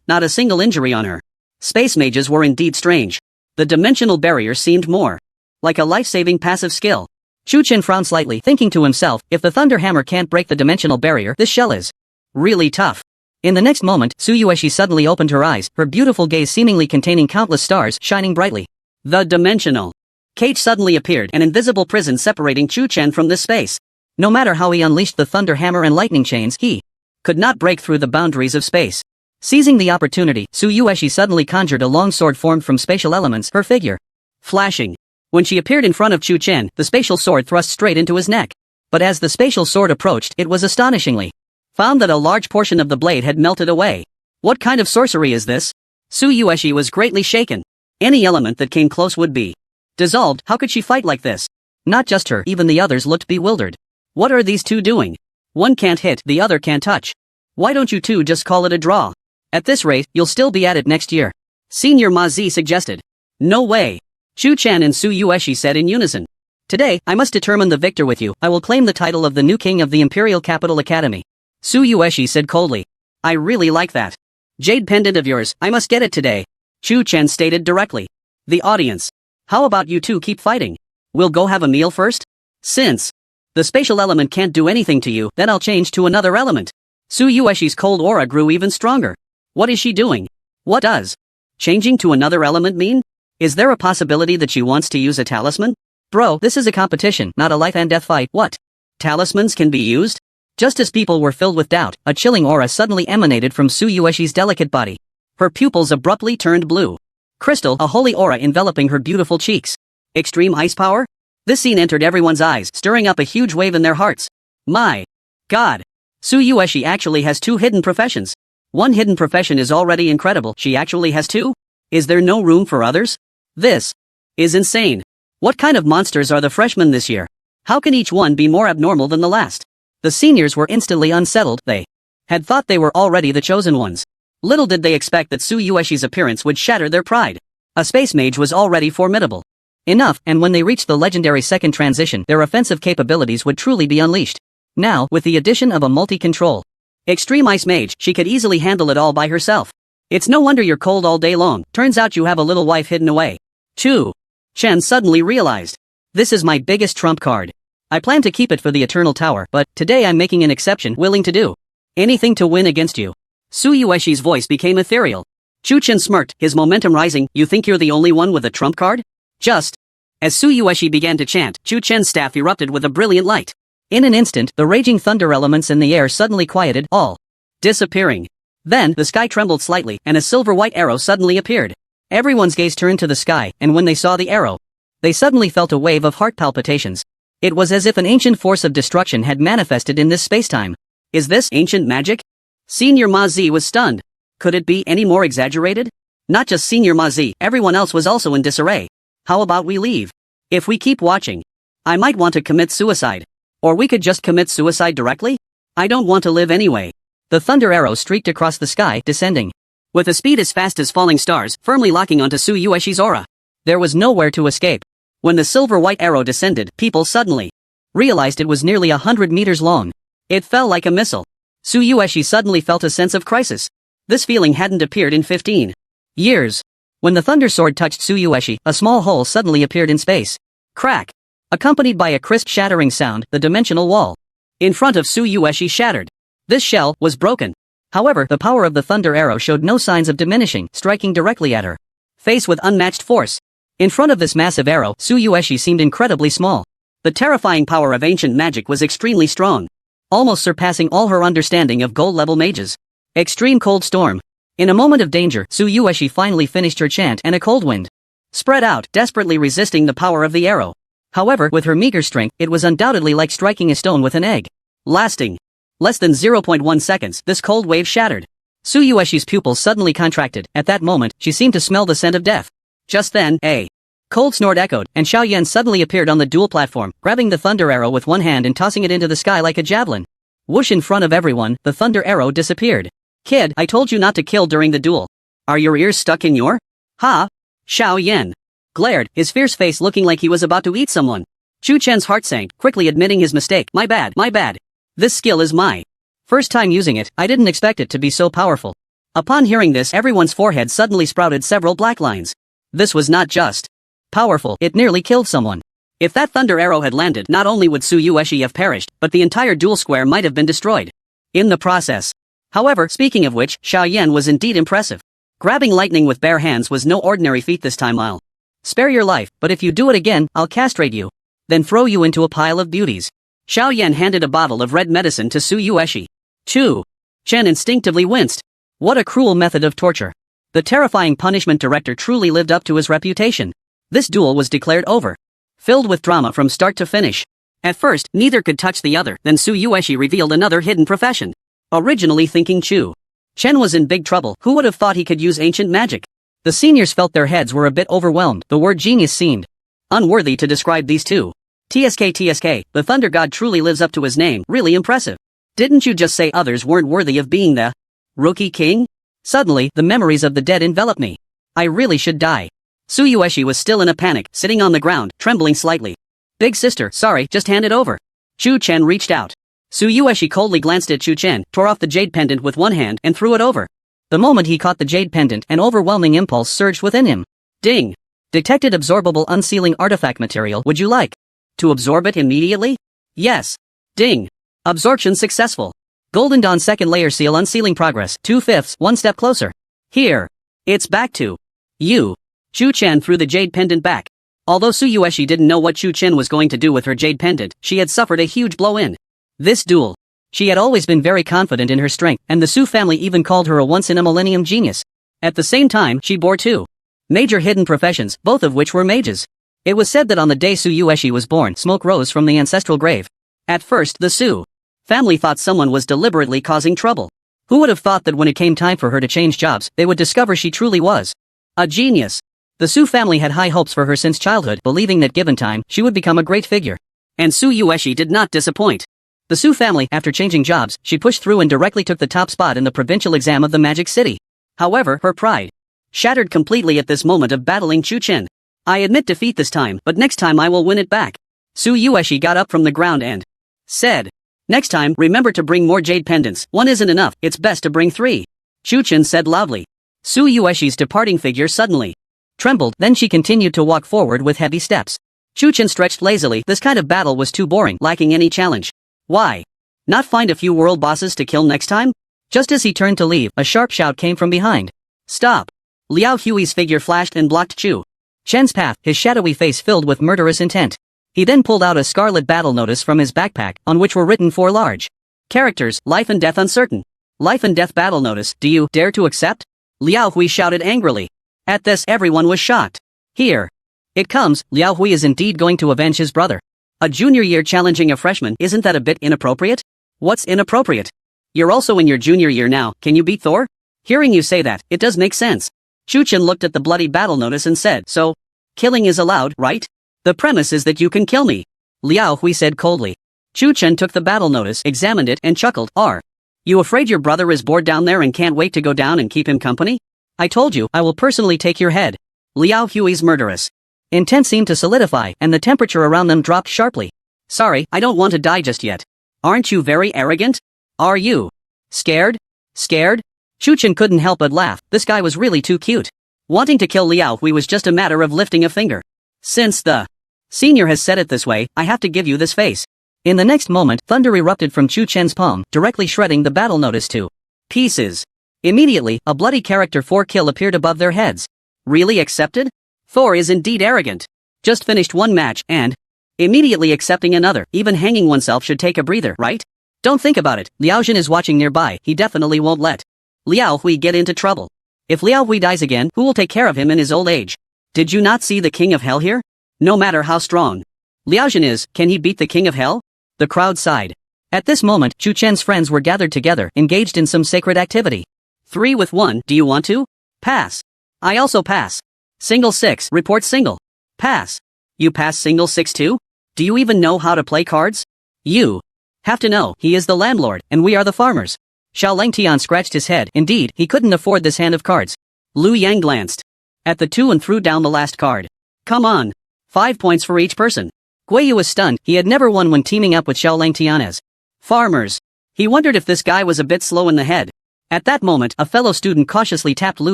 [SPEAKER 1] not a single injury on her. Space mages were indeed strange. The dimensional barrier seemed more like a life-saving passive skill. Chu Chen frowned slightly, thinking to himself, if the thunder hammer can't break the dimensional barrier, this shell is really tough. In the next moment, Tsuyoshi suddenly opened her eyes, her beautiful gaze seemingly containing countless stars shining brightly. The dimensional cage suddenly appeared, an invisible prison separating Chu Chen from this space. No matter how he unleashed the thunder hammer and lightning chains, he could not break through the boundaries of space. Seizing the opportunity, Tsuyoshi suddenly conjured a long sword formed from spatial elements, her figure flashing. When she appeared in front of Chu Chen, the spatial sword thrust straight into his neck. But as the spatial sword approached, it was astonishingly found that a large portion of the blade had melted away. What kind of sorcery is this? Tsuyoshi was greatly shaken. Any element that came close would be dissolved. How could she fight like this? Not just her, even the others looked bewildered. What are these two doing? One can't hit, the other can't touch. Why don't you two just call it a draw? At this rate, you'll still be at it next year. Senior Ma Zi suggested. No way. Chu Chen and Tsuyoshi said in unison. Today, I must determine the victor with you. I will claim the title of the new king of the Imperial Capital Academy. Tsuyoshi said coldly. I really like that jade pendant of yours. I must get it today. Chu Chen stated directly. The audience. How about you two keep fighting? We'll go have a meal first? Since the spatial element can't do anything to you, then I'll change to another element. Tsuyoshi's cold aura grew even stronger. What is she doing? What does changing to another element mean? Is there a possibility that she wants to use a talisman? Bro, this is a competition, not a life and death fight. What? Talismans can be used? Just as people were filled with doubt, a chilling aura suddenly emanated from Tsuyoshi's delicate body. Her pupils abruptly turned blue. Crystal, a holy aura enveloping her beautiful cheeks. Extreme ice power? This scene entered everyone's eyes, stirring up a huge wave in their hearts. My God! Tsuyoshi actually has two hidden professions. One hidden profession is already incredible, she actually has two? Is there no room for others? This is insane. What kind of monsters are the freshmen this year? How can each one be more abnormal than the last? The seniors were instantly unsettled. They had thought they were already the chosen ones. Little did they expect that Tsuyoshi's appearance would shatter their pride. A space mage was already formidable enough, and when they reached the legendary second transition, their offensive capabilities would truly be unleashed. Now, with the addition of a multi-control extreme ice mage, she could easily handle it all by herself. It's no wonder you're cold all day long, turns out you have a little wife hidden away. Chu Chen suddenly realized. This is my biggest trump card. I plan to keep it for the Eternal Tower, but today I'm making an exception, willing to do anything to win against you. Su Yueshi's voice became ethereal. Chu Chen smirked, his momentum rising. You think you're the only one with a trump card? Just. As Su Yueshi began to chant, Chu Chen's staff erupted with a brilliant light. In an instant, the raging thunder elements in the air suddenly quieted, all disappearing. Then, the sky trembled slightly, and a silver-white arrow suddenly appeared. Everyone's gaze turned to the sky, and when they saw the arrow, they suddenly felt a wave of heart palpitations. It was as if an ancient force of destruction had manifested in this space-time. Is this ancient magic? Senior Ma Zi was stunned. Could it be any more exaggerated? Not just Senior Ma Zi, everyone else was also in disarray. How about we leave? If we keep watching, I might want to commit suicide. Or we could just commit suicide directly? I don't want to live anyway. The thunder arrow streaked across the sky, descending with a speed as fast as falling stars, firmly locking onto Su Yueshi's aura. There was nowhere to escape. When the silver-white arrow descended, people suddenly realized it was nearly 100 meters long. It fell like a missile. Su Yueshi suddenly felt a sense of crisis. This feeling hadn't appeared in 15 years. When the thunder sword touched Su Yueshi, a small hole suddenly appeared in space. Crack! Accompanied by a crisp shattering sound, the dimensional wall in front of Su Yueshi shattered. This shell was broken. However, the power of the thunder arrow showed no signs of diminishing, striking directly at her face with unmatched force. In front of this massive arrow, Su Yueshi seemed incredibly small. The terrifying power of ancient magic was extremely strong, almost surpassing all her understanding of gold-level mages. Extreme cold storm. In a moment of danger, Su Yueshi finally finished her chant and a cold wind spread out, desperately resisting the power of the arrow. However, with her meager strength, it was undoubtedly like striking a stone with an egg. Lasting less than 0.1 seconds, this cold wave shattered. Su Yueshi's pupils suddenly contracted. At that moment, she seemed to smell the scent of death. Just then, a cold snort echoed, and Xiao Yan suddenly appeared on the duel platform, grabbing the thunder arrow with one hand and tossing it into the sky like a javelin. Whoosh! In front of everyone, the thunder arrow disappeared. Kid, I told you not to kill during the duel. Are your ears stuck in your? Ha! Xiao Yan glared, his fierce face looking like he was about to eat someone. Chu Chen's heart sank, quickly admitting his mistake. My bad, my bad. This skill is my first time using it. I didn't expect it to be so powerful. Upon hearing this, everyone's forehead suddenly sprouted several black lines. This was not just powerful, it nearly killed someone. If that thunder arrow had landed, not only would Su Yueshi have perished, but the entire duel square might have been destroyed in the process. However, speaking of which, Xiao Yan was indeed impressive. Grabbing lightning with bare hands was no ordinary feat this time. I'll spare your life, but if you do it again, I'll castrate you. Then throw you into a pile of beauties. Xiao Yan handed a bottle of red medicine to Su Yueshi. Chu Chen instinctively winced. What a cruel method of torture. The terrifying punishment director truly lived up to his reputation. This duel was declared over, filled with drama from start to finish. At first, neither could touch the other, then Su Yueshi revealed another hidden profession. Originally thinking Chu Chen was in big trouble, who would have thought he could use ancient magic? The seniors felt their heads were a bit overwhelmed. The word genius seemed unworthy to describe these two. TSK, the Thunder God truly lives up to his name, really impressive. Didn't you just say others weren't worthy of being the Rookie King? Suddenly, the memories of the dead enveloped me. I really should die. Su Yueshi was still in a panic, sitting on the ground, trembling slightly. Big sister, sorry, just hand it over. Chu Chen reached out. Su Yueshi coldly glanced at Chu Chen, tore off the jade pendant with one hand and threw it over. The moment he caught the jade pendant, an overwhelming impulse surged within him. Ding! Detected absorbable unsealing artifact material. Would you like to absorb it immediately? Yes. Ding! Absorption successful. Golden Dawn second layer seal unsealing progress. 2/5, one step closer. Here. It's back to you. Chu Chen threw the jade pendant back. Although Su Yueshi didn't know what Chu Chen was going to do with her jade pendant, she had suffered a huge blow in this duel. She had always been very confident in her strength, and the Su family even called her a once-in-a-millennium genius. At the same time, she bore two major hidden professions, both of which were mages. It was said that on the day Su Yueshi was born, smoke rose from the ancestral grave. At first, the Su family thought someone was deliberately causing trouble. Who would have thought that when it came time for her to change jobs, they would discover she truly was a genius? The Su family had high hopes for her since childhood, believing that given time, she would become a great figure. And Su Yueshi did not disappoint. The Su family, after changing jobs, she pushed through and directly took the top spot in the provincial exam of the Magic City. However, her pride shattered completely at this moment of battling Chu Chen. I admit defeat this time, but next time I will win it back. Su Yueshi got up from the ground and said, next time, remember to bring more jade pendants. One isn't enough, it's best to bring 3. Chu Chen said loudly. Su Yueshi's departing figure suddenly trembled, then she continued to walk forward with heavy steps. Chu Chen stretched lazily. This kind of battle was too boring, lacking any challenge. Why not find a few world bosses to kill next time? Just as he turned to leave, a sharp shout came from behind. Stop! Liao Hui's figure flashed and blocked Chu Chen's path, his shadowy face filled with murderous intent. He then pulled out a scarlet battle notice from his backpack, on which were written 4 large characters: life and death uncertain. Life and death battle notice, do you dare to accept? Liao Hui shouted angrily. At this, everyone was shocked. Here it comes, Liao Hui is indeed going to avenge his brother. A junior year challenging a freshman, isn't that a bit inappropriate? What's inappropriate? You're also in your junior year now, can you beat Thor? Hearing you say that, it does make sense. Chu Chen looked at the bloody battle notice and said, so, killing is allowed, right? The premise is that you can kill me. Liao Hui said coldly. Chu Chen took the battle notice, examined it, and chuckled. Are you afraid your brother is bored down there and can't wait to go down and keep him company? I told you, I will personally take your head. Liao Hui's murderous intent seemed to solidify, and the temperature around them dropped sharply. Sorry, I don't want to die just yet. Aren't you very arrogant? Are you scared? Scared? Chu Chen couldn't help but laugh. This guy was really too cute. Wanting to kill Liao Hui was just a matter of lifting a finger. Since the senior has said it this way, I have to give you this face. In the next moment, thunder erupted from Chu Chen's palm, directly shredding the battle notice to pieces. Immediately, a bloody character 4 kill appeared above their heads. Really accepted? Thor is indeed arrogant. Just finished one match and immediately accepting another. Even hanging oneself should take a breather, right? Don't think about it. Liao Jin is watching nearby. He definitely won't let Liao Hui get into trouble. If Liao Hui dies again, who will take care of him in his old age? Did you not see the King of Hell here? No matter how strong Liao Jin is, can he beat the King of Hell? The crowd sighed. At this moment, Chu Chen's friends were gathered together, engaged in some sacred activity. 3 with 1, do you want to? Pass. I also pass. Single 6, report single. Pass. You pass single 6 too? Do you even know how to play cards? You have to know, he is the landlord, and we are the farmers. Xiao Langtian scratched his head. Indeed, he couldn't afford this hand of cards. Lu Yang glanced at the 2 and threw down the last card. Come on. 5 points for each person. Guiyu was stunned. He had never won when teaming up with Xiao Langtian as farmers. He wondered if this guy was a bit slow in the head. At that moment, a fellow student cautiously tapped Lu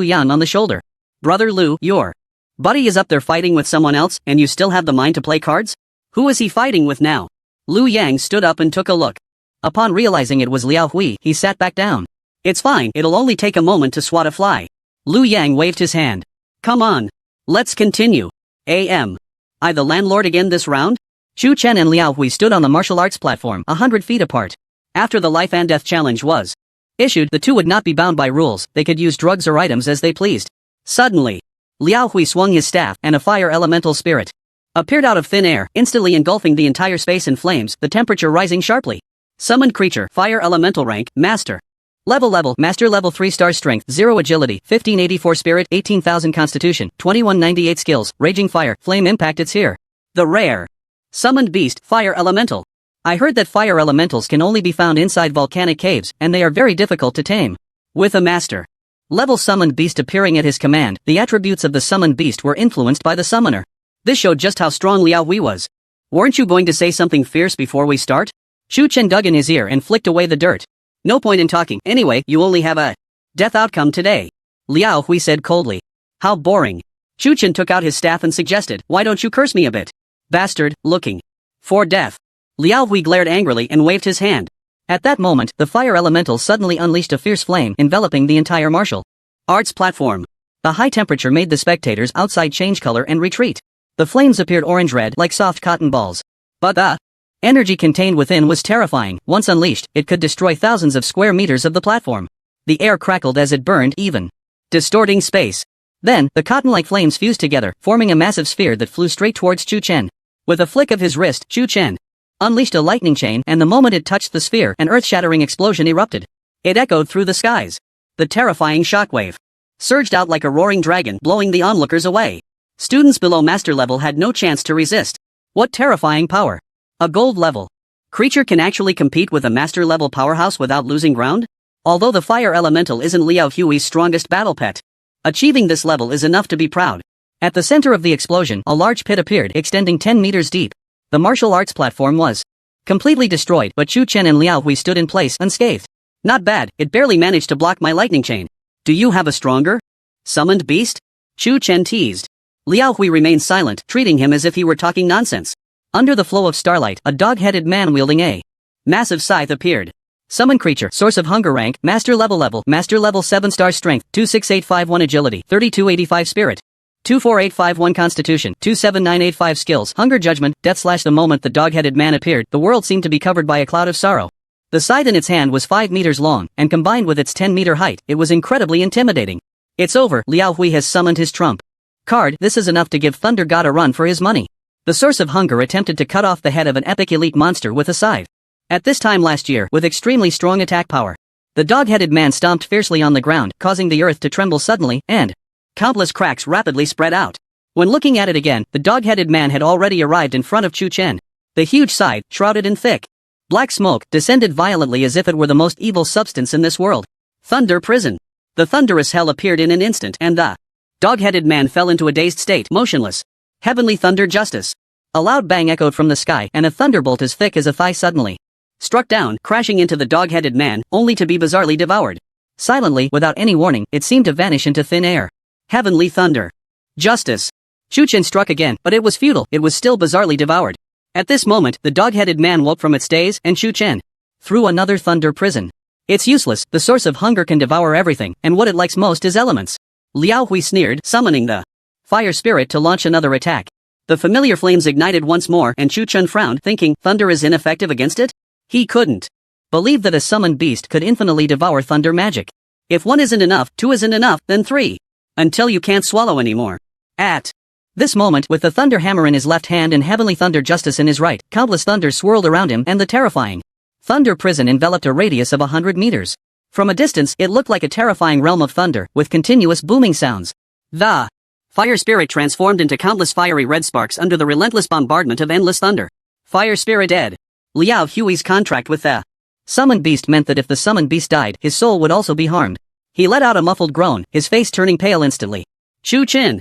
[SPEAKER 1] Yan on the shoulder. Brother Lu, your buddy is up there fighting with someone else, and you still have the mind to play cards? Who is he fighting with now? Lu Yang stood up and took a look. Upon realizing it was Liao Hui, he sat back down. It's fine, it'll only take a moment to swat a fly. Lu Yang waved his hand. Come on. Let's continue. A.M. I the landlord again this round? Chu Chen and Liao Hui stood on the martial arts platform, 100 feet apart. After the life and death challenge was issued, the two would not be bound by rules, they could use drugs or items as they pleased. Suddenly, Liao Hui swung his staff, and a fire elemental spirit appeared out of thin air, instantly engulfing the entire space in flames, the temperature rising sharply. Summoned creature, fire elemental rank, master. Level, master level 3 star strength, 0 agility, 1584 spirit, 18,000 constitution, 2198 skills, raging fire, flame impact. It's here. The rare summoned beast, fire elemental. I heard that fire elementals can only be found inside volcanic caves, and they are very difficult to tame. With a master level summoned beast appearing at his command, the attributes of the summoned beast were influenced by the summoner. This showed just how strong Liao Hui was. Weren't you going to say something fierce before we start? Chu Chen dug in his ear and flicked away the dirt. No point in talking, anyway, you only have a death outcome today. Liao Hui said coldly. How boring. Chu Chen took out his staff and suggested, why don't you curse me a bit? Bastard, looking for death. Liao Hui glared angrily and waved his hand. At that moment, the fire elemental suddenly unleashed a fierce flame, enveloping the entire martial arts platform. The high temperature made the spectators outside change color and retreat. The flames appeared orange-red like soft cotton balls. But the energy contained within was terrifying. Once unleashed, it could destroy thousands of square meters of the platform. The air crackled as it burned, even distorting space. Then, the cotton-like flames fused together, forming a massive sphere that flew straight towards Chu Chen. With a flick of his wrist, Chu Chen unleashed a lightning chain, and the moment it touched the sphere, an earth-shattering explosion erupted. It echoed through the skies. The terrifying shockwave surged out like a roaring dragon, blowing the onlookers away. Students below master level had no chance to resist. What terrifying power! A gold level creature can actually compete with a master level powerhouse without losing ground? Although the fire elemental isn't Liao Hui's strongest battle pet, achieving this level is enough to be proud. At the center of the explosion, a large pit appeared, extending 10 meters deep. The martial arts platform was completely destroyed, but Chu Chen and Liao Hui stood in place, unscathed. Not bad, it barely managed to block my lightning chain. Do you have a stronger Summoned beast? Chu Chen teased. Liao Hui remained silent, treating him as if he were talking nonsense. Under the flow of starlight, a dog-headed man wielding a massive scythe appeared. Summon creature, source of hunger rank, master level, master level 7 star strength, 26851 agility, 3285 spirit, 24851 constitution, 27985 skills, hunger judgment, death slash. The moment the dog-headed man appeared, the world seemed to be covered by a cloud of sorrow. The scythe in its hand was 5 meters long, and combined with its 10-meter height, it was incredibly intimidating. It's over, Liao Hui has summoned his trump card. This is enough to give Thunder God a run for his money. The source of hunger attempted to cut off the head of an epic elite monster with a scythe. At this time last year, with extremely strong attack power, the dog-headed man stomped fiercely on the ground, causing the earth to tremble suddenly, and countless cracks rapidly spread out. When looking at it again, the dog-headed man had already arrived in front of Chu Chen. The huge scythe, shrouded in thick black smoke, descended violently as if it were the most evil substance in this world. Thunder prison. The thunderous hell appeared in an instant, and the dog-headed man fell into a dazed state, motionless. Heavenly thunder justice. A loud bang echoed from the sky, and a thunderbolt as thick as a thigh suddenly struck down, crashing into the dog-headed man, only to be bizarrely devoured. Silently, without any warning, it seemed to vanish into thin air. Heavenly thunder. Justice. Chu Chen struck again, but it was futile, it was still bizarrely devoured. At this moment, the dog-headed man woke from its daze, and Chu Chen threw another thunder prison. It's useless, the source of hunger can devour everything, and what it likes most is elements. Liao Hui sneered, summoning the fire spirit to launch another attack. The familiar flames ignited once more, and Chu Chen frowned, thinking, thunder is ineffective against it? He couldn't believe that a summoned beast could infinitely devour thunder magic. If 1 isn't enough, 2 isn't enough, then 3. Until you can't swallow anymore. At this moment, with the thunder hammer in his left hand and heavenly thunder justice in his right, countless thunders swirled around him, and the terrifying thunder prison enveloped a radius of 100 meters. From a distance, it looked like a terrifying realm of thunder, with continuous booming sounds. The fire spirit transformed into countless fiery red sparks under the relentless bombardment of endless thunder. Fire spirit dead. Liao Hui's contract with the summoned beast meant that if the summoned beast died, his soul would also be harmed. He let out a muffled groan, his face turning pale instantly. Chu Chen.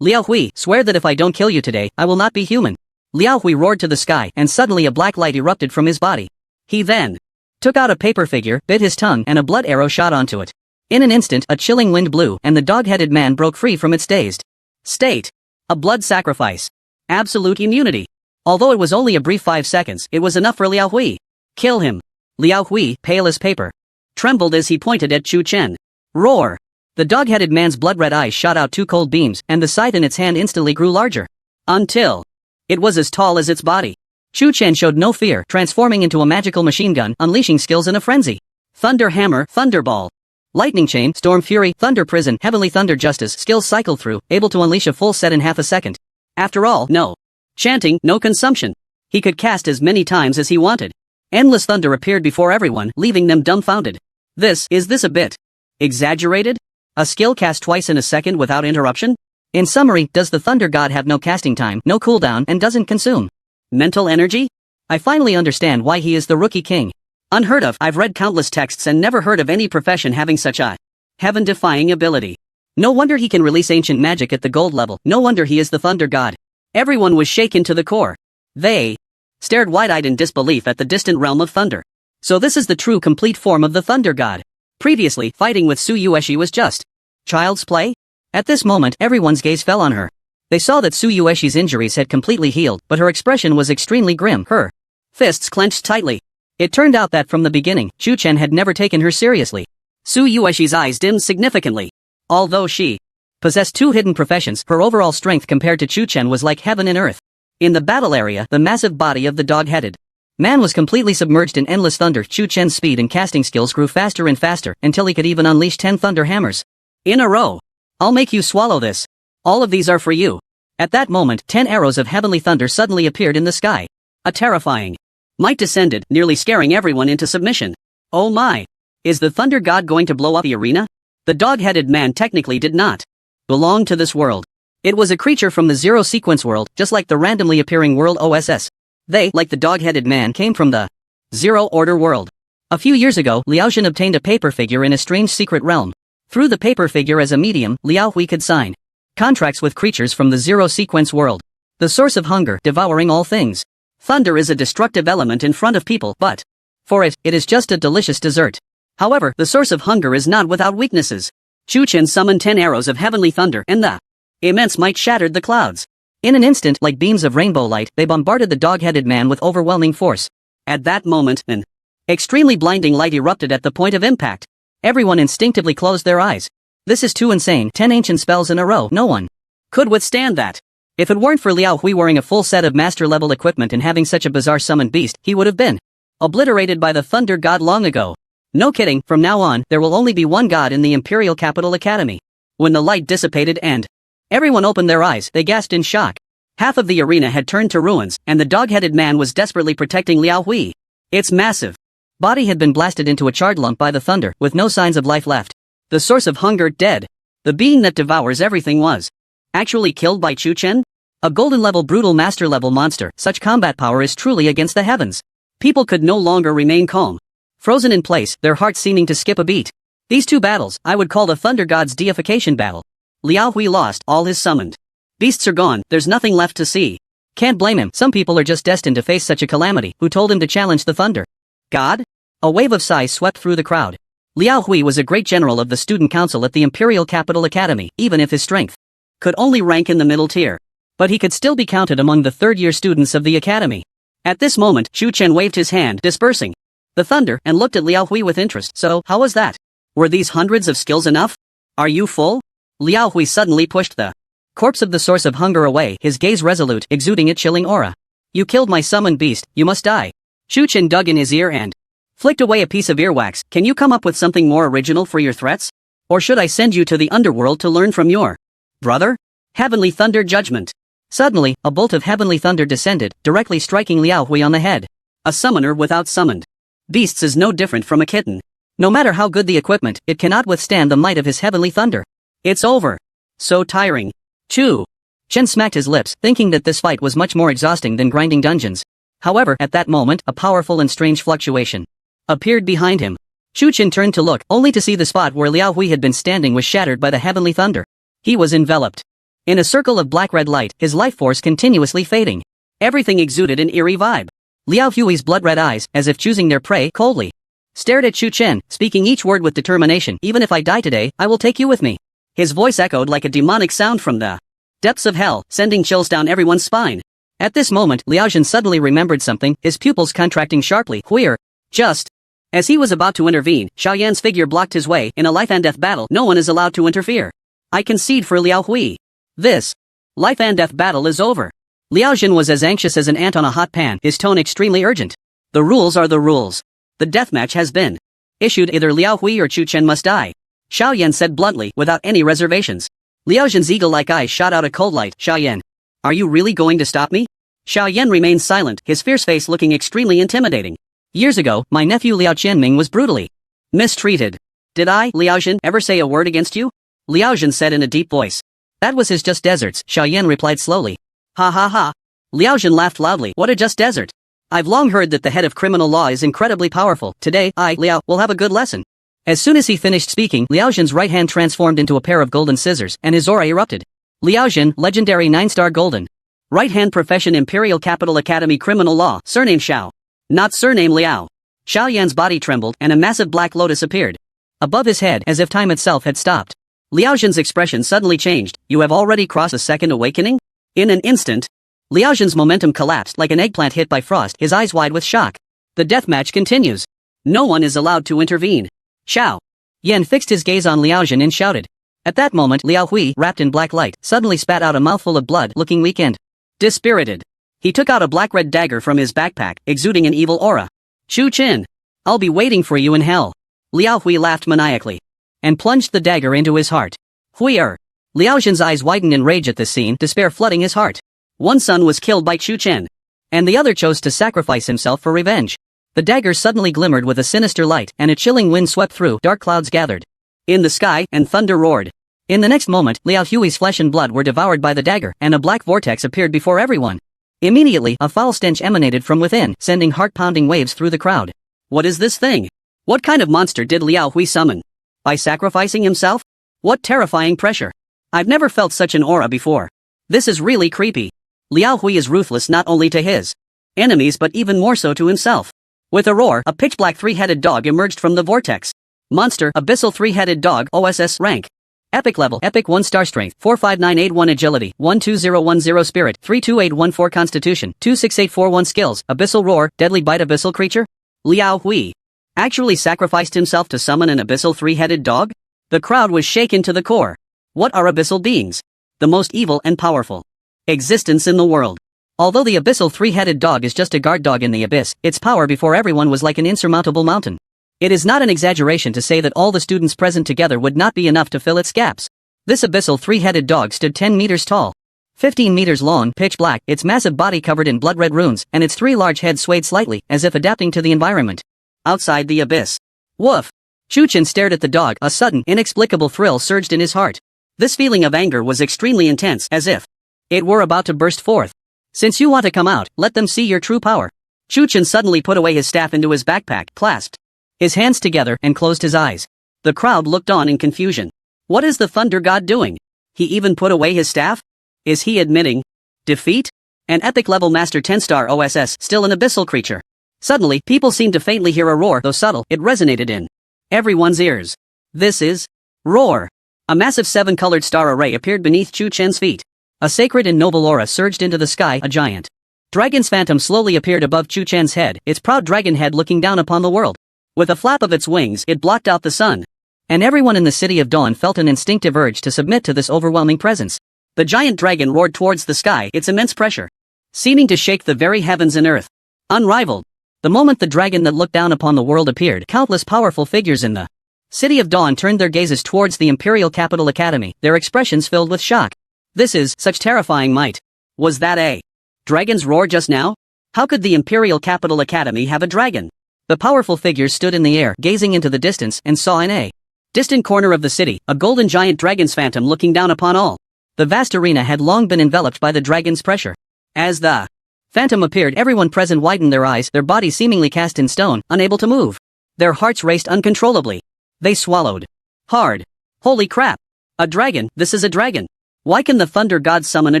[SPEAKER 1] Liao Hui, swear that if I don't kill you today, I will not be human. Liao Hui roared to the sky, and suddenly a black light erupted from his body. He then took out a paper figure, bit his tongue, and a blood arrow shot onto it. In an instant, a chilling wind blew, and the dog-headed man broke free from its dazed state. A blood sacrifice. Absolute immunity. Although it was only a brief 5 seconds, it was enough for Liao Hui. Kill him. Liao Hui, pale as paper, trembled as he pointed at Chu Chen. Roar. The dog-headed man's blood-red eyes shot out 2 cold beams, and the scythe in its hand instantly grew larger. Until it was as tall as its body. Chu Chen showed no fear, transforming into a magical machine gun, unleashing skills in a frenzy. Thunder hammer, thunderball. Lightning chain, storm fury, thunder prison, heavenly thunder justice, skills cycled through, able to unleash a full set in half a second. After all, no chanting, no consumption. He could cast as many times as he wanted. Endless thunder appeared before everyone, leaving them dumbfounded. Is this a bit exaggerated? A skill cast twice in a second without interruption? In summary, does the Thunder God have no casting time, no cooldown, and doesn't consume mental energy? I finally understand why he is the rookie king. Unheard of. I've read countless texts and never heard of any profession having such a heaven-defying ability. No wonder he can release ancient magic at the gold level. No wonder he is the Thunder God. Everyone was shaken to the core. They stared wide-eyed in disbelief at the distant realm of thunder. So this is the true complete form of the Thunder God. Previously, fighting with Su Yueshi was just child's play? At this moment, everyone's gaze fell on her. They saw that Su Yueshi's injuries had completely healed, but her expression was extremely grim, her fists clenched tightly. It turned out that from the beginning, Chu Chen had never taken her seriously. Su Yueshi's eyes dimmed significantly. Although she possessed 2 hidden professions, her overall strength compared to Chu Chen was like heaven and earth. In the battle area, the massive body of the dog-headed man was completely submerged in endless thunder. Chu Chen's speed and casting skills grew faster and faster, until he could even unleash 10 thunder hammers in a row. I'll make you swallow this. All of these are for you. At that moment, 10 arrows of heavenly thunder suddenly appeared in the sky. A terrifying might descended, nearly scaring everyone into submission. Oh my! Is the Thunder God going to blow up the arena? The dog-headed man technically did not belong to this world. It was a creature from the Zero Sequence world, just like the randomly appearing world OSS. They, like the dog-headed man, came from the Zero Order world. A few years ago, Liao Xin obtained a paper figure in a strange secret realm. Through the paper figure as a medium, Liao Hui could sign contracts with creatures from the Zero Sequence world. The source of hunger, devouring all things. Thunder is a destructive element in front of people, but for it is just a delicious dessert. However, the source of hunger is not without weaknesses. Chu Chen summoned 10 arrows of heavenly thunder and the immense might shattered the clouds. In an instant, like beams of rainbow light, they bombarded the dog-headed man with overwhelming force. At that moment, an extremely blinding light erupted at the point of impact. Everyone instinctively closed their eyes. This is too insane. 10 ancient spells in a row. No one could withstand that. If it weren't for Liao Hui wearing a full set of master-level equipment and having such a bizarre summoned beast, he would have been obliterated by the Thunder God long ago. No kidding, from now on, there will only be one god in the Imperial Capital Academy. When the light dissipated and everyone opened their eyes, they gasped in shock. Half of the arena had turned to ruins, and the dog-headed man was desperately protecting Liao Hui. Its massive body had been blasted into a charred lump by the thunder, with no signs of life left. The source of hunger dead. The being that devours everything was actually killed by Chu Chen? A golden-level brutal master-level monster. Such combat power is truly against the heavens. People could no longer remain calm. Frozen in place, their hearts seeming to skip a beat. These two battles, I would call the Thunder God's deification battle. Liao Hui lost all his summoned beasts are gone, there's nothing left to see. Can't blame him, some people are just destined to face such a calamity. Who told him to challenge the Thunder God? A wave of sighs swept through the crowd. Liao Hui was a great general of the student council at the Imperial Capital Academy, even if his strength could only rank in the middle tier. But he could still be counted among the third-year students of the academy. At this moment, Chu Chen waved his hand, dispersing the thunder, and looked at Liao Hui with interest. So, how was that? Were these hundreds of skills enough? Are you full? Liao Hui suddenly pushed the corpse of the source of hunger away, his gaze resolute, exuding a chilling aura. You killed my summoned beast, you must die. Chu Chen dug in his ear and flicked away a piece of earwax. Can you come up with something more original for your threats? Or should I send you to the underworld to learn from your brother? Heavenly Thunder Judgment. Suddenly, a bolt of heavenly thunder descended, directly striking Liao Hui on the head. A summoner without summoned beasts is no different from a kitten. No matter how good the equipment, it cannot withstand the might of his heavenly thunder. It's over. So tiring. Chu Chen smacked his lips, thinking that this fight was much more exhausting than grinding dungeons. However, at that moment, a powerful and strange fluctuation appeared behind him. Chu Chen turned to look, only to see the spot where Liao Hui had been standing was shattered by the heavenly thunder. He was enveloped in a circle of black-red light, his life force continuously fading. Everything exuded an eerie vibe. Liao Hui's blood-red eyes, as if choosing their prey, coldly stared at Chu Chen, speaking each word with determination. Even if I die today, I will take you with me. His voice echoed like a demonic sound from the depths of hell, sending chills down everyone's spine. At this moment, Liao Zhen suddenly remembered something, his pupils contracting sharply. Where? Just as he was about to intervene, Xiao Yan's figure blocked his way. In a life-and-death battle, no one is allowed to interfere. I concede for Liao Hui. This life-and-death battle is over. Liao Zhen was as anxious as an ant on a hot pan, his tone extremely urgent. The rules are the rules. The deathmatch has been issued. Either Liao Hui or Chu Chen must die. Xiao Yan said bluntly, without any reservations. Liao Zhen's eagle-like eyes shot out a cold light. Xiao Yan, are you really going to stop me? Xiao Yan remained silent, his fierce face looking extremely intimidating. Years ago, my nephew Liao Qianming was brutally mistreated. Did I, Liao Zhen, ever say a word against you? Liao Zhen said in a deep voice. That was his just deserts, Xiao Yan replied slowly. Ha ha ha. Liao Zhen laughed loudly. What a just desert. I've long heard that the head of criminal law is incredibly powerful. Today, I, Liao, will have a good lesson. As soon as he finished speaking, Liao Zhen's right hand transformed into a pair of golden scissors, and his aura erupted. Liao Zhen, legendary 9-star golden. Right hand profession Imperial Capital Academy criminal law, surname Xiao. Not surname Liao. Xiao Yan's body trembled, and a massive black lotus appeared above his head, as if time itself had stopped. Liao Zhen's expression suddenly changed. You have already crossed a second awakening? In an instant, Liao Zhen's momentum collapsed like an eggplant hit by frost, his eyes wide with shock. The deathmatch continues. No one is allowed to intervene. Xiao Yan fixed his gaze on Liao Zhen and shouted. At that moment, Liao Hui, wrapped in black light, suddenly spat out a mouthful of blood, looking weak and dispirited. He took out a black-red dagger from his backpack, exuding an evil aura. Chu Chen, I'll be waiting for you in hell. Liao Hui laughed maniacally and plunged the dagger into his heart. Hui-er. Liao Zhen's eyes widened in rage at this scene, despair flooding his heart. One son was killed by Chu Chen, and the other chose to sacrifice himself for revenge. The dagger suddenly glimmered with a sinister light, and a chilling wind swept through. Dark clouds gathered in the sky, and thunder roared. In the next moment, Liao Hui's flesh and blood were devoured by the dagger, and a black vortex appeared before everyone. Immediately, a foul stench emanated from within, sending heart-pounding waves through the crowd. What is this thing? What kind of monster did Liao Hui summon? By sacrificing himself? What terrifying pressure. I've never felt such an aura before. This is really creepy. Liao Hui is ruthless not only to his enemies but even more so to himself. With a roar, a pitch-black three-headed dog emerged from the vortex. Monster, abyssal three-headed dog, OSS rank. Epic level, Epic 1 star strength, 45981 agility, 12010 spirit, 32814 constitution, 26841 skills, abyssal roar, deadly bite abyssal creature? Liao Hui actually sacrificed himself to summon an abyssal three-headed dog? The crowd was shaken to the core. What are abyssal beings? The most evil and powerful existence in the world. Although the abyssal three-headed dog is just a guard dog in the abyss, its power before everyone was like an insurmountable mountain. It is not an exaggeration to say that all the students present together would not be enough to fill its gaps. This abyssal three-headed dog stood 10 meters tall, 15 meters long, pitch black, its massive body covered in blood-red runes, and its three large heads swayed slightly, as if adapting to the environment. Outside the abyss. Woof! Chu-Chen stared at the dog. A sudden, inexplicable thrill surged in his heart. This feeling of anger was extremely intense, as if it were about to burst forth. Since you want to come out, let them see your true power. Chu-Chen suddenly put away his staff into his backpack, clasped his hands together, and closed his eyes. The crowd looked on in confusion. What is the Thunder God doing? He even put away his staff? Is he admitting defeat? An epic level Master 10-star OSS, still an abyssal creature. Suddenly, people seemed to faintly hear a roar, though subtle, it resonated in everyone's ears. This is roar. A massive 7-colored star array appeared beneath Chu-Chen's feet. A sacred and noble aura surged into the sky. A giant dragon's phantom slowly appeared above Chu-Chen's head, its proud dragon head looking down upon the world. With a flap of its wings, it blocked out the sun. And everyone in the City of Dawn felt an instinctive urge to submit to this overwhelming presence. The giant dragon roared towards the sky, its immense pressure seeming to shake the very heavens and earth. Unrivaled. The moment the dragon that looked down upon the world appeared, countless powerful figures in the City of Dawn turned their gazes towards the Imperial Capital Academy, their expressions filled with shock. This is such terrifying might. Was that a dragon's roar just now? How could the Imperial Capital Academy have a dragon? The powerful figures stood in the air, gazing into the distance, and saw in a distant corner of the city, a golden giant dragon's phantom looking down upon all. The vast arena had long been enveloped by the dragon's pressure. As the phantom appeared, everyone present widened their eyes, their bodies seemingly cast in stone, unable to move. Their hearts raced uncontrollably. They swallowed hard. Holy crap! A dragon, this is a dragon. Why can the Thunder God summon a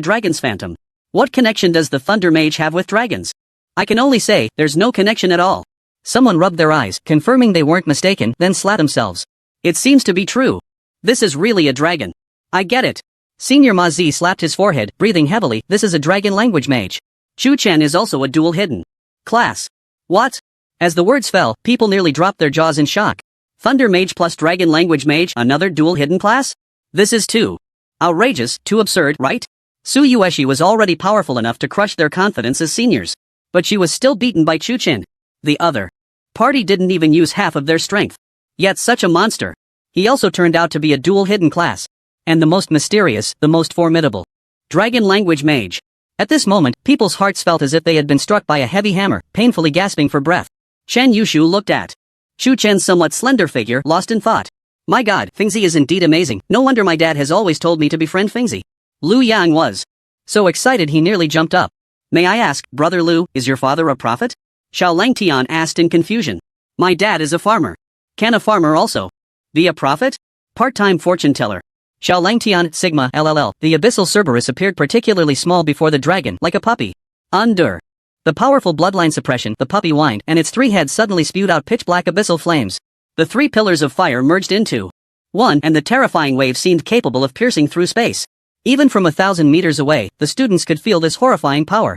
[SPEAKER 1] dragon's phantom? What connection does the Thunder Mage have with dragons? I can only say, there's no connection at all. Someone rubbed their eyes, confirming they weren't mistaken, then slat themselves. It seems to be true. This is really a dragon. I get it. Senior Ma Zi slapped his forehead, breathing heavily. This is a dragon language mage. Chu-Chen is also a dual hidden class. What? As the words fell, people nearly dropped their jaws in shock. Thunder Mage plus Dragon Language Mage, another dual hidden class? This is too outrageous, too absurd, right? Su Yueshi was already powerful enough to crush their confidence as seniors. But she was still beaten by Chu-Chen. The other party didn't even use half of their strength. Yet such a monster. He also turned out to be a dual hidden class. And the most mysterious, the most formidable. Dragon Language Mage. At this moment, people's hearts felt as if they had been struck by a heavy hammer, painfully gasping for breath. Chen Yushu looked at Chu-Chen's somewhat slender figure, lost in thought. My god, Fingzi is indeed amazing. No wonder my dad has always told me to befriend Fingzi. Lu Yang was so excited he nearly jumped up. May I ask, Brother Lu, is your father a prophet? Xiao Langtian asked in confusion. My dad is a farmer. Can a farmer also be a prophet? Part-time fortune teller. Xiao Langtian, Sigma, LLL. The abyssal Cerberus appeared particularly small before the dragon, like a puppy. Under the powerful bloodline suppression, the puppy whined, and its three heads suddenly spewed out pitch-black abyssal flames. The three pillars of fire merged into one, and the terrifying wave seemed capable of piercing through space. Even from 1,000 meters away, the students could feel this horrifying power.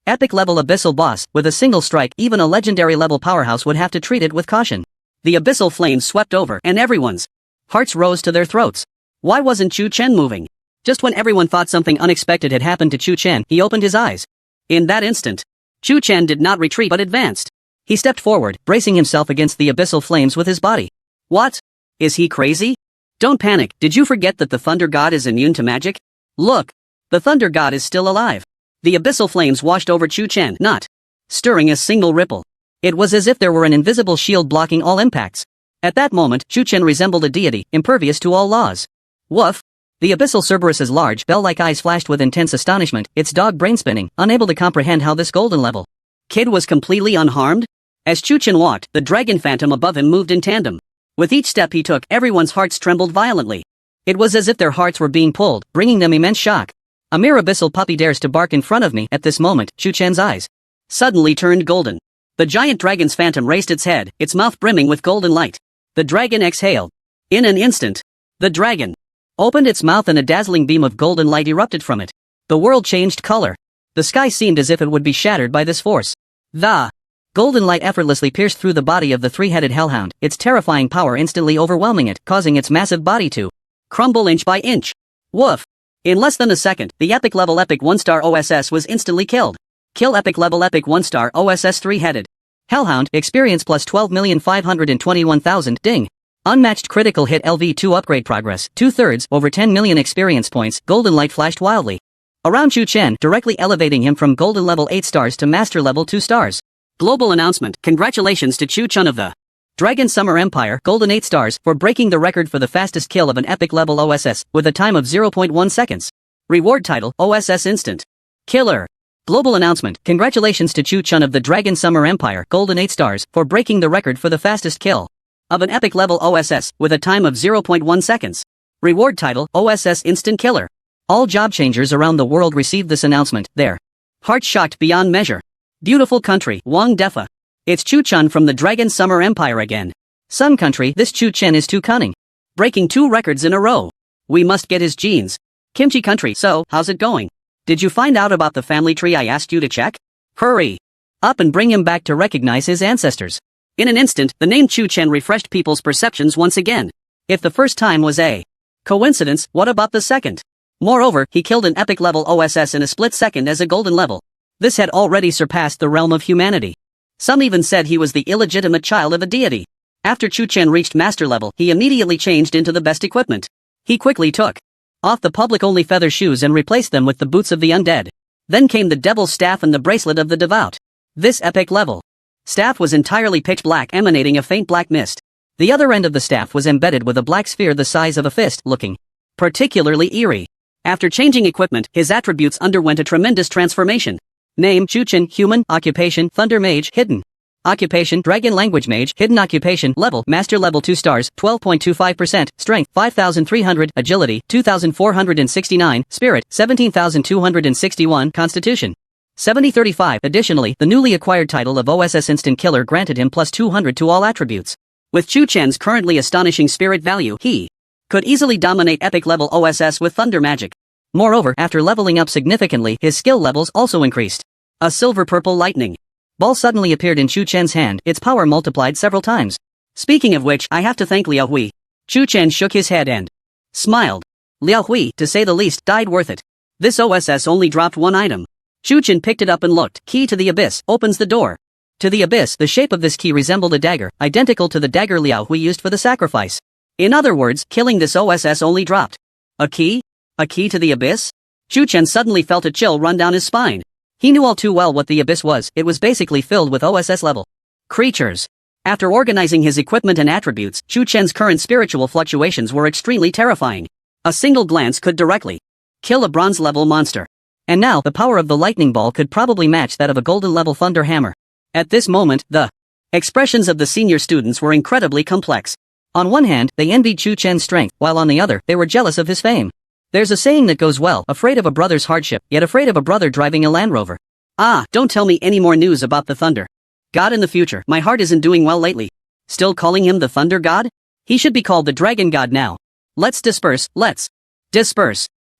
[SPEAKER 1] Epic level abyssal boss, with a single strike, even a legendary level powerhouse would have to treat it with caution. The abyssal flames swept over, and everyone's hearts rose to their throats. Why wasn't Chu-Chen moving? Just when everyone thought something unexpected had happened to Chu-Chen, he opened his eyes. In that instant, Chu-Chen did not retreat but advanced. He stepped forward, bracing himself against the abyssal flames with his body. What? Is he crazy? Don't panic, did you forget that the Thunder God is immune to magic? Look! The Thunder God is still alive. The abyssal flames washed over Chu-Chen, not stirring a single ripple. It was as if there were an invisible shield blocking all impacts. At that moment, Chu-Chen resembled a deity, impervious to all laws. Woof! The abyssal Cerberus's large, bell-like eyes flashed with intense astonishment, its dog brain spinning, unable to comprehend how this golden level kid was completely unharmed. As Chu-Chen walked, the dragon phantom above him moved in tandem. With each step he took, everyone's hearts trembled violently. It was as if their hearts were being pulled, bringing them immense shock. A mere abyssal puppy dares to bark in front of me. At this moment, Chu-Chen's eyes suddenly turned golden. The giant dragon's phantom raised its head, its mouth brimming with golden light. The dragon exhaled. In an instant, The dragon opened its mouth and a dazzling beam of golden light erupted from it. The world changed color. The sky seemed as if it would be shattered by this force. The golden light effortlessly pierced through the body of the three-headed hellhound, its terrifying power instantly overwhelming it, causing its massive body to crumble inch by inch. Woof! In less than a second, the epic level epic 1-star OSS was instantly killed. Kill epic level epic 1-star OSS three-headed hellhound, experience plus 12,521,000, ding. Unmatched critical hit LV2 upgrade progress, 2/3, over 10 million experience points, golden light flashed wildly around Chu Chen, directly elevating him from golden level 8 stars to master level 2 stars. Global announcement, congratulations to Chu Chen of the Dragon Summer Empire, golden 8 stars, for breaking the record for the fastest kill of an epic level OSS, with a time of 0.1 seconds. Reward title, OSS Instant Killer. Global announcement, congratulations to Chu Chen of the Dragon Summer Empire, golden 8 stars, for breaking the record for the fastest kill of an epic level OSS, with a time of 0.1 seconds. Reward title, OSS Instant Killer. All job changers around the world received this announcement, their hearts shocked beyond measure. Beautiful country, Wang Defa. It's Chu Chen from the Dragon Summer Empire again. Sun country, this Chu Chen is too cunning. Breaking 2 records in a row. We must get his genes. Kimchi country, so, how's it going? Did you find out about the family tree I asked you to check? Hurry up and bring him back to recognize his ancestors. In an instant, the name Chu Chen refreshed people's perceptions once again. If the first time was a coincidence, what about the second? Moreover, he killed an epic level OSS in a split second as a golden level. This had already surpassed the realm of humanity. Some even said he was the illegitimate child of a deity. After Chu Chen reached master level, he immediately changed into the best equipment. He quickly took off the public-only feather shoes and replaced them with the boots of the undead. Then came the devil's staff and the bracelet of the devout. This epic level staff was entirely pitch black, emanating a faint black mist. The other end of the staff was embedded with a black sphere the size of a fist, looking particularly eerie. After changing equipment, his attributes underwent a tremendous transformation. Name, Chu Chen, human, occupation, thunder mage, hidden. Occupation, dragon language mage, hidden occupation, level, master level 2 stars, 12.25%, strength, 5,300, agility, 2,469, spirit, 17,261, constitution, 7035. Additionally, the newly acquired title of OSS Instant Killer granted him plus 200 to all attributes. With Chu Chen's currently astonishing spirit value, he could easily dominate epic level OSS with thunder magic. Moreover, after leveling up significantly, his skill levels also increased. A silver-purple lightning ball suddenly appeared in Chu Chen's hand, its power multiplied several times. Speaking of which, I have to thank Liao Hui. Chu Chen shook his head and smiled. Liao Hui, to say the least, died worth it. This OSS only dropped one item. Chu Chen picked it up and looked. Key to the abyss, opens the door to the abyss. The shape of this key resembled a dagger, identical to the dagger Liao Hui used for the sacrifice. In other words, killing this OSS only dropped a key? A key to the abyss? Chu Chen suddenly felt a chill run down his spine. He knew all too well what the abyss was. It was basically filled with OSS-level creatures. After organizing his equipment and attributes, Chu Chen's current spiritual fluctuations were extremely terrifying. A single glance could directly kill a bronze-level monster. And now, the power of the lightning ball could probably match that of a golden-level thunder hammer. At this moment, the expressions of the senior students were incredibly complex. On one hand, they envied Chu Chen's strength, while on the other, they were jealous of his fame. There's a saying that goes well, afraid of a brother's hardship, yet afraid of a brother driving a Land Rover. Ah, don't tell me any more news about the thunder god in the future. My heart isn't doing well lately. Still calling him the thunder god? He should be called the dragon god now. Let's disperse.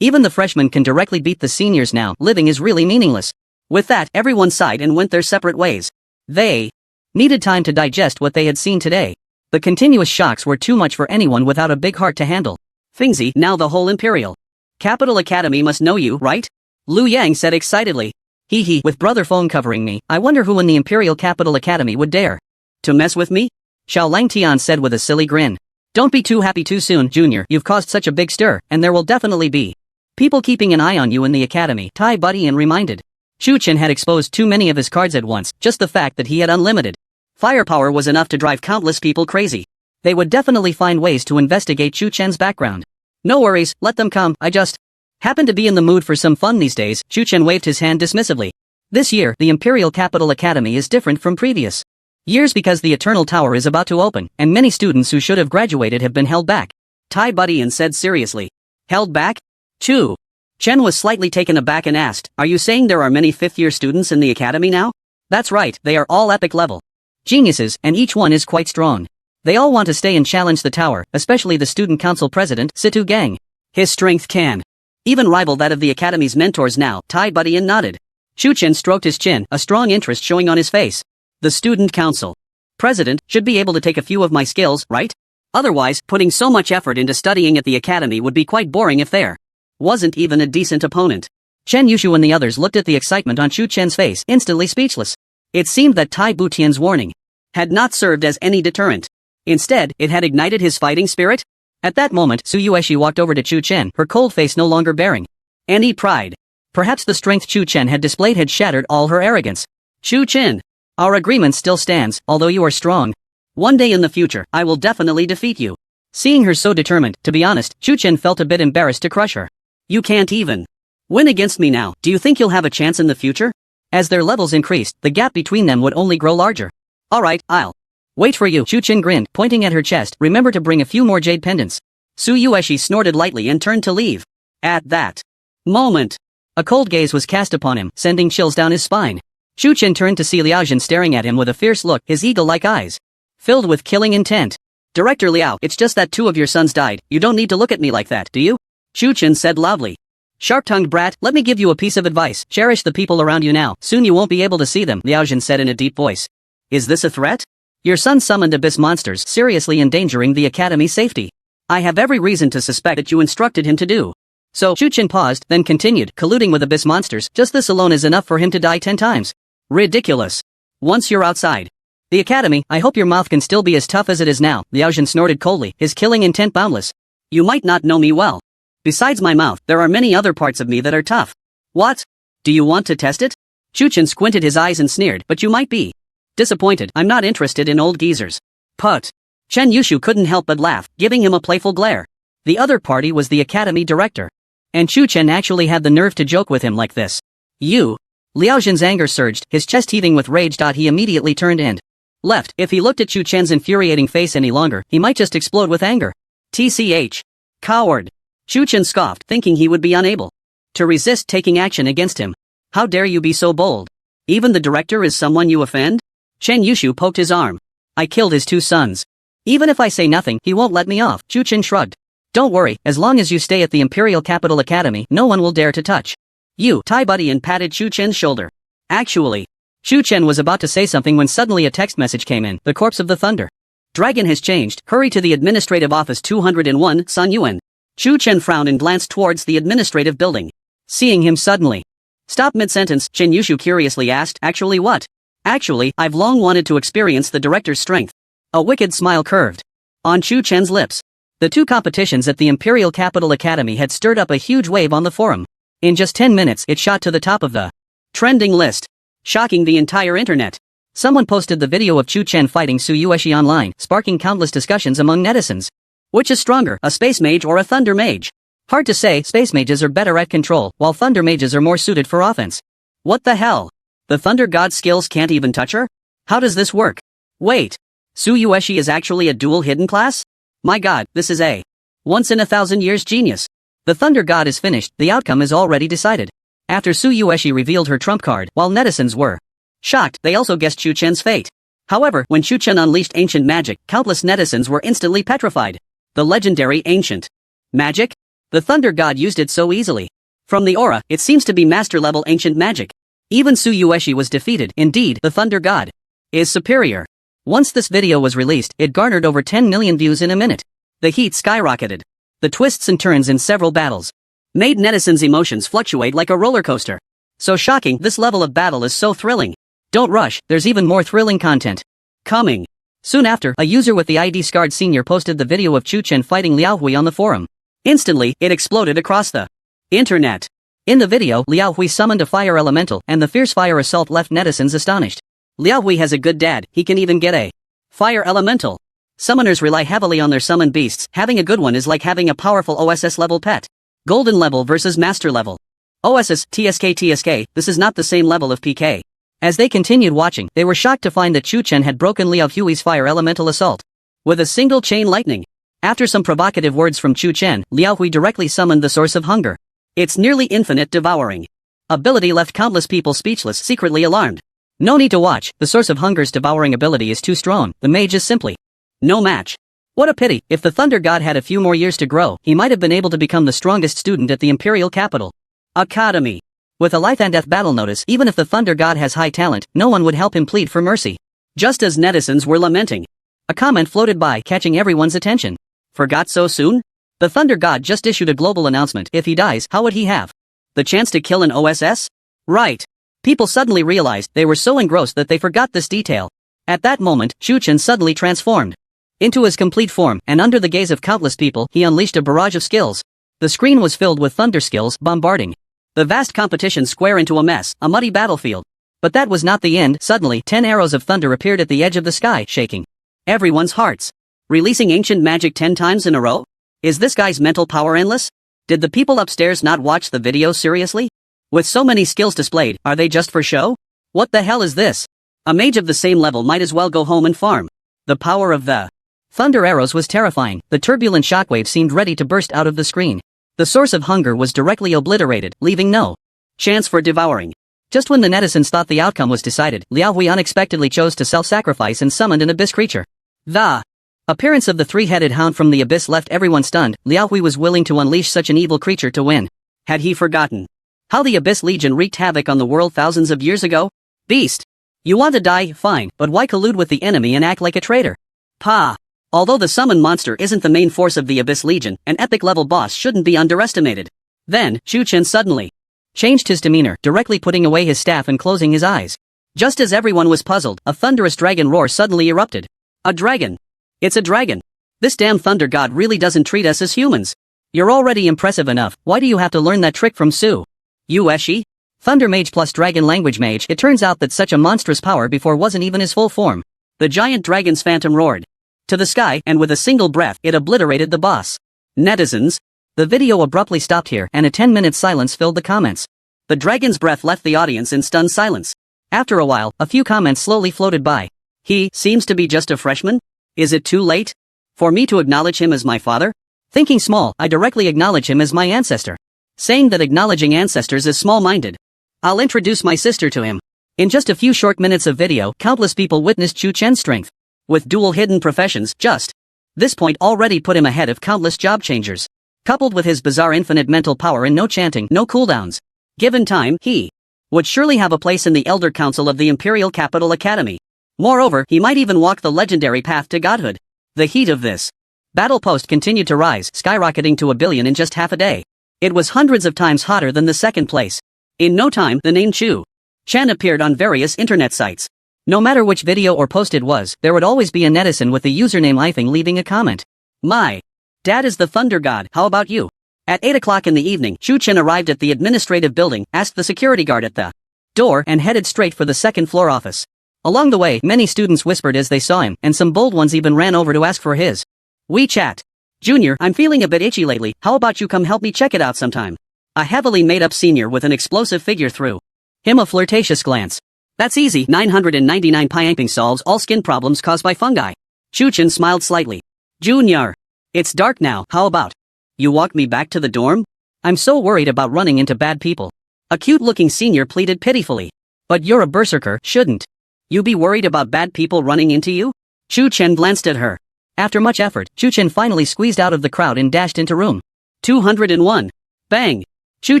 [SPEAKER 1] Even the freshmen can directly beat the seniors now. Living is really meaningless. With that, everyone sighed and went their separate ways. They needed time to digest what they had seen today. The continuous shocks were too much for anyone without a big heart to handle. Fingzi, now the whole Imperial Capital Academy must know you, right? Lu Yang said excitedly. Hee, with brother phone covering me, I wonder who in the Imperial Capital Academy would dare to mess with me? Xiao Langtian said with a silly grin. Don't be too happy too soon, Junior. You've caused such a big stir, and there will definitely be people keeping an eye on you in the academy, Tai Buddy reminded. Chu Chen had exposed too many of his cards at once. Just the fact that he had unlimited firepower was enough to drive countless people crazy. They would definitely find ways to investigate Chu Chen's background. No worries, let them come. I just happen to be in the mood for some fun these days. Chu Chen waved his hand dismissively. This year, the Imperial Capital Academy is different from previous years because the Eternal Tower is about to open, and many students who should have graduated have been held back. Tai Buddy said seriously. Held back? Chu Chen was slightly taken aback and asked, are you saying there are many fifth-year students in the academy now? That's right, they are all epic level geniuses, and each one is quite strong. They all want to stay and challenge the tower, especially the student council president, Situ Gang. His strength can even rival that of the academy's mentors now, Tai Buddy and nodded. Chu Chen stroked his chin, a strong interest showing on his face. The student council president should be able to take a few of my skills, right? Otherwise, putting so much effort into studying at the academy would be quite boring if there wasn't even a decent opponent. Chen Yushu and the others looked at the excitement on Chu Chen's face, instantly speechless. It seemed that Tai Butian's warning had not served as any deterrent. Instead, it had ignited his fighting spirit. At that moment, Su Yueshi walked over to Chu Chen, her cold face no longer bearing any pride. Perhaps the strength Chu Chen had displayed had shattered all her arrogance. Chu Chen, our agreement still stands, although you are strong. One day in the future, I will definitely defeat you. Seeing her so determined, to be honest, Chu Chen felt a bit embarrassed to crush her. You can't even win against me now. Do you think you'll have a chance in the future? As their levels increased, the gap between them would only grow larger. Alright, I'll wait for you. Chu Chen grinned, pointing at her chest. Remember to bring a few more jade pendants. Su Yueshi snorted lightly and turned to leave. At that moment, a cold gaze was cast upon him, sending chills down his spine. Chu Chen turned to see Liao Jin staring at him with a fierce look, his eagle-like eyes filled with killing intent. Director Liao, it's just that 2 of your sons died. You don't need to look at me like that, do you? Chu Chen said loudly. Sharp-tongued brat, let me give you a piece of advice. Cherish the people around you now. Soon you won't be able to see them, Liao Jin said in a deep voice. Is this a threat? Your son summoned abyss monsters, seriously endangering the academy's safety. I have every reason to suspect that you instructed him to do. So, Chu Chen paused, then continued, colluding with abyss monsters, just this alone is enough for him to die 10 times. Ridiculous. Once you're outside the academy, I hope your mouth can still be as tough as it is now, Liao Jin snorted coldly, his killing intent boundless. You might not know me well. Besides my mouth, there are many other parts of me that are tough. What? Do you want to test it? Chu Chen squinted his eyes and sneered, but you might be disappointed. I'm not interested in old geezers. Put. Chen Yushu couldn't help but laugh, giving him a playful glare. The other party was the academy director. And Chu Chen actually had the nerve to joke with him like this. You? Liao Jin's anger surged, his chest heaving with rage. He immediately turned and left. If he looked at Chu Chen's infuriating face any longer, he might just explode with anger. TCH. Coward. Chu Chen scoffed, thinking he would be unable to resist taking action against him. How dare you be so bold? Even the director is someone you offend? Chen Yushu poked his arm. I killed his 2 sons. Even if I say nothing, he won't let me off. Chu Chen shrugged. Don't worry, as long as you stay at the Imperial Capital Academy, no one will dare to touch you. Tai Buddy and patted Chu Chen's shoulder. Actually, Chu Chen was about to say something when suddenly a text message came in. The corpse of the Thunder Dragon has changed. Hurry to the administrative office 201, San Yuan. Chu Chen frowned and glanced towards the administrative building. Seeing him suddenly stop mid-sentence, Chen Yushu curiously asked, Actually what? Actually, I've long wanted to experience the director's strength. A wicked smile curved on Chu Chen's lips. The 2 competitions at the Imperial Capital Academy had stirred up a huge wave on the forum. In just 10 minutes, it shot to the top of the trending list, shocking the entire internet. Someone posted the video of Chu Chen fighting Su Yueshi online, sparking countless discussions among netizens. Which is stronger, a space mage or a thunder mage? Hard to say. Space mages are better at control, while thunder mages are more suited for offense. What the hell? The thunder god's skills can't even touch her? How does this work? Wait. Su Yueshi is actually a dual hidden class? My god, this is a once-in-a-thousand-years genius. The thunder god is finished, the outcome is already decided. After Su Yueshi revealed her trump card, while netizens were shocked, they also guessed Chu Chen's fate. However, when Chu Chen unleashed ancient magic, countless netizens were instantly petrified. The legendary ancient magic? The thunder god used it so easily. From the aura, it seems to be master-level ancient magic. Even Su Yueshi was defeated. Indeed, the thunder god is superior. Once this video was released, it garnered over 10 million views in a minute. The heat skyrocketed. The twists and turns in several battles made netizens' emotions fluctuate like a roller coaster. So shocking, this level of battle is so thrilling. Don't rush, there's even more thrilling content coming. Soon after, a user with the ID Scarred Senior posted the video of Chu Chen fighting Liao Hui on the forum. Instantly, it exploded across the internet. In the video, Liao Hui summoned a fire elemental, and the fierce fire assault left netizens astonished. Liao Hui has a good dad, he can even get a fire elemental. Summoners rely heavily on their summoned beasts. Having a good one is like having a powerful OSS level pet. Golden level versus master level. OSS, TSK, this is not the same level of PK. As they continued watching, they were shocked to find that Chu Chen had broken Liao Hui's fire elemental assault with a single chain lightning. After some provocative words from Chu Chen, Liao Hui directly summoned the source of hunger. Its nearly infinite devouring ability left countless people speechless, secretly alarmed. No need to watch, the source of hunger's devouring ability is too strong, the mage is simply No match. What a pity, if the Thunder God had a few more years to grow, he might have been able to become the strongest student at the Imperial capital. Academy. With a life and death battle notice, even if the Thunder God has high talent, no one would help him plead for mercy. Just as netizens were lamenting, a comment floated by, catching everyone's attention. Forgot so soon? The Thunder God just issued a global announcement. If he dies, how would he have the chance to kill an OSS? Right. People suddenly realized they were so engrossed that they forgot this detail. At that moment, Chu Chen suddenly transformed into his complete form, and under the gaze of countless people, he unleashed a barrage of skills. The screen was filled with thunder skills, bombarding the vast competition square into a mess, a muddy battlefield. But that was not the end. Suddenly, 10 arrows of thunder appeared at the edge of the sky, shaking everyone's hearts. Releasing ancient magic 10 times in a row? Is this guy's mental power endless? Did the people upstairs not watch the video seriously? With so many skills displayed, are they just for show? What the hell is this? A mage of the same level might as well go home and farm. The power of the thunder arrows was terrifying. The turbulent shockwave seemed ready to burst out of the screen. The source of hunger was directly obliterated, leaving no chance for devouring. Just when the netizens thought the outcome was decided, Liao Hui unexpectedly chose to self-sacrifice and summoned an abyss creature. The appearance of the three-headed hound from the abyss left everyone stunned. Liao Hui was willing to unleash such an evil creature to win. Had he forgotten how the Abyss Legion wreaked havoc on the world thousands of years ago? Beast! You want to die? Fine, but why collude with the enemy and act like a traitor? Pa! Although the summoned monster isn't the main force of the Abyss Legion, an epic-level boss shouldn't be underestimated. Then, Chu Chen suddenly changed his demeanor, directly putting away his staff and closing his eyes. Just as everyone was puzzled, a thunderous dragon roar suddenly erupted. A dragon! It's a dragon! This damn Thunder God really doesn't treat us as humans. You're already impressive enough, why do you have to learn that trick from Su? Yueshi? Thunder Mage plus Dragon Language Mage. It turns out that such a monstrous power before wasn't even his full form. The giant dragon's phantom roared to the sky, and with a single breath, it obliterated the boss. Netizens? The video abruptly stopped here, and a 10-minute silence filled the comments. The dragon's breath left the audience in stunned silence. After a while, a few comments slowly floated by. He seems to be just a freshman? Is it too late for me to acknowledge him as my father? Thinking small, I directly acknowledge him as my ancestor. Saying that acknowledging ancestors is small-minded. I'll introduce my sister to him. In just a few short minutes of video, countless people witnessed Chu Chen's strength. With dual hidden professions, just this point already put him ahead of countless job changers. Coupled with his bizarre infinite mental power and no chanting, no cooldowns. Given time, he would surely have a place in the Elder Council of the Imperial Capital Academy. Moreover, he might even walk the legendary path to godhood. The heat of this battle post continued to rise, skyrocketing to 1 billion in just half a day. It was hundreds of times hotter than the second place. In no time, the name Chu Chen appeared on various internet sites. No matter which video or post it was, there would always be a netizen with the username ifing leaving a comment. My dad is the Thunder God, how about you? At 8 o'clock in the evening, Chu Chen arrived at the administrative building, asked the security guard at the door, and headed straight for the second-floor office. Along the way, many students whispered as they saw him, and some bold ones even ran over to ask for his WeChat. Junior, I'm feeling a bit itchy lately, how about you come help me check it out sometime? A heavily made-up senior with an explosive figure threw him a flirtatious glance. That's easy, 999 piping solves all skin problems caused by fungi. Chu Chen smiled slightly. Junior, it's dark now, how about you walk me back to the dorm? I'm so worried about running into bad people. A cute-looking senior pleaded pitifully. But you're a berserker, shouldn't you be worried about bad people running into you? Chu Chen glanced at her. After much effort, Chu Chen finally squeezed out of the crowd and dashed into room 201. Bang! Chu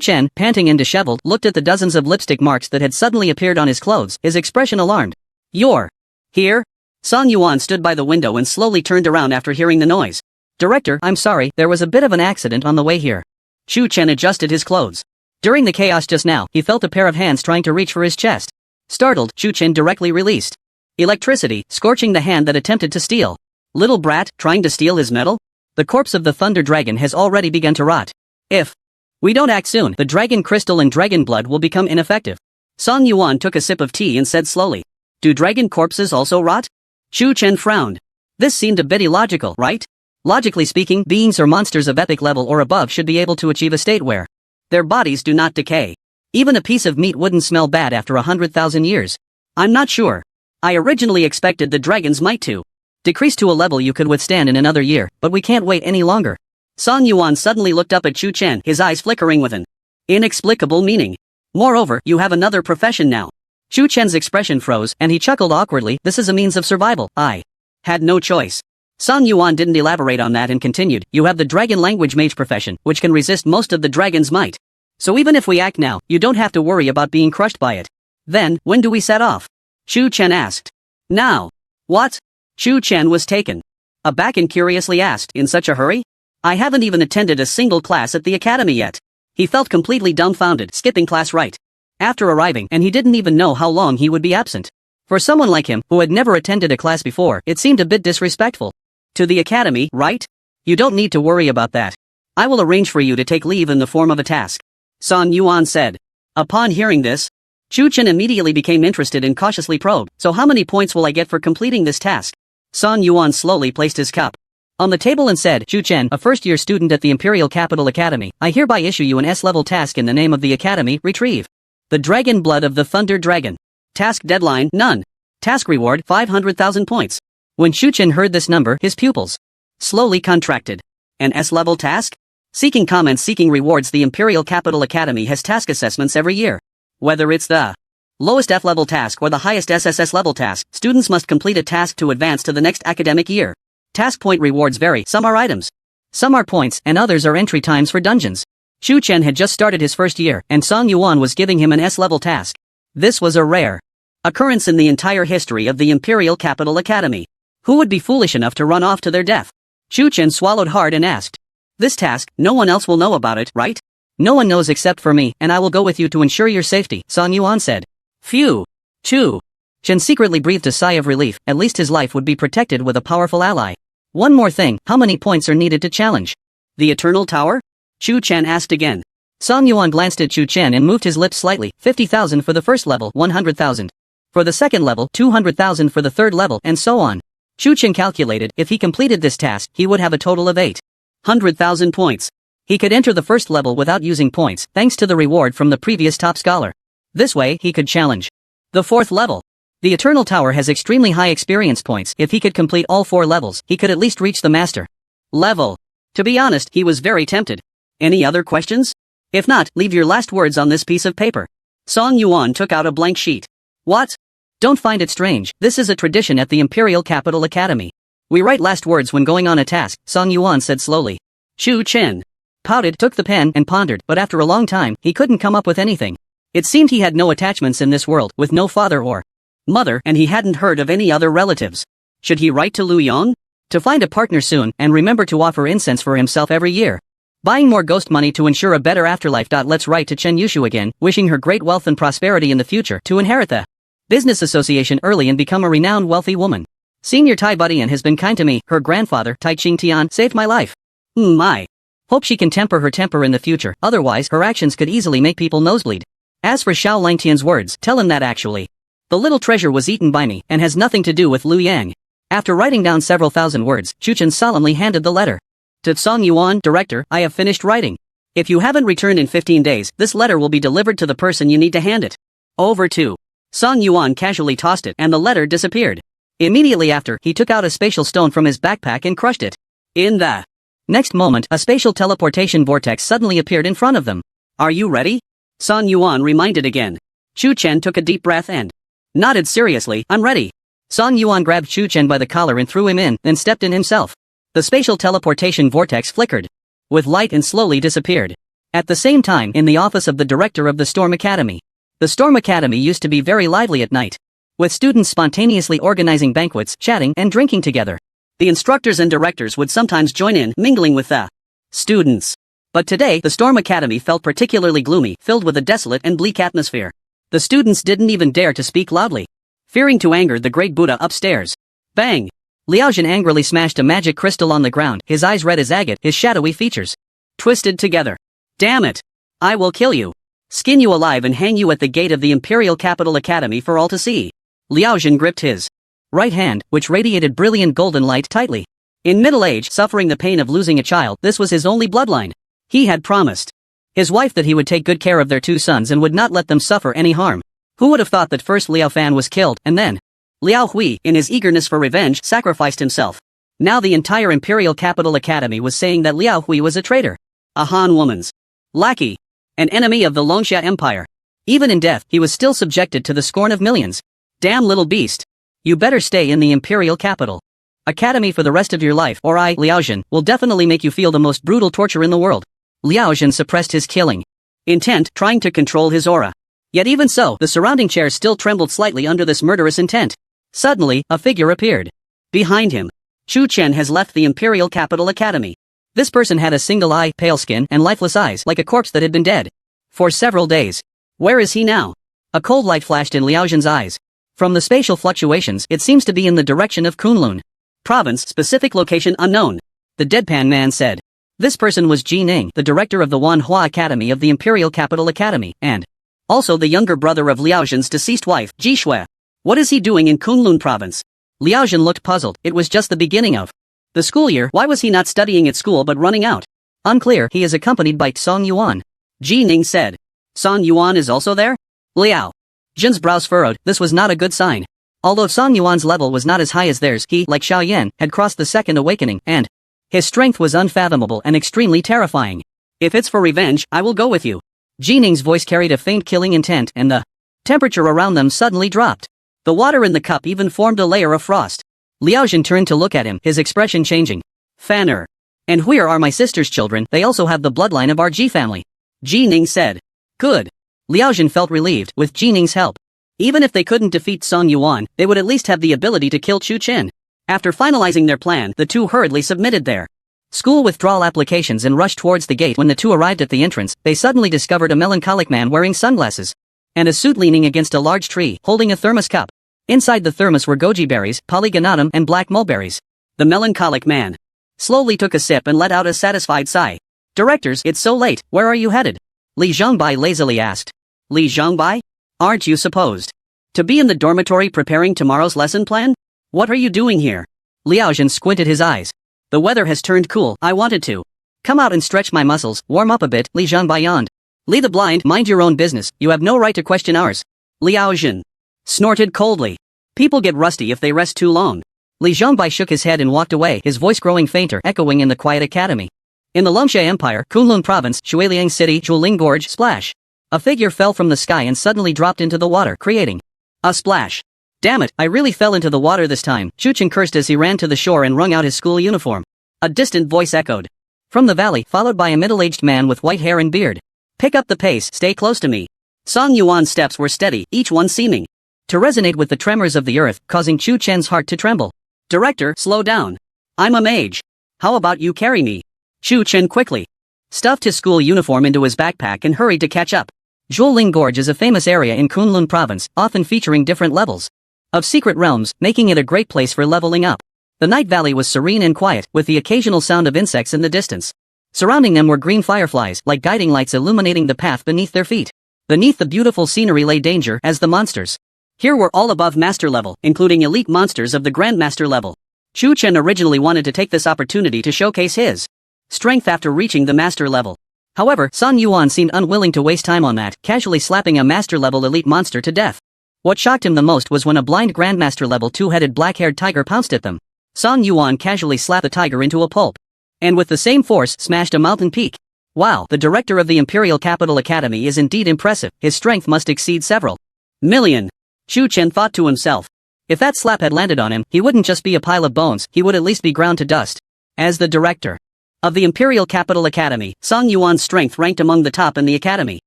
[SPEAKER 1] Chen, panting and disheveled, looked at the dozens of lipstick marks that had suddenly appeared on his clothes, his expression alarmed. You're here? Song Yuan stood by the window and slowly turned around after hearing the noise. Director, I'm sorry, there was a bit of an accident on the way here. Chu Chen adjusted his clothes. During the chaos just now, he felt a pair of hands trying to reach for his chest. Startled, Chu Chen directly released electricity, scorching the hand that attempted to steal. Little brat, trying to steal his medal? The corpse of the Thunder Dragon has already begun to rot. If we don't act soon, the dragon crystal and dragon blood will become ineffective. Song Yuan took a sip of tea and said slowly. Do dragon corpses also rot? Chu Chen frowned. This seemed a bit illogical, right? Logically speaking, beings or monsters of epic level or above should be able to achieve a state where their bodies do not decay. Even a piece of meat wouldn't smell bad after 100,000 years. I'm not sure. I originally expected the dragons might too decrease to a level you could withstand in another year, but we can't wait any longer. Song Yuan suddenly looked up at Chu Chen, his eyes flickering with an inexplicable meaning. Moreover, you have another profession now. Chu Chen's expression froze, and he chuckled awkwardly. This is a means of survival. I had no choice. Song Yuan didn't elaborate on that and continued, you have the dragon language mage profession, which can resist most of the dragon's might. So even if we act now, you don't have to worry about being crushed by it. Then, when do we set off? Chu Chen asked. Now. What? Chu Chen was taken aback and curiously asked, in such a hurry? I haven't even attended a single class at the academy yet. He felt completely dumbfounded, skipping class right after arriving, and he didn't even know how long he would be absent. For someone like him, who had never attended a class before, it seemed a bit disrespectful. To the academy, right? You don't need to worry about that. I will arrange for you to take leave in the form of a task. Song Yuan said. Upon hearing this, Chu Chen immediately became interested and cautiously probed, so how many points will I get for completing this task? Song Yuan slowly placed his cup on the table and said, Chu Chen, a first-year student at the Imperial Capital Academy, I hereby issue you an S-level task in the name of the Academy, retrieve the dragon blood of the Thunder Dragon. Task deadline, none. Task reward, 500,000 points. When Chu Chen heard this number, his pupils slowly contracted. An S-level task? Seeking comments, seeking rewards. The Imperial Capital Academy has task assessments every year. Whether it's the lowest F-level task or the highest SSS level task, students must complete a task to advance to the next academic year. Task point rewards vary, some are items, some are points, and others are entry times for dungeons. Chu Chen had just started his first year, and Song Yuan was giving him an S-level task. This was a rare occurrence in the entire history of the Imperial Capital Academy. Who would be foolish enough to run off to their death? Chu Chen swallowed hard and asked. This task, no one else will know about it, right? No one knows except for me, and I will go with you to ensure your safety, Song Yuan said. Phew. Chu Chen secretly breathed a sigh of relief, at least his life would be protected with a powerful ally. One more thing, how many points are needed to challenge the Eternal Tower? Chu Chen asked again. Song Yuan glanced at Chu Chen and moved his lips slightly, 50,000 for the first level, 100,000. For the second level, 200,000 for the third level, and so on. Chu Chen calculated, if he completed this task, he would have a total of 800,000 points. He could enter the first level without using points, thanks to the reward from the previous top scholar. This way, he could challenge the fourth level. The Eternal Tower has extremely high experience points. If he could complete all 4 levels, he could at least reach the master level. To be honest, he was very tempted. Any other questions? If not, leave your last words on this piece of paper. Song Yuan took out a blank sheet. What? Don't find it strange, this is a tradition at the Imperial Capital Academy. We write last words when going on a task, Song Yuan said slowly. Chu Chen pouted, took the pen, and pondered, but after a long time, he couldn't come up with anything. It seemed he had no attachments in this world, with no father or mother, and he hadn't heard of any other relatives. Should he write to Lu Yong? To find a partner soon, and remember to offer incense for himself every year. Buying more ghost money to ensure a better afterlife. Let's write to Chen Yushu again, wishing her great wealth and prosperity in the future, to inherit the business association early and become a renowned wealthy woman. Senior Tai Budian has been kind to me, her grandfather, Tai Ching Tian, saved my life. My. Hope she can temper her temper in the future, otherwise her actions could easily make people nosebleed. As for Xiao Langtian's words, tell him that actually the little treasure was eaten by me, and has nothing to do with Lu Yang. After writing down several thousand words, Chu Chen solemnly handed the letter to Song Yuan, Director, I have finished writing. If you haven't returned in 15 days, this letter will be delivered to the person you need to hand it over to. Song Yuan casually tossed it, and the letter disappeared. Immediately after, he took out a spatial stone from his backpack and crushed it. In the next moment, a spatial teleportation vortex suddenly appeared in front of them. Are you ready? Song Yuan reminded again. Chu Chen took a deep breath and nodded seriously, I'm ready. Song Yuan grabbed Chu Chen by the collar and threw him in, then stepped in himself. The spatial teleportation vortex flickered with light and slowly disappeared. At the same time, in the office of the director of the Storm Academy. The Storm Academy used to be very lively at night, with students spontaneously organizing banquets, chatting, and drinking together. The instructors and directors would sometimes join in, mingling with the students. But today, the Storm Academy felt particularly gloomy, filled with a desolate and bleak atmosphere. The students didn't even dare to speak loudly, fearing to anger the great Buddha upstairs. Bang! Liaojin angrily smashed a magic crystal on the ground, his eyes red as agate, his shadowy features twisted together. Damn it! I will kill you. Skin you alive and hang you at the gate of the Imperial Capital Academy for all to see. Liaojin gripped his right hand, which radiated brilliant golden light, tightly. In middle age, suffering the pain of losing a child, this was his only bloodline. He had promised his wife that he would take good care of their 2 sons and would not let them suffer any harm. Who would have thought that first Liao Fan was killed, and then Liao Hui, in his eagerness for revenge, sacrificed himself. Now the entire Imperial Capital Academy was saying that Liao Hui was a traitor, a Han woman's lackey, an enemy of the Longxia Empire. Even in death, he was still subjected to the scorn of millions. Damn little beast. You better stay in the Imperial Capital Academy for the rest of your life, or I, Liaojin, will definitely make you feel the most brutal torture in the world. Liaojin suppressed his killing intent, trying to control his aura. Yet even so, the surrounding chairs still trembled slightly under this murderous intent. Suddenly, a figure appeared. Behind him, Chu Chen has left the Imperial Capital Academy. This person had a single eye, pale skin, and lifeless eyes, like a corpse that had been dead for several days. Where is he now? A cold light flashed in Liaojin's eyes. From the spatial fluctuations, it seems to be in the direction of Kunlun Province, specific location unknown. The deadpan man said. This person was Ji Ning, the director of the Wanhua Academy of the Imperial Capital Academy, and also the younger brother of Liaojin's deceased wife, Ji Shui. What is he doing in Kunlun Province? Liaojin looked puzzled. It was just the beginning of the school year. Why was he not studying at school but running out? Unclear. He is accompanied by Song Yuan. Ji Ning said. Song Yuan is also there? Liao Jin's brows furrowed. This was not a good sign. Although Song Yuan's level was not as high as theirs, he, like Xiao Yan, had crossed the second awakening, and his strength was unfathomable and extremely terrifying. If it's for revenge, I will go with you. Ji Ning's voice carried a faint killing intent, and the temperature around them suddenly dropped. The water in the cup even formed a layer of frost. Liaojin turned to look at him, his expression changing. Fanner. And where are my sister's children? They also have the bloodline of our Ji family. Ji Ning said. Good. Liaojin felt relieved. With Ji Ning's help, even if they couldn't defeat Song Yuan, they would at least have the ability to kill Chu Chen. After finalizing their plan, the two hurriedly submitted their school withdrawal applications and rushed towards the gate. When the two arrived at the entrance, they suddenly discovered a melancholic man wearing sunglasses and a suit leaning against a large tree, holding a thermos cup. Inside the thermos were goji berries, polygonatum, and black mulberries. The melancholic man slowly took a sip and let out a satisfied sigh. Directors, it's so late, where are you headed? Li Zhongbai lazily asked. Li Zhongbai? Aren't you supposed to be in the dormitory preparing tomorrow's lesson plan? What are you doing here? Liaojin squinted his eyes. The weather has turned cool. I wanted to come out and stretch my muscles, warm up a bit. Li Zhongbai yawned. Li the blind, mind your own business. You have no right to question ours. Liaojin snorted coldly. People get rusty if they rest too long. Li Zhongbai shook his head and walked away, his voice growing fainter, echoing in the quiet academy. In the Longshe Empire, Kunlun Province, Shuiliang City, Zhuling Gorge, splash. A figure fell from the sky and suddenly dropped into the water, creating a splash. Damn it, I really fell into the water this time. Chu Chen cursed as he ran to the shore and wrung out his school uniform. A distant voice echoed from the valley, followed by a middle-aged man with white hair and beard. Pick up the pace, stay close to me. Song Yuan's steps were steady, each one seeming to resonate with the tremors of the earth, causing Chu Chen's heart to tremble. Director, slow down. I'm a mage. How about you carry me? Chu Chen quickly stuffed his school uniform into his backpack and hurried to catch up. Zhuling Gorge is a famous area in Kunlun Province, often featuring different levels of secret realms, making it a great place for leveling up. The night valley was serene and quiet, with the occasional sound of insects in the distance. Surrounding them were green fireflies, like guiding lights illuminating the path beneath their feet. Beneath the beautiful scenery lay danger, as the monsters here were all above master level, including elite monsters of the grandmaster level. Chu Chen originally wanted to take this opportunity to showcase his strength after reaching the master level. However, Song Yuan seemed unwilling to waste time on that, casually slapping a master-level elite monster to death. What shocked him the most was when a blind grandmaster-level two-headed black-haired tiger pounced at them. Song Yuan casually slapped the tiger into a pulp, and with the same force smashed a mountain peak. Wow, the director of the Imperial Capital Academy is indeed impressive. His strength must exceed several million. Chu Chen thought to himself. If that slap had landed on him, he wouldn't just be a pile of bones, he would at least be ground to dust. As the director of the Imperial Capital Academy, Song Yuan's strength ranked among the top in the academy.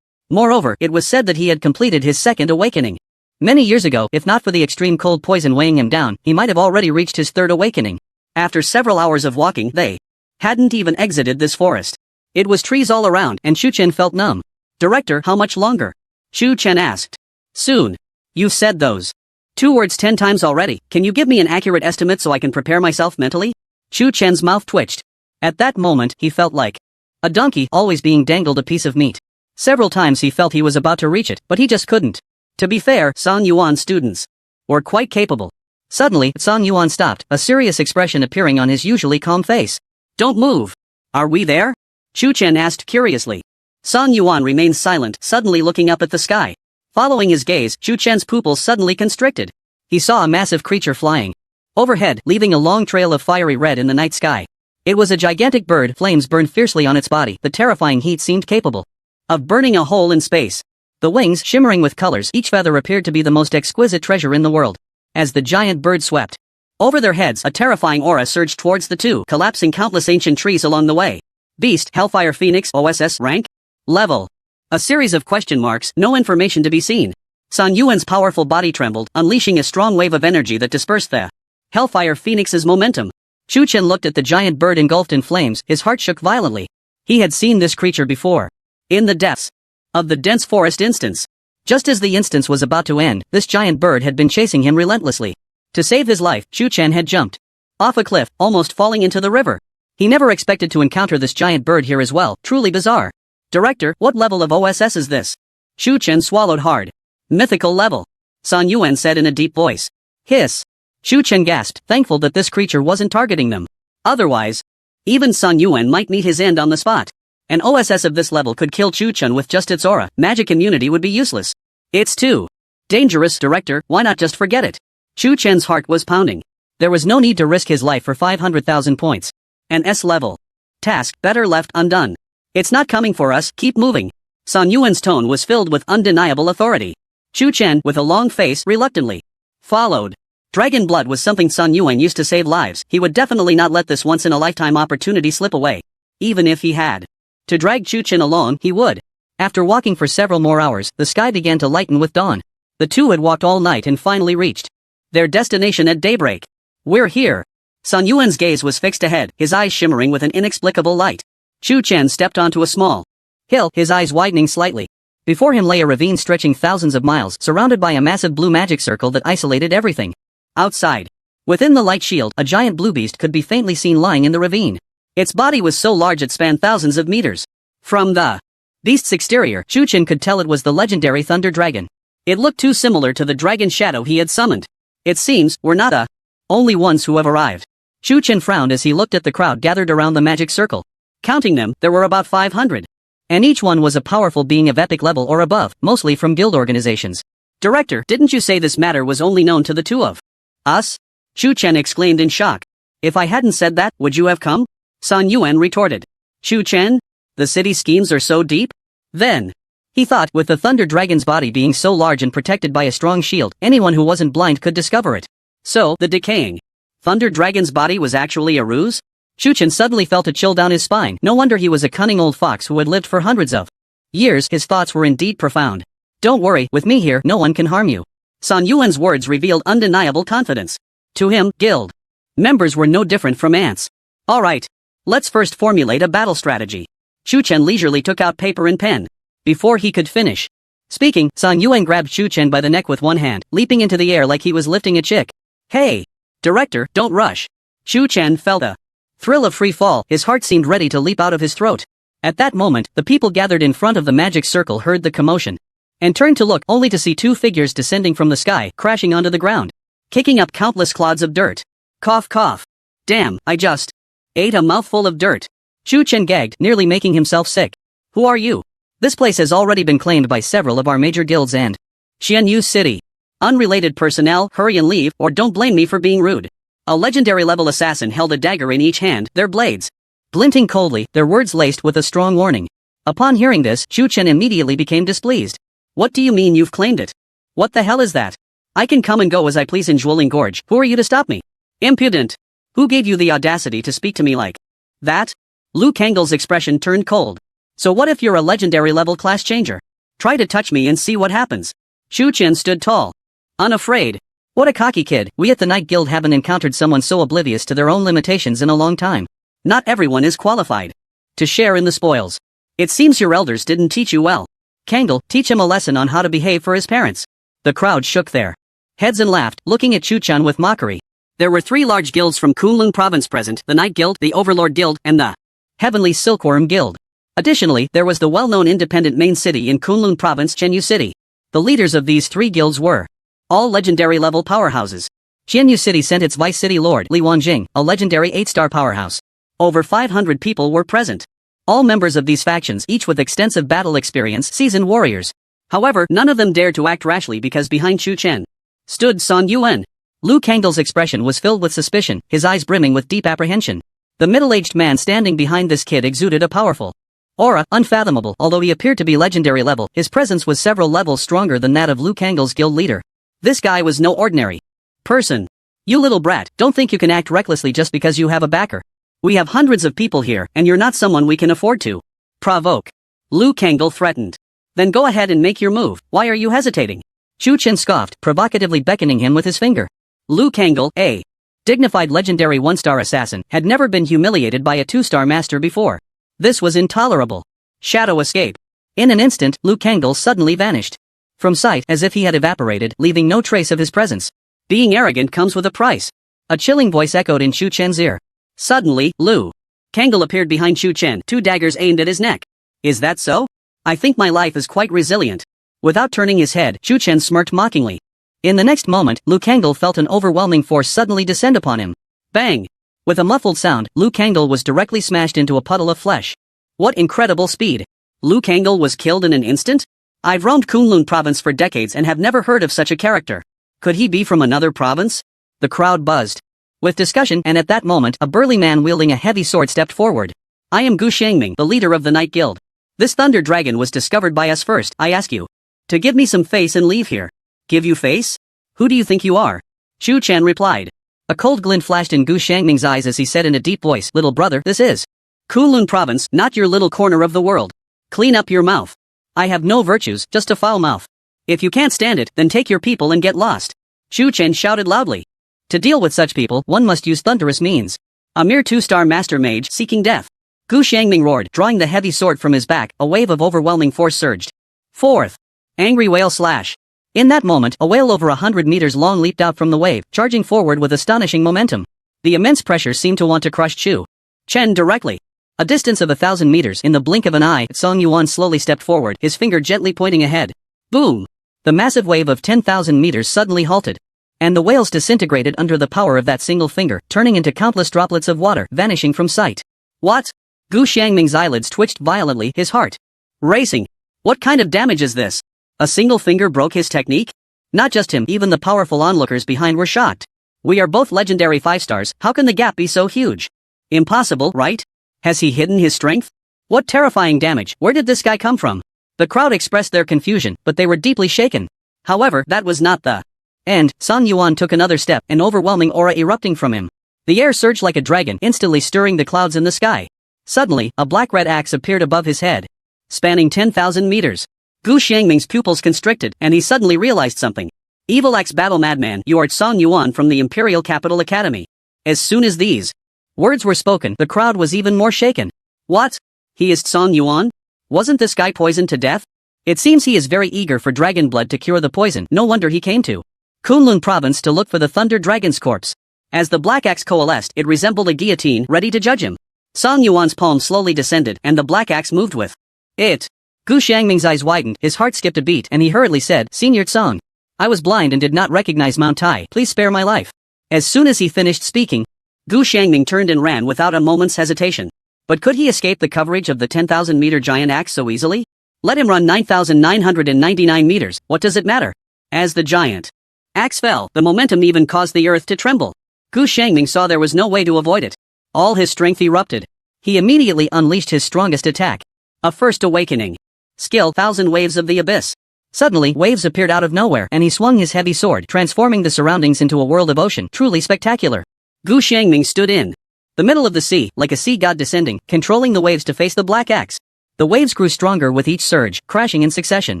[SPEAKER 1] Moreover, it was said that he had completed his second awakening. Many years ago, if not for the extreme cold poison weighing him down, he might have already reached his third awakening. After several hours of walking, they hadn't even exited this forest. It was trees all around, and Chu Chen felt numb. Director, how much longer? Chu Chen asked. Soon. You've said those 2 words 10 times already. Can you give me an accurate estimate so I can prepare myself mentally? Chu Chen's mouth twitched. At that moment, he felt like a donkey always being dangled a piece of meat. Several times he felt he was about to reach it, but he just couldn't. To be fair, Song Yuan's students were quite capable. Suddenly, Song Yuan stopped, a serious expression appearing on his usually calm face. Don't move. Are we there? Chu Chen asked curiously. Song Yuan remained silent, suddenly looking up at the sky. Following his gaze, Chu Chen's pupils suddenly constricted. He saw a massive creature flying overhead, leaving a long trail of fiery red in the night sky. It was a gigantic bird. Flames burned fiercely on its body. The terrifying heat seemed capable of burning a hole in space. The wings, shimmering with colors, each feather appeared to be the most exquisite treasure in the world. As the giant bird swept Over their heads, a terrifying aura surged towards the two, collapsing countless ancient trees along the way. Beast, Hellfire Phoenix, OSS, rank? Level. A series of question marks, no information to be seen. Sun Yuan's powerful body trembled, unleashing a strong wave of energy that dispersed the Hellfire Phoenix's momentum. Chu Chen looked at the giant bird engulfed in flames, his heart shook violently. He had seen this creature before. In the depths of the dense forest instance. Just as the instance was about to end, this giant bird had been chasing him relentlessly. To save his life, Chu Chen had jumped off a cliff, almost falling into the river. He never expected to encounter this giant bird here as well, truly bizarre. Director, what level of OSS is this? Chu Chen swallowed hard. Mythical level. Sun Yuan said in a deep voice. Hiss. Chu Chen gasped, thankful that this creature wasn't targeting them. Otherwise, even Sun Yuan might meet his end on the spot. An OSS of this level could kill Chu Chen with just its aura, magic immunity would be useless. It's too dangerous, director, why not just forget it? Chu Chen's heart was pounding. There was no need to risk his life for 500,000 points. An S level task, better left undone. It's not coming for us, keep moving. Sun Yuan's tone was filled with undeniable authority. Chu Chen, with a long face, reluctantly followed. Dragon blood was something Sun Yuan used to save lives. He would definitely not let this once-in-a-lifetime opportunity slip away. Even if he had to drag Chu Chen along, he would. After walking for several more hours, the sky began to lighten with dawn. The two had walked all night and finally reached their destination at daybreak. We're here. Sun Yuan's gaze was fixed ahead, his eyes shimmering with an inexplicable light. Chu Chen stepped onto a small hill, his eyes widening slightly. Before him lay a ravine stretching thousands of miles, surrounded by a massive blue magic circle that isolated everything. Outside, within the light shield, a giant blue beast could be faintly seen lying in the ravine. Its body was so large it spanned thousands of meters. From the beast's exterior, Chu Chen could tell it was the legendary Thunder Dragon. It looked too similar to the dragon shadow he had summoned. It seems, we're not the only ones who have arrived. Chu Chen frowned as he looked at the crowd gathered around the magic circle. Counting them, there were about 500. And each one was a powerful being of epic level or above, mostly from guild organizations. Director, didn't you say this matter was only known to the two of us? Chu Chen exclaimed in shock. If I hadn't said that, would you have come? Sun Yuan retorted. Chu Chen? The city schemes are so deep? Then, he thought, with the Thunder Dragon's body being so large and protected by a strong shield, anyone who wasn't blind could discover it. So, the decaying Thunder Dragon's body was actually a ruse? Chu Chen suddenly felt a chill down his spine. No wonder he was a cunning old fox who had lived for hundreds of years. His thoughts were indeed profound. Don't worry, with me here, no one can harm you. Sun Yuan's words revealed undeniable confidence. To him, guild members were no different from ants. Alright. Let's first formulate a battle strategy. Chu Chen leisurely took out paper and pen. Before he could finish speaking, Sun Yuan grabbed Chu Chen by the neck with one hand, leaping into the air like he was lifting a chick. Hey! Director, don't rush. Chu Chen felt a thrill of free fall, his heart seemed ready to leap out of his throat. At that moment, the people gathered in front of the magic circle heard the commotion and turned to look, only to see two figures descending from the sky, crashing onto the ground, kicking up countless clods of dirt. Cough cough. Damn, I just ate a mouthful of dirt. Chu Chen gagged, nearly making himself sick. Who are you? This place has already been claimed by several of our major guilds and Xianyu City. Unrelated personnel, hurry and leave, or don't blame me for being rude. A legendary level assassin held a dagger in each hand, their blades glinting coldly, their words laced with a strong warning. Upon hearing this, Chu Chen immediately became displeased. What do you mean you've claimed it? What the hell is that? I can come and go as I please in Zhuoling Gorge. Who are you to stop me? Impudent. Who gave you the audacity to speak to me like that? Liu Kangle's expression turned cold. So what if you're a legendary level class changer? Try to touch me and see what happens. Chu Chen stood tall. Unafraid. What a cocky kid. We at the Night Guild haven't encountered someone so oblivious to their own limitations in a long time. Not everyone is qualified to share in the spoils. It seems your elders didn't teach you well. Kangle, teach him a lesson on how to behave for his parents. The crowd shook their heads and laughed, looking at Chu Chen with mockery. There were 3 large guilds from Kunlun province present, the Night Guild, the Overlord Guild, and the Heavenly Silkworm Guild. Additionally, there was the well-known independent main city in Kunlun province, Xianyu City. The leaders of these 3 guilds were all legendary level powerhouses. Xianyu City sent its vice city lord, Li Wanjing, a legendary 8-star powerhouse. Over 500 people were present. All members of these factions, each with extensive battle experience, seasoned warriors. However, none of them dared to act rashly because behind Chu Chen stood Sun Yuan. Liu Kangle's expression was filled with suspicion, his eyes brimming with deep apprehension. The middle-aged man standing behind this kid exuded a powerful aura, unfathomable. Although he appeared to be legendary level, his presence was several levels stronger than that of Liu Kangle's guild leader. This guy was no ordinary person. You little brat, don't think you can act recklessly just because you have a backer. We have hundreds of people here and you're not someone we can afford to provoke. Liu Kangdal threatened. Then go ahead and make your move, why are you hesitating? Chu Chen scoffed, provocatively beckoning him with his finger. Liu Kangdal, a dignified legendary one-star assassin, had never been humiliated by a two-star master before. This was intolerable. Shadow escape. In an instant, Liu Kangdal suddenly vanished from sight as if he had evaporated, leaving no trace of his presence. Being arrogant comes with a price. A chilling voice echoed in Chu Chen's ear. Suddenly, Liu Kangdal appeared behind Chu Chen, two daggers aimed at his neck. Is that so? I think my life is quite resilient. Without turning his head, Chu Chen smirked mockingly. In the next moment, Liu Kangdal felt an overwhelming force suddenly descend upon him. Bang! With a muffled sound, Liu Kangdal was directly smashed into a puddle of flesh. What incredible speed! Liu Kangdal was killed in an instant? I've roamed Kunlun province for decades and have never heard of such a character. Could he be from another province? The crowd buzzed with discussion, and at that moment a burly man wielding a heavy sword stepped forward. I am Gu Xiangming, the leader of the Night Guild. This thunder dragon was discovered by us first. I ask you to give me some face and leave here. Give you face? Who do you think you are? Chu Chen replied. A cold glint flashed in Gu Xiangming's eyes as he said in a deep voice, little brother, this is Kunlun province, not your little corner of the world. Clean up your mouth. I have no virtues, just a foul mouth. If you can't stand it, then take your people and get lost. Chu Chen shouted loudly. To deal with such people, one must use thunderous means. A mere two-star master mage seeking death. Gu Xiangming roared, drawing the heavy sword from his back. A wave of overwhelming force surged. Fourth. Angry whale slash. In that moment, a whale over 100 meters long leaped out from the wave, charging forward with astonishing momentum. The immense pressure seemed to want to crush Chu Chen directly. A distance of 1,000 meters, in the blink of an eye, Song Yuan slowly stepped forward, his finger gently pointing ahead. Boom! The massive wave of 10,000 meters suddenly halted. And the whales disintegrated under the power of that single finger, turning into countless droplets of water, vanishing from sight. What? Gu Xiangming's eyelids twitched violently, his heart racing. What kind of damage is this? A single finger broke his technique? Not just him, even the powerful onlookers behind were shocked. We are both legendary 5-stars, how can the gap be so huge? Impossible, right? Has he hidden his strength? What terrifying damage, where did this guy come from? The crowd expressed their confusion, but they were deeply shaken. However, that was not the end. Song Yuan took another step, an overwhelming aura erupting from him. The air surged like a dragon, instantly stirring the clouds in the sky. Suddenly, a black-red axe appeared above his head, spanning 10,000 meters. Gu Xiangming's pupils constricted, and he suddenly realized something. Evil Axe Battle Madman, you are Song Yuan from the Imperial Capital Academy. As soon as these words were spoken, the crowd was even more shaken. What? He is Song Yuan? Wasn't this guy poisoned to death? It seems he is very eager for dragon blood to cure the poison, no wonder he came to Kunlun province to look for the Thunder Dragon's corpse. As the black axe coalesced, it resembled a guillotine, ready to judge him. Song Yuan's palm slowly descended, and the black axe moved with it. Gu Xiangming's eyes widened, his heart skipped a beat, and he hurriedly said, Senior Song. I was blind and did not recognize Mount Tai, please spare my life. As soon as he finished speaking, Gu Xiangming turned and ran without a moment's hesitation. But could he escape the coverage of the 10,000-meter giant axe so easily? Let him run 9,999 meters, what does it matter? As the giant axe fell, the momentum even caused the earth to tremble. Gu Xiangming saw there was no way to avoid it. All his strength erupted. He immediately unleashed his strongest attack. A first awakening. Skill, 1,000 waves of the abyss. Suddenly, waves appeared out of nowhere, and he swung his heavy sword, transforming the surroundings into a world of ocean, truly spectacular. Gu Xiangming stood in the middle of the sea, like a sea god descending, controlling the waves to face the black axe. The waves grew stronger with each surge, crashing in succession.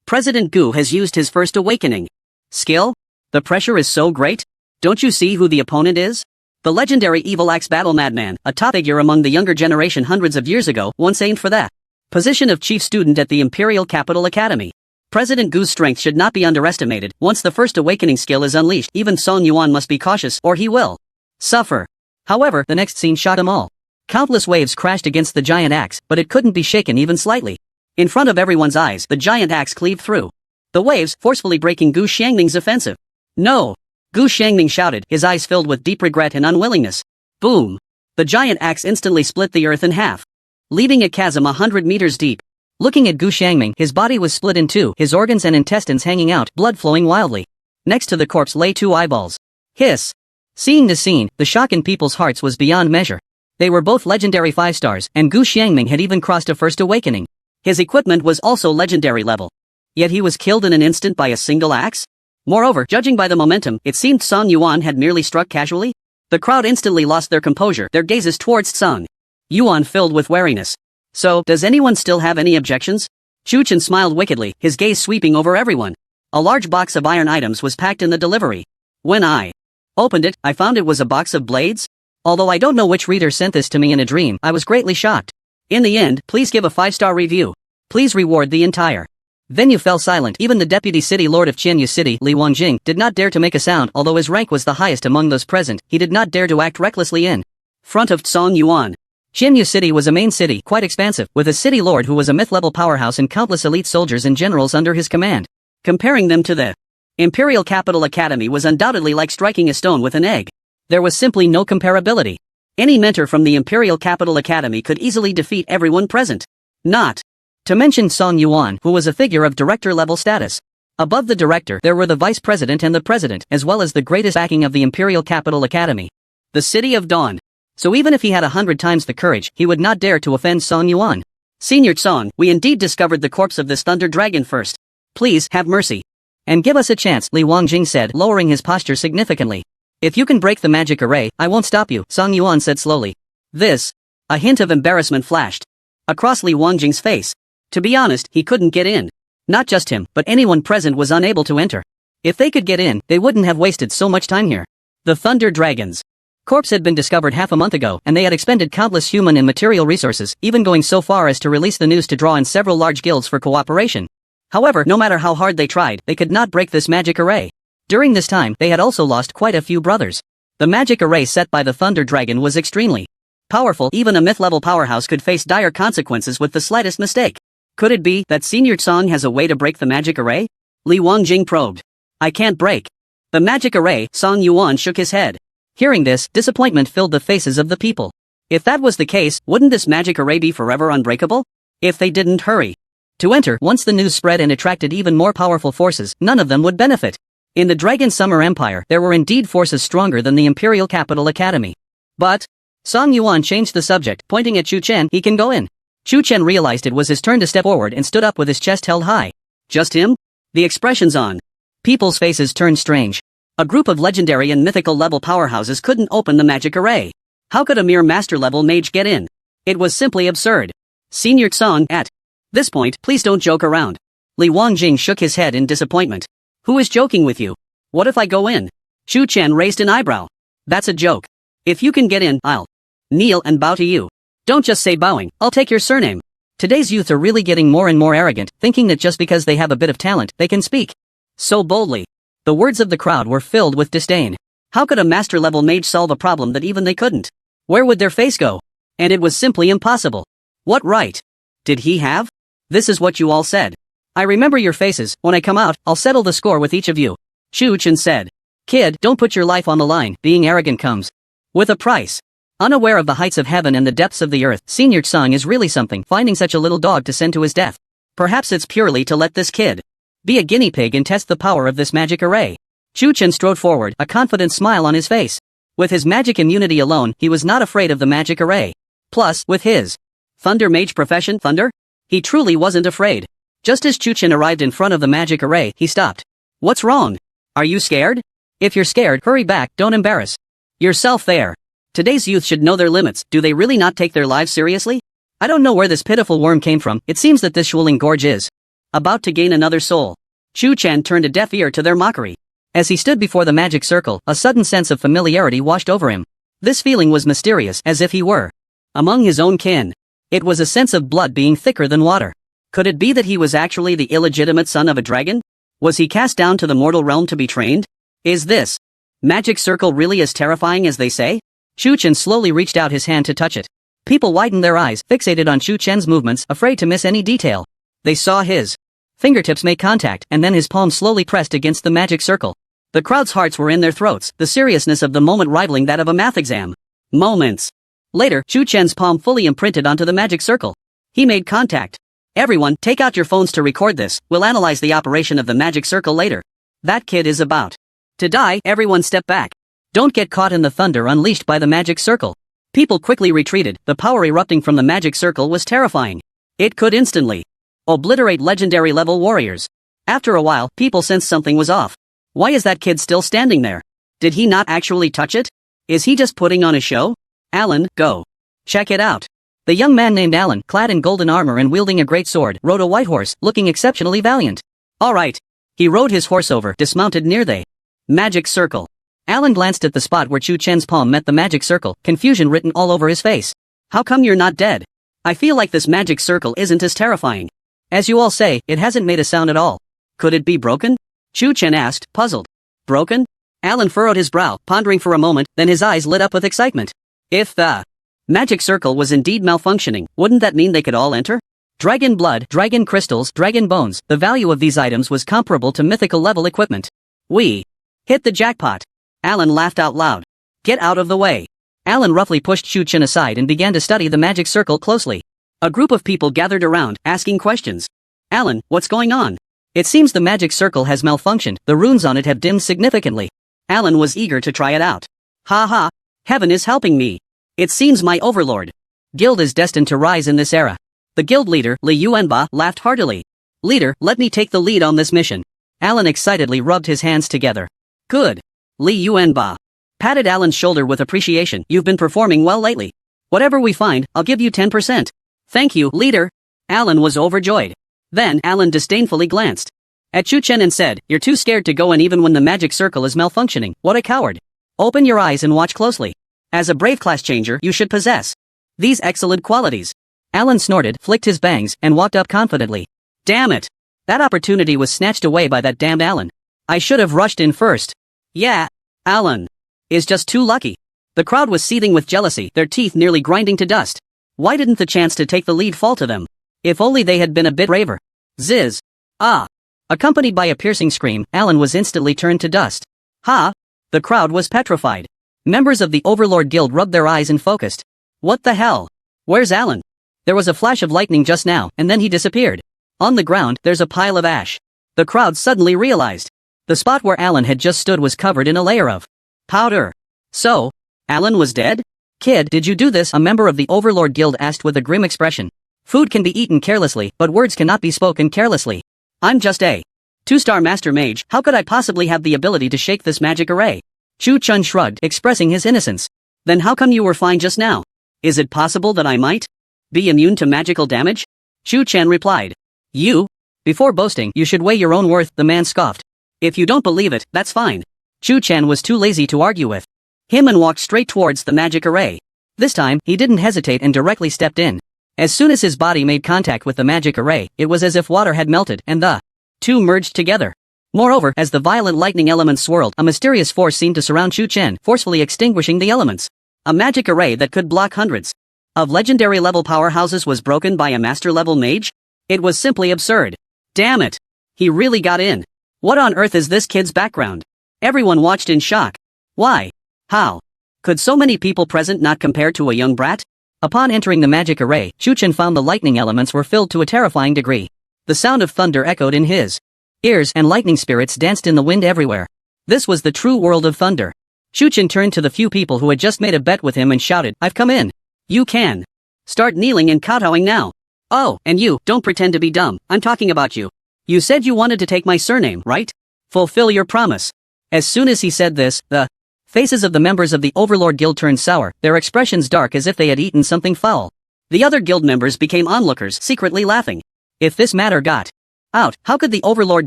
[SPEAKER 1] President Gu has used his first awakening. Skill? The pressure is so great? Don't you see who the opponent is? The legendary Evil Axe Battle Madman, a top figure among the younger generation hundreds of years ago, once aimed for that position of chief student at the Imperial Capital Academy. President Gu's strength should not be underestimated. Once the first awakening skill is unleashed, even Song Yuan must be cautious or he will suffer. However, the next scene shot him all. Countless waves crashed against the giant axe, but it couldn't be shaken even slightly. In front of everyone's eyes, the giant axe cleaved through the waves, forcefully breaking Gu Xiangming's offensive. No! Gu Xiangming shouted, his eyes filled with deep regret and unwillingness. Boom! The giant axe instantly split the earth in half, leaving a chasm 100 meters deep. Looking at Gu Xiangming, his body was split in two, his organs and intestines hanging out, blood flowing wildly. Next to the corpse lay 2 eyeballs. Hiss! Seeing the scene, the shock in people's hearts was beyond measure. They were both legendary 5-stars, and Gu Xiangming had even crossed a first awakening. His equipment was also legendary level. Yet he was killed in an instant by a single axe? Moreover, judging by the momentum, it seemed Song Yuan had merely struck casually. The crowd instantly lost their composure, their gazes towards Song Yuan filled with wariness. So, does anyone still have any objections? Chu Chen smiled wickedly, his gaze sweeping over everyone. A large box of iron items was packed in the delivery. When I opened it, I found it was a box of blades. Although I don't know which reader sent this to me in a dream, I was greatly shocked. In the end, please give a 5-star review. Please reward the entire venue fell silent. Even the deputy city lord of Qianyu City, Li Wangjing, did not dare to make a sound. Although his rank was the highest among those present, he did not dare to act recklessly in front of Song Yuan. Qianyu City was a main city, quite expansive, with a city lord who was a myth-level powerhouse and countless elite soldiers and generals under his command. Comparing them to the Imperial Capital Academy was undoubtedly like striking a stone with an egg. There was simply no comparability. Any mentor from the Imperial Capital Academy could easily defeat everyone present. Not to mention Song Yuan, who was a figure of director-level status. Above the director, there were the vice president and the president, as well as the greatest backing of the Imperial Capital Academy. The City of Dawn. So even if he had 100 times the courage, he would not dare to offend Song Yuan. Senior Song, we indeed discovered the corpse of this Thunder Dragon first. Please, have mercy. And give us a chance, Li Wangjing said, lowering his posture significantly. If you can break the magic array, I won't stop you, Song Yuan said slowly. This. A hint of embarrassment flashed across Li Wangjing's face. To be honest, he couldn't get in. Not just him, but anyone present was unable to enter. If they could get in, they wouldn't have wasted so much time here. The Thunder Dragon's corpse had been discovered half a month ago, and they had expended countless human and material resources, even going so far as to release the news to draw in several large guilds for cooperation. However, no matter how hard they tried, they could not break this magic array. During this time, they had also lost quite a few brothers. The magic array set by the Thunder Dragon was extremely powerful. Even a myth-level powerhouse could face dire consequences with the slightest mistake. Could it be that Senior Song has a way to break the magic array? Li Wangjing probed. I can't break the magic array. Song Yuan shook his head. Hearing this, disappointment filled the faces of the people. If that was the case, wouldn't this magic array be forever unbreakable? If they didn't hurry to enter, once the news spread and attracted even more powerful forces, none of them would benefit. In the Dragon Summer Empire, there were indeed forces stronger than the Imperial Capital Academy. But Song Yuan changed the subject, pointing at Chu Chen. He can go in. Chu Chen realized it was his turn to step forward and stood up with his chest held high. Just him? The expressions on people's faces turned strange. A group of legendary and mythical level powerhouses couldn't open the magic array. How could a mere master level mage get in? It was simply absurd. Senior Song, at this point, please don't joke around. Li Wangjing shook his head in disappointment. Who is joking with you? What if I go in? Chu Chen raised an eyebrow. That's a joke. If you can get in, I'll kneel and bow to you. Don't just say bowing, I'll take your surname. Today's youth are really getting more and more arrogant, thinking that just because they have a bit of talent, they can speak so boldly. The words of the crowd were filled with disdain. How could a master-level mage solve a problem that even they couldn't? Where would their face go? And it was simply impossible. What right did he have? This is what you all said. I remember your faces. When I come out, I'll settle the score with each of you. Chu Chen said. Kid, don't put your life on the line. Being arrogant comes with a price. Unaware of the heights of heaven and the depths of the earth, Senior Song is really something, finding such a little dog to send to his death. Perhaps it's purely to let this kid be a guinea pig and test the power of this magic array. Chu Chen strode forward, a confident smile on his face. With his magic immunity alone, he was not afraid of the magic array. Plus, with his Thunder Mage profession, Thunder, he truly wasn't afraid. Just as Chu Chen arrived in front of the magic array, he stopped. What's wrong? Are you scared? If you're scared, hurry back, don't embarrass yourself there. Today's youth should know their limits. Do they really not take their lives seriously? I don't know where this pitiful worm came from. It seems that this Shuling Gorge is about to gain another soul. Chu Chen turned a deaf ear to their mockery. As he stood before the magic circle, a sudden sense of familiarity washed over him. This feeling was mysterious, as if he were among his own kin. It was a sense of blood being thicker than water. Could it be that he was actually the illegitimate son of a dragon? Was he cast down to the mortal realm to be trained? Is this magic circle really as terrifying as they say? Chu Chen slowly reached out his hand to touch it. People widened their eyes, fixated on Chu Chen's movements, afraid to miss any detail. They saw his fingertips make contact, and then his palm slowly pressed against the magic circle. The crowd's hearts were in their throats, the seriousness of the moment rivaling that of a math exam. Moments later, Chu Chen's palm fully imprinted onto the magic circle. He made contact. Everyone, take out your phones to record this. We'll analyze the operation of the magic circle later. That kid is about to die. Everyone step back. Don't get caught in the thunder unleashed by the magic circle. People quickly retreated. The power erupting from the magic circle was terrifying. It could instantly obliterate legendary level warriors. After a while, people sensed something was off. Why is that kid still standing there? Did he not actually touch it? Is he just putting on a show? Alan, go. Check it out. The young man named Alan, clad in golden armor and wielding a great sword, rode a white horse, looking exceptionally valiant. Alright. He rode his horse over, dismounted near the magic circle. Alan glanced at the spot where Chu Chen's palm met the magic circle, confusion written all over his face. How come you're not dead? I feel like this magic circle isn't as terrifying. As you all say, it hasn't made a sound at all. Could it be broken? Chu Chen asked, puzzled. Broken? Alan furrowed his brow, pondering for a moment, then his eyes lit up with excitement. If the magic circle was indeed malfunctioning, wouldn't that mean they could all enter? Dragon blood, dragon crystals, dragon bones, the value of these items was comparable to mythical level equipment. We hit the jackpot. Alan laughed out loud. Get out of the way. Alan roughly pushed Chu Chen aside and began to study the magic circle closely. A group of people gathered around, asking questions. Alan, what's going on? It seems the magic circle has malfunctioned, the runes on it have dimmed significantly. Alan was eager to try it out. Ha ha, heaven is helping me. It seems my overlord guild is destined to rise in this era. The guild leader, Li Yuanba, laughed heartily. Leader, let me take the lead on this mission. Alan excitedly rubbed his hands together. Good. Li Yuanba patted Alan's shoulder with appreciation. You've been performing well lately. Whatever we find, I'll give you 10%. Thank you, leader. Alan was overjoyed. Then Alan disdainfully glanced at Chu Chen and said, you're too scared to go in even when the magic circle is malfunctioning. What a coward. Open your eyes and watch closely. As a brave class changer, you should possess these excellent qualities. Alan snorted, flicked his bangs, and walked up confidently. Damn it. That opportunity was snatched away by that damned Alan. I should have rushed in first. Yeah, Alan is just too lucky. The crowd was seething with jealousy, their teeth nearly grinding to dust. Why didn't the chance to take the lead fall to them? If only they had been a bit braver. Ziz. Ah. Accompanied by a piercing scream, Alan was instantly turned to dust. Ha! The crowd was petrified. Members of the Overlord Guild rubbed their eyes and focused. What the hell? Where's Alan? There was a flash of lightning just now, and then he disappeared. On the ground, there's a pile of ash. The crowd suddenly realized. The spot where Alan had just stood was covered in a layer of powder. So, Alan was dead? Kid, did you do this? A member of the Overlord Guild asked with a grim expression. Food can be eaten carelessly, but words cannot be spoken carelessly. I'm just a 2-star master mage, how could I possibly have the ability to shake this magic array? Chu Chen shrugged, expressing his innocence. Then how come you were fine just now? Is it possible that I might be immune to magical damage? Chu Chen replied. You? Before boasting, you should weigh your own worth, the man scoffed. If you don't believe it, that's fine. Chu Chen was too lazy to argue with him and walked straight towards the magic array. This time, he didn't hesitate and directly stepped in. As soon as his body made contact with the magic array, it was as if water had melted and the two merged together. Moreover, as the violent lightning elements swirled, a mysterious force seemed to surround Chu Chen, forcefully extinguishing the elements. A magic array that could block hundreds of legendary level powerhouses was broken by a master level mage? It was simply absurd. Damn it. He really got in. What on earth is this kid's background? Everyone watched in shock. Why? How? Could so many people present not compare to a young brat? Upon entering the magic array, Chu Chen found the lightning elements were filled to a terrifying degree. The sound of thunder echoed in his ears and lightning spirits danced in the wind everywhere. This was the true world of thunder. Chu Chen turned to the few people who had just made a bet with him and shouted, I've come in. You can start kneeling and kowtowing now. Oh, and you, don't pretend to be dumb, I'm talking about you. You said you wanted to take my surname, right? Fulfill your promise. As soon as he said this, the faces of the members of the Overlord Guild turned sour, their expressions dark as if they had eaten something foul. The other guild members became onlookers, secretly laughing. If this matter got out, how could the Overlord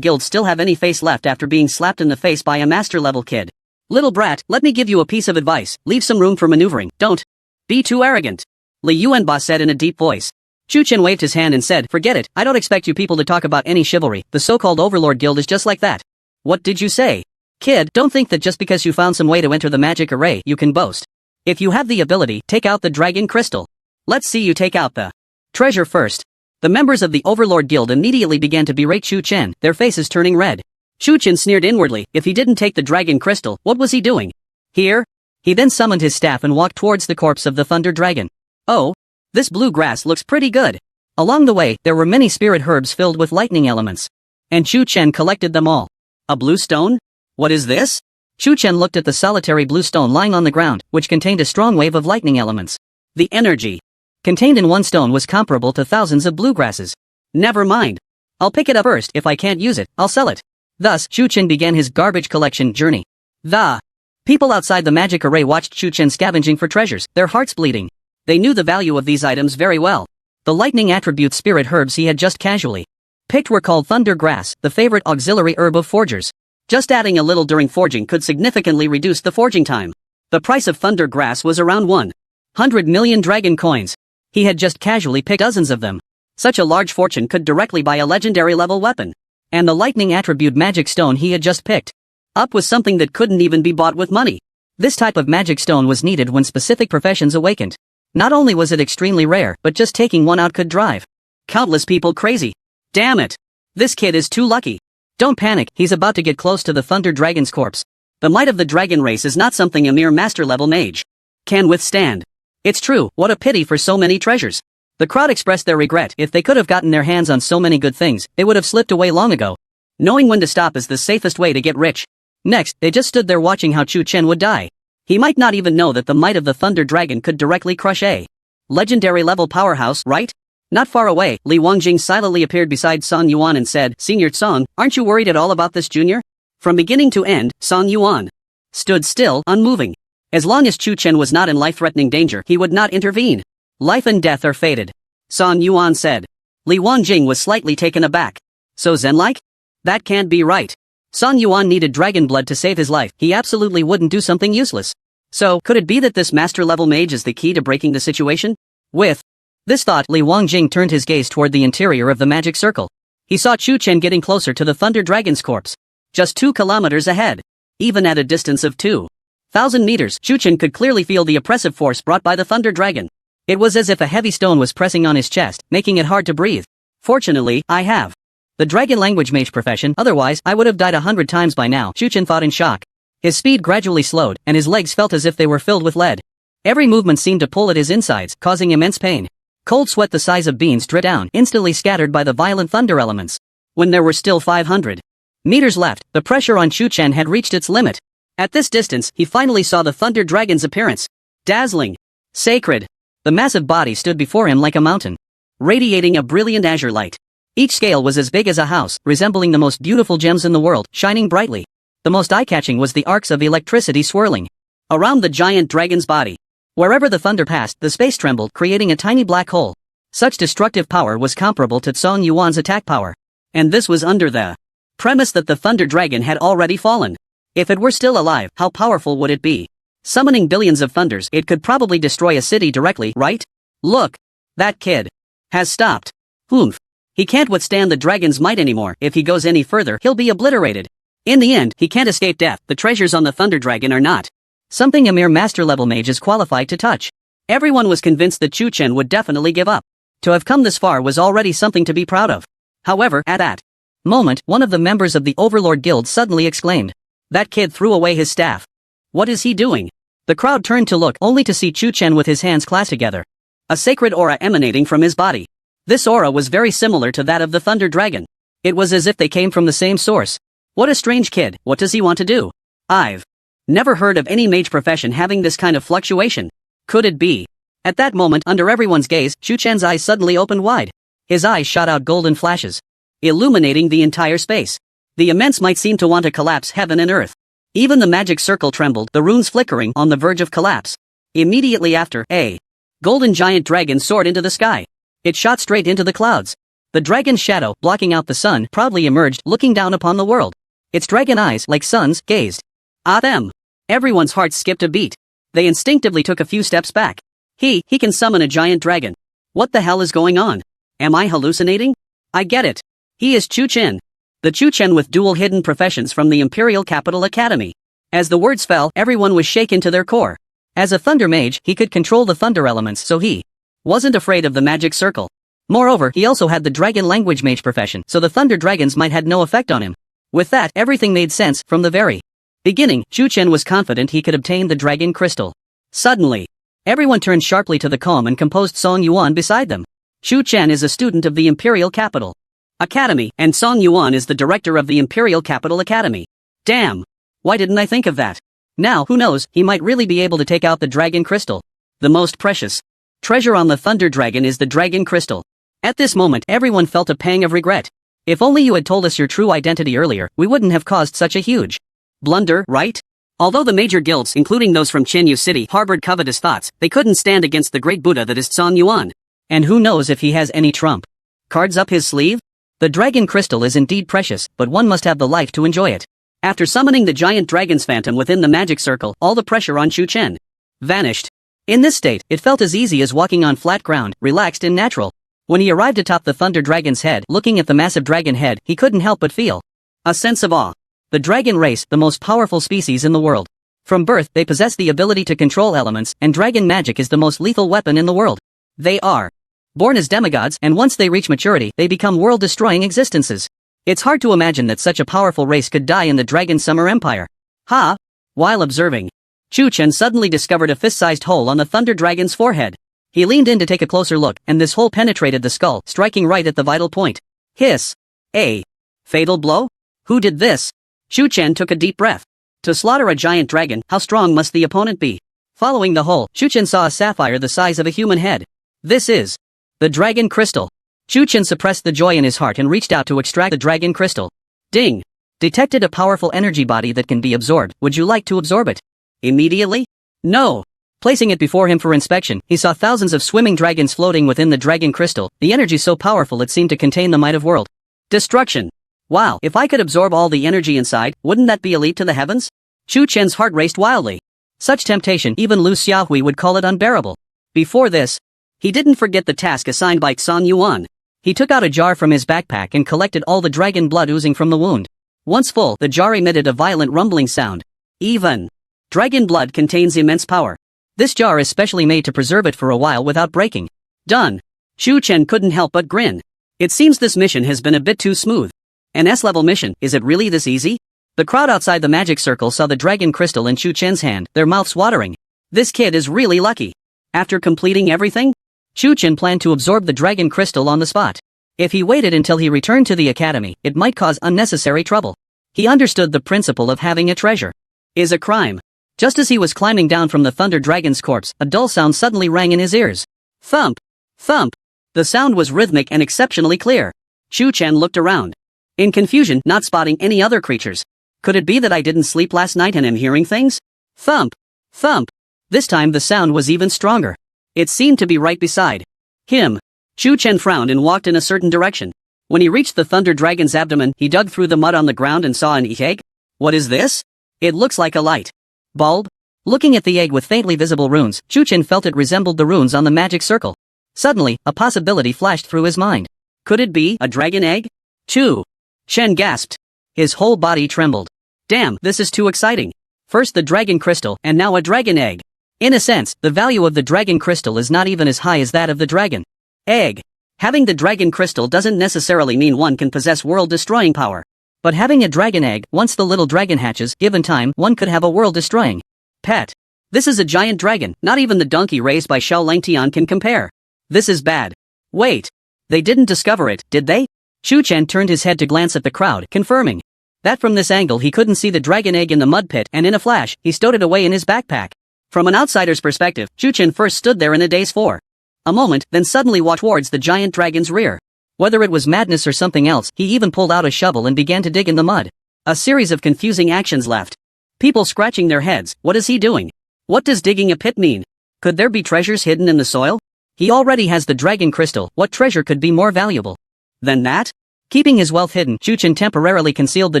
[SPEAKER 1] Guild still have any face left after being slapped in the face by a master-level kid? Little brat, let me give you a piece of advice, leave some room for maneuvering, don't be too arrogant. Li Yuanba said in a deep voice. Chu Chen waved his hand and said, forget it, I don't expect you people to talk about any chivalry, the so-called Overlord Guild is just like that. What did you say? Kid, don't think that just because you found some way to enter the magic array, you can boast. If you have the ability, take out the dragon crystal. Let's see you take out the treasure first. The members of the Overlord Guild immediately began to berate Chu Chen, their faces turning red. Chu Chen sneered inwardly, if he didn't take the dragon crystal, what was he doing? Here? He then summoned his staff and walked towards the corpse of the thunder dragon. Oh, this blue grass looks pretty good. Along the way, there were many spirit herbs filled with lightning elements. And Chu Chen collected them all. A blue stone? What is this? Chu Chen looked at the solitary blue stone lying on the ground, which contained a strong wave of lightning elements. The energy contained in one stone was comparable to thousands of bluegrasses. Never mind. I'll pick it up first, if I can't use it, I'll sell it. Thus, Chu Chen began his garbage collection journey. The people outside the magic array watched Chu Chen scavenging for treasures, their hearts bleeding. They knew the value of these items very well. The lightning attribute spirit herbs he had just casually picked were called thunder grass, the favorite auxiliary herb of forgers. Just adding a little during forging could significantly reduce the forging time. The price of thunder grass was around 100 million dragon coins. He had just casually picked dozens of them. Such a large fortune could directly buy a legendary level weapon. And the lightning attribute magic stone he had just picked up was something that couldn't even be bought with money. This type of magic stone was needed when specific professions awakened. Not only was it extremely rare, but just taking one out could drive countless people crazy. Damn it! This kid is too lucky. Don't panic, he's about to get close to the Thunder Dragon's corpse. The might of the dragon race is not something a mere master-level mage can withstand. It's true, what a pity for so many treasures. The crowd expressed their regret. If they could have gotten their hands on so many good things, they would have slipped away long ago. Knowing when to stop is the safest way to get rich. Next, they just stood there watching how Chu Chen would die. He might not even know that the might of the Thunder Dragon could directly crush a legendary level powerhouse, right? Not far away, Li Wangjing silently appeared beside Song Yuan and said, "Senior Song, aren't you worried at all about this junior?" From beginning to end, Song Yuan stood still, unmoving. As long as Chu Chen was not in life-threatening danger, he would not intervene. Life and death are fated, Song Yuan said. Li Wangjing was slightly taken aback. So zen-like? That can't be right. Song Yuan needed dragon blood to save his life. He absolutely wouldn't do something useless. So, could it be that this master-level mage is the key to breaking the situation? With this thought, Li Wangjing turned his gaze toward the interior of the magic circle. He saw Chu Chen getting closer to the Thunder Dragon's corpse. Just 2 kilometers ahead. Even at a distance of 2,000 meters, Chu Chen could clearly feel the oppressive force brought by the Thunder Dragon. It was as if a heavy stone was pressing on his chest, making it hard to breathe. Fortunately, I have the dragon language mage profession, otherwise I would have died 100 times by now, Chu Chen thought in shock. His speed gradually slowed, and his legs felt as if they were filled with lead. Every movement seemed to pull at his insides, causing immense pain. Cold sweat the size of beans dripped down, instantly scattered by the violent thunder elements. When there were still 500 meters left, the pressure on Chu Chen had reached its limit. At this distance, he finally saw the Thunder Dragon's appearance. Dazzling. Sacred. The massive body stood before him like a mountain, radiating a brilliant azure light. Each scale was as big as a house, resembling the most beautiful gems in the world, shining brightly. The most eye-catching was the arcs of electricity swirling around the giant dragon's body. Wherever the thunder passed, the space trembled, creating a tiny black hole. Such destructive power was comparable to Song Yuan's attack power. And this was under the premise that the Thunder Dragon had already fallen. If it were still alive, how powerful would it be? Summoning billions of thunders, it could probably destroy a city directly, right? Look! That kid has stopped. Oomph. He can't withstand the dragon's might anymore. If he goes any further, he'll be obliterated. In the end, he can't escape death. The treasures on the Thunder Dragon are not something a mere master-level mage is qualified to touch. Everyone was convinced that Chu Chen would definitely give up. To have come this far was already something to be proud of. However, at that moment, one of the members of the Overlord Guild suddenly exclaimed. That kid threw away his staff. What is he doing? The crowd turned to look, only to see Chu Chen with his hands clasped together. A sacred aura emanating from his body. This aura was very similar to that of the Thunder Dragon. It was as if they came from the same source. What a strange kid. What does he want to do? I've never heard of any mage profession having this kind of fluctuation. Could it be? At that moment, under everyone's gaze, Chu Chen's eyes suddenly opened wide. His eyes shot out golden flashes, illuminating the entire space. The immense might seemed to want to collapse heaven and earth. Even the magic circle trembled, the runes flickering, on the verge of collapse. Immediately after, a golden giant dragon soared into the sky. It shot straight into the clouds. The dragon's shadow, blocking out the sun, proudly emerged, looking down upon the world. Its dragon eyes, like suns, gazed at them. Everyone's hearts skipped a beat. They instinctively took a few steps back. He can summon a giant dragon. What the hell is going on? Am I hallucinating? I get it. He is Chu Chen. The Chu Chen with dual hidden professions from the Imperial Capital Academy. As the words fell, everyone was shaken to their core. As a thunder mage, he could control the thunder elements, so he wasn't afraid of the magic circle. Moreover, he also had the dragon language mage profession, so the thunder dragons might had no effect on him. With that, everything made sense. From the very beginning, Chu Chen was confident he could obtain the dragon crystal. Suddenly, everyone turned sharply to the calm and composed Song Yuan beside them. Chu Chen is a student of the Imperial Capital Academy, and Song Yuan is the director of the Imperial Capital Academy. Damn! Why didn't I think of that? Now, who knows, he might really be able to take out the dragon crystal. The most precious treasure on the Thunder Dragon is the dragon crystal. At this moment, everyone felt a pang of regret. If only you had told us your true identity earlier, we wouldn't have caused such a huge blunder, right? Although the major guilds, including those from Chenyu City, harbored covetous thoughts, they couldn't stand against the great Buddha that is Song Yuan. And who knows if he has any trump cards up his sleeve? The dragon crystal is indeed precious, but one must have the life to enjoy it. After summoning the giant dragon's phantom within the magic circle, all the pressure on Chu Chen vanished. In this state, it felt as easy as walking on flat ground, relaxed and natural. When he arrived atop the thunder dragon's head, looking at the massive dragon head, he couldn't help but feel a sense of awe. The dragon race, the most powerful species in the world. From birth, they possess the ability to control elements, and dragon magic is the most lethal weapon in the world. They are born as demigods, and once they reach maturity, they become world-destroying existences. It's hard to imagine that such a powerful race could die in the Dragon Summer Empire. Ha! While observing, Chu Chen suddenly discovered a fist-sized hole on the Thunder Dragon's forehead. He leaned in to take a closer look, and this hole penetrated the skull, striking right at the vital point. Hiss! A fatal blow? Who did this? Chu Chen took a deep breath. To slaughter a giant dragon, how strong must the opponent be? Following the hole, Chu Chen saw a sapphire the size of a human head. This is the dragon crystal. Chu Chen suppressed the joy in his heart and reached out to extract the dragon crystal. Ding! Detected a powerful energy body that can be absorbed. Would you like to absorb it? Immediately? No! Placing it before him for inspection, he saw thousands of swimming dragons floating within the dragon crystal, the energy so powerful it seemed to contain the might of world destruction. Wow, if I could absorb all the energy inside, wouldn't that be a leap to the heavens? Chu Chen's heart raced wildly. Such temptation, even Lu Xiaohui would call it unbearable. Before this, he didn't forget the task assigned by Song Yuan. He took out a jar from his backpack and collected all the dragon blood oozing from the wound. Once full, the jar emitted a violent rumbling sound. Even dragon blood contains immense power. This jar is specially made to preserve it for a while without breaking. Done. Chu Chen couldn't help but grin. It seems this mission has been a bit too smooth. An S-level mission, is it really this easy? The crowd outside the magic circle saw the dragon crystal in Chu Chen's hand, their mouths watering. This kid is really lucky. After completing everything, Chu Chen planned to absorb the dragon crystal on the spot. If he waited until he returned to the academy, it might cause unnecessary trouble. He understood the principle of having a treasure is a crime. Just as he was climbing down from the thunder dragon's corpse, a dull sound suddenly rang in his ears. Thump! Thump! The sound was rhythmic and exceptionally clear. Chu Chen looked around in confusion, not spotting any other creatures. Could it be that I didn't sleep last night and am hearing things? Thump! Thump! This time the sound was even stronger. It seemed to be right beside him. Chu Chen frowned and walked in a certain direction. When he reached the thunder dragon's abdomen, he dug through the mud on the ground and saw an egg. What is this? It looks like a light bulb. Looking at the egg with faintly visible runes, Chu Chen felt it resembled the runes on the magic circle. Suddenly, a possibility flashed through his mind. Could it be a dragon egg? Chu Chen gasped. His whole body trembled. Damn, this is too exciting. First the dragon crystal, and now a dragon egg. In a sense, the value of the dragon crystal is not even as high as that of the dragon egg. Having the dragon crystal doesn't necessarily mean one can possess world-destroying power. But having a dragon egg, once the little dragon hatches, given time, one could have a world-destroying pet. This is a giant dragon, not even the donkey raised by Xiao Langtian can compare. This is bad. Wait. They didn't discover it, did they? Chu Chen turned his head to glance at the crowd, confirming that from this angle he couldn't see the dragon egg in the mud pit, and in a flash, he stowed it away in his backpack. From an outsider's perspective, Chu Chen first stood there in a daze for a moment, then suddenly walked towards the giant dragon's rear. Whether it was madness or something else, he even pulled out a shovel and began to dig in the mud. A series of confusing actions left people scratching their heads. What is he doing? What does digging a pit mean? Could there be treasures hidden in the soil? He already has the dragon crystal. What treasure could be more valuable than that? Keeping his wealth hidden, Chu Chen temporarily concealed the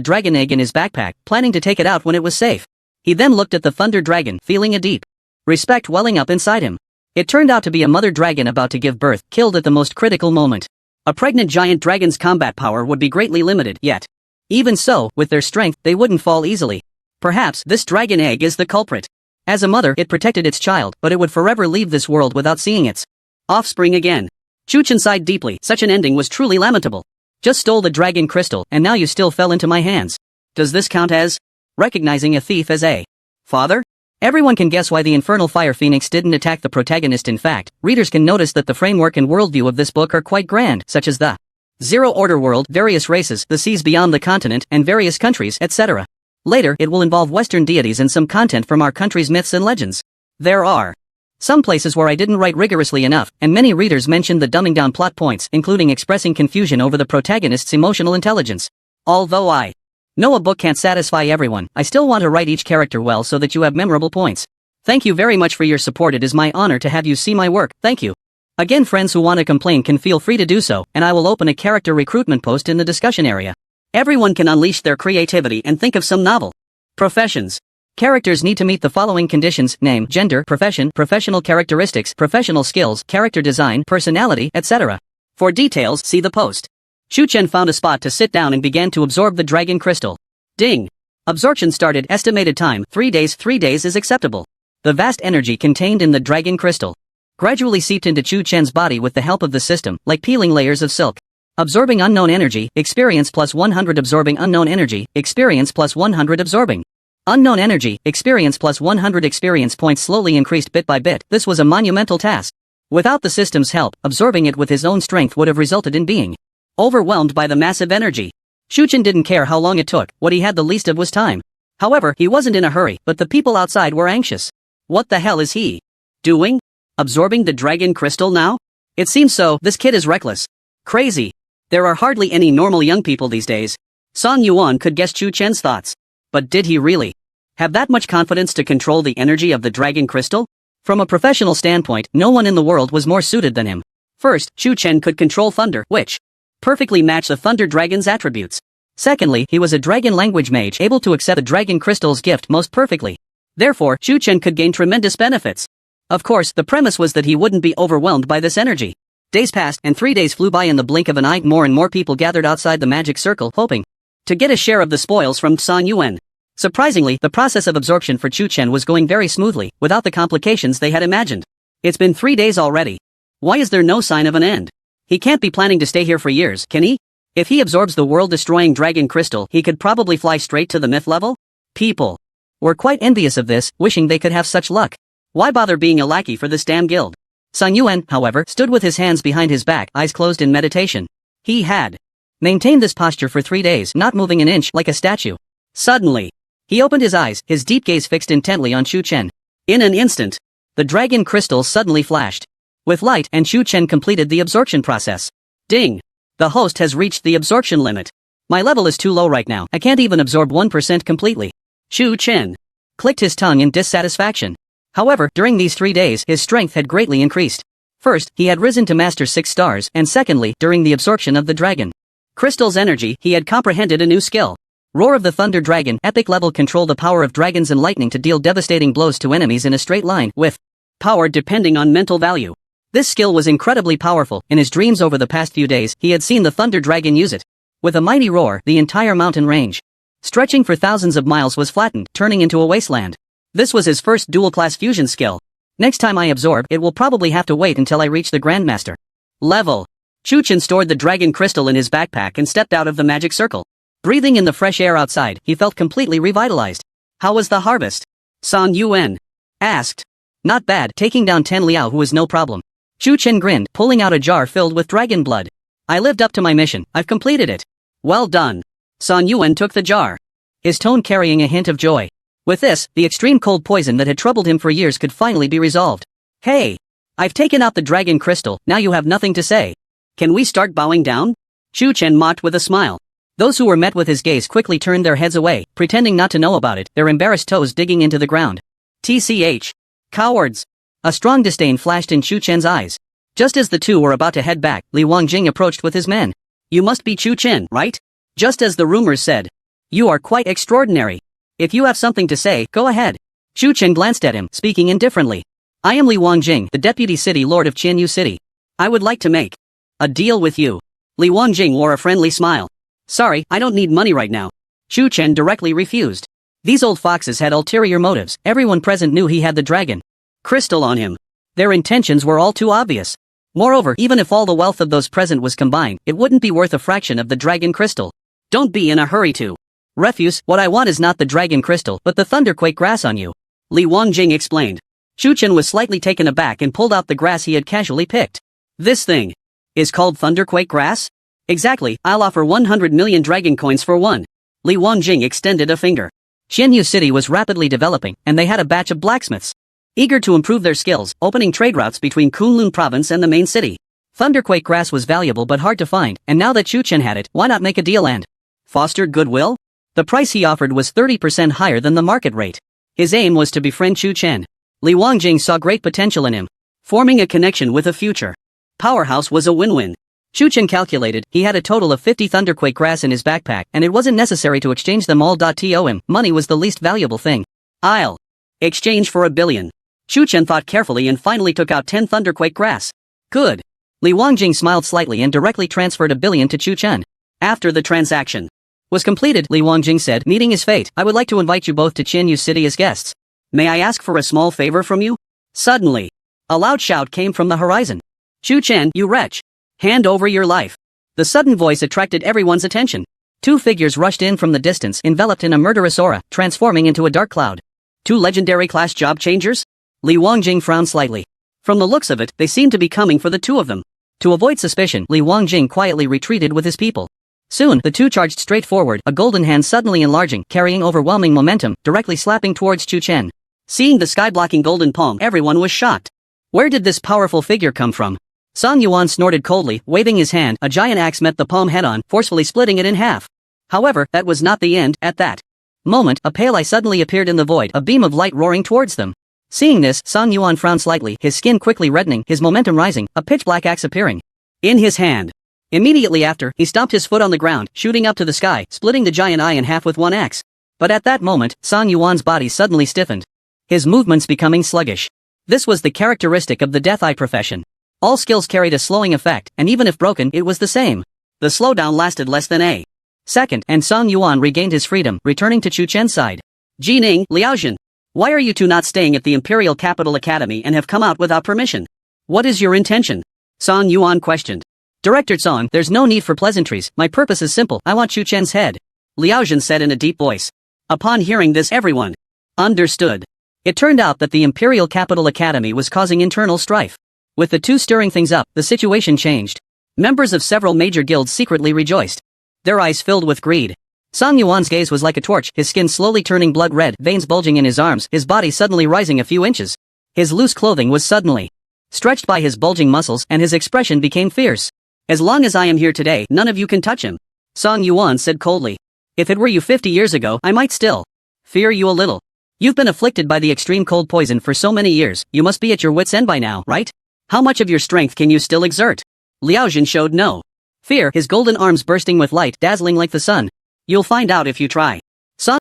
[SPEAKER 1] dragon egg in his backpack, planning to take it out when it was safe. He then looked at the thunder dragon, feeling a deep respect welling up inside him. It turned out to be a mother dragon about to give birth, killed at the most critical moment. A pregnant giant dragon's combat power would be greatly limited, yet even so, with their strength, they wouldn't fall easily. Perhaps this dragon egg is the culprit. As a mother, it protected its child, but it would forever leave this world without seeing its offspring again. Chu Chen sighed deeply. Such an ending was truly lamentable. Just stole the dragon crystal, and now you still fell into my hands. Does this count as recognizing a thief as a father? Everyone can guess why the infernal fire phoenix didn't attack the protagonist. In fact, readers can notice that the framework and worldview of this book are quite grand, such as the zero-order world, various races, the seas beyond the continent, and various countries, etc. Later, it will involve Western deities and some content from our country's myths and legends. There are Some places where I didn't write rigorously enough, and many readers mentioned the dumbing down plot points, including expressing confusion over the protagonist's emotional intelligence. Although I know a book can't satisfy everyone, I still want to write each character well so that you have memorable points. Thank you very much for your support. It is my honor to have you see my work. Thank you. Again, friends who want to complain can feel free to do so, and I will open a character recruitment post in the discussion area. Everyone can unleash their creativity and think of some novel professions. Characters need to meet the following conditions: name, gender, profession, professional characteristics, professional skills, character design, personality, etc. For details, see the post. Shu Chen found a spot to sit down and began to absorb the dragon crystal. Ding! Absorption started. Estimated time, 3 days. 3 days is acceptable. The vast energy contained in the dragon crystal gradually seeped into Shu Chen's body with the help of the system, like peeling layers of silk. Absorbing unknown energy, experience plus 100. Absorbing unknown energy, experience plus 100. Absorbing unknown energy, experience plus 100. Experience points slowly increased bit by bit. This was a monumental task. Without the system's help, absorbing it with his own strength would have resulted in being overwhelmed by the massive energy. Shu Chen didn't care how long it took. What he had the least of was time. However, he wasn't in a hurry, but the people outside were anxious. What the hell is he doing? Absorbing the dragon crystal now? It seems so. This kid is reckless. Crazy. There are hardly any normal young people these days. Song Yuan could guess Shu Chen's thoughts. But did he really have that much confidence to control the energy of the dragon crystal? From a professional standpoint, no one in the world was more suited than him. First, Shu Chen could control thunder, which perfectly matched the thunder dragon's attributes. Secondly, he was a dragon language mage able to accept the dragon crystal's gift most perfectly. Therefore, Shu Chen could gain tremendous benefits. Of course, the premise was that he wouldn't be overwhelmed by this energy. Days passed, and 3 days flew by in the blink of an eye. More and more people gathered outside the magic circle, hoping to get a share of the spoils from Song Yuan. Surprisingly, the process of absorption for Shu Chen was going very smoothly, without the complications they had imagined. It's been 3 days already. Why is there no sign of an end? He can't be planning to stay here for years, can he? If he absorbs the world-destroying dragon crystal, he could probably fly straight to the myth level? People were quite envious of this, wishing they could have such luck. Why bother being a lackey for this damn guild? Song Yuan, however, stood with his hands behind his back, eyes closed in meditation. He had maintained this posture for 3 days, not moving an inch, like a statue. Suddenly, he opened his eyes, his deep gaze fixed intently on Shu Chen. In an instant, the dragon crystal suddenly flashed with light, and Shu Chen completed the absorption process. Ding! The host has reached the absorption limit. My level is too low right now. I can't even absorb 1% completely. Shu Chen clicked his tongue in dissatisfaction. However, during these 3 days, his strength had greatly increased. First, he had risen to master 6 stars, and secondly, during the absorption of the dragon crystal's energy, he had comprehended a new skill. Roar of the Thunder Dragon, epic level. Control the power of dragons and lightning to deal devastating blows to enemies in a straight line, with power depending on mental value. This skill was incredibly powerful. In his dreams over the past few days, he had seen the Thunder Dragon use it. With a mighty roar, the entire mountain range, stretching for thousands of miles, was flattened, turning into a wasteland. This was his first dual-class fusion skill. Next time I absorb, it will probably have to wait until I reach the Grandmaster level. Shu Chen stored the dragon crystal in his backpack and stepped out of the magic circle. Breathing in the fresh air outside, he felt completely revitalized. How was the harvest? Song Yuan asked. Not bad. Taking down 10 Liao, who was no problem. Shu Chen grinned, pulling out a jar filled with dragon blood. I lived up to my mission. I've completed it. Well done. Song Yuan took the jar, his tone carrying a hint of joy. With this, the extreme cold poison that had troubled him for years could finally be resolved. Hey! I've taken out the dragon crystal, now you have nothing to say. Can we start bowing down? Shu Chen mocked with a smile. Those who were met with his gaze quickly turned their heads away, pretending not to know about it, their embarrassed toes digging into the ground. TCH. Cowards. A strong disdain flashed in Shu Chen's eyes. Just as the two were about to head back, Li Wangjing approached with his men. You must be Shu Chen, right? Just as the rumors said. You are quite extraordinary. If you have something to say, go ahead. Shu Chen glanced at him, speaking indifferently. I am Li Wangjing, the deputy city lord of Qianyu City. I would like to make a deal with you. Li Wangjing wore a friendly smile. Sorry, I don't need money right now. Shu Chen directly refused. These old foxes had ulterior motives. Everyone present knew he had the dragon crystal on him. Their intentions were all too obvious. Moreover, even if all the wealth of those present was combined, it wouldn't be worth a fraction of the dragon crystal. Don't be in a hurry to refuse. What I want is not the dragon crystal, but the thunderquake grass on you. Li Wangjing explained. Shu Chen was slightly taken aback and pulled out the grass he had casually picked. This thing is called thunderquake grass? Exactly, I'll offer 100 million dragon coins for one. Li Wangjing extended a finger. Qianyu City was rapidly developing, and they had a batch of blacksmiths. eager to improve their skills, opening trade routes between Kunlun province and the main city. Thunderquake grass was valuable but hard to find, and now that Chu Chen had it, why not make a deal and foster goodwill? The price he offered was 30% higher than the market rate. His aim was to befriend Chu Chen. Li Wangjing saw great potential in him. Forming a connection with a future powerhouse was a win-win. Chu Chen calculated he had a total of 50 Thunderquake grass in his backpack, and it wasn't necessary to exchange them all. To him, money was the least valuable thing. I'll exchange for 1 billion. Chu Chen thought carefully and finally took out 10 Thunderquake grass. Good. Li Wangjing smiled slightly and directly transferred 1 billion to Chu Chen. After the transaction was completed, Li Wangjing said, meeting his fate, I would like to invite you both to Qinyu City as guests. May I ask for a small favor from you? Suddenly, a loud shout came from the horizon. Chu Chen, you wretch! Hand over your life. The sudden voice attracted everyone's attention. 2 figures rushed in from the distance, enveloped in a murderous aura, transforming into a dark cloud. 2 legendary class job changers? Li Wangjing frowned slightly. From the looks of it, they seemed to be coming for the 2 of them. To avoid suspicion, Li Wangjing quietly retreated with his people. Soon, the 2 charged straight forward, a golden hand suddenly enlarging, carrying overwhelming momentum, directly slapping towards Chu Chen. Seeing the sky-blocking golden palm, everyone was shocked. Where did this powerful figure come from? Song Yuan snorted coldly, waving his hand. A giant axe met the palm head-on, forcefully splitting it in half. However, that was not the end. At that moment, a pale eye suddenly appeared in the void, a beam of light roaring towards them. Seeing this, Song Yuan frowned slightly, his skin quickly reddening, his momentum rising, a pitch-black axe appearing in his hand. Immediately after, he stomped his foot on the ground, shooting up to the sky, splitting the giant eye in half with one axe. But at that moment, Song Yuan's body suddenly stiffened, his movements becoming sluggish. This was the characteristic of the Death Eye profession. All skills carried a slowing effect, and even if broken, it was the same. The slowdown lasted less than a second, and Song Yuan regained his freedom, returning to Chu Chen's side. Jining, Liaozhen, why are you 2 not staying at the Imperial Capital Academy and have come out without permission? What is your intention? Song Yuan questioned. Director Song, there's no need for pleasantries, my purpose is simple, I want Chu Chen's head. Liaozhen said in a deep voice. Upon hearing this, everyone understood. It turned out that the Imperial Capital Academy was causing internal strife. With the 2 stirring things up, the situation changed. Members of several major guilds secretly rejoiced. Their eyes filled with greed. Song Yuan's gaze was like a torch, his skin slowly turning blood red, veins bulging in his arms, his body suddenly rising a few inches. His loose clothing was suddenly stretched by his bulging muscles, and his expression became fierce. As long as I am here today, none of you can touch him. Song Yuan said coldly. If it were you 50 years ago, I might still fear you a little. You've been afflicted by the extreme cold poison for so many years, you must be at your wits' end by now, right? How much of your strength can you still exert? Liaozhen showed no fear, his golden arms bursting with light, dazzling like the sun. You'll find out if you try.